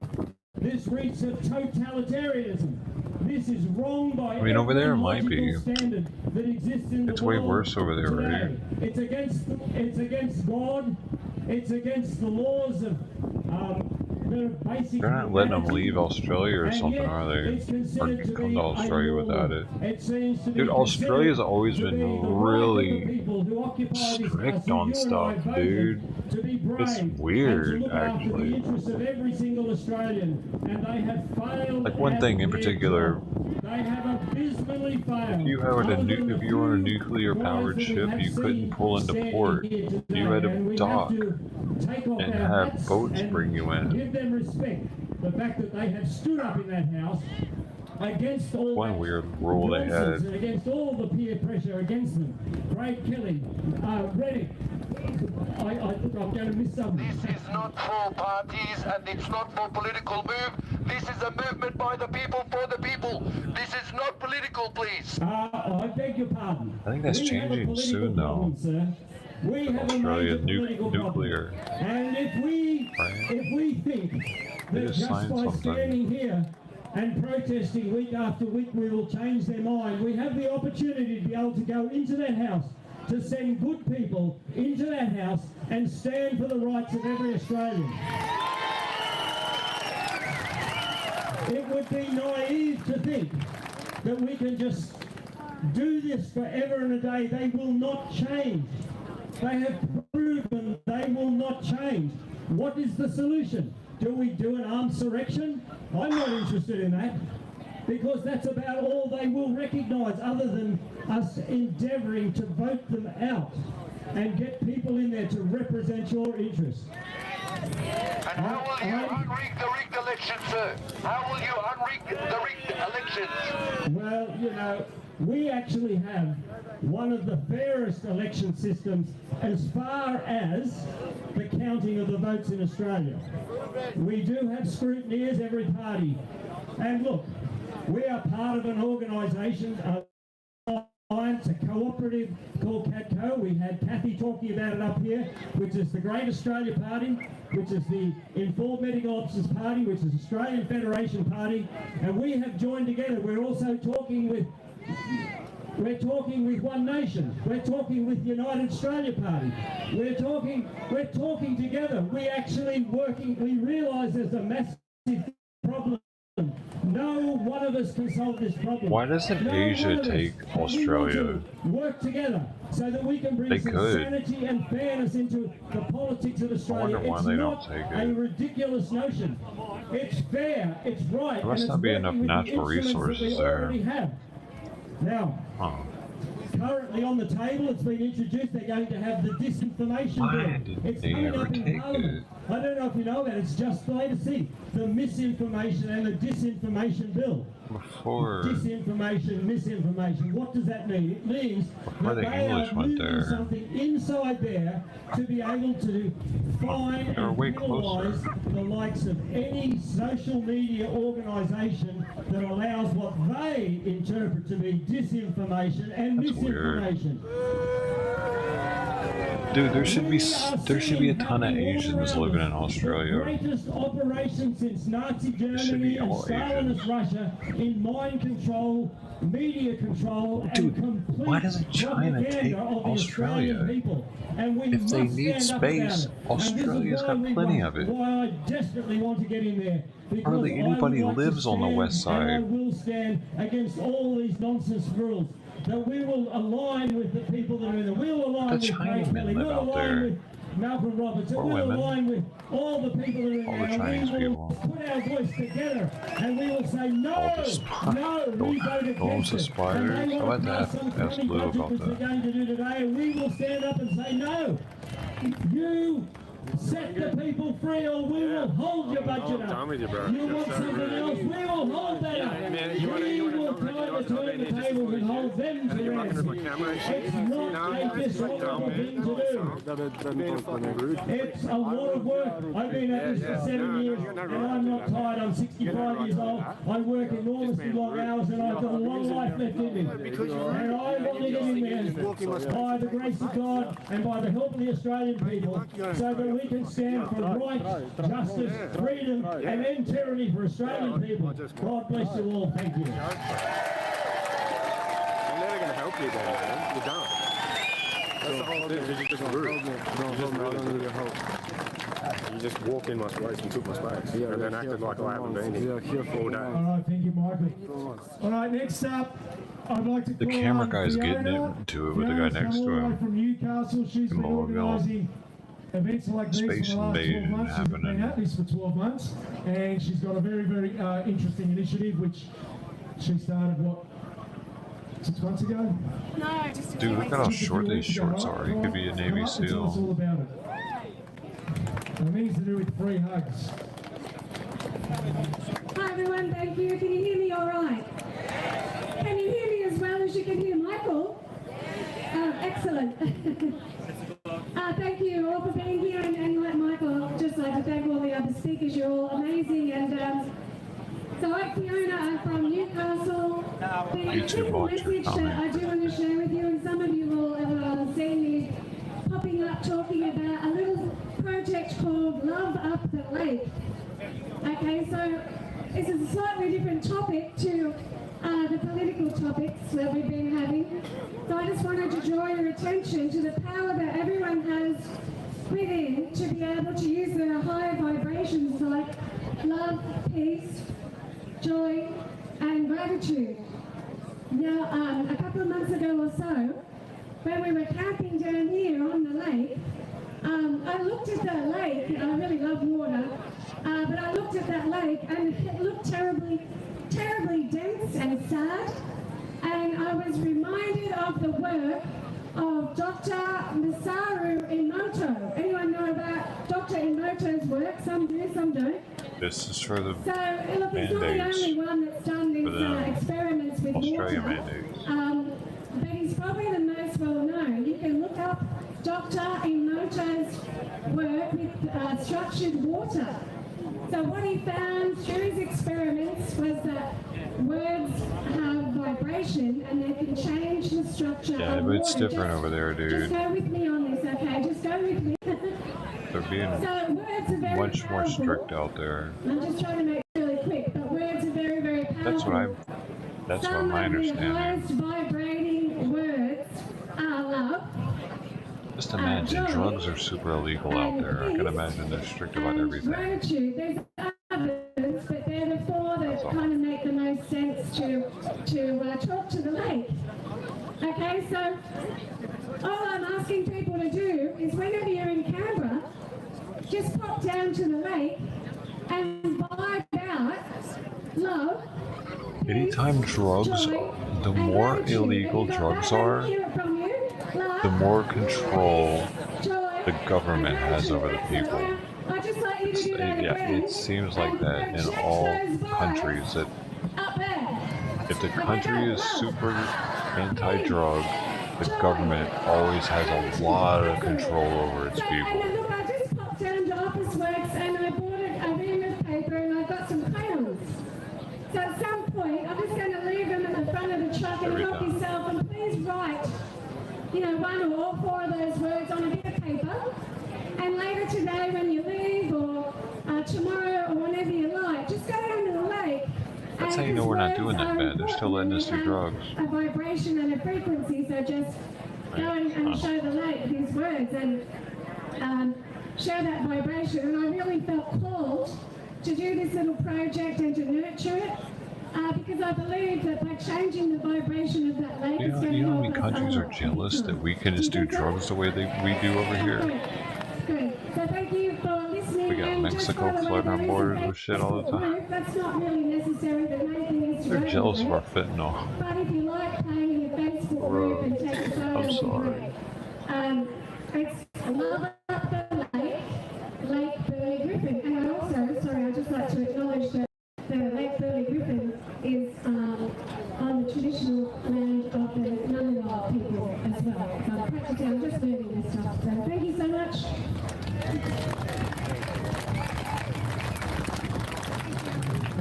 this reeks of totalitarianism. This is wrong by I mean, over there it every might be. logical standard that exists in the It's way world worse over there, today. right? It's against God. It's against the laws of basic. They're not letting them leave Australia or something, are they? Or come to Australia without it. Dude, Australia's always been really strict on stuff, dude. It's weird, actually. Like one thing in particular, if you were on a nuclear-powered ship, you couldn't pull into port. You had to dock and have boats bring you in. Give them respect. The fact that they have stood up in that house against all one weird rule they had. and against all the peer pressure against them. Craig Kelly, Reddick. I'm going to miss something. This is not for parties and it's not for political move. This is a movement by the people for the people. This is not political, please. I beg your pardon. I think that's changing soon, though. We have Australia a major nuclear. And if we think They that just just signed by something. standing here and protesting week after week we will change their mind, we have the opportunity to be able to go into that house, to send good people into that house and stand for the rights of every Australian. It would be naive to think that we can just do this forever and a day. They will not change. They have proven they will not change. What is the solution? Do we do an armed insurrection? I'm not interested in that, because that's about all they will recognise, other than us endeavouring to vote them out and get people in there to represent your interests. And how will you unrig the rigged election, sir? How will you unrig the rigged elections? Well, you know, we actually have one of the fairest election systems as far as the counting of the votes in Australia. We do have scrutiny as every party. And look, we are part of an organisation, a cooperative called CATCO. We had Kathy talking about it up here, which is the Great Australia Party, which is the Informed Medical Officers Party, which is Australian Federation Party, and we have joined together. We're also talking with One Nation. We're talking with United Australia Party. We're talking together. We actually working. We realise there's a massive problem. No one of us can solve this problem. Why doesn't Asia take Australia? Work together so that we can bring They some could. sanity and fairness into the politics of Australia. I wonder why It's they not don't take a it. ridiculous notion. It's fair. It's right. There must and not it's be working enough with the natural instruments that resources we there. already have. Now, currently on the table, it's been introduced. They're going to have the disinformation bill. It's they coming ever up in take Parliament. I don't know if you know that. It's just the way to see the misinformation and the disinformation bill. Before Misinformation. What does that mean? It means Before that the they English are went moving there. something inside there to be able to find They're and way penalise the likes of any social media organisation that allows what they interpret to be disinformation and That's weird. misinformation. Dude, there should be a ton of Asians living in Australia. Greatest operation since Nazi Germany and Stalinist Russia in mind control, media control, and complete why doesn't China propaganda take of the Australia? Australian people. And we If they must need stand up about space, it. Australia's got plenty of it. Why I desperately want to get in there. Because Hardly I would anybody like to lives on the stand, west and I side. will stand against all these nonsense rules. That we will align with the people that are in there. We'll align The with Craig Chinamen Kelly. live We'll out align there. with Malcolm Roberts. Or We'll women. align with all the people that are in All there. the And Chinese we will people. put our voice together and we will say no, we vote against Those it. aspires. And they How want about to pass that? some Ask funny Lou budget about which they're that. going to do today, and we will stand up and say no. You Set the people free or we will hold your budget up. I'm with you, bro. You want something else, we will hold that up. We will try to turn the tables and hold them to ransom. It's not a dishonorable thing to do. It's a lot of work. I've been at this for 7 years and I'm not tired. I'm 65 years old. I work enormously long hours and I've got a long life left in me. And I want to get in there by the grace of God and by the help of the Australian people so that we can stand for right, justice, freedom and end tyranny for Australian people. God bless you all. Thank you. I'm never going to help you there, man. You don't. That's the whole thing. You're just rude. You just walk in my space and took my space. And then acted like I haven't been here all day. All right, thank you, Michael. All right, next up, I'd like to The call camera on guy's Fiona. getting into it with the guy Fiona's next come to all the way him. from Newcastle. She's been organising events like these Space for the last 12 invasion months. She's been happening. at this for 12 months, and she's got a very, very interesting initiative which she started, what, 6 months ago? No, just Dude, look at how short these shorts are. He could be a Navy Tell us all SEAL. about it. Everything's to do with free hugs. Hi everyone, thank you. Can you hear me all right? Can you hear me as well as you can hear Michael? Excellent. Thank you all for being here, and like Michael, I'd just like to thank all the other speakers. You're all amazing. And so I'm Fiona, I'm from Newcastle. The simple message that I do want to share with you, and some of you will have seen me popping up talking about a little project called Love Up the Lake. Okay, so this is a slightly different topic to the political topics that we've been having. So I just wanted to draw your attention to the power that everyone has within to be able to use their higher vibrations like love, peace, joy, and gratitude. Now, a couple of months ago or so, when we were camping down here on the lake, I looked at that lake, and I really love water, but I looked at that lake and it looked terribly dense and sad, and I was reminded of the work of Dr. Masaru Emoto. Anyone know about Dr. Emoto's work? Some do, some don't. This is for the So, look, he's not the mandates. only one that's done these experiments with Australia water. mandates. But he's probably the most well known. You can look up Dr. Emoto's work with structured water. So what he found through his experiments was that words have vibration and they can change the structure Yeah, of but it's water. different over there, Just dude. go with me on this, okay? Just go with me. They're being So words are very much more powerful. strict out there. I'm just trying to make it really quick, but words are very, very powerful. That's what Some my of the understanding. highest vibrating words are love. Just imagine, joy, drugs are super illegal out there. I can imagine they're strict about everything. gratitude. There's others, but they're the four that kind of make the most sense to talk to the lake. Okay, so all I'm asking people to do is whenever you're in Canberra, just pop down to the lake and vibe out love. Anytime drugs, the more illegal drugs are, the more control the government has over the people. It seems like that in all countries. That if the country is super anti-drug, the government always has a lot of control over its people. Look, I just popped down to Office Works and I bought a ream of paper and I've got some crayons. So at some point, I'm just going to leave them at the front of the truck and help yourself, and please write, one or all four of those words on a bit of paper. And later today when you leave, or tomorrow, or whenever you like, just go down to the lake. That's how you know we're not doing that bad. They're still letting us do drugs. A vibration and a frequency, so just go and show the lake these words and share that vibration. And I really felt called to do this little project and to nurture it, because I believe that by changing the vibration of that lake, it's going to You know how help many us countries all. are jealous that we can just do drugs the way we do over here? Good. So thank you for listening. We got and Mexico just flooding our by the way, borders there with is shit all the time. That's not really necessary. The main thing is to They're go jealous with of our it. fentanyl. But if you like playing in your Facebook group and take a photo, I'm sorry. it's Love Up the Lake.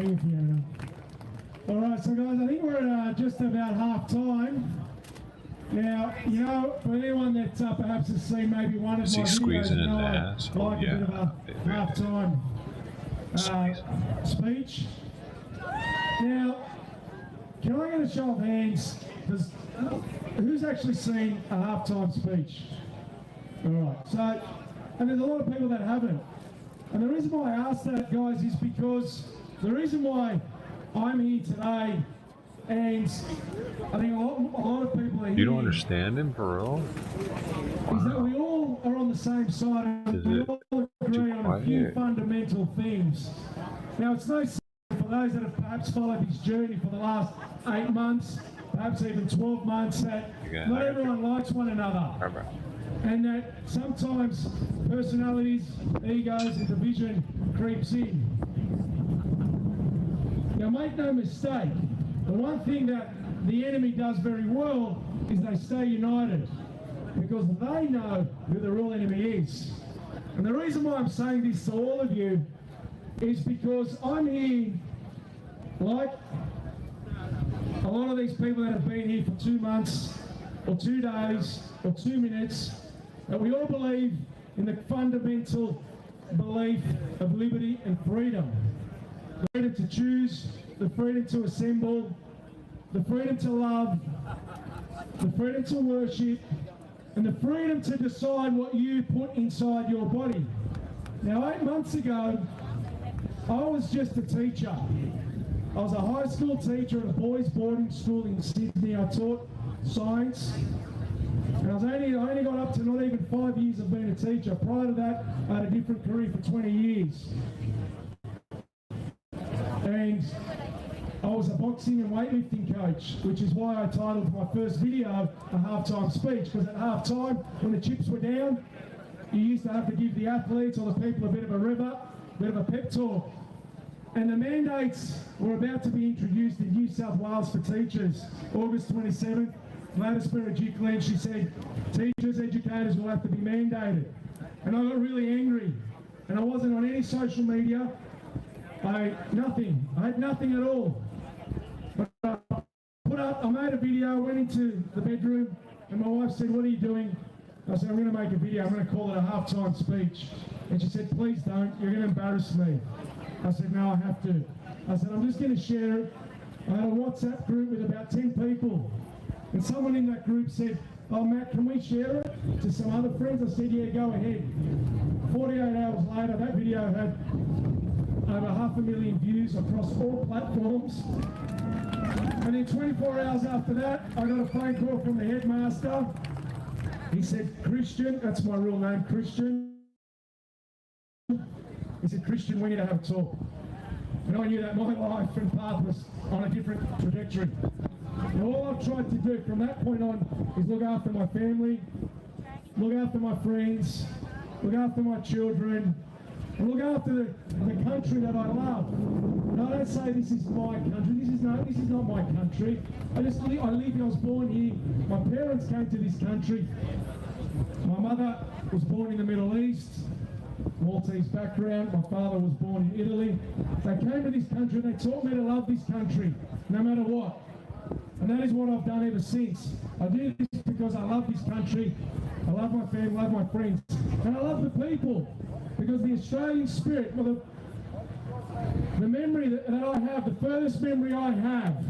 Thank you, Fiona. All right, so guys, I think we're at just about half time. Now, you know, for anyone that perhaps has seen maybe one of Is my he videos, squeezing you in know, the I ass? like a bit of a half-time speech. Now, can I get a show of hands? Who's actually seen a half-time speech? All right, so, and there's a lot of people that haven't. And the reason why I ask that, guys, is because the reason why I'm here today, and I think a lot of people are here. You don't understand him, for real? Is that we all are on the same side and we all agree on a few fundamental things. Now, it's no secret for those that have perhaps followed his journey for the last 8 months, perhaps even 12 months, that not everyone likes one another. And that sometimes personalities, egos, and division creeps in. Now, make no mistake, the one thing that the enemy does very well is they stay united, because they know who the real enemy is. And the reason why I'm saying this to all of you is because I'm here, like a lot of these people that have been here for 2 months, or 2 days, or 2 minutes, that we all believe in the fundamental belief of liberty and freedom. The freedom to choose, the freedom to assemble, the freedom to love, the freedom to worship, and the freedom to decide what you put inside your body. Now, 8 months ago, I was just a teacher. I was a high school teacher at a boys' boarding school in Sydney. I taught science. And I only got up to not even 5 years of being a teacher. Prior to that, I had a different career for 20 years. And I was a boxing and weightlifting coach, which is why I titled my first video a halftime speech, because at halftime, when the chips were down, you used to have to give the athletes or the people a bit of a rev up, a bit of a pep talk. And the mandates were about to be introduced in New South Wales for teachers, August 27th. Gladys Berejiklian, she said, teachers, educators will have to be mandated. And I got really angry. And I wasn't on any social media. I had nothing at all. But I made a video, went into the bedroom, and my wife said, what are you doing? I said, I'm going to make a video, I'm going to call it a halftime speech. And she said, please don't, you're going to embarrass me. I said, no, I have to. I said, I'm just going to share it. I had a WhatsApp group with about 10 people. And someone in that group said, oh, Matt, can we share it to some other friends? I said, yeah, go ahead. 48 hours later, that video had over 500,000 views across all platforms. And then 24 hours after that, I got a phone call from the headmaster. He said, Christian, that's my real name, Christian. He said, Christian, we need to have a talk. And I knew that my life and path was on a different trajectory. And all I've tried to do from that point on is look after my family, look after my friends, look after my children, and look after the country that I love. And I don't say this is my country. This is not my country. I live here. I was born here. My parents came to this country. My mother was born in the Middle East, Maltese background. My father was born in Italy. They came to this country and they taught me to love this country, no matter what. And that is what I've done ever since. I do this because I love this country. I love my family, I love my friends. And I love the people. Because the Australian spirit, well, the memory that I have, the furthest memory I have,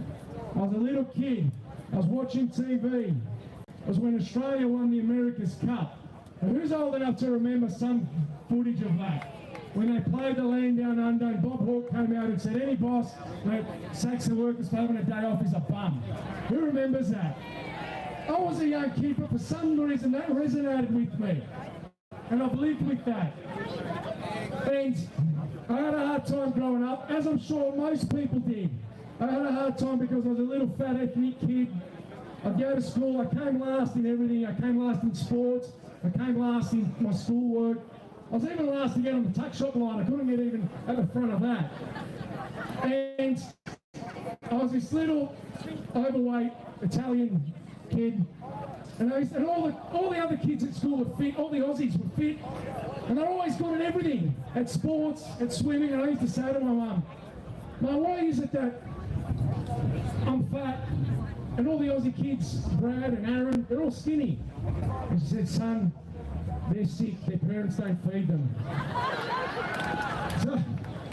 I was a little kid. I was watching TV. It was when Australia won the America's Cup. And who's old enough to remember some footage of that? When they played the land down under and Bob Hawke came out and said, any boss that sacks the workers for having a day off is a bum. Who remembers that? I was a young kid, but for some reason that resonated with me. And I've lived with that. And I had a hard time growing up, as I'm sure most people did. I had a hard time because I was a little fat ethnic kid. I'd go to school, I came last in everything. I came last in sports, I came last in my schoolwork. I was even last to get on the tuck shop line. I couldn't get even at the front of that. And I was this little overweight Italian kid. And all the other kids at school were fit, all the Aussies were fit. And they're always good at everything, at sports, at swimming. And I used to say to my mum, Mum, why is it that I'm fat and all the Aussie kids, Brad and Aaron, they're all skinny? And she said, son, they're sick, their parents don't feed them. So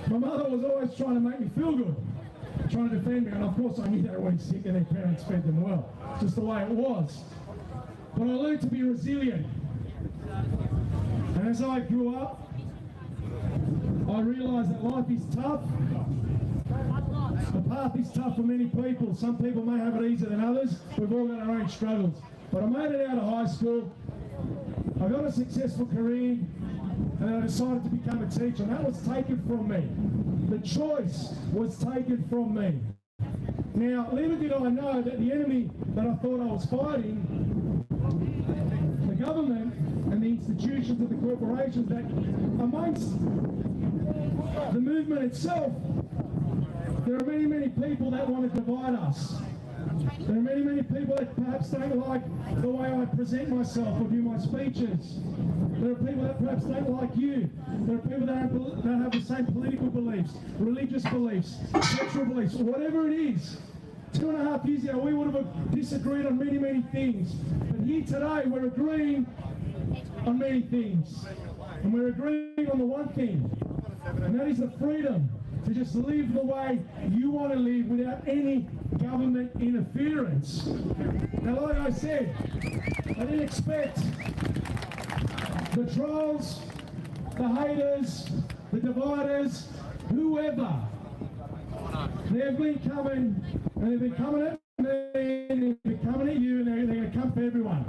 my mother was always trying to make me feel good, trying to defend me, and of course I knew they were sick and their parents fed them well. It's just the way it was. But I learned to be resilient. And as I grew up, I realised that life is tough. The path is tough for many people. Some people may have it easier than others. We've all got our own struggles. But I made it out of high school. I got a successful career, and I decided to become a teacher, and that was taken from me. The choice was taken from me. Now, little did I know that the enemy that I thought I was fighting, the government and the institutions of the corporations, that amongst the movement itself, there are many, many people that want to divide us. There are many, many people that perhaps don't like the way I present myself or do my speeches. There are people that perhaps don't like you. There are people that don't have the same political beliefs, religious beliefs, sexual beliefs, whatever it is. 2.5 years ago, we would have disagreed on many, many things. But here today, we're agreeing on many things. And we're agreeing on the one thing, and that is the freedom to just live the way you want to live without any government interference. Now, like I said, I didn't expect the trolls, the haters, the dividers, whoever. They've been coming, and they've been coming at me, and they've been coming at you, and they're going to come for everyone.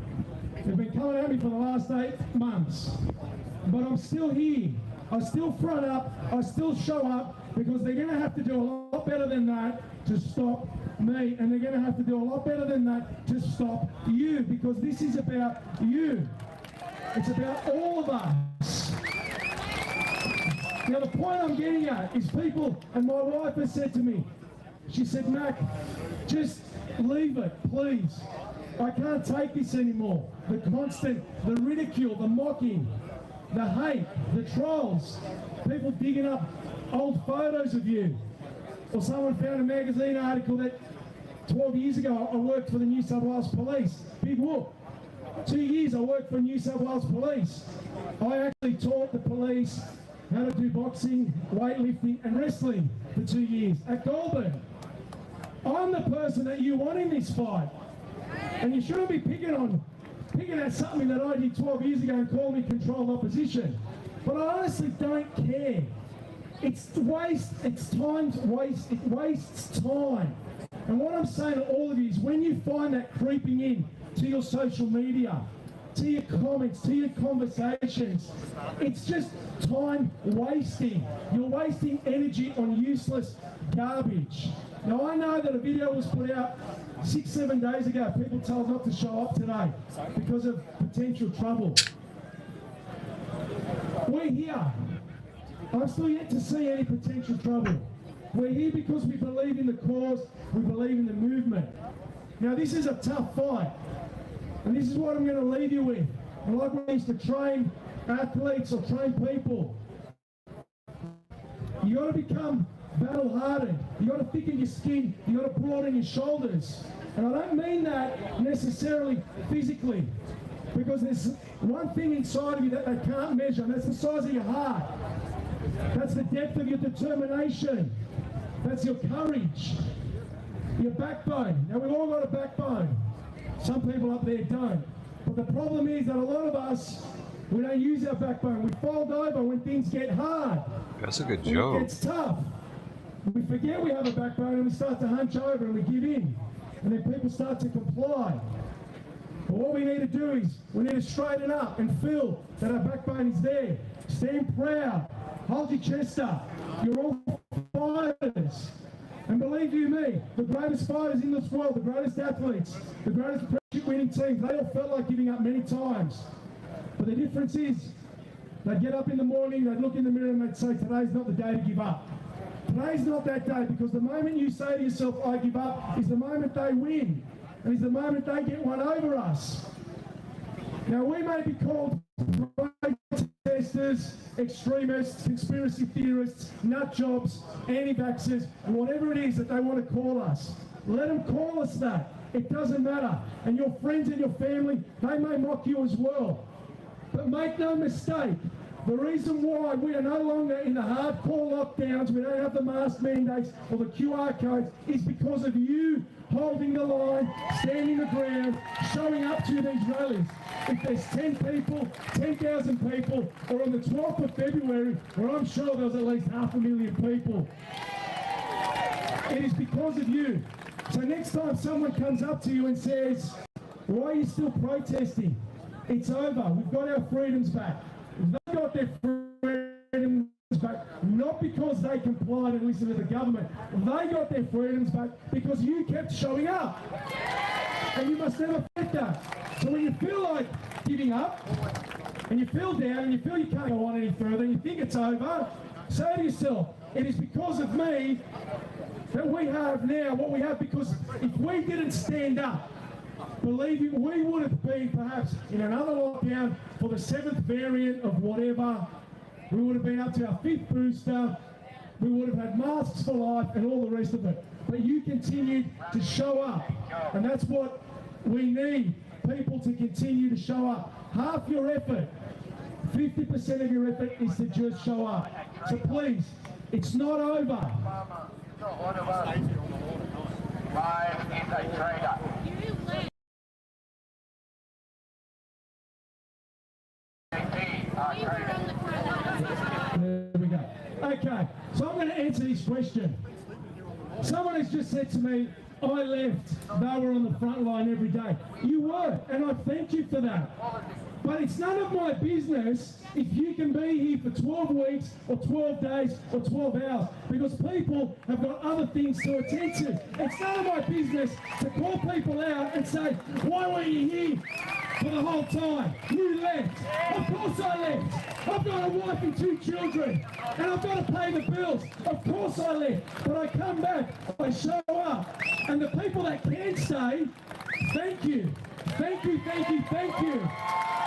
They've been coming at me for the last 8 months. But I'm still here. I still front up, I still show up, because they're going to have to do a lot better than that to stop me, and they're going to have to do a lot better than that to stop you, because this is about you. It's about all of us. Now, the point I'm getting at is people, and my wife has said to me, she said, Mac, just leave it, please. I can't take this anymore. The constant, the ridicule, the mocking, the hate, the trolls, people digging up old photos of you. Or someone found a magazine article that 12 years ago I worked for the New South Wales Police. Big whoop. 2 years I worked for New South Wales Police. I actually taught the police how to do boxing, weightlifting and wrestling for 2 years at Goulburn. I'm the person that you want in this fight. And you shouldn't be picking at something that I did 12 years ago and call me controlled opposition. But I honestly don't care. It's waste, it's time's waste, it wastes time. And what I'm saying to all of you is when you find that creeping in to your social media, to your comments, to your conversations, it's just time wasting. You're wasting energy on useless garbage. Now I know that a video was put out 6-7 days ago. People told not to show up today because of potential trouble. We're here. I'm still yet to see any potential trouble. We're here because we believe in the cause, we believe in the movement. Now this is a tough fight, and this is what I'm going to leave you with. And like we used to train athletes or train people, you got to become battle-hardened. You got to thicken your skin. You got to broaden your shoulders. And I don't mean that necessarily physically, because there's one thing inside of you that they can't measure, and that's the size of your heart. That's the depth of your determination. That's your courage, your backbone. Now we've all got a backbone. Some people up there don't. But the problem is that a lot of us, we don't use our backbone. We fold over when things get hard. That's a good When joke. it gets tough. We forget we have a backbone and we start to hunch over and we give in. And then people start to comply. But what we need to do is we need to straighten up and feel that our backbone is there. Stand proud. Hold your chest up. You're all fighters. And believe you me, the greatest fighters in this world, the greatest athletes, the greatest premiership winning teams, they all felt like giving up many times. But the difference is, they'd get up in the morning, they'd look in the mirror and they'd say, today's not the day to give up. Today's not that day, because the moment you say to yourself, I give up, is the moment they win. And is the moment they get one over us. Now we may be called great protesters, extremists, conspiracy theorists, nut jobs, anti-vaxxers, whatever it is that they want to call us. Let them call us that. It doesn't matter. And your friends and your family, they may mock you as well. But make no mistake, the reason why we are no longer in the hardcore lockdowns, we don't have the mask mandates or the QR codes, is because of you holding the line, standing the ground, showing up to these rallies. If there's 10 people, 10,000 people, or on the 12th of February, where I'm sure there was at least 500,000 people, it is because of you. So next time someone comes up to you and says, why are you still protesting? It's over. We've got our freedoms back. They got their freedoms back, not because they complied and listened to the government. They got their freedoms back because you kept showing up. And you must never forget that. So when you feel like giving up, and you feel down, and you feel you can't go on any further, and you think it's over, say to yourself, it is because of me that we have now what we have, because if we didn't stand up, believe you, we would have been perhaps in another lockdown for the 7th variant of whatever. We would have been up to our 5th booster. We would have had masks for life and all the rest of it. But you continued to show up. And that's what we need, people to continue to show up. Half your effort, 50% of your effort is to just show up. So please, it's not over. There we go. Okay, so I'm going to answer this question. Someone has just said to me, I left, they were on the front line every day. You were, and I thank you for that. But it's none of my business if you can be here for 12 weeks or 12 days or 12 hours, because people have got other things to attend to. It's none of my business to call people out and say, why weren't you here for the whole time? You left. Of course I left. I've got a wife and 2 children, and I've got to pay the bills. Of course I left. But I come back, I show up, and the people that can stay, thank you. Thank you, thank you, thank you.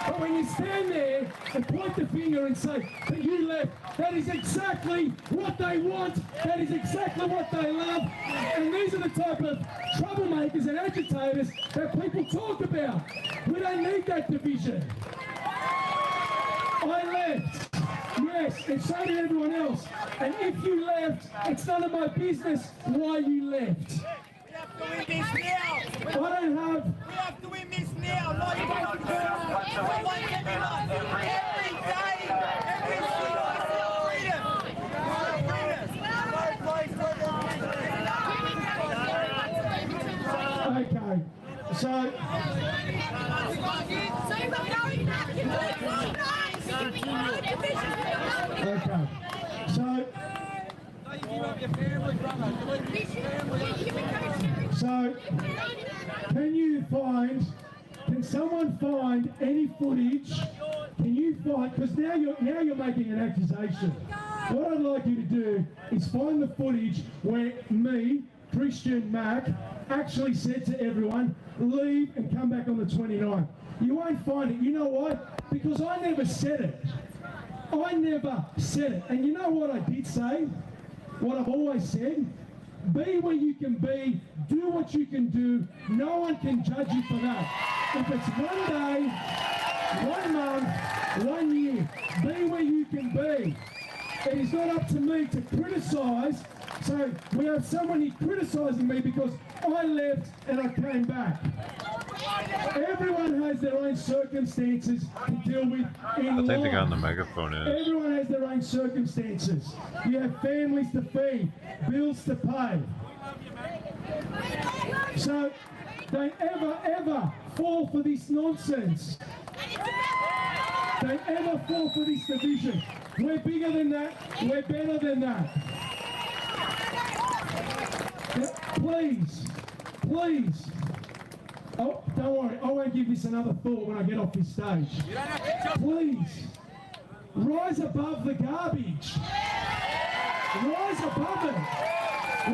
But when you stand there and point the finger and say that you left, that is exactly what they want. That is exactly what they love. And these are the type of troublemakers and agitators that people talk about. We don't need that division. I left. Yes, and so did everyone else. And if you left, it's none of my business why you left. We have to win this now. I don't have... We have to win this now. Not every day, every Okay, so... Okay, so can someone find any footage? Can you find, because now you're making an accusation. What I'd like you to do is find the footage where me, Christian Mac, actually said to everyone, leave and come back on the 29th. You won't find it. You know why? Because I never said it. I never said it. And you know what I did say? What I've always said? Be where you can be, do what you can do, no one can judge you for that. If it's 1 day, 1 month, 1 year, be where you can be. It is not up to me to criticise. So we have someone here criticising me because I left and I came back. Everyone has their own circumstances to deal with in life. I think the guy on the megaphone is. Everyone has their own circumstances. You have families to feed, bills to pay. So don't ever fall for this nonsense. Don't ever fall for this division. We're bigger than that. We're better than that. Please. Oh, don't worry. I won't give this another thought when I get off this stage. Please, rise above the garbage. Rise above it.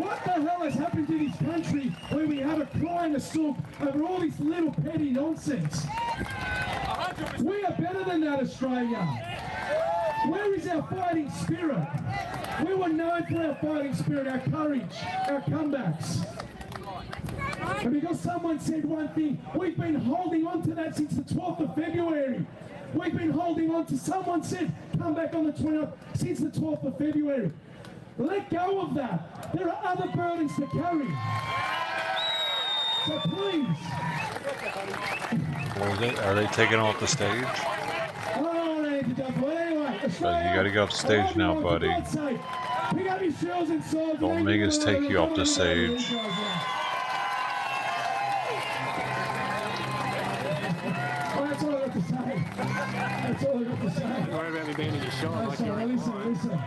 What the hell has happened to this country where we have a crying assault over all this little petty nonsense? We are better than that, Australia. Where is our fighting spirit? We were known for our fighting spirit, our courage, our comebacks. And because someone said one thing, we've been holding on to that since the 12th of February. We've been holding on to, someone said, come back on the 20th, since the 12th of February. Let go of that. There are other burdens to carry. So please. What was it? Are they taking off the stage? Oh, they ain't done. Well, anyway, So you gotta get off the stage now, buddy. Pick up your shells and swords. Don't make us take you off the stage. That's all I got to say. That's all I got to say. Don't worry about me being in your shot. Like Listen.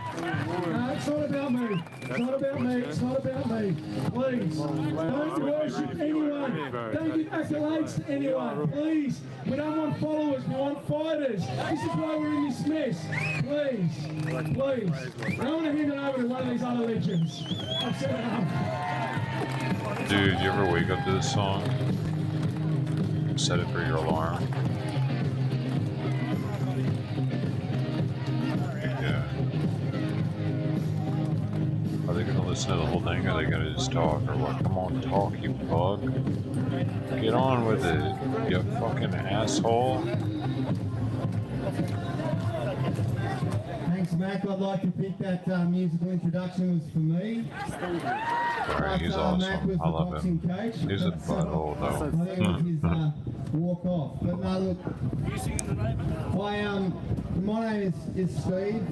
No, it's not about me. It's not about me. It's not about me. Please. Don't worship anyone. Don't give accolades to anyone. Please. We don't want followers. We want fighters. This is why we're in this mess. Please. Please. I don't want to hand it over to one of these other legends. I've said enough. Dude, you ever wake up to this song? Set it for your alarm. Are they gonna listen to the whole thing, or are they gonna just talk, or what? Come on, talk, you bug. Get on with it, you fucking asshole. Thanks, Mac. I'd like to think that musical introduction was for me. Alright, he's awesome. I love him. Coach. He's a butthole, though. I think it was his walk off. But no, look, my name is Steve.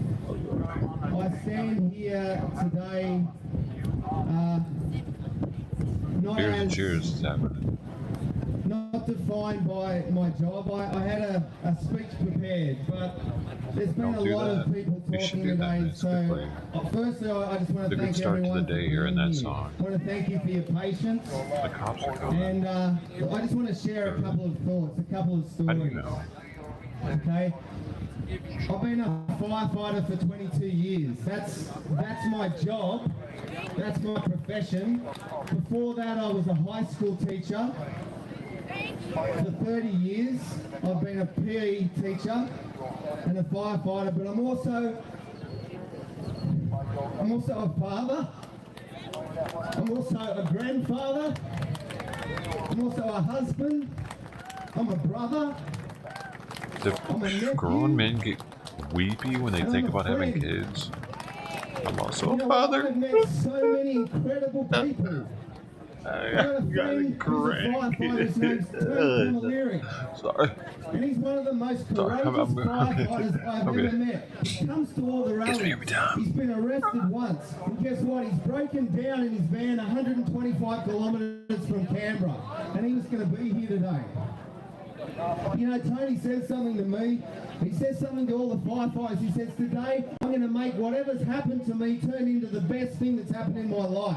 I stand here today not defined by my job. I had a speech prepared, but there's been a lot of people talking today. So firstly, I just want to thank everyone for being here. I want to thank you for your patience. The cops are coming. And I just want to share a couple of thoughts, a couple of stories. How do you know? Okay. I've been a firefighter for 22 years. That's my job. That's my profession. Before that, I was a high school teacher. For 30 years, I've been a PE teacher and a firefighter, but I'm also a father. I'm also a grandfather. I'm also a husband. I'm a brother. Do grown men get weepy when they think about having kids? I'm also a father. I've met so many incredible people. I got a grandkid. Sorry. And he's one of the most courageous firefighters I've ever met. He comes to all the rallies. He's been arrested once. And guess what? He's broken down in his van 125 kilometres from Canberra. And he was going to be here today. You know, Tony says something to me. He says something to all the firefighters. He says, today I'm going to make whatever's happened to me turn into the best thing that's happened in my life.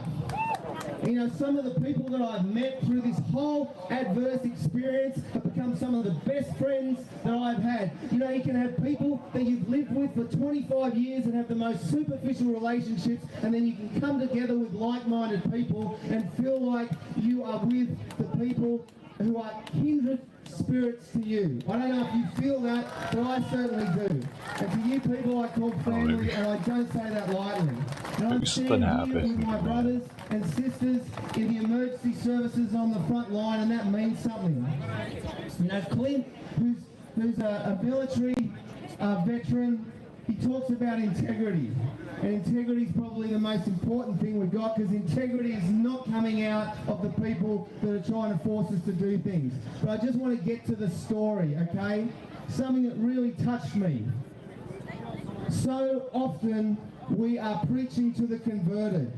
You know, some of the people that I've met through this whole adverse experience have become some of the best friends that I've had. You know, you can have people that you've lived with for 25 years and have the most superficial relationships, and then you can come together with like-minded people and feel like you are with the people who are kindred spirits to you. I don't know if you feel that, but I certainly do. And to you people I call family, and I don't say that lightly. And I'm standing here with my brothers and sisters in the emergency services on the front line, and that means something. You know, Clint, who's a military veteran, he talks about integrity. And integrity is probably the most important thing we've got, because integrity is not coming out of the people that are trying to force us to do things. But I just want to get to the story, okay? Something that really touched me. So often we are preaching to the converted.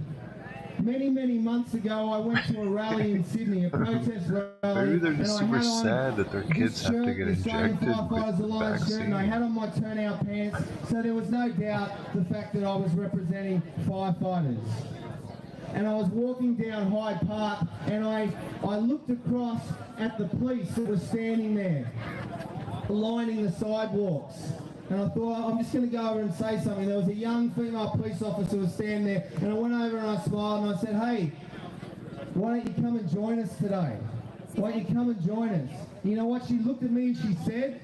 Many, many months ago, I went to a rally in Sydney, a protest rally. Maybe they're just and I super had on sad that their kids have to get injected with the vaccine. And I had on my turnout pants, so there was no doubt the fact that I was representing firefighters. And I was walking down Hyde Park, and I looked across at the police that were standing there, lining the sidewalks. And I thought, I'm just going to go over and say something. There was a young female police officer who was standing there, and I went over and I smiled and I said, hey, why don't you come and join us today? Why don't you come and join us? You know what? She looked at me and she said,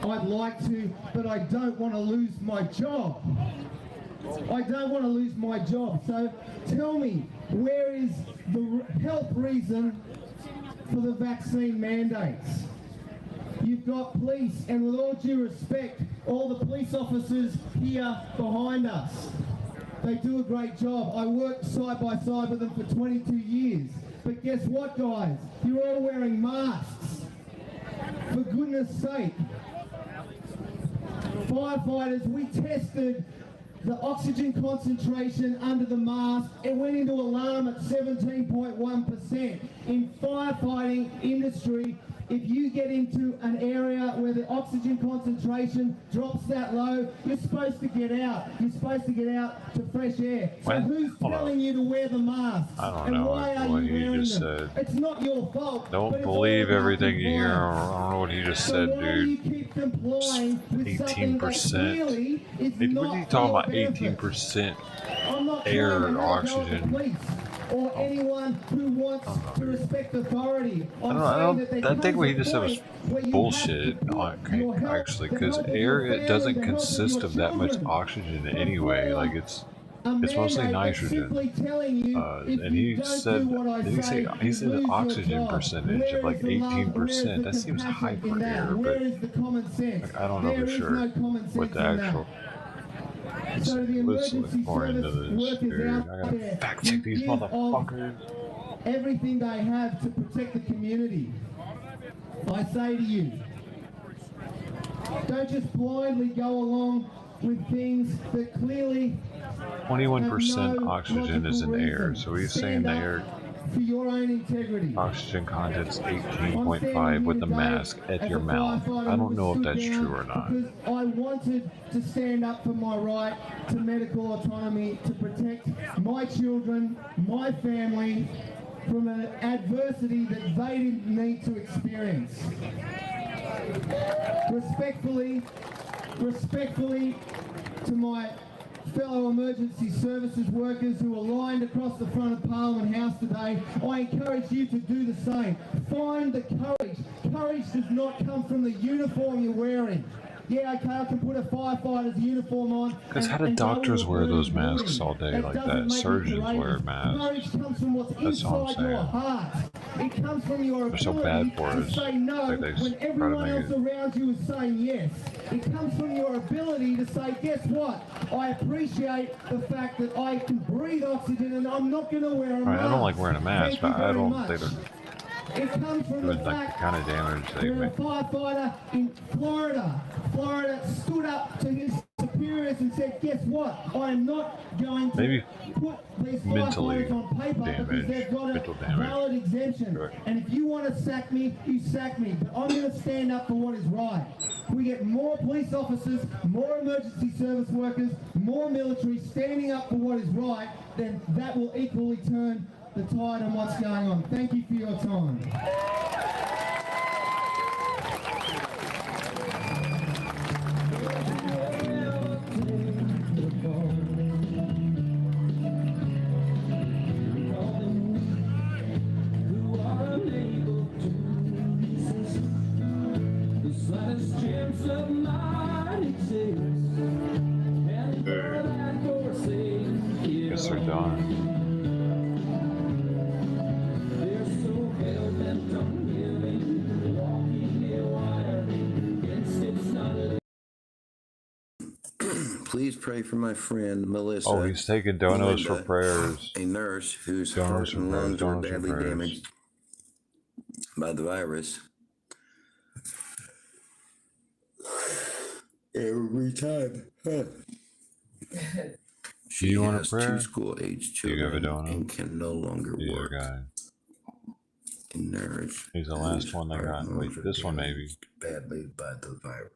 I'd like to, but I don't want to lose my job. I don't want to lose my job. So tell me, where is the health reason for the vaccine mandates? You've got police, and with all due respect, all the police officers here behind us, they do a great job. I worked side by side with them for 22 years. But guess what, guys? You're all wearing masks. For goodness sake. Firefighters, we tested the oxygen concentration under the mask. It went into alarm at 17.1%. In firefighting industry, if you get into an area where the oxygen concentration drops that low, you're supposed to get out. You're supposed to get out to fresh air. So who's telling you to wear the mask? I don't and know why are what you he wearing just them? said. It's not your fault. Don't believe everything you hear. I don't know what he just said, dude. 18%. What are you talking about? 18% air oxygen. Or anyone who wants to respect authority. I think what he just said was bullshit, actually, because air, it doesn't consist of that much oxygen anyway. Like, it's mostly nitrogen. And he said, he said an oxygen percentage of like 18%. That seems high for air, but like, I don't know for sure what the actual. Let's look more into this, dude. I gotta fact check these motherfuckers. Everything they have to protect the community. I say to you, don't just blindly go along with things that clearly 21% oxygen is in air, so he's saying the air for your own integrity. Oxygen content's 18.5 with the mask at your mouth. I don't know if that's true or not. Because I wanted to stand up for my right to medical autonomy, to protect my children, my family, from an adversity that they didn't need to experience. Respectfully to my fellow emergency services workers who are lined across the front of Parliament House today, I encourage you to do the same. Find the courage. Courage does not come from the uniform you're wearing. Yeah, okay, I can put a firefighter's uniform on. Because how do doctors wear those masks all day like that? Surgeons wear masks. Courage comes from what's inside your heart. It comes from your They're so bad for us. to say no when everyone else around you is saying yes. It comes from your ability to say, guess what? I appreciate the fact that I can breathe oxygen and I'm not going to wear a mask. I don't like wearing a mask, but I don't think they're it comes from the fact kind of damage they where a make. firefighter in Florida stood up to his superiors and said, guess what? I am not going to put these firefighters on paper because they've got a valid exemption. Right. And if you want to sack me, you sack me. But I'm going to stand up for what is right. We get more police officers, more emergency service workers, more military standing up for what is right, then that will equally turn the tide on what's going on. Thank you for your time. Guess they're done. Please pray for my friend Melissa. Oh, he's taking donos for prayers. A nurse whose Donos heart for and prayers, lungs were donos for badly prayers. damaged by the virus. Every time. She want a has prayer? 2 school-age Do you have a children donut? and can no longer work. Guy. A nurse. He's the last one they got. Wait, this one maybe. Badly by the virus.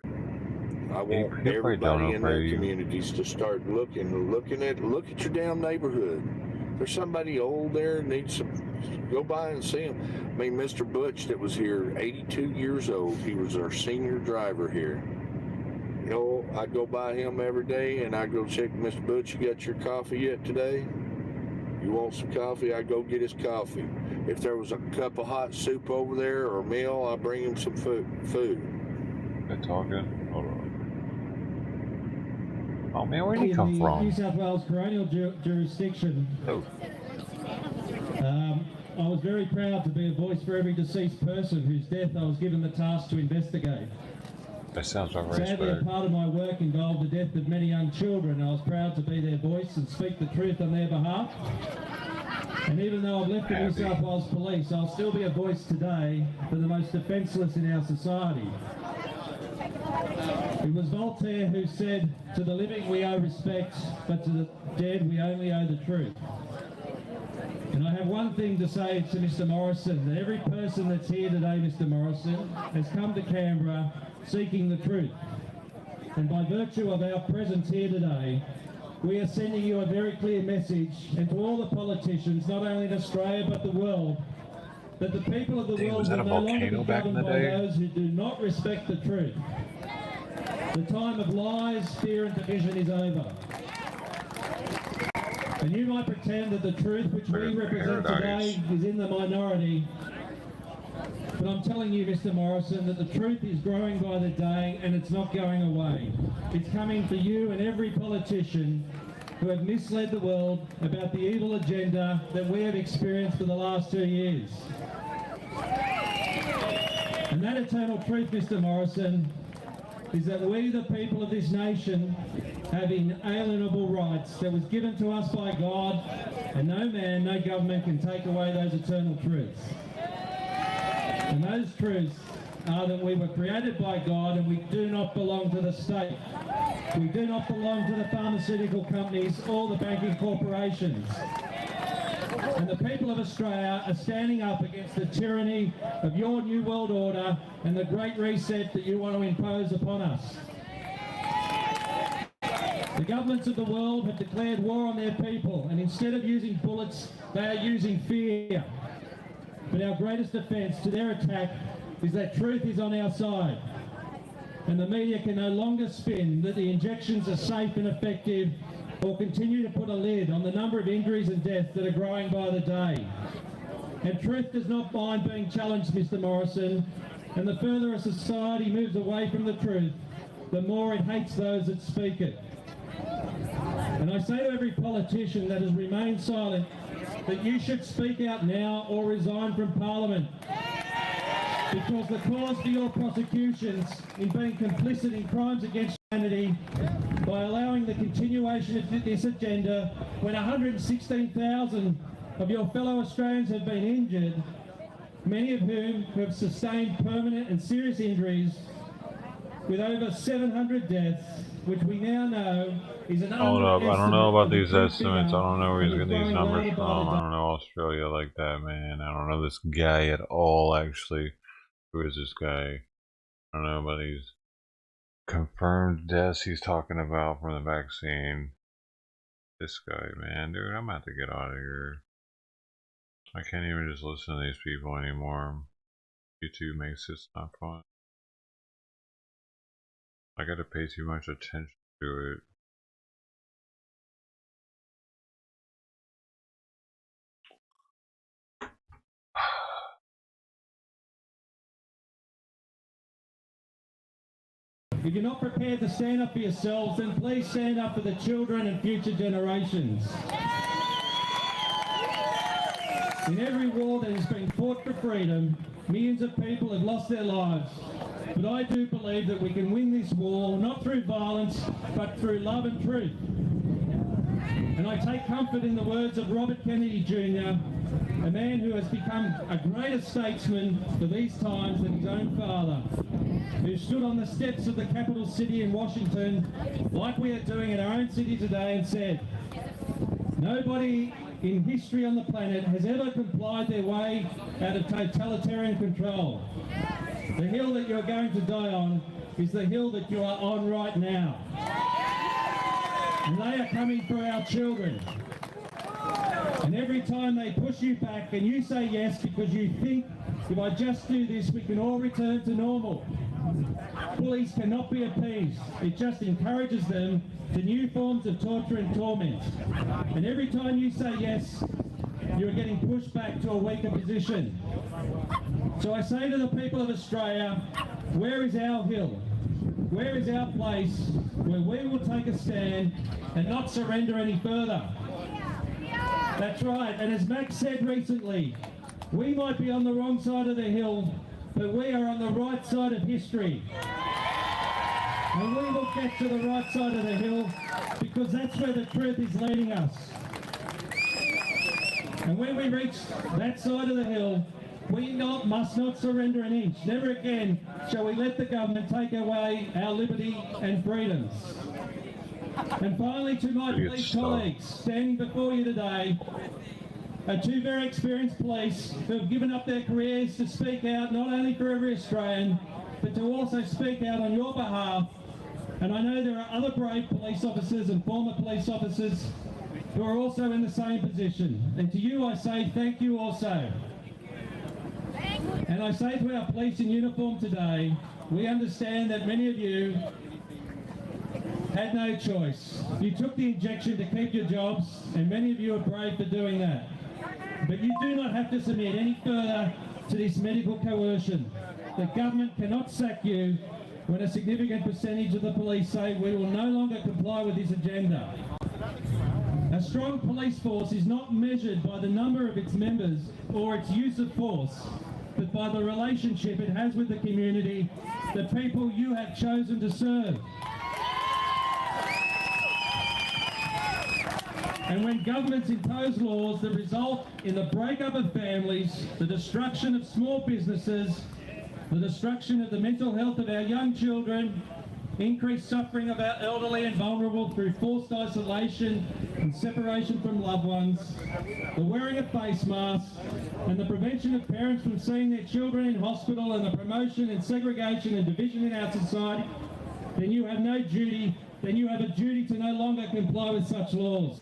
I want everybody in their communities to start look at your damn neighborhood. There's somebody old there needs to go by and see him. I mean, Mr. Butch that was here, 82 years old. He was our senior driver here. You know, I go by him every day and I go check, Mr. Butch, you got your coffee yet today? You want some coffee? I go get his coffee. If there was a cup of hot soup over there or a meal, I bring him some food. They're talking. Hold on. Oh man, where'd he come New from? South Wales colonial jurisdiction. Oh. I was very proud to be a voice for every deceased person whose death I was given the task to investigate. That sounds right. Sadly, a part of my work involved the death of many young children. I was proud to be their voice and speak the truth on their behalf. And even though I've left the New South Wales Police, I'll still be a voice today for the most defenceless in our society. It was Voltaire who said, "To the living we owe respect, but to the dead we only owe the truth." And I have one thing to say to Mr. Morrison, that every person that's here today, Mr. Morrison, has come to Canberra seeking the truth. And by virtue of our presence here today, we are sending you a very clear message, and to all the politicians, not only in Australia but the world, that the people of the world will no longer be governed by those who do not respect the truth. The time of lies, fear and division is over. And you might pretend that the truth which we represent today is in the minority, but I'm telling you, Mr. Morrison, that the truth is growing by the day and it's not going away. It's coming for you and every politician who have misled the world about the evil agenda that we have experienced for the last 2 years. And that eternal truth, Mr. Morrison, is that we, the people of this nation, have inalienable rights that was given to us by God, and no man, no government can take away those eternal truths. And those truths are that we were created by God and we do not belong to the state. We do not belong to the pharmaceutical companies or the banking corporations. And the people of Australia are standing up against the tyranny of your New World Order and the Great Reset that you want to impose upon us. The governments of the world have declared war on their people, and instead of using bullets, they are using fear. But our greatest defence to their attack is that truth is on our side. And the media can no longer spin that the injections are safe and effective, or continue to put a lid on the number of injuries and deaths that are growing by the day. And truth does not mind being challenged, Mr. Morrison, and the further a society moves away from the truth, the more it hates those that speak it. And I say to every politician that has remained silent that you should speak out now or resign from Parliament. Because the cause for your prosecutions in being complicit in crimes against humanity by allowing the continuation of this agenda when 116,000 of your fellow Australians have been injured, many of whom have sustained permanent and serious injuries, with over 700 deaths, which we now know is an Hold up, I don't know about these estimates. I don't know where he's and getting these growing numbers later from. by the I don't know Australia like that, man. I don't know this guy at all, actually. Who is this guy? I don't know about these confirmed deaths he's talking about from the vaccine. This guy, man, dude, I'm about to get out of here. I can't even just listen to these people anymore. YouTube makes this not fun. I gotta pay too much attention to it. If you're not prepared to stand up for yourselves, then please stand up for the children and future generations. In every war that has been fought for freedom, millions of people have lost their lives. But I do believe that we can win this war not through violence, but through love and truth. And I take comfort in the words of Robert Kennedy Jr., a man who has become a greater statesman for these times than his own father, who stood on the steps of the capital city in Washington, like we are doing in our own city today, and said, "Nobody in history on the planet has ever complied their way out of totalitarian control. The hill that you're going to die on is the hill that you are on right now. And they are coming for our children. And every time they push you back and you say yes because you think, if I just do this, we can all return to normal. Bullies cannot be appeased. It just encourages them to new forms of torture and torment. And every time you say yes, you are getting pushed back to a weaker position. So I say to the people of Australia, where is our hill? where is our place where we will take a stand and not surrender any further? That's right, and as Max said recently, we might be on the wrong side of the hill, but we are on the right side of history. And we will get to the right side of the hill because that's where the truth is leading us. And when we reach that side of the hill, we must not surrender an inch. Never again shall we let the government take away our liberty and freedoms. And finally, to my police colleagues standing before you today, are two very experienced police who have given up their careers to speak out not only for every Australian, but to also speak out on your behalf. And I know there are other brave police officers and former police officers who are also in the same position. And to you I say thank you also. And I say to our police in uniform today, we understand that many of you had no choice. You took the injection to keep your jobs, and many of you are brave for doing that. But you do not have to submit any further to this medical coercion. The government cannot sack you when a significant percentage of the police say we will no longer comply with this agenda. A strong police force is not measured by the number of its members or its use of force, but by the relationship it has with the community, the people you have chosen to serve. And when governments impose laws that result in the breakup of families, the destruction of small businesses, the destruction of the mental health of our young children, increased suffering of our elderly and vulnerable through forced isolation and separation from loved ones, the wearing of face masks, and the prevention of parents from seeing their children in hospital, and the promotion and segregation and division in our society, then you have no duty, then you have a duty to no longer comply with such laws.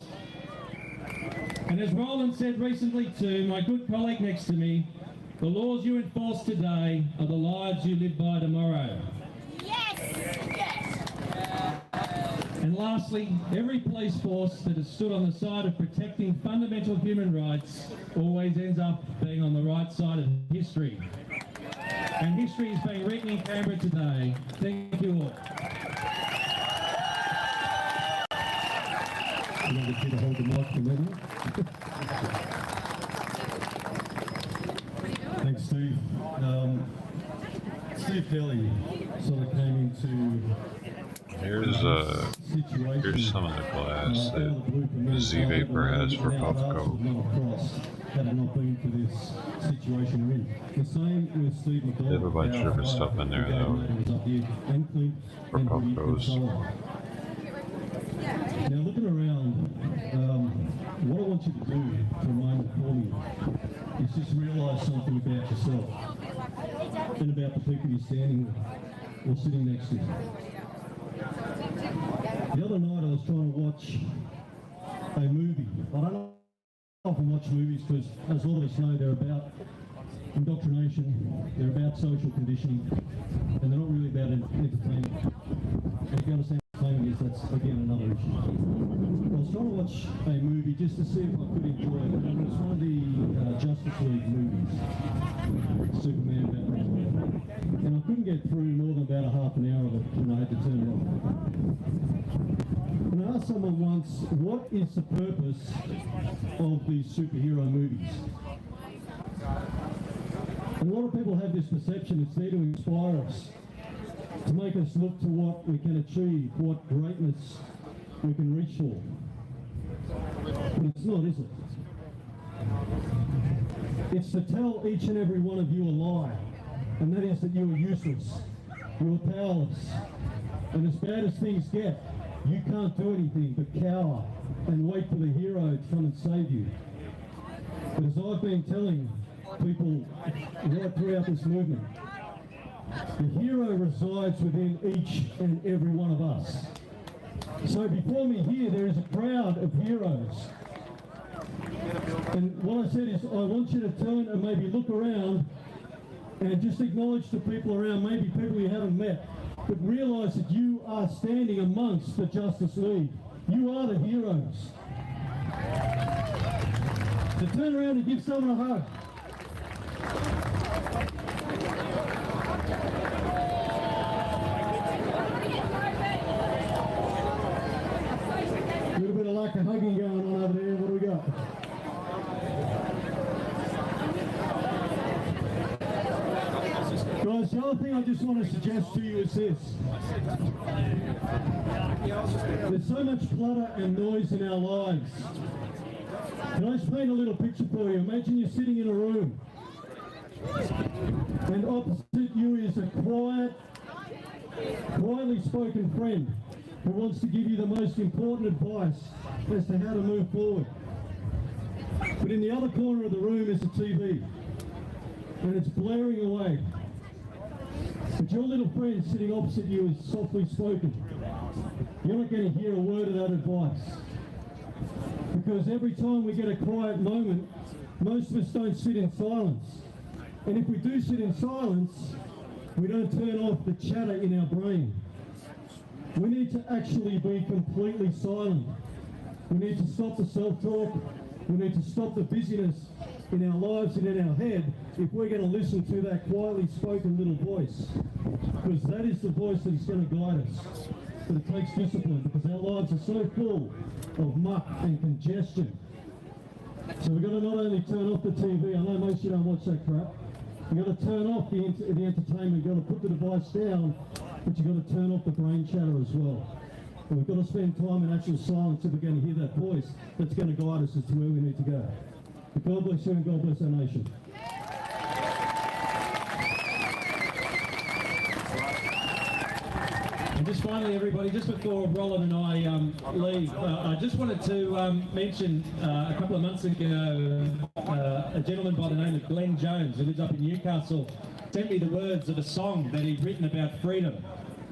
And as Roland said recently too, my good colleague next to me, the laws you enforce today are the lives you live by tomorrow. Yes! And lastly, every police force that has stood on the side of protecting fundamental human rights always ends up being on the right side of history. And history is being written in Canberra today. Thank you all. You want to hold the mic for me? Thanks, Steve. Steve Kelly sort of came into here's some of the glass that Z-Vapor has for Puff Coke. Had it not been for this situation we're in. The same with Steve McDonald. They have a bunch of different stuff in there though. For Puff Coats. Now looking around, what I want you to do to remind me is just realise something about yourself and about the people you're standing with or sitting next to. The other night I was trying to watch a movie. I don't often watch movies because, as a lot of us know, they're about indoctrination, they're about social conditioning, and they're not really about entertainment. And if you understand what entertainment is, that's again another issue. I was trying to watch a movie just to see if I could enjoy it, and it was one of the Justice League movies, Superman, Batman, and I couldn't get through more than about a half an hour of it, and I had to turn it off. And I asked someone once, what is the purpose of these superhero movies? And a lot of people have this perception it's there to inspire us, to make us look to what we can achieve, what greatness we can reach for. But it's not, is it? It's to tell each and every one of you a lie, and that is that you are useless, you are powerless, and as bad as things get, you can't do anything but cower and wait for the hero to come and save you. But as I've been telling people right throughout this movement, the hero resides within each and every one of us. So before me here, there is a crowd of heroes. And what I said is, I want you to turn and maybe look around and just acknowledge the people around, maybe people you haven't met, but realise that you are standing amongst the Justice League. You are the heroes. So turn around and give someone a hug. other thing I just want to suggest to you is this. There's so much clutter and noise in our lives. Can I just paint a little picture for you? Imagine you're sitting in a room and opposite you is a quietly spoken friend who wants to give you the most important advice as to how to move forward. But in the other corner of the room is a TV and it's blaring away. But your little friend sitting opposite you is softly spoken. You're not going to hear a word of that advice. Because every time we get a quiet moment, most of us don't sit in silence. And if we do sit in silence, we don't turn off the chatter in our brain. We need to actually be completely silent. We need to stop the self-talk. We need to stop the busyness in our lives and in our head if we're going to listen to that quietly spoken little voice. Because that is the voice that is going to guide us. But it takes discipline because our lives are so full of muck and congestion. So we've got to not only turn off the TV, I know most of you don't watch that crap, you've got to turn off the entertainment, you've got to put the device down, but you've got to turn off the brain chatter as well. And we've got to spend time in actual silence if we're going to hear that voice that's going to guide us as to where we need to go. But God bless you and God bless our nation. And just finally, everybody, just before Roland and I leave, I just wanted to mention a couple of months ago, a gentleman by the name of Glenn Jones, who lives up in Newcastle, sent me the words of a song that he'd written about freedom.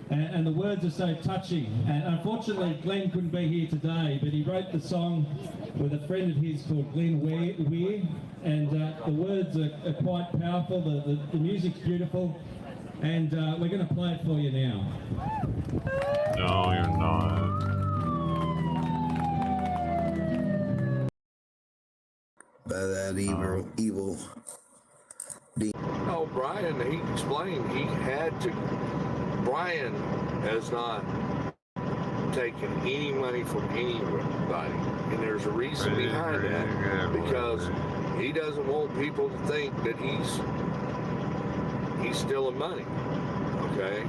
And the words are so touching. And unfortunately, Glenn couldn't be here today, but he wrote the song with a friend of his called Glenn Weir. And the words are quite powerful, the music's beautiful. And we're going to play it for you now. No, you're not. By that evil No, Brian, he explained he had to. Brian has not taken any money from anybody. And there's a reason behind that. Because he doesn't want people to think that he's stealing money. Okay?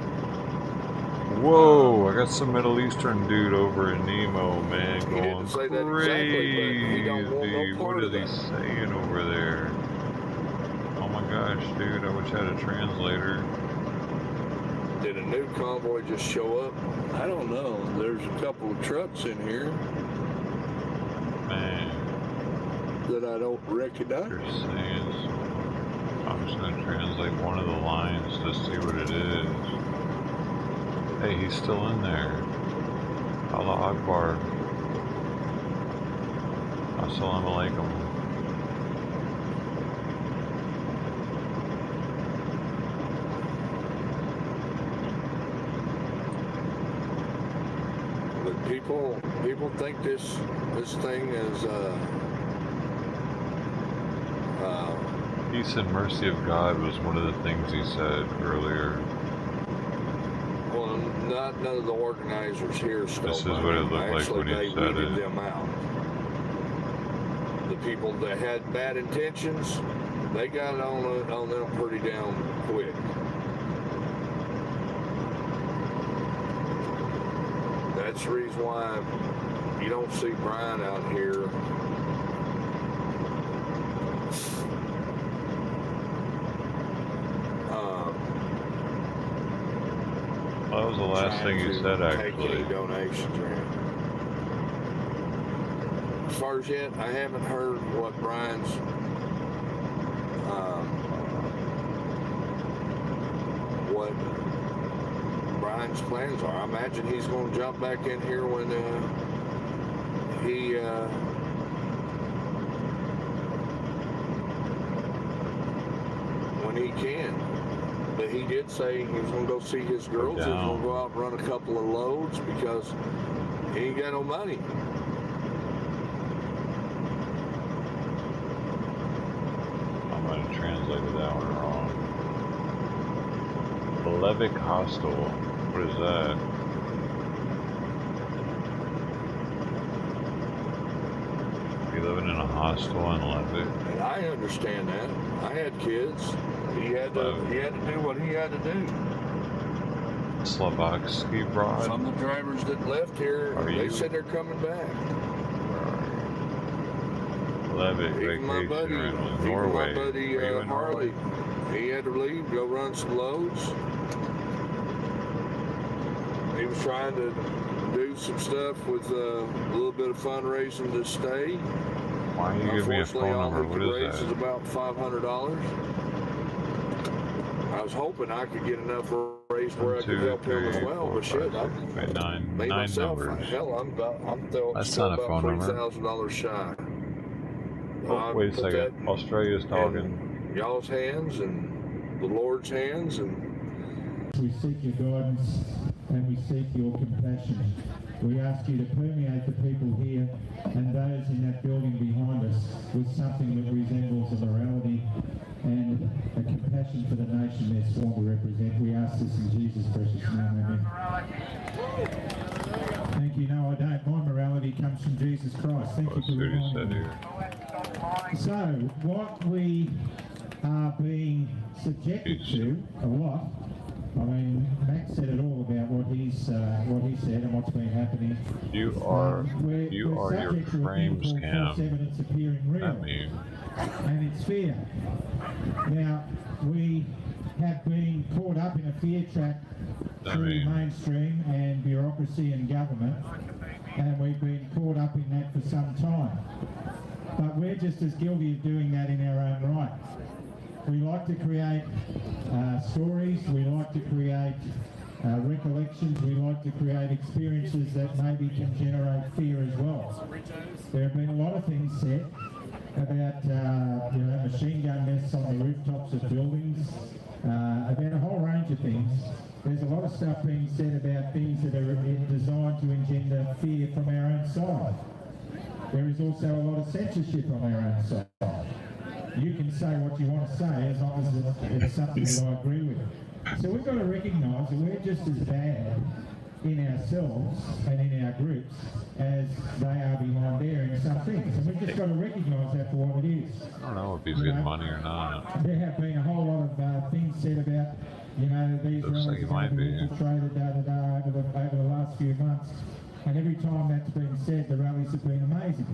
Whoa, I got some Middle Eastern dude over in Nemo, man, going crazy. What is he saying over there? Oh my gosh, dude, I wish I had a translator. Did a new convoy just show up? I don't know. There's a couple of trucks in here. Man. That I don't recognize. I'm just going to translate one of the lines to see what it is. Hey, he's still in there. Allah Akbar. Assalamu alaikum. But people think this thing is Peace and mercy of God was one of the things he said earlier. Well, none of the organizers here stole This is money. what it looked like when he They said weeded it. them out. The people that had bad intentions, they got on them pretty down quick. That's the reason why you don't see Brian out here. That was the last thing he said, actually. Take any donations or anything. As far as yet, I haven't heard what Brian's plans are. I imagine he's going to jump back in here when he can. But he did say he was going to go see his girls. He was going to go out and run a couple of loads because he ain't got no money. I might have translated that one wrong. Levick Hostel. What is that? Be living in a hostel in Levitt. And I understand that. I had kids. He had to do what he had to do. Slovaksky Broad. Some of the drivers that left here, they said they're coming back. Levitt vacation rental, Norway. My buddy Harley, he had to leave, go run some loads. He was trying to do some stuff with a little bit of fundraising to stay. Why don't you give me a phone number? What is that? Is about $500. I was hoping I could get enough raised where I could help him as well, but shit, I made myself. Hell, I'm still about $3,000 shy. Oh, wait a second. Australia's talking. Y'all's hands and the Lord's hands, and we seek your guidance and we seek your compassion. We ask you to permeate the people here and those in that building behind us with something that resembles a morality and a compassion for the nation they're sworn to represent. We ask this in Jesus' precious name, amen. Thank you. No, I don't. My morality comes from Jesus Christ. Thank you for reminding me. So, what we are being subjected to a lot. I mean, Max said it all about what he said and what's been happening. You are your frames cam. Evidence appearing real, and it's fear. Now, we have been caught up in a fear trap through mainstream and bureaucracy and government, and we've been caught up in that for some time. But we're just as guilty of doing that in our own right. We like to create stories, we like to create recollections, we like to create experiences that maybe can generate fear as well. There have been a lot of things said about machine gun nests on the rooftops of buildings, about a whole range of things. There's a lot of stuff being said about things that are designed to engender fear from our own side. There is also a lot of censorship on our own side. You can say what you want to say as long as it's something that I agree with. So we've got to recognise that we're just as bad in ourselves and in our groups as they are behind there in some things. And we've just got to recognise that for what it is. I don't know if he's getting money or not. There have been a whole lot of things said about, these rallies have been infiltrated over the last few months. And every time that's been said, the rallies have been amazing.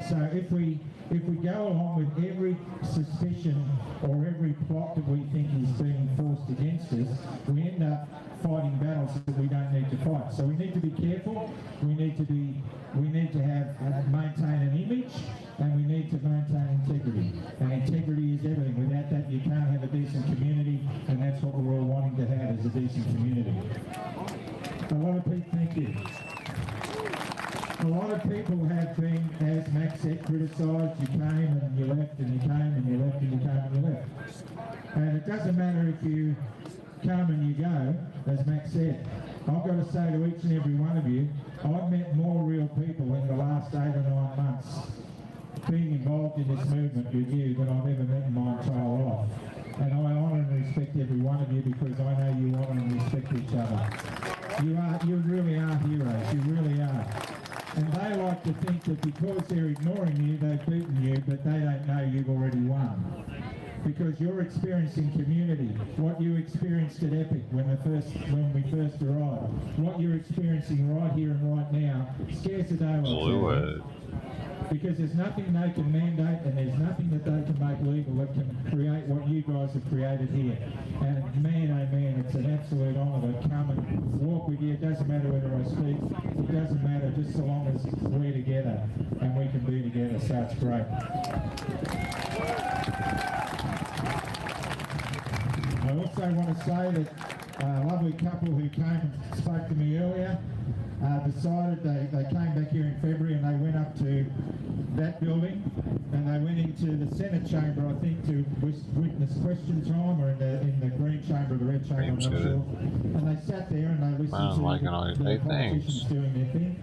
So if we go along with every suspicion or every plot that we think is being forced against us, we end up fighting battles that we don't need to fight. So we need to be careful. We need to maintain an image, and we need to maintain integrity. And integrity is everything. Without that, you can't have a decent community, and that's what we're all wanting to have, is a decent community. A lot of people, thank you. A lot of people have been, as Max said, criticised. You came and you left, and you came and you left, and you came and you left. And it doesn't matter if you come and you go, as Max said. I've got to say to each and every one of you, I've met more real people in the last 8 or 9 months being involved in this movement with you than I've ever met in my entire life. And I honour and respect every one of you because I know you honour and respect each other. You really are heroes, you really are. And they like to think that because they're ignoring you, they've beaten you, but they don't know you've already won. Because you're experiencing community, what you experienced at Epic when we first arrived, what you're experiencing right here and right now, scares the daylights out of you. Because there's nothing they can mandate and there's nothing that they can make legal that can create what you guys have created here. And man, oh man, it's an absolute honour to come and walk with you. It doesn't matter whether I speak, it doesn't matter, just so long as we're together and we can be together, so it's great. I also want to say that a lovely couple who came and spoke to me earlier decided they came back here in February and they went up to that building and they went into the Senate chamber, I think, to witness question time, or in the green chamber or the red chamber, I'm not sure. And they sat there and they listened to the politicians doing their thing.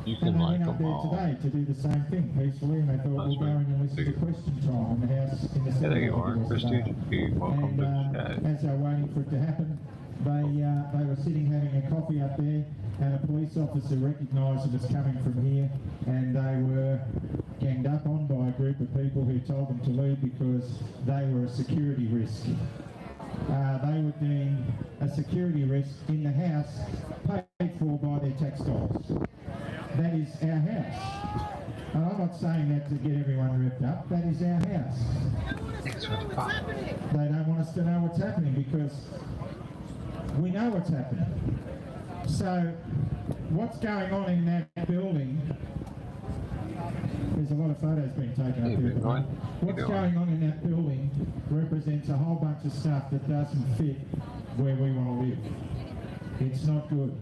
You can and they like went up them there all. today to do the same thing peacefully, and they thought we'll go in and listen to question time in the House in the Senate. There you are, Prestige. Welcome to the chat. As they're waiting for it to happen, They were sitting having a coffee up there, and a police officer recognised it was coming from here, and they were ganged up on by a group of people who told them to leave because they were a security risk. They were deemed a security risk in the house paid for by their tax dollars. That is our house. And I'm not saying that to get everyone ripped up, that is our house. They don't want us to know what's happening because we know what's happening. So what's going on in that building, there's a lot of photos being taken up here. What's going on in that building represents a whole bunch of stuff that doesn't fit where we want to live. It's not good.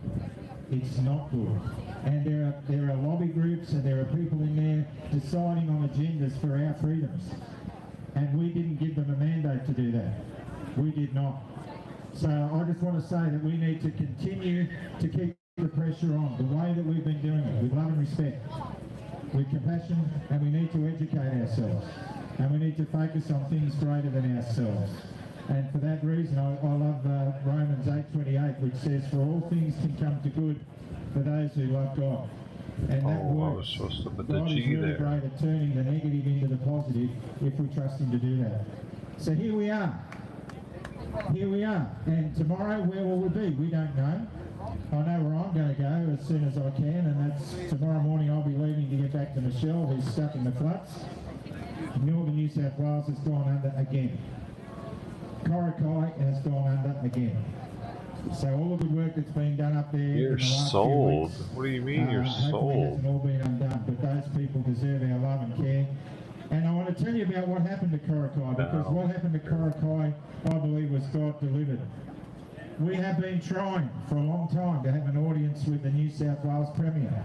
It's not good. And there are lobby groups and there are people in there deciding on agendas for our freedoms. And we didn't give them a mandate to do that. We did not. So I just want to say that we need to continue to keep the pressure on the way that we've been doing it, with love and respect, with compassion, and we need to educate ourselves. And we need to focus on things greater than ourselves. And for that reason, I love Romans 8:28, which says, "For all things can come to good for those who love God." And that works. I was supposed to put the God is G really there. great at turning the negative into the positive if we trust Him to do that. So here we are. Here we are. And tomorrow, where will we be? We don't know. I know where I'm going to go as soon as I can, and that's tomorrow morning. I'll be leaving to get back to Michelle, who's stuck in the floods. Northern New South Wales has gone under again. Corokai has gone under again. So all of the work that's been done up there You're in the last sold. few weeks, What do you mean you're hopefully sold? hasn't all been undone, but those people deserve our love and care. And I want to tell you about what happened to Corokai, because what happened to Corokai, I believe, was God delivered. We have been trying for a long time to have an audience with the New South Wales Premier.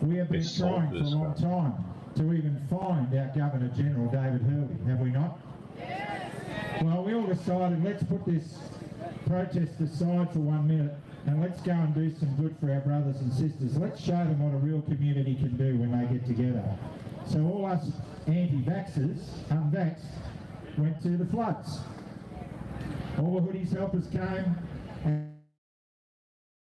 We have been trying for a long time to even find our Governor General, David Hurley, have we not? Well, we all decided, let's put this protest aside for 1 minute and let's go and do some good for our brothers and sisters. Let's show them what a real community can do when they get together. So all us anti-vaxxers, unvaxxed, went to the floods. All the hoodies helpers came,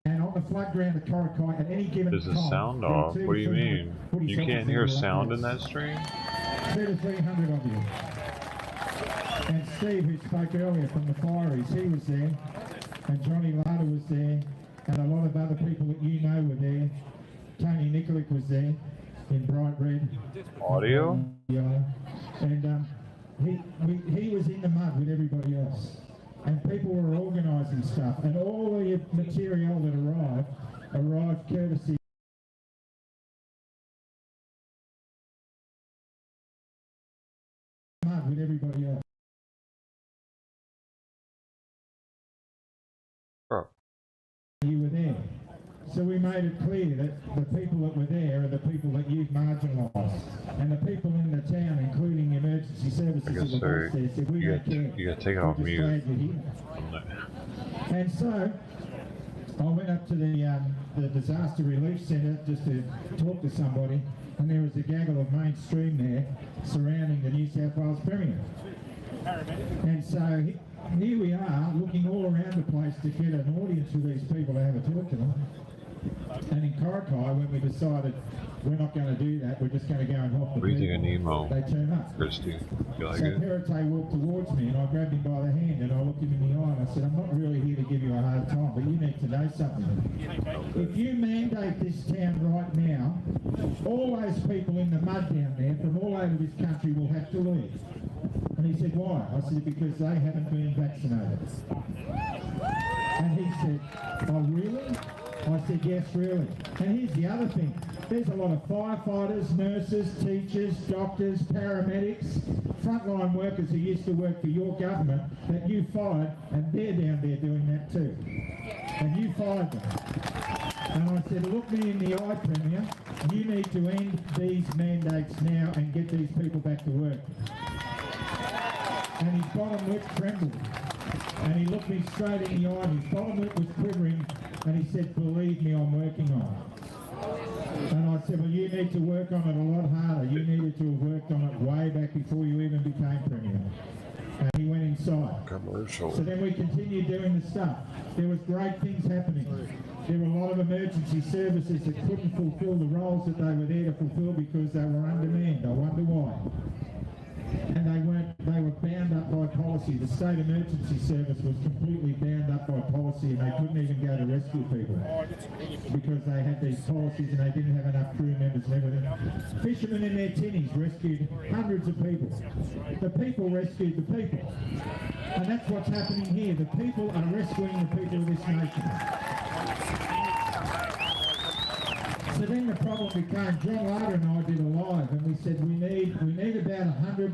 and on the flood ground at Corokai at any given There's time... a sound off. What do you mean? You can't hear sound in that stream? 200 to 300 of you. And Steve, who spoke earlier from the Fireys, he was there, and Johnny Lada was there, and a lot of other people that you know were there. Tony Nikolic was there in bright red. Audio? Yellow. And he was in the mud with everybody else. And people were organising stuff, and all the material that arrived courtesy with everybody else. You were there. So we made it clear that the people that were there are the people that you've marginalised. And the people in the town, including the emergency services of the bus there, said, we don't care. You gotta take it off We're just mute. glad you're here. And so I went up to the disaster relief centre just to talk to somebody, and there was a gaggle of mainstream there surrounding the New South Wales Premier. And so here we are, looking all around the place to get an audience with these people to have a talk to them. And in Corokai, when we decided we're not going to do that, we're just going to go and help the What do you think of people, Nemo? they turn up. Christy, you like So it? Perrottet walked towards me and I grabbed him by the hand and I looked him in the eye and I said, I'm not really here to give you a hard time, but you need to know something. If you mandate this town right now, all those people in the mud down there from all over this country will have to leave. And he said, why? I said, because they haven't been vaccinated. And he said, oh really? I said, yes, really. And here's the other thing. There's a lot of firefighters, nurses, teachers, doctors, paramedics, frontline workers who used to work for your government that you fired, and they're down there doing that too. And you fired them. And I said, look me in the eye, Premier. You need to end these mandates now and get these people back to work. And his bottom lip trembled. And he looked me straight in the eye, and his bottom lip was quivering, and he said, believe me, I'm working on it. And I said, well, you need to work on it a lot harder. You needed to have worked on it way back before you even became Premier. And he went inside. Commercial. So then we continued doing the stuff. There was great things happening. There were a lot of emergency services that couldn't fulfil the roles that they were there to fulfil because they were undermanned. I wonder why. And they were bound up by policy. The state emergency service was completely bound up by policy, and they couldn't even go to rescue people because they had these policies and they didn't have enough crew members and everything. Fishermen in their tinnies rescued hundreds of people. The people rescued the people. And that's what's happening here. The people are rescuing the people of this nation. So then the problem became, John Larder and I did a live, and we said we need about 100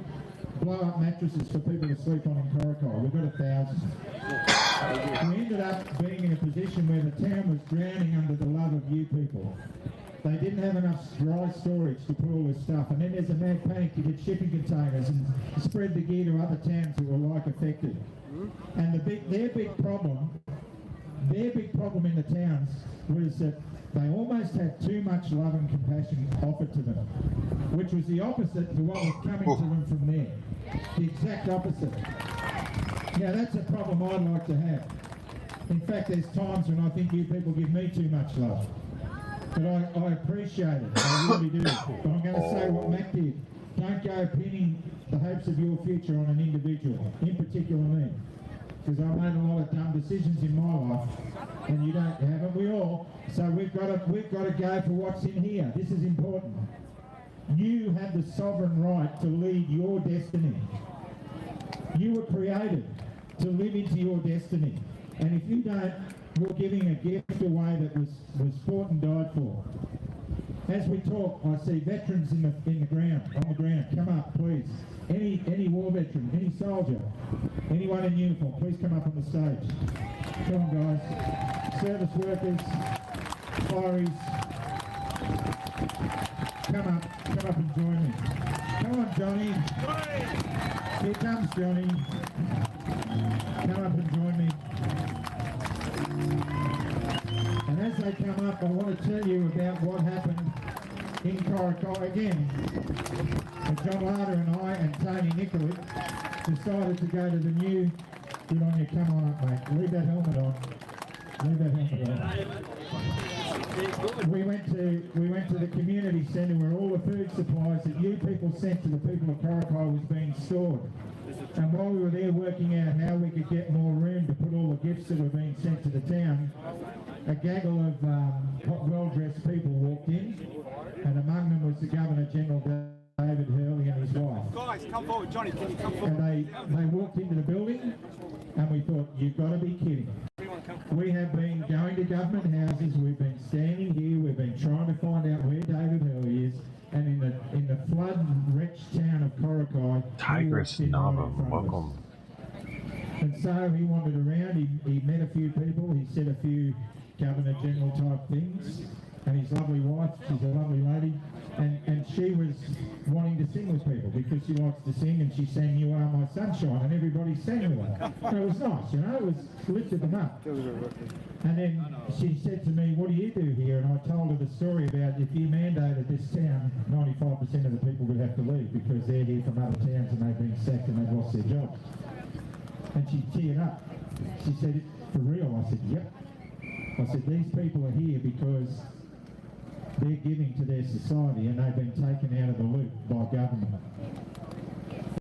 blow-up mattresses for people to sleep on in Corrigal. We've got 1,000. We ended up being in a position where the town was drowning under the love of you people. They didn't have enough dry storage to put all this stuff, and then there's a mad panic to get shipping containers and spread the gear to other towns that were like affected. And their big problem in the towns was that they almost had too much love and compassion offered to them, which was the opposite to what was coming to them from there. The exact opposite. Now that's a problem I'd like to have. In fact, there's times when I think you people give me too much love. But I appreciate it, I really do. But I'm going to say what Mac did. Don't go pinning the hopes of your future on an individual, in particular me. Because I made a lot of dumb decisions in my life, and you don't, haven't we all? So we've got to go for what's in here. This is important. You have the sovereign right to lead your destiny. You were created to live into your destiny. And if you don't, you're giving a gift away that was fought and died for. As we talk, I see veterans on the ground. Come up, please. Any war veteran, any soldier, anyone in uniform, please come up on the stage. Come on, guys. Service workers, fireys. Come up and join me. Come on, Johnny. Here comes Johnny. Come up and join me. And as they come up, I want to tell you about what happened in Corrigal again. John Larder and I and Tony Nicollet decided to go to the new... Good on you, come on up, mate. Leave that helmet on. Leave that helmet on. We went to the community centre where all the food supplies that you people sent to the people of Corrigal was being stored. And while we were there working out how we could get more room to put all the gifts that were being sent to the town, a gaggle of well-dressed people walked in, and among them was the Governor-General David Hurley and his wife. Guys, come forward. Johnny, can you come forward? And they walked into the building, and we thought, you've got to be kidding. We have been going to government houses, we've been standing here, we've been trying to find out where David Hurley is, and in the flood-wretched town of Corrigal, Tigress Nava, welcome. And so he wandered around, he met a few people, he said a few Governor-General type things, and his lovely wife, she's a lovely lady, and she was wanting to sing with people because she likes to sing, and she sang You Are My Sunshine, and everybody sang with her. And it was nice, you know, it was lifted them up. And then she said to me, what do you do here? And I told her the story about if you mandated this town, 95% of the people would have to leave because they're here from other towns and they've been sacked and they've lost their jobs. And she teared up. She said, for real? I said, yep. I said, these people are here because they're giving to their society and they've been taken out of the loop by government.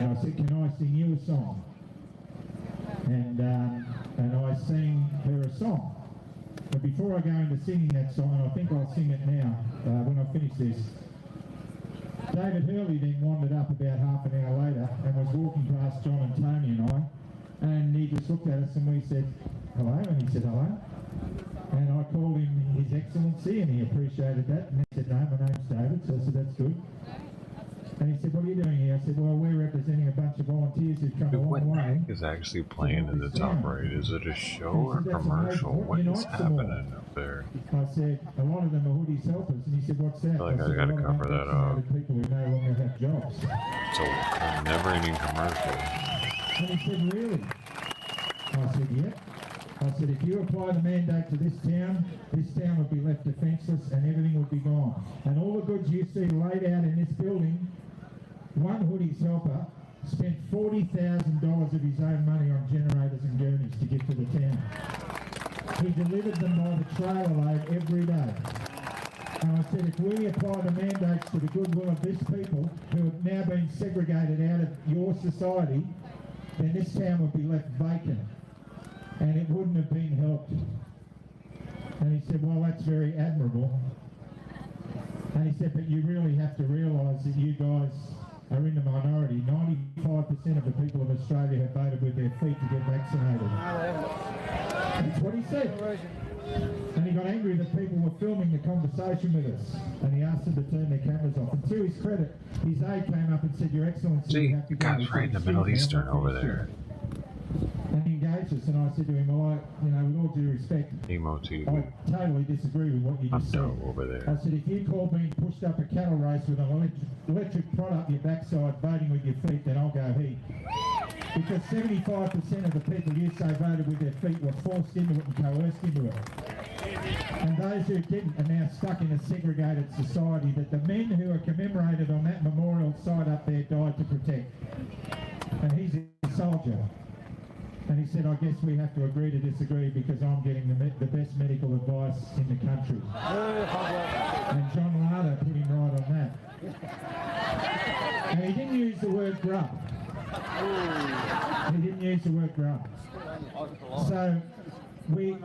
And I said, can I sing you a song? And I sang her a song. But before I go into singing that song, and I think I'll sing it now when I finish this, David Hurley then wandered up about half an hour later and was walking past John and Tony and I, and he just looked at us and we said, hello, and he said, hello. And I called him His Excellency, and he appreciated that. And he said, no, my name's David. So I said, that's good. And he said, what are you doing here? I said, well, we're representing a bunch of volunteers who've come a long way. What is actually playing in the top right? Is it a show or a commercial? What is happening up there? I said, a lot of them are hoodies helpers. And he said, what's that? I feel like I gotta cover that up. People who no longer have jobs. It's a never-ending commercial. And he said, really? I said, yep. I said, if you apply the mandate to this town would be left defenceless and everything would be gone. And all the goods you see laid out in this building, one hoodies helper spent $40,000 of his own money on generators and gurneys to get to the town. He delivered them by the trailer load every day. And I said, if we apply the mandates to the goodwill of this people who have now been segregated out of your society, then this town would be left vacant and it wouldn't have been helped. And he said, well, that's very admirable. And he said, but you really have to realise that you guys are in the minority. 95% of the people of Australia have voted with their feet to get vaccinated. That's what he said. And he got angry that people were filming the conversation with us, and he asked them to turn their cameras off. And to his credit, his aide came up and said, Your Excellency, you have to go. Guy's right in the Middle Eastern over there. And he engaged us, and I said to him, well, with all due respect, Emo TV. I totally disagree with what you just said. Over there. I said, if you call being pushed up a cattle race with an electric prod up your backside voting with your feet, then I'll go heat. Because 75% of the people you say voted with their feet were forced into it and coerced into it. And those who didn't are now stuck in a segregated society that the men who are commemorated on that memorial site up there died to protect. And he's a soldier. And he said, I guess we have to agree to disagree because I'm getting the best medical advice in the country. And John Larder put him right on that. And he didn't use the word grub. He didn't use the word grub. So, we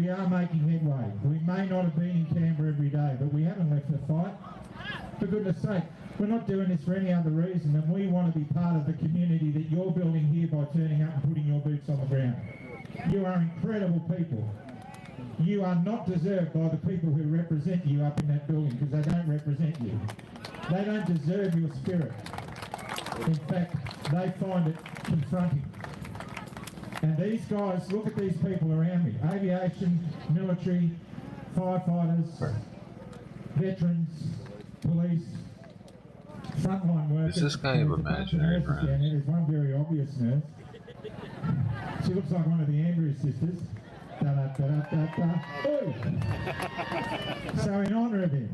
are making headway. We may not have been in Canberra every day, but we haven't left the fight. For goodness sake, we're not doing this for any other reason than we want to be part of the community that you're building here by turning up and putting your boots on the ground. You are incredible people. You are not deserved by the people who represent you up in that building because they don't represent you. They don't deserve your spirit. In fact, they find it confronting. And these guys, look at these people around me. Aviation, military, firefighters, veterans, police, frontline workers. Is this guy of imaginary friends? There's one very obvious nurse. She looks like one of the Andrews sisters. So in honour of him,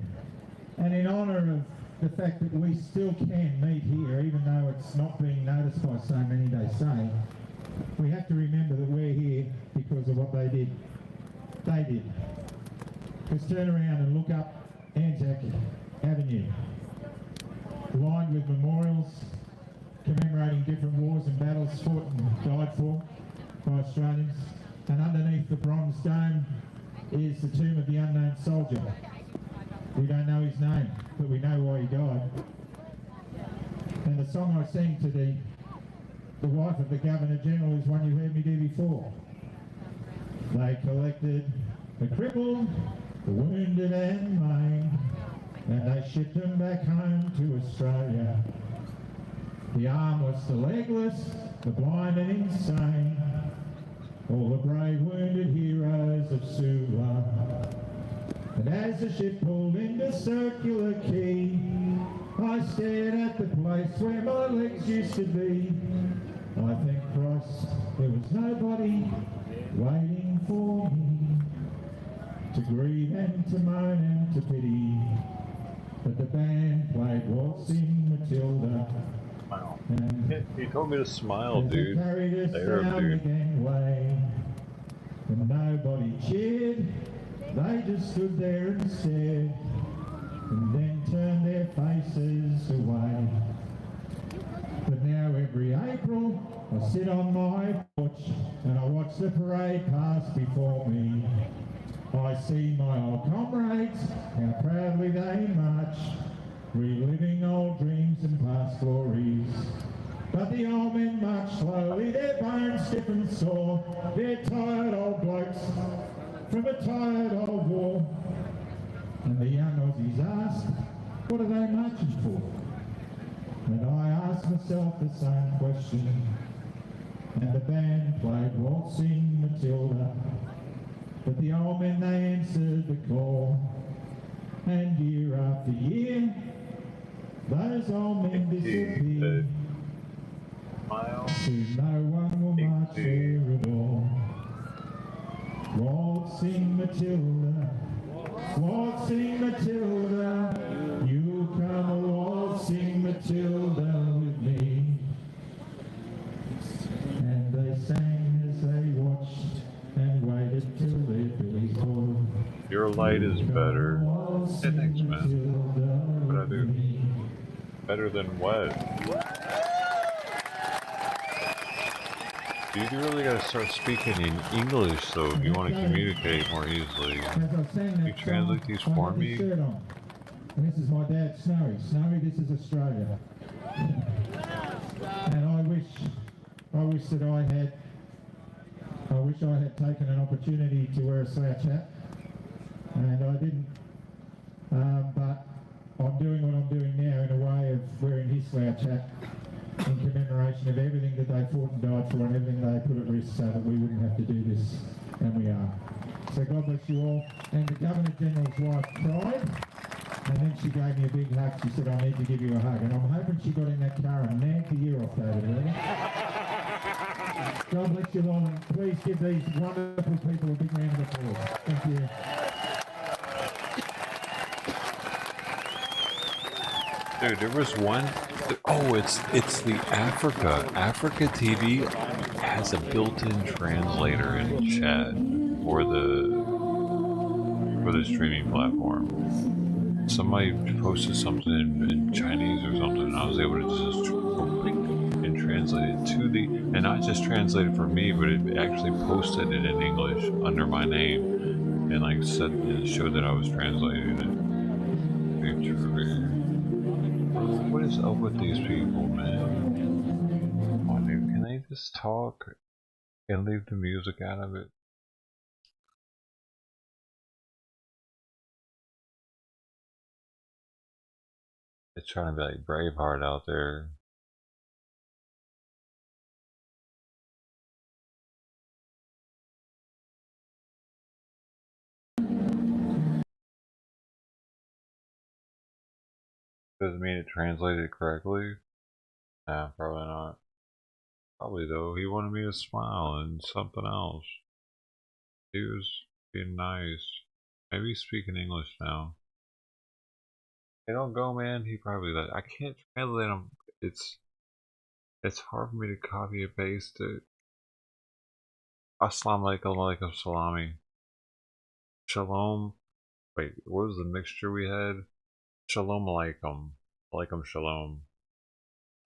and in honour of the fact that we still can meet here, even though it's not being noticed by so many, they say, we have to remember that we're here because of what they did. They did. Just turn around and look up Anzac Avenue, lined with memorials commemorating different wars and battles fought and died for by Australians. And underneath the bronze dome is the tomb of the unknown soldier. We don't know his name, but we know why he died. And the song I sing to the wife of the Governor-General is one you heard me do before. They collected the crippled, the wounded and maimed, and they shipped them back home to Australia. The armless, the legless, the blind and insane, all the brave wounded heroes of Sula. And as the ship pulled into Circular Quay, I stared at the place where my legs used to be. I thank Christ there was nobody waiting for me to grieve and to moan and to pity. But the band played Waltzing Matilda. And he told me to smile, dude. Carried us There, down dude. the gangway, and nobody cheered. They just stood there and stared, and then turned their faces away. But now every April I sit on my porch and I watch the parade pass before me. I see my old comrades, how proudly they march, reliving old dreams and past glories. But the old men march slowly, their bones stiff and sore. They're tired old blokes from a tired old war. And the young Aussies ask, what are they marching for? And I ask myself the same question. And the band played Waltzing Matilda. But the old men, they answered the call. And year after year, those old men disappear. Soon no one will march there at all. Waltzing Matilda, waltzing Matilda, you'll come a waltzing Matilda with me. light is better. Hey, thanks, man. What'd I do? Better than what? You really gotta start speaking in English though if you want to communicate more easily. Can you translate these for me? And this is my dad, Snowy. Snowy, this is Australia. And I wish that I had taken an opportunity to wear a slouch hat, and I didn't. But I'm doing what I'm doing now in a way of wearing his slouch hat in commemoration of everything that they fought and died for and everything they put at risk so that we wouldn't have to do this, and we are. So God bless you all. And the Governor General's wife cried, and then she gave me a big hug. She said, I need to give you a hug. And I'm hoping she got in that car and nagged the ear off over there. God bless you all, and please give these wonderful people a big round of applause. Thank you. Dude, there was one. Oh, it's the Africa. Africa TV has a built-in translator in chat for the streaming platform. Somebody posted something in Chinese or something, and I was able to just and translate it to the, and not just translate it for me, but it actually posted it in English under my name, and like said, it showed that I was translating it. What is up with these people, man? Come on, dude, can they just talk and leave the music out of it? It's trying to be like Braveheart out there. Doesn't mean it translated correctly. Nah, probably not. Probably though, he wanted me to smile and something else. He was being nice. Maybe he's speaking English now. Hey, don't go, man. He probably like, I can't translate him. It's hard for me to copy and paste it. Assalamu alaikum salami. Shalom. Wait, what was the mixture we had? Shalom alaikum. Alaikum shalom.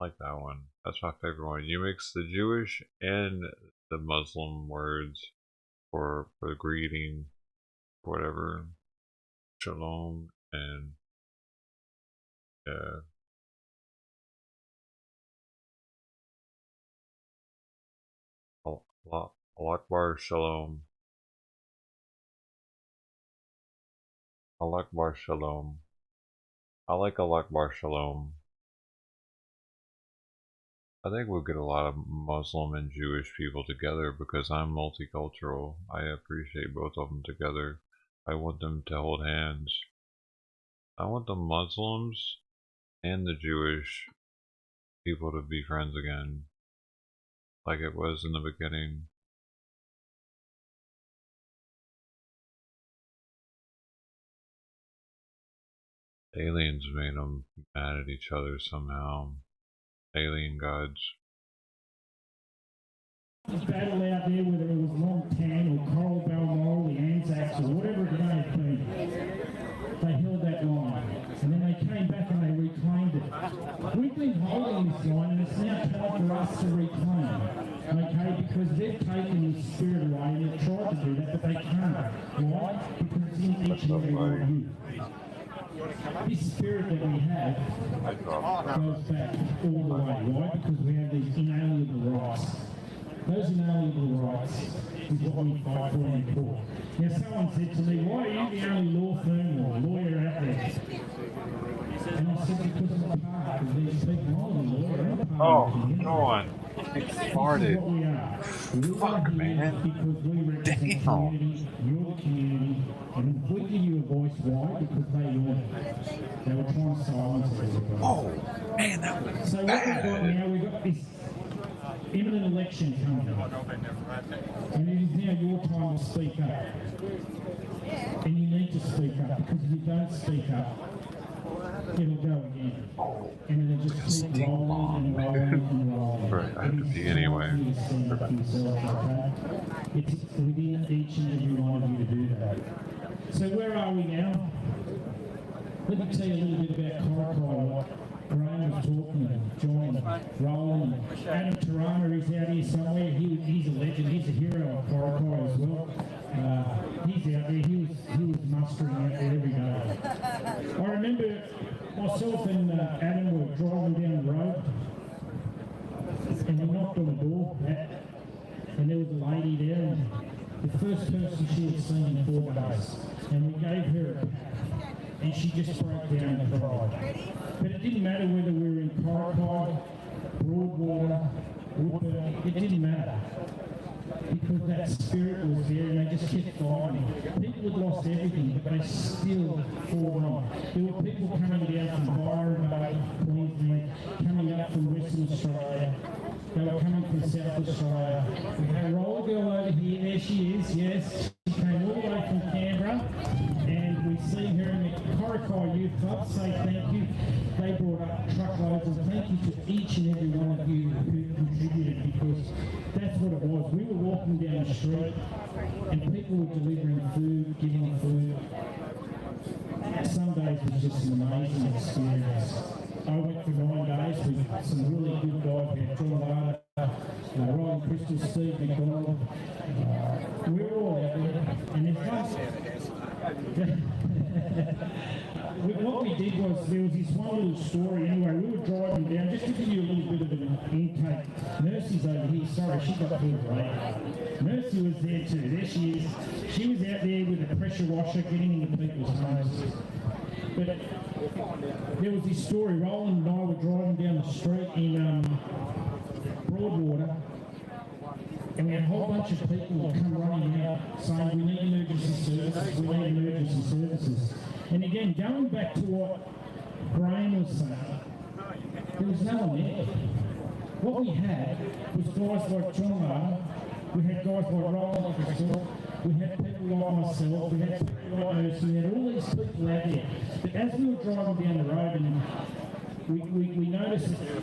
I like that one. That's my favorite one. You mix the Jewish and the Muslim words for greeting, whatever. Shalom and yeah. Allah Akbar Shalom. Allah Akbar Shalom. I like Allah Akbar Shalom. I think we'll get a lot of Muslim and Jewish people together because I'm multicultural. I appreciate both of them together. I want them to hold hands. I want the Muslims and the Jewish people to be friends again, like it was in the beginning. Aliens made them mad at each other somehow. Alien gods. This battle out there, whether it was Long Tan or Coral Balmoral, the Anzacs or whatever it may have been, they held that line. And then they came back and they reclaimed it. We've been holding this line and it's now time for us to reclaim. Okay, because they've taken the spirit away and they've tried to do that, but they can't. Why? Because it's in each and every one of you. This spirit that we have goes back all the way. Why? Because we have these inalienable rights. Those inalienable rights is what we fight for in court. Now someone said to me, why are you the only law firm or lawyer out there? And I said, because of the part of these people, I'm a lawyer. Oh, go on. It farted. Fuck, man. Because we represent the community, you're the community, and we give you a voice. Why? Because they were trying to silence everybody. Oh, man, that was so bad. What we've got now, we've got this imminent election coming up. And it is now your time to speak up. And you need to speak up, because if you don't speak up, it'll go again. And it'll just keep rolling and rolling and rolling. Right, I have to pee anyway. It's within each and every one of you to do that. So where are we now? Let me tell you a little bit about Corokai, what Graham was talking about, John, Roland, Adam Tarana is out here somewhere. He's a legend, he's a hero of Corokai as well. He's out there, he was mustering out there every day. I remember myself and Adam were driving down the road and we knocked on the door and there was a lady there, and the first person she had seen in 4 days, and we gave her a pat. And she just broke down and cried. But it didn't matter whether we were in Corokai, Broadwater, Woodburn, it didn't matter. Because that spirit was there and they just kept fighting. People had lost everything, but they still fought on. There were people coming down from Byron Bay, Queensland, coming up from Western Australia. They were coming from South Australia. We had a roller girl over here, there she is, yes. She came all the way from Canberra. And we see her in the Corokai Youth Club say thank you. They brought up truckloads, and thank you to each and every one of you who contributed, because that's what it was. We were walking down the street and people were delivering food, giving food. Some days was just an amazing experience. I went for 9 days with some really good guys. We had John Lada, Ryan Crystal, Steve McDonald. We were all out there, and there's what we did was, there was this one little story anyway. We were driving down, just to give you a little bit of an intake. Mercy's over here, sorry, she got pulled right. Mercy was there too, there she is. She was out there with a pressure washer getting into people's homes. But there was this story, Roland and I were driving down the street in Broadwater, and we had a whole bunch of people come running out saying, we need emergency services, we need emergency services. And again, going back to what Graham was saying, there was no one there. What we had was guys like John Lada, we had guys like Roland Crystal, we had people like myself, we had people like Mercy, we had all these people out there. But as we were driving down the road, and we noticed that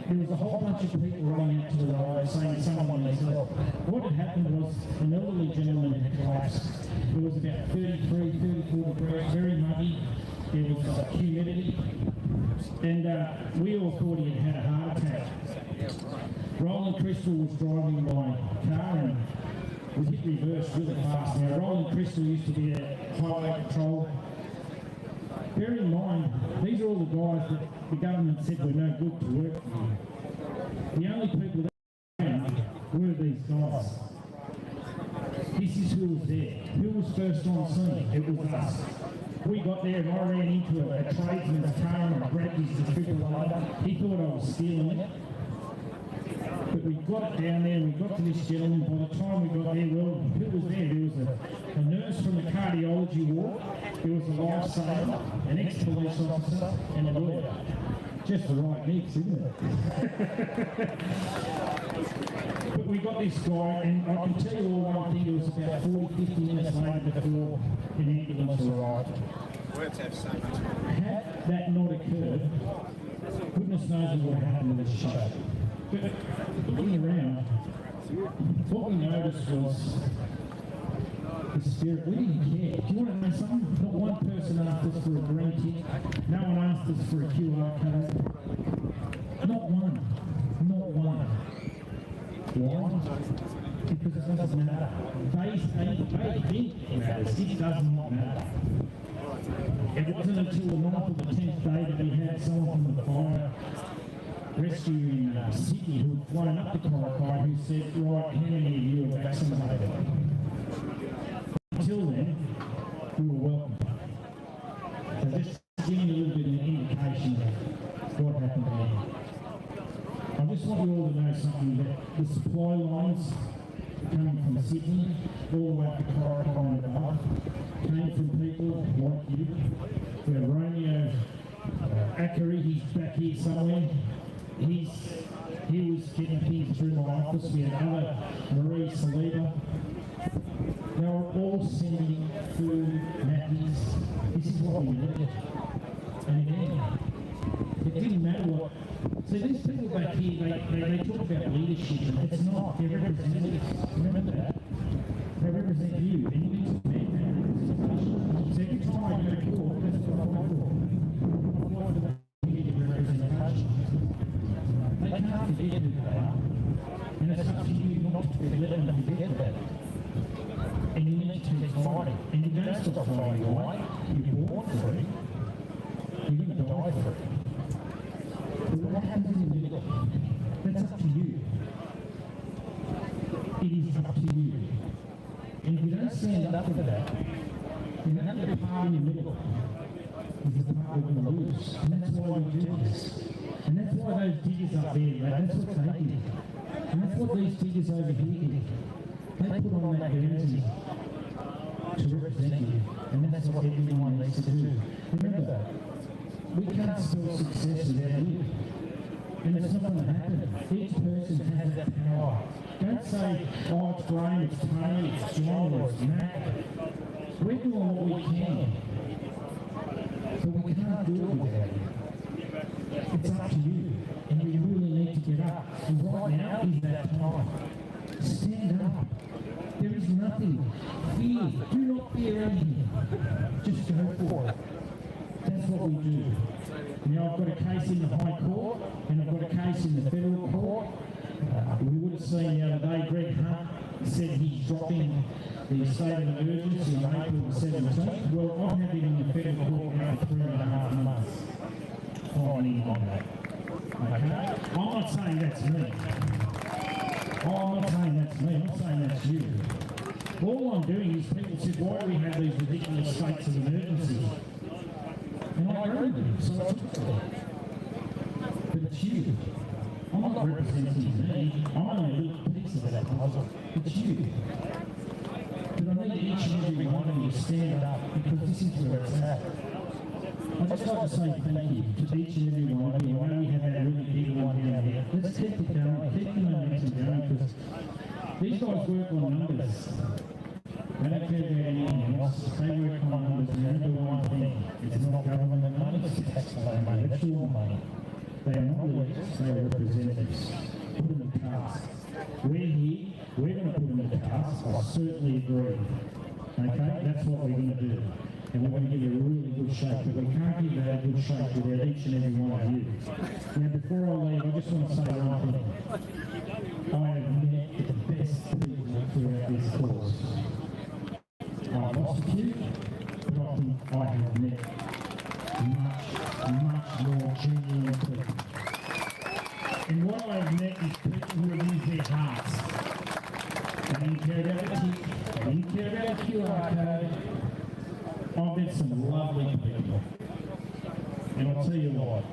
there was a whole bunch of people running out to the road saying someone needs help. What had happened was an elderly gentleman had collapsed. It was about 33, 34 degrees, very muggy. There was humidity. And we all thought he had had a heart attack. Roland Crystal was driving my car and we hit reverse really fast. Now, Roland Crystal used to be a highway patrol. Bear in mind, these are all the guys that the government said were no good to work for you. The only people that were these guys. This is who was there. Who was first on scene? It was us. We got there and I ran into a tradesman's car and I grabbed his defibrillator. He thought I was stealing it. But we got it down there and we got to this gentleman. By the time we got there, well, who was there? There was a nurse from the cardiology ward, there was a lifesaver, an ex-police officer, and a lawyer. Just the right mix, isn't it? But we got this guy, and I can tell you all one thing, it was about 40-50 minutes later before an ambulance arrived. Had that not occurred, goodness knows what would have happened to this show. But looking around, what we noticed was the spirit. We didn't care. Do you want to know something? Not one person asked us for a green tick. No one asked us for a QR code. Not one. Not one. Why? Because it doesn't matter. They think it matters. It does not matter. It wasn't until the 9th or the 10th day that we had someone from the fire rescue in Sydney who had flown up to Corokai who said, right, how many of you are vaccinated? Until then, we were welcome. So just giving a little bit of an indication of what happened there. I just want you all to know something, that the supply lines coming from Sydney all the way up to Corokai and above came from people like you. We have Romeo Akari, he's back here somewhere. He was getting things through my office. We had other Marie Saliba. They were all sending food, nappies. This is what we needed. And again, it didn't matter what. So these people back here, they talk about leadership, and it's not. They're representatives. Remember that. They represent you, and you need to make that representation. forget who they are. And it's up to you not to let them forget that. And you need to keep fighting. And you don't stop fighting away. You're born free. You're going to die free. But what happens in the middle? That's up to you. It is up to you. And if you don't stand up for that, then the part in the middle is the part we're going to lose. And that's why we do this. And that's why those diggers up there, right? That's what they did. And that's what these diggers over here did. They put on that jersey to represent you. And that's what everyone needs to do. Remember, we can't spell success without you. And it's not going to happen. Each person has that power. Don't say, oh, it's Graham, it's Tony, it's John, or it's Matt. We're doing what we can. So we can't do it without you. It's up to you. And you really need to get up. And right now is that time. Stand up. There is nothing. Fear. Do not fear anything. Just go for it. That's what we do. Now I've got a case in the High Court, and I've got a case in the Federal Court. We would have seen the other day, Greg Hunt said he's dropping the state of emergency on April the 17th. Well, I've had him in the Federal Court now for 3.5 months. Fighting on that. Okay? I'm not saying that's me. I'm not saying that's me, I'm saying that's you. All I'm doing is people said, why do we have these ridiculous states of emergency? And I agree with them, so I took it. But it's you. I'm not representing me, I'm only a little piece of that puzzle. It's you. But I need each and every one of you to stand up because this is where it's at. I'd just like to say thank you to each and every one of you. I know we have that really big one down here. Let's keep it going, keep the momentum going because these guys work on numbers. They don't care about anything else. They work on numbers and remember one thing. It's not government money, it's taxpayer money. That's your money. They are not leaders, they are representatives. Put them in task. We're here, we're going to put them in task. I certainly agree. Okay, that's what we're going to do. And we're going to give you a really good shake, but we can't give that a good shake without each and every one of you. Now, before I leave, I just want to say one thing. I have met the best people throughout this course. I've lost a few, but I think I have met much more genuine people. And what I've met is people who have used their hearts. They didn't care about the tick, they didn't care about the QR code. I've met some lovely people. And I'll tell you what,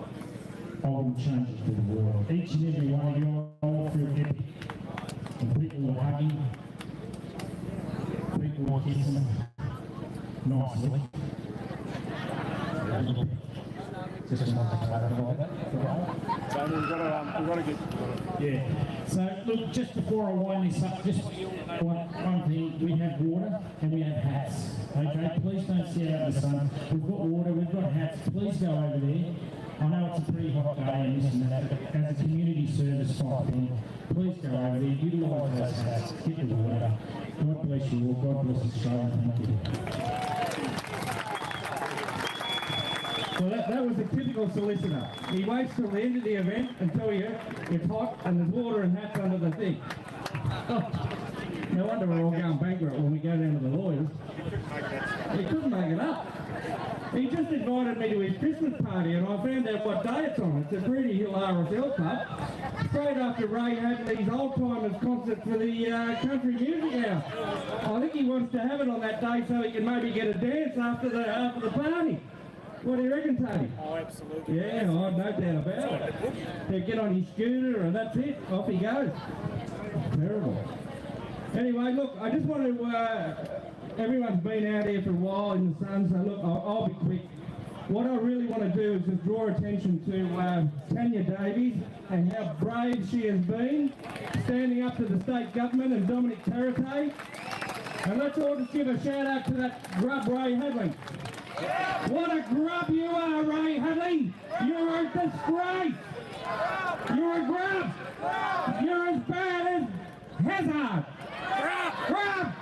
I will change it for the world. Each and every one of you, I walk through epic. And people were hugging, people were kissing nicely. Just want to clarify that. We've got to get... Yeah. So, look, just before I wind this up, just one thing. We have water and we have hats. Okay? Please don't sit out in the sun. We've got water, we've got hats. Please go over there. I know it's a pretty hot day and this and that, but as a community service type thing, please go over there, utilise those hats, get the water. God bless you all. God bless Australia. Thank you. Well, that was a typical solicitor. He waits till the end of the event until it's hot and there's water and hats under the thing. Oh, no wonder we're all going bankrupt when we go down to the lawyers. He couldn't make it up. He just invited me to his Christmas party and I found out what day it's on. It's at Breedy Hill RSL Club. Straight after Ray had these old-timers concert for the Country Music House. I think he wants to have it on that day so he can maybe get a dance after the party. What do you reckon, Tony? Oh, absolutely. Yeah, no doubt about it. He'll get on his scooter and that's it. Off he goes. Terrible. Anyway, look, I just want to... everyone's been out here for a while in the sun, so look, I'll be quick. What I really want to do is just draw attention to Tanya Davies and how brave she has been, standing up to the state government and Dominic Terate. And let's all just give a shout out to that grub Ray Hadley. What a grub you are, Ray Hadley! You're a disgrace! You're a grub! You're as bad as Hazard! Grub!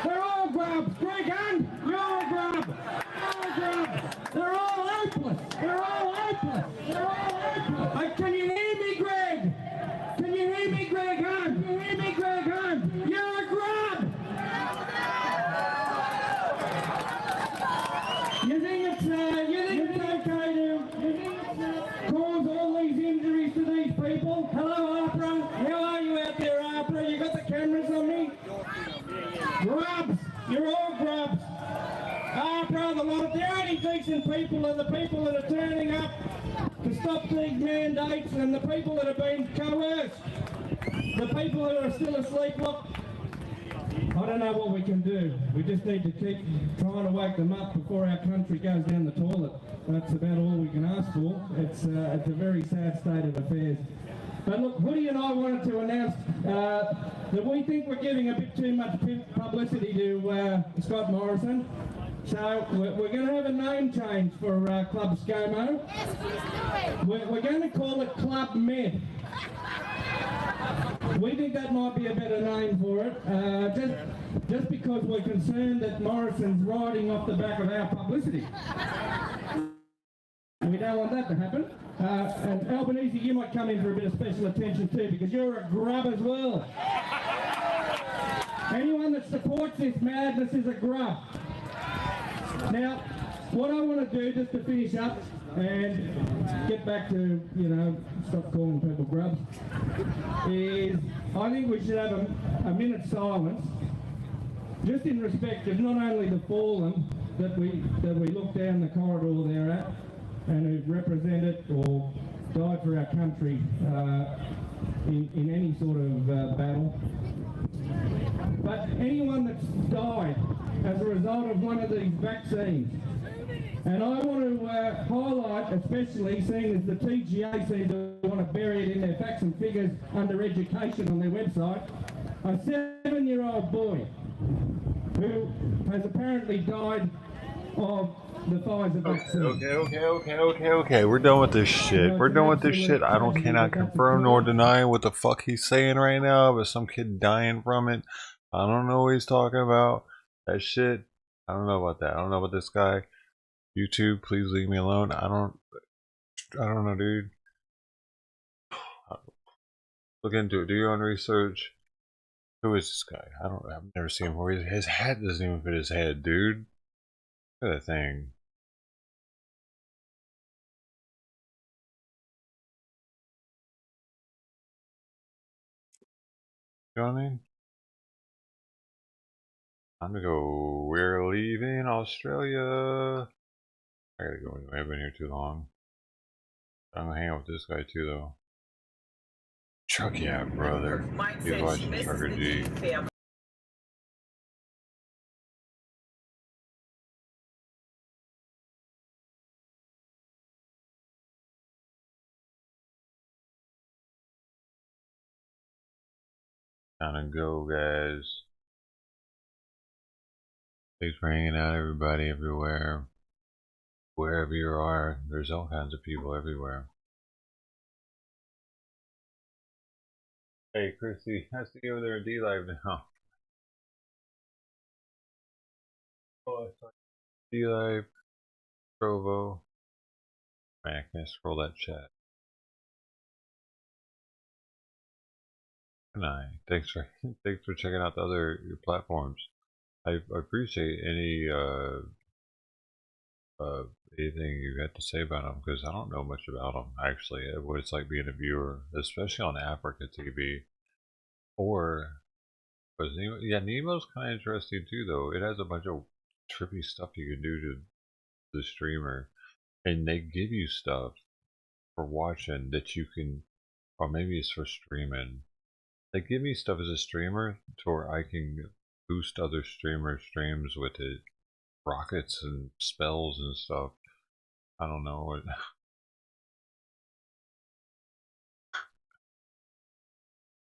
They're all grubs! Greg Hunt, you're a grub! You're a grub! They're all hopeless! They're all hopeless! They're all Can you hear me, Greg? Can you hear me, Greg Hunt? Can you hear me, Greg Hunt? You're a grub! You think it's okay to cause all these injuries to these people? Hello, Harper. How are you out there, Harper? You got the cameras on me? Grubs! You're all grubs! Harper, the only decent people are the people that are turning up to stop these mandates and the people that have been coerced. The people that are still asleep, look, I don't know what we can do. We just need to keep trying to wake them up before our country goes down the toilet. That's about all we can ask for. It's a very sad state of affairs. But look, Woody and I wanted to announce that we think we're giving a bit too much publicity to Scott Morrison. So we're going to have a name change for Club ScoMo. We're going to call it Club Med. We think that might be a better name for it, just because we're concerned that Morrison's riding off the back of our publicity. And we don't want that to happen. And Albanese, you might come in for a bit of special attention too, because you're a grub as well. Anyone that supports this madness is a grub. Now, what I want to do, just to finish up and get back to, stop calling people grubs, is I think we should have a minute's silence, just in respect of not only the fallen that we look down the corridor there at, and who've represented or died for our country in any sort of battle, but anyone that's died as a result of one of these vaccines. And I want to highlight, especially seeing as the TGA seem to want to bury it in their facts and figures under education on their website, a 7-year-old boy who has apparently died of the Pfizer vaccine. Okay. We're done with this shit. We're done with this shit. I cannot confirm nor deny what the fuck he's saying right now, but some kid dying from it. I don't know what he's talking about. That shit, I don't know about that. I don't know about this guy. YouTube, please leave me alone. I don't know, dude. Look into it. Do your own research. Who is this guy? I've never seen him before. His hat doesn't even fit his head, dude. Look at that thing. You know what I mean? Time to go. We're leaving Australia. I gotta go anyway. I've been here too long. I'm gonna hang out with this guy too, though. Truck, yeah, brother. He's watching Trucker G. Time to go, guys. Thanks for hanging out, everybody, everywhere. Wherever you are, there's all kinds of people everywhere. Hey, Chrissy, I see you over there in D-Live now. Oh, D-Live, Provo. Man, can I scroll that chat? Good night. Thanks for checking out the other platforms. I appreciate anything you had to say about them, because I don't know much about them actually. What it's like being a viewer, especially on Africa TV, or because Nemo's kind of interesting too. Though it has a bunch of trippy stuff you can do to the streamer, and they give you stuff for watching that you can, or maybe it's for streaming. They give me stuff as a streamer to where I can boost other streamers' streams with it, rockets and spells and stuff. I don't know what.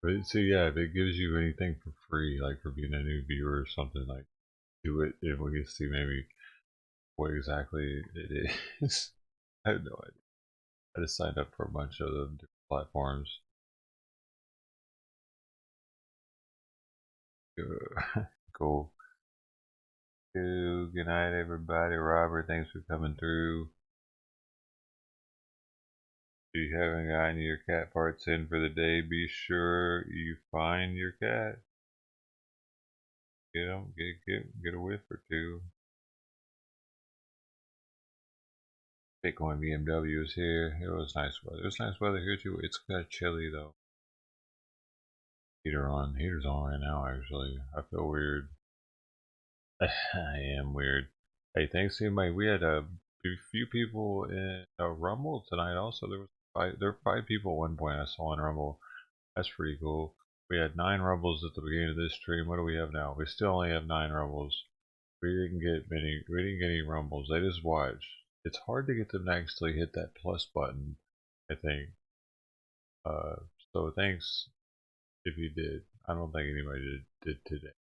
But so yeah, if it gives you anything for free, like for being a new viewer or something, like do it, and we can see maybe what exactly it is. I have no idea. I just signed up for a bunch of the different platforms. Cool. Good night, everybody. Robert, thanks for coming through. If you haven't gotten your cat parts in for the day, be sure you find your cat. Get them, get a whiff or two. Bitcoin BMW is here. It was nice weather. It was nice weather here too. It's kind of chilly though. Heater's on right now actually. I feel weird. I am weird. Hey, thanks to anybody. We had a few people in a Rumble tonight also. There were 5 people at one point I saw in Rumble. That's pretty cool. We had 9 Rumbles at the beginning of this stream. What do we have now? We still only have 9 Rumbles. We didn't get any Rumbles. They just watched. It's hard to get them to actually hit that plus button, I think. So thanks if you did. I don't think anybody did today.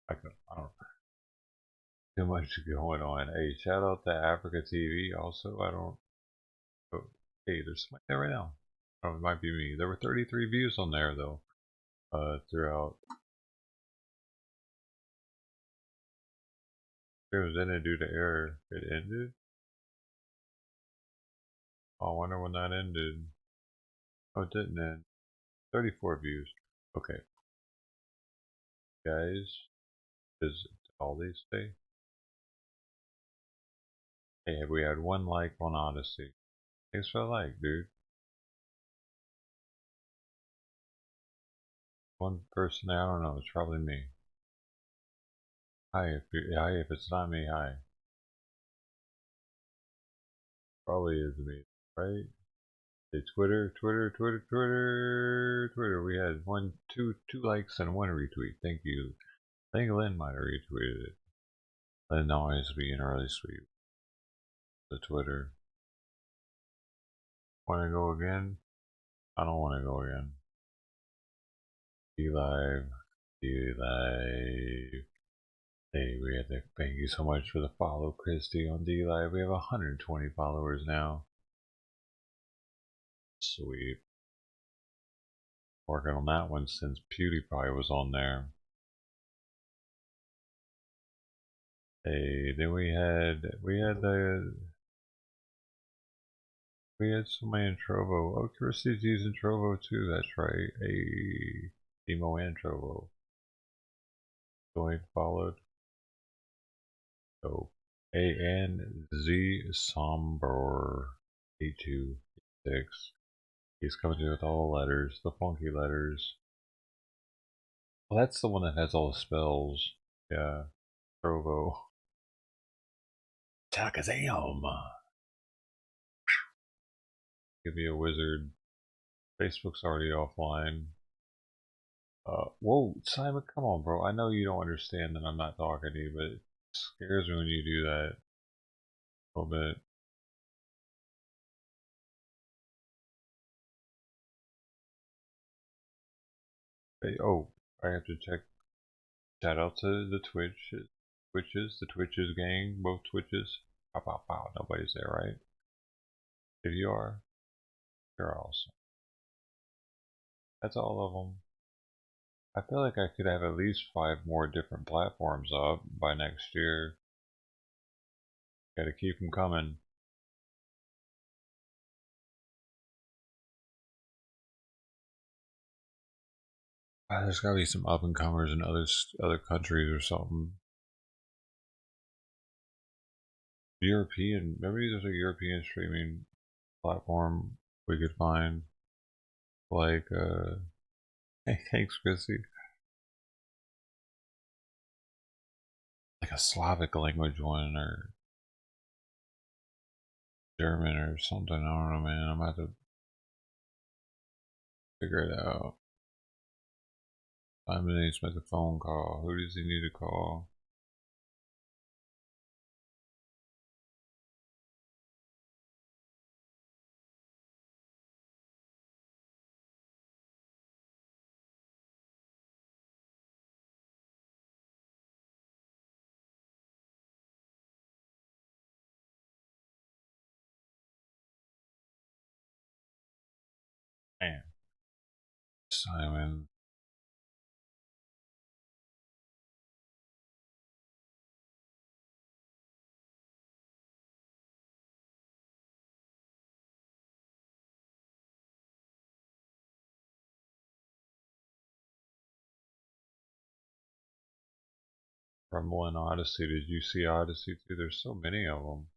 I don't know. Too much going on. Hey, shout out to Africa TV also. Oh, hey, there's somebody there right now. Oh, it might be me. There were 33 views on there though. Throughout. It was in it due to error. It ended? Oh, I wonder when that ended. Oh, it didn't end. 34 views. Okay. Guys, visit all these days. Hey, we had 1 like on Odyssey. Thanks for the like, dude. 1 person, I don't know, it's probably me. Hi, if it's not me, hi. Probably is me, right? Hey, Twitter. We had 2 likes and 1 retweet. Thank you. I think Lynn might have retweeted it. Lynn always being really sweet. The Twitter. Want to go again? I don't want to go again. D-Live. Hey, we had to thank you so much for the follow, Christy, on D-Live. We have 120 followers now. Sweet. Working on that one since PewDiePie was on there. Hey, then we had somebody in Trovo. Oh, Christy's using Trovo too, that's right. Hey, Emo and Trovo. Joined, followed. So, A-N-Z Somber 8286. He's coming through with all the letters, the funky letters. Well, that's the one that has all the spells. Yeah. Trovo. Takazam. Give me a wizard. Facebook's already offline. Whoa, Simon, come on, bro. I know you don't understand that I'm not talking to you, but it scares me when you do that. A little bit. Hey, oh, I have to check. Shout out to the the Twitches gang, both Twitches. Pow. Nobody's there, right? If you are, you're awesome. That's all of them. I feel like I could have at least 5 more different platforms up by next year. Gotta keep them coming. There's gotta be some up and comers in other countries or something. European, maybe there's a European streaming platform we could find. Like, hey, thanks, Chrissy. Like a Slavic language one or German or something. I don't know, man. I'm about to figure it out. Simon needs to make a phone call. Who does he need to call? Man. Simon. Rumble and Odyssey. Did you see Odyssey too? There's so many of them.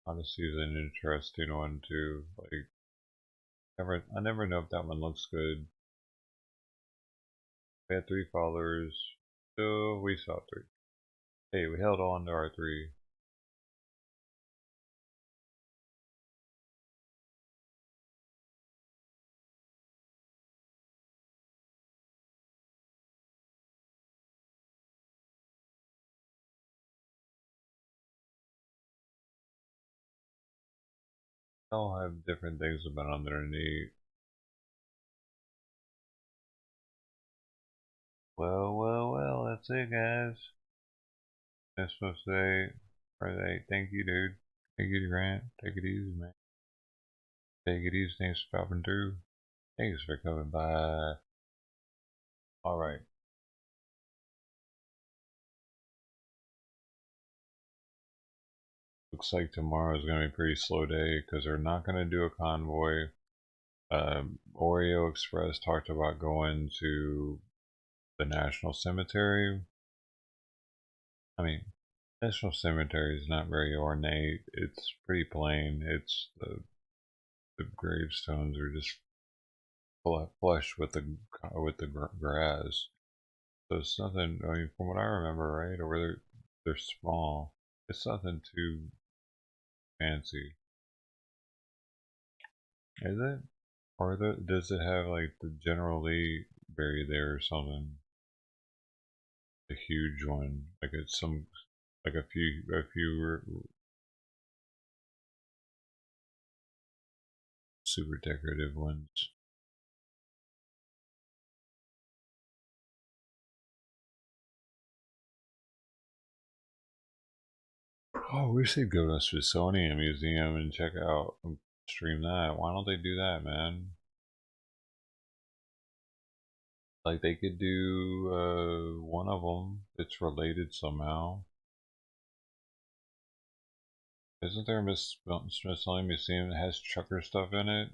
Odyssey is an interesting one too. Like, I never know if that one looks good. We had 3 followers. So we saw 3. Hey, we held on to our 3. They all have different things about underneath. Well, that's it, guys. That's supposed to say, Friday. Thank you, dude. Thank you, Grant. Take it easy, man. Take it easy. Thanks for stopping through. Thanks for coming by. Alright. Looks like tomorrow is going to be a pretty slow day because they're not going to do a convoy. Oreo Express talked about going to the National Cemetery. I mean, National Cemetery is not very ornate. It's pretty plain. It's the gravestones are just flush with the grass. So it's nothing. I mean, from what I remember, right, or they're small. It's nothing too fancy. Is it? Or does it have like the General Lee buried there or something? A huge one, like it's like a few super decorative ones. Oh, we should go to the Smithsonian Museum and check out, stream that. Why don't they do that, man? Like they could do one of them. It's related somehow. Isn't there a Smithsonian Museum that has trucker stuff in it?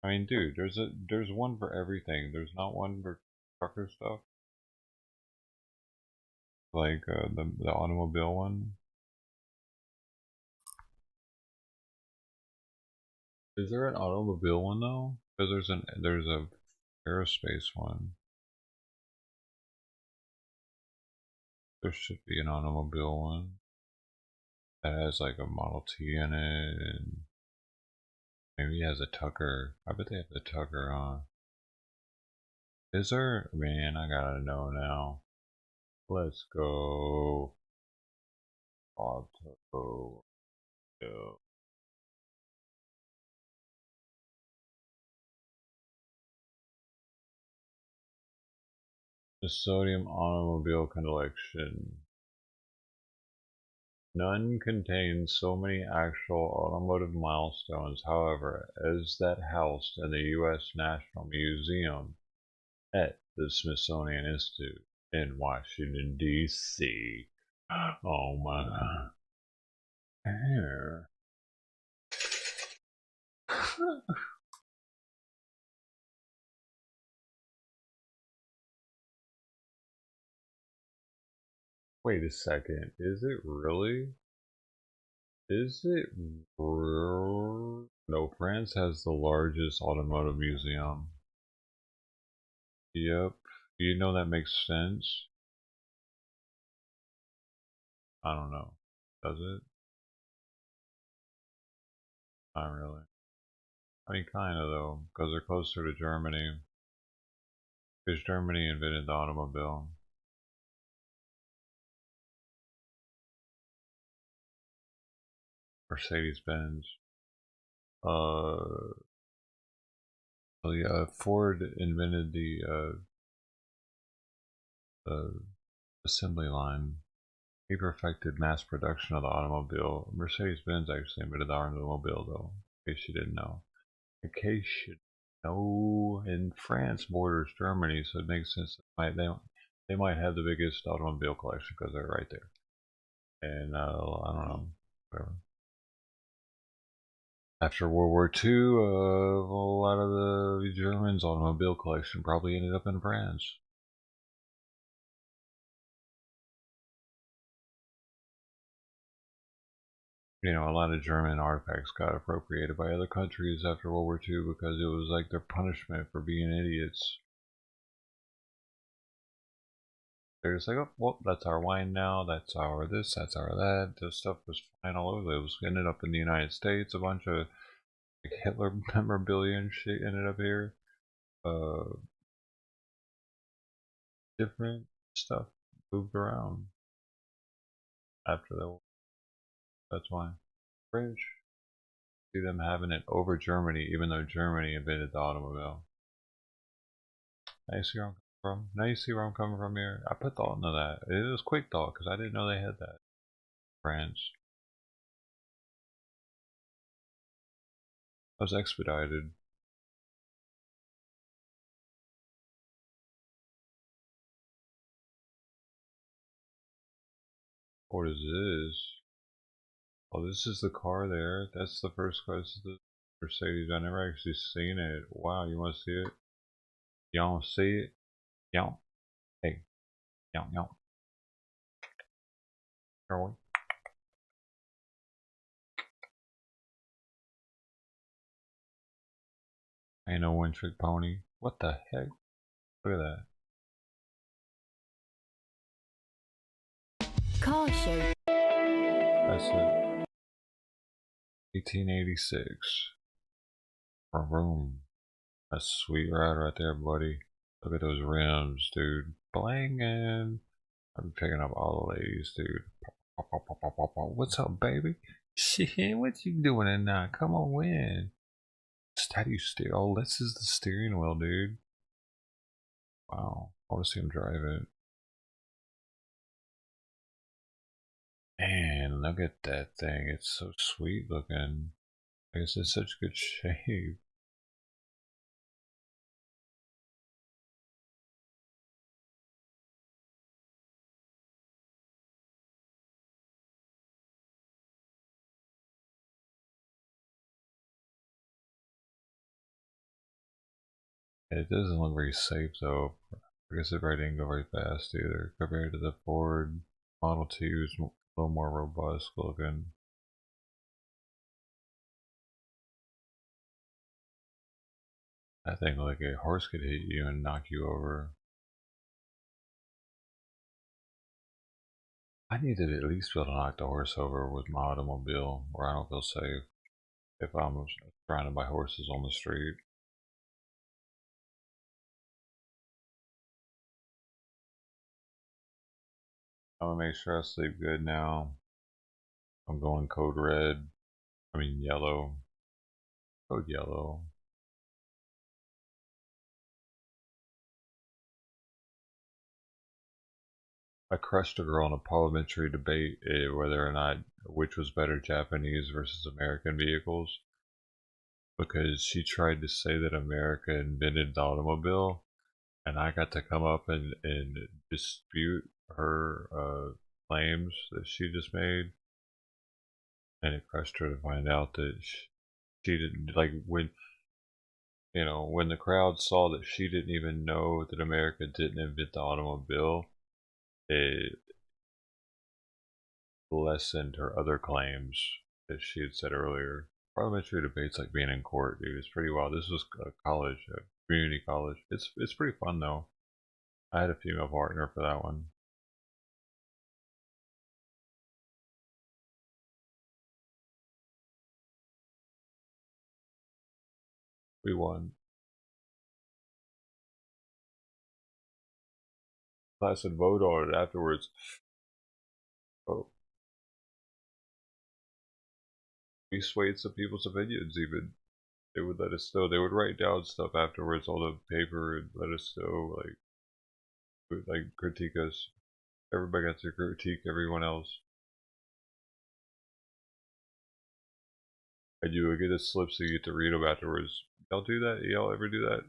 I mean, dude, there's one for everything. There's not one for trucker stuff. Like the automobile one. Is there an automobile one though? Because there's a aerospace one. There should be an automobile one that has like a Model T in it, and maybe it has a Tucker. I bet they have the Tucker on. Is there? Man, I gotta know now. Let's go. Auto. Go. The Sodium Automobile Collection. None contains so many actual automotive milestones, however, as that housed in the U.S. National Museum at the Smithsonian Institute in Washington, D.C. Oh my. Hair. Wait a second, is it really? Is it real? No, France has the largest automotive museum. Yep. You know that makes sense? I don't know. Does it? Not really. I mean, kinda though, because they're closer to Germany. Because Germany invented the automobile. Mercedes-Benz. Well, yeah, Ford invented the assembly line. He perfected mass production of the automobile. Mercedes-Benz actually invented the automobile, though, in case you didn't know. In case you know, in France borders Germany, so it makes sense. They might have the biggest automobile collection because they're right there. And I don't know, whatever. After World War II, a lot of the Germans' automobile collection probably ended up in France. You know, a lot of German artifacts got appropriated by other countries after World War II because it was like their punishment for being idiots. They're just like, oh, well, that's our wine now, that's our this, that's our that. This stuff was flying all over. It was ended up in the United States. A bunch of like, Hitler memorabilia and shit ended up here. Different stuff moved around after the war. That's why. British. See them having it over Germany, even though Germany invented the automobile. Now you see where I'm coming from? Now you see where I'm coming from here? I put thought into that. It was quick thought because I didn't know they had that. France. It was expedited. What is this? Oh, this is the car there. That's the first car. This is the Mercedes. I never actually seen it. Wow, you want to see it? Y'all want to see it? Y'all. Hey. Y'all. Are we? Ain't no one trick pony. What the heck? Look at that. Car show. That's it. 1886. Vroom. That's a sweet ride right there, buddy. Look at those rims, dude. Blangin'. I'm picking up all the ladies, dude. What's up, baby? Shit, what you doing in now? Come on, win. How do you steer? Oh, this is the steering wheel, dude. Wow. I want to see him drive it. Man, look at that thing. It's so sweet looking. I guess it's such good shape. It doesn't look very safe though. I guess it probably didn't go very fast either compared to the Ford Model 2 is a little more robust looking. That thing like a horse could hit you and knock you over. I need to at least be able to knock the horse over with my automobile where I don't feel safe if I'm surrounded by horses on the street. I'm gonna make sure I sleep good now. I'm going code red. I mean yellow. Code yellow. I crushed a girl in a parliamentary debate whether or not which was better, Japanese versus American vehicles, because she tried to say that America invented the automobile, and I got to come up and dispute her claims that she just made, and it crushed her to find out that she didn't, like, when when the crowd saw that she didn't even know that America didn't invent the automobile, it lessened her other claims that she had said earlier. Parliamentary debates like being in court, dude. It's pretty wild. This was a college, a community college. It's pretty fun though. I had a female partner for that one. We won. Class would vote on it afterwards. Oh. We swayed some people's opinions even. They would let us know. They would write down stuff afterwards on the paper and let us know, like critique us. Everybody got to critique everyone else. And you would get a slip so you get to read them afterwards. Y'all do that? Y'all ever do that?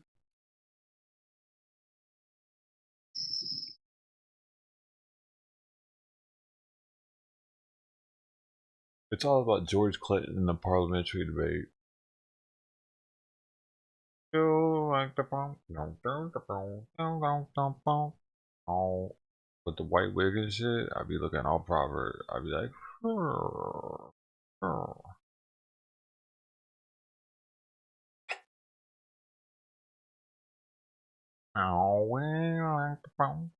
It's all about George Clinton in the parliamentary debate. With the white wig and shit, I'd be looking all proper. I'd be like, Oh. Oh, we like the bone.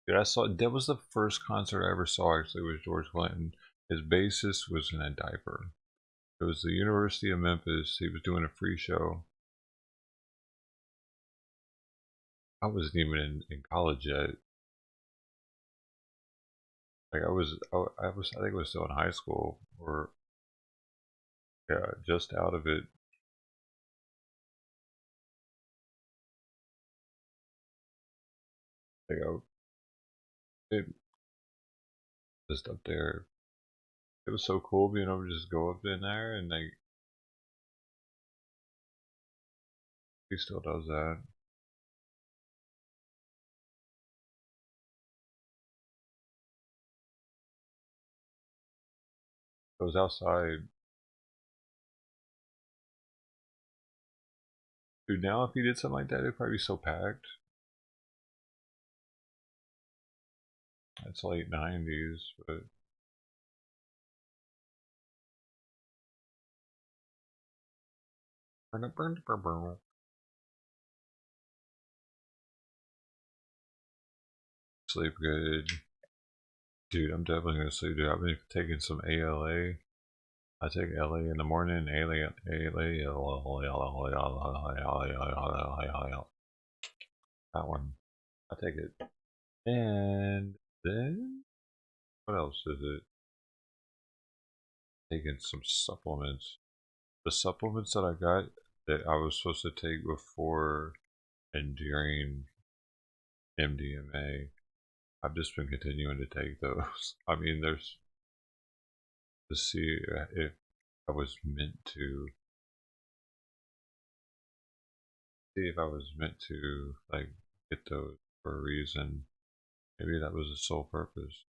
Dude, I saw that was the first concert I ever saw. Actually, was George Clinton. His bassist was in a diaper. It was the University of Memphis. He was doing a free show. I wasn't even in college yet. Like I think I was still in high school, or yeah, just out of it. Like it just up there. It was so cool being able to just go up in there, and like he still does that. Goes outside. Dude, now if he did something like that, it'd probably be so packed. It's late 90s, but sleep good. Dude, I'm definitely gonna sleep, dude. I've been taking some ALA. I take LA in the morning, that one. I take it. And then, what else is it? Taking some supplements. The supplements that I got that I was supposed to take before and during MDMA, I've just been continuing to take those. I mean, there's to see if I was meant to like get those for a reason. Maybe that was the sole purpose,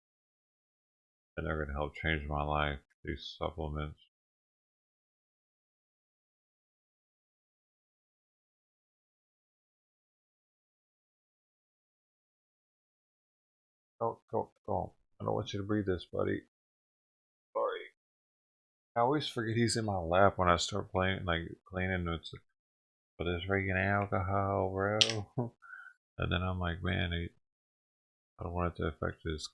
and they're gonna help change my life. These supplements. Don't. I don't want you to breathe this, buddy. Sorry. I always forget he's in my lap when I start playing, like cleaning with this freaking alcohol, bro. And then I'm like, man, I don't want it to affect his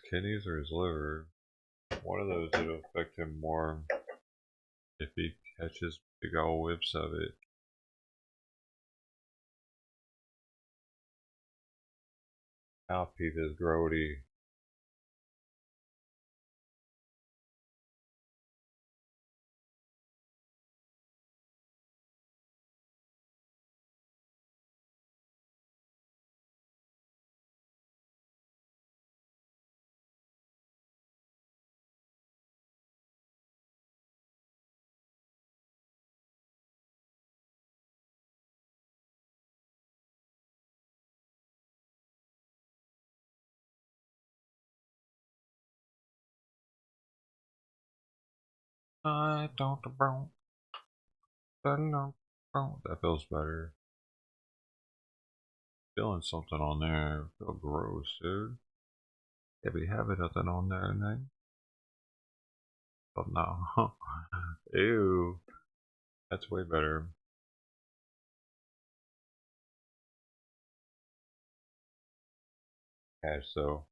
kidneys or his liver. One of those it'll affect him more if he catches big old whips of it. Mouthpiece is grody. I don't know. That feels better. Feeling something on there. Feel gross, dude. Yeah, we have nothing on there, then. But no. Ew. That's way better. Cash though.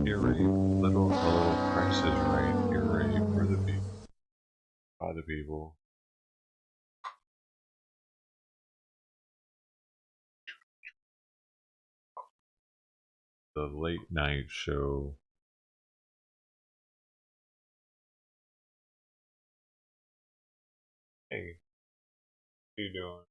You're right. Little price is right. You're right for the people. By the people. The late night show. Hey, what you doing?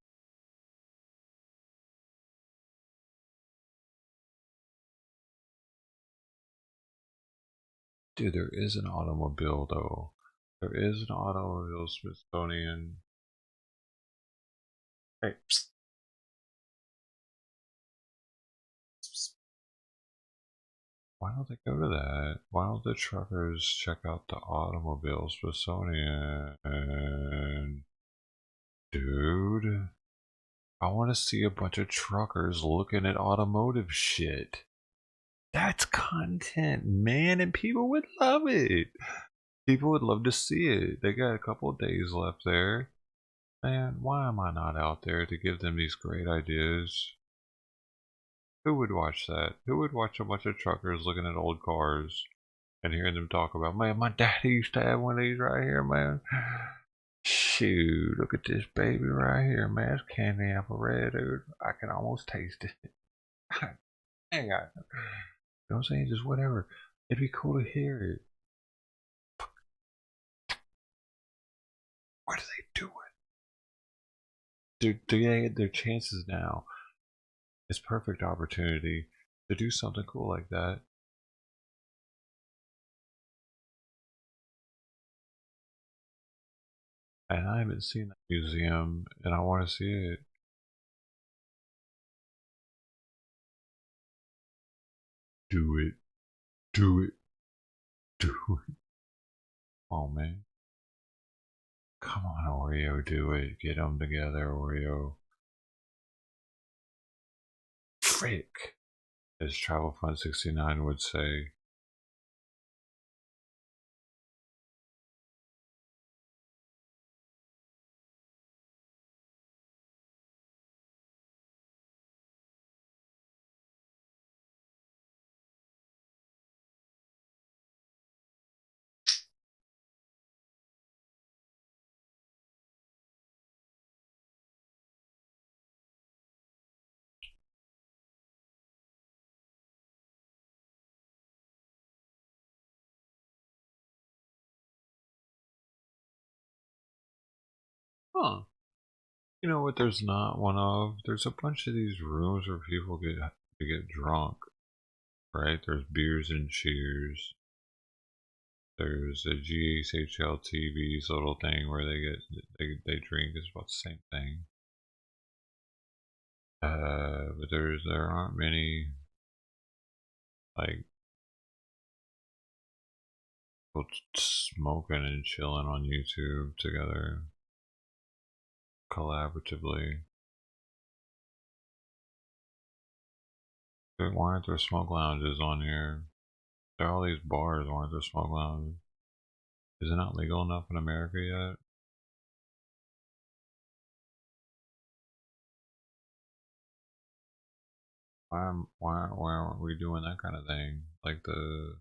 Dude, there is an automobile though. There is an automobile Smithsonian. Hey, psst. Why don't they go to that? Why don't the truckers check out the automobile Smithsonian? Dude, I want to see a bunch of truckers looking at automotive shit. That's content, man, and people would love it. People would love to see it. They got a couple of days left there. Man, why am I not out there to give them these great ideas? Who would watch that? Who would watch a bunch of truckers looking at old cars and hearing them talk about, man, my daddy used to have one of these right here, man. Shoot, look at this baby right here, man. It's candy apple red, dude. I can almost taste it. Dang, you know what I'm saying? Just whatever. It'd be cool to hear it. What are they doing? They get their chances now. It's perfect opportunity to do something cool like that. And I haven't seen that museum, and I want to see it. Do it. Do it. Do it. Oh, man. Come on, Oreo, do it. Get them together, Oreo. Frick, as Travel Fund 69 would say. Huh. You know what there's not one of? There's a bunch of these rooms where people get drunk. Right? There's beers and cheers. There's a GHL TV's little thing where they drink. It's about the same thing. But there aren't many like people smoking and chilling on YouTube together collaboratively. Why aren't there smoke lounges on here? There are all these bars. Why aren't there smoke lounges? Is it not legal enough in America yet? Why aren't we doing that kind of thing like the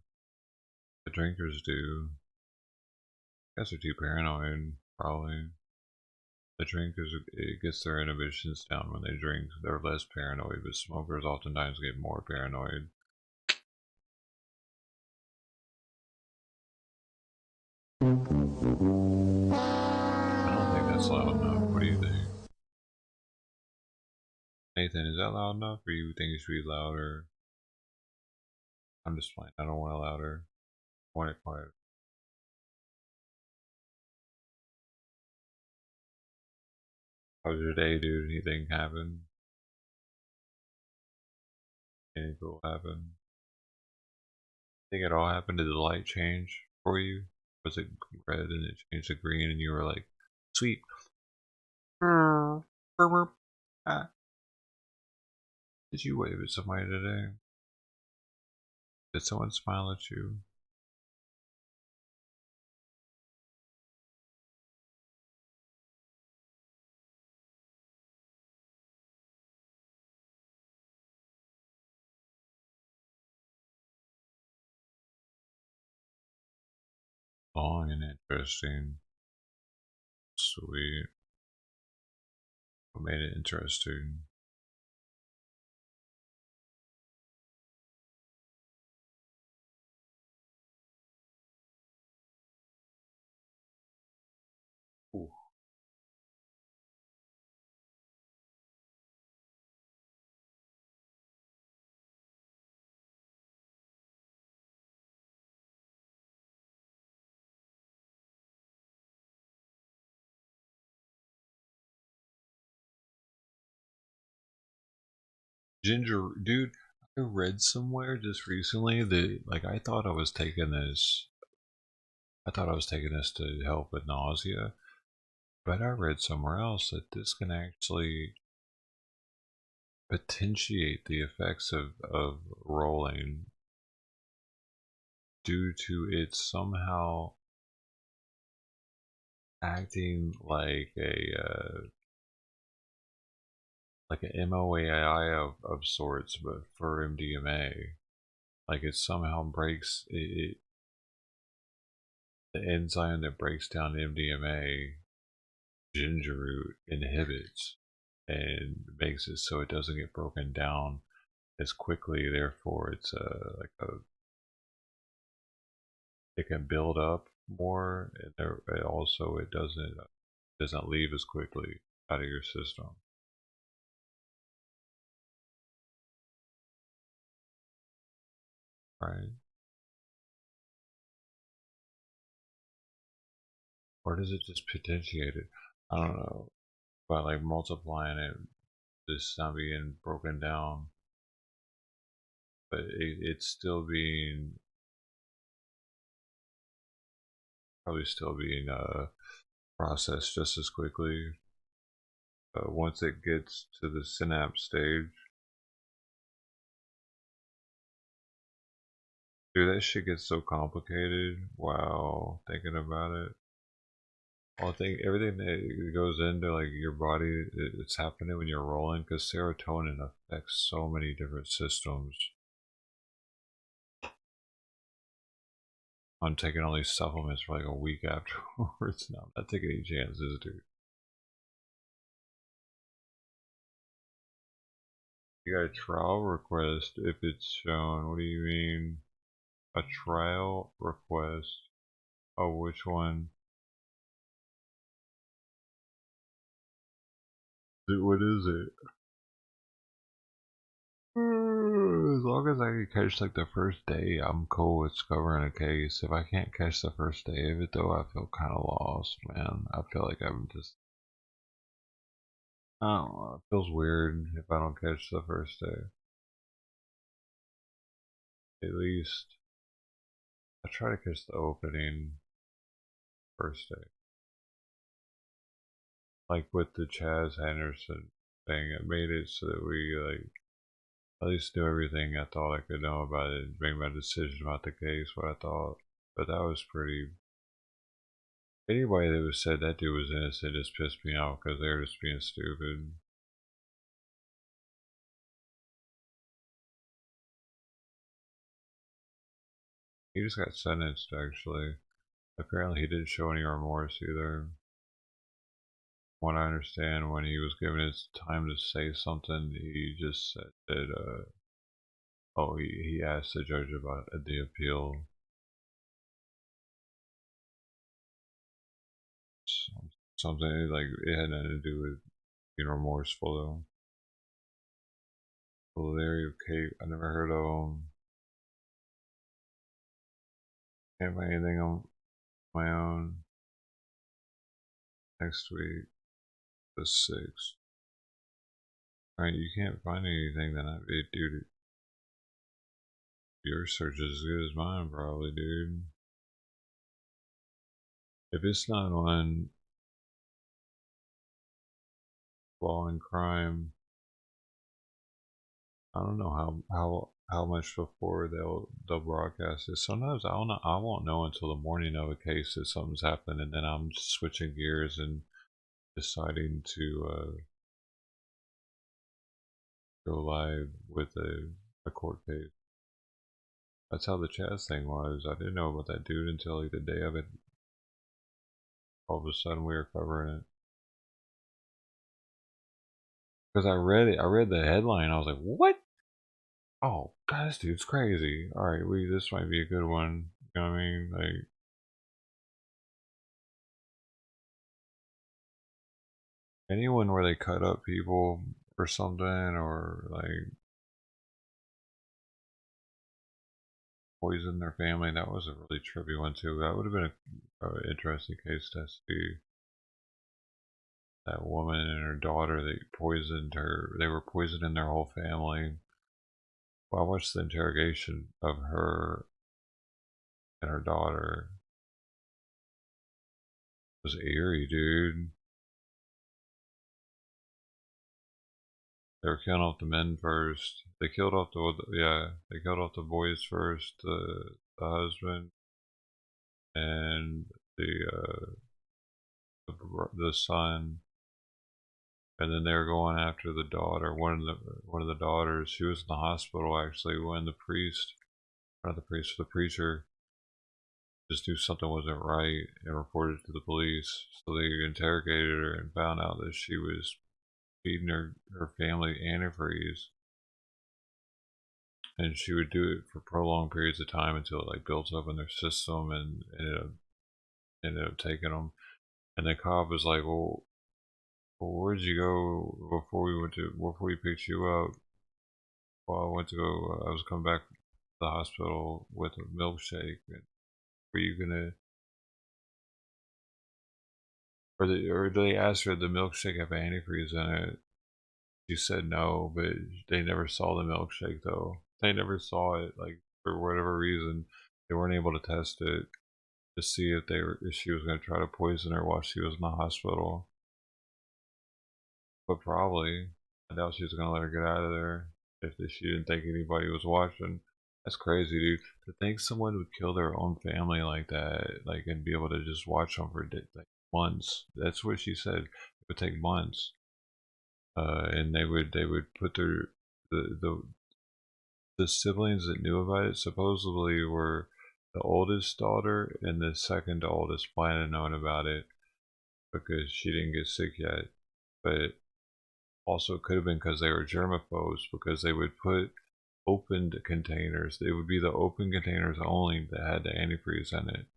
drinkers do? I guess they're too paranoid, probably. The drinkers, it gets their inhibitions down when they drink. They're less paranoid, but smokers oftentimes get more paranoid. I don't think that's loud enough. What do you think? Nathan, is that loud enough, or you think it should be louder? I'm just playing. I don't want it louder. I want it quiet. How was your day, dude? Anything happen? Anything cool happen? Think it all happened? Did the light change for you? Was it red and it changed to green and you were like, sweet. Ah. Did you wave at somebody today? Did someone smile at you? Long and interesting. Sweet. What made it interesting? Ooh. Ginger, dude, I read somewhere just recently that, like, I thought I was taking this to help with nausea, but I read somewhere else that this can actually potentiate the effects of rolling due to it somehow acting like an MOAI of sorts, but for MDMA. Like it somehow breaks the enzyme that breaks down MDMA, ginger root, inhibits and makes it so it doesn't get broken down as quickly. Therefore, it's it can build up more, and also it doesn't leave as quickly out of your system. Right? Or does it just potentiate it? I don't know. By like multiplying it, just not being broken down, but it's still being probably still being processed just as quickly. Once it gets to the synapse stage, dude, that shit gets so complicated. Wow, thinking about it. I think everything that goes into like your body, it's happening when you're rolling, because serotonin affects so many different systems. I'm taking all these supplements for like a week afterwards. Now I'm not taking any chances, dude. You got a trial request if it's shown. What do you mean? A trial request? Oh, which one? What is it? As long as I can catch like the first day, I'm cool with covering a case. If I can't catch the first day of it though, I feel kind of lost, man. I feel like I'm just, I don't know, it feels weird if I don't catch the first day. At least, I try to catch the opening first day. Like with the Chaz Henderson thing, it made it so that we like at least knew everything I thought I could know about it and make my decision about the case, what I thought. But that was pretty. Anybody that was said that dude was innocent just pissed me off because they were just being stupid. He just got sentenced, actually. Apparently, he didn't show any remorse either. What I understand, when he was given his time to say something, he just said that, oh, he asked the judge about the appeal. Something like it had nothing to do with being remorseful, though. Valerio Cape, I never heard of him. Can't find anything on my own. Next week, the 6th. Alright, you can't find anything, then dude. Your search is as good as mine, probably, dude. If it's not on law and crime, I don't know how much before they'll broadcast it. Sometimes I won't know until the morning of a case that something's happened, and then I'm switching gears and deciding to go live with a court case. That's how the Chaz thing was. I didn't know about that dude until like the day of it. All of a sudden we were covering it. Because I read the headline, I was like, what? Oh, God, this dude's crazy. Alright, this might be a good one. You know what I mean? Like, anyone where they cut up people or something, or like poison their family, that was a really trippy one too. That would have been an interesting case to see. That woman and her daughter, they were poisoning their whole family. Well, I watched the interrogation of her and her daughter. It was eerie, dude. They were killing off the men first. They killed off they killed off the boys first, the husband and the son, and then they were going after the daughter. One of the daughters. She was in the hospital actually when the preacher just knew something wasn't right and reported to the police. So they interrogated her and found out that she was feeding her family antifreeze, and she would do it for prolonged periods of time until it like built up in their system and ended up taking them. And the cop was like, well, where'd you go before we picked you up? Well, I was coming back to the hospital with a milkshake. And were you gonna, or they asked her, did the milkshake have antifreeze in it? She said no, but they never saw the milkshake though. They never saw it, like, for whatever reason. They weren't able to test it to see if she was going to try to poison her while she was in the hospital. But probably, I doubt she was going to let her get out of there if she didn't think anybody was watching. That's crazy, dude. To think someone would kill their own family like that, like, and be able to just watch them for like months. That's what she said. It would take months, and they would put the siblings that knew about it supposedly were the oldest daughter and the second oldest might have known about it because she didn't get sick yet, but also could have been because they were germaphobes, because they would put opened containers. They would be the open containers only that had the antifreeze in it.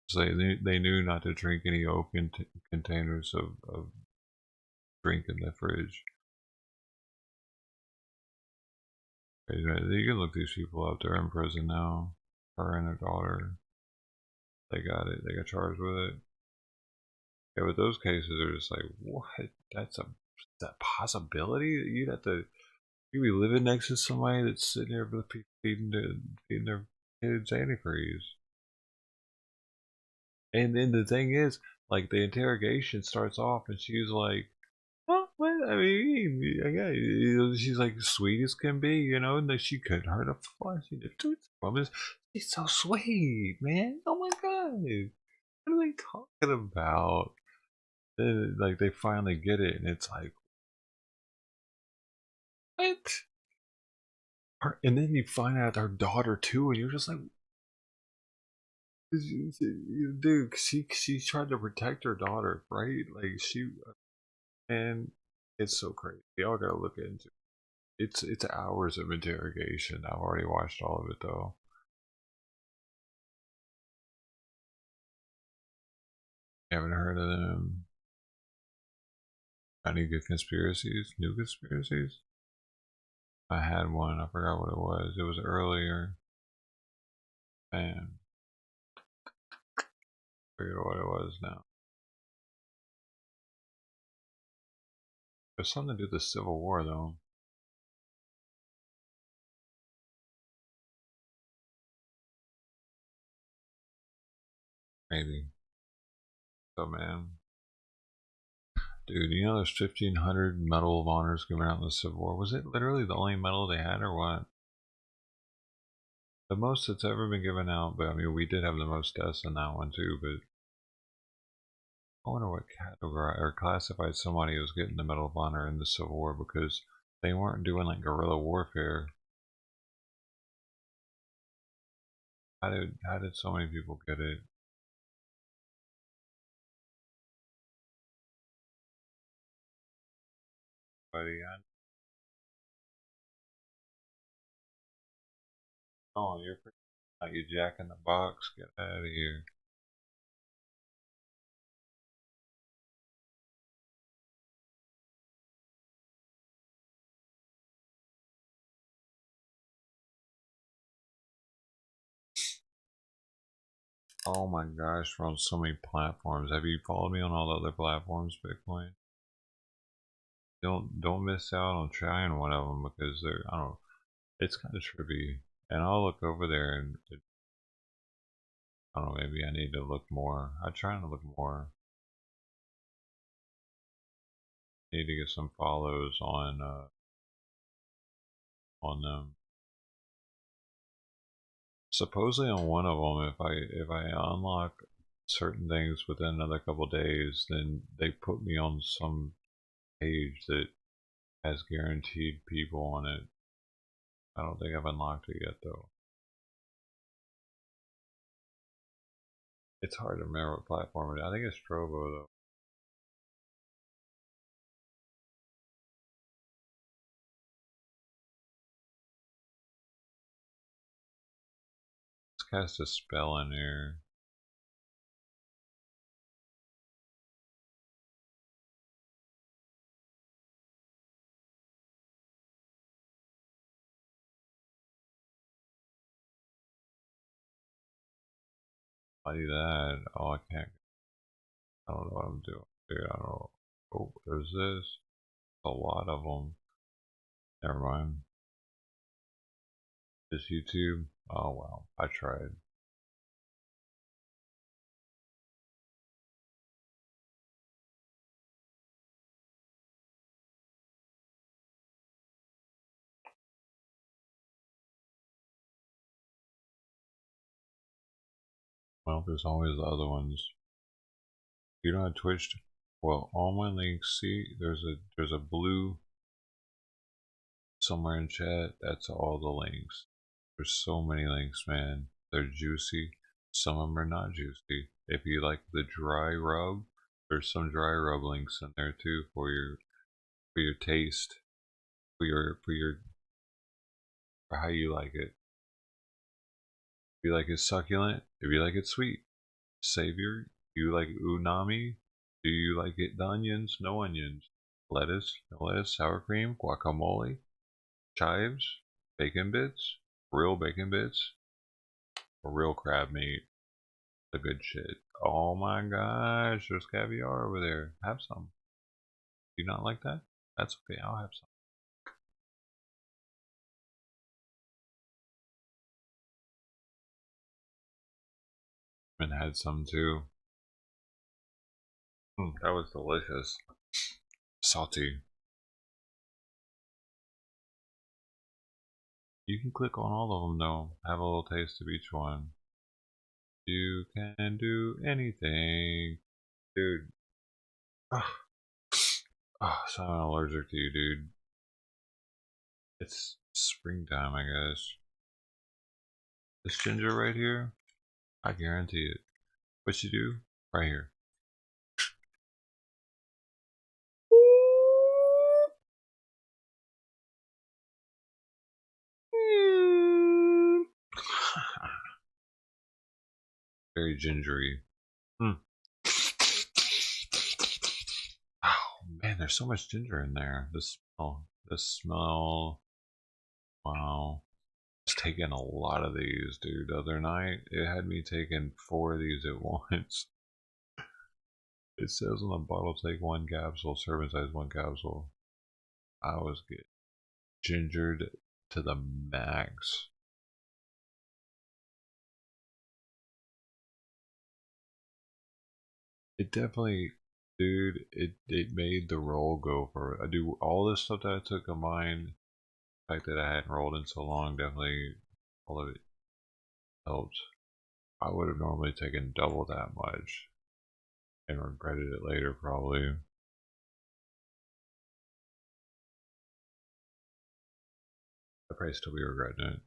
So they knew not to drink any open containers of drink in the fridge. You can look these people up. They're in prison now. Her and her daughter. They got it. They got charged with it. Yeah, but those cases are just like, what? That's that possibility that you'd be living next to somebody that's sitting there feeding their kids antifreeze. And then the thing is, like, the interrogation starts off and she's like, well, I mean, yeah, she's like sweet as can be, you know, and that she couldn't hurt a fly. She's so sweet, man. Oh my god, what are they talking about? Then, like, they finally get it, and it's like, what? And then you find out her daughter too, and you're just like, dude, she tried to protect her daughter, right? Like, and it's so crazy. Y'all gotta look into it. It's hours of interrogation. I've already watched all of it though. Haven't heard of them. Any good conspiracies? New conspiracies? I had one. I forgot what it was. It was earlier. Man. I forget what it was now. There's something to do with the Civil War though. Maybe. So, man. Dude, you know there's 1,500 Medal of Honors given out in the Civil War. Was it literally the only medal they had, or what? The most that's ever been given out, but I mean, we did have the most deaths in that one too, but I wonder what category or classified somebody was getting the Medal of Honor in the Civil War, because they weren't doing like guerrilla warfare. How did so many people get it? Buddy, oh, you're like you Jack in the Box. Get out of here. Oh my gosh, we're on so many platforms. Have you followed me on all the other platforms, Bitcoin? Don't miss out on trying one of them, because they're, I don't know, It's kind of trippy. And I'll look over there and I don't know, maybe I need to look more. I'm trying to look more. Need to get some follows on them. Supposedly on one of them, if I unlock certain things within another couple days, then they put me on some page that has guaranteed people on it. I don't think I've unlocked it yet though. It's hard to remember what platform it is. I think it's Trovo though. Let's cast a spell in here. I do that. Oh, I can't. I don't know what I'm doing. Dude, I don't know. Oh, there's this. A lot of them. Never mind. This YouTube? Oh wow, I tried. Well, there's always the other ones. You don't have Twitch? Well, all my links. See, there's a blue somewhere in chat. That's all the links. There's so many links, man. They're juicy. Some of them are not juicy. If you like the dry rub, there's some dry rub links in there too for your taste, for how you like it. If you like it succulent, if you like it sweet, savory. You like unami? Do you like it the onions? No onions. Lettuce? No lettuce. Sour cream? Guacamole? Chives? Bacon bits? Real bacon bits? Or real crab meat? The good shit. Oh my gosh, there's caviar over there. Have some. Do you not like that? That's okay, I'll have some. And had some too. That was delicious. Salty. You can click on all of them though. Have a little taste of each one. You can do anything. Dude. So I'm allergic to you, dude. It's springtime, I guess. This ginger right here, I guarantee it. What you do? Right here. Very gingery. Oh man, there's so much ginger in there. The smell. Wow. I was taking a lot of these, dude. The other night, it had me taking 4 of these at once. It says on the bottle, take 1 capsule, serving size 1 capsule. I was getting gingered to the max. It definitely, dude, it made the roll go for it. I do all this stuff that I took of mine. The fact that I hadn't rolled in so long, definitely all of it helped. I would have normally taken double that much and regretted it later, probably. I'd probably still be regretting it.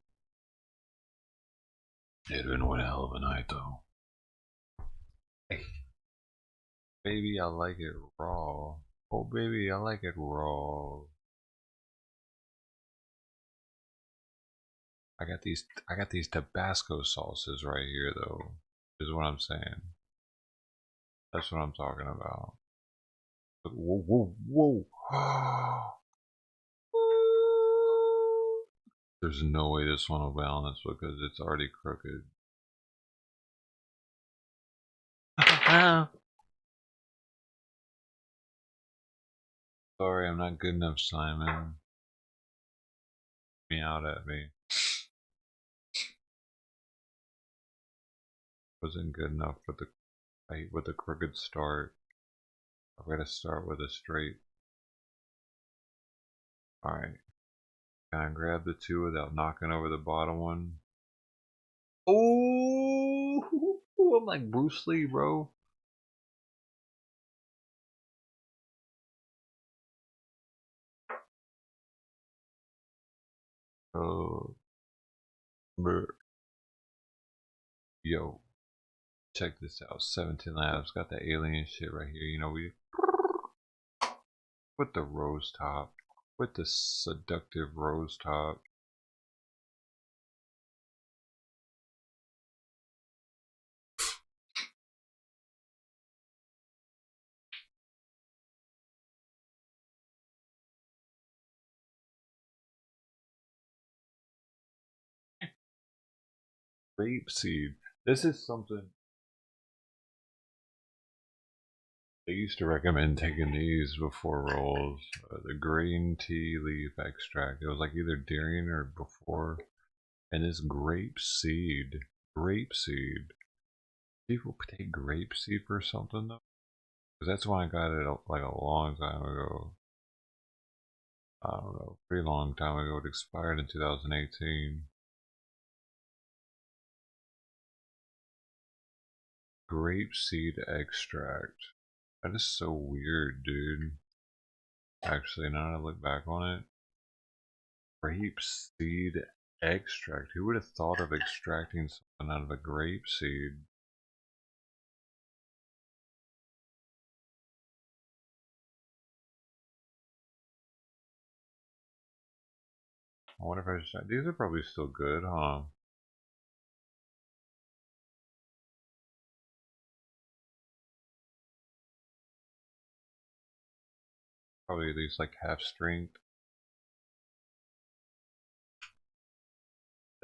It'd been one hell of a night, though. Hey. Baby, I like it raw. Oh, baby, I like it raw. I got these Tabasco sauces right here, though. Is what I'm saying. That's what I'm talking about. Whoa, whoa, whoa! There's no way this one will balance because it's already crooked. Sorry, I'm not good enough, Simon. meowed at me. Wasn't good enough for the fight with a crooked start. I've got to start with a straight. Alright. Can I grab the two without knocking over the bottom one? Oh, I'm like Bruce Lee, bro. Oh, yo, check this out. 17 Labs got the alien shit right here. You know, we with the rose top, with the seductive rose top. Grapeseed. This is something they used to recommend taking these before rolls. The green tea leaf extract. It was like either during or before. And this grapeseed. Grapeseed. People take grapeseed for something though? Because that's when I got it like a long time ago. I don't know, pretty long time ago. It expired in 2018. Grapeseed extract. That is so weird, dude. Actually, now that I look back on it, grapeseed extract. Who would have thought of extracting something out of a grapeseed? I wonder if I should. These are probably still good, huh? Probably at least like half strength.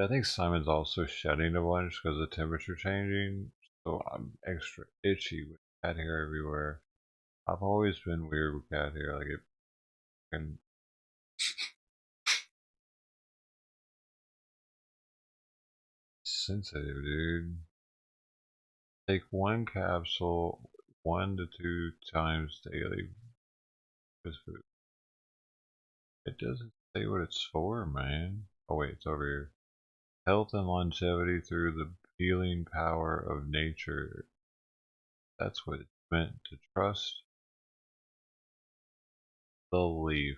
I think Simon's also shedding a bunch because of the temperature changing, so I'm extra itchy with cat hair everywhere. I've always been weird with cat hair, like it can. Sensitive, dude. Take one capsule 1 to 2 times daily. It doesn't say what it's for, man. Oh wait, it's over here. Health and longevity through the healing power of nature. That's what it's meant to trust. The leaf.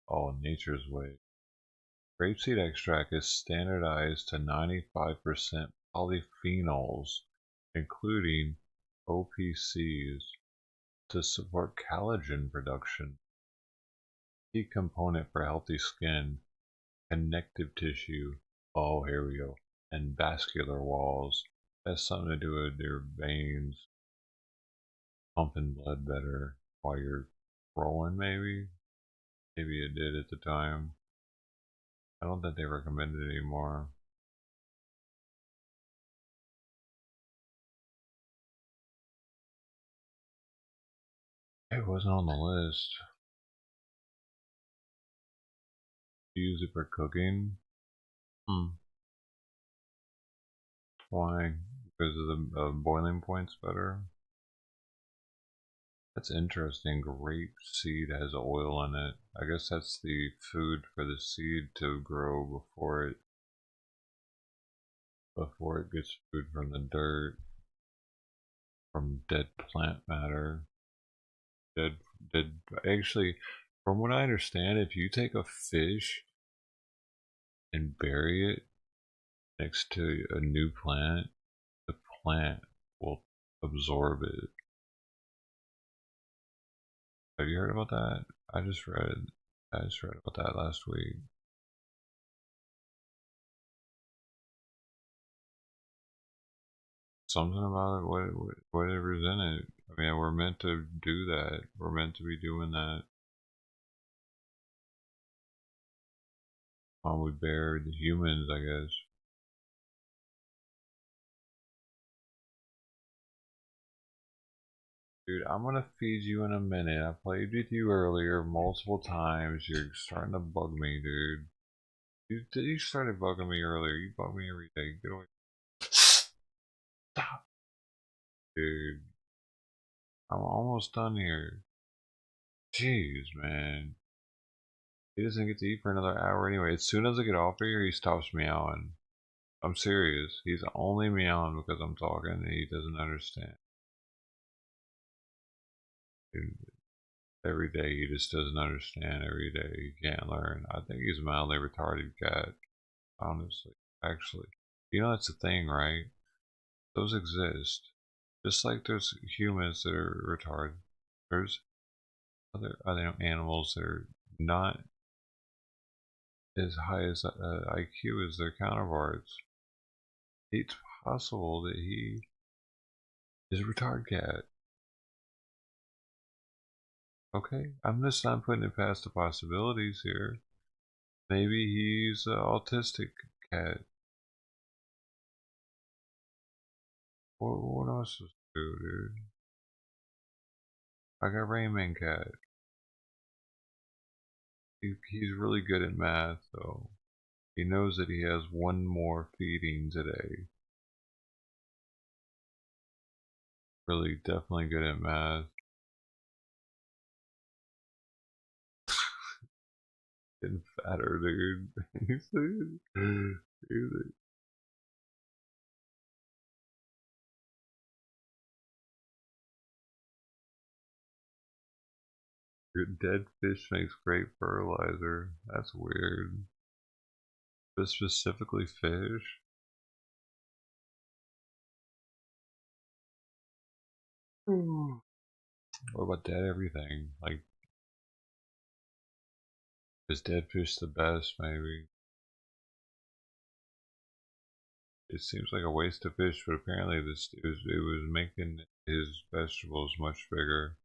Oh, nature's way. Grapeseed extract is standardized to 95% polyphenols, including OPCs, to support collagen production. Key component for healthy skin, connective tissue, oh here we go, and vascular walls. Has something to do with your veins pumping blood better while you're rolling, maybe? Maybe it did at the time. I don't think they recommend it anymore. It wasn't on the list. Use it for cooking? Why? Because of the boiling point's better? That's interesting. Grape seed has oil in it. I guess that's the food for the seed to grow before it gets food from the dirt, from dead plant matter. Actually, from what I understand, if you take a fish and bury it next to a new plant, the plant will absorb it. Have you heard about that? I just read about that last week. Something about it, whatever's in it. I mean, we're meant to do that. We're meant to be doing that. We bear the humans, I guess. Dude, I'm gonna feed you in a minute. I played with you earlier multiple times. You're starting to bug me, dude. You started bugging me earlier. You bug me every day. Get away. Stop. Dude. I'm almost done here. Jeez, man. He doesn't get to eat for another hour anyway. As soon as I get off here, he stops meowing. I'm serious. He's only meowing because I'm talking and he doesn't understand. Dude, every day he just doesn't understand. Every day he can't learn. I think he's a mildly retarded cat. Honestly. Actually. You know that's the thing, right? Those exist. Just like there's humans that are retarded. There's other animals that are not as high as IQ as their counterparts. It's possible that he is a retard cat. Okay, I'm just not putting it past the possibilities here. Maybe he's an autistic cat. What else is do, dude? I got Rain Man Cat. He's really good at math, though. He knows that he has one more feeding today. Really, definitely good at math. Getting fatter, dude. Your dead fish makes great fertilizer. That's weird. But specifically fish? What about dead everything? Like, is dead fish the best, maybe? It seems like a waste of fish, but apparently it was making his vegetables much bigger.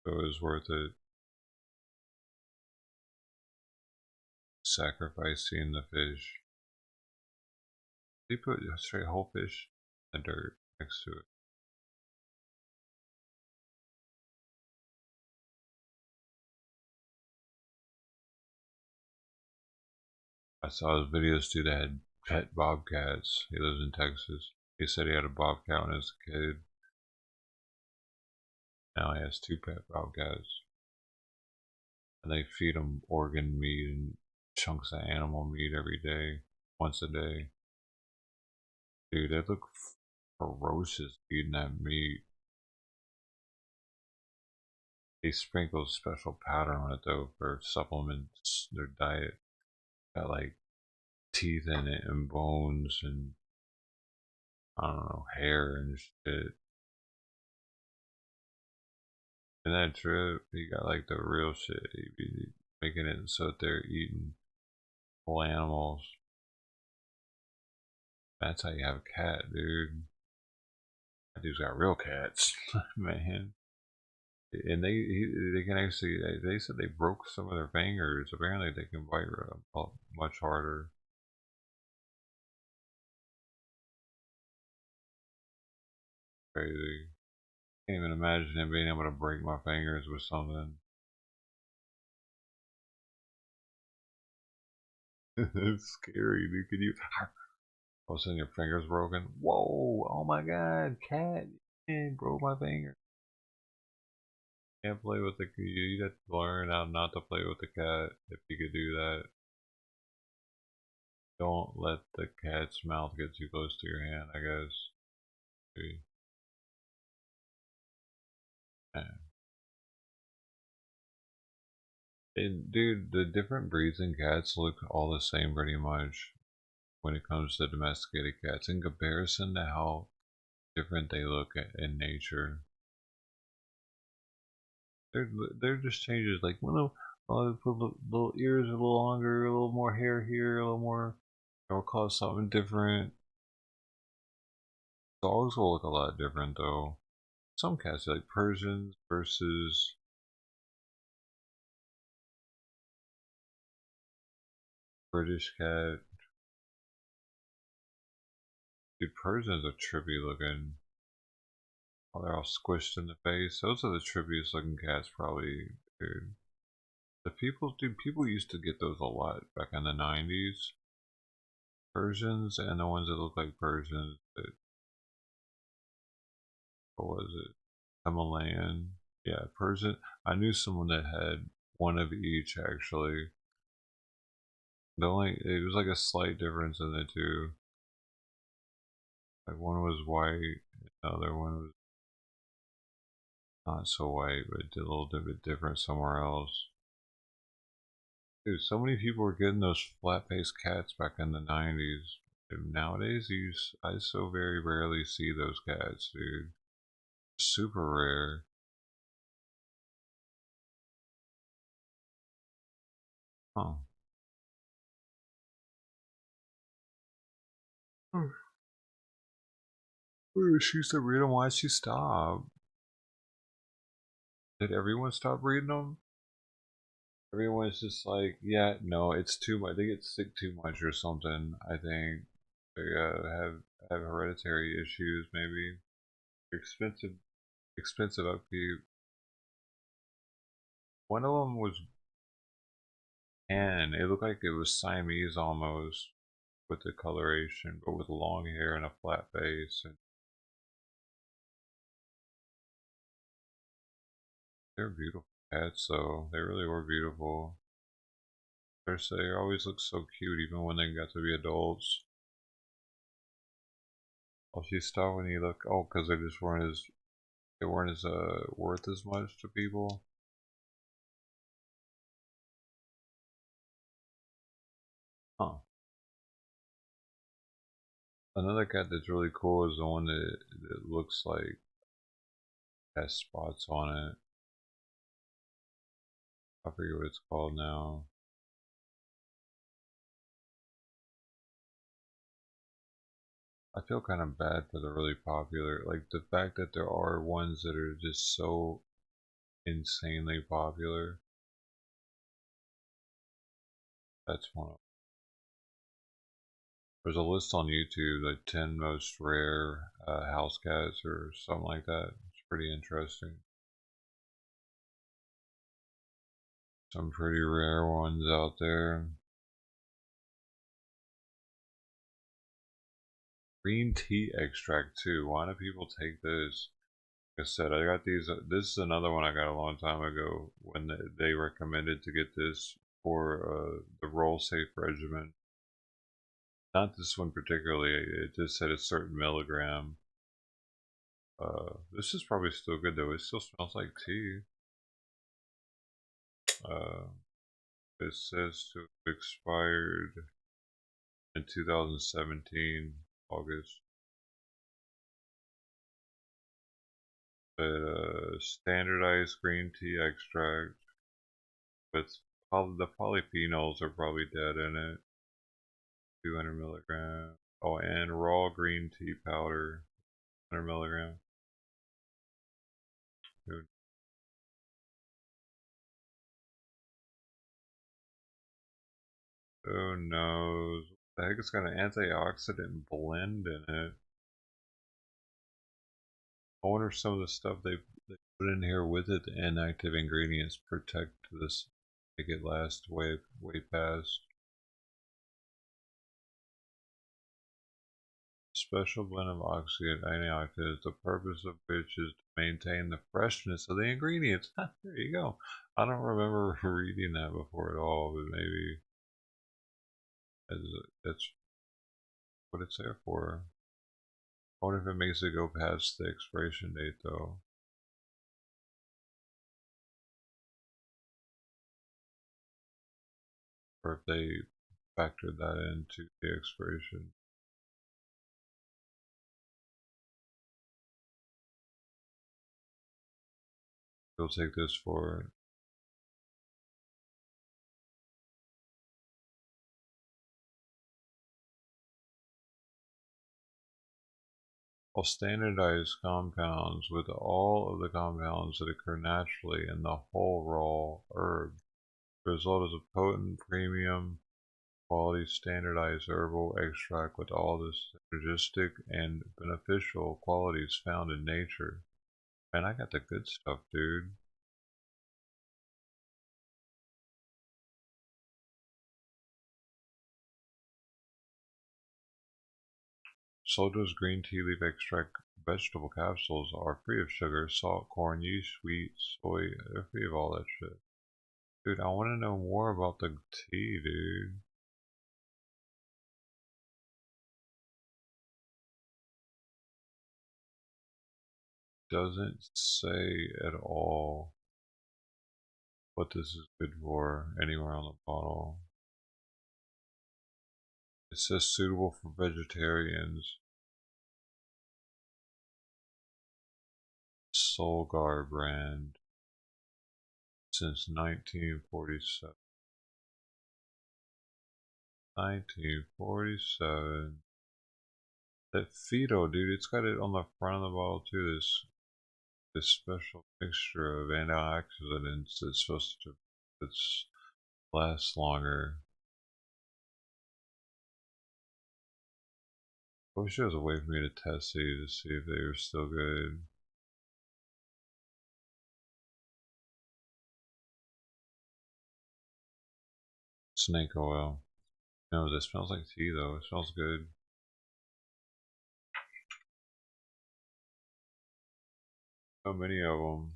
So it was worth it. Sacrificing the fish. He put a straight whole fish in the dirt next to it. I saw his videos too that had pet bobcats. He lives in Texas. He said he had a bobcat when he was a kid. Now he has 2 pet bobcats. And they feed him organ meat and chunks of animal meat every day, once a day. Dude, they look ferocious eating that meat. They sprinkle a special powder on it though for supplements their diet. Got like teeth in it and bones and I don't know, hair and shit. In that trip, he got like the real shit. He be making it so that they're eating whole animals. That's how you have a cat, dude. That dude's got real cats, man. And they can actually. They said they broke some of their fingers. Apparently, they can bite much harder. Crazy. Can't even imagine him being able to break my fingers with something. It's scary, dude. Could you? All of a sudden, your finger's broken. Whoa! Oh my God, cat! Man, broke my finger. Can't play with the. You'd have to learn how not to play with the cat if you could do that. Don't let the cat's mouth get too close to your hand, I guess. See. Man. And dude, the different breeds in cats look all the same pretty much when it comes to domesticated cats in comparison to how different they look in nature. They're just changes like little ears a little longer, a little more hair here, a little more, or cause something different. Dogs will look a lot different though. Some cats like Persians versus British cat. Dude, Persians are trippy looking. Oh, they're all squished in the face. Those are the tribbiest looking cats, probably, dude. People used to get those a lot back in the 90s. Persians and the ones that look like Persians. What was it? Himalayan. Yeah, Persian. I knew someone that had one of each actually. It was like a slight difference in the two. Like one was white, the other one was not so white, but did a little bit different somewhere else. Dude, so many people were getting those flat-faced cats back in the 90s. And nowadays, I so very rarely see those cats, dude. Super rare. Huh. She used to read them. Why'd she stop? Did everyone stop reading them? Everyone's just like, yeah, no, it's too much. They get sick too much or something. I think they have hereditary issues, maybe. Expensive upkeep. One of them was tan. It looked like it was Siamese almost with the coloration, but with long hair and a flat face. And they're beautiful cats, though. They really were beautiful. They always look so cute, even when they got to be adults. Oh, she stopped when you look. Oh, because they just weren't as worth as much to people. Huh. Another cat that's really cool is the one that looks like has spots on it. I forget what it's called now. I feel kind of bad for the really popular, like the fact that there are ones that are just so insanely popular. That's one of them. There's a list on YouTube, like 10 most rare house cats or something like that. It's pretty interesting. Some pretty rare ones out there. Green tea extract too. Why do people take this? Like I said, I got these. This is another one I got a long time ago when they recommended to get this for the roll safe regimen. Not this one particularly. It just said a certain milligram. This is probably still good though. It still smells like tea. It says to have expired in 2017, August. But standardized green tea extract with the polyphenols are probably dead in it. 200 milligrams. Oh, and raw green tea powder, 100 milligrams. Who knows? What the heck, it's got an antioxidant blend in it. I wonder if some of the stuff they put in here with it, the inactive ingredients, protect this, make it last way past. Special blend of oxidant antioxidants, the purpose of which is to maintain the freshness of the ingredients. There you go. I don't remember reading that before at all, but maybe that's what it's there for. I wonder if it makes it go past the expiration date though. Or if they factored that into the expiration. We'll take this for all standardized compounds with all of the compounds that occur naturally in the whole raw herb. The result is a potent, premium quality standardized herbal extract with all the synergistic and beneficial qualities found in nature. Man, I got the good stuff, dude. Soda's green tea leaf extract vegetable capsules are free of sugar, salt, corn, yeast, wheat, soy. They're free of all that shit. Dude, I want to know more about the tea, dude. Doesn't say at all what this is good for anywhere on the bottle. It says suitable for vegetarians. Solgar brand since 1947. 1947. That Fido, dude, it's got it on the front of the bottle too. This special mixture of antioxidants that's supposed to last longer. I wish there was a way for me to test these to see if they were still good. Snake oil. No, this smells like tea though. It smells good. So many of them.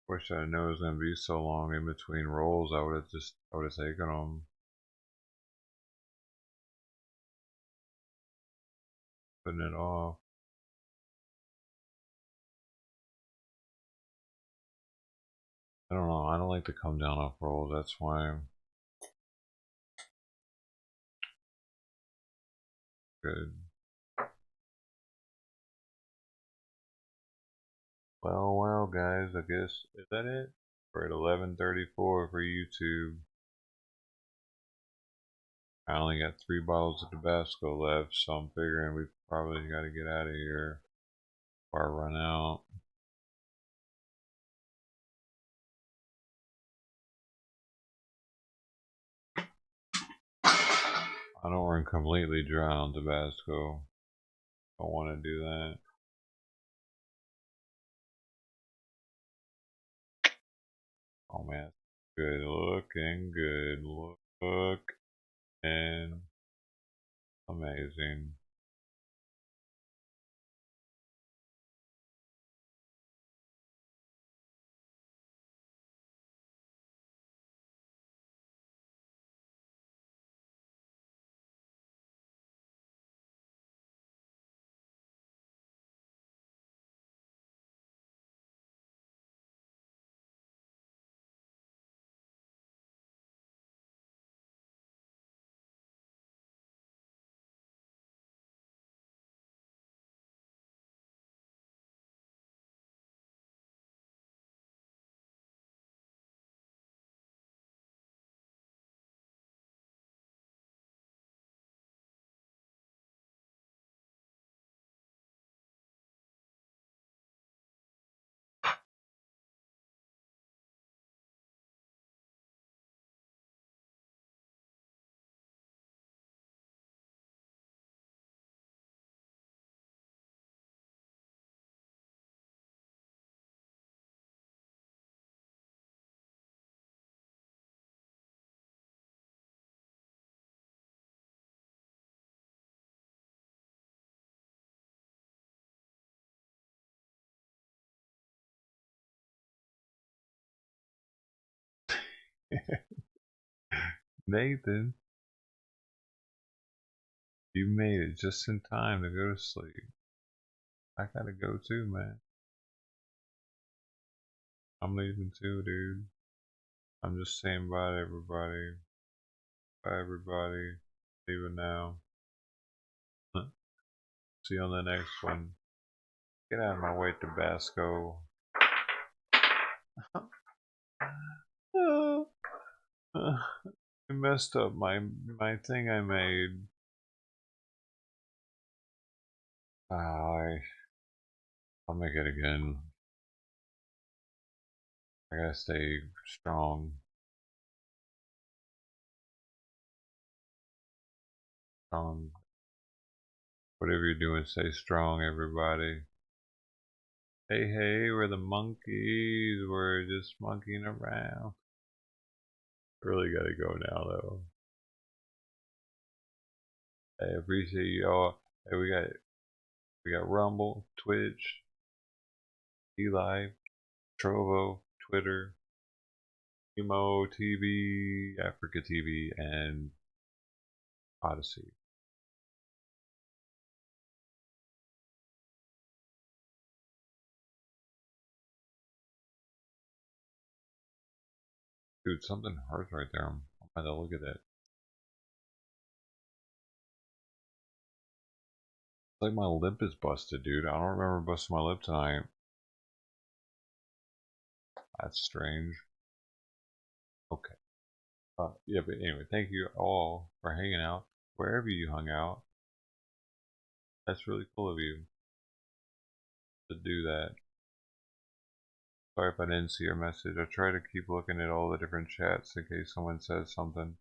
Wish I knew it was gonna be so long in between rolls. I would have taken them. Putting it off. I don't know. I don't like to come down off rolls. That's why I'm good. Well, guys. I guess is that it? We're at 11:34 for YouTube. I only got 3 bottles of Tabasco left, so I'm figuring we probably got to get out of here before I run out. I don't run completely dry on Tabasco. I don't want to do that. Oh man, good looking, good look, and amazing. Nathan, you made it just in time to go to sleep. I gotta go too, man. I'm leaving too, dude. I'm just saying bye to everybody. Bye, everybody. Leaving now. See you on the next one. Get out of my way, Tabasco. I messed up my thing I made. I'll make it again. I gotta stay strong. strong. Whatever you're doing, stay strong, everybody. Hey, hey, we're the monkeys. We're just monkeying around. Really gotta go now, though. I appreciate you all. Hey, we got Rumble, Twitch, eLive, Trovo, Twitter, Emo TV, Africa TV, and Odyssey. Dude, something hurts right there. I'm about to look at it. It's like my lip is busted, dude. I don't remember busting my lip tonight. That's strange. Okay. Yeah, but anyway, thank you all for hanging out wherever you hung out. That's really cool of you to do that. Sorry if I didn't see your message. I try to keep looking at all the different chats in case someone says something.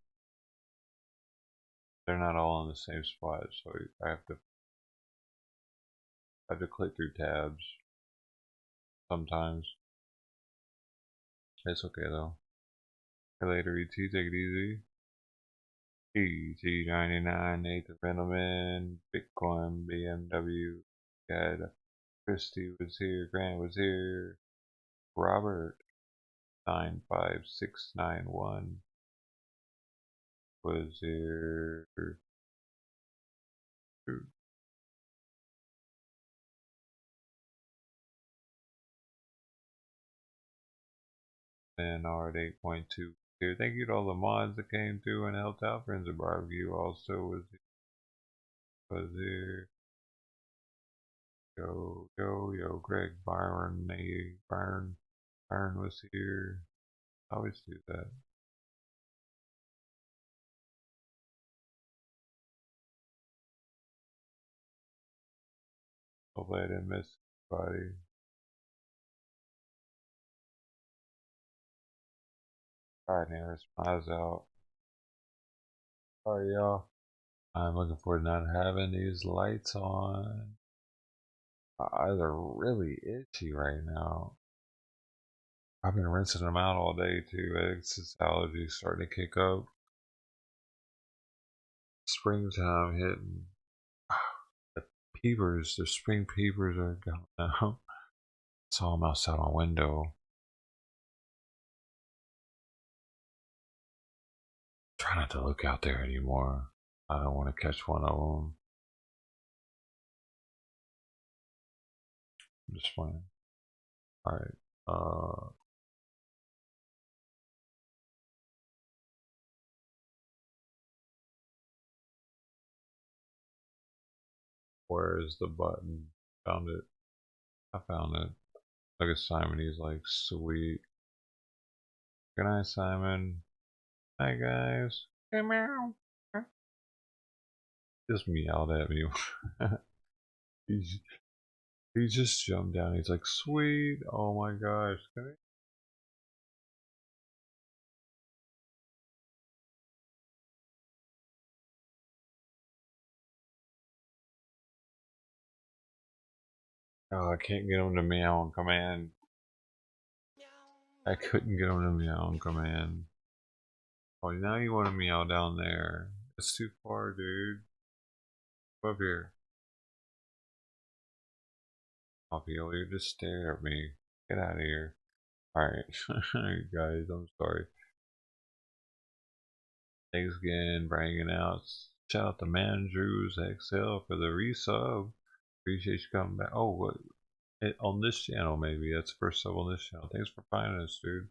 They're not all in the same spot, so I have to click through tabs sometimes. It's okay though. See you later, ET. Take it easy. ET99, Nathan Fendelman, Bitcoin, BMW, Ed, Christy was here, Grant was here, Robert 95691 was here. And Art 8.2 here. Thank you to all the mods that came through and helped out. Friends of Barbecue also was here. Yo, Greg, Byron was here. I always do that. Hopefully I didn't miss anybody. Alright, now smiles out. Sorry, y'all. I'm looking forward to not having these lights on. My eyes are really itchy right now. I've been rinsing them out all day too. It's this allergy starting to kick up. Springtime hitting. The spring peepers are going out. Saw them outside my window. Try not to look out there anymore. I don't want to catch one of them. I'm just playing. Alright. Where is the button? Found it. I found it. Look at Simon, he's like, sweet. Good night, Simon. Hi, guys. Hey, meow. Just meowed at me. he just jumped down. He's like, sweet. Oh my gosh. Oh, I can't get him to meow on command. I couldn't get him to meow on command. Oh, now you want to meow down there. It's too far, dude. Come up here. Opio, you just stare at me. Get out of here. Alright, guys, I'm sorry. Thanks again for hanging out. Shout out to Mandrews XL for the resub. Appreciate you coming back. Oh, what? On this channel, maybe. That's the first sub on this channel. Thanks for finding us, dude.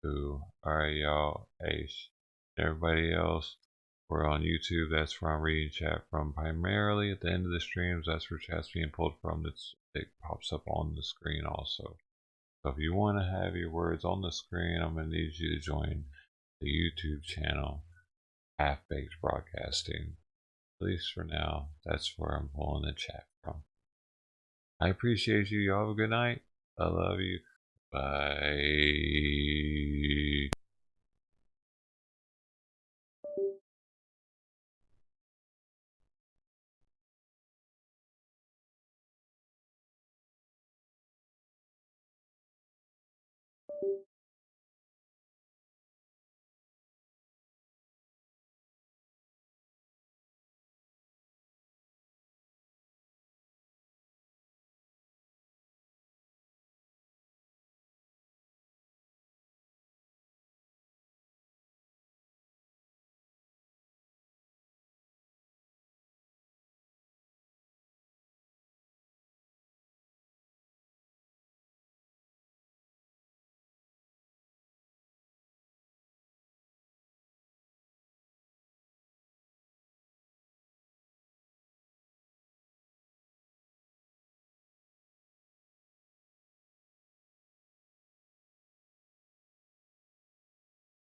Ooh. Alright, y'all. Ace. Everybody else, we're on YouTube. That's where I'm reading chat from. Primarily at the end of the streams, that's where chat's being pulled from. It pops up on the screen also. So if you want to have your words on the screen, I'm going to need you to join the YouTube channel, Half Baked Broadcasting. At least for now, that's where I'm pulling the chat from. I appreciate you. Y'all have a good night. I love you. Bye.